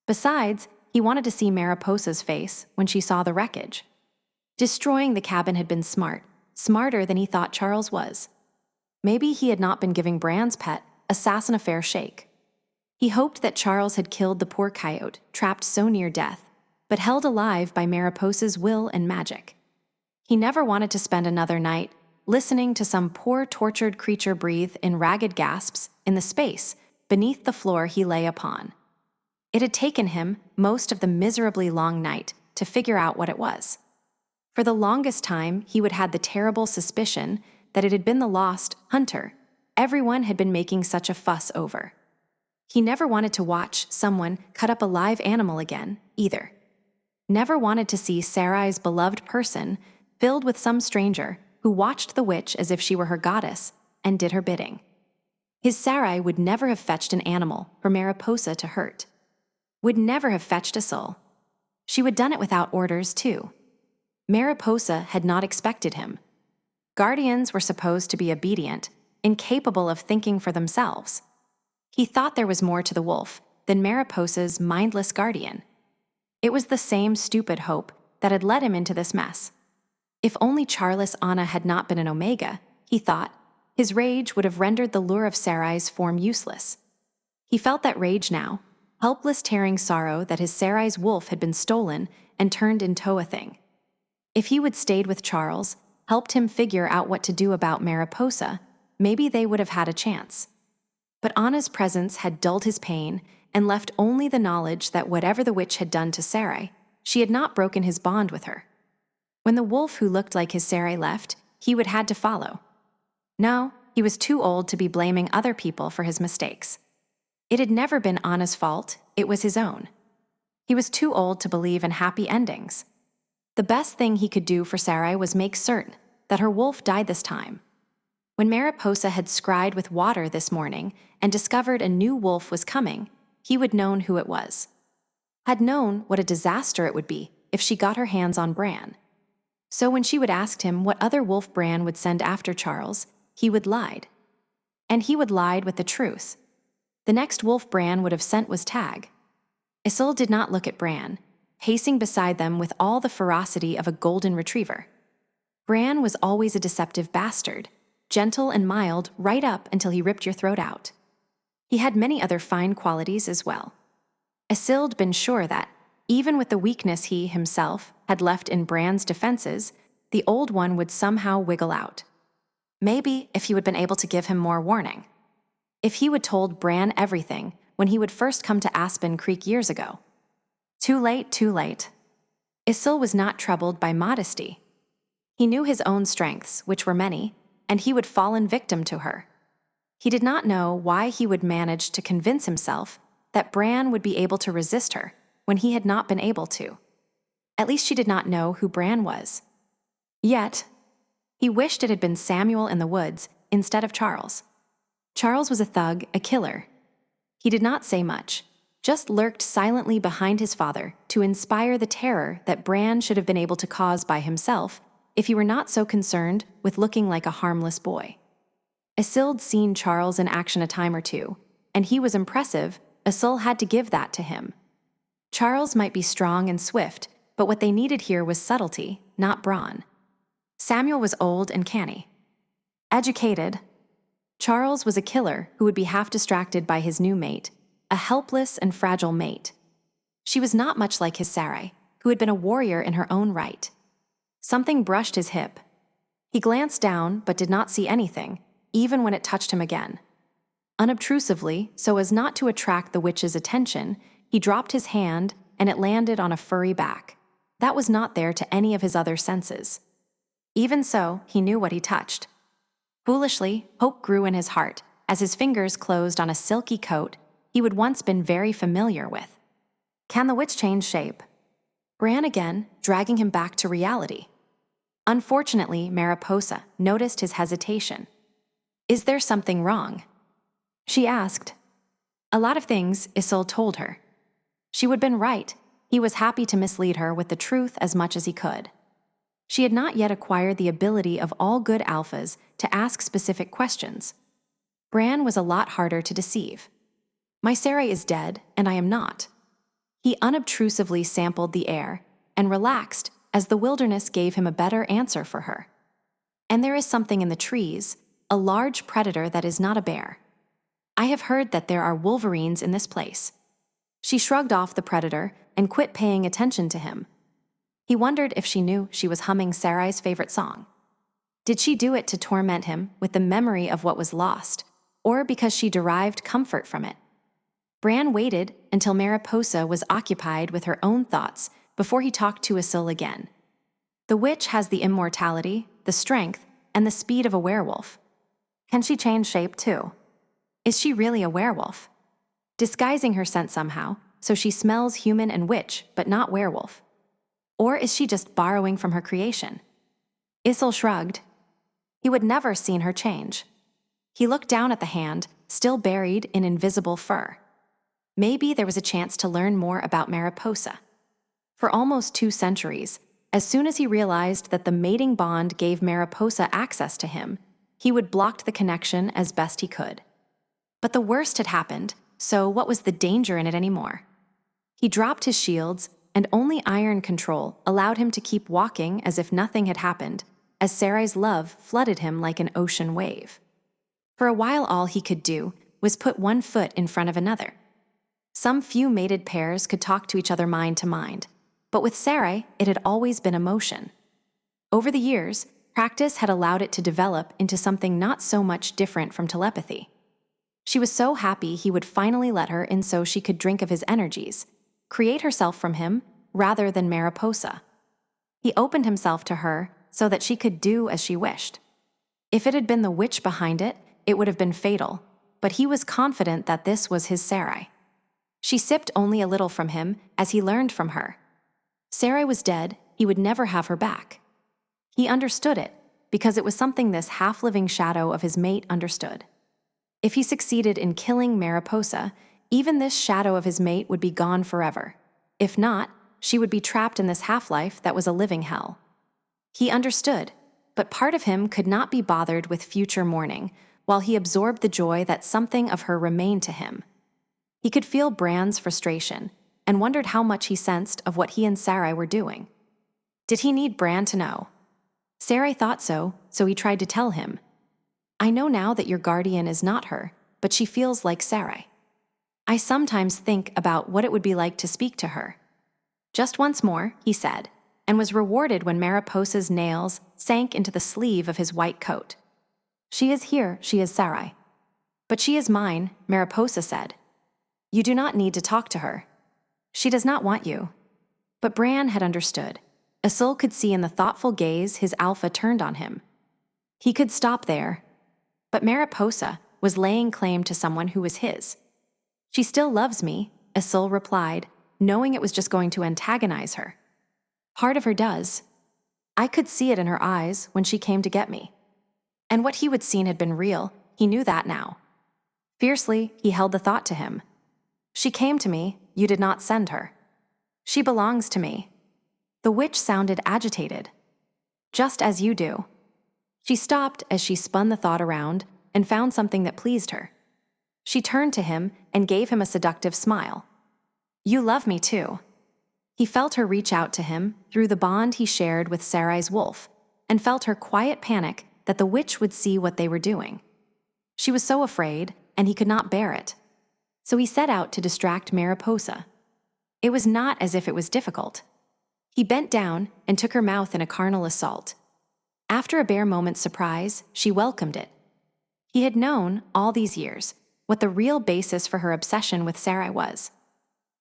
Besides, he wanted to see Mariposa's face when she saw the wreckage. Destroying the cabin had been smart, smarter than he thought Charles was. Maybe he had not been giving Bran's pet assassin a fair shake. He hoped that Charles had killed the poor coyote, trapped so near death, but held alive by Mariposa's will and magic. He never wanted to spend another night listening to some poor tortured creature breathe in ragged gasps in the space beneath the floor he lay upon. It had taken him most of the miserably long night to figure out what it was. For the longest time, he would had the terrible suspicion that it had been the lost hunter everyone had been making such a fuss over. He never wanted to watch someone cut up a live animal again, either. Never wanted to see Sarai's beloved person filled with some stranger who watched the witch as if she were her goddess and did her bidding. His Sarai would never have fetched an animal for Mariposa to hurt. Would never have fetched a soul. She would done it without orders, too. Mariposa had not expected him. Guardians were supposed to be obedient, incapable of thinking for themselves. He thought there was more to the wolf than Mariposa's mindless guardian. It was the same stupid hope that had led him into this mess. If only Charles Anna had not been an Omega, he thought, his rage would have rendered the lure of Sarai's form useless. He felt that rage now, helpless tearing sorrow that his Sarai's wolf had been stolen and turned into a thing. If he would stayed with Charles, helped him figure out what to do about Mariposa, maybe they would have had a chance. But Anna's presence had dulled his pain and left only the knowledge that whatever the witch had done to Sarai, she had not broken his bond with her. When the wolf who looked like his Sarai left, he would had to follow. No, he was too old to be blaming other people for his mistakes. It had never been Anna's fault, it was his own. He was too old to believe in happy endings. The best thing he could do for Sarai was make certain that her wolf died this time. When Mariposa had scryed with water this morning and discovered a new wolf was coming, he would known who it was. Had known what a disaster it would be if she got her hands on Bran. So when she would ask him what other wolf Bran would send after Charles, he would lied. And he would lied with the truth. The next wolf Bran would have sent was Tag. Isolde did not look at Bran, pacing beside them with all the ferocity of a golden retriever. Bran was always a deceptive bastard, gentle and mild right up until he ripped your throat out. He had many other fine qualities as well. Isolde been sure that, even with the weakness he himself had left in Bran's defenses, the old one would somehow wiggle out. Maybe if he would been able to give him more warning. If he would told Bran everything when he would first come to Aspen Creek years ago. Too late, too late. Isolde was not troubled by modesty. He knew his own strengths, which were many, and he would fallen victim to her. He did not know why he would manage to convince himself that Bran would be able to resist her when he had not been able to. At least she did not know who Bran was. Yet, he wished it had been Samuel in the woods instead of Charles. Charles was a thug, a killer. He did not say much, just lurked silently behind his father to inspire the terror that Bran should have been able to cause by himself if he were not so concerned with looking like a harmless boy. Isolde'd seen Charles in action a time or two, and he was impressive. Isolde had to give that to him. Charles might be strong and swift, but what they needed here was subtlety, not brawn. Samuel was old and canny. Educated. Charles was a killer who would be half distracted by his new mate, a helpless and fragile mate. She was not much like his Sarai, who had been a warrior in her own right. Something brushed his hip. He glanced down but did not see anything, even when it touched him again. Unobtrusively, so as not to attract the witch's attention, he dropped his hand and it landed on a furry back. That was not there to any of his other senses. Even so, he knew what he touched. Foolishly, hope grew in his heart as his fingers closed on a silky coat he would once been very familiar with. Can the witch change shape? Bran again, dragging him back to reality. Unfortunately, Mariposa noticed his hesitation. Is there something wrong? She asked. A lot of things, Isolde told her. She would have been right. He was happy to mislead her with the truth as much as he could. She had not yet acquired the ability of all good alphas to ask specific questions. Bran was a lot harder to deceive. My Sarai is dead, and I am not. He unobtrusively sampled the air and relaxed as the wilderness gave him a better answer for her. And there is something in the trees, a large predator that is not a bear. I have heard that there are wolverines in this place. She shrugged off the predator and quit paying attention to him. He wondered if she knew she was humming Sarai's favorite song. Did she do it to torment him with the memory of what was lost, or because she derived comfort from it? Bran waited until Mariposa was occupied with her own thoughts before he talked to Isolde again. The witch has the immortality, the strength, and the speed of a werewolf. Can she change shape too? Is she really a werewolf? Disguising her scent somehow, so she smells human and witch, but not werewolf. Or is she just borrowing from her creation? Isolde shrugged. He would never seen her change. He looked down at the hand, still buried in invisible fur. Maybe there was a chance to learn more about Mariposa. For almost 2 centuries, as soon as he realized that the mating bond gave Mariposa access to him, he would block the connection as best he could. But the worst had happened, so what was the danger in it anymore? He dropped his shields, and only iron control allowed him to keep walking as if nothing had happened, as Sarai's love flooded him like an ocean wave. For a while all he could do was put one foot in front of another. Some few mated pairs could talk to each other mind to mind, but with Sarai it had always been emotion. Over the years, practice had allowed it to develop into something not so much different from telepathy. She was so happy he would finally let her in so she could drink of his energies, create herself from him rather than Mariposa. He opened himself to her so that she could do as she wished. If it had been the witch behind it, it would have been fatal, but he was confident that this was his Sarai. She sipped only a little from him as he learned from her. Sarai was dead, he would never have her back. He understood it, because it was something this half-living shadow of his mate understood. If he succeeded in killing Mariposa, even this shadow of his mate would be gone forever. If not, she would be trapped in this half-life that was a living hell. He understood, but part of him could not be bothered with future mourning, while he absorbed the joy that something of her remained to him. He could feel Bran's frustration, and wondered how much he sensed of what he and Sarai were doing. Did he need Bran to know? Sarai thought so he tried to tell him. I know now that your guardian is not her, but she feels like Sarai. I sometimes think about what it would be like to speak to her. Just once more, he said, and was rewarded when Mariposa's nails sank into the sleeve of his white coat. She is here, she is Sarai. But she is mine, Mariposa said. You do not need to talk to her. She does not want you. But Bran had understood. Isolde could see in the thoughtful gaze his alpha turned on him. He could stop there. But Mariposa was laying claim to someone who was his. She still loves me, Isolde replied, knowing it was just going to antagonize her. Part of her does. I could see it in her eyes when she came to get me. And what he would seen had been real, he knew that now. Fiercely, he held the thought to him. She came to me, you did not send her. She belongs to me. The witch sounded agitated. Just as you do. She stopped as she spun the thought around and found something that pleased her. She turned to him and gave him a seductive smile. You love me too. He felt her reach out to him through the bond he shared with Sarai's wolf, and felt her quiet panic that the witch would see what they were doing. She was so afraid, and he could not bear it. So he set out to distract Mariposa. It was not as if it was difficult. He bent down and took her mouth in a carnal assault. After a bare moment's surprise, she welcomed it. He had known, all these years, what the real basis for her obsession with Sarai was.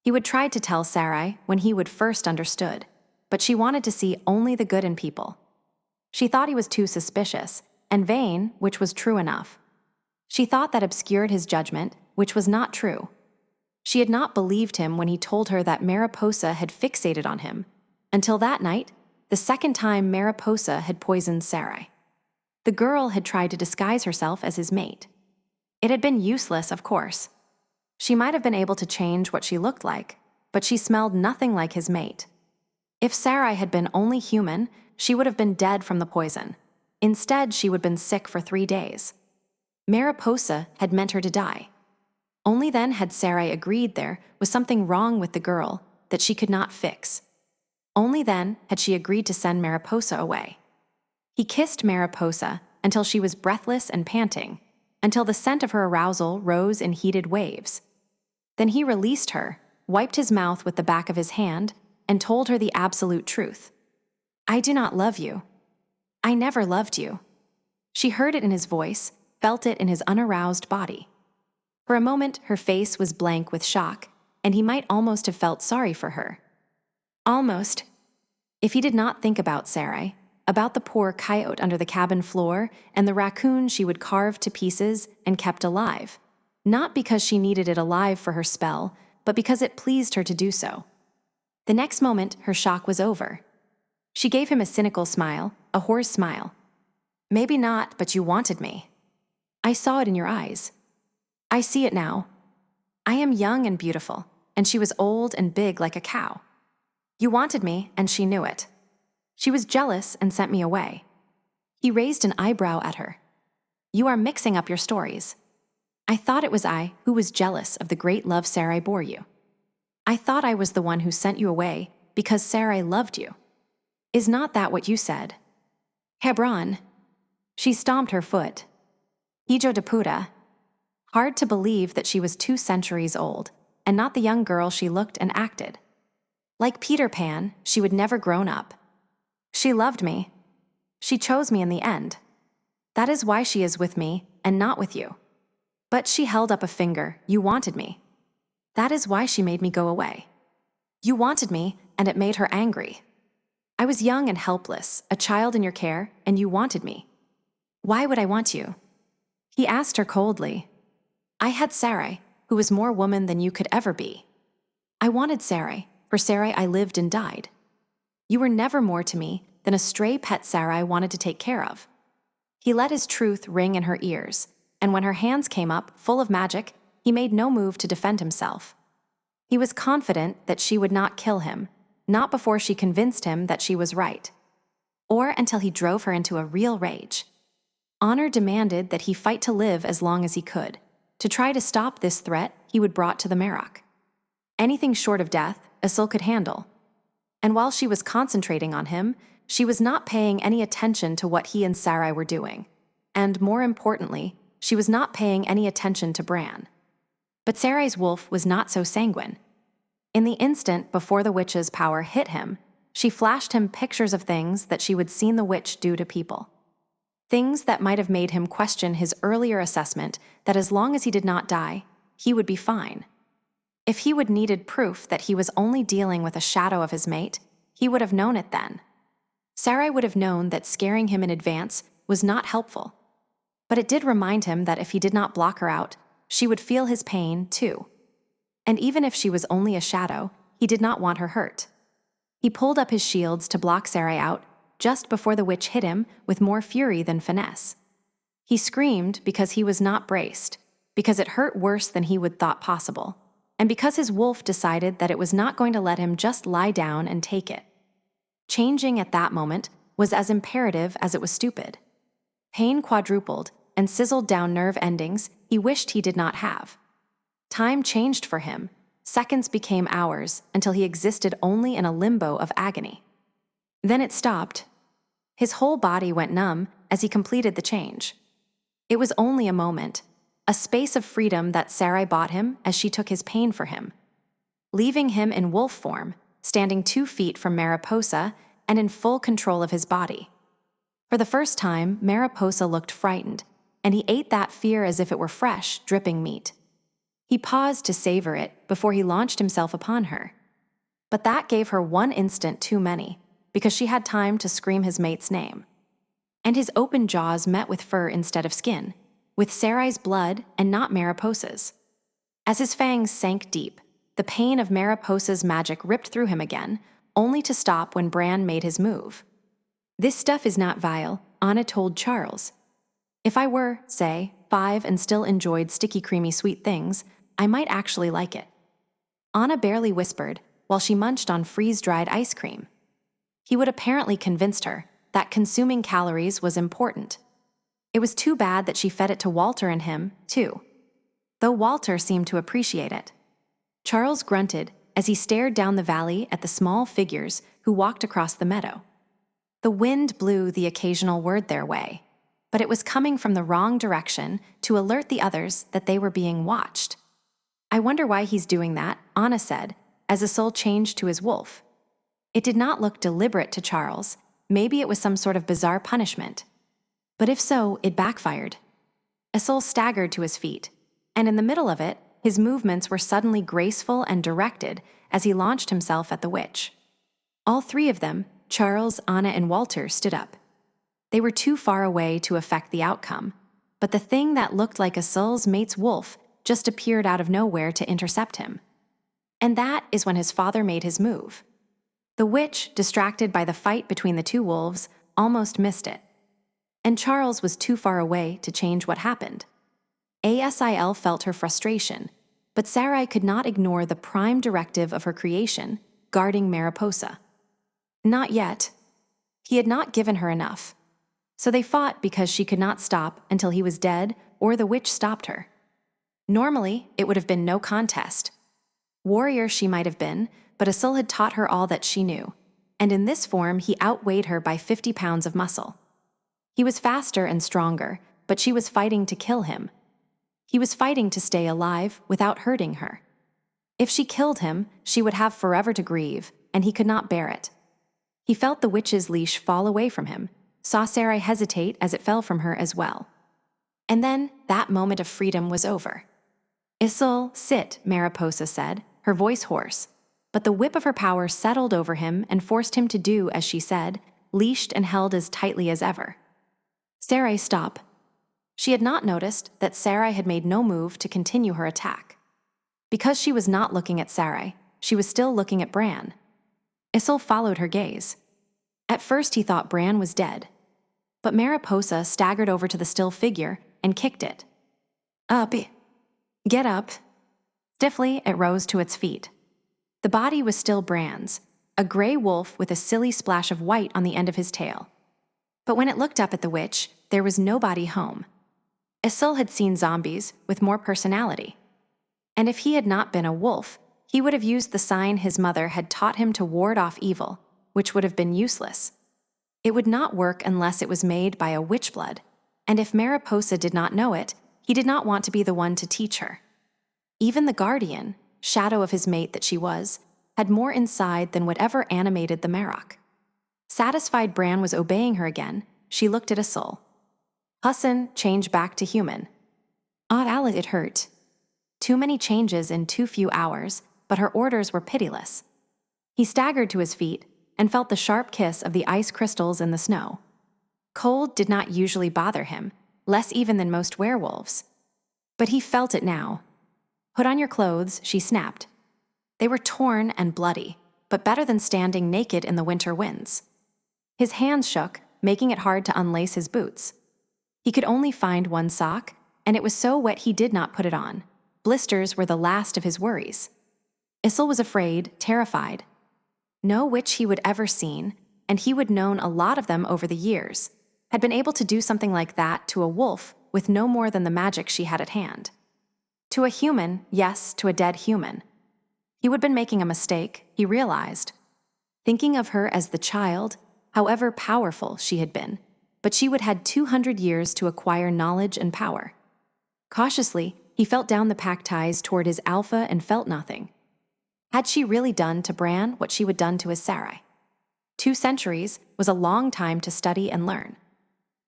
He would try to tell Sarai when he would first understood, but she wanted to see only the good in people. She thought he was too suspicious, and vain, which was true enough. She thought that obscured his judgment, which was not true. She had not believed him when he told her that Mariposa had fixated on him, until that night, the second time Mariposa had poisoned Sarai. The girl had tried to disguise herself as his mate. It had been useless, of course. She might have been able to change what she looked like, but she smelled nothing like his mate. If Sarai had been only human, she would have been dead from the poison. Instead, she would have been sick for 3 days. Mariposa had meant her to die. Only then had Sarai agreed there was something wrong with the girl that she could not fix. Only then had she agreed to send Mariposa away. He kissed Mariposa until she was breathless and panting, until the scent of her arousal rose in heated waves. Then he released her, wiped his mouth with the back of his hand, and told her the absolute truth. I do not love you. I never loved you. She heard it in his voice, felt it in his unaroused body. For a moment, her face was blank with shock, and he might almost have felt sorry for her. Almost. If he did not think about Sarai, about the poor coyote under the cabin floor and the raccoon she would carve to pieces and kept alive, not because she needed it alive for her spell, but because it pleased her to do so. The next moment, her shock was over. She gave him a cynical smile, a horror's smile. Maybe not, but you wanted me. I saw it in your eyes. I see it now. I am young and beautiful, and she was old and big like a cow. You wanted me, and she knew it. She was jealous and sent me away. He raised an eyebrow at her. You are mixing up your stories. I thought it was I who was jealous of the great love Sarai bore you. I thought I was the one who sent you away because Sarai loved you. Is not that what you said? Hebron. She stomped her foot. Hijo de puta. Hard to believe that she was 2 centuries old, and not the young girl she looked and acted. Like Peter Pan, she would never grown up. She loved me. She chose me in the end. That is why she is with me and not with you. But she held up a finger. You wanted me. That is why she made me go away. You wanted me, and it made her angry. I was young and helpless, a child in your care, and you wanted me. Why would I want you? He asked her coldly. I had Sarai, who was more woman than you could ever be. I wanted Sarai. For Sarai I lived and died. You were never more to me than a stray pet Sarai wanted to take care of. He let his truth ring in her ears, and when her hands came up, full of magic, he made no move to defend himself. He was confident that she would not kill him, not before she convinced him that she was right, or until he drove her into a real rage. Honor demanded that he fight to live as long as he could, to try to stop this threat he would brought to the Marok. Anything short of death, Asil could handle. And while she was concentrating on him, she was not paying any attention to what he and Sarai were doing. And more importantly, she was not paying any attention to Bran. But Sarai's wolf was not so sanguine. In the instant before the witch's power hit him, she flashed him pictures of things that she would seen the witch do to people. Things that might have made him question his earlier assessment that as long as he did not die, he would be fine. If he would needed proof that he was only dealing with a shadow of his mate, he would have known it then. Sarai would have known that scaring him in advance was not helpful. But it did remind him that if he did not block her out, she would feel his pain too. And even if she was only a shadow, he did not want her hurt. He pulled up his shields to block Sarai out just before the witch hit him with more fury than finesse. He screamed because he was not braced, because it hurt worse than he would thought possible, and because his wolf decided that it was not going to let him just lie down and take it. Changing at that moment was as imperative as it was stupid. Pain quadrupled and sizzled down nerve endings he wished he did not have. Time changed for him. Seconds became hours until he existed only in a limbo of agony. Then it stopped. His whole body went numb as he completed the change. It was only a moment, a space of freedom that Sarai bought him as she took his pain for him, leaving him in wolf form, standing 2 feet from Mariposa and in full control of his body. For the first time, Mariposa looked frightened, and he ate that fear as if it were fresh, dripping meat. He paused to savor it before he launched himself upon her. But that gave her 1 instant too many, because she had time to scream his mate's name. And his open jaws met with fur instead of skin, with Sarai's blood and not Mariposa's. As his fangs sank deep, the pain of Mariposa's magic ripped through him again, only to stop when Bran made his move. "This stuff is not vile," Anna told Charles. "If I were, say, 5 and still enjoyed sticky, creamy, sweet things, I might actually like it." Anna barely whispered while she munched on freeze-dried ice cream. He would apparently convinced her that consuming calories was important. It was too bad that she fed it to Walter and him, too, though Walter seemed to appreciate it. Charles grunted as he stared down the valley at the small figures who walked across the meadow. The wind blew the occasional word their way, but it was coming from the wrong direction to alert the others that they were being watched. "I wonder why he's doing that," Anna said, as Isil changed to his wolf. It did not look deliberate to Charles. Maybe it was some sort of bizarre punishment. But if so, it backfired. Isil staggered to his feet, and in the middle of it, his movements were suddenly graceful and directed as he launched himself at the witch. All 3 of them, Charles, Anna, and Walter, stood up. They were too far away to affect the outcome, but the thing that looked like Isil's mate's wolf just appeared out of nowhere to intercept him. And that is when his father made his move. The witch, distracted by the fight between the 2 wolves, almost missed it. And Charles was too far away to change what happened. Asil felt her frustration, but Sarai could not ignore the prime directive of her creation, guarding Mariposa. Not yet. He had not given her enough. So they fought because she could not stop until he was dead or the witch stopped her. Normally, it would have been no contest. Warrior she might have been, but Isil had taught her all that she knew, and in this form he outweighed her by 50 pounds of muscle. He was faster and stronger, but she was fighting to kill him. He was fighting to stay alive without hurting her. If she killed him, she would have forever to grieve, and he could not bear it. He felt the witch's leash fall away from him, saw Sarai hesitate as it fell from her as well. And then that moment of freedom was over. "Isil, sit," Mariposa said, her voice hoarse. But the whip of her power settled over him and forced him to do as she said, leashed and held as tightly as ever. "Sarai, stop." She had not noticed that Sarai had made no move to continue her attack. Because she was not looking at Sarai, she was still looking at Bran. Isil followed her gaze. At first he thought Bran was dead, but Mariposa staggered over to the still figure and kicked it. "Up! Get up!" Stiffly, it rose to its feet. The body was still Bran's, a gray wolf with a silly splash of white on the end of his tail. But when it looked up at the witch, there was nobody home. Isil had seen zombies with more personality. And if he had not been a wolf, he would have used the sign his mother had taught him to ward off evil, which would have been useless. It would not work unless it was made by a witch blood, and if Mariposa did not know it, he did not want to be the one to teach her. Even the guardian, shadow of his mate that she was, had more inside than whatever animated the Marok. Satisfied Bran was obeying her again, she looked at Isil. Hassan changed back to human. Allah, it hurt. Too many changes in too few hours, but her orders were pitiless. He staggered to his feet and felt the sharp kiss of the ice crystals in the snow. Cold did not usually bother him, less even than most werewolves. But he felt it now. "Put on your clothes," she snapped. They were torn and bloody, but better than standing naked in the winter winds. His hands shook, making it hard to unlace his boots. He could only find one sock, and it was so wet he did not put it on. Blisters were the last of his worries. Isil was afraid, terrified. No witch he would ever seen, and he would known a lot of them over the years, had been able to do something like that to a wolf with no more than the magic she had at hand. To a human, yes, to a dead human. He would been making a mistake, he realized, thinking of her as the child, however powerful she had been, but she would had 200 years to acquire knowledge and power. Cautiously, he felt down the pack ties toward his alpha and felt nothing. Had she really done to Bran what she would done to his Sarai? 2 centuries was a long time to study and learn.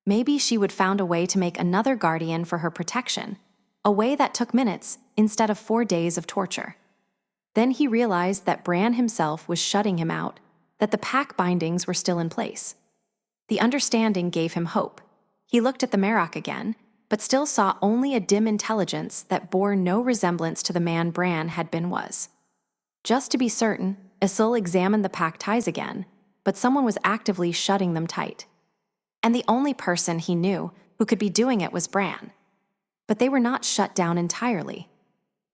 Maybe she would found a way to make another guardian for her protection, a way that took minutes instead of 4 days of torture. Then he realized that Bran himself was shutting him out, that the pack bindings were still in place. The understanding gave him hope. He looked at the Merrock again, but still saw only a dim intelligence that bore no resemblance to the man Bran had been was. Just to be certain, Isil examined the pack ties again, but someone was actively shutting them tight. And the only person he knew who could be doing it was Bran. But they were not shut down entirely.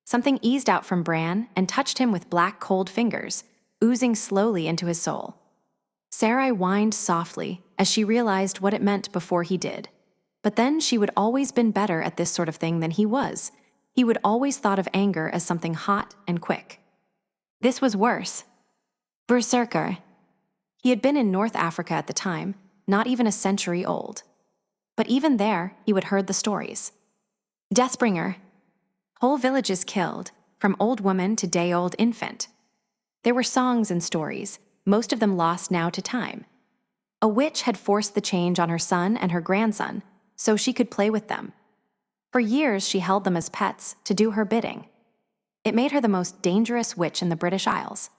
Something eased out from Bran and touched him with black cold fingers, oozing slowly into his soul. Sarai whined softly as she realized what it meant before he did. But then she would always been better at this sort of thing than he was. He would always thought of anger as something hot and quick. This was worse. Berserker. He had been in North Africa at the time, not even a century old. But even there, he would heard the stories. Deathbringer. Whole villages killed, from old woman to day-old infant. There were songs and stories, most of them lost now to time. A witch had forced the change on her son and her grandson, so she could play with them. For years she held them as pets to do her bidding. It made her the most dangerous witch in the British Isles.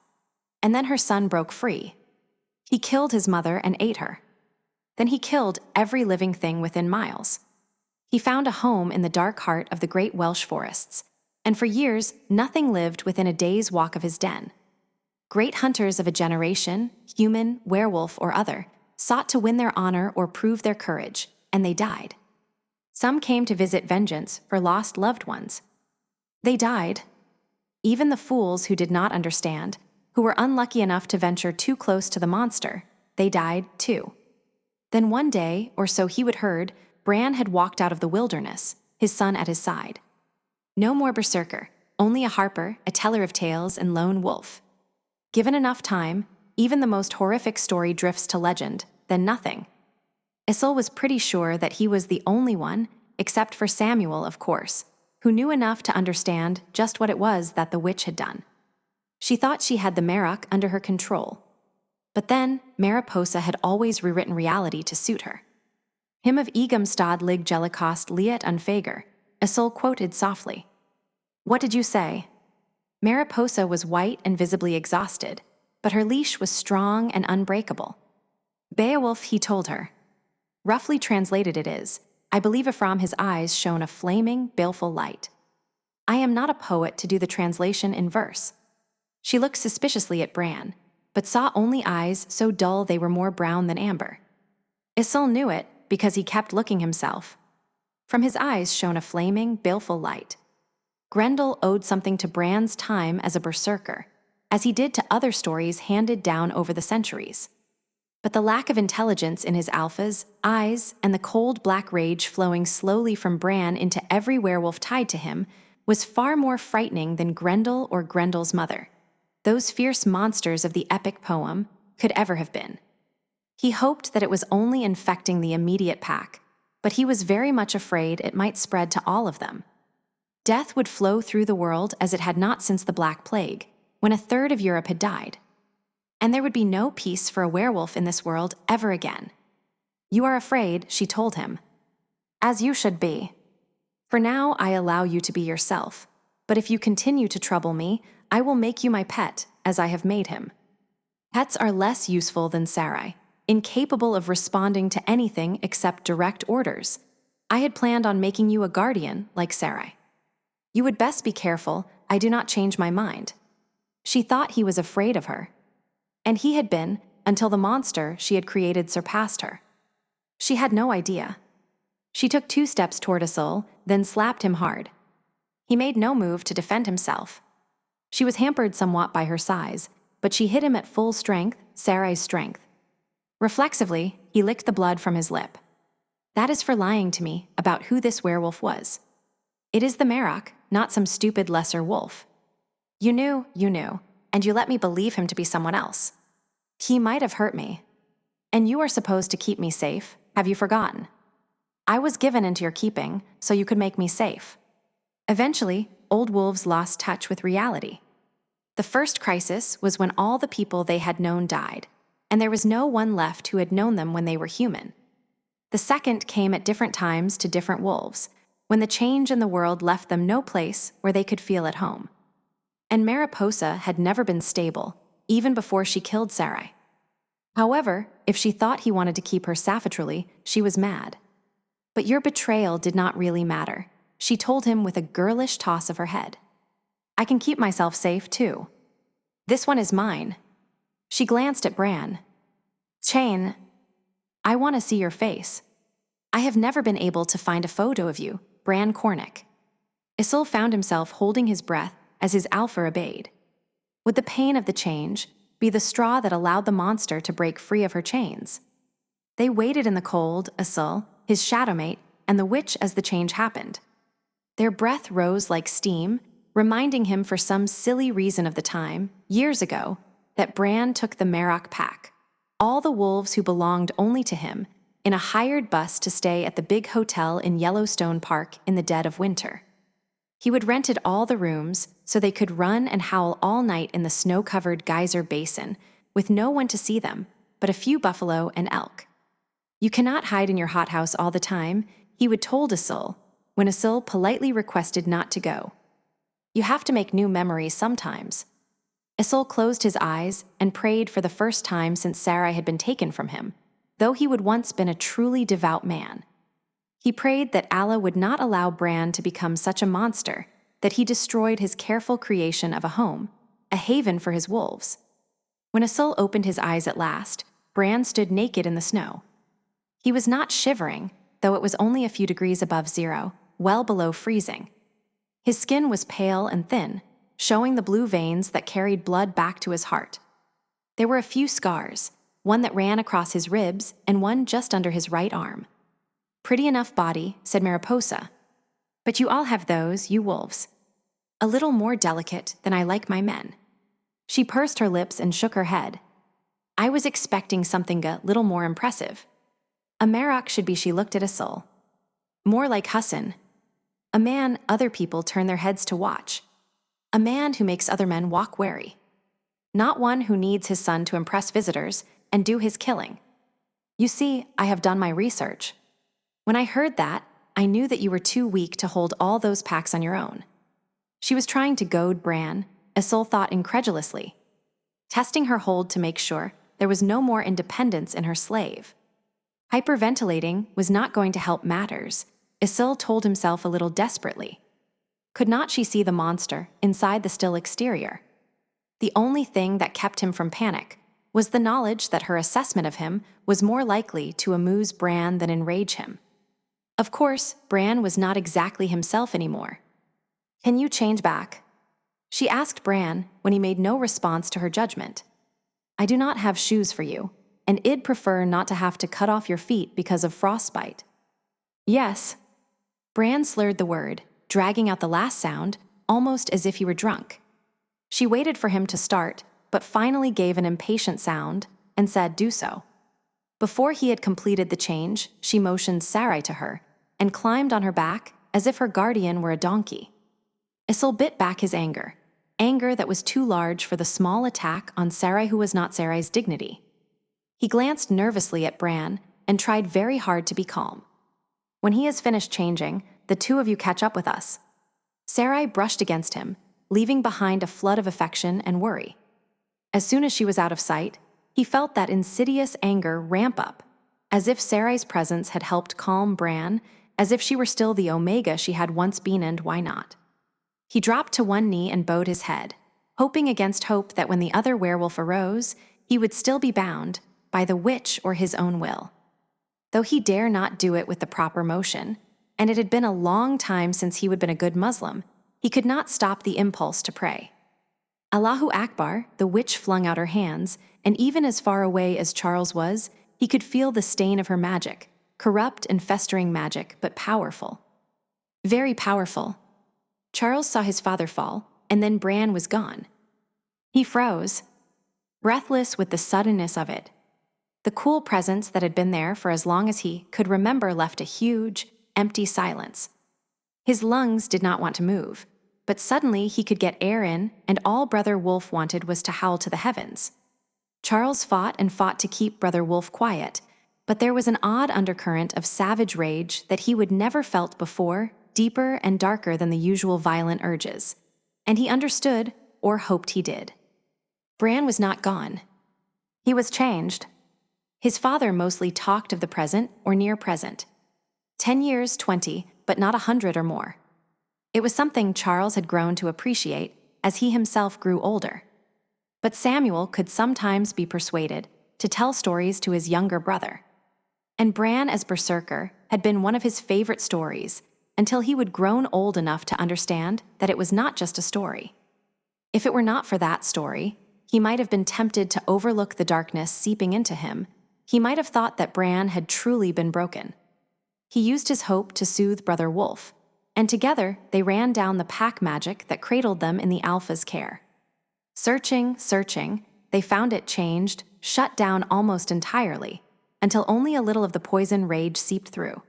And then her son broke free. He killed his mother and ate her. Then he killed every living thing within miles. He found a home in the dark heart of the great Welsh forests, and for years nothing lived within a day's walk of his den. Great hunters of a generation, human, werewolf, or other, sought to win their honor or prove their courage, and they died. Some came to visit vengeance for lost loved ones. They died. Even the fools who did not understand, who were unlucky enough to venture too close to the monster, they died too. Then one day, or so he would heard, Bran had walked out of the wilderness, his son at his side. No more berserker, only a harper, a teller of tales, and lone wolf. Given enough time, even the most horrific story drifts to legend, then nothing. Isil was pretty sure that he was the only one, except for Samuel, of course, who knew enough to understand just what it was that the witch had done. She thought she had the Merrock under her control. But then, Mariposa had always rewritten reality to suit her. Him of Egum stad lig jellicost liet unfager, Isil quoted softly. What did you say? Mariposa was white and visibly exhausted, but her leash was strong and unbreakable. Beowulf, he told her. Roughly translated it is, I believe Ephraim his eyes shone a flaming, baleful light. I am not a poet to do the translation in verse. She looked suspiciously at Bran, but saw only eyes so dull they were more brown than amber. Isil knew it because he kept looking himself. From his eyes shone a flaming, baleful light. Grendel owed something to Bran's time as a berserker, as he did to other stories handed down over the centuries. But the lack of intelligence in his alphas, eyes, and the cold black rage flowing slowly from Bran into every werewolf tied to him was far more frightening than Grendel or Grendel's mother, those fierce monsters of the epic poem, could ever have been. He hoped that it was only infecting the immediate pack, but he was very much afraid it might spread to all of them. Death would flow through the world as it had not since the Black Plague, when 1/3 of Europe had died. And there would be no peace for a werewolf in this world ever again. You are afraid, she told him. As you should be. For now I allow you to be yourself, but if you continue to trouble me, I will make you my pet, as I have made him. Pets are less useful than Sarai, incapable of responding to anything except direct orders. I had planned on making you a guardian like Sarai. You would best be careful I do not change my mind. She thought he was afraid of her. And he had been, until the monster she had created surpassed her. She had no idea. She took 2 steps toward Isil, then slapped him hard. He made no move to defend himself. She was hampered somewhat by her size, but she hit him at full strength, Sarai's strength. Reflexively, he licked the blood from his lip. That is for lying to me about who this werewolf was. It is the Merrock, not some stupid lesser wolf. You knew, and you let me believe him to be someone else. He might have hurt me. And you are supposed to keep me safe, have you forgotten? I was given into your keeping so you could make me safe. Eventually, old wolves lost touch with reality. The first crisis was when all the people they had known died, and there was no one left who had known them when they were human. The second came at different times to different wolves, when the change in the world left them no place where they could feel at home. And Mariposa had never been stable, even before she killed Sarai. However, if she thought he wanted to keep her salvatorily, she was mad. But your betrayal did not really matter, she told him with a girlish toss of her head. I can keep myself safe, too. This one is mine. She glanced at Bran. Chain, I want to see your face. I have never been able to find a photo of you, Bran Cornick. Isil found himself holding his breath as his alpha obeyed. Would the pain of the change be the straw that allowed the monster to break free of her chains? They waited in the cold, Isil, his shadowmate, and the witch as the change happened. Their breath rose like steam, reminding him for some silly reason of the time, years ago, that Bran took the Marok pack, all the wolves who belonged only to him, in a hired bus to stay at the big hotel in Yellowstone Park in the dead of winter. He would rented all the rooms so they could run and howl all night in the snow-covered geyser basin, with no one to see them, but a few buffalo and elk. You cannot hide in your hothouse all the time, he would told Isil, when Isil politely requested not to go. You have to make new memories sometimes. Isil closed his eyes and prayed for the first time since Sarai had been taken from him, though he would once been a truly devout man. He prayed that Allah would not allow Bran to become such a monster that he destroyed his careful creation of a home, a haven for his wolves. When Isil opened his eyes at last, Bran stood naked in the snow. He was not shivering, though it was only a few degrees above zero, well below freezing. His skin was pale and thin, showing the blue veins that carried blood back to his heart. There were a few scars, one that ran across his ribs and one just under his right arm. Pretty enough body, said Mariposa. But you all have those, you wolves. A little more delicate than I like my men. She pursed her lips and shook her head. I was expecting something a little more impressive. A Marok should be, she looked at Isil. More like Hassan. A man other people turn their heads to watch. A man who makes other men walk wary. Not one who needs his son to impress visitors and do his killing. You see, I have done my research. When I heard that, I knew that you were too weak to hold all those packs on your own. She was trying to goad Bran, Isil thought incredulously, testing her hold to make sure there was no more independence in her slave. Hyperventilating was not going to help matters, Isil told himself a little desperately. Could not she see the monster inside the still exterior? The only thing that kept him from panic was the knowledge that her assessment of him was more likely to amuse Bran than enrage him. Of course, Bran was not exactly himself anymore. Can you change back? She asked Bran when he made no response to her judgment. I do not have shoes for you, and I'd prefer not to have to cut off your feet because of frostbite. Yes. Bran slurred the word, dragging out the last sound, almost as if he were drunk. She waited for him to start, but finally gave an impatient sound and said, do so. Before he had completed the change, she motioned Sarai to her and climbed on her back as if her guardian were a donkey. Isil bit back his anger that was too large for the small attack on Sarai who was not Sarai's dignity. He glanced nervously at Bran and tried very hard to be calm. When he has finished changing, the two of you catch up with us. Sarai brushed against him, leaving behind a flood of affection and worry. As soon as she was out of sight, he felt that insidious anger ramp up, as if Sarai's presence had helped calm Bran, as if she were still the Omega she had once been, and why not? He dropped to one knee and bowed his head, hoping against hope that when the other werewolf arose, he would still be bound by the witch or his own will. Though he dare not do it with the proper motion, and it had been a long time since he had been a good Muslim, he could not stop the impulse to pray. Allahu Akbar, the witch flung out her hands, and even as far away as Charles was, he could feel the stain of her magic, corrupt and festering magic, but powerful. Very powerful. Charles saw his father fall, and then Bran was gone. He froze, breathless with the suddenness of it. The cool presence that had been there for as long as he could remember left a huge, empty silence. His lungs did not want to move, but suddenly he could get air in, and all Brother Wolf wanted was to howl to the heavens. Charles fought and fought to keep Brother Wolf quiet, but there was an odd undercurrent of savage rage that he would never felt before, deeper and darker than the usual violent urges. And he understood, or hoped he did. Bran was not gone. He was changed. His father mostly talked of the present or near present. 10 years, 20, but not 100 or more. It was something Charles had grown to appreciate as he himself grew older. But Samuel could sometimes be persuaded to tell stories to his younger brother. And Bran as Berserker had been one of his favorite stories until he would grown old enough to understand that it was not just a story. If it were not for that story, he might have been tempted to overlook the darkness seeping into him. He might have thought that Bran had truly been broken. He used his hope to soothe Brother Wolf, and together they ran down the pack magic that cradled them in the Alpha's care. Searching, they found it changed, shut down almost entirely, until only a little of the poison rage seeped through.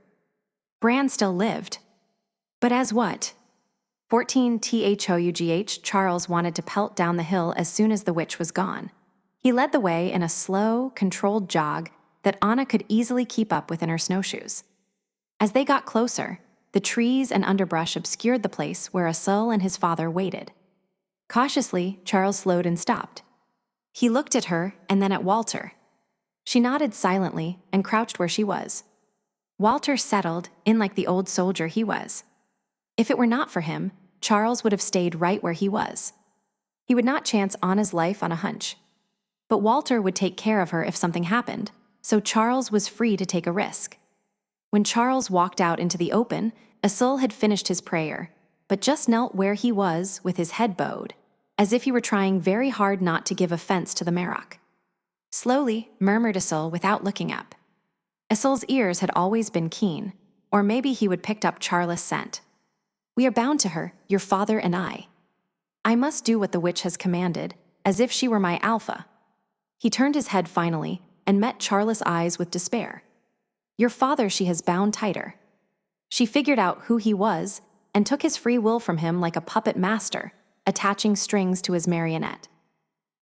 Bran still lived. But as what? 14 Charles wanted to pelt down the hill as soon as the witch was gone. He led the way in a slow, controlled jog that Anna could easily keep up with in her snowshoes. As they got closer, the trees and underbrush obscured the place where Asul and his father waited. Cautiously, Charles slowed and stopped. He looked at her and then at Walter. She nodded silently and crouched where she was. Walter settled in like the old soldier he was. If it were not for him, Charles would have stayed right where he was. He would not chance Anna's life on a hunch. But Walter would take care of her if something happened, so Charles was free to take a risk. When Charles walked out into the open, Asul had finished his prayer, but just knelt where he was with his head bowed, as if he were trying very hard not to give offense to the Marok. Slowly, murmured Asul without looking up. Asul's ears had always been keen, or maybe he would picked up Charles' scent. We are bound to her, your father and I. I must do what the witch has commanded, as if she were my Alpha. He turned his head finally, and met Charles' eyes with despair. Your father she has bound tighter. She figured out who he was, and took his free will from him like a puppet master, attaching strings to his marionette.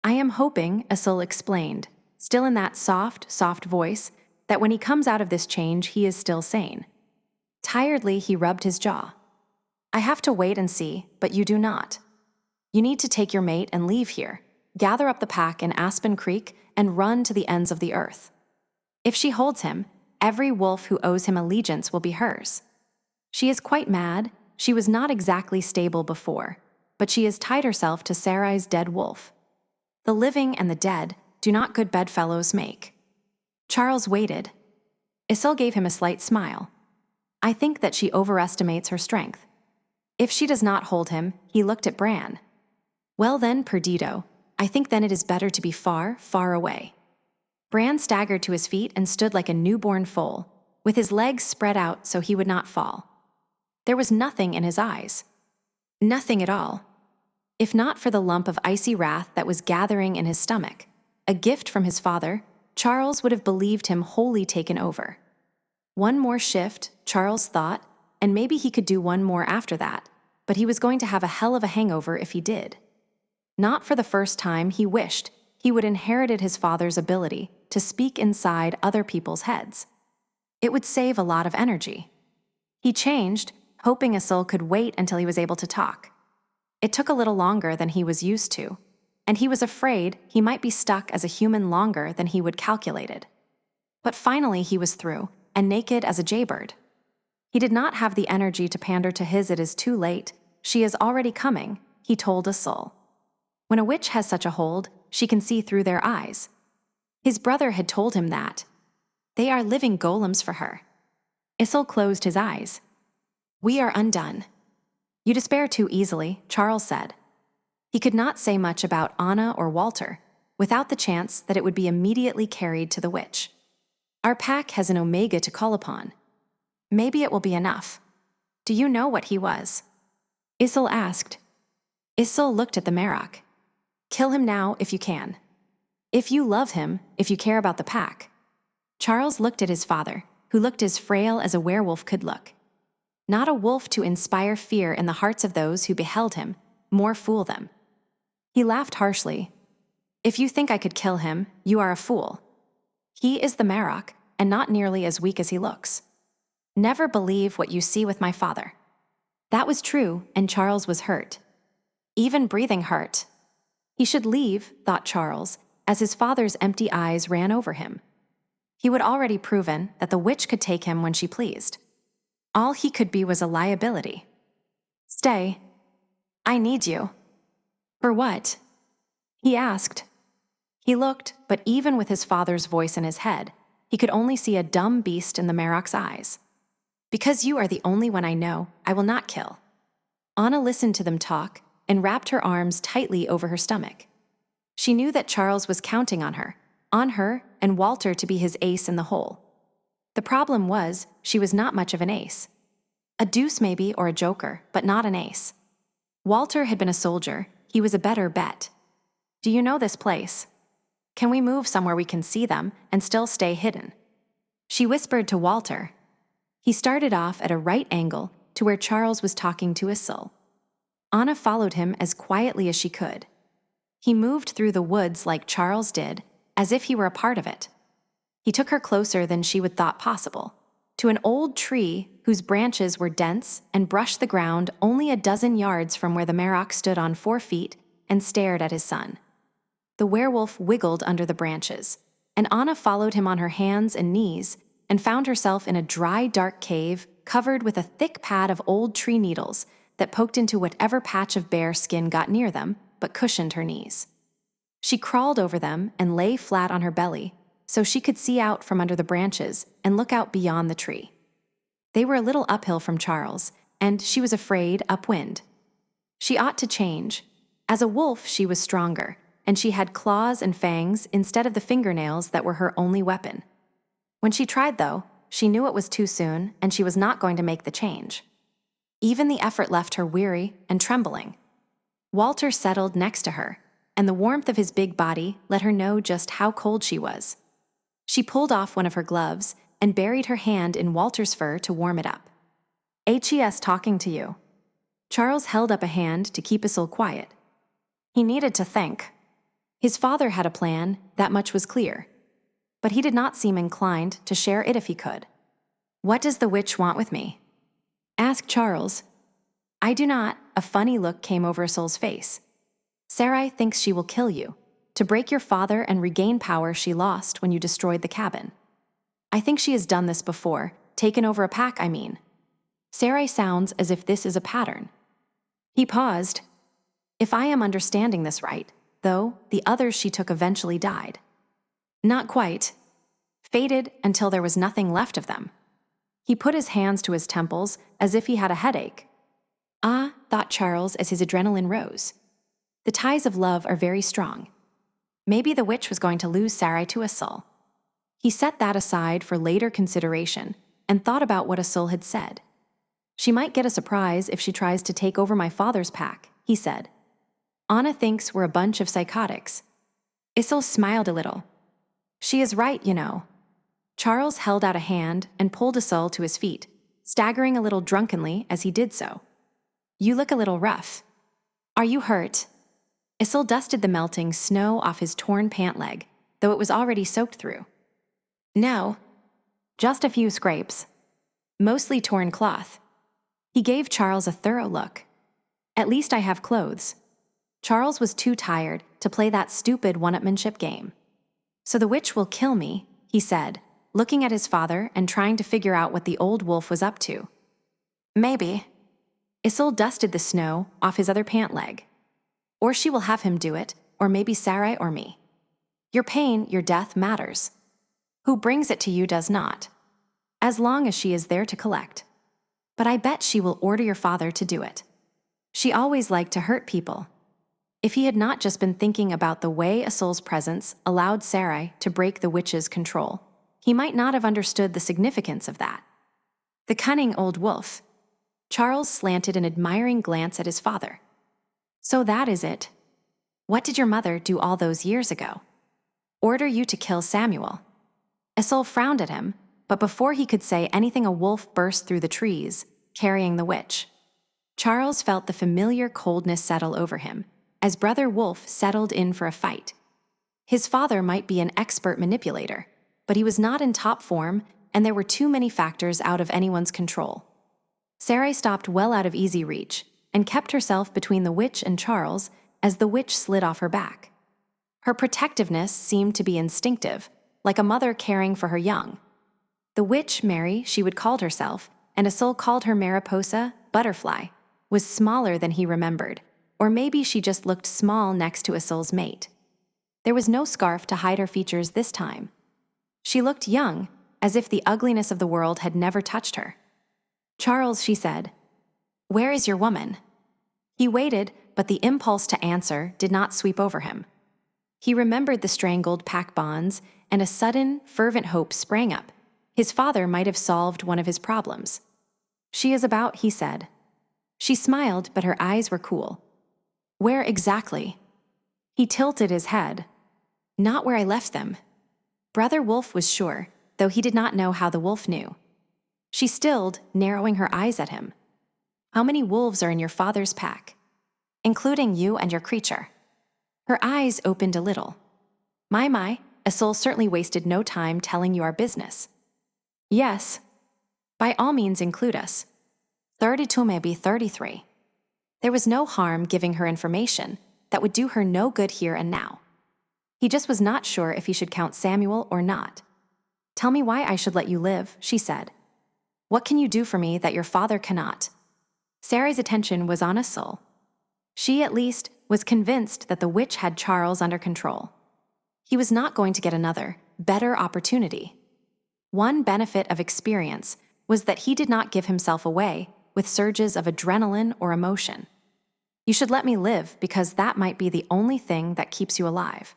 I am hoping, Asul explained, still in that soft voice, that when he comes out of this change he is still sane. Tiredly he rubbed his jaw. I have to wait and see, but you do not. You need to take your mate and leave here, gather up the pack in Aspen Creek, and run to the ends of the earth. If she holds him, every wolf who owes him allegiance will be hers. She is quite mad. She was not exactly stable before, but she has tied herself to Sarai's dead wolf. The living and the dead do not good bedfellows make. Charles waited. Asul gave him a slight smile. I think that she overestimates her strength. If she does not hold him, he looked at Bran. Well then, Perdido, I think then it is better to be far, far away. Bran staggered to his feet and stood like a newborn foal, with his legs spread out so he would not fall. There was nothing in his eyes. Nothing at all. If not for the lump of icy wrath that was gathering in his stomach, a gift from his father, Charles would have believed him wholly taken over. One more shift, Charles thought, and maybe he could do one more after that, but he was going to have a hell of a hangover if he did. Not for the first time he wished he would inherited his father's ability to speak inside other people's heads. It would save a lot of energy. He changed, hoping Asul could wait until he was able to talk. It took a little longer than he was used to, and he was afraid he might be stuck as a human longer than he would calculated. But finally he was through, and naked as a jaybird. He did not have the energy to pander to his "it is too late, she is already coming," he told Asul. When a witch has such a hold, she can see through their eyes. His brother had told him that. They are living golems for her. Asul closed his eyes. We are undone. You despair too easily, Charles said. He could not say much about Anna or Walter, without the chance that it would be immediately carried to the witch. Our pack has an Omega to call upon. Maybe it will be enough. Do you know what he was? Asul asked. Issel looked at the Marok. Kill him now if you can. If you love him, if you care about the pack. Charles looked at his father, who looked as frail as a werewolf could look. Not a wolf to inspire fear in the hearts of those who beheld him, more fool them. He laughed harshly. If you think I could kill him, you are a fool. He is the Marok, and not nearly as weak as he looks. Never believe what you see with my father. That was true, and Charles was hurt. Even breathing hurt. He should leave, thought Charles, as his father's empty eyes ran over him. He would already proven that the witch could take him when she pleased. All he could be was a liability. Stay. I need you. For what? He asked. He looked, but even with his father's voice in his head, he could only see a dumb beast in the Marok's eyes. Because you are the only one I know, I will not kill. Anna listened to them talk and wrapped her arms tightly over her stomach. She knew that Charles was counting on her and Walter to be his ace in the hole. The problem was, she was not much of an ace. A deuce maybe or a joker, but not an ace. Walter had been a soldier. He was a better bet. Do you know this place? Can we move somewhere we can see them and still stay hidden? She whispered to Walter. He started off at a right angle to where Charles was talking to Issel. Anna followed him as quietly as she could. He moved through the woods like Charles did, as if he were a part of it. He took her closer than she would thought possible, to an old tree whose branches were dense and brushed the ground only a dozen yards from where the Marok stood on 4 feet and stared at his son. The werewolf wiggled under the branches, and Anna followed him on her hands and knees and found herself in a dry, dark cave covered with a thick pad of old tree needles that poked into whatever patch of bare skin got near them, but cushioned her knees. She crawled over them and lay flat on her belly, so she could see out from under the branches and look out beyond the tree. They were a little uphill from Charles, and she was afraid upwind. She ought to change. As a wolf, she was stronger, and she had claws and fangs instead of the fingernails that were her only weapon. When she tried, though, she knew it was too soon, and she was not going to make the change. Even the effort left her weary and trembling. Walter settled next to her, and the warmth of his big body let her know just how cold she was. She pulled off one of her gloves and buried her hand in Walter's fur to warm it up. "HES talking to you." Charles held up a hand to keep Issel quiet. He needed to think. His father had a plan, that much was clear. But he did not seem inclined to share it if he could. "What does the witch want with me?" asked Charles. "I do not." A funny look came over Issel's face. "Sarai thinks she will kill you, to break your father and regain power she lost when you destroyed the cabin. I think she has done this before, taken over a pack, I mean. Sarai sounds as if this is a pattern." He paused. "If I am understanding this right, though, the others she took eventually died." "Not quite. Faded until there was nothing left of them." He put his hands to his temples as if he had a headache. "Ah," thought Charles as his adrenaline rose. The ties of love are very strong. Maybe the witch was going to lose Sarai to Issel. He set that aside for later consideration and thought about what Issel had said. "She might get a surprise if she tries to take over my father's pack," he said. "Anna thinks we're a bunch of psychotics." Issel smiled a little. "She is right, you know." Charles held out a hand and pulled Issel to his feet, staggering a little drunkenly as he did so. "You look a little rough. Are you hurt?" Issel dusted the melting snow off his torn pant leg, though it was already soaked through. "No. Just a few scrapes. Mostly torn cloth." He gave Charles a thorough look. "At least I have clothes." Charles was too tired to play that stupid one-upmanship game. "So the witch will kill me," he said, looking at his father and trying to figure out what the old wolf was up to. "Maybe." Issel dusted the snow off his other pant leg. "Or she will have him do it, or maybe Sarai or me. Your pain, your death matters. Who brings it to you does not. As long as she is there to collect. But I bet she will order your father to do it. She always liked to hurt people." If he had not just been thinking about the way Issel's presence allowed Sarai to break the witch's control, he might not have understood the significance of that. The cunning old wolf. Charles slanted an admiring glance at his father. So that is it. What did your mother do all those years ago? Order you to kill Samuel. Isolde frowned at him, but before he could say anything, a wolf burst through the trees, carrying the witch. Charles felt the familiar coldness settle over him, as Brother Wolf settled in for a fight. His father might be an expert manipulator, but he was not in top form, and there were too many factors out of anyone's control. Sarai stopped well out of easy reach, and kept herself between the witch and Charles as the witch slid off her back. Her protectiveness seemed to be instinctive, like a mother caring for her young. The witch, Mary, she would called herself, and Isolde called her Mariposa, butterfly, was smaller than he remembered, or maybe she just looked small next to Isolde's mate. There was no scarf to hide her features this time. She looked young, as if the ugliness of the world had never touched her. Charles, she said, "Where is your woman?" He waited, but the impulse to answer did not sweep over him. He remembered the strangled pack bonds, and a sudden, fervent hope sprang up. His father might have solved one of his problems. "She is about," he said. She smiled, but her eyes were cool. "Where exactly?" He tilted his head. "Not where I left them." Brother Wolf was sure, though he did not know how the wolf knew. She stilled, narrowing her eyes at him. "How many wolves are in your father's pack? Including you and your creature." Her eyes opened a little. My, Isolde certainly wasted no time telling you our business." "Yes. By all means include us. 32, maybe 33. There was no harm giving her information that would do her no good here and now. He just was not sure if he should count Samuel or not. "Tell me why I should let you live," she said. "What can you do for me that your father cannot?" Sarai's attention was on Isolde. She, at least, was convinced that the witch had Charles under control. He was not going to get another, better opportunity. One benefit of experience was that he did not give himself away with surges of adrenaline or emotion. "You should let me live because that might be the only thing that keeps you alive."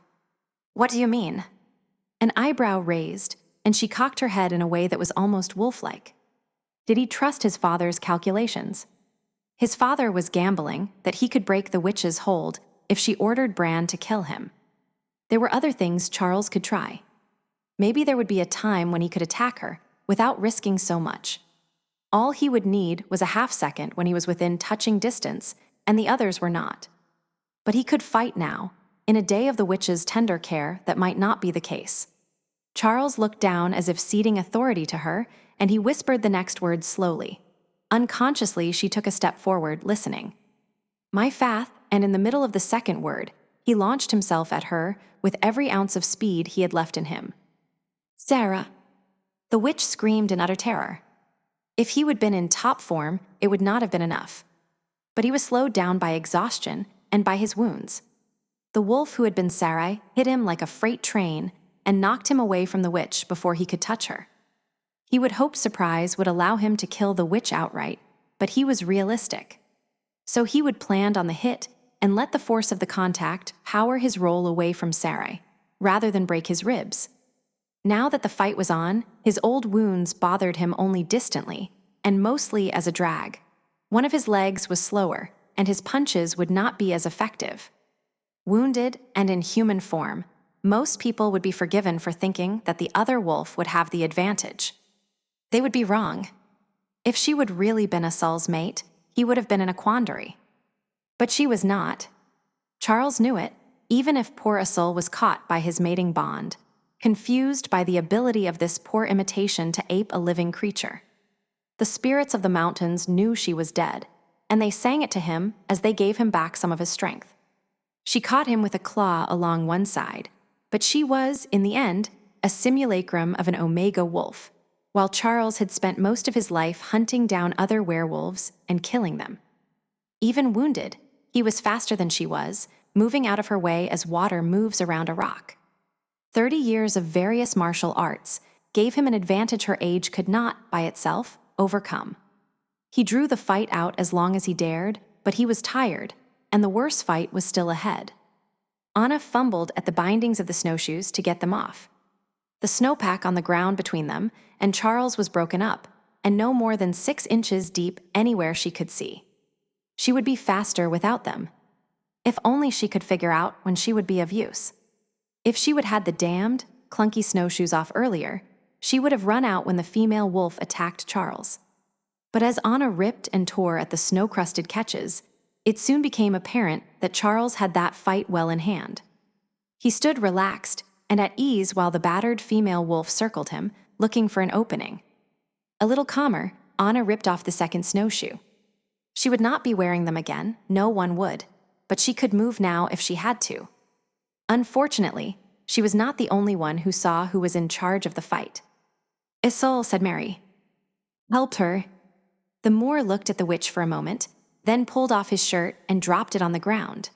"What do you mean?" An eyebrow raised, and she cocked her head in a way that was almost wolf-like. Did he trust his father's calculations? His father was gambling that he could break the witch's hold if she ordered Bran to kill him. There were other things Charles could try. Maybe there would be a time when he could attack her without risking so much. All he would need was a half-second when he was within touching distance, and the others were not. But he could fight now, in a day of the witch's tender care that might not be the case. Charles looked down as if ceding authority to her, and he whispered the next words slowly. Unconsciously, she took a step forward, listening. "My fath," and in the middle of the second word, he launched himself at her with every ounce of speed he had left in him. "Sarah!" The witch screamed in utter terror. If he would been in top form, it would not have been enough. But he was slowed down by exhaustion and by his wounds. The wolf who had been Sarai hit him like a freight train and knocked him away from the witch before he could touch her. He would hope surprise would allow him to kill the witch outright, but he was realistic. So he would plan on the hit and let the force of the contact power his roll away from Sarai, rather than break his ribs. Now that the fight was on, his old wounds bothered him only distantly, and mostly as a drag. One of his legs was slower, and his punches would not be as effective. Wounded and in human form, most people would be forgiven for thinking that the other wolf would have the advantage. They would be wrong. If she would really been Isolde's mate, he would have been in a quandary. But she was not. Charles knew it, even if poor Isolde was caught by his mating bond, confused by the ability of this poor imitation to ape a living creature. The spirits of the mountains knew she was dead, and they sang it to him as they gave him back some of his strength. She caught him with a claw along one side, but she was, in the end, a simulacrum of an omega wolf, while Charles had spent most of his life hunting down other werewolves and killing them. Even wounded, he was faster than she was, moving out of her way as water moves around a rock. 30 years of various martial arts gave him an advantage her age could not, by itself, overcome. He drew the fight out as long as he dared, but he was tired, and the worse fight was still ahead. Anna fumbled at the bindings of the snowshoes to get them off. The snowpack on the ground between them and Charles was broken up, and no more than 6 inches deep anywhere she could see. She would be faster without them. If only she could figure out when she would be of use. If she would had the damned, clunky snowshoes off earlier, she would have run out when the female wolf attacked Charles. But as Anna ripped and tore at the snow-crusted catches, it soon became apparent that Charles had that fight well in hand. He stood relaxed and at ease while the battered female wolf circled him, looking for an opening. A little calmer, Anna ripped off the second snowshoe. She would not be wearing them again, no one would, but she could move now if she had to. Unfortunately, she was not the only one who saw who was in charge of the fight. "Isolde," said Mary. "Help her." The Moor looked at the witch for a moment, then pulled off his shirt and dropped it on the ground.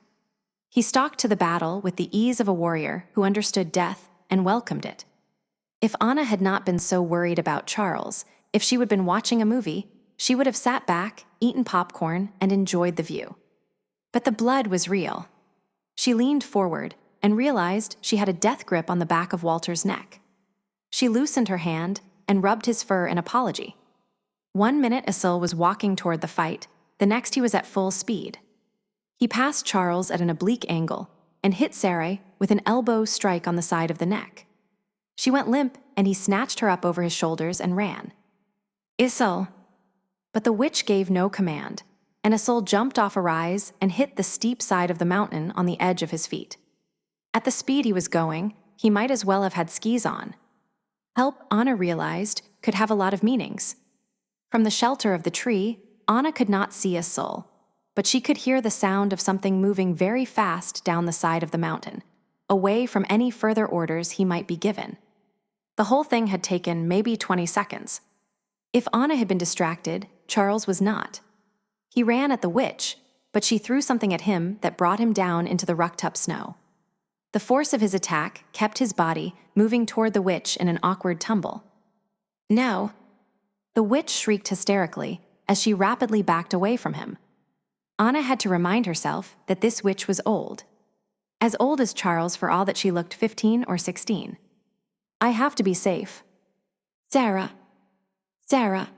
He stalked to the battle with the ease of a warrior who understood death and welcomed it. If Anna had not been so worried about Charles, if she would have been watching a movie, she would have sat back, eaten popcorn, and enjoyed the view. But the blood was real. She leaned forward and realized she had a death grip on the back of Walter's neck. She loosened her hand and rubbed his fur in apology. 1 minute Isolde was walking toward the fight, the next he was at full speed. He passed Charles at an oblique angle and hit Sarah with an elbow strike on the side of the neck. She went limp and he snatched her up over his shoulders and ran. "Isolde!" But the witch gave no command, and Isolde jumped off a rise and hit the steep side of the mountain on the edge of his feet. At the speed he was going, he might as well have had skis on. Help, Anna realized, could have a lot of meanings. From the shelter of the tree, Anna could not see Isolde, but she could hear the sound of something moving very fast down the side of the mountain, away from any further orders he might be given. The whole thing had taken maybe 20 seconds. If Anna had been distracted, Charles was not. He ran at the witch, but she threw something at him that brought him down into the rucked-up snow. The force of his attack kept his body moving toward the witch in an awkward tumble. "No!" The witch shrieked hysterically as she rapidly backed away from him. Anna had to remind herself that this witch was old. As old as Charles for all that she looked 15 or 16. "I have to be safe." "Sarah! Sarah!"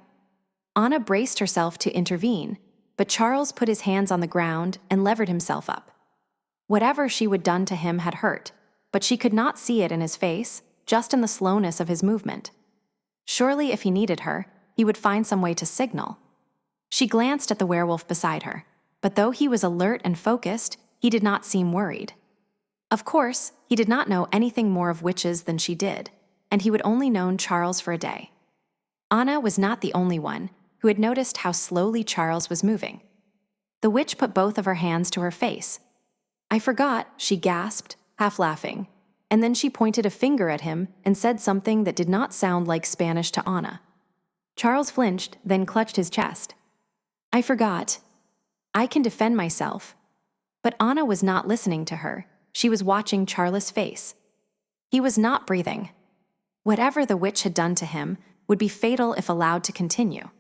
Anna braced herself to intervene, but Charles put his hands on the ground and levered himself up. Whatever she would done to him had hurt, but she could not see it in his face, just in the slowness of his movement. Surely if he needed her, he would find some way to signal. She glanced at the werewolf beside her, but though he was alert and focused, he did not seem worried. Of course, he did not know anything more of witches than she did, and he would only known Charles for a day. Anna was not the only one who had noticed how slowly Charles was moving. The witch put both of her hands to her face. "I forgot," she gasped, half laughing, and then she pointed a finger at him and said something that did not sound like Spanish to Anna. Charles flinched, then clutched his chest. "I forgot. I can defend myself." But Anna was not listening to her. She was watching Charles' face. He was not breathing. Whatever the witch had done to him would be fatal if allowed to continue.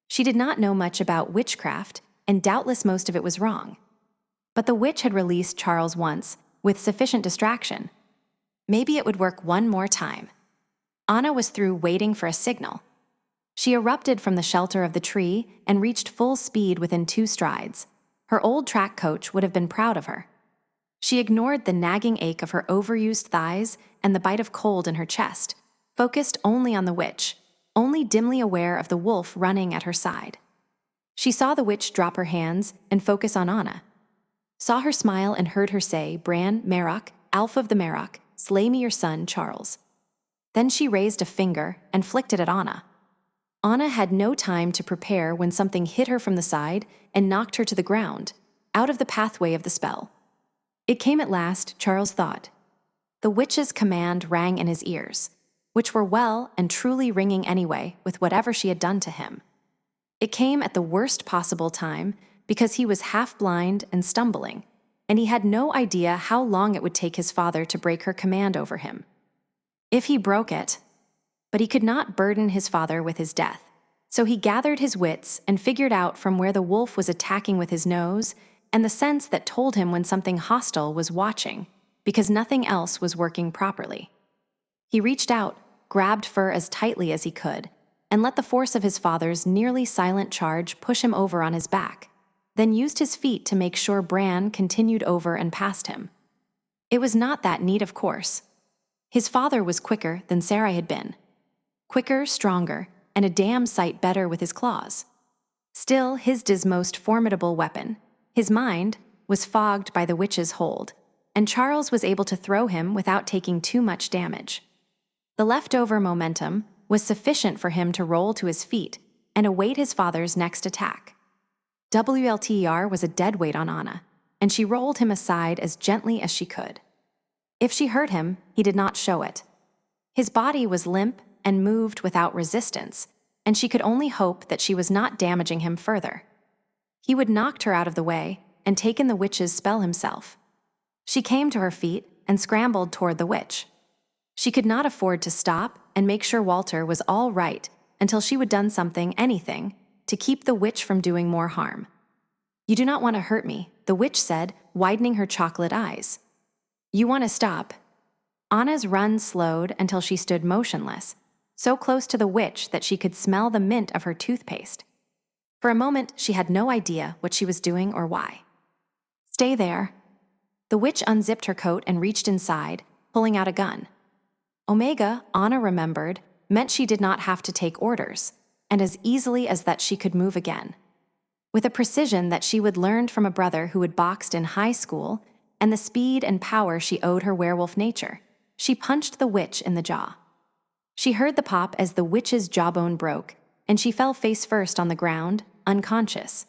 She did not know much about witchcraft, and doubtless most of it was wrong. But the witch had released Charles once, with sufficient distraction. Maybe it would work one more time. Anna was through waiting for a signal. She erupted from the shelter of the tree and reached full speed within 2 strides. Her old track coach would have been proud of her. She ignored the nagging ache of her overused thighs and the bite of cold in her chest, focused only on the witch, only dimly aware of the wolf running at her side. She saw the witch drop her hands and focus on Anna. Saw her smile and heard her say, "Bran, Marok, Alpha of the Marok, slay me your son, Charles." Then she raised a finger and flicked it at Anna. Anna had no time to prepare when something hit her from the side and knocked her to the ground, out of the pathway of the spell. It came at last, Charles thought. The witch's command rang in his ears, which were well and truly ringing anyway with whatever she had done to him. It came at the worst possible time because he was half blind and stumbling, and he had no idea how long it would take his father to break her command over him. If he broke it, but he could not burden his father with his death, so he gathered his wits and figured out from where the wolf was attacking with his nose and the sense that told him when something hostile was watching, because nothing else was working properly. He reached out, grabbed fur as tightly as he could, and let the force of his father's nearly silent charge push him over on his back. then used his feet to make sure Bran continued over and past him. It was not that neat, of course. His father was quicker than Sarai had been. Quicker, stronger, and a damn sight better with his claws. Still, his most formidable weapon, his mind, was fogged by the witch's hold, and Charles was able to throw him without taking too much damage. The leftover momentum was sufficient for him to roll to his feet and await his father's next attack. WLTR was a dead weight on Anna, and she rolled him aside as gently as she could. If she hurt him, he did not show it. His body was limp and moved without resistance, and she could only hope that she was not damaging him further. He would knocked her out of the way and taken the witch's spell himself. She came to her feet and scrambled toward the witch. She could not afford to stop and make sure Walter was all right until she would done something, anything, to keep the witch from doing more harm. "You do not want to hurt me," the witch said, widening her chocolate eyes. "You want to stop." Anna's run slowed until she stood motionless, so close to the witch that she could smell the mint of her toothpaste. For a moment, she had no idea what she was doing or why. "Stay there." The witch unzipped her coat and reached inside, pulling out a gun. Omega, Anna remembered, meant she did not have to take orders, and as easily as that she could move again. With a precision that she would learned from a brother who had boxed in high school, and the speed and power she owed her werewolf nature, she punched the witch in the jaw. She heard the pop as the witch's jawbone broke, and she fell face first on the ground, unconscious.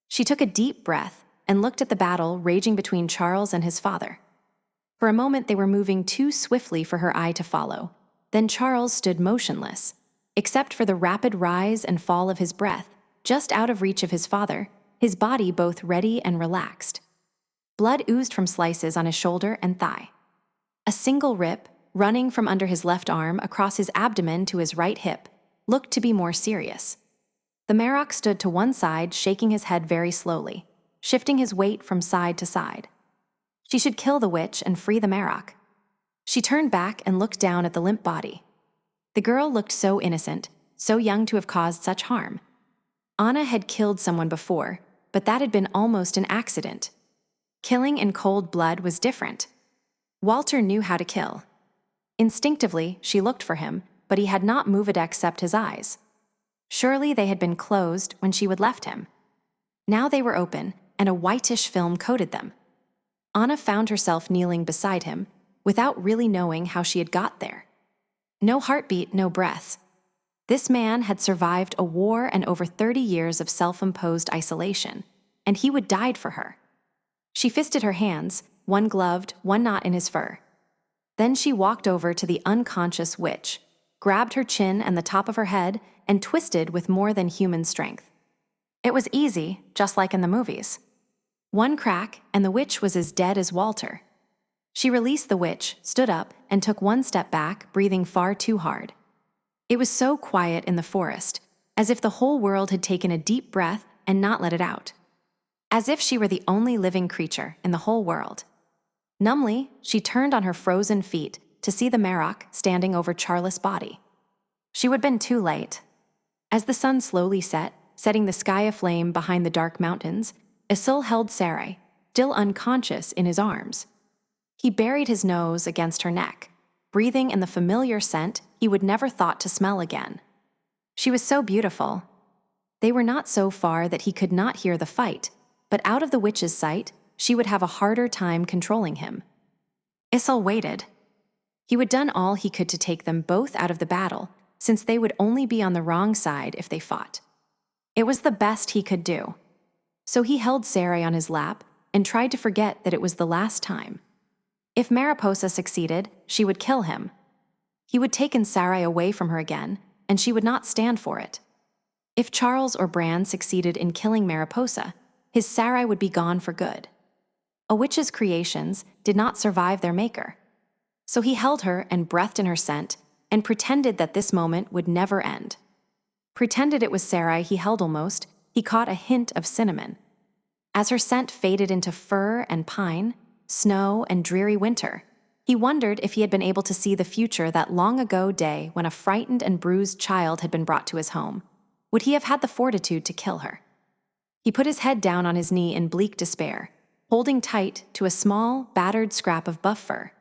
She took a deep breath and looked at the battle raging between Charles and his father. For a moment they were moving too swiftly for her eye to follow. Then Charles stood motionless, except for the rapid rise and fall of his breath, just out of reach of his father, his body both ready and relaxed. Blood oozed from slices on his shoulder and thigh. A single rip, running from under his left arm across his abdomen to his right hip, looked to be more serious. The Marok stood to one side, shaking his head very slowly, shifting his weight from side to side. She should kill the witch and free the Marok. She turned back and looked down at the limp body. The girl looked so innocent, so young to have caused such harm. Anna had killed someone before, but that had been almost an accident. Killing in cold blood was different. Walter knew how to kill. Instinctively, she looked for him, but he had not moved except his eyes. Surely they had been closed when she had left him. Now they were open, and a whitish film coated them. Anna found herself kneeling beside him, without really knowing how she had got there. No heartbeat, no breath. This man had survived a war and over 30 years of self-imposed isolation, and he would died for her. She fisted her hands, one gloved, one not in his fur. Then she walked over to the unconscious witch, grabbed her chin and the top of her head, and twisted with more than human strength. It was easy, just like in the movies. One crack, and the witch was as dead as Walter. She released the witch, stood up, and took one step back, breathing far too hard. It was so quiet in the forest, as if the whole world had taken a deep breath and not let it out. As if she were the only living creature in the whole world. Numbly, she turned on her frozen feet to see the Marok standing over Charles' body. She would have been too late. As the sun slowly set, setting the sky aflame behind the dark mountains, Isil held Sarai, still unconscious, in his arms. He buried his nose against her neck, breathing in the familiar scent he would never thought to smell again. She was so beautiful. They were not so far that he could not hear the fight, but out of the witch's sight, she would have a harder time controlling him. Isil waited. He would done all he could to take them both out of the battle, since they would only be on the wrong side if they fought. It was the best he could do. So he held Sarai on his lap and tried to forget that it was the last time. If Mariposa succeeded, she would kill him. He would take Sarai away from her again, and she would not stand for it. If Charles or Bran succeeded in killing Mariposa, his Sarai would be gone for good. A witch's creations did not survive their maker. So he held her and breathed in her scent and pretended that this moment would never end. Pretended it was Sarai he held almost, he caught a hint of cinnamon. As her scent faded into fir and pine, snow and dreary winter, he wondered if he had been able to see the future that long ago day when a frightened and bruised child had been brought to his home. Would he have had the fortitude to kill her? He put his head down on his knee in bleak despair, holding tight to a small, battered scrap of buff fur.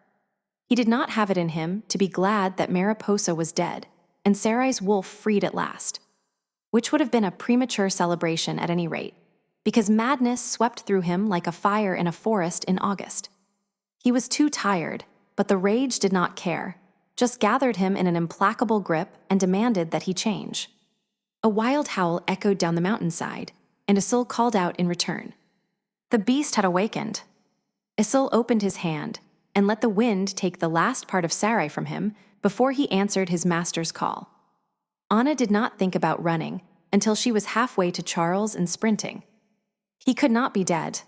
He did not have it in him to be glad that Mariposa was dead and Sarai's wolf freed at last, which would have been a premature celebration at any rate, because madness swept through him like a fire in a forest in August. He was too tired, but the rage did not care, just gathered him in an implacable grip and demanded that he change. A wild howl echoed down the mountainside, and Isil called out in return. The beast had awakened. Isil opened his hand and let the wind take the last part of Sarai from him before he answered his master's call. Anna did not think about running until she was halfway to Charles and sprinting. He could not be dead.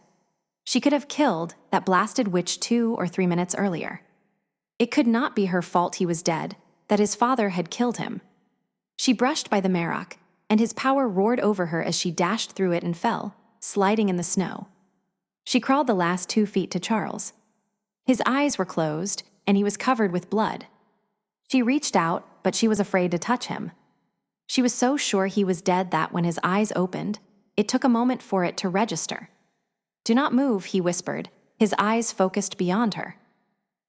She could have killed that blasted witch 2 or 3 minutes earlier. It could not be her fault he was dead, that his father had killed him. She brushed by the Marok, and his power roared over her as she dashed through it and fell, sliding in the snow. She crawled the last 2 feet to Charles. His eyes were closed, and he was covered with blood. She reached out, but she was afraid to touch him. She was so sure he was dead that when his eyes opened, it took a moment for it to register. "Do not move," he whispered, his eyes focused beyond her.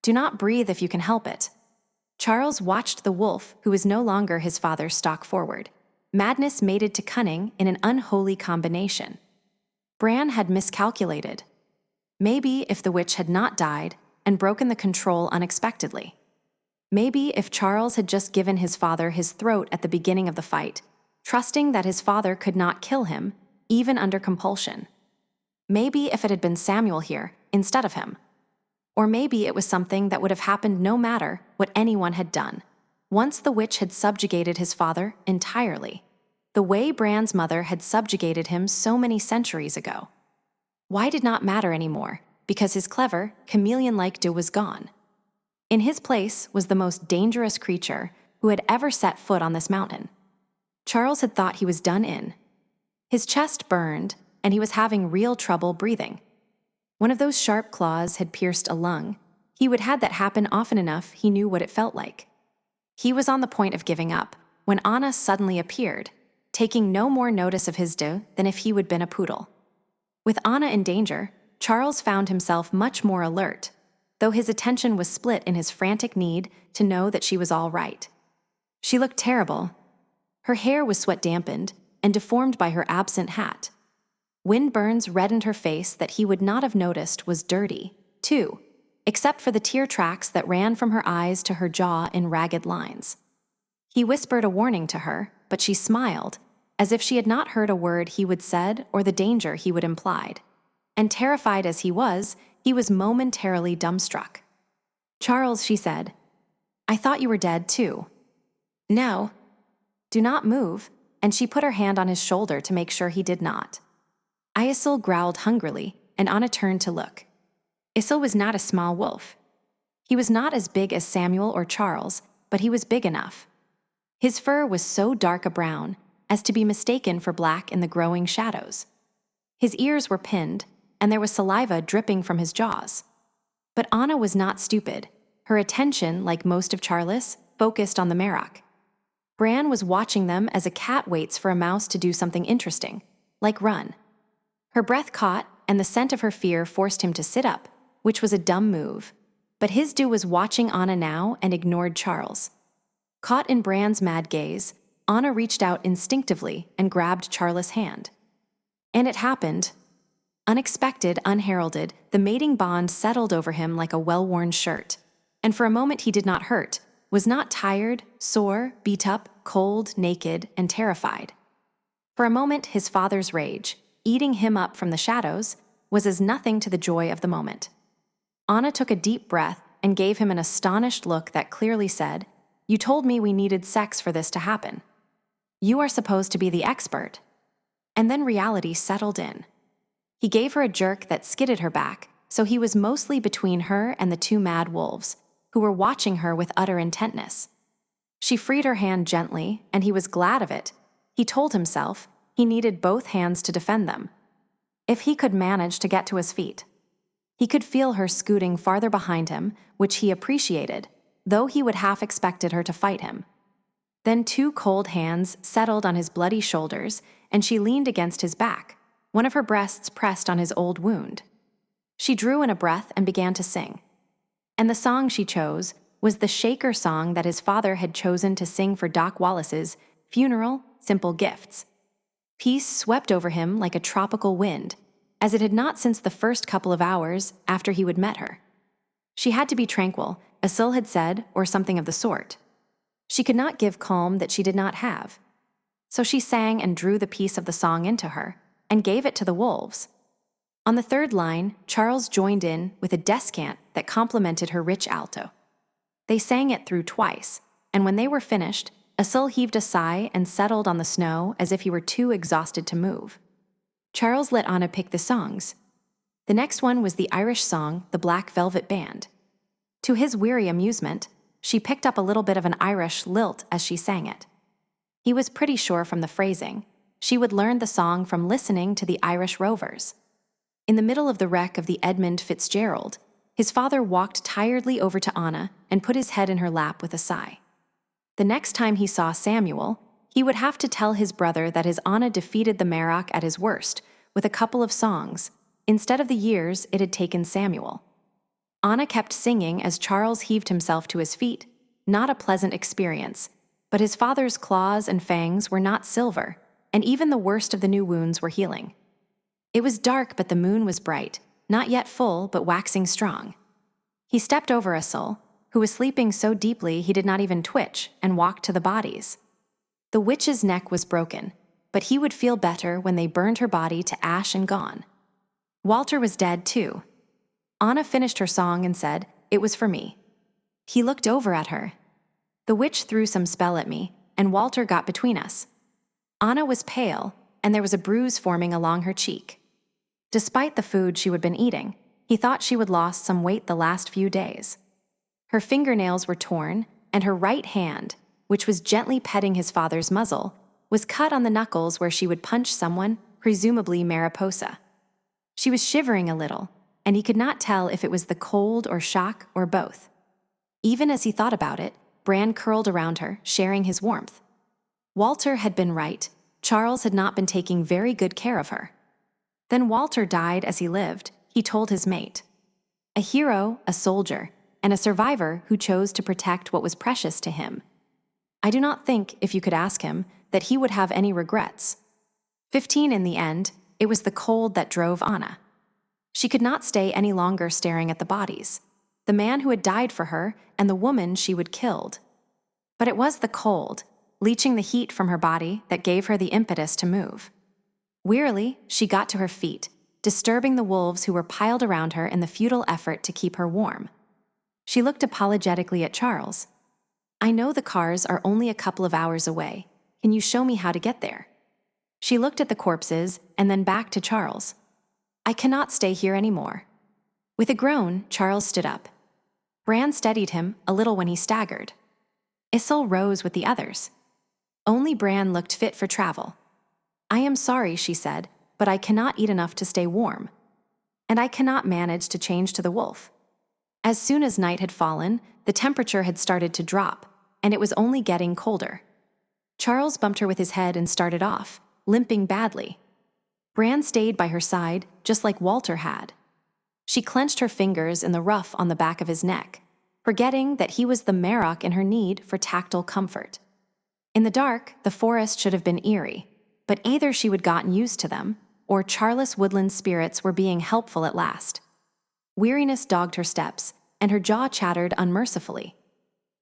"Do not breathe if you can help it." Charles watched the wolf, who was no longer his father, stalk forward. Madness mated to cunning in an unholy combination. Bran had miscalculated. Maybe if the witch had not died and broken the control unexpectedly. Maybe if Charles had just given his father his throat at the beginning of the fight, trusting that his father could not kill him, even under compulsion. Maybe if it had been Samuel here, instead of him. Or maybe it was something that would have happened no matter what anyone had done, once the witch had subjugated his father entirely, the way Bran's mother had subjugated him so many centuries ago. Why did not matter anymore, because his clever, chameleon-like do was gone. In his place was the most dangerous creature who had ever set foot on this mountain. Charles had thought he was done in. His chest burned, and he was having real trouble breathing. One of those sharp claws had pierced a lung. He would had that happen often enough he knew what it felt like. He was on the point of giving up when Anna suddenly appeared, taking no more notice of his do than if he would been a poodle. With Anna in danger, Charles found himself much more alert, though his attention was split in his frantic need to know that she was all right. She looked terrible. Her hair was sweat-dampened and deformed by her absent hat. Wind burns reddened her face that he would not have noticed was dirty, too, except for the tear tracks that ran from her eyes to her jaw in ragged lines. He whispered a warning to her, but she smiled, as if she had not heard a word he would said or the danger he would implied. And terrified as he was momentarily dumbstruck. "Charles," she said, "I thought you were dead, too." "No. Do not move," and she put her hand on his shoulder to make sure he did not. Isil growled hungrily, and Anna turned to look. Isil was not a small wolf. He was not as big as Samuel or Charles, but he was big enough. His fur was so dark a brown as to be mistaken for black in the growing shadows. His ears were pinned, and there was saliva dripping from his jaws. But Anna was not stupid. Her attention, like most of Charles, focused on the Marok. Bran was watching them as a cat waits for a mouse to do something interesting, like run. Her breath caught, and the scent of her fear forced him to sit up, which was a dumb move. But his do was watching Anna now and ignored Charles. Caught in Bran's mad gaze, Anna reached out instinctively and grabbed Charles' hand. And it happened. Unexpected, unheralded, the mating bond settled over him like a well-worn shirt. And for a moment he did not hurt, was not tired, sore, beat up, cold, naked, and terrified. For a moment his father's rage, eating him up from the shadows, was as nothing to the joy of the moment. Anna took a deep breath and gave him an astonished look that clearly said, "You told me we needed sex for this to happen. You are supposed to be the expert." And then reality settled in. He gave her a jerk that skidded her back, so he was mostly between her and the 2 mad wolves, who were watching her with utter intentness. She freed her hand gently, and he was glad of it. He told himself he needed both hands to defend them. If he could manage to get to his feet. He could feel her scooting farther behind him, which he appreciated, though he would half expected her to fight him. Then 2 cold hands settled on his bloody shoulders, and she leaned against his back, one of her breasts pressed on his old wound. She drew in a breath and began to sing. And the song she chose was the Shaker song that his father had chosen to sing for Doc Wallace's funeral, Simple Gifts. Peace swept over him like a tropical wind, as it had not since the first couple of hours after he would met her. She had to be tranquil, Asil had said, or something of the sort. She could not give calm that she did not have. So she sang and drew the piece of the song into her, and gave it to the wolves. On the third line, Charles joined in with a descant that complemented her rich alto. They sang it through twice, and when they were finished, Asil heaved a sigh and settled on the snow as if he were too exhausted to move. Charles let Anna pick the songs. The next one was the Irish song, The Black Velvet Band. To his weary amusement, she picked up a little bit of an Irish lilt as she sang it. He was pretty sure from the phrasing. She would learn the song from listening to the Irish Rovers. In the middle of the wreck of the Edmund Fitzgerald, his father walked tiredly over to Anna and put his head in her lap with a sigh. The next time he saw Samuel, he would have to tell his brother that his Anna defeated the Marach at his worst with a couple of songs, instead of the years it had taken Samuel. Anna kept singing as Charles heaved himself to his feet, not a pleasant experience, but his father's claws and fangs were not silver, and even the worst of the new wounds were healing. It was dark, but the moon was bright, not yet full, but waxing strong. He stepped over Asil, who was sleeping so deeply he did not even twitch, and walked to the bodies. The witch's neck was broken, but he would feel better when they burned her body to ash and gone. Walter was dead, too. Anna finished her song and said, "It was for me." He looked over at her. The witch threw some spell at me, and Walter got between us. Anna was pale, and there was a bruise forming along her cheek. Despite the food she had been eating, he thought she had lost some weight the last few days. Her fingernails were torn, and her right hand, which was gently petting his father's muzzle, was cut on the knuckles where she would punch someone, presumably Mariposa. She was shivering a little, and he could not tell if it was the cold or shock or both. Even as he thought about it, Bran curled around her, sharing his warmth. Walter had been right. Charles had not been taking very good care of her. Then Walter died as he lived, he told his mate. A hero, a soldier, and a survivor who chose to protect what was precious to him. I do not think, if you could ask him, that he would have any regrets. 15 in the end, it was the cold that drove Anna. She could not stay any longer staring at the bodies, the man who had died for her and the woman she would killed. But it was the cold, leaching the heat from her body, that gave her the impetus to move. Wearily, she got to her feet, disturbing the wolves who were piled around her in the futile effort to keep her warm. She looked apologetically at Charles. "I know the cars are only a couple of hours away. Can you show me how to get there?" She looked at the corpses and then back to Charles. "I cannot stay here anymore." With a groan, Charles stood up. Bran steadied him a little when he staggered. Asil rose with the others. Only Bran looked fit for travel. "I am sorry," she said, "but I cannot eat enough to stay warm. And I cannot manage to change to the wolf." As soon as night had fallen, the temperature had started to drop, and it was only getting colder. Charles bumped her with his head and started off, limping badly. Bran stayed by her side, just like Walter had. She clenched her fingers in the rough on the back of his neck, forgetting that he was the Marach in her need for tactile comfort. In the dark, the forest should have been eerie, but either she had gotten used to them, or Charles Woodland's spirits were being helpful at last. Weariness dogged her steps, and her jaw chattered unmercifully.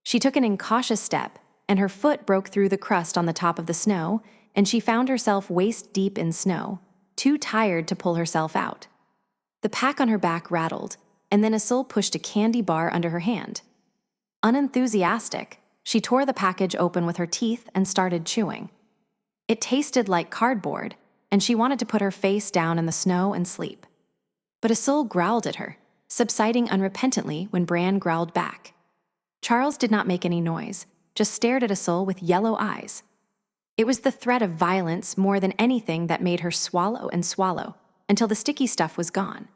She took an incautious step, and her foot broke through the crust on the top of the snow, and she found herself waist-deep in snow, too tired to pull herself out. The pack on her back rattled, and then Asil pushed a candy bar under her hand. Unenthusiastic, she tore the package open with her teeth and started chewing. It tasted like cardboard, and she wanted to put her face down in the snow and sleep. But Asil growled at her, subsiding unrepentantly when Bran growled back. Charles did not make any noise, just stared at Asil with yellow eyes. It was the threat of violence more than anything that made her swallow and swallow, until the sticky stuff was gone.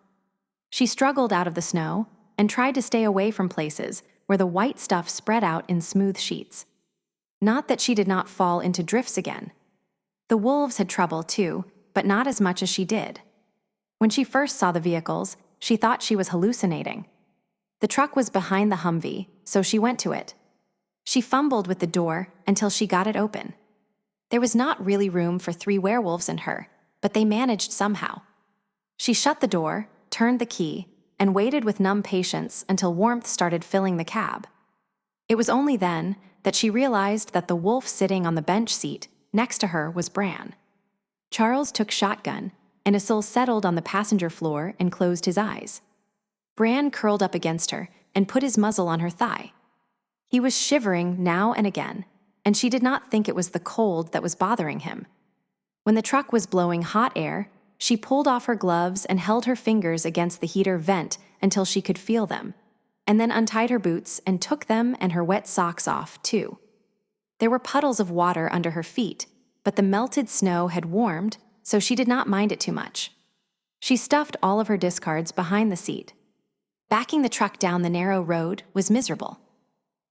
She struggled out of the snow and tried to stay away from places where the white stuff spread out in smooth sheets. Not that she did not fall into drifts again. The wolves had trouble, too, but not as much as she did. When she first saw the vehicles, she thought she was hallucinating. The truck was behind the Humvee, so she went to it. She fumbled with the door until she got it open. There was not really room for 3 werewolves in her, but they managed somehow. She shut the door, turned the key, and waited with numb patience until warmth started filling the cab. It was only then that she realized that the wolf sitting on the bench seat next to her was Bran. Charles took shotgun, and Isil settled on the passenger floor and closed his eyes. Bran curled up against her and put his muzzle on her thigh. He was shivering now and again, and she did not think it was the cold that was bothering him. When the truck was blowing hot air, she pulled off her gloves and held her fingers against the heater vent until she could feel them, and then untied her boots and took them and her wet socks off, too. There were puddles of water under her feet, but the melted snow had warmed, so she did not mind it too much. She stuffed all of her discards behind the seat. Backing the truck down the narrow road was miserable.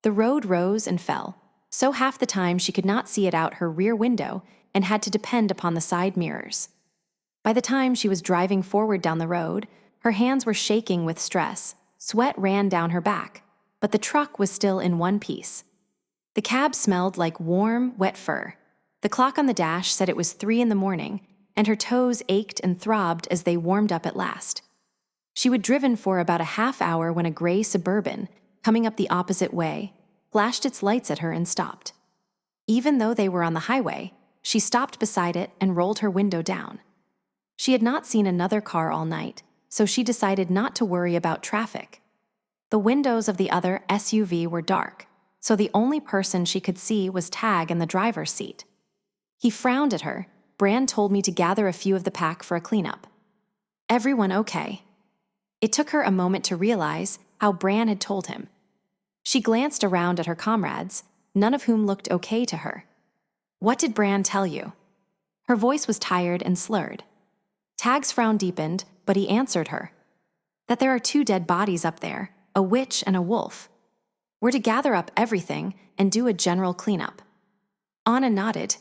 The road rose and fell, so half the time she could not see it out her rear window and had to depend upon the side mirrors. By the time she was driving forward down the road, her hands were shaking with stress, sweat ran down her back, but the truck was still in one piece. The cab smelled like warm, wet fur. The clock on the dash said it was 3 in the morning, and her toes ached and throbbed as they warmed up at last. She would driven for about a half hour when a gray Suburban, coming up the opposite way, flashed its lights at her and stopped. Even though they were on the highway, she stopped beside it and rolled her window down. She had not seen another car all night, so she decided not to worry about traffic. The windows of the other SUV were dark, so the only person she could see was Tag in the driver's seat. He frowned at her. Bran told me to gather a few of the pack for a cleanup. Everyone okay? It took her a moment to realize how Bran had told him. She glanced around at her comrades, none of whom looked okay to her. What did Bran tell you? Her voice was tired and slurred. Tag's frown deepened, but he answered her. That there are 2 dead bodies up there, a witch and a wolf. We're to gather up everything and do a general cleanup. Anna nodded.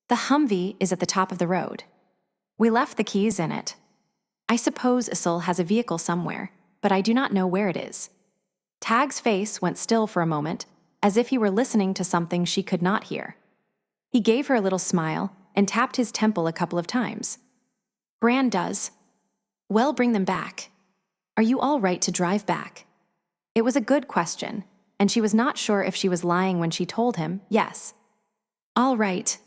The Humvee is at the top of the road. We left the keys in it. I suppose Isil has a vehicle somewhere, but I do not know where it is. Tag's face went still for a moment, as if he were listening to something she could not hear. He gave her a little smile and tapped his temple a couple of times. Bran does. Well, bring them back. Are you all right to drive back? It was a good question, and she was not sure if she was lying when she told him yes. All right.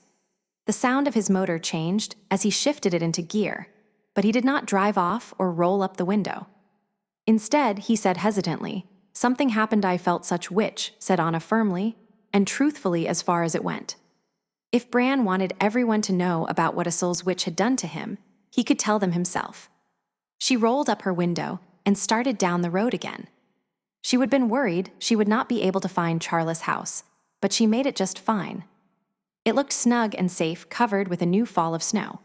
The sound of his motor changed as he shifted it into gear, but he did not drive off or roll up the window. Instead, he said hesitantly, "Something happened I felt such witch," said Anna firmly, and truthfully as far as it went. If Bran wanted everyone to know about what Isil's witch had done to him, he could tell them himself. She rolled up her window and started down the road again. She would have been worried she would not be able to find Charles' house, but she made it just fine. It looked snug and safe, covered with a new fall of snow.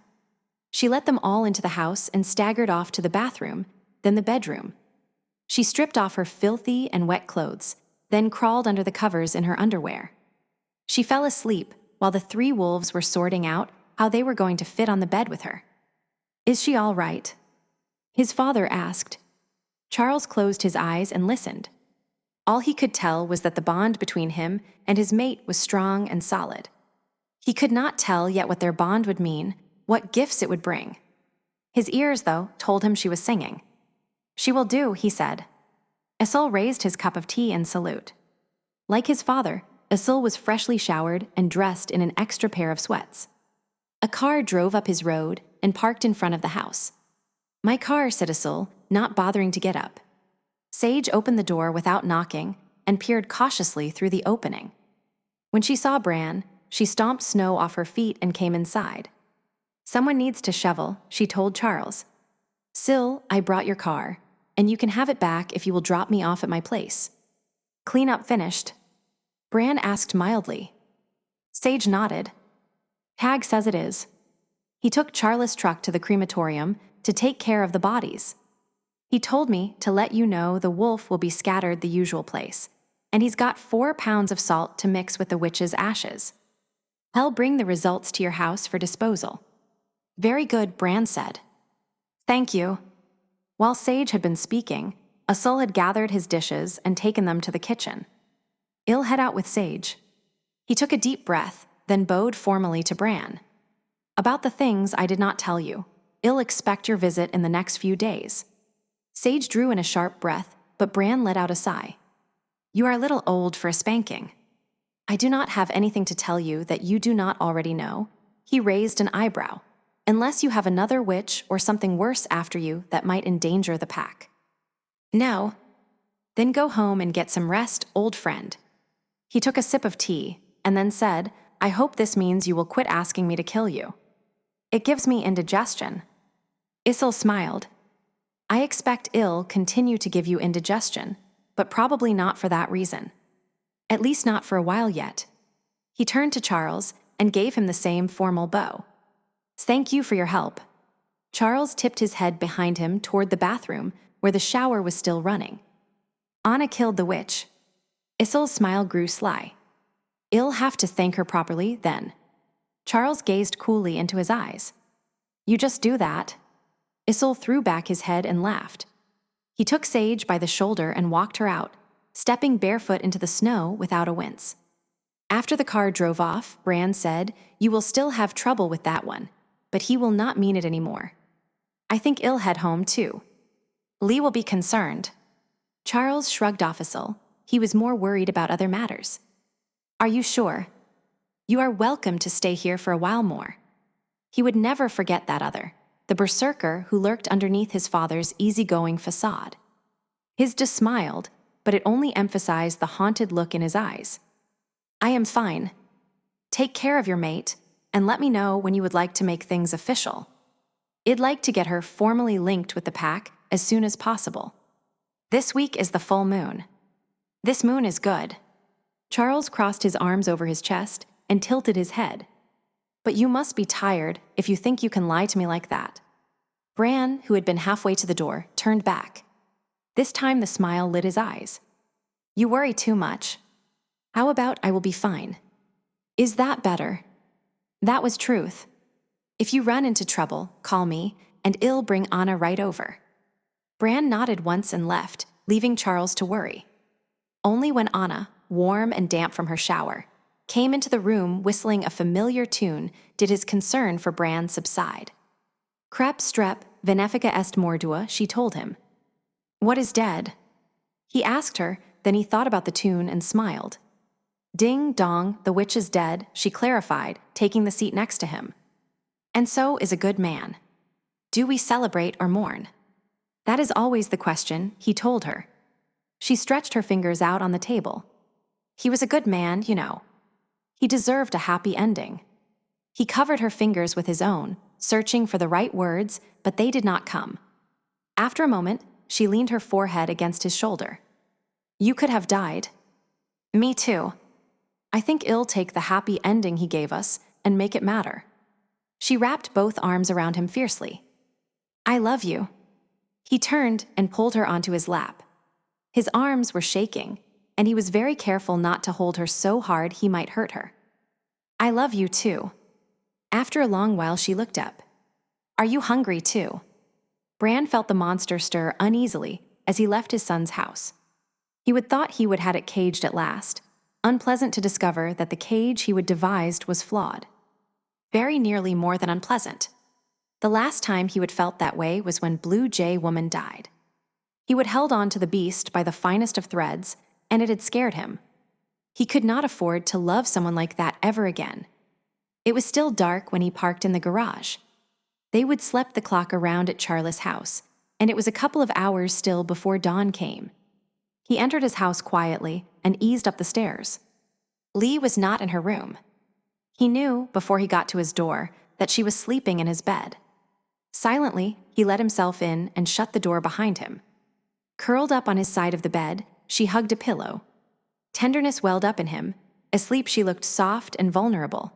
She let them all into the house and staggered off to the bathroom, then the bedroom. She stripped off her filthy and wet clothes, then crawled under the covers in her underwear. She fell asleep while the 3 wolves were sorting out how they were going to fit on the bed with her. Is she all right? His father asked. Charles closed his eyes and listened. All he could tell was that the bond between him and his mate was strong and solid. He could not tell yet what their bond would mean, what gifts it would bring. His ears, though, told him she was singing. She will do, he said. Isil raised his cup of tea in salute. Like his father, Isil was freshly showered and dressed in an extra pair of sweats. A car drove up his road and parked in front of the house. My car, said Isil, not bothering to get up. Sage opened the door without knocking and peered cautiously through the opening. When she saw Bran, she stomped snow off her feet and came inside. Someone needs to shovel, she told Charles. Sil, I brought your car, and you can have it back if you will drop me off at my place. Cleanup finished. Bran asked mildly. Sage nodded. Tag says it is. He took Charles' truck to the crematorium to take care of the bodies. He told me to let you know the wolf will be scattered the usual place, and he's got 4 pounds of salt to mix with the witch's ashes. I'll bring the results to your house for disposal. Very good, Bran said. Thank you. While Sage had been speaking, Usul had gathered his dishes and taken them to the kitchen. I'll head out with Sage. He took a deep breath, then bowed formally to Bran. About the things I did not tell you. I'll expect your visit in the next few days. Sage drew in a sharp breath, but Bran let out a sigh. You are a little old for a spanking. I do not have anything to tell you that you do not already know. He raised an eyebrow. Unless you have another witch or something worse after you that might endanger the pack. No. Then go home and get some rest, old friend. He took a sip of tea, and then said, I hope this means you will quit asking me to kill you. It gives me indigestion. Usul smiled. I expect I'll continue to give you indigestion, but probably not for that reason. At least not for a while yet. He turned to Charles and gave him the same formal bow. Thank you for your help. Charles tipped his head behind him toward the bathroom where the shower was still running. Anna killed the witch. Usul's smile grew sly. I'll have to thank her properly, then. Charles gazed coolly into his eyes. You just do that. Usul threw back his head and laughed. He took Sage by the shoulder and walked her out, stepping barefoot into the snow without a wince. After the car drove off, Bran said, You will still have trouble with that one, but he will not mean it anymore. I think I'll head home, too. Lee will be concerned. Charles shrugged off Usul. He was more worried about other matters. Are you sure? You are welcome to stay here for a while more. He would never forget that other, the berserker who lurked underneath his father's easygoing facade. His smiled, but it only emphasized the haunted look in his eyes. I am fine. Take care of your mate, and let me know when you would like to make things official. I'd like to get her formally linked with the pack as soon as possible. This week is the full moon. This moon is good. Charles crossed his arms over his chest and tilted his head. But you must be tired if you think you can lie to me like that. Bran, who had been halfway to the door, turned back. This time the smile lit his eyes. You worry too much. How about I will be fine? Is that better? That was truth. If you run into trouble, call me, and I'll bring Anna right over. Bran nodded once and left, leaving Charles to worry. Only when Anna, warm and damp from her shower, came into the room whistling a familiar tune did his concern for Bran subside. Crep strep venefica est mordua, she told him. What is dead? He asked her, then he thought about the tune and smiled. Ding dong, the witch is dead, she clarified, taking the seat next to him. And so is a good man. Do we celebrate or mourn? That is always the question, he told her. She stretched her fingers out on the table. He was a good man, you know. He deserved a happy ending. He covered her fingers with his own, searching for the right words, but they did not come. After a moment, she leaned her forehead against his shoulder. You could have died. Me too. I think I'll take the happy ending he gave us and make it matter. She wrapped both arms around him fiercely. I love you. He turned and pulled her onto his lap. His arms were shaking, and he was very careful not to hold her so hard he might hurt her. I love you too. After a long while she looked up. Are you hungry too? Bran felt the monster stir uneasily as he left his son's house. He would thought he would had it caged at last, unpleasant to discover that the cage he would devised was flawed. Very nearly more than unpleasant. The last time he would felt that way was when Blue Jay Woman died. He would held on to the beast by the finest of threads, and it had scared him. He could not afford to love someone like that ever again. It was still dark when he parked in the garage. They would slept the clock around at Charles' house, and it was a couple of hours still before dawn came. He entered his house quietly and eased up the stairs. Lee was not in her room. He knew, before he got to his door, that she was sleeping in his bed. Silently, he let himself in and shut the door behind him. Curled up on his side of the bed, she hugged a pillow. Tenderness welled up in him. Asleep, she looked soft and vulnerable.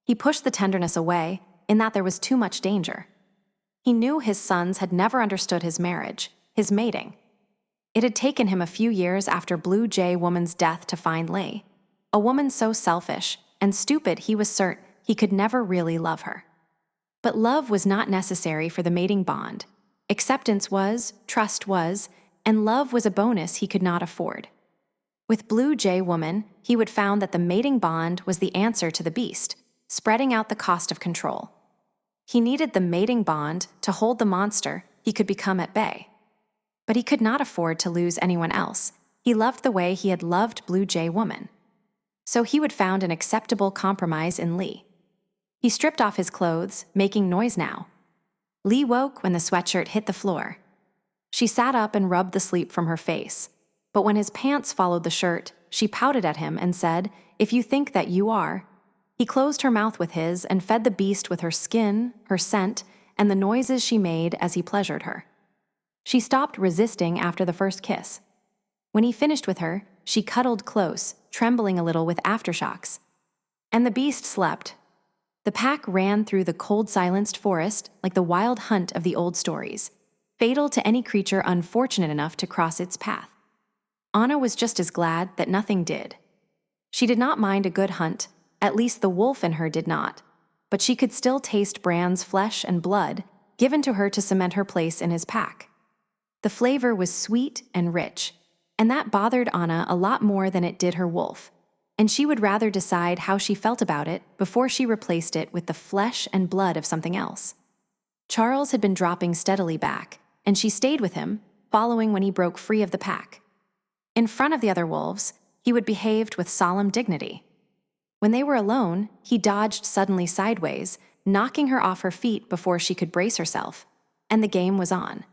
He pushed the tenderness away, in that there was too much danger. He knew his sons had never understood his marriage, his mating. It had taken him a few years after Blue Jay Woman's death to find Lee, a woman so selfish and stupid he was certain he could never really love her. But love was not necessary for the mating bond. Acceptance was, trust was, and love was a bonus he could not afford. With Blue Jay Woman, he would found that the mating bond was the answer to the beast, spreading out the cost of control. He needed the mating bond to hold the monster he could become at bay. But he could not afford to lose anyone else. He loved the way he had loved Blue Jay Woman. So he would found an acceptable compromise in Lee. He stripped off his clothes, making noise now. Lee woke when the sweatshirt hit the floor. She sat up and rubbed the sleep from her face. But when his pants followed the shirt, she pouted at him and said, "If you think that you are." He closed her mouth with his and fed the beast with her skin, her scent, and the noises she made as he pleasured her. She stopped resisting after the first kiss. When he finished with her, she cuddled close, trembling a little with aftershocks. And the beast slept. The pack ran through the cold silenced forest like the wild hunt of the old stories, fatal to any creature unfortunate enough to cross its path. Anna was just as glad that nothing did. She did not mind a good hunt, at least the wolf in her did not, but she could still taste Bran's flesh and blood given to her to cement her place in his pack. The flavor was sweet and rich, and that bothered Anna a lot more than it did her wolf, and she would rather decide how she felt about it before she replaced it with the flesh and blood of something else. Charles had been dropping steadily back, and she stayed with him, following when he broke free of the pack. In front of the other wolves, he would behaved with solemn dignity. When they were alone, he dodged suddenly sideways, knocking her off her feet before she could brace herself, and the game was on.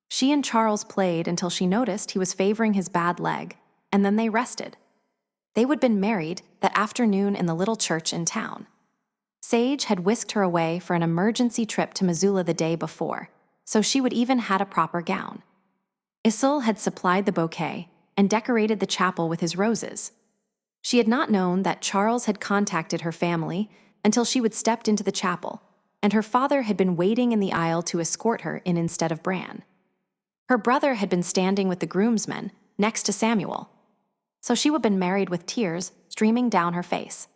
She and Charles played until she noticed he was favoring his bad leg, and then they rested. They would have been married that afternoon in the little church in town. Sage had whisked her away for an emergency trip to Missoula the day before, so she would even had a proper gown. Isil had supplied the bouquet and decorated the chapel with his roses. She had not known that Charles had contacted her family until she would stepped into the chapel, and her father had been waiting in the aisle to escort her in instead of Bran. Her brother had been standing with the groomsmen next to Samuel, so she would have been married with tears streaming down her face.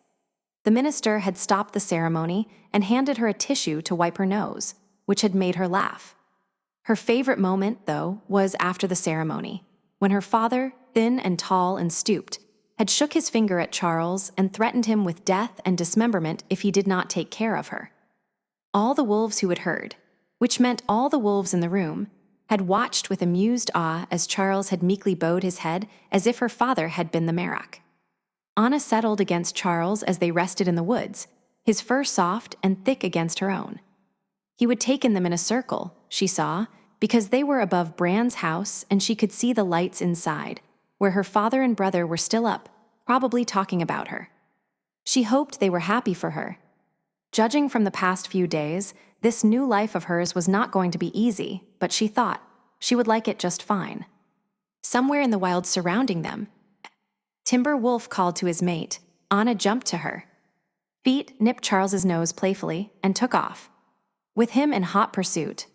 The minister had stopped the ceremony and handed her a tissue to wipe her nose, which had made her laugh. Her favorite moment, though, was after the ceremony, when her father, thin and tall and stooped, had shook his finger at Charles and threatened him with death and dismemberment if he did not take care of her. All the wolves who had heard, which meant all the wolves in the room, had watched with amused awe as Charles had meekly bowed his head as if her father had been the Merak. Anna settled against Charles as they rested in the woods, his fur soft and thick against her own. He would taken them in a circle, she saw, because they were above Bran's house and she could see the lights inside, where her father and brother were still up, probably talking about her. She hoped they were happy for her. Judging from the past few days, this new life of hers was not going to be easy, but she thought she would like it just fine. Somewhere in the wild surrounding them, Timber Wolf called to his mate. Anna jumped to her. Feet nipped Charles's nose playfully and took off. With him in hot pursuit,